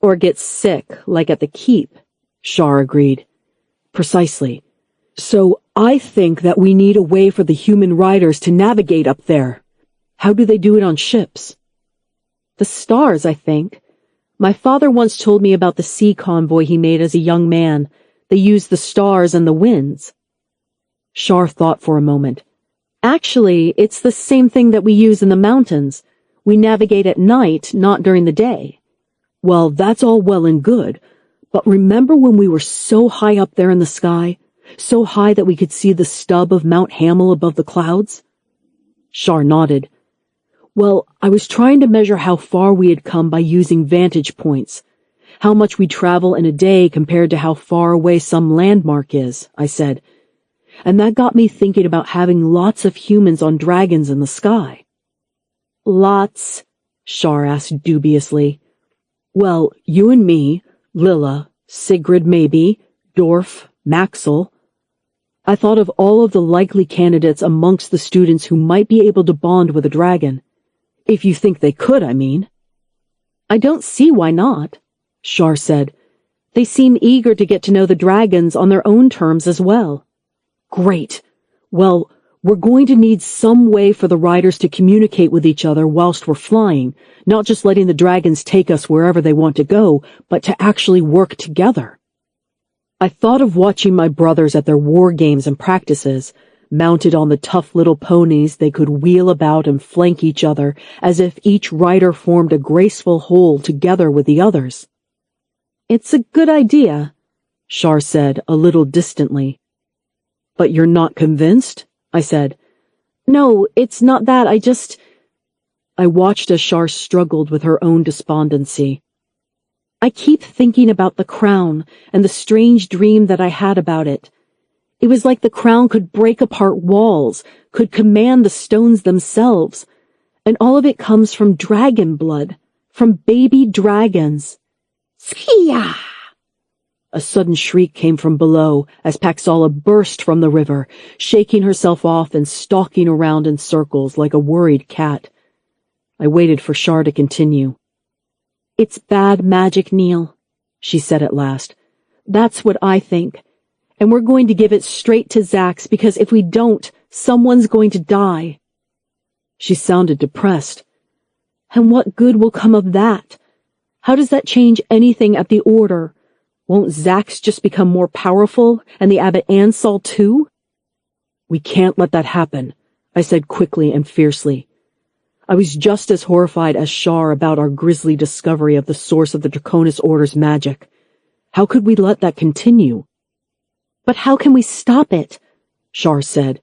[SPEAKER 2] Or get sick, like at the keep,
[SPEAKER 4] Shar agreed. Precisely. So I think that we need a way for the human riders to navigate up there. How do they do it on ships?
[SPEAKER 2] The stars, I think. My father once told me about the sea convoy he made as a young man. They used the stars and the winds.
[SPEAKER 4] Shar thought for a moment.
[SPEAKER 2] Actually, it's the same thing that we use in the mountains. We navigate at night, not during the day.
[SPEAKER 4] Well, that's all well and good, but remember when we were so high up there in the sky, so high that we could see the stub of Mount Hamel above the clouds? Shar nodded. Well, I was trying to measure how far we had come by using vantage points, how much we travel in a day compared to how far away some landmark is, I said. And that got me thinking about having lots of humans on dragons in the sky.
[SPEAKER 2] Lots?
[SPEAKER 4] Shar asked dubiously. Well, you and me, Lilla, Sigrid maybe, Dorf, Maxel. I thought of all of the likely candidates amongst the students who might be able to bond with a dragon. If you think they could, I mean.
[SPEAKER 2] I don't see why not,
[SPEAKER 4] Shar said.
[SPEAKER 2] They seem eager to get to know the dragons on their own terms as well.
[SPEAKER 4] Great. Well, we're going to need some way for the riders to communicate with each other whilst we're flying, not just letting the dragons take us wherever they want to go, but to actually work together. I thought of watching my brothers at their war games and practices. Mounted on the tough little ponies, they could wheel about and flank each other as if each rider formed a graceful whole together with the others.
[SPEAKER 2] It's a good idea,
[SPEAKER 4] Shar said, a little distantly. But you're not convinced? I said.
[SPEAKER 2] No, it's not that,
[SPEAKER 4] I watched as Shar struggled with her own despondency.
[SPEAKER 2] I keep thinking about the crown and the strange dream that I had about it. It was like the crown could break apart walls, could command the stones themselves, and all of it comes from dragon blood, from baby dragons. Skia!
[SPEAKER 4] A sudden shriek came from below as Paxala burst from the river, shaking herself off and stalking around in circles like a worried cat. I waited for Shar to continue.
[SPEAKER 2] It's bad magic, Neil, she said at last. That's what I think. And we're going to give it straight to Zax because if we don't, someone's going to die.
[SPEAKER 4] She sounded depressed.
[SPEAKER 2] And what good will come of that? How does that change anything at the Order? Won't Zax just become more powerful, and the Abbot Ansel too?
[SPEAKER 4] We can't let that happen, I said quickly and fiercely. I was just as horrified as Shar about our grisly discovery of the source of the Draconis Order's magic. How could we let that continue?
[SPEAKER 2] But how can we stop it?
[SPEAKER 4] Shar said.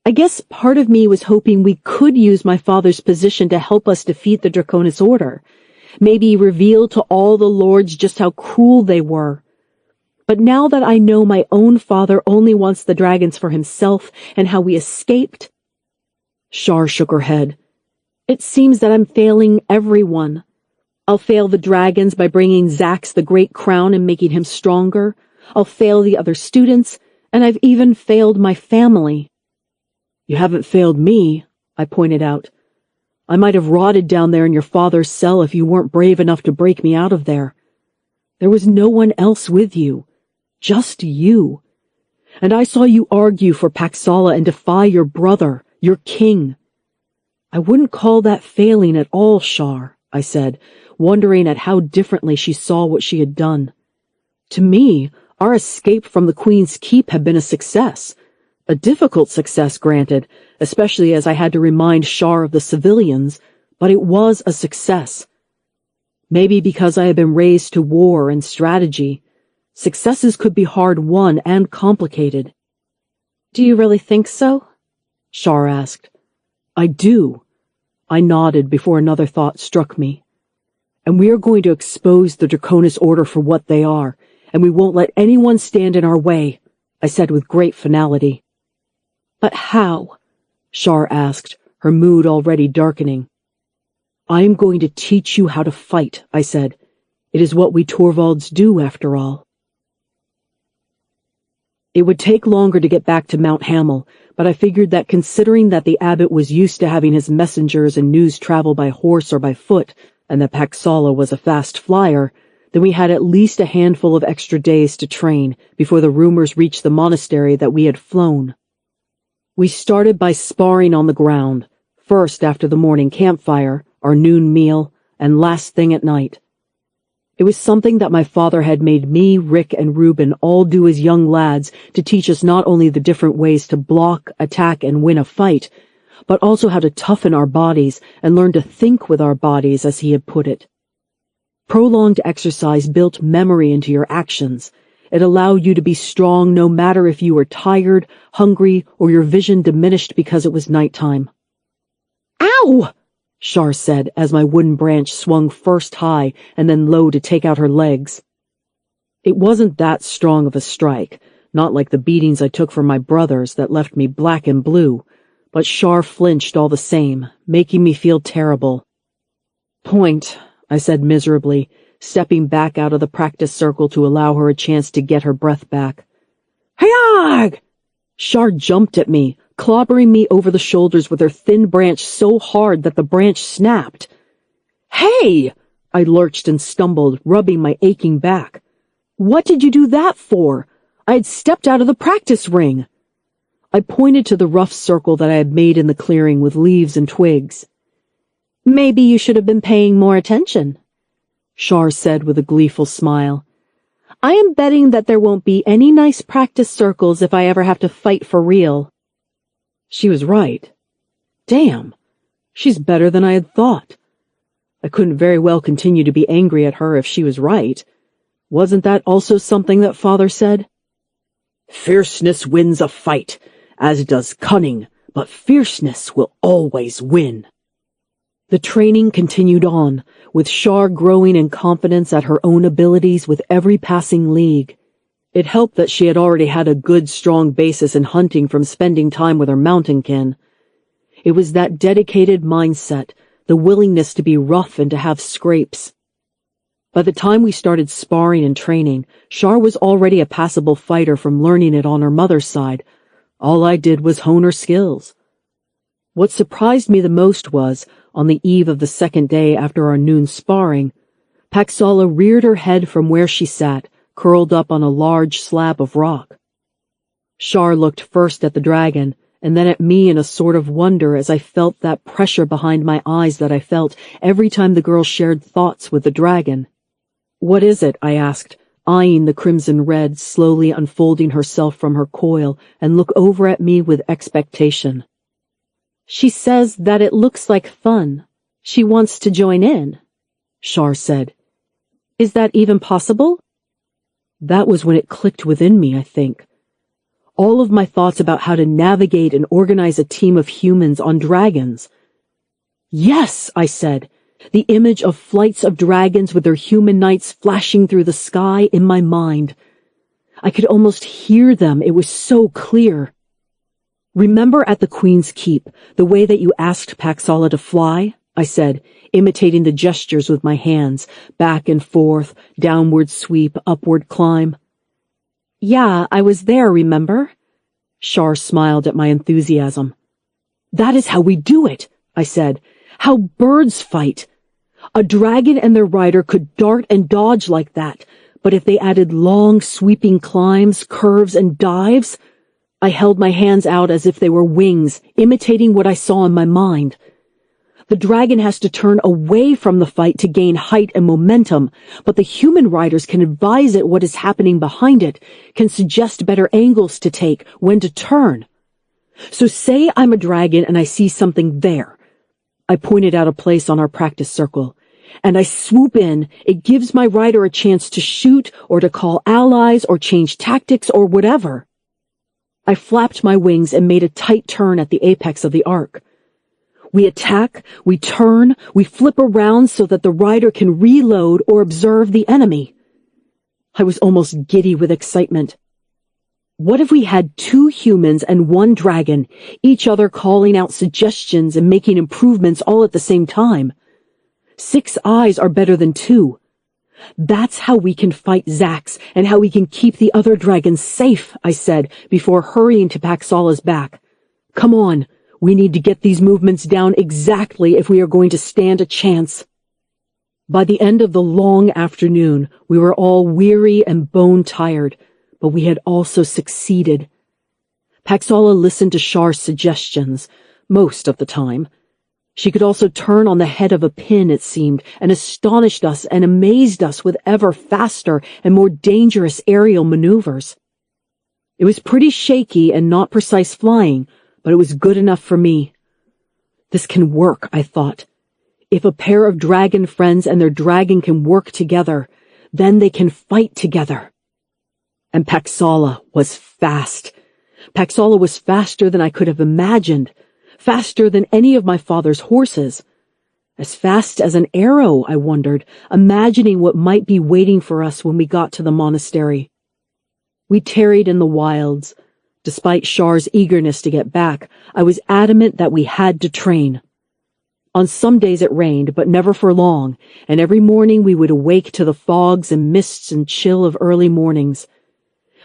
[SPEAKER 2] I guess part of me was hoping we could use my father's position to help us defeat the Draconis Order. Maybe reveal to all the lords just how cruel they were. But now that I know my own father only wants the dragons for himself and how we escaped...
[SPEAKER 4] Shar shook her head.
[SPEAKER 2] It seems that I'm failing everyone. I'll fail the dragons by bringing Zax the great crown and making him stronger. I'll fail the other students, and I've even failed my family.
[SPEAKER 4] You haven't failed me, I pointed out. I might have rotted down there in your father's cell if you weren't brave enough to break me out of there. There was no one else with you. Just you. And I saw you argue for Paxala and defy your brother, your king. I wouldn't call that failing at all, Shar, I said, wondering at how differently she saw what she had done. To me, our escape from the Queen's Keep had been a success. A difficult success, granted, especially as I had to remind Shar of the civilians, but it was a success. Maybe because I had been raised to war and strategy. Successes could be hard won and complicated.
[SPEAKER 2] Do you really think so?
[SPEAKER 4] Shar asked. I do. I nodded before another thought struck me. And we are going to expose the Draconis Order for what they are, and we won't let anyone stand in our way, I said with great finality.
[SPEAKER 2] But how?
[SPEAKER 4] Shar asked, her mood already darkening. I am going to teach you how to fight, I said. It is what we Torvalds do, after all. It would take longer to get back to Mount Hamel, but I figured that considering that the abbot was used to having his messengers and news travel by horse or by foot, and that Paxala was a fast flyer, then we had at least a handful of extra days to train before the rumors reached the monastery that we had flown. We started by sparring on the ground, first after the morning campfire, our noon meal, and last thing at night. It was something that my father had made me, Rick, and Reuben all do as young lads to teach us not only the different ways to block, attack, and win a fight, but also how to toughen our bodies and learn to think with our bodies, as he had put it. Prolonged exercise built memory into your actions. It allowed you to be strong no matter if you were tired, hungry, or your vision diminished because it was nighttime.
[SPEAKER 2] Ow!
[SPEAKER 4] Shar said as my wooden branch swung first high and then low to take out her legs. It wasn't that strong of a strike, not like the beatings I took from my brothers that left me black and blue, but Shar flinched all the same, making me feel terrible. Point, I said miserably, stepping back out of the practice circle to allow her a chance to get her breath back. Hayag! Shar jumped at me, clobbering me over the shoulders with her thin branch so hard that the branch snapped. Hey! I lurched and stumbled, rubbing my aching back. What did you do that for? I had stepped out of the practice ring. I pointed to the rough circle that I had made in the clearing with leaves and twigs.
[SPEAKER 2] Maybe you should have been paying more attention,
[SPEAKER 4] Shar said with a gleeful smile.
[SPEAKER 2] I am betting that there won't be any nice practice circles if I ever have to fight for real.
[SPEAKER 4] She was right. Damn, she's better than I had thought. I couldn't very well continue to be angry at her if she was right. Wasn't that also something that Father said? Fierceness wins a fight, as does cunning, but fierceness will always win. The training continued on, with Shar growing in confidence at her own abilities with every passing league. It helped that she had already had a good, strong basis in hunting from spending time with her mountain kin. It was that dedicated mindset, the willingness to be rough and to have scrapes. By the time we started sparring and training, Shar was already a passable fighter from learning it on her mother's side. All I did was hone her skills. What surprised me the most was, on the eve of the second day after our noon sparring, Paxala reared her head from where she sat, curled up on a large slab of rock. Shar looked first at the dragon, and then at me in a sort of wonder as I felt that pressure behind my eyes that I felt every time the girl shared thoughts with the dragon. What is it? I asked, eyeing the crimson red slowly unfolding herself from her coil and look over at me with expectation.
[SPEAKER 2] She says that it looks like fun. She wants to join in, Shar said. Is that even possible?
[SPEAKER 1] That was when it clicked within me, I think. All of my thoughts about how to navigate and organize a team of humans on dragons. Yes, I said, the image of flights of dragons with their human knights flashing through the sky in my mind. I could almost hear them, it was so clear. Remember at the Queen's Keep, the way that you asked Paxala to fly? I said, imitating the gestures with my hands, back and forth, downward sweep, upward climb.
[SPEAKER 2] Yeah, I was there, remember?
[SPEAKER 1] Shar smiled at my enthusiasm. That is how we do it, I said. How birds fight. A dragon and their rider could dart and dodge like that, but if they added long, sweeping climbs, curves, and dives, I held my hands out as if they were wings, imitating what I saw in my mind. The dragon has to turn away from the fight to gain height and momentum, but the human riders can advise it what is happening behind it, can suggest better angles to take, when to turn. So say I'm a dragon and I see something there. I pointed out a place on our practice circle, and I swoop in. It gives my rider a chance to shoot or to call allies or change tactics or whatever. I flapped my wings and made a tight turn at the apex of the arc. We attack, we turn, we flip around so that the rider can reload or observe the enemy. I was almost giddy with excitement. What if we had 2 humans and 1 dragon, each other calling out suggestions and making improvements all at the same time? 6 eyes are better than 2. That's how we can fight Zax and how we can keep the other dragons safe, I said, before hurrying to Paxala's back. Come on, we need to get these movements down exactly if we are going to stand a chance. By the end of the long afternoon, we were all weary and bone-tired, but we had also succeeded. Paxala listened to Shar's suggestions, most of the time. She could also turn on the head of a pin, it seemed, and astonished us and amazed us with ever faster and more dangerous aerial maneuvers. It was pretty shaky and not precise flying, but it was good enough for me. This can work, I thought. If a pair of dragon friends and their dragon can work together, then they can fight together. And Paxala was fast. Paxala was faster than I could have imagined. Faster than any of my father's horses. As fast as an arrow, I wondered, imagining what might be waiting for us when we got to the monastery. We tarried in the wilds. Despite Shar's eagerness to get back, I was adamant that we had to train. On some days it rained, but never for long, and every morning we would awake to the fogs and mists and chill of early mornings.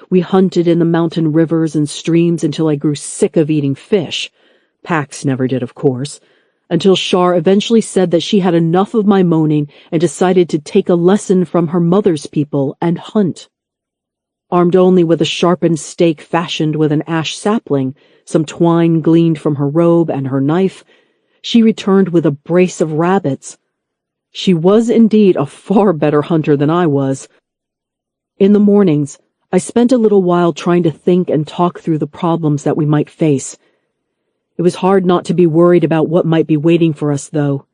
[SPEAKER 1] We hunted in the mountain rivers and streams until I grew sick of eating fish. Pax never did, of course, until Shar eventually said that she had enough of my moaning and decided to take a lesson from her mother's people and hunt. Armed only with a sharpened stake fashioned with an ash sapling, some twine gleaned from her robe and her knife, she returned with a brace of rabbits. She was indeed a far better hunter than I was. In the mornings, I spent a little while trying to think and talk through the problems that we might face. It was hard not to be worried about what might be waiting for us, though.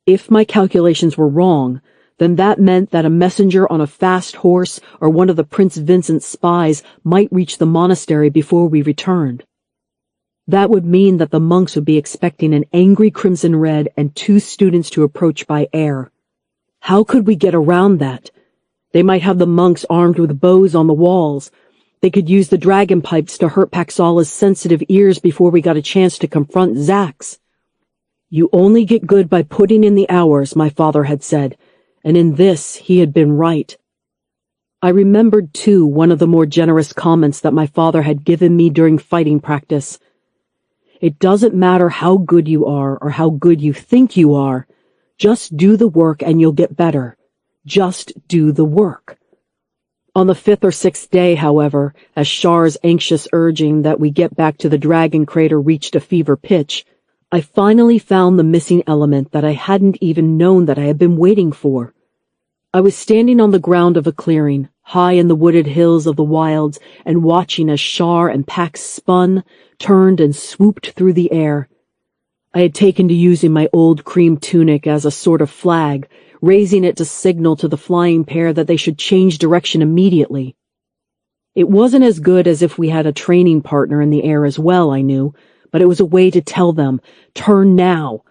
[SPEAKER 1] If my calculations were wrong, then that meant that a messenger on a fast horse or one of the Prince Vincent's spies might reach the monastery before we returned. That would mean that the monks would be expecting an angry Crimson Red and 2 students to approach by air. How could we get around that? They might have the monks armed with bows on the walls. They could use the dragon pipes to hurt Paxala's sensitive ears before we got a chance to confront Zax. You only get good by putting in the hours, my father had said, and in this he had been right. I remembered, too, one of the more generous comments that my father had given me during fighting practice. It doesn't matter how good you are or how good you think you are. Just do the work and you'll get better. Just do the work. On the 5th or 6th day, however, as Shar's anxious urging that we get back to the dragon crater reached a fever pitch, I finally found the missing element that I hadn't even known that I had been waiting for. I was standing on the ground of a clearing, high in the wooded hills of the wilds, and watching as Shar and Pax spun, turned, and swooped through the air.
[SPEAKER 4] I had taken to using my old cream tunic as a sort of flag, raising it to signal to the flying pair that they should change direction immediately. It wasn't as good as if we had a training partner in the air as well, I knew, but it was a way to tell them, turn now,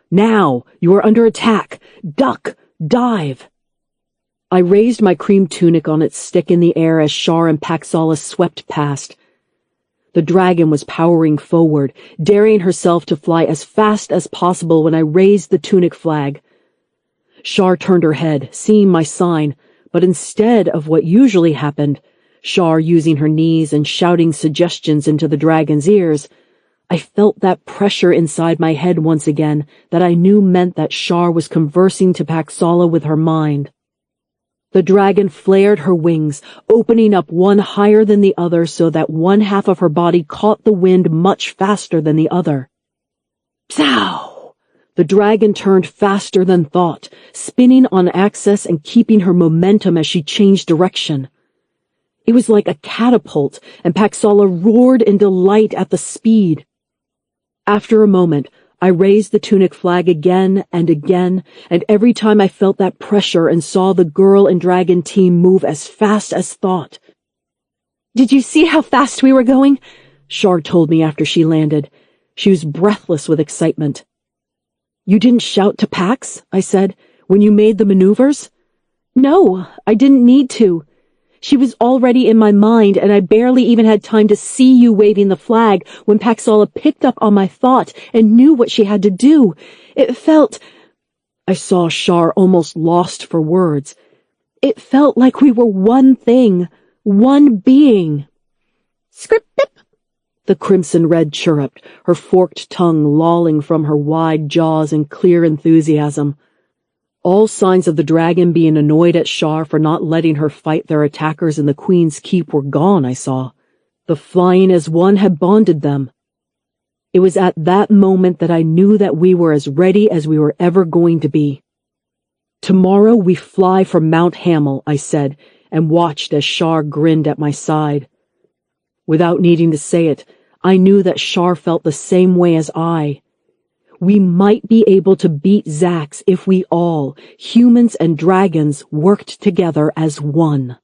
[SPEAKER 4] you are under attack, duck, dive. I raised my cream tunic on its stick in the air as Shar and Paxala swept past. The dragon was powering forward, daring herself to fly as fast as possible when I raised the tunic flag. Shar turned her head, seeing my sign, but instead of what usually happened, Shar using her knees and shouting suggestions into the dragon's ears, I felt that pressure inside my head once again that I knew meant that Shar was conversing to Paxala with her mind. The dragon flared her wings, opening up one higher than the other so that one half of her body caught the wind much faster than the other. Psow! The dragon turned faster than thought, spinning on axis and keeping her momentum as she changed direction. It was like a catapult, and Paxala roared in delight at the speed. After a moment, I raised the tunic flag again, and every time I felt that pressure and saw the girl and dragon team move as fast as thought.
[SPEAKER 2] Did you see how fast we were going?
[SPEAKER 4] Shar told me after she landed. She was breathless with excitement. You didn't shout to Pax, I said, when you made the maneuvers?
[SPEAKER 2] No, I didn't need to. She was already in my mind, and I barely even had time to see you waving the flag when Paxala picked up on my thought and knew what she had to do. It felt...
[SPEAKER 4] I saw Shar almost lost for words.
[SPEAKER 2] It felt like we were one thing, one being.
[SPEAKER 3] Script-dip,
[SPEAKER 4] the crimson red chirruped, her forked tongue lolling from her wide jaws in clear enthusiasm. All signs of the dragon being annoyed at Shar for not letting her fight their attackers in the Queen's Keep were gone, I saw. The flying as one had bonded them. It was at that moment that I knew that we were as ready as we were ever going to be. Tomorrow we fly for Mount Hamel, I said, and watched as Shar grinned at my side. Without needing to say it, I knew that Shar felt the same way as I. We might be able to beat Zax if we all, humans and dragons, worked together as one.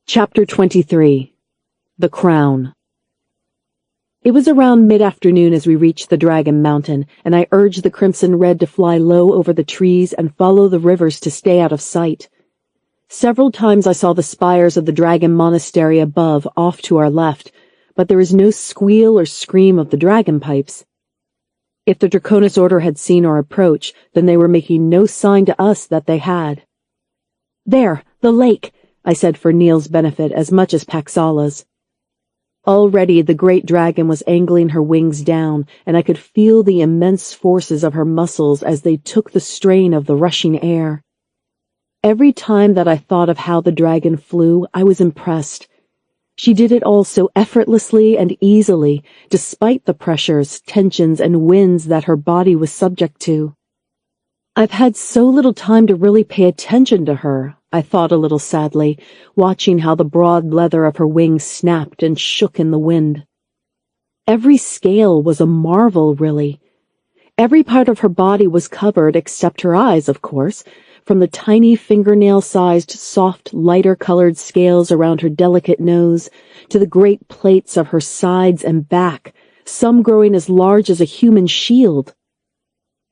[SPEAKER 4] Chapter 23. The Crown. It was around mid-afternoon as we reached the Dragon Mountain, and I urged the Crimson Red to fly low over the trees and follow the rivers to stay out of sight. Several times I saw the spires of the Dragon Monastery above, off to our left, but there was no squeal or scream of the dragon pipes. If the Draconis Order had seen our approach, then they were making no sign to us that they had. There, the lake, I said for Neil's benefit as much as Paxala's. Already the great dragon was angling her wings down, and I could feel the immense forces of her muscles as they took the strain of the rushing air. Every time that I thought of how the dragon flew, I was impressed. She did it all so effortlessly and easily, despite the pressures, tensions, and winds that her body was subject to. I've had so little time to really pay attention to her, I thought a little sadly, watching how the broad leather of her wings snapped and shook in the wind. Every scale was a marvel, really. Every part of her body was covered except her eyes, of course, from the tiny fingernail-sized, soft, lighter-colored scales around her delicate nose, to the great plates of her sides and back, some growing as large as a human shield.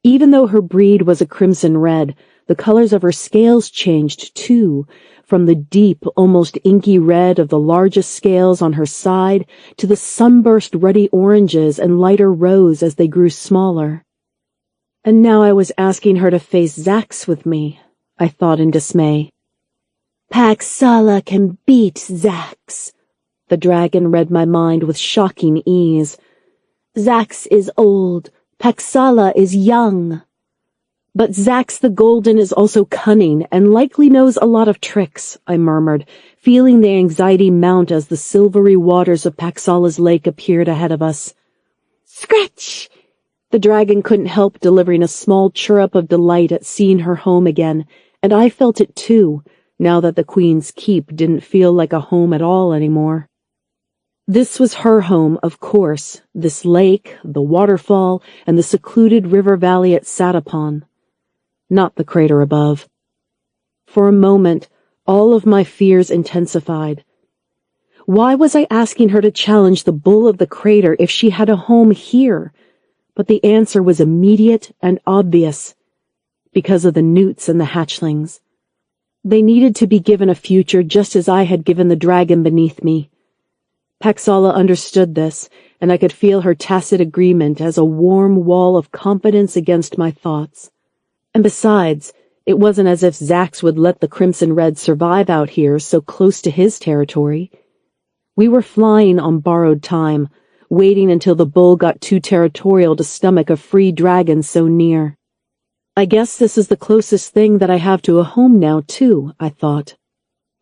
[SPEAKER 4] Even though her breed was a crimson red, the colors of her scales changed, too, from the deep, almost inky red of the largest scales on her side to the sunburst ruddy oranges and lighter rose as they grew smaller. And now I was asking her to face Zax with me, I thought in dismay.
[SPEAKER 3] Paxala can beat Zax.
[SPEAKER 2] The dragon read my mind with shocking ease.
[SPEAKER 3] Zax is old, Paxala is young.
[SPEAKER 2] But Zax the Golden is also cunning and likely knows a lot of tricks, I murmured, feeling the anxiety mount as the silvery waters of Paxala's lake appeared ahead of us.
[SPEAKER 3] Scratch!
[SPEAKER 2] The dragon couldn't help delivering a small chirrup of delight at seeing her home again, and I felt it too, now that the Queen's Keep didn't feel like a home at all anymore. This was her home, of course, this lake, the waterfall, and the secluded river valley it sat upon. Not the crater above. For a moment, all of my fears intensified. Why was I asking her to challenge the bull of the crater if she had a home here? But the answer was immediate and obvious. Because of the newts and the hatchlings. They needed to be given a future just as I had given the dragon beneath me. Paxala understood this, and I could feel her tacit agreement as a warm wall of confidence against my thoughts. And besides, it wasn't as if Zax would let the Crimson Red survive out here so close to his territory. We were flying on borrowed time, waiting until the bull got too territorial to stomach a free dragon so near. I guess this is the closest thing that I have to a home now, too, I thought.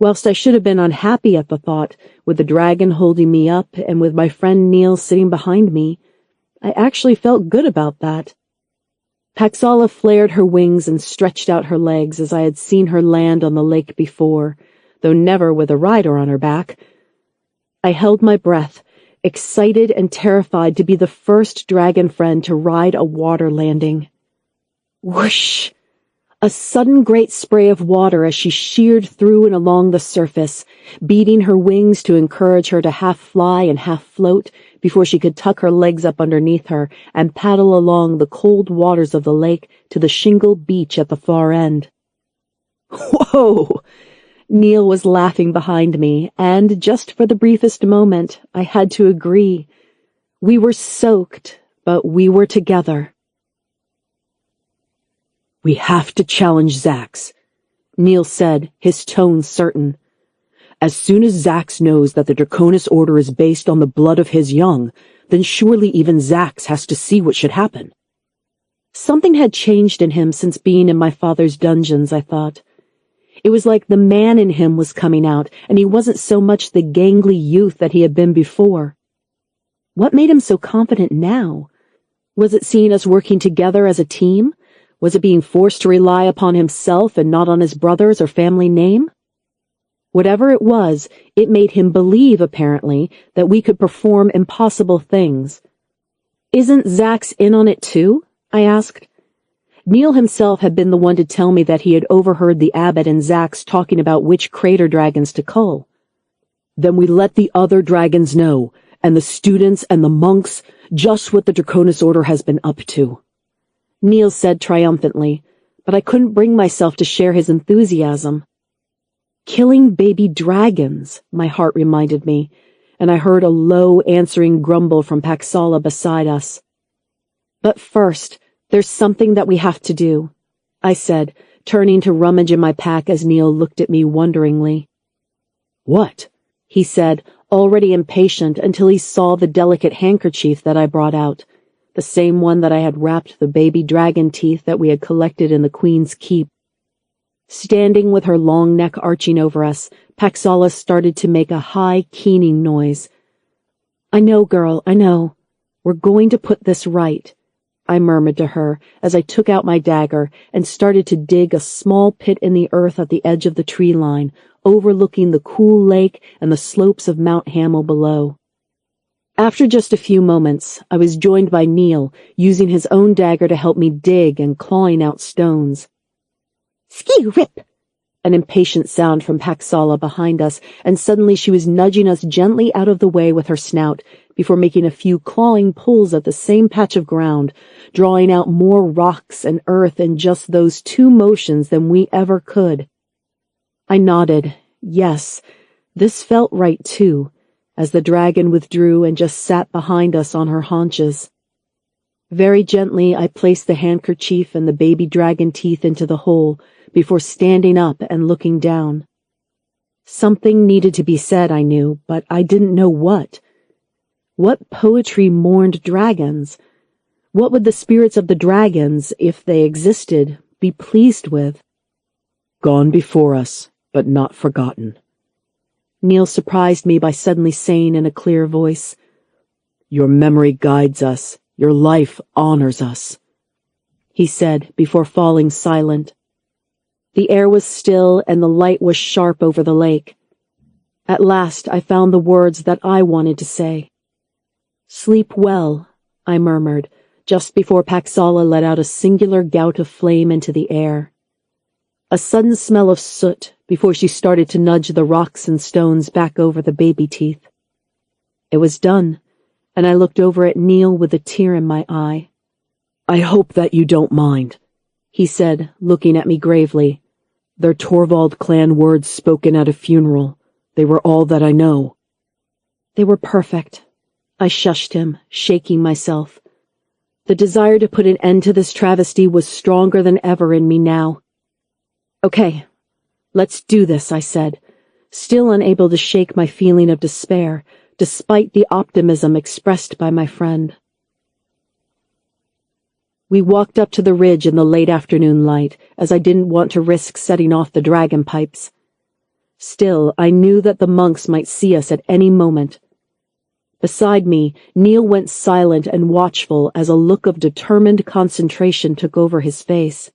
[SPEAKER 2] Whilst I should have been unhappy at the thought, with the dragon holding me up and with my friend Neil sitting behind me, I actually felt good about that. Paxala flared her wings and stretched out her legs as I had seen her land on the lake before, though never with a rider on her back. I held my breath, excited and terrified to be the first dragon friend to ride a water landing. Whoosh! A sudden great spray of water as she sheared through and along the surface, beating her wings to encourage her to half fly and half float before she could tuck her legs up underneath her and paddle along the cold waters of the lake to the shingled beach at the far end. Whoa! Neil was laughing behind me, and just for the briefest moment, I had to agree. We were soaked, but we were together. "We have to challenge Zax," Neil said, his tone certain. "As soon as Zax knows that the Draconis Order is based on the blood of his young, then surely even Zax has to see what should happen." Something had changed in him since being in my father's dungeons, I thought. It was like the man in him was coming out, and he wasn't so much the gangly youth that he had been before. What made him so confident now? Was it seeing us working together as a team? Was it being forced to rely upon himself and not on his brothers or family name? Whatever it was, it made him believe, apparently, that we could perform impossible things. "Isn't Zax in on it too?" I asked. Neil himself had been the one to tell me that he had overheard the abbot and Zax talking about which crater dragons to cull. "Then we let the other dragons know, and the students and the monks, just what the Draconis Order has been up to," Neil said triumphantly, but I couldn't bring myself to share his enthusiasm. "Killing baby dragons," my heart reminded me, and I heard a low answering grumble from Paxala beside us. "But first, there's something that we have to do," I said, turning to rummage in my pack as Neil looked at me wonderingly. "What?" he said, already impatient until he saw the delicate handkerchief that I brought out. The same one that I had wrapped the baby dragon teeth that we had collected in the Queen's Keep. Standing with her long neck arching over us, Paxala started to make a high, keening noise. "I know, girl, I know. We're going to put this right," I murmured to her as I took out my dagger and started to dig a small pit in the earth at the edge of the tree line, overlooking the cool lake and the slopes of Mount Hamel below. After just a few moments, I was joined by Neil, using his own dagger to help me dig and clawing out stones. "Ski-rip!" An impatient sound from Paxala behind us, and suddenly she was nudging us gently out of the way with her snout, before making a few clawing pulls at the same patch of ground, drawing out more rocks and earth in just those two motions than we ever could. I nodded. Yes, this felt right too, as the dragon withdrew and just sat behind us on her haunches. Very gently I placed the handkerchief and the baby dragon teeth into the hole, before standing up and looking down. Something needed to be said, I knew, but I didn't know what. What poetry mourned dragons? What would the spirits of the dragons, if they existed, be pleased with? "Gone before us, but not forgotten," Neil surprised me by suddenly saying in a clear voice. "Your memory guides us, your life honors us," he said before falling silent. The air was still and the light was sharp over the lake. At last I found the words that I wanted to say. "Sleep well," I murmured, just before Paxala let out a singular gout of flame into the air. A sudden smell of soot before she started to nudge the rocks and stones back over the baby teeth. It was done, and I looked over at Neil with a tear in my eye.
[SPEAKER 4] "I hope that you don't mind,"
[SPEAKER 2] he said, looking at me gravely.
[SPEAKER 4] "They're Torvald clan words spoken at a funeral. They were all that I know."
[SPEAKER 2] They were perfect. I shushed him, shaking myself. The desire to put an end to this travesty was stronger than ever in me now. "Okay, let's do this," I said, still unable to shake my feeling of despair, despite the optimism expressed by my friend. We walked up to the ridge in the late afternoon light, as I didn't want to risk setting off the dragon pipes. Still, I knew that the monks might see us at any moment. Beside me, Neil went silent and watchful as a look of determined concentration took over his face.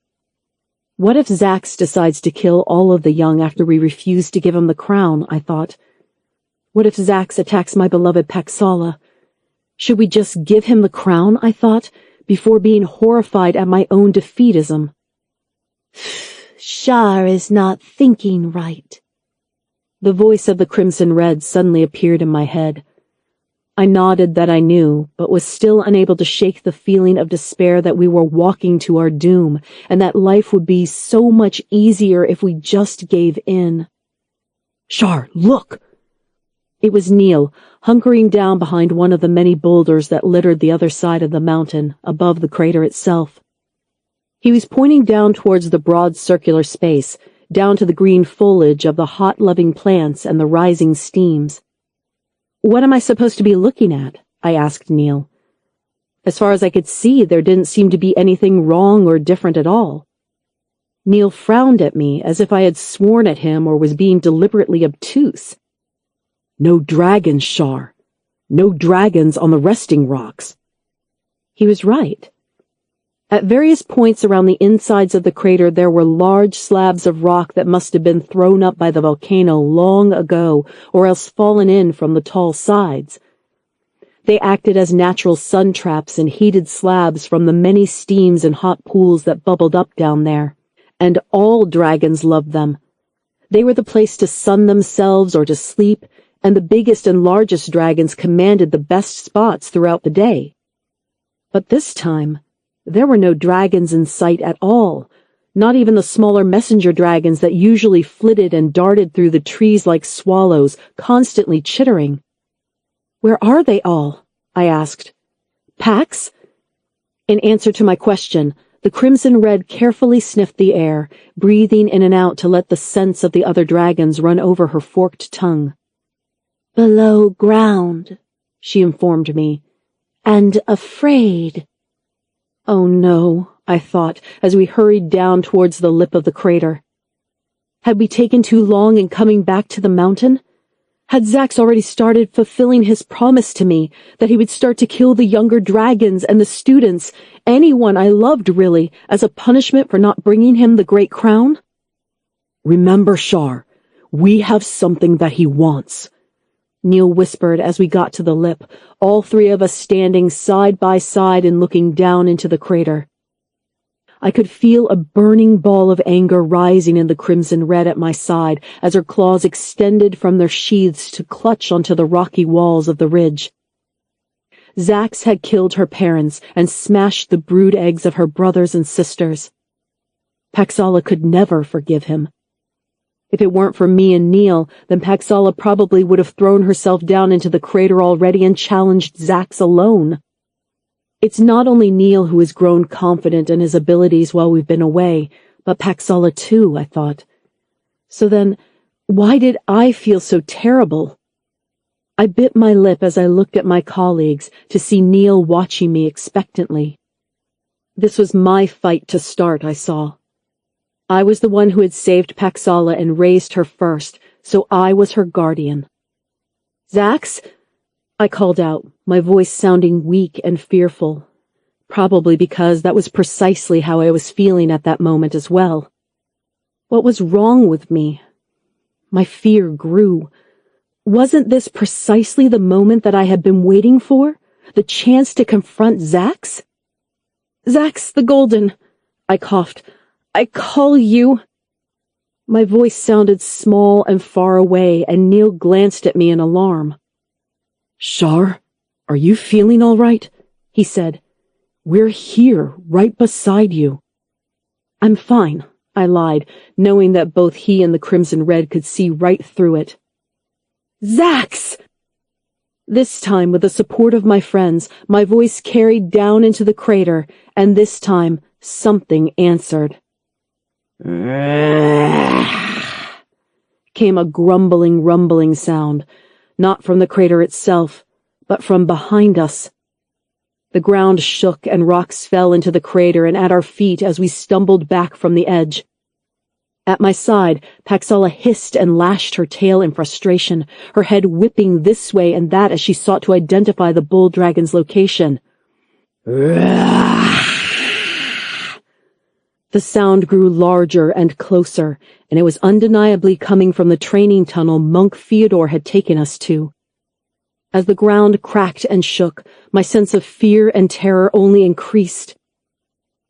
[SPEAKER 2] What if Zax decides to kill all of the young after we refuse to give him the crown, I thought. What if Zax attacks my beloved Paxala? Should we just give him the crown, I thought, before being horrified at my own defeatism?
[SPEAKER 3] Shar is not thinking right.
[SPEAKER 2] The voice of the Crimson Red suddenly appeared in my head. I nodded that I knew, but was still unable to shake the feeling of despair that we were walking to our doom, and that life would be so much easier if we just gave in.
[SPEAKER 4] "Shar, look!"
[SPEAKER 2] It was Neil, hunkering down behind one of the many boulders that littered the other side of the mountain, above the crater itself. He was pointing down towards the broad circular space, down to the green foliage of the hot-loving plants and the rising steams. "What am I supposed to be looking at?" I asked Neil. As far as I could see, there didn't seem to be anything wrong or different at all. Neil frowned at me as if I had sworn at him or was being deliberately obtuse.
[SPEAKER 4] "No dragons, Shar. No dragons on the resting rocks."
[SPEAKER 2] He was right. At various points around the insides of the crater there were large slabs of rock that must have been thrown up by the volcano long ago, or else fallen in from the tall sides. They acted as natural sun traps and heated slabs from the many steams and hot pools that bubbled up down there. And all dragons loved them. They were the place to sun themselves or to sleep, and the biggest and largest dragons commanded the best spots throughout the day. But this time, there were no dragons in sight at all, not even the smaller messenger dragons that usually flitted and darted through the trees like swallows, constantly chittering. "Where are they all?" I asked. "Pax?" In answer to my question, the Crimson Red carefully sniffed the air, breathing in and out to let the scents of the other dragons run over her forked tongue.
[SPEAKER 3] "Below ground," she informed me, "and afraid."
[SPEAKER 2] Oh no, I thought, as we hurried down towards the lip of the crater. Had we taken too long in coming back to the mountain? Had Zax already started fulfilling his promise to me, that he would start to kill the younger dragons and the students, anyone I loved really, as a punishment for not bringing him the great crown?
[SPEAKER 4] "Remember, Shar, we have something that he wants,"
[SPEAKER 2] Neil whispered as we got to the lip, all three of us standing side by side and looking down into the crater. I could feel a burning ball of anger rising in the Crimson Red at my side as her claws extended from their sheaths to clutch onto the rocky walls of the ridge. Zax had killed her parents and smashed the brood eggs of her brothers and sisters. Paxala could never forgive him. If it weren't for me and Neil, then Paxala probably would have thrown herself down into the crater already and challenged Zax alone. It's not only Neil who has grown confident in his abilities while we've been away, but Paxala too, I thought. So then, why did I feel so terrible? I bit my lip as I looked at my colleagues to see Neil watching me expectantly. This was my fight to start, I saw. I was the one who had saved Paxala and raised her first, so I was her guardian. "Zax?" I called out, my voice sounding weak and fearful, probably because that was precisely how I was feeling at that moment as well. What was wrong with me? My fear grew. Wasn't this precisely the moment that I had been waiting for? The chance to confront Zax? Zax the Golden, I coughed. I call you. My voice sounded small and far away, and Neil glanced at me in alarm.
[SPEAKER 4] Shar, are you feeling all right? He said. We're here, right beside you.
[SPEAKER 2] I'm fine, I lied, knowing that both he and the Crimson Red could see right through it. Zax! This time, with the support of my friends, my voice carried down into the crater, and this time, something answered. Came a grumbling, rumbling sound, not from the crater itself, but from behind us. The ground shook and rocks fell into the crater and at our feet as we stumbled back from the edge. At my side, Paxala hissed and lashed her tail in frustration, her head whipping this way and that as she sought to identify the bull dragon's location. The sound grew larger and closer, and it was undeniably coming from the training tunnel Monk Theodore had taken us to. As the ground cracked and shook, my sense of fear and terror only increased.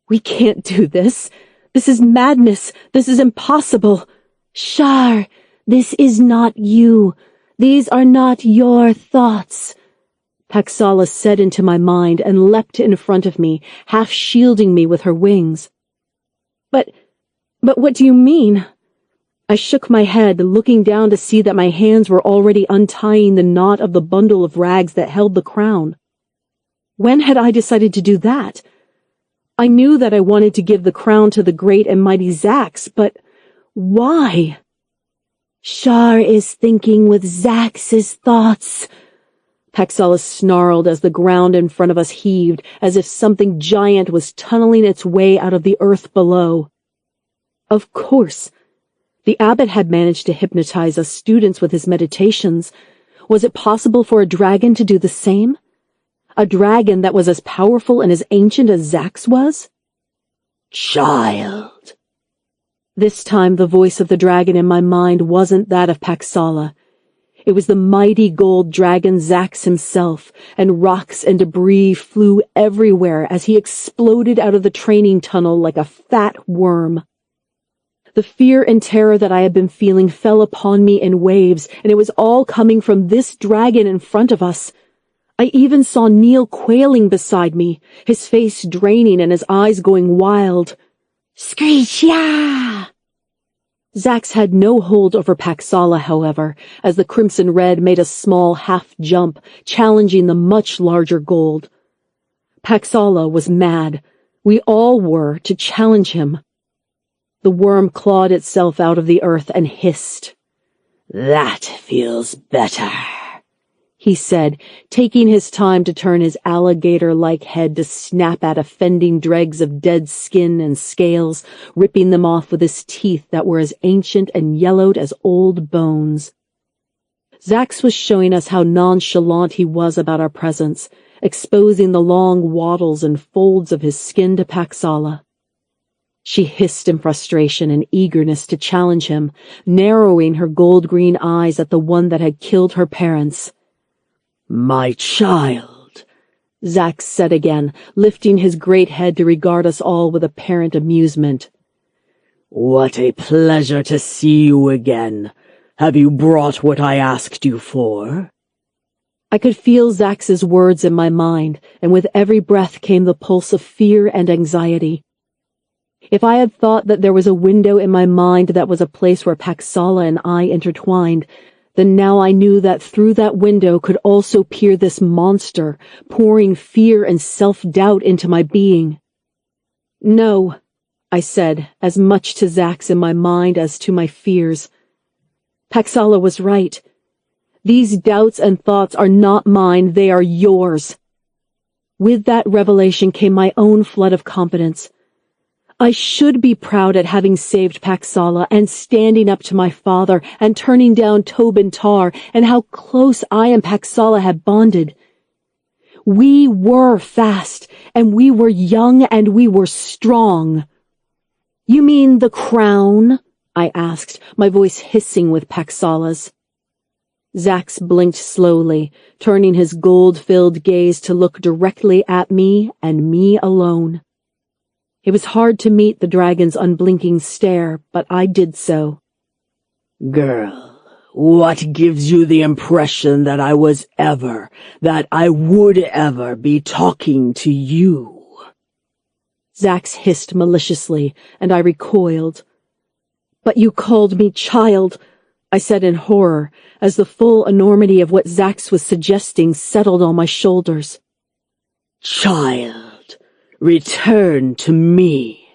[SPEAKER 2] We can't do this. This is madness. This is impossible.
[SPEAKER 3] Shar, this is not you. These are not your thoughts.
[SPEAKER 2] Paxala said into my mind and leapt in front of me, half shielding me with her wings. But what do you mean? I shook my head, looking down to see that my hands were already untying the knot of the bundle of rags that held the crown. When had I decided to do that? I knew that I wanted to give the crown to the great and mighty Zax, but why?
[SPEAKER 3] Shar is thinking with Zax's thoughts.
[SPEAKER 2] Paxala snarled as the ground in front of us heaved, as if something giant was tunneling its way out of the earth below. Of course. The abbot had managed to hypnotize us students with his meditations. Was it possible for a dragon to do the same? A dragon that was as powerful and as ancient as Zax was?
[SPEAKER 3] Child.
[SPEAKER 2] This time the voice of the dragon in my mind wasn't that of Paxala. It was the mighty gold dragon Zax himself, and rocks and debris flew everywhere as he exploded out of the training tunnel like a fat worm. The fear and terror that I had been feeling fell upon me in waves, and it was all coming from this dragon in front of us. I even saw Neil quailing beside me, his face draining and his eyes going wild.
[SPEAKER 3] Screech, yeah!
[SPEAKER 2] Zax had no hold over Paxala, however, as the Crimson Red made a small half-jump, challenging the much larger gold. Paxala was mad. We all were, to challenge him. The worm clawed itself out of the earth and hissed.
[SPEAKER 3] That feels better,
[SPEAKER 2] he said, taking his time to turn his alligator-like head to snap at offending dregs of dead skin and scales, ripping them off with his teeth that were as ancient and yellowed as old bones. Zax was showing us how nonchalant he was about our presence, exposing the long wattles and folds of his skin to Paxala. She hissed in frustration and eagerness to challenge him, narrowing her gold-green eyes at the one that had killed her parents.
[SPEAKER 4] My child,
[SPEAKER 2] Zax said again, lifting his great head to regard us all with apparent amusement.
[SPEAKER 4] What a pleasure to see you again. Have you brought what I asked you for?
[SPEAKER 2] I could feel Zax's words in my mind, and with every breath came the pulse of fear and anxiety. If I had thought that there was a window in my mind that was a place where Paxala and I intertwined, then now I knew that through that window could also peer this monster, pouring fear and self-doubt into my being. No, I said, as much to Zax in my mind as to my fears. Paxala was right. These doubts and thoughts are not mine, they are yours. With that revelation came my own flood of confidence. I should be proud at having saved Paxala and standing up to my father and turning down Tobin Tar and how close I and Paxala had bonded. We were fast, and we were young, and we were strong. You mean the crown? I asked, my voice hissing with Paxala's. Zax blinked slowly, turning his gold-filled gaze to look directly at me and me alone. It was hard to meet the dragon's unblinking stare, but I did so.
[SPEAKER 4] Girl, what gives you the impression that I would ever be talking to you?
[SPEAKER 2] Zax hissed maliciously, and I recoiled. But you called me child, I said in horror, as the full enormity of what Zax was suggesting settled on my shoulders.
[SPEAKER 4] Child, return to me.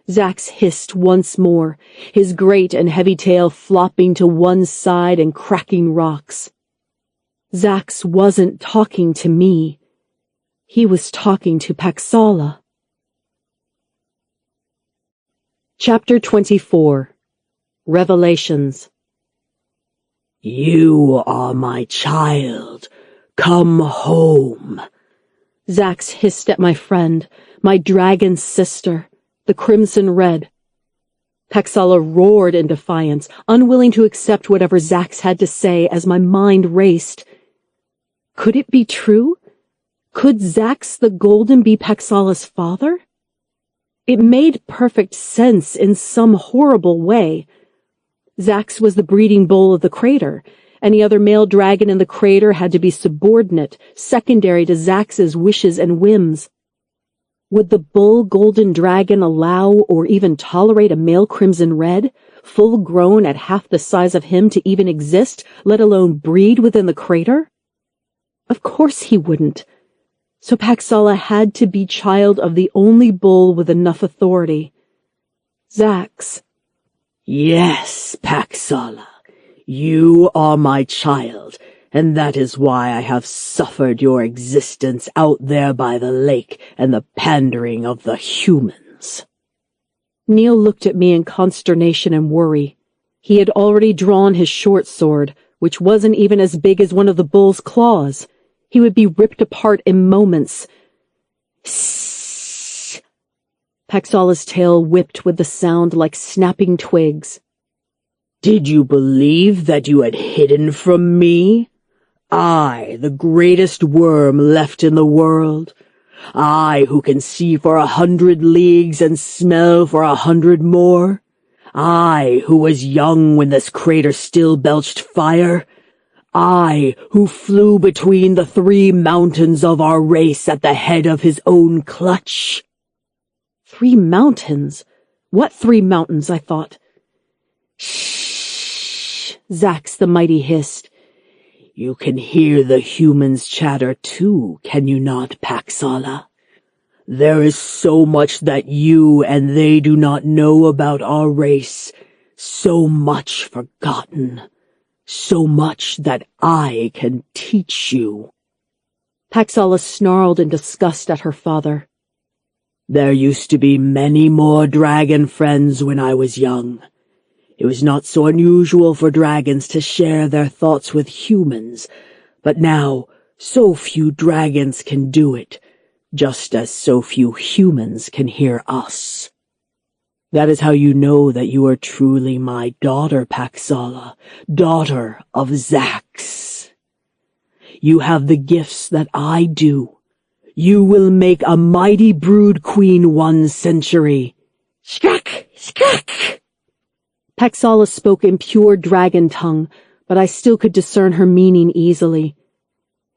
[SPEAKER 2] Zax hissed once more, his great and heavy tail flopping to one side and cracking rocks. Zax wasn't talking to me. He was talking to Paxala. Chapter 24. Revelations.
[SPEAKER 4] You are my child. Come home.
[SPEAKER 2] Zax hissed at my friend, my dragon sister, the Crimson Red. Paxala roared in defiance, unwilling to accept whatever Zax had to say as my mind raced. Could it be true? Could Zax the Golden be Paxala's father? It made perfect sense in some horrible way. Zax was the breeding bull of the crater. Any other male dragon in the crater had to be subordinate, secondary to Zax's wishes and whims. Would the bull golden dragon allow or even tolerate a male crimson red, full grown at half the size of him, to even exist, let alone breed within the crater? Of course he wouldn't. So Paxala had to be child of the only bull with enough authority. Zax.
[SPEAKER 4] Yes, Paxala, you are my child, and that is why I have suffered your existence out there by the lake and the pandering of the humans.
[SPEAKER 2] Neil looked at me in consternation and worry. He had already drawn his short sword, which wasn't even as big as one of the bull's claws. He would be ripped apart in moments. Sssss. Paxala's tail whipped with the sound like snapping twigs.
[SPEAKER 4] Did you believe that you had hidden from me? I, the greatest worm left in the world. I, who can see for 100 leagues and smell for 100 more. I, who was young when this crater still belched fire. I, who flew between the 3 mountains of our race at the head of his own clutch.
[SPEAKER 2] 3 mountains? What 3 mountains, I thought.
[SPEAKER 4] Shh,
[SPEAKER 2] Zax the mighty hissed.
[SPEAKER 4] You can hear the humans chatter too, can you not, Paxala? There is so much that you and they do not know about our race, so much forgotten. So much that I can teach you.
[SPEAKER 2] Paxala snarled in disgust at her father.
[SPEAKER 4] There used to be many more dragon friends when I was young. It was not so unusual for dragons to share their thoughts with humans, but now so few dragons can do it, just as so few humans can hear us. That is how you know that you are truly my daughter, Paxala, daughter of Zax. You have the gifts that I do. You will make a mighty brood queen one century. Skak! Skak!
[SPEAKER 2] Paxala spoke in pure dragon tongue, but I still could discern her meaning easily.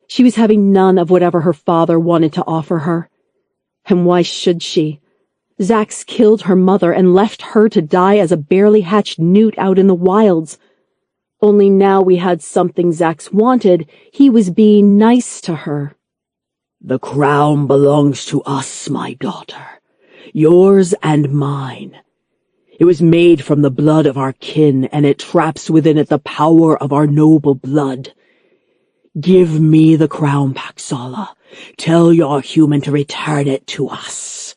[SPEAKER 2] She was having none of whatever her father wanted to offer her. And why should she? Zax killed her mother and left her to die as a barely hatched newt out in the wilds. Only now we had something Zax wanted, he was being nice to her.
[SPEAKER 4] The crown belongs to us, my daughter, yours and mine. It was made from the blood of our kin, and it traps within it the power of our noble blood. Give me the crown, Paxala. Tell your human to return it to us.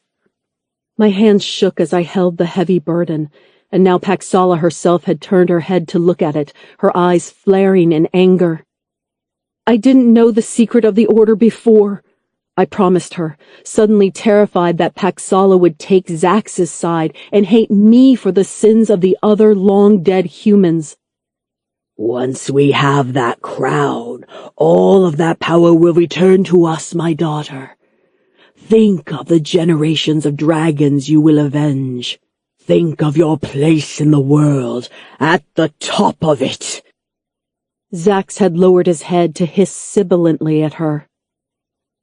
[SPEAKER 2] My hands shook as I held the heavy burden, and now Paxala herself had turned her head to look at it, her eyes flaring in anger. I didn't know the secret of the order before, I promised her, suddenly terrified that Paxala would take Zax's side and hate me for the sins of the other long-dead humans.
[SPEAKER 4] Once we have that crown, all of that power will return to us, my daughter. Think of the generations of dragons you will avenge. Think of your place in the world, at the top of it."
[SPEAKER 2] Zax had lowered his head to hiss sibilantly at her.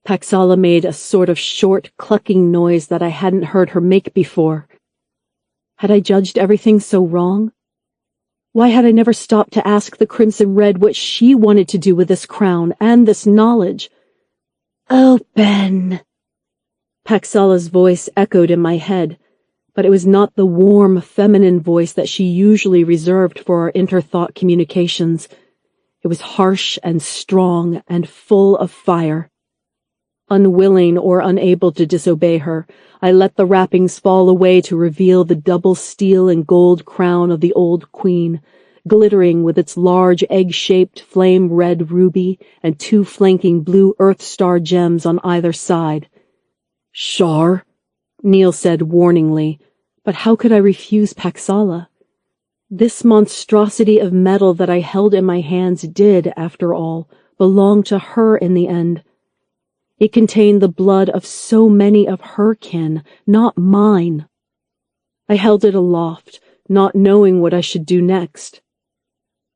[SPEAKER 2] Paxala made a sort of short, clucking noise that I hadn't heard her make before. Had I judged everything so wrong? Why had I never stopped to ask the Crimson Red what she wanted to do with this crown and this knowledge?
[SPEAKER 3] "Open."
[SPEAKER 2] Paxala's voice echoed in my head, but it was not the warm, feminine voice that she usually reserved for our interthought communications. It was harsh and strong and full of fire. Unwilling or unable to disobey her, I let the wrappings fall away to reveal the double steel and gold crown of the old queen, glittering with its large egg-shaped flame-red ruby and 2 flanking blue Earth Star gems on either side.
[SPEAKER 4] "Shar,"
[SPEAKER 2] Neil said warningly, but how could I refuse Paxala? This monstrosity of metal that I held in my hands did, after all, belong to her in the end. It contained the blood of so many of her kin, not mine. I held it aloft, not knowing what I should do next.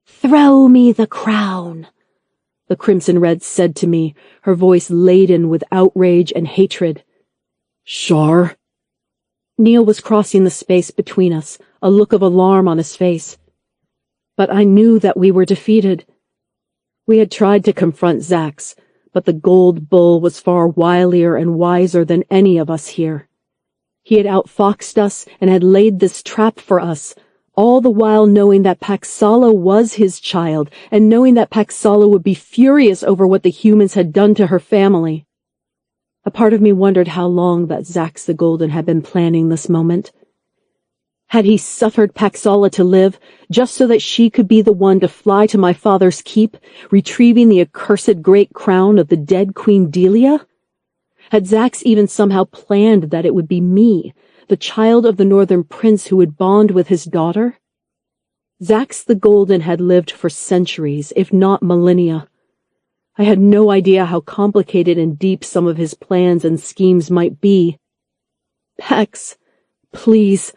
[SPEAKER 3] "Throw me the crown,"
[SPEAKER 2] the Crimson Red said to me, her voice laden with outrage and hatred.
[SPEAKER 4] "Shar."
[SPEAKER 2] Neil was crossing the space between us, a look of alarm on his face. But I knew that we were defeated. We had tried to confront Zax, but the gold bull was far wilier and wiser than any of us here. He had outfoxed us and had laid this trap for us, all the while knowing that Paxala was his child, and knowing that Paxala would be furious over what the humans had done to her family. A part of me wondered how long that Zax the Golden had been planning this moment. Had he suffered Paxala to live, just so that she could be the one to fly to my father's keep, retrieving the accursed great crown of the dead Queen Delia? Had Zax even somehow planned that it would be me, the child of the Northern Prince who would bond with his daughter? Zax the Golden had lived for centuries, if not millennia. I had no idea how complicated and deep some of his plans and schemes might be. Pax, please,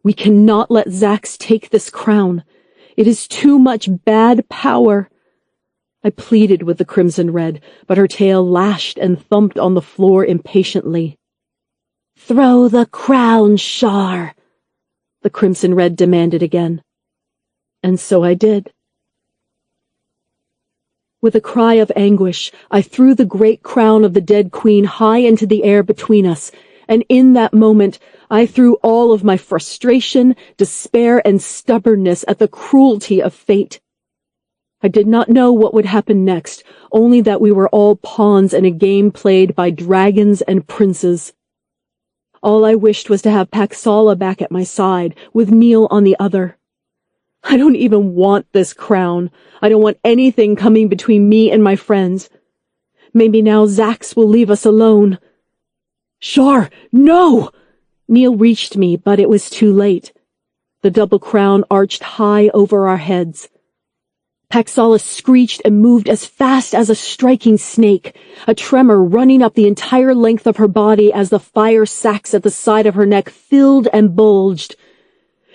[SPEAKER 2] we cannot let Zax take this crown. It is too much bad power. I pleaded with the Crimson Red, but her tail lashed and thumped on the floor impatiently.
[SPEAKER 3] "Throw the crown, Shar,"
[SPEAKER 2] the Crimson Red demanded again. And so I did. With a cry of anguish, I threw the great crown of the dead queen high into the air between us, and in that moment I threw all of my frustration, despair, and stubbornness at the cruelty of fate. I did not know what would happen next, only that we were all pawns in a game played by dragons and princes. All I wished was to have Paxala back at my side, with Neil on the other. I don't even want this crown. I don't want anything coming between me and my friends. Maybe now Zax will leave us alone.
[SPEAKER 4] "Shar, no!"
[SPEAKER 2] Neil reached me, but it was too late. The double crown arched high over our heads. Paxala screeched and moved as fast as a striking snake, a tremor running up the entire length of her body as the fire sacs at the side of her neck filled and bulged.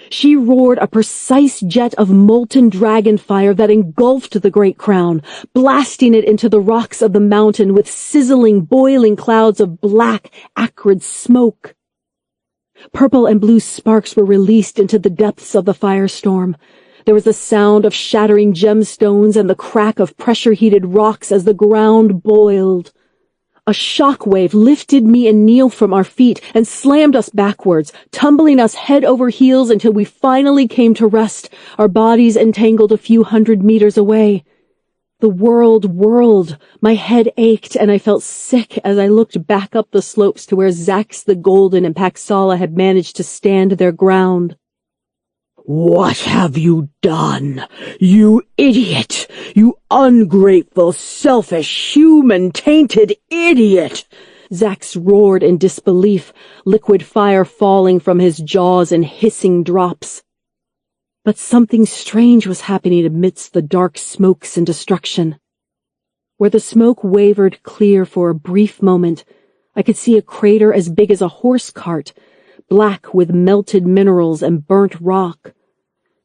[SPEAKER 2] She roared a precise jet of molten dragon fire that engulfed the great crown, blasting it into the rocks of the mountain with sizzling, boiling clouds of black, acrid smoke. Purple and blue sparks were released into the depths of the firestorm. There was a sound of shattering gemstones and the crack of pressure-heated rocks as the ground boiled. A shockwave lifted me and Neil from our feet and slammed us backwards, tumbling us head over heels until we finally came to rest, our bodies entangled a few 100 meters away. The world whirled, my head ached, and I felt sick as I looked back up the slopes to where Zax the Golden and Paxala had managed to stand their ground.
[SPEAKER 4] "What have you done? You idiot! You ungrateful, selfish, human-tainted idiot!"
[SPEAKER 2] Zax roared in disbelief, liquid fire falling from his jaws in hissing drops. But something strange was happening amidst the dark smokes and destruction. Where the smoke wavered clear for a brief moment, I could see a crater as big as a horse cart, black with melted minerals and burnt rock.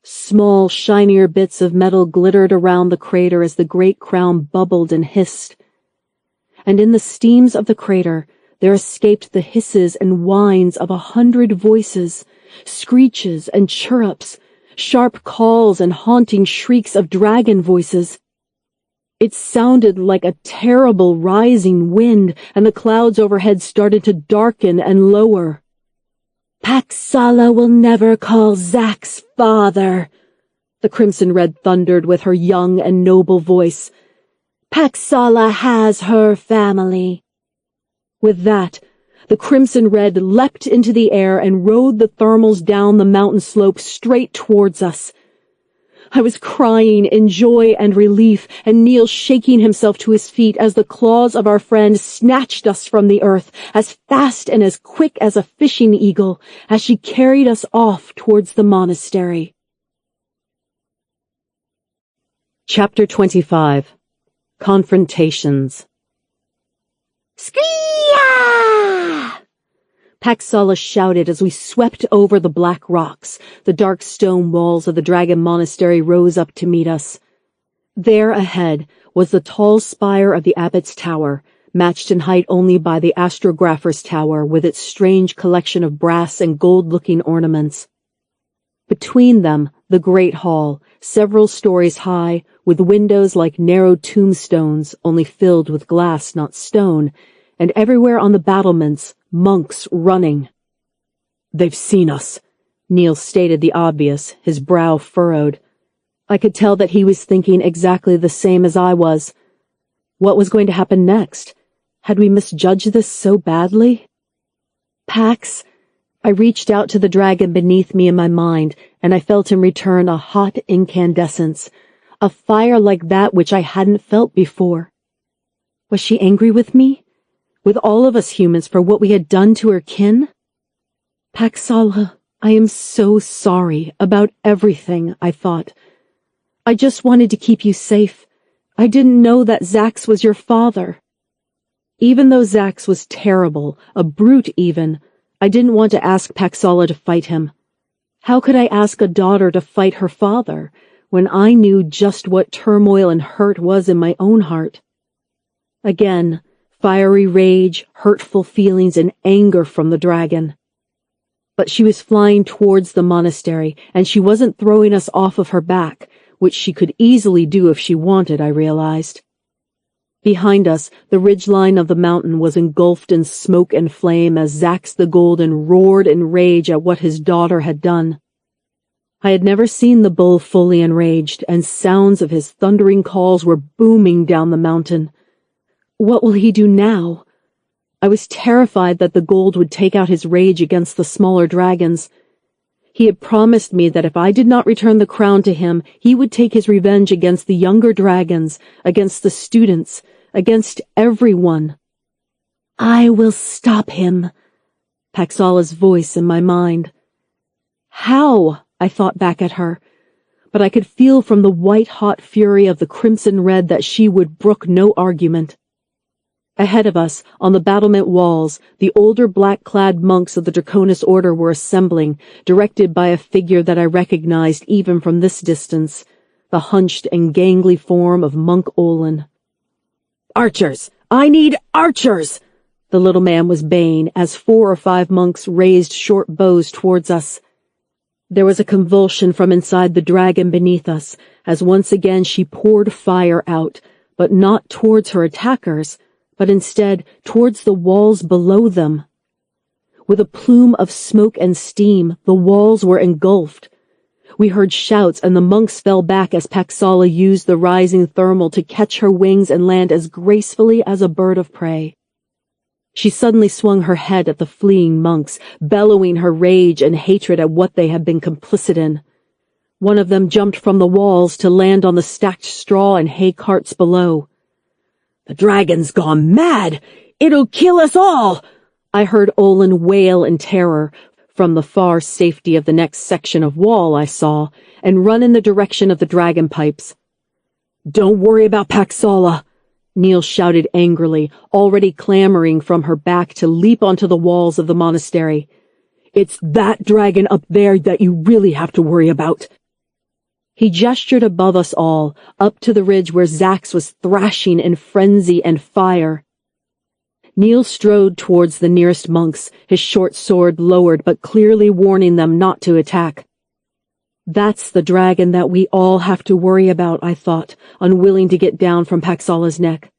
[SPEAKER 2] Small, shinier bits of metal glittered around the crater as the great crown bubbled and hissed. And in the steams of the crater, there escaped the hisses and whines of 100 voices, screeches and chirrups, sharp calls and haunting shrieks of dragon voices. It sounded like a terrible rising wind, and the clouds overhead started to darken and lower.
[SPEAKER 3] Paxala will never call Zack's father,
[SPEAKER 2] the Crimson Red thundered with her young and noble voice.
[SPEAKER 3] Paxala has her family.
[SPEAKER 2] With that, the Crimson Red leapt into the air and rode the thermals down the mountain slope straight towards us. I was crying in joy and relief, and Neil shaking himself to his feet as the claws of our friend snatched us from the earth, as fast and as quick as a fishing eagle, as she carried us off towards the monastery. Chapter 25. Confrontations.
[SPEAKER 3] Skee-ya!
[SPEAKER 2] Paxala shouted as we swept over the black rocks. The dark stone walls of the dragon monastery rose up to meet us. There ahead was the tall spire of the abbot's tower, matched in height only by the astrographer's tower with its strange collection of brass and gold-looking ornaments. Between them, the great hall, several stories high, with windows like narrow tombstones, only filled with glass, not stone, and everywhere on the battlements, monks running.
[SPEAKER 4] "They've seen us,"
[SPEAKER 2] Neil stated the obvious, his brow furrowed. I could tell that he was thinking exactly the same as I was. What was going to happen next? Had we misjudged this so badly? Pax, I reached out to the dragon beneath me in my mind, and I felt in return a hot incandescence, a fire like that which I hadn't felt before. Was she angry with me? With all of us humans for what we had done to her kin? Paxala, I am so sorry about everything, I thought. I just wanted to keep you safe. I didn't know that Zax was your father. Even though Zax was terrible, a brute even, I didn't want to ask Paxala to fight him. How could I ask a daughter to fight her father, when I knew just what turmoil and hurt was in my own heart? Again, fiery rage, hurtful feelings, and anger from the dragon. But she was flying towards the monastery, and she wasn't throwing us off of her back, which she could easily do if she wanted, I realized. Behind us, the ridgeline of the mountain was engulfed in smoke and flame as Zax the Golden roared in rage at what his daughter had done. I had never seen the bull fully enraged, and sounds of his thundering calls were booming down the mountain. What will he do now? I was terrified that the gold would take out his rage against the smaller dragons. He had promised me that if I did not return the crown to him, he would take his revenge against the younger dragons, against the students, against everyone.
[SPEAKER 3] I will stop him,
[SPEAKER 2] Paxala's voice in my mind. How? I thought back at her, but I could feel from the white-hot fury of the Crimson Red that she would brook no argument. Ahead of us, on the battlement walls, the older black-clad monks of the Draconis Order were assembling, directed by a figure that I recognized even from this distance, the hunched and gangly form of Monk Olin. "Archers! I need archers!" the little man was baying as 4 or 5 monks raised short bows towards us. There was a convulsion from inside the dragon beneath us, as once again she poured fire out, but not towards her attackers, but instead towards the walls below them. With a plume of smoke and steam, the walls were engulfed. We heard shouts, and the monks fell back as Paxala used the rising thermal to catch her wings and land as gracefully as a bird of prey. She suddenly swung her head at the fleeing monks, bellowing her rage and hatred at what they had been complicit in. One of them jumped from the walls to land on the stacked straw and hay carts below. "The dragon's gone mad! It'll kill us all!" I heard Olin wail in terror from the far safety of the next section of wall I saw, and run in the direction of the dragon pipes.
[SPEAKER 4] "Don't worry about Paxala,"
[SPEAKER 2] Neil shouted angrily, already clamoring from her back to leap onto the walls of the monastery.
[SPEAKER 4] "It's that dragon up there that you really have to worry about."
[SPEAKER 2] He gestured above us all, up to the ridge where Zax was thrashing in frenzy and fire. Neil strode towards the nearest monks, his short sword lowered but clearly warning them not to attack. That's the dragon that we all have to worry about, I thought, unwilling to get down from Paxala's neck.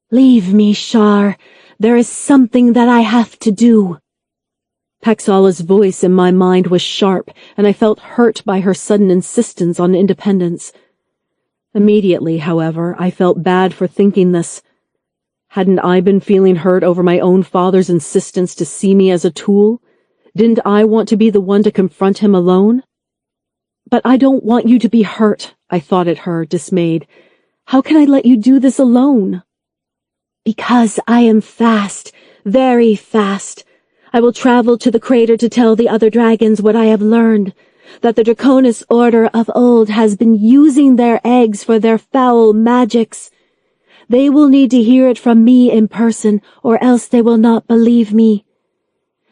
[SPEAKER 3] "Leave me, Shar. There is something that I have to do."
[SPEAKER 2] Paxala's voice in my mind was sharp, and I felt hurt by her sudden insistence on independence. Immediately, however, I felt bad for thinking this. Hadn't I been feeling hurt over my own father's insistence to see me as a tool? Didn't I want to be the one to confront him alone? "But I don't want you to be hurt," I thought at her, dismayed. "How can I let you do this alone?"
[SPEAKER 3] "Because I am fast, very fast. I will travel to the crater to tell the other dragons what I have learned, that the Draconis Order of old has been using their eggs for their foul magics. They will need to hear it from me in person, or else they will not believe me.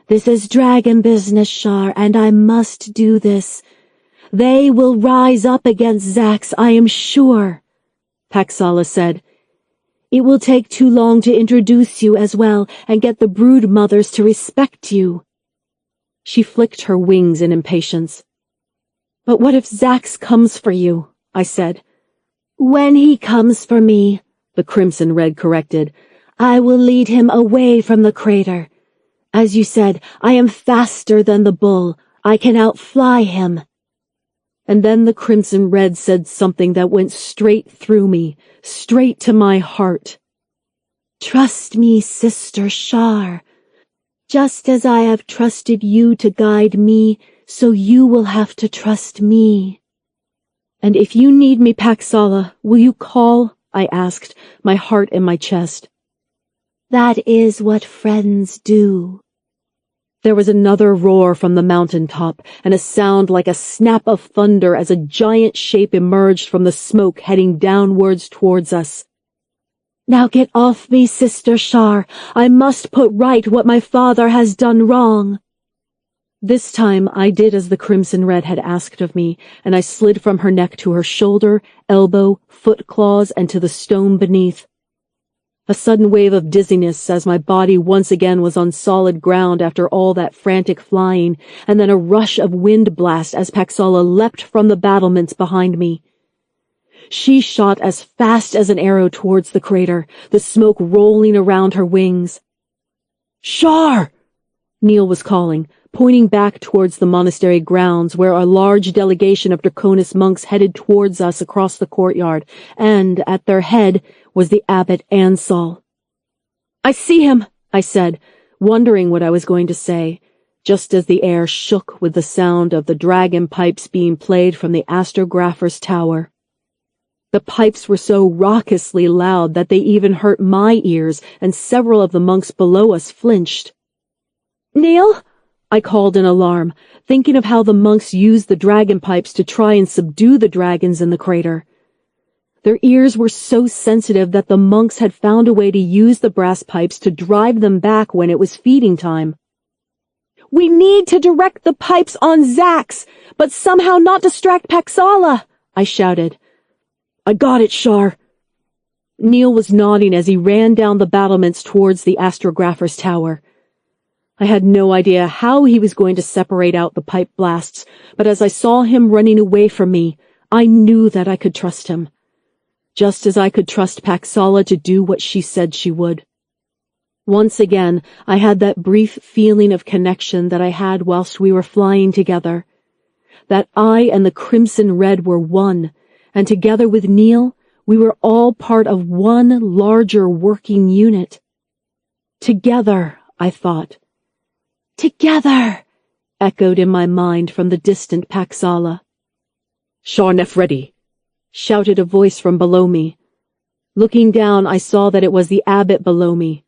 [SPEAKER 3] This is dragon business, Shar, and I must do this. They will rise up against Zax, I am sure," Paxala said. "It will take too long to introduce you as well and get the brood mothers to respect you." She flicked her wings in impatience. "But what if Zax comes for you?" I said. "When he comes for me," the Crimson Red corrected, "I will lead him away from the crater. As you said, I am faster than the bull. I can outfly him."
[SPEAKER 2] And then the Crimson Red said something that went straight through me, straight to my heart.
[SPEAKER 3] "Trust me, Sister Shar. Just as I have trusted you to guide me, so you will have to trust me."
[SPEAKER 2] "And if you need me, Paxala, will you call?" I asked, my heart in my chest.
[SPEAKER 3] "That is what friends do."
[SPEAKER 2] There was another roar from the mountain top, and a sound like a snap of thunder as a giant shape emerged from the smoke heading downwards towards us.
[SPEAKER 3] "Now get off me, Sister Shar. I must put right what my father has done wrong."
[SPEAKER 2] This time I did as the Crimson Red had asked of me, and I slid from her neck to her shoulder, elbow, foot claws, and to the stone beneath. A sudden wave of dizziness as my body once again was on solid ground after all that frantic flying, and then a rush of wind blast as Paxala leapt from the battlements behind me. She shot as fast as an arrow towards the crater, the smoke rolling around her wings.
[SPEAKER 4] "Shar!"
[SPEAKER 2] Neil was calling, pointing back towards the monastery grounds where a large delegation of Draconis monks headed towards us across the courtyard, and at their head was the abbot Ansal. "I see him," I said, wondering what I was going to say, just as the air shook with the sound of the dragon pipes being played from the astrographer's tower. The pipes were so raucously loud that they even hurt my ears, and several of the monks below us flinched. "Neil?" I called in alarm, thinking of how the monks used the dragon pipes to try and subdue the dragons in the crater. Their ears were so sensitive that the monks had found a way to use the brass pipes to drive them back when it was feeding time. "We need to direct the pipes on Zax, but somehow not distract Paxala," I shouted.
[SPEAKER 4] "I got it, Shar."
[SPEAKER 2] Neil was nodding as he ran down the battlements towards the astrographer's tower. I had no idea how he was going to separate out the pipe blasts, but as I saw him running away from me, I knew that I could trust him. Just as I could trust Paxala to do what she said she would. Once again, I had that brief feeling of connection that I had whilst we were flying together. That I and the Crimson Red were one, and together with Neil, we were all part of one larger working unit. Together, I thought.
[SPEAKER 3] "Together,"
[SPEAKER 2] echoed in my mind from the distant Paxala.
[SPEAKER 4] "Shar Nefredi,"
[SPEAKER 2] shouted a voice from below me. Looking down, I saw that it was the abbot below me.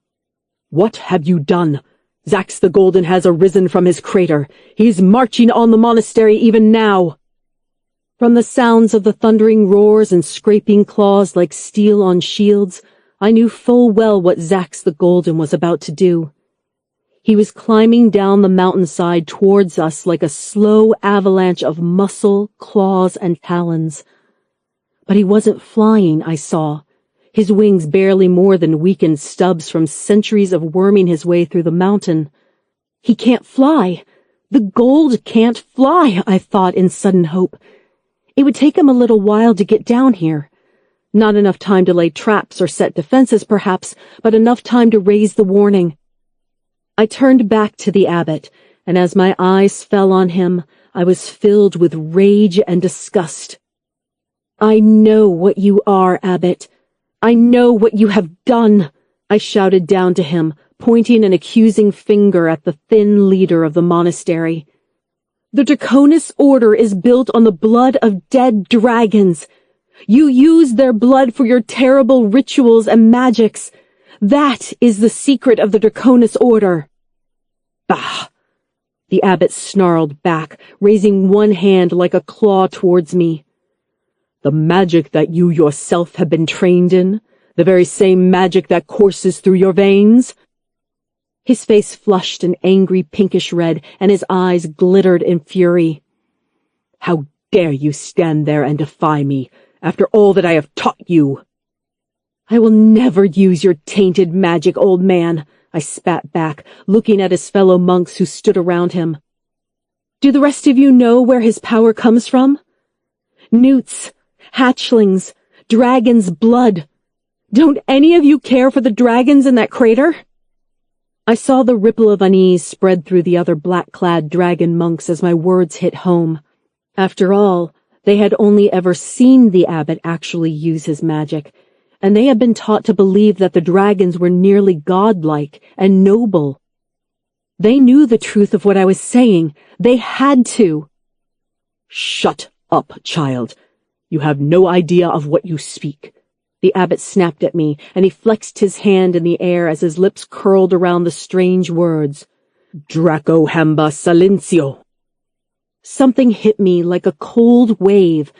[SPEAKER 4] "What have you done? Zax the Golden has arisen from his crater. He's marching on the monastery even now."
[SPEAKER 2] From the sounds of the thundering roars and scraping claws like steel on shields, I knew full well what Zax the Golden was about to do. He was climbing down the mountainside towards us like a slow avalanche of muscle, claws, and talons. But he wasn't flying, I saw, his wings barely more than weakened stubs from centuries of worming his way through the mountain. He can't fly. The gold can't fly, I thought in sudden hope. It would take him a little while to get down here. Not enough time to lay traps or set defenses, perhaps, but enough time to raise the warning. I turned back to the abbot, and as my eyes fell on him, I was filled with rage and disgust. "I know what you are, abbot. I know what you have done," I shouted down to him, pointing an accusing finger at the thin leader of the monastery. "The Draconis Order is built on the blood of dead dragons. You use their blood for your terrible rituals and magics. That is the secret of the Draconis Order." "Bah!" the abbot snarled back, raising one hand like a claw towards me. "The magic that you yourself have been trained in? The very same magic that courses through your veins?" His face flushed an angry pinkish red, and his eyes glittered in fury. "How dare you stand there and defy me, after all that I have taught you?" "I will never use your tainted magic, old man," I spat back, looking at his fellow monks who stood around him. "Do the rest of you know where his power comes from? Newts, hatchlings, dragon's blood. Don't any of you care for the dragons in that crater?" I saw the ripple of unease spread through the other black-clad dragon monks as my words hit home. After all, they had only ever seen the abbot actually use his magic, and they had been taught to believe that the dragons were nearly godlike and noble. They knew the truth of what I was saying. They had to. "Shut up, child. You have no idea of what you speak." The abbot snapped at me, and he flexed his hand in the air as his lips curled around the strange words. "Draco hamba silencio." Something hit me like a cold wave,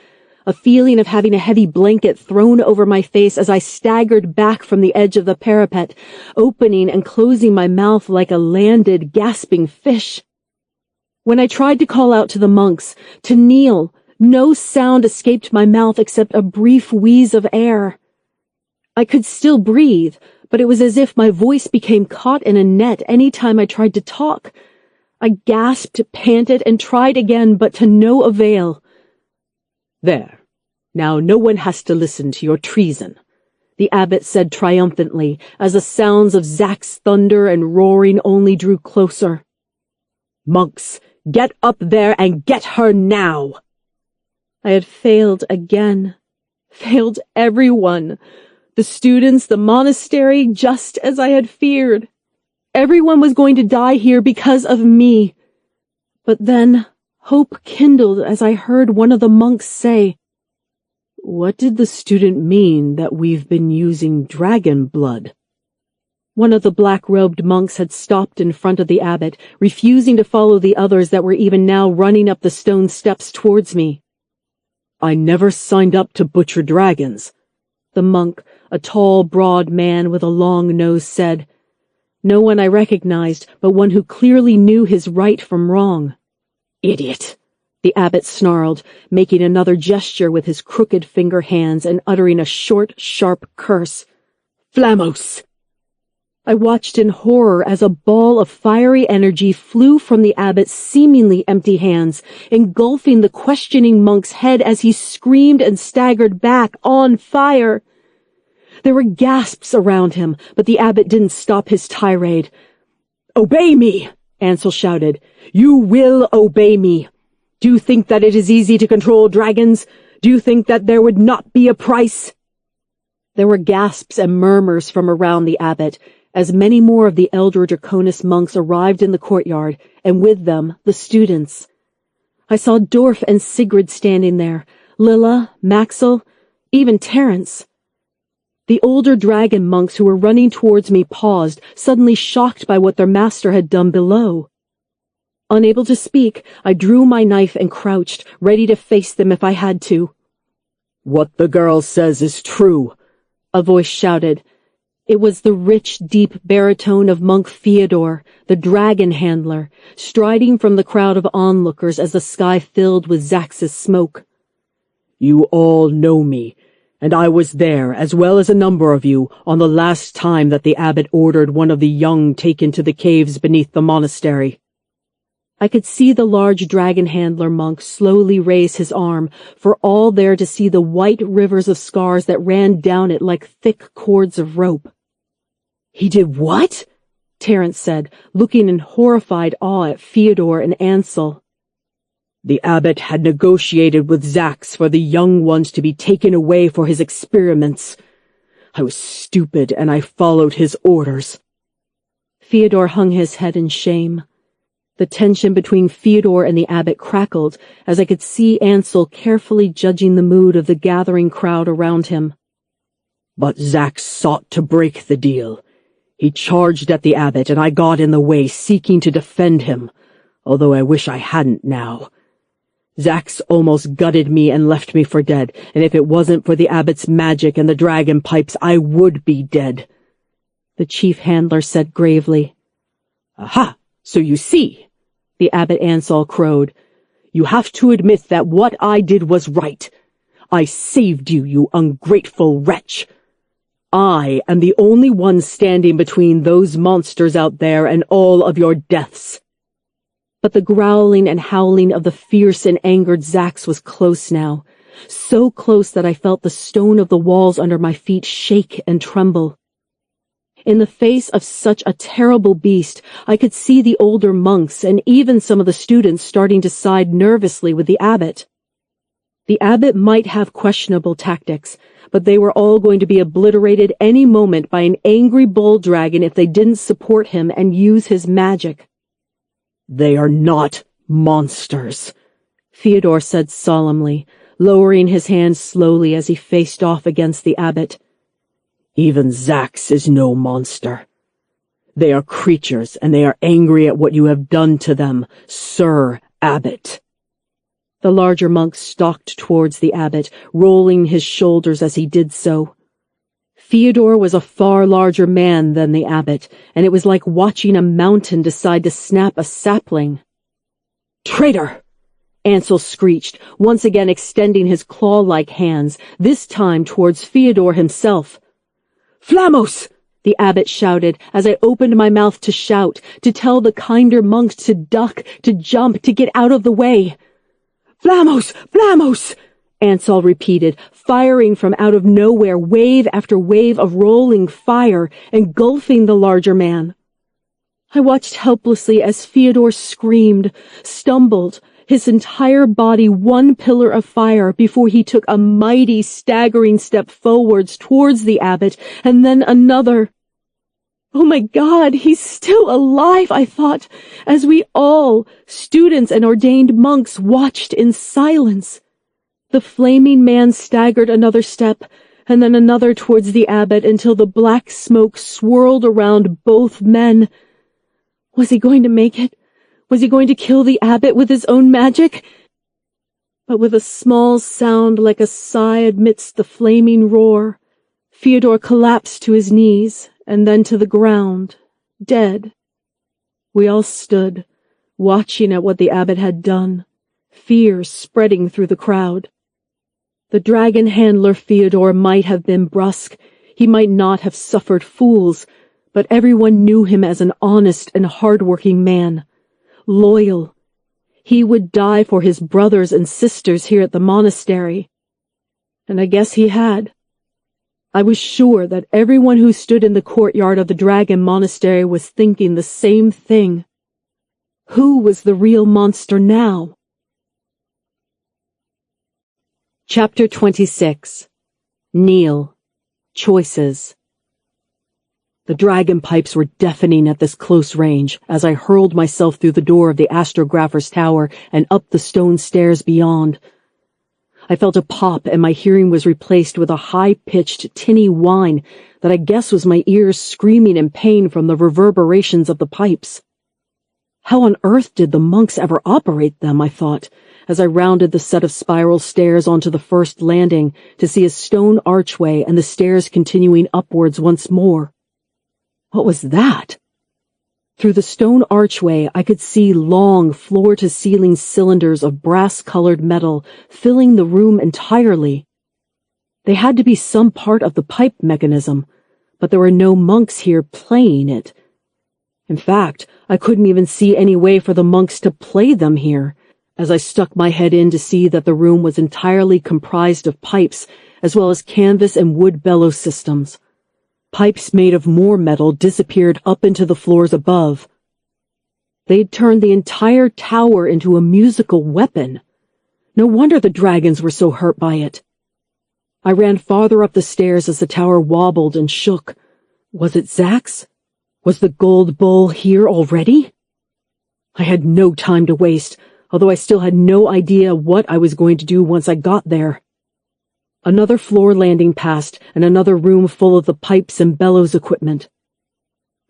[SPEAKER 2] a feeling of having a heavy blanket thrown over my face as I staggered back from the edge of the parapet, opening and closing my mouth like a landed, gasping fish. When I tried to call out to the monks, to kneel, no sound escaped my mouth except a brief wheeze of air. I could still breathe, but it was as if my voice became caught in a net any time I tried to talk. I gasped, panted, and tried again, but to no avail. "There. Now no one has to listen to your treason," the abbot said triumphantly, as the sounds of Zax's thunder and roaring only drew closer. "Monks, get up there and get her now!" I had failed again. Failed everyone. The students, the monastery, just as I had feared. Everyone was going to die here because of me. But then hope kindled as I heard one of the monks say, "What did the student mean that we've been using dragon blood?" One of the black-robed monks had stopped in front of the abbot, refusing to follow the others that were even now running up the stone steps towards me. "I never signed up to butcher dragons," the monk, a tall, broad man with a long nose, said. No one I recognized, but one who clearly knew his right from wrong. "Idiot!" the abbot snarled, making another gesture with his crooked finger hands and uttering a short, sharp curse. "Flamos!" I watched in horror as a ball of fiery energy flew from the abbot's seemingly empty hands, engulfing the questioning monk's head as he screamed and staggered back, on fire. There were gasps around him, but the abbot didn't stop his tirade. "Obey me!" Ansel shouted. "You will obey me! Do you think that it is easy to control dragons? Do you think that there would not be a price?" There were gasps and murmurs from around the abbot, as many more of the elder Draconis monks arrived in the courtyard, and with them the students. I saw Dorf and Sigrid standing there, Lilla, Maxel, even Terence. The older dragon monks who were running towards me paused, suddenly shocked by what their master had done below. Unable to speak, I drew my knife and crouched, ready to face them if I had to.
[SPEAKER 4] "What the girl says is true,"
[SPEAKER 2] a voice shouted. It was the rich, deep baritone of Monk Fyodor, the dragon handler, striding from the crowd of onlookers as the sky filled with Zax's smoke.
[SPEAKER 4] "You all know me, and I was there, as well as a number of you, on the last time that the abbot ordered one of the young taken to the caves beneath the monastery."
[SPEAKER 2] I could see the large dragon handler monk slowly raise his arm, for all there to see the white rivers of scars that ran down it like thick cords of rope.
[SPEAKER 4] "He did what?"
[SPEAKER 2] Terence said, looking in horrified awe at Fyodor and Ansel.
[SPEAKER 4] "The abbot had negotiated with Zax for the young ones to be taken away for his experiments. I was stupid and I followed his orders."
[SPEAKER 2] Fyodor hung his head in shame. The tension between Fyodor and the abbot crackled as I could see Ansel carefully judging the mood of the gathering crowd around him.
[SPEAKER 4] "But Zax sought to break the deal. He charged at the abbot and I got in the way, seeking to defend him, although I wish I hadn't now. Zax almost gutted me and left me for dead, and if it wasn't for the abbot's magic and the dragon pipes, I would be dead,"
[SPEAKER 2] the chief handler said gravely.
[SPEAKER 4] "Aha! So you see,"
[SPEAKER 2] the abbot Ansel crowed,
[SPEAKER 4] "you have to admit that what I did was right. I saved you, you ungrateful wretch. I am the only one standing between those monsters out there and all of your deaths."
[SPEAKER 2] But the growling and howling of the fierce and angered Zax was close now, so close that I felt the stone of the walls under my feet shake and tremble. In the face of such a terrible beast, I could see the older monks and even some of the students starting to side nervously with the abbot. The abbot might have questionable tactics, but they were all going to be obliterated any moment by an angry bull dragon if they didn't support him and use his magic.
[SPEAKER 4] "They are not monsters,"
[SPEAKER 2] Fyodor said solemnly, lowering his hand slowly as he faced off against the abbot.
[SPEAKER 4] "Even Zax is no monster. They are creatures, and they are angry at what you have done to them, Sir Abbot."
[SPEAKER 2] The larger monk stalked towards the abbot, rolling his shoulders as he did so. Fyodor was a far larger man than the abbot, and it was like watching a mountain decide to snap a sapling.
[SPEAKER 4] "Traitor!"
[SPEAKER 2] Ansel screeched, once again extending his claw-like hands, this time towards Fyodor himself.
[SPEAKER 4] "Flamos!"
[SPEAKER 2] the abbot shouted as I opened my mouth to shout, to tell the kinder monks to duck, to jump, to get out of the way.
[SPEAKER 4] "Flamos! Flamos!"
[SPEAKER 2] Ansel repeated, firing from out of nowhere wave after wave of rolling fire, engulfing the larger man. I watched helplessly as Fyodor screamed, stumbled, his entire body one pillar of fire before he took a mighty, staggering step forwards towards the abbot, and then another. Oh my God, he's still alive, I thought, as we all, students and ordained monks, watched in silence. The flaming man staggered another step, and then another towards the abbot until the black smoke swirled around both men. Was he going to make it? Was he going to kill the abbot with his own magic? But with a small sound like a sigh amidst the flaming roar, Fyodor collapsed to his knees, and then to the ground, dead. We all stood, watching at what the abbot had done, fear spreading through the crowd. The dragon handler Fyodor might have been brusque, he might not have suffered fools, but everyone knew him as an honest and hard-working man, loyal. He would die for his brothers and sisters here at the monastery. And I guess he had. I was sure that everyone who stood in the courtyard of the Dragon Monastery was thinking the same thing. Who was the real monster now? Chapter 26. Neil. Choices. The dragon pipes were deafening at this close range as I hurled myself through the door of the astrographer's tower and up the stone stairs beyond. I felt a pop and my hearing was replaced with a high-pitched, tinny whine that I guess was my ears screaming in pain from the reverberations of the pipes. How on earth did the monks ever operate them, I thought, as I rounded the set of spiral stairs onto the first landing to see a stone archway and the stairs continuing upwards once more. What was that? Through the stone archway, I could see long, floor-to-ceiling cylinders of brass-colored metal filling the room entirely. They had to be some part of the pipe mechanism, but there were no monks here playing it. In fact, I couldn't even see any way for the monks to play them here, as I stuck my head in to see that the room was entirely comprised of pipes, as well as canvas and wood bellow systems. Pipes made of more metal disappeared up into the floors above. They'd turned the entire tower into a musical weapon. No wonder the dragons were so hurt by it. I ran farther up the stairs as the tower wobbled and shook. Was it Zax? Was the gold bull here already? I had no time to waste, although I still had no idea what I was going to do once I got there. Another floor landing passed, and another room full of the pipes and bellows equipment.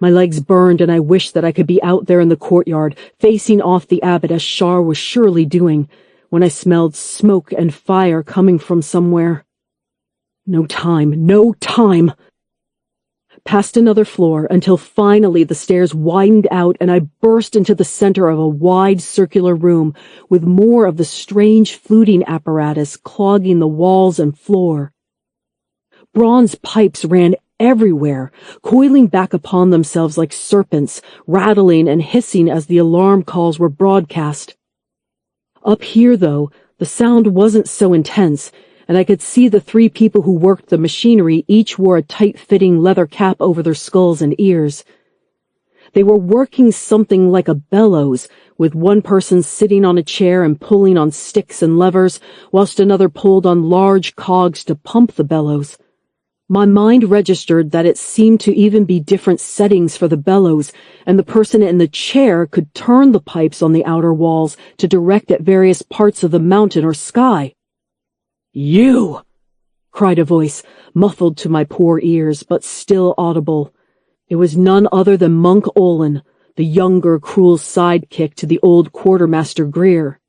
[SPEAKER 2] My legs burned, and I wished that I could be out there in the courtyard, facing off the abbot as Shar was surely doing, when I smelled smoke and fire coming from somewhere. No time! Past another floor, until finally the stairs widened out and I burst into the center of a wide circular room with more of the strange fluting apparatus clogging the walls and floor. Bronze pipes ran everywhere, coiling back upon themselves like serpents, rattling and hissing as the alarm calls were broadcast. Up here, though, the sound wasn't so intense, and I could see the 3 people who worked the machinery each wore a tight-fitting leather cap over their skulls and ears. They were working something like a bellows, with one person sitting on a chair and pulling on sticks and levers, whilst another pulled on large cogs to pump the bellows. My mind registered that it seemed to even be different settings for the bellows, and the person in the chair could turn the pipes on the outer walls to direct at various parts of the mountain or sky. "You!" cried a voice, muffled to my poor ears, but still audible. It was none other than Monk Olin, the younger, cruel sidekick to the old quartermaster Greer.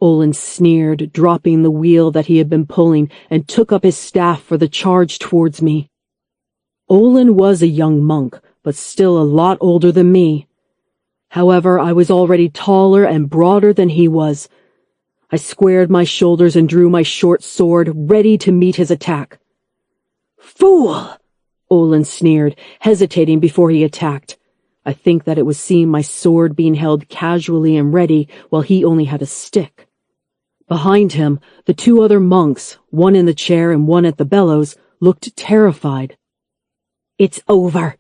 [SPEAKER 2] Olin sneered, dropping the wheel that he had been pulling, and took up his staff for the charge towards me. Olin was a young monk, but still a lot older than me. However, I was already taller and broader than he was. I squared my shoulders and drew my short sword, ready to meet his attack. "Fool!" Olin sneered, hesitating before he attacked. I think that it was seeing my sword being held casually and ready, while he only had a stick. Behind him, the 2 other monks, one in the chair and one at the bellows, looked terrified. "It's over.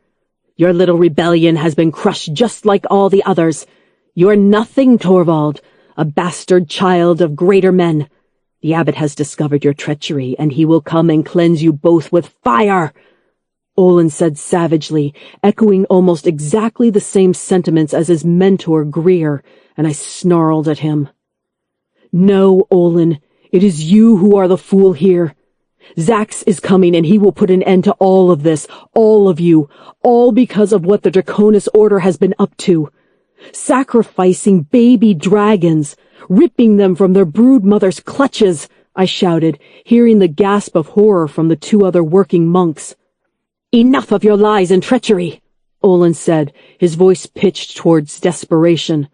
[SPEAKER 2] Your little rebellion has been crushed just like all the others. You're nothing, Torvald, a bastard child of greater men. The abbot has discovered your treachery, and he will come and cleanse you both with fire," Olin said savagely, echoing almost exactly the same sentiments as his mentor Greer, and I snarled at him. "No, Olin, it is you who are the fool here. Zax is coming, and he will put an end to all of this, all of you, all because of what the Draconis Order has been up to. Sacrificing baby dragons, ripping them from their brood mother's clutches," I shouted, hearing the gasp of horror from the 2 other working monks. "Enough of your lies and treachery," Olin said, his voice pitched towards desperation.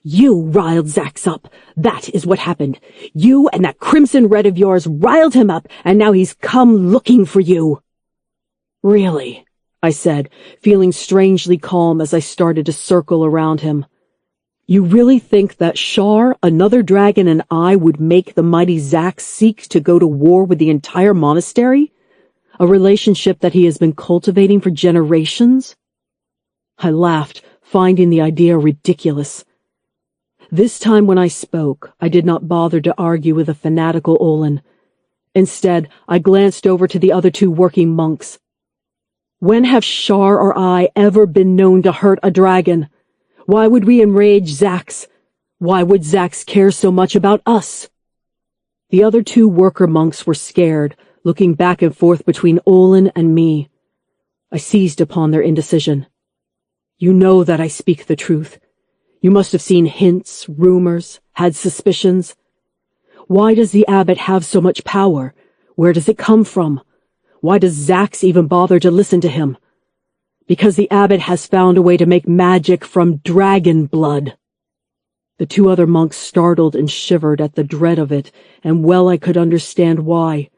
[SPEAKER 2] "You riled Zax up. That is what happened. You and that crimson red of yours riled him up, and now he's come looking for you." "Really?" I said, feeling strangely calm as I started to circle around him. "You really think that Shar, another dragon, and I would make the mighty Zax seek to go to war with the entire monastery? A relationship that he has been cultivating for generations?" I laughed, finding the idea ridiculous. This time when I spoke, I did not bother to argue with the fanatical Olin. Instead, I glanced over to the other 2 working monks. "When have Shar or I ever been known to hurt a dragon? Why would we enrage Zax? Why would Zax care so much about us?" The other 2 worker monks were scared, looking back and forth between Olin and me. I seized upon their indecision. "You know that I speak the truth.
[SPEAKER 4] You must have seen hints, rumors, had suspicions. Why does the abbot have so much power? Where does it come from? Why does Zax even bother to listen to him? Because the abbot has found a way to make magic from dragon blood. The two other monks startled and shivered at the dread of it, and well I could understand why.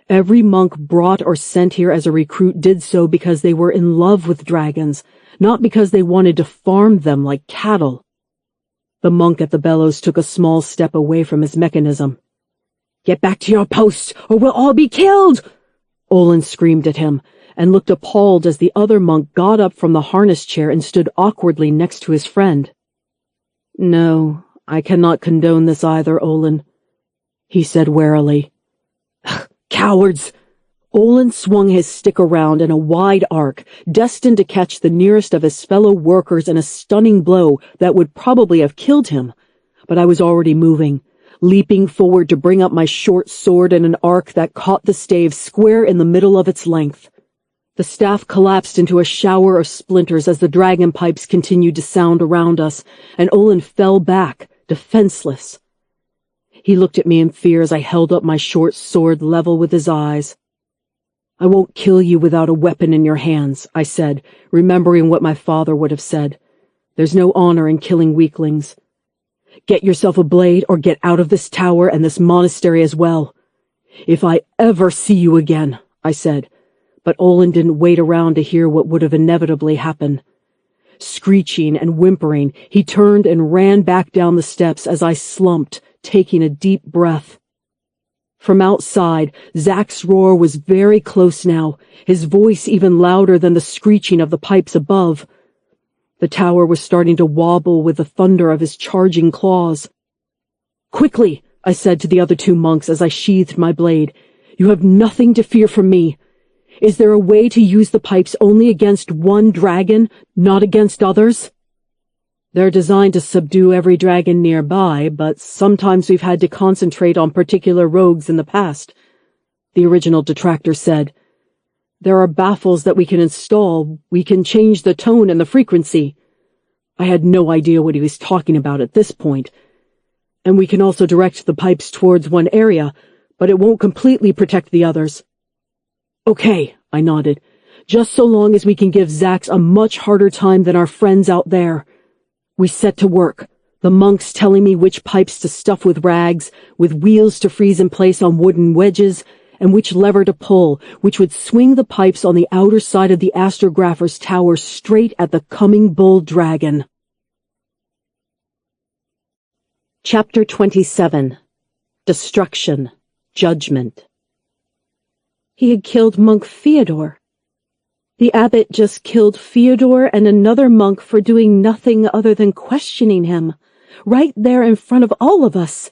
[SPEAKER 4] Every monk brought or sent here as a recruit did so because they were in love with dragons, not because they wanted to farm them like cattle. The monk at the bellows took a small step away from his mechanism. "Get back to your posts, or we'll all be killed!" Olin screamed at him, and looked appalled as the other monk got up from the harness chair and stood awkwardly next to his friend. "No, I cannot condone this either, Olin," he said warily. "Cowards!" Olin swung his stick around in a wide arc, destined to catch the nearest of his fellow workers in a stunning blow that would probably have killed him. But I was already moving, leaping forward to bring up my short sword in an arc that caught the stave square in the middle of its length. The staff collapsed into a shower of splinters as the dragon pipes continued to sound around us, and Olin fell back, defenseless. He looked at me in fear as I held up my short sword level with his eyes. "I won't kill you without a weapon in your hands," I said, remembering what my father would have said. "There's no honor in killing weaklings. Get yourself a blade or get out of this tower and this monastery as well. If I ever see you again," I said, but Olin didn't wait around to hear what would have inevitably happened. Screeching and whimpering, he turned and ran back down the steps as I slumped, taking a deep breath. From outside, Zack's roar was very close now, his voice even louder than the screeching of the pipes above. The tower was starting to wobble with the thunder of his charging claws. "Quickly," I said to the other two monks as I sheathed my blade. "You have nothing to fear from me. Is there a way to use the pipes only against one dragon, not against others?" "They're designed to subdue every dragon nearby, but sometimes we've had to concentrate on particular rogues in the past," the original detractor said. "There are baffles that we can install. We can change the tone and the frequency." I had no idea what he was talking about at this point. "And we can also direct the pipes towards one area, but it won't completely protect the others." "Okay," I nodded, "just so long as we can give Zax a much harder time than our friends out there." We set to work, the monks telling me which pipes to stuff with rags, with wheels to freeze in place on wooden wedges, and which lever to pull, which would swing the pipes on the outer side of the astrographer's tower straight at the coming bull dragon. Chapter 27. Destruction. Judgment. He had killed Monk Fyodor. The abbot just killed Fyodor and another monk for doing nothing other than questioning him, right there in front of all of us.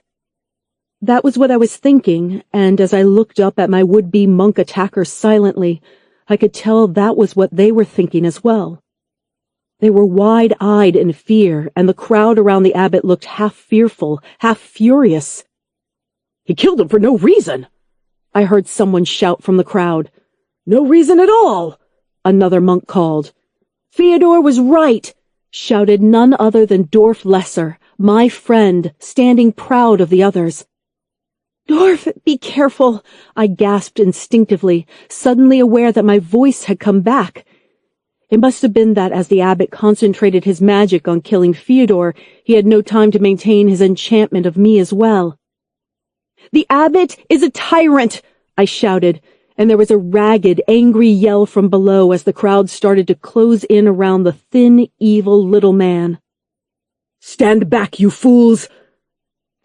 [SPEAKER 4] That was what I was thinking, and as I looked up at my would-be monk attackers silently, I could tell that was what they were thinking as well. They were wide-eyed in fear, and the crowd around the abbot looked half fearful, half furious. "He killed him for no reason," I heard someone shout from the crowd. "No reason at all," another monk called. "Fyodor was right," shouted none other than Dorf Lesser, my friend, standing proud of the others. "Dorf, be careful," I gasped instinctively, suddenly aware that my voice had come back. It must have been that as the abbot concentrated his magic on killing Fyodor, he had no time to maintain his enchantment of me as well. "The abbot is a tyrant," I shouted, and there was a ragged, angry yell from below as the crowd started to close in around the thin, evil little man. "Stand back, you fools!"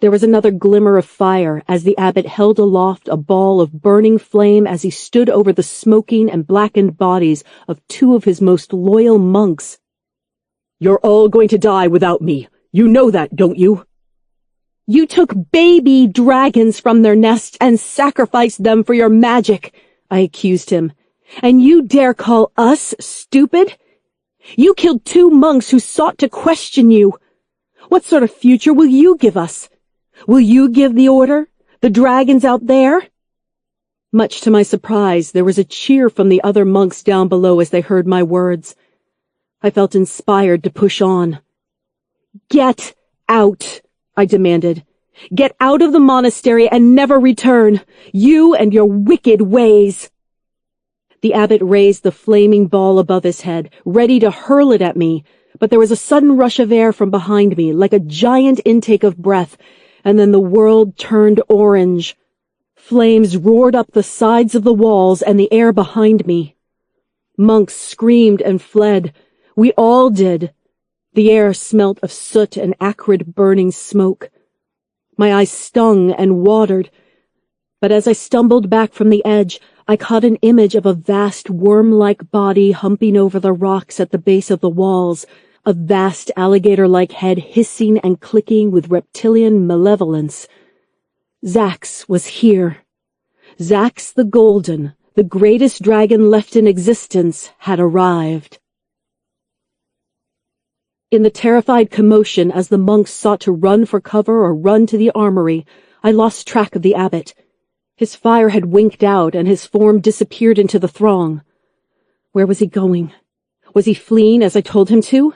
[SPEAKER 4] There was another glimmer of fire as the abbot held aloft a ball of burning flame as he stood over the smoking and blackened bodies of two of his most loyal monks. "You're all going to die without me. You know that, don't you?" "You took baby dragons from their nests and sacrificed them for your magic," I accused him. "And you dare call us stupid? You killed two monks who sought to question you. What sort of future will you give us? Will you give the order? The dragons out there?" Much to my surprise, there was a cheer from the other monks down below as they heard my words. I felt inspired to push on.
[SPEAKER 2] Get out, I demanded. Get out of the monastery and never return, you and your wicked ways. The abbot raised the flaming ball above his head, ready to hurl it at me, but there was a sudden rush of air from behind me, like a giant intake of breath, and then the world turned orange. Flames roared up the sides of the walls and the air behind me. Monks screamed and fled. We all did. The air smelt of soot and acrid burning smoke. My eyes stung and watered, but as I stumbled back from the edge, I caught an image of a vast worm-like body humping over the rocks at the base of the walls, a vast alligator-like head hissing and clicking with reptilian malevolence. Zax was here. Zax the Golden, the greatest dragon left in existence, had arrived. In the terrified commotion as the monks sought to run for cover or run to the armory, I lost track of the abbot. His fire had winked out and his form disappeared into the throng. Where was he going? Was he fleeing as I told him to?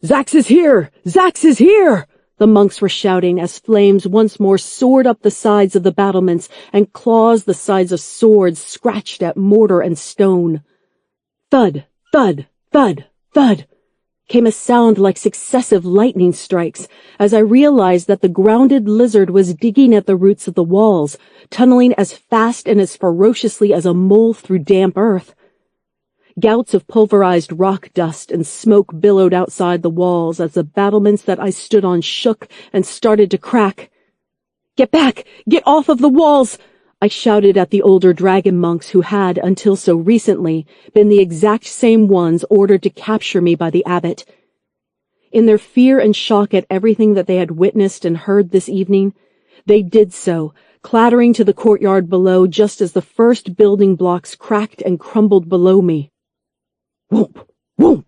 [SPEAKER 2] "Zax is here! Zax is here!" the monks were shouting as flames once more soared up the sides of the battlements and claws the sides of swords scratched at mortar and stone. Thud, thud, thud, thud came a sound like successive lightning strikes as I realized that the grounded lizard was digging at the roots of the walls, tunneling as fast and as ferociously as a mole through damp earth. Gouts of pulverized rock dust and smoke billowed outside the walls as the battlements that I stood on shook and started to crack. "Get back! Get off of the walls!" I shouted at the older dragon monks who had, until so recently, been the exact same ones ordered to capture me by the abbot. In their fear and shock at everything that they had witnessed and heard this evening, they did so, clattering to the courtyard below just as the first building blocks cracked and crumbled below me. Whoomp! Whoomp!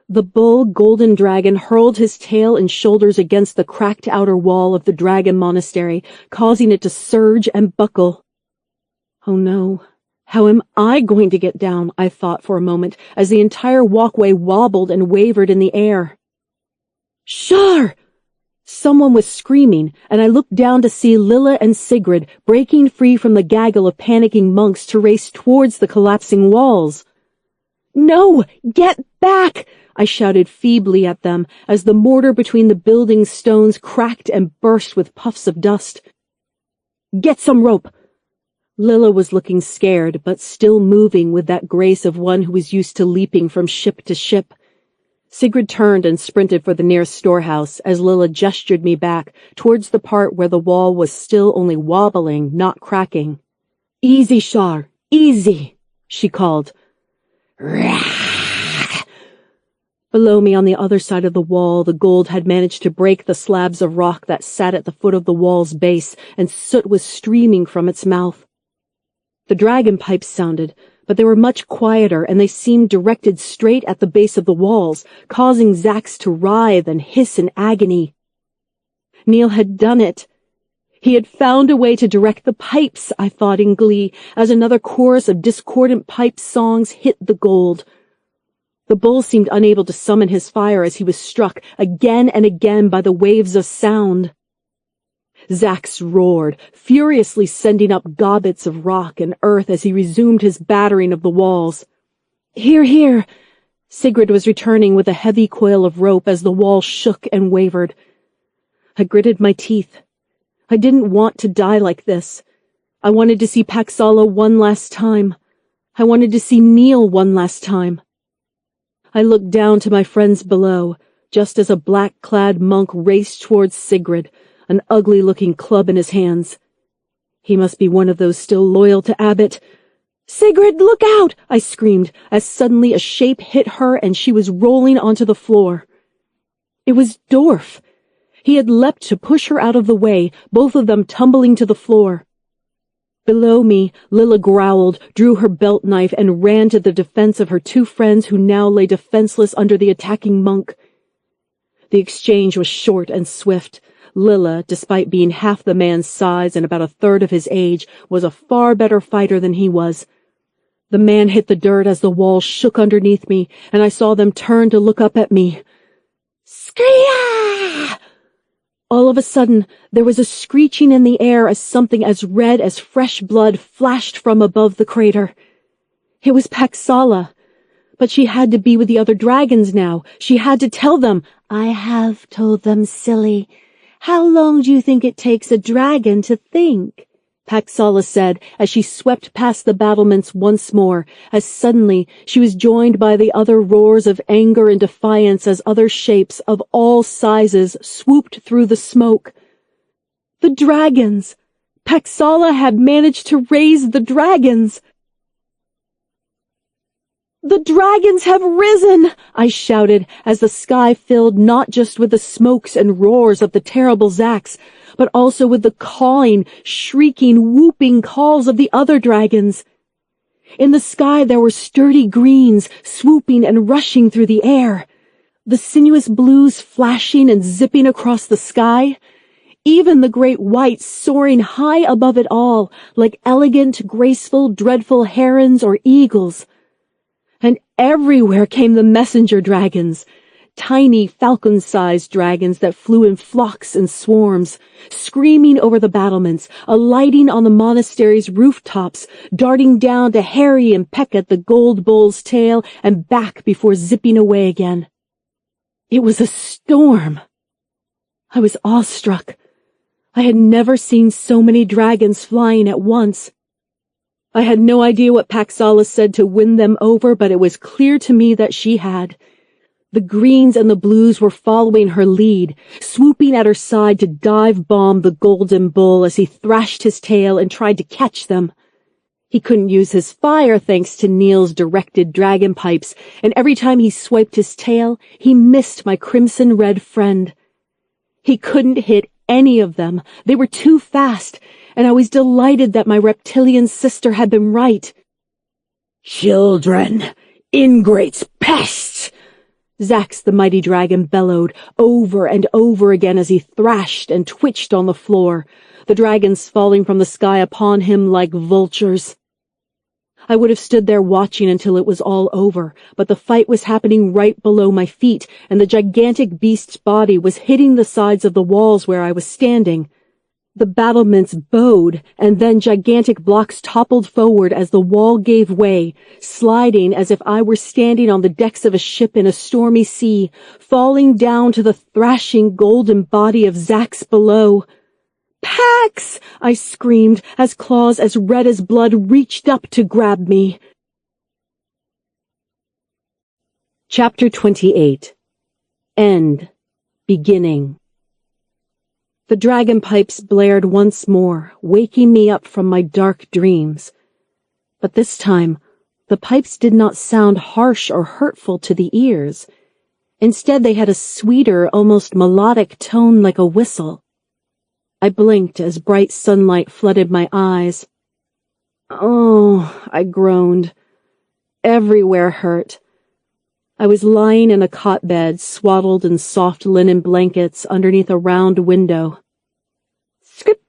[SPEAKER 2] The bull golden dragon hurled his tail and shoulders against the cracked outer wall of the dragon monastery, causing it to surge and buckle. Oh no, how am I going to get down? I thought for a moment, as the entire walkway wobbled and wavered in the air. Shar! Someone was screaming, and I looked down to see Lilla and Sigrid breaking free from the gaggle of panicking monks to race towards the collapsing walls. "No! Get back!" I shouted feebly at them as the mortar between the building's stones cracked and burst with puffs of dust. "Get some rope!" Lilla was looking scared, but still moving with that grace of one who was used to leaping from ship to ship. Sigrid turned and sprinted for the nearest storehouse as Lilla gestured me back towards the part where the wall was still only wobbling, not cracking. "Easy, Shar, easy," she called. Below me on the other side of the wall, the gold had managed to break the slabs of rock that sat at the foot of the wall's base, and soot was streaming from its mouth. The dragon pipes sounded, but they were much quieter, and they seemed directed straight at the base of the walls, causing Zax to writhe and hiss in agony. Neil had done it. He had found a way to direct the pipes, I thought in glee, as another chorus of discordant pipe songs hit the gold. The bull seemed unable to summon his fire as he was struck again and again by the waves of sound. Zax roared, furiously sending up gobbets of rock and earth as he resumed his battering of the walls. "Here, here!" Sigrid was returning with a heavy coil of rope as the wall shook and wavered. I gritted my teeth. I didn't want to die like this. I wanted to see Paxala one last time. I wanted to see Neil one last time. I looked down to my friends below, just as a black-clad monk raced towards Sigrid, an ugly-looking club in his hands. He must be one of those still loyal to Abbot. "Sigrid, look out!" I screamed, as suddenly a shape hit her and she was rolling onto the floor. It was Dorf. He had leapt to push her out of the way, both of them tumbling to the floor. Below me, Lilla growled, drew her belt knife, and ran to the defense of her two friends who now lay defenseless under the attacking monk. The exchange was short and swift. Lilla, despite being half the man's size and about a third of his age, was a far better fighter than he was. The man hit the dirt as the wall shook underneath me, and I saw them turn to look up at me.
[SPEAKER 3] Scream!
[SPEAKER 2] All of a sudden, there was a screeching in the air as something as red as fresh blood flashed from above the crater. It was Paxala. But she had to be with the other dragons now. She had to tell them.
[SPEAKER 3] I have told them, silly. How long do you think it takes a dragon to think?
[SPEAKER 2] Paxala said as she swept past the battlements once more, as suddenly she was joined by the other roars of anger and defiance as other shapes of all sizes swooped through the smoke. The dragons! Paxala had managed to raise the dragons! The dragons have risen! I shouted as the sky filled not just with the smokes and roars of the terrible Zax, but also with the cawing, shrieking, whooping calls of the other dragons. In the sky there were sturdy greens swooping and rushing through the air, the sinuous blues flashing and zipping across the sky, even the great whites soaring high above it all, like elegant, graceful, dreadful herons or eagles. And everywhere came the messenger dragons, tiny falcon-sized dragons that flew in flocks and swarms, screaming over the battlements, alighting on the monastery's rooftops, darting down to harry and peck at the gold bull's tail and back before zipping away again. It was a storm. I was awestruck. I had never seen so many dragons flying at once. I had no idea what Paxala said to win them over, but it was clear to me that she had. The greens and the blues were following her lead, swooping at her side to dive-bomb the golden bull as he thrashed his tail and tried to catch them. He couldn't use his fire thanks to Neil's directed dragon pipes, and every time he swiped his tail, he missed my crimson-red friend. He couldn't hit any of them. They were too fast, and I was delighted that my reptilian sister had been right.
[SPEAKER 4] "Children! Ingrates! Pests!"
[SPEAKER 2] Zax the mighty dragon bellowed over and over again as he thrashed and twitched on the floor, the dragons falling from the sky upon him like vultures. I would have stood there watching until it was all over, but the fight was happening right below my feet, and the gigantic beast's body was hitting the sides of the walls where I was standing. The battlements bowed, and then gigantic blocks toppled forward as the wall gave way, sliding as if I were standing on the decks of a ship in a stormy sea, falling down to the thrashing golden body of Zax below. "Pax!" I screamed as claws as red as blood reached up to grab me. Chapter 28. End. Beginning. The dragon pipes blared once more, waking me up from my dark dreams. But this time, the pipes did not sound harsh or hurtful to the ears. Instead, they had a sweeter, almost melodic tone like a whistle. I blinked as bright sunlight flooded my eyes. "Oh," I groaned. Everywhere hurt. I was lying in a cot bed, swaddled in soft linen blankets underneath a round window. "Scrip!"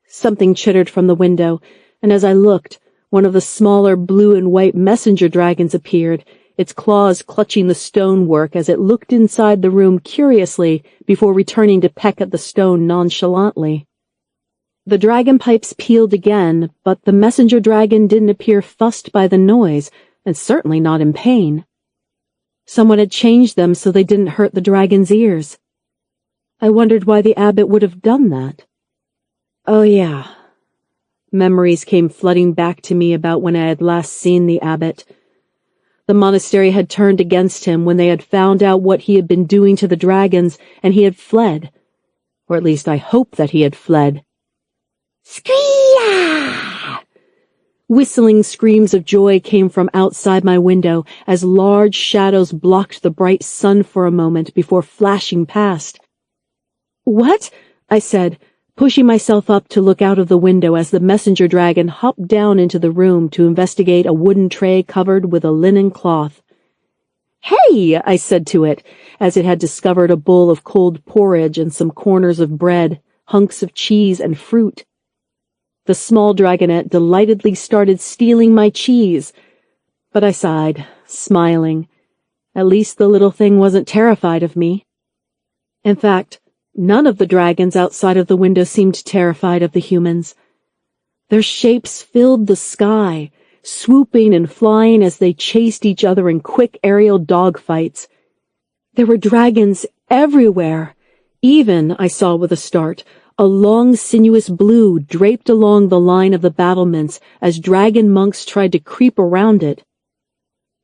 [SPEAKER 2] Something chittered from the window, and as I looked, one of the smaller blue and white messenger dragons appeared, its claws clutching the stonework as it looked inside the room curiously before returning to peck at the stone nonchalantly. The dragon pipes pealed again, but the messenger dragon didn't appear fussed by the noise, and certainly not in pain. Someone had changed them so they didn't hurt the dragon's ears. I wondered why the abbot would have done that. Oh yeah. Memories came flooding back to me about when I had last seen the abbot. The monastery had turned against him when they had found out what he had been doing to the dragons, and he had fled. Or at least I hope that he had fled.
[SPEAKER 3] Scream!
[SPEAKER 2] Whistling screams of joy came from outside my window as large shadows blocked the bright sun for a moment before flashing past. "What?" I said, pushing myself up to look out of the window as the messenger dragon hopped down into the room to investigate a wooden tray covered with a linen cloth. "Hey!" I said to it, as it had discovered a bowl of cold porridge and some corners of bread, hunks of cheese and fruit. The small dragonette delightedly started stealing my cheese, but I sighed, smiling, At least the little thing wasn't terrified of me. In fact, none of the dragons outside of the window seemed terrified of the humans. Their shapes filled the sky, swooping and flying as they chased each other in quick aerial dogfights. There were dragons everywhere. Even, I saw with a start, a long sinuous blue draped along the line of the battlements as dragon monks tried to creep around it.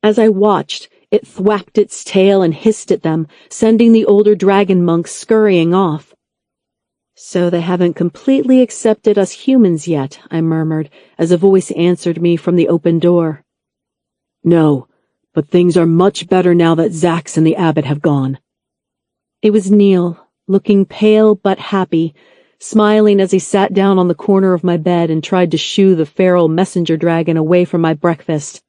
[SPEAKER 2] As I watched, it thwacked its tail and hissed at them, sending the older dragon monks scurrying off. So they haven't completely accepted us humans yet, I murmured, as a voice answered me from the open door.
[SPEAKER 4] No, but things are much better now that Zax and the abbot have gone.
[SPEAKER 2] It was Neil, looking pale but happy, smiling as he sat down on the corner of my bed and tried to shoo the feral messenger dragon away from my breakfast.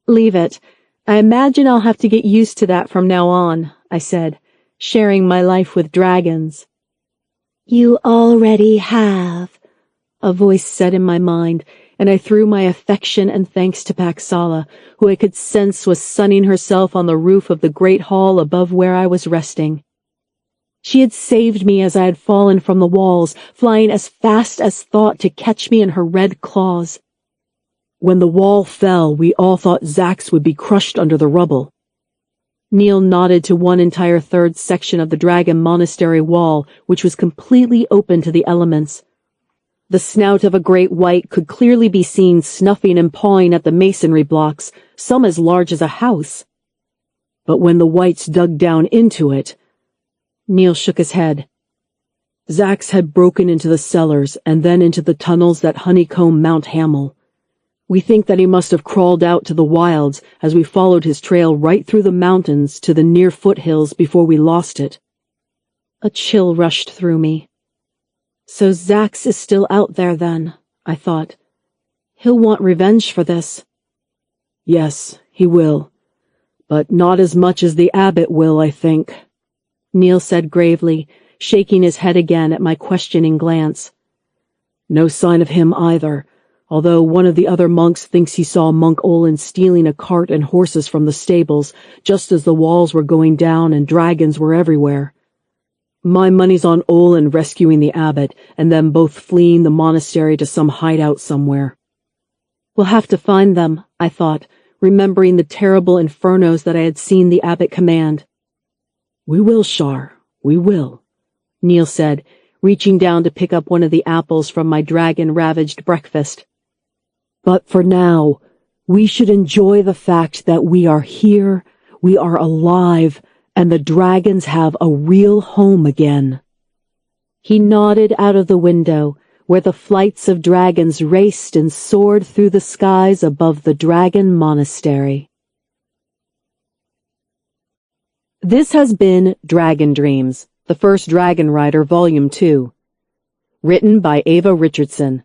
[SPEAKER 2] Leave it. I imagine I'll have to get used to that from now on, I said, sharing my life with dragons.
[SPEAKER 3] You already have,
[SPEAKER 2] a voice said in my mind, and I threw my affection and thanks to Paxala, who I could sense was sunning herself on the roof of the great hall above where I was resting. She had saved me as I had fallen from the walls, flying as fast as thought to catch me in her red claws.
[SPEAKER 4] When the wall fell, we all thought Zax would be crushed under the rubble.
[SPEAKER 2] Neil nodded to one entire third section of the dragon monastery wall, which was completely open to the elements. The snout of a great white could clearly be seen snuffing and pawing at the masonry blocks, some as large as a house.
[SPEAKER 4] But when the whites dug down into it,
[SPEAKER 2] Neil shook his head.
[SPEAKER 4] Zax had broken into the cellars and then into the tunnels that honeycomb Mount Hamel. We think that he must have crawled out to the wilds as we followed his trail right through the mountains to the near foothills before we lost it.
[SPEAKER 2] A chill rushed through me. So Zax is still out there then, I thought. He'll want revenge for this.
[SPEAKER 4] Yes, he will. But not as much as the abbot will, I think,
[SPEAKER 2] Neil said gravely, shaking his head again at my questioning glance.
[SPEAKER 4] No sign of him either, although one of the other monks thinks he saw Monk Olin stealing a cart and horses from the stables, just as the walls were going down and dragons were everywhere. My money's on Olin rescuing the abbot, and them both fleeing the monastery to some hideout somewhere.
[SPEAKER 2] We'll have to find them, I thought, remembering the terrible infernos that I had seen the abbot command.
[SPEAKER 4] We will, Shar, we will,
[SPEAKER 2] Neil said, reaching down to pick up one of the apples from my dragon-ravaged breakfast.
[SPEAKER 4] But for now, we should enjoy the fact that we are here, we are alive, and the dragons have a real home again.
[SPEAKER 2] He nodded out of the window, where the flights of dragons raced and soared through the skies above the dragon monastery. This has been Dragon Dreams, the First Dragon Rider, Volume 2. Written by Ava Richardson.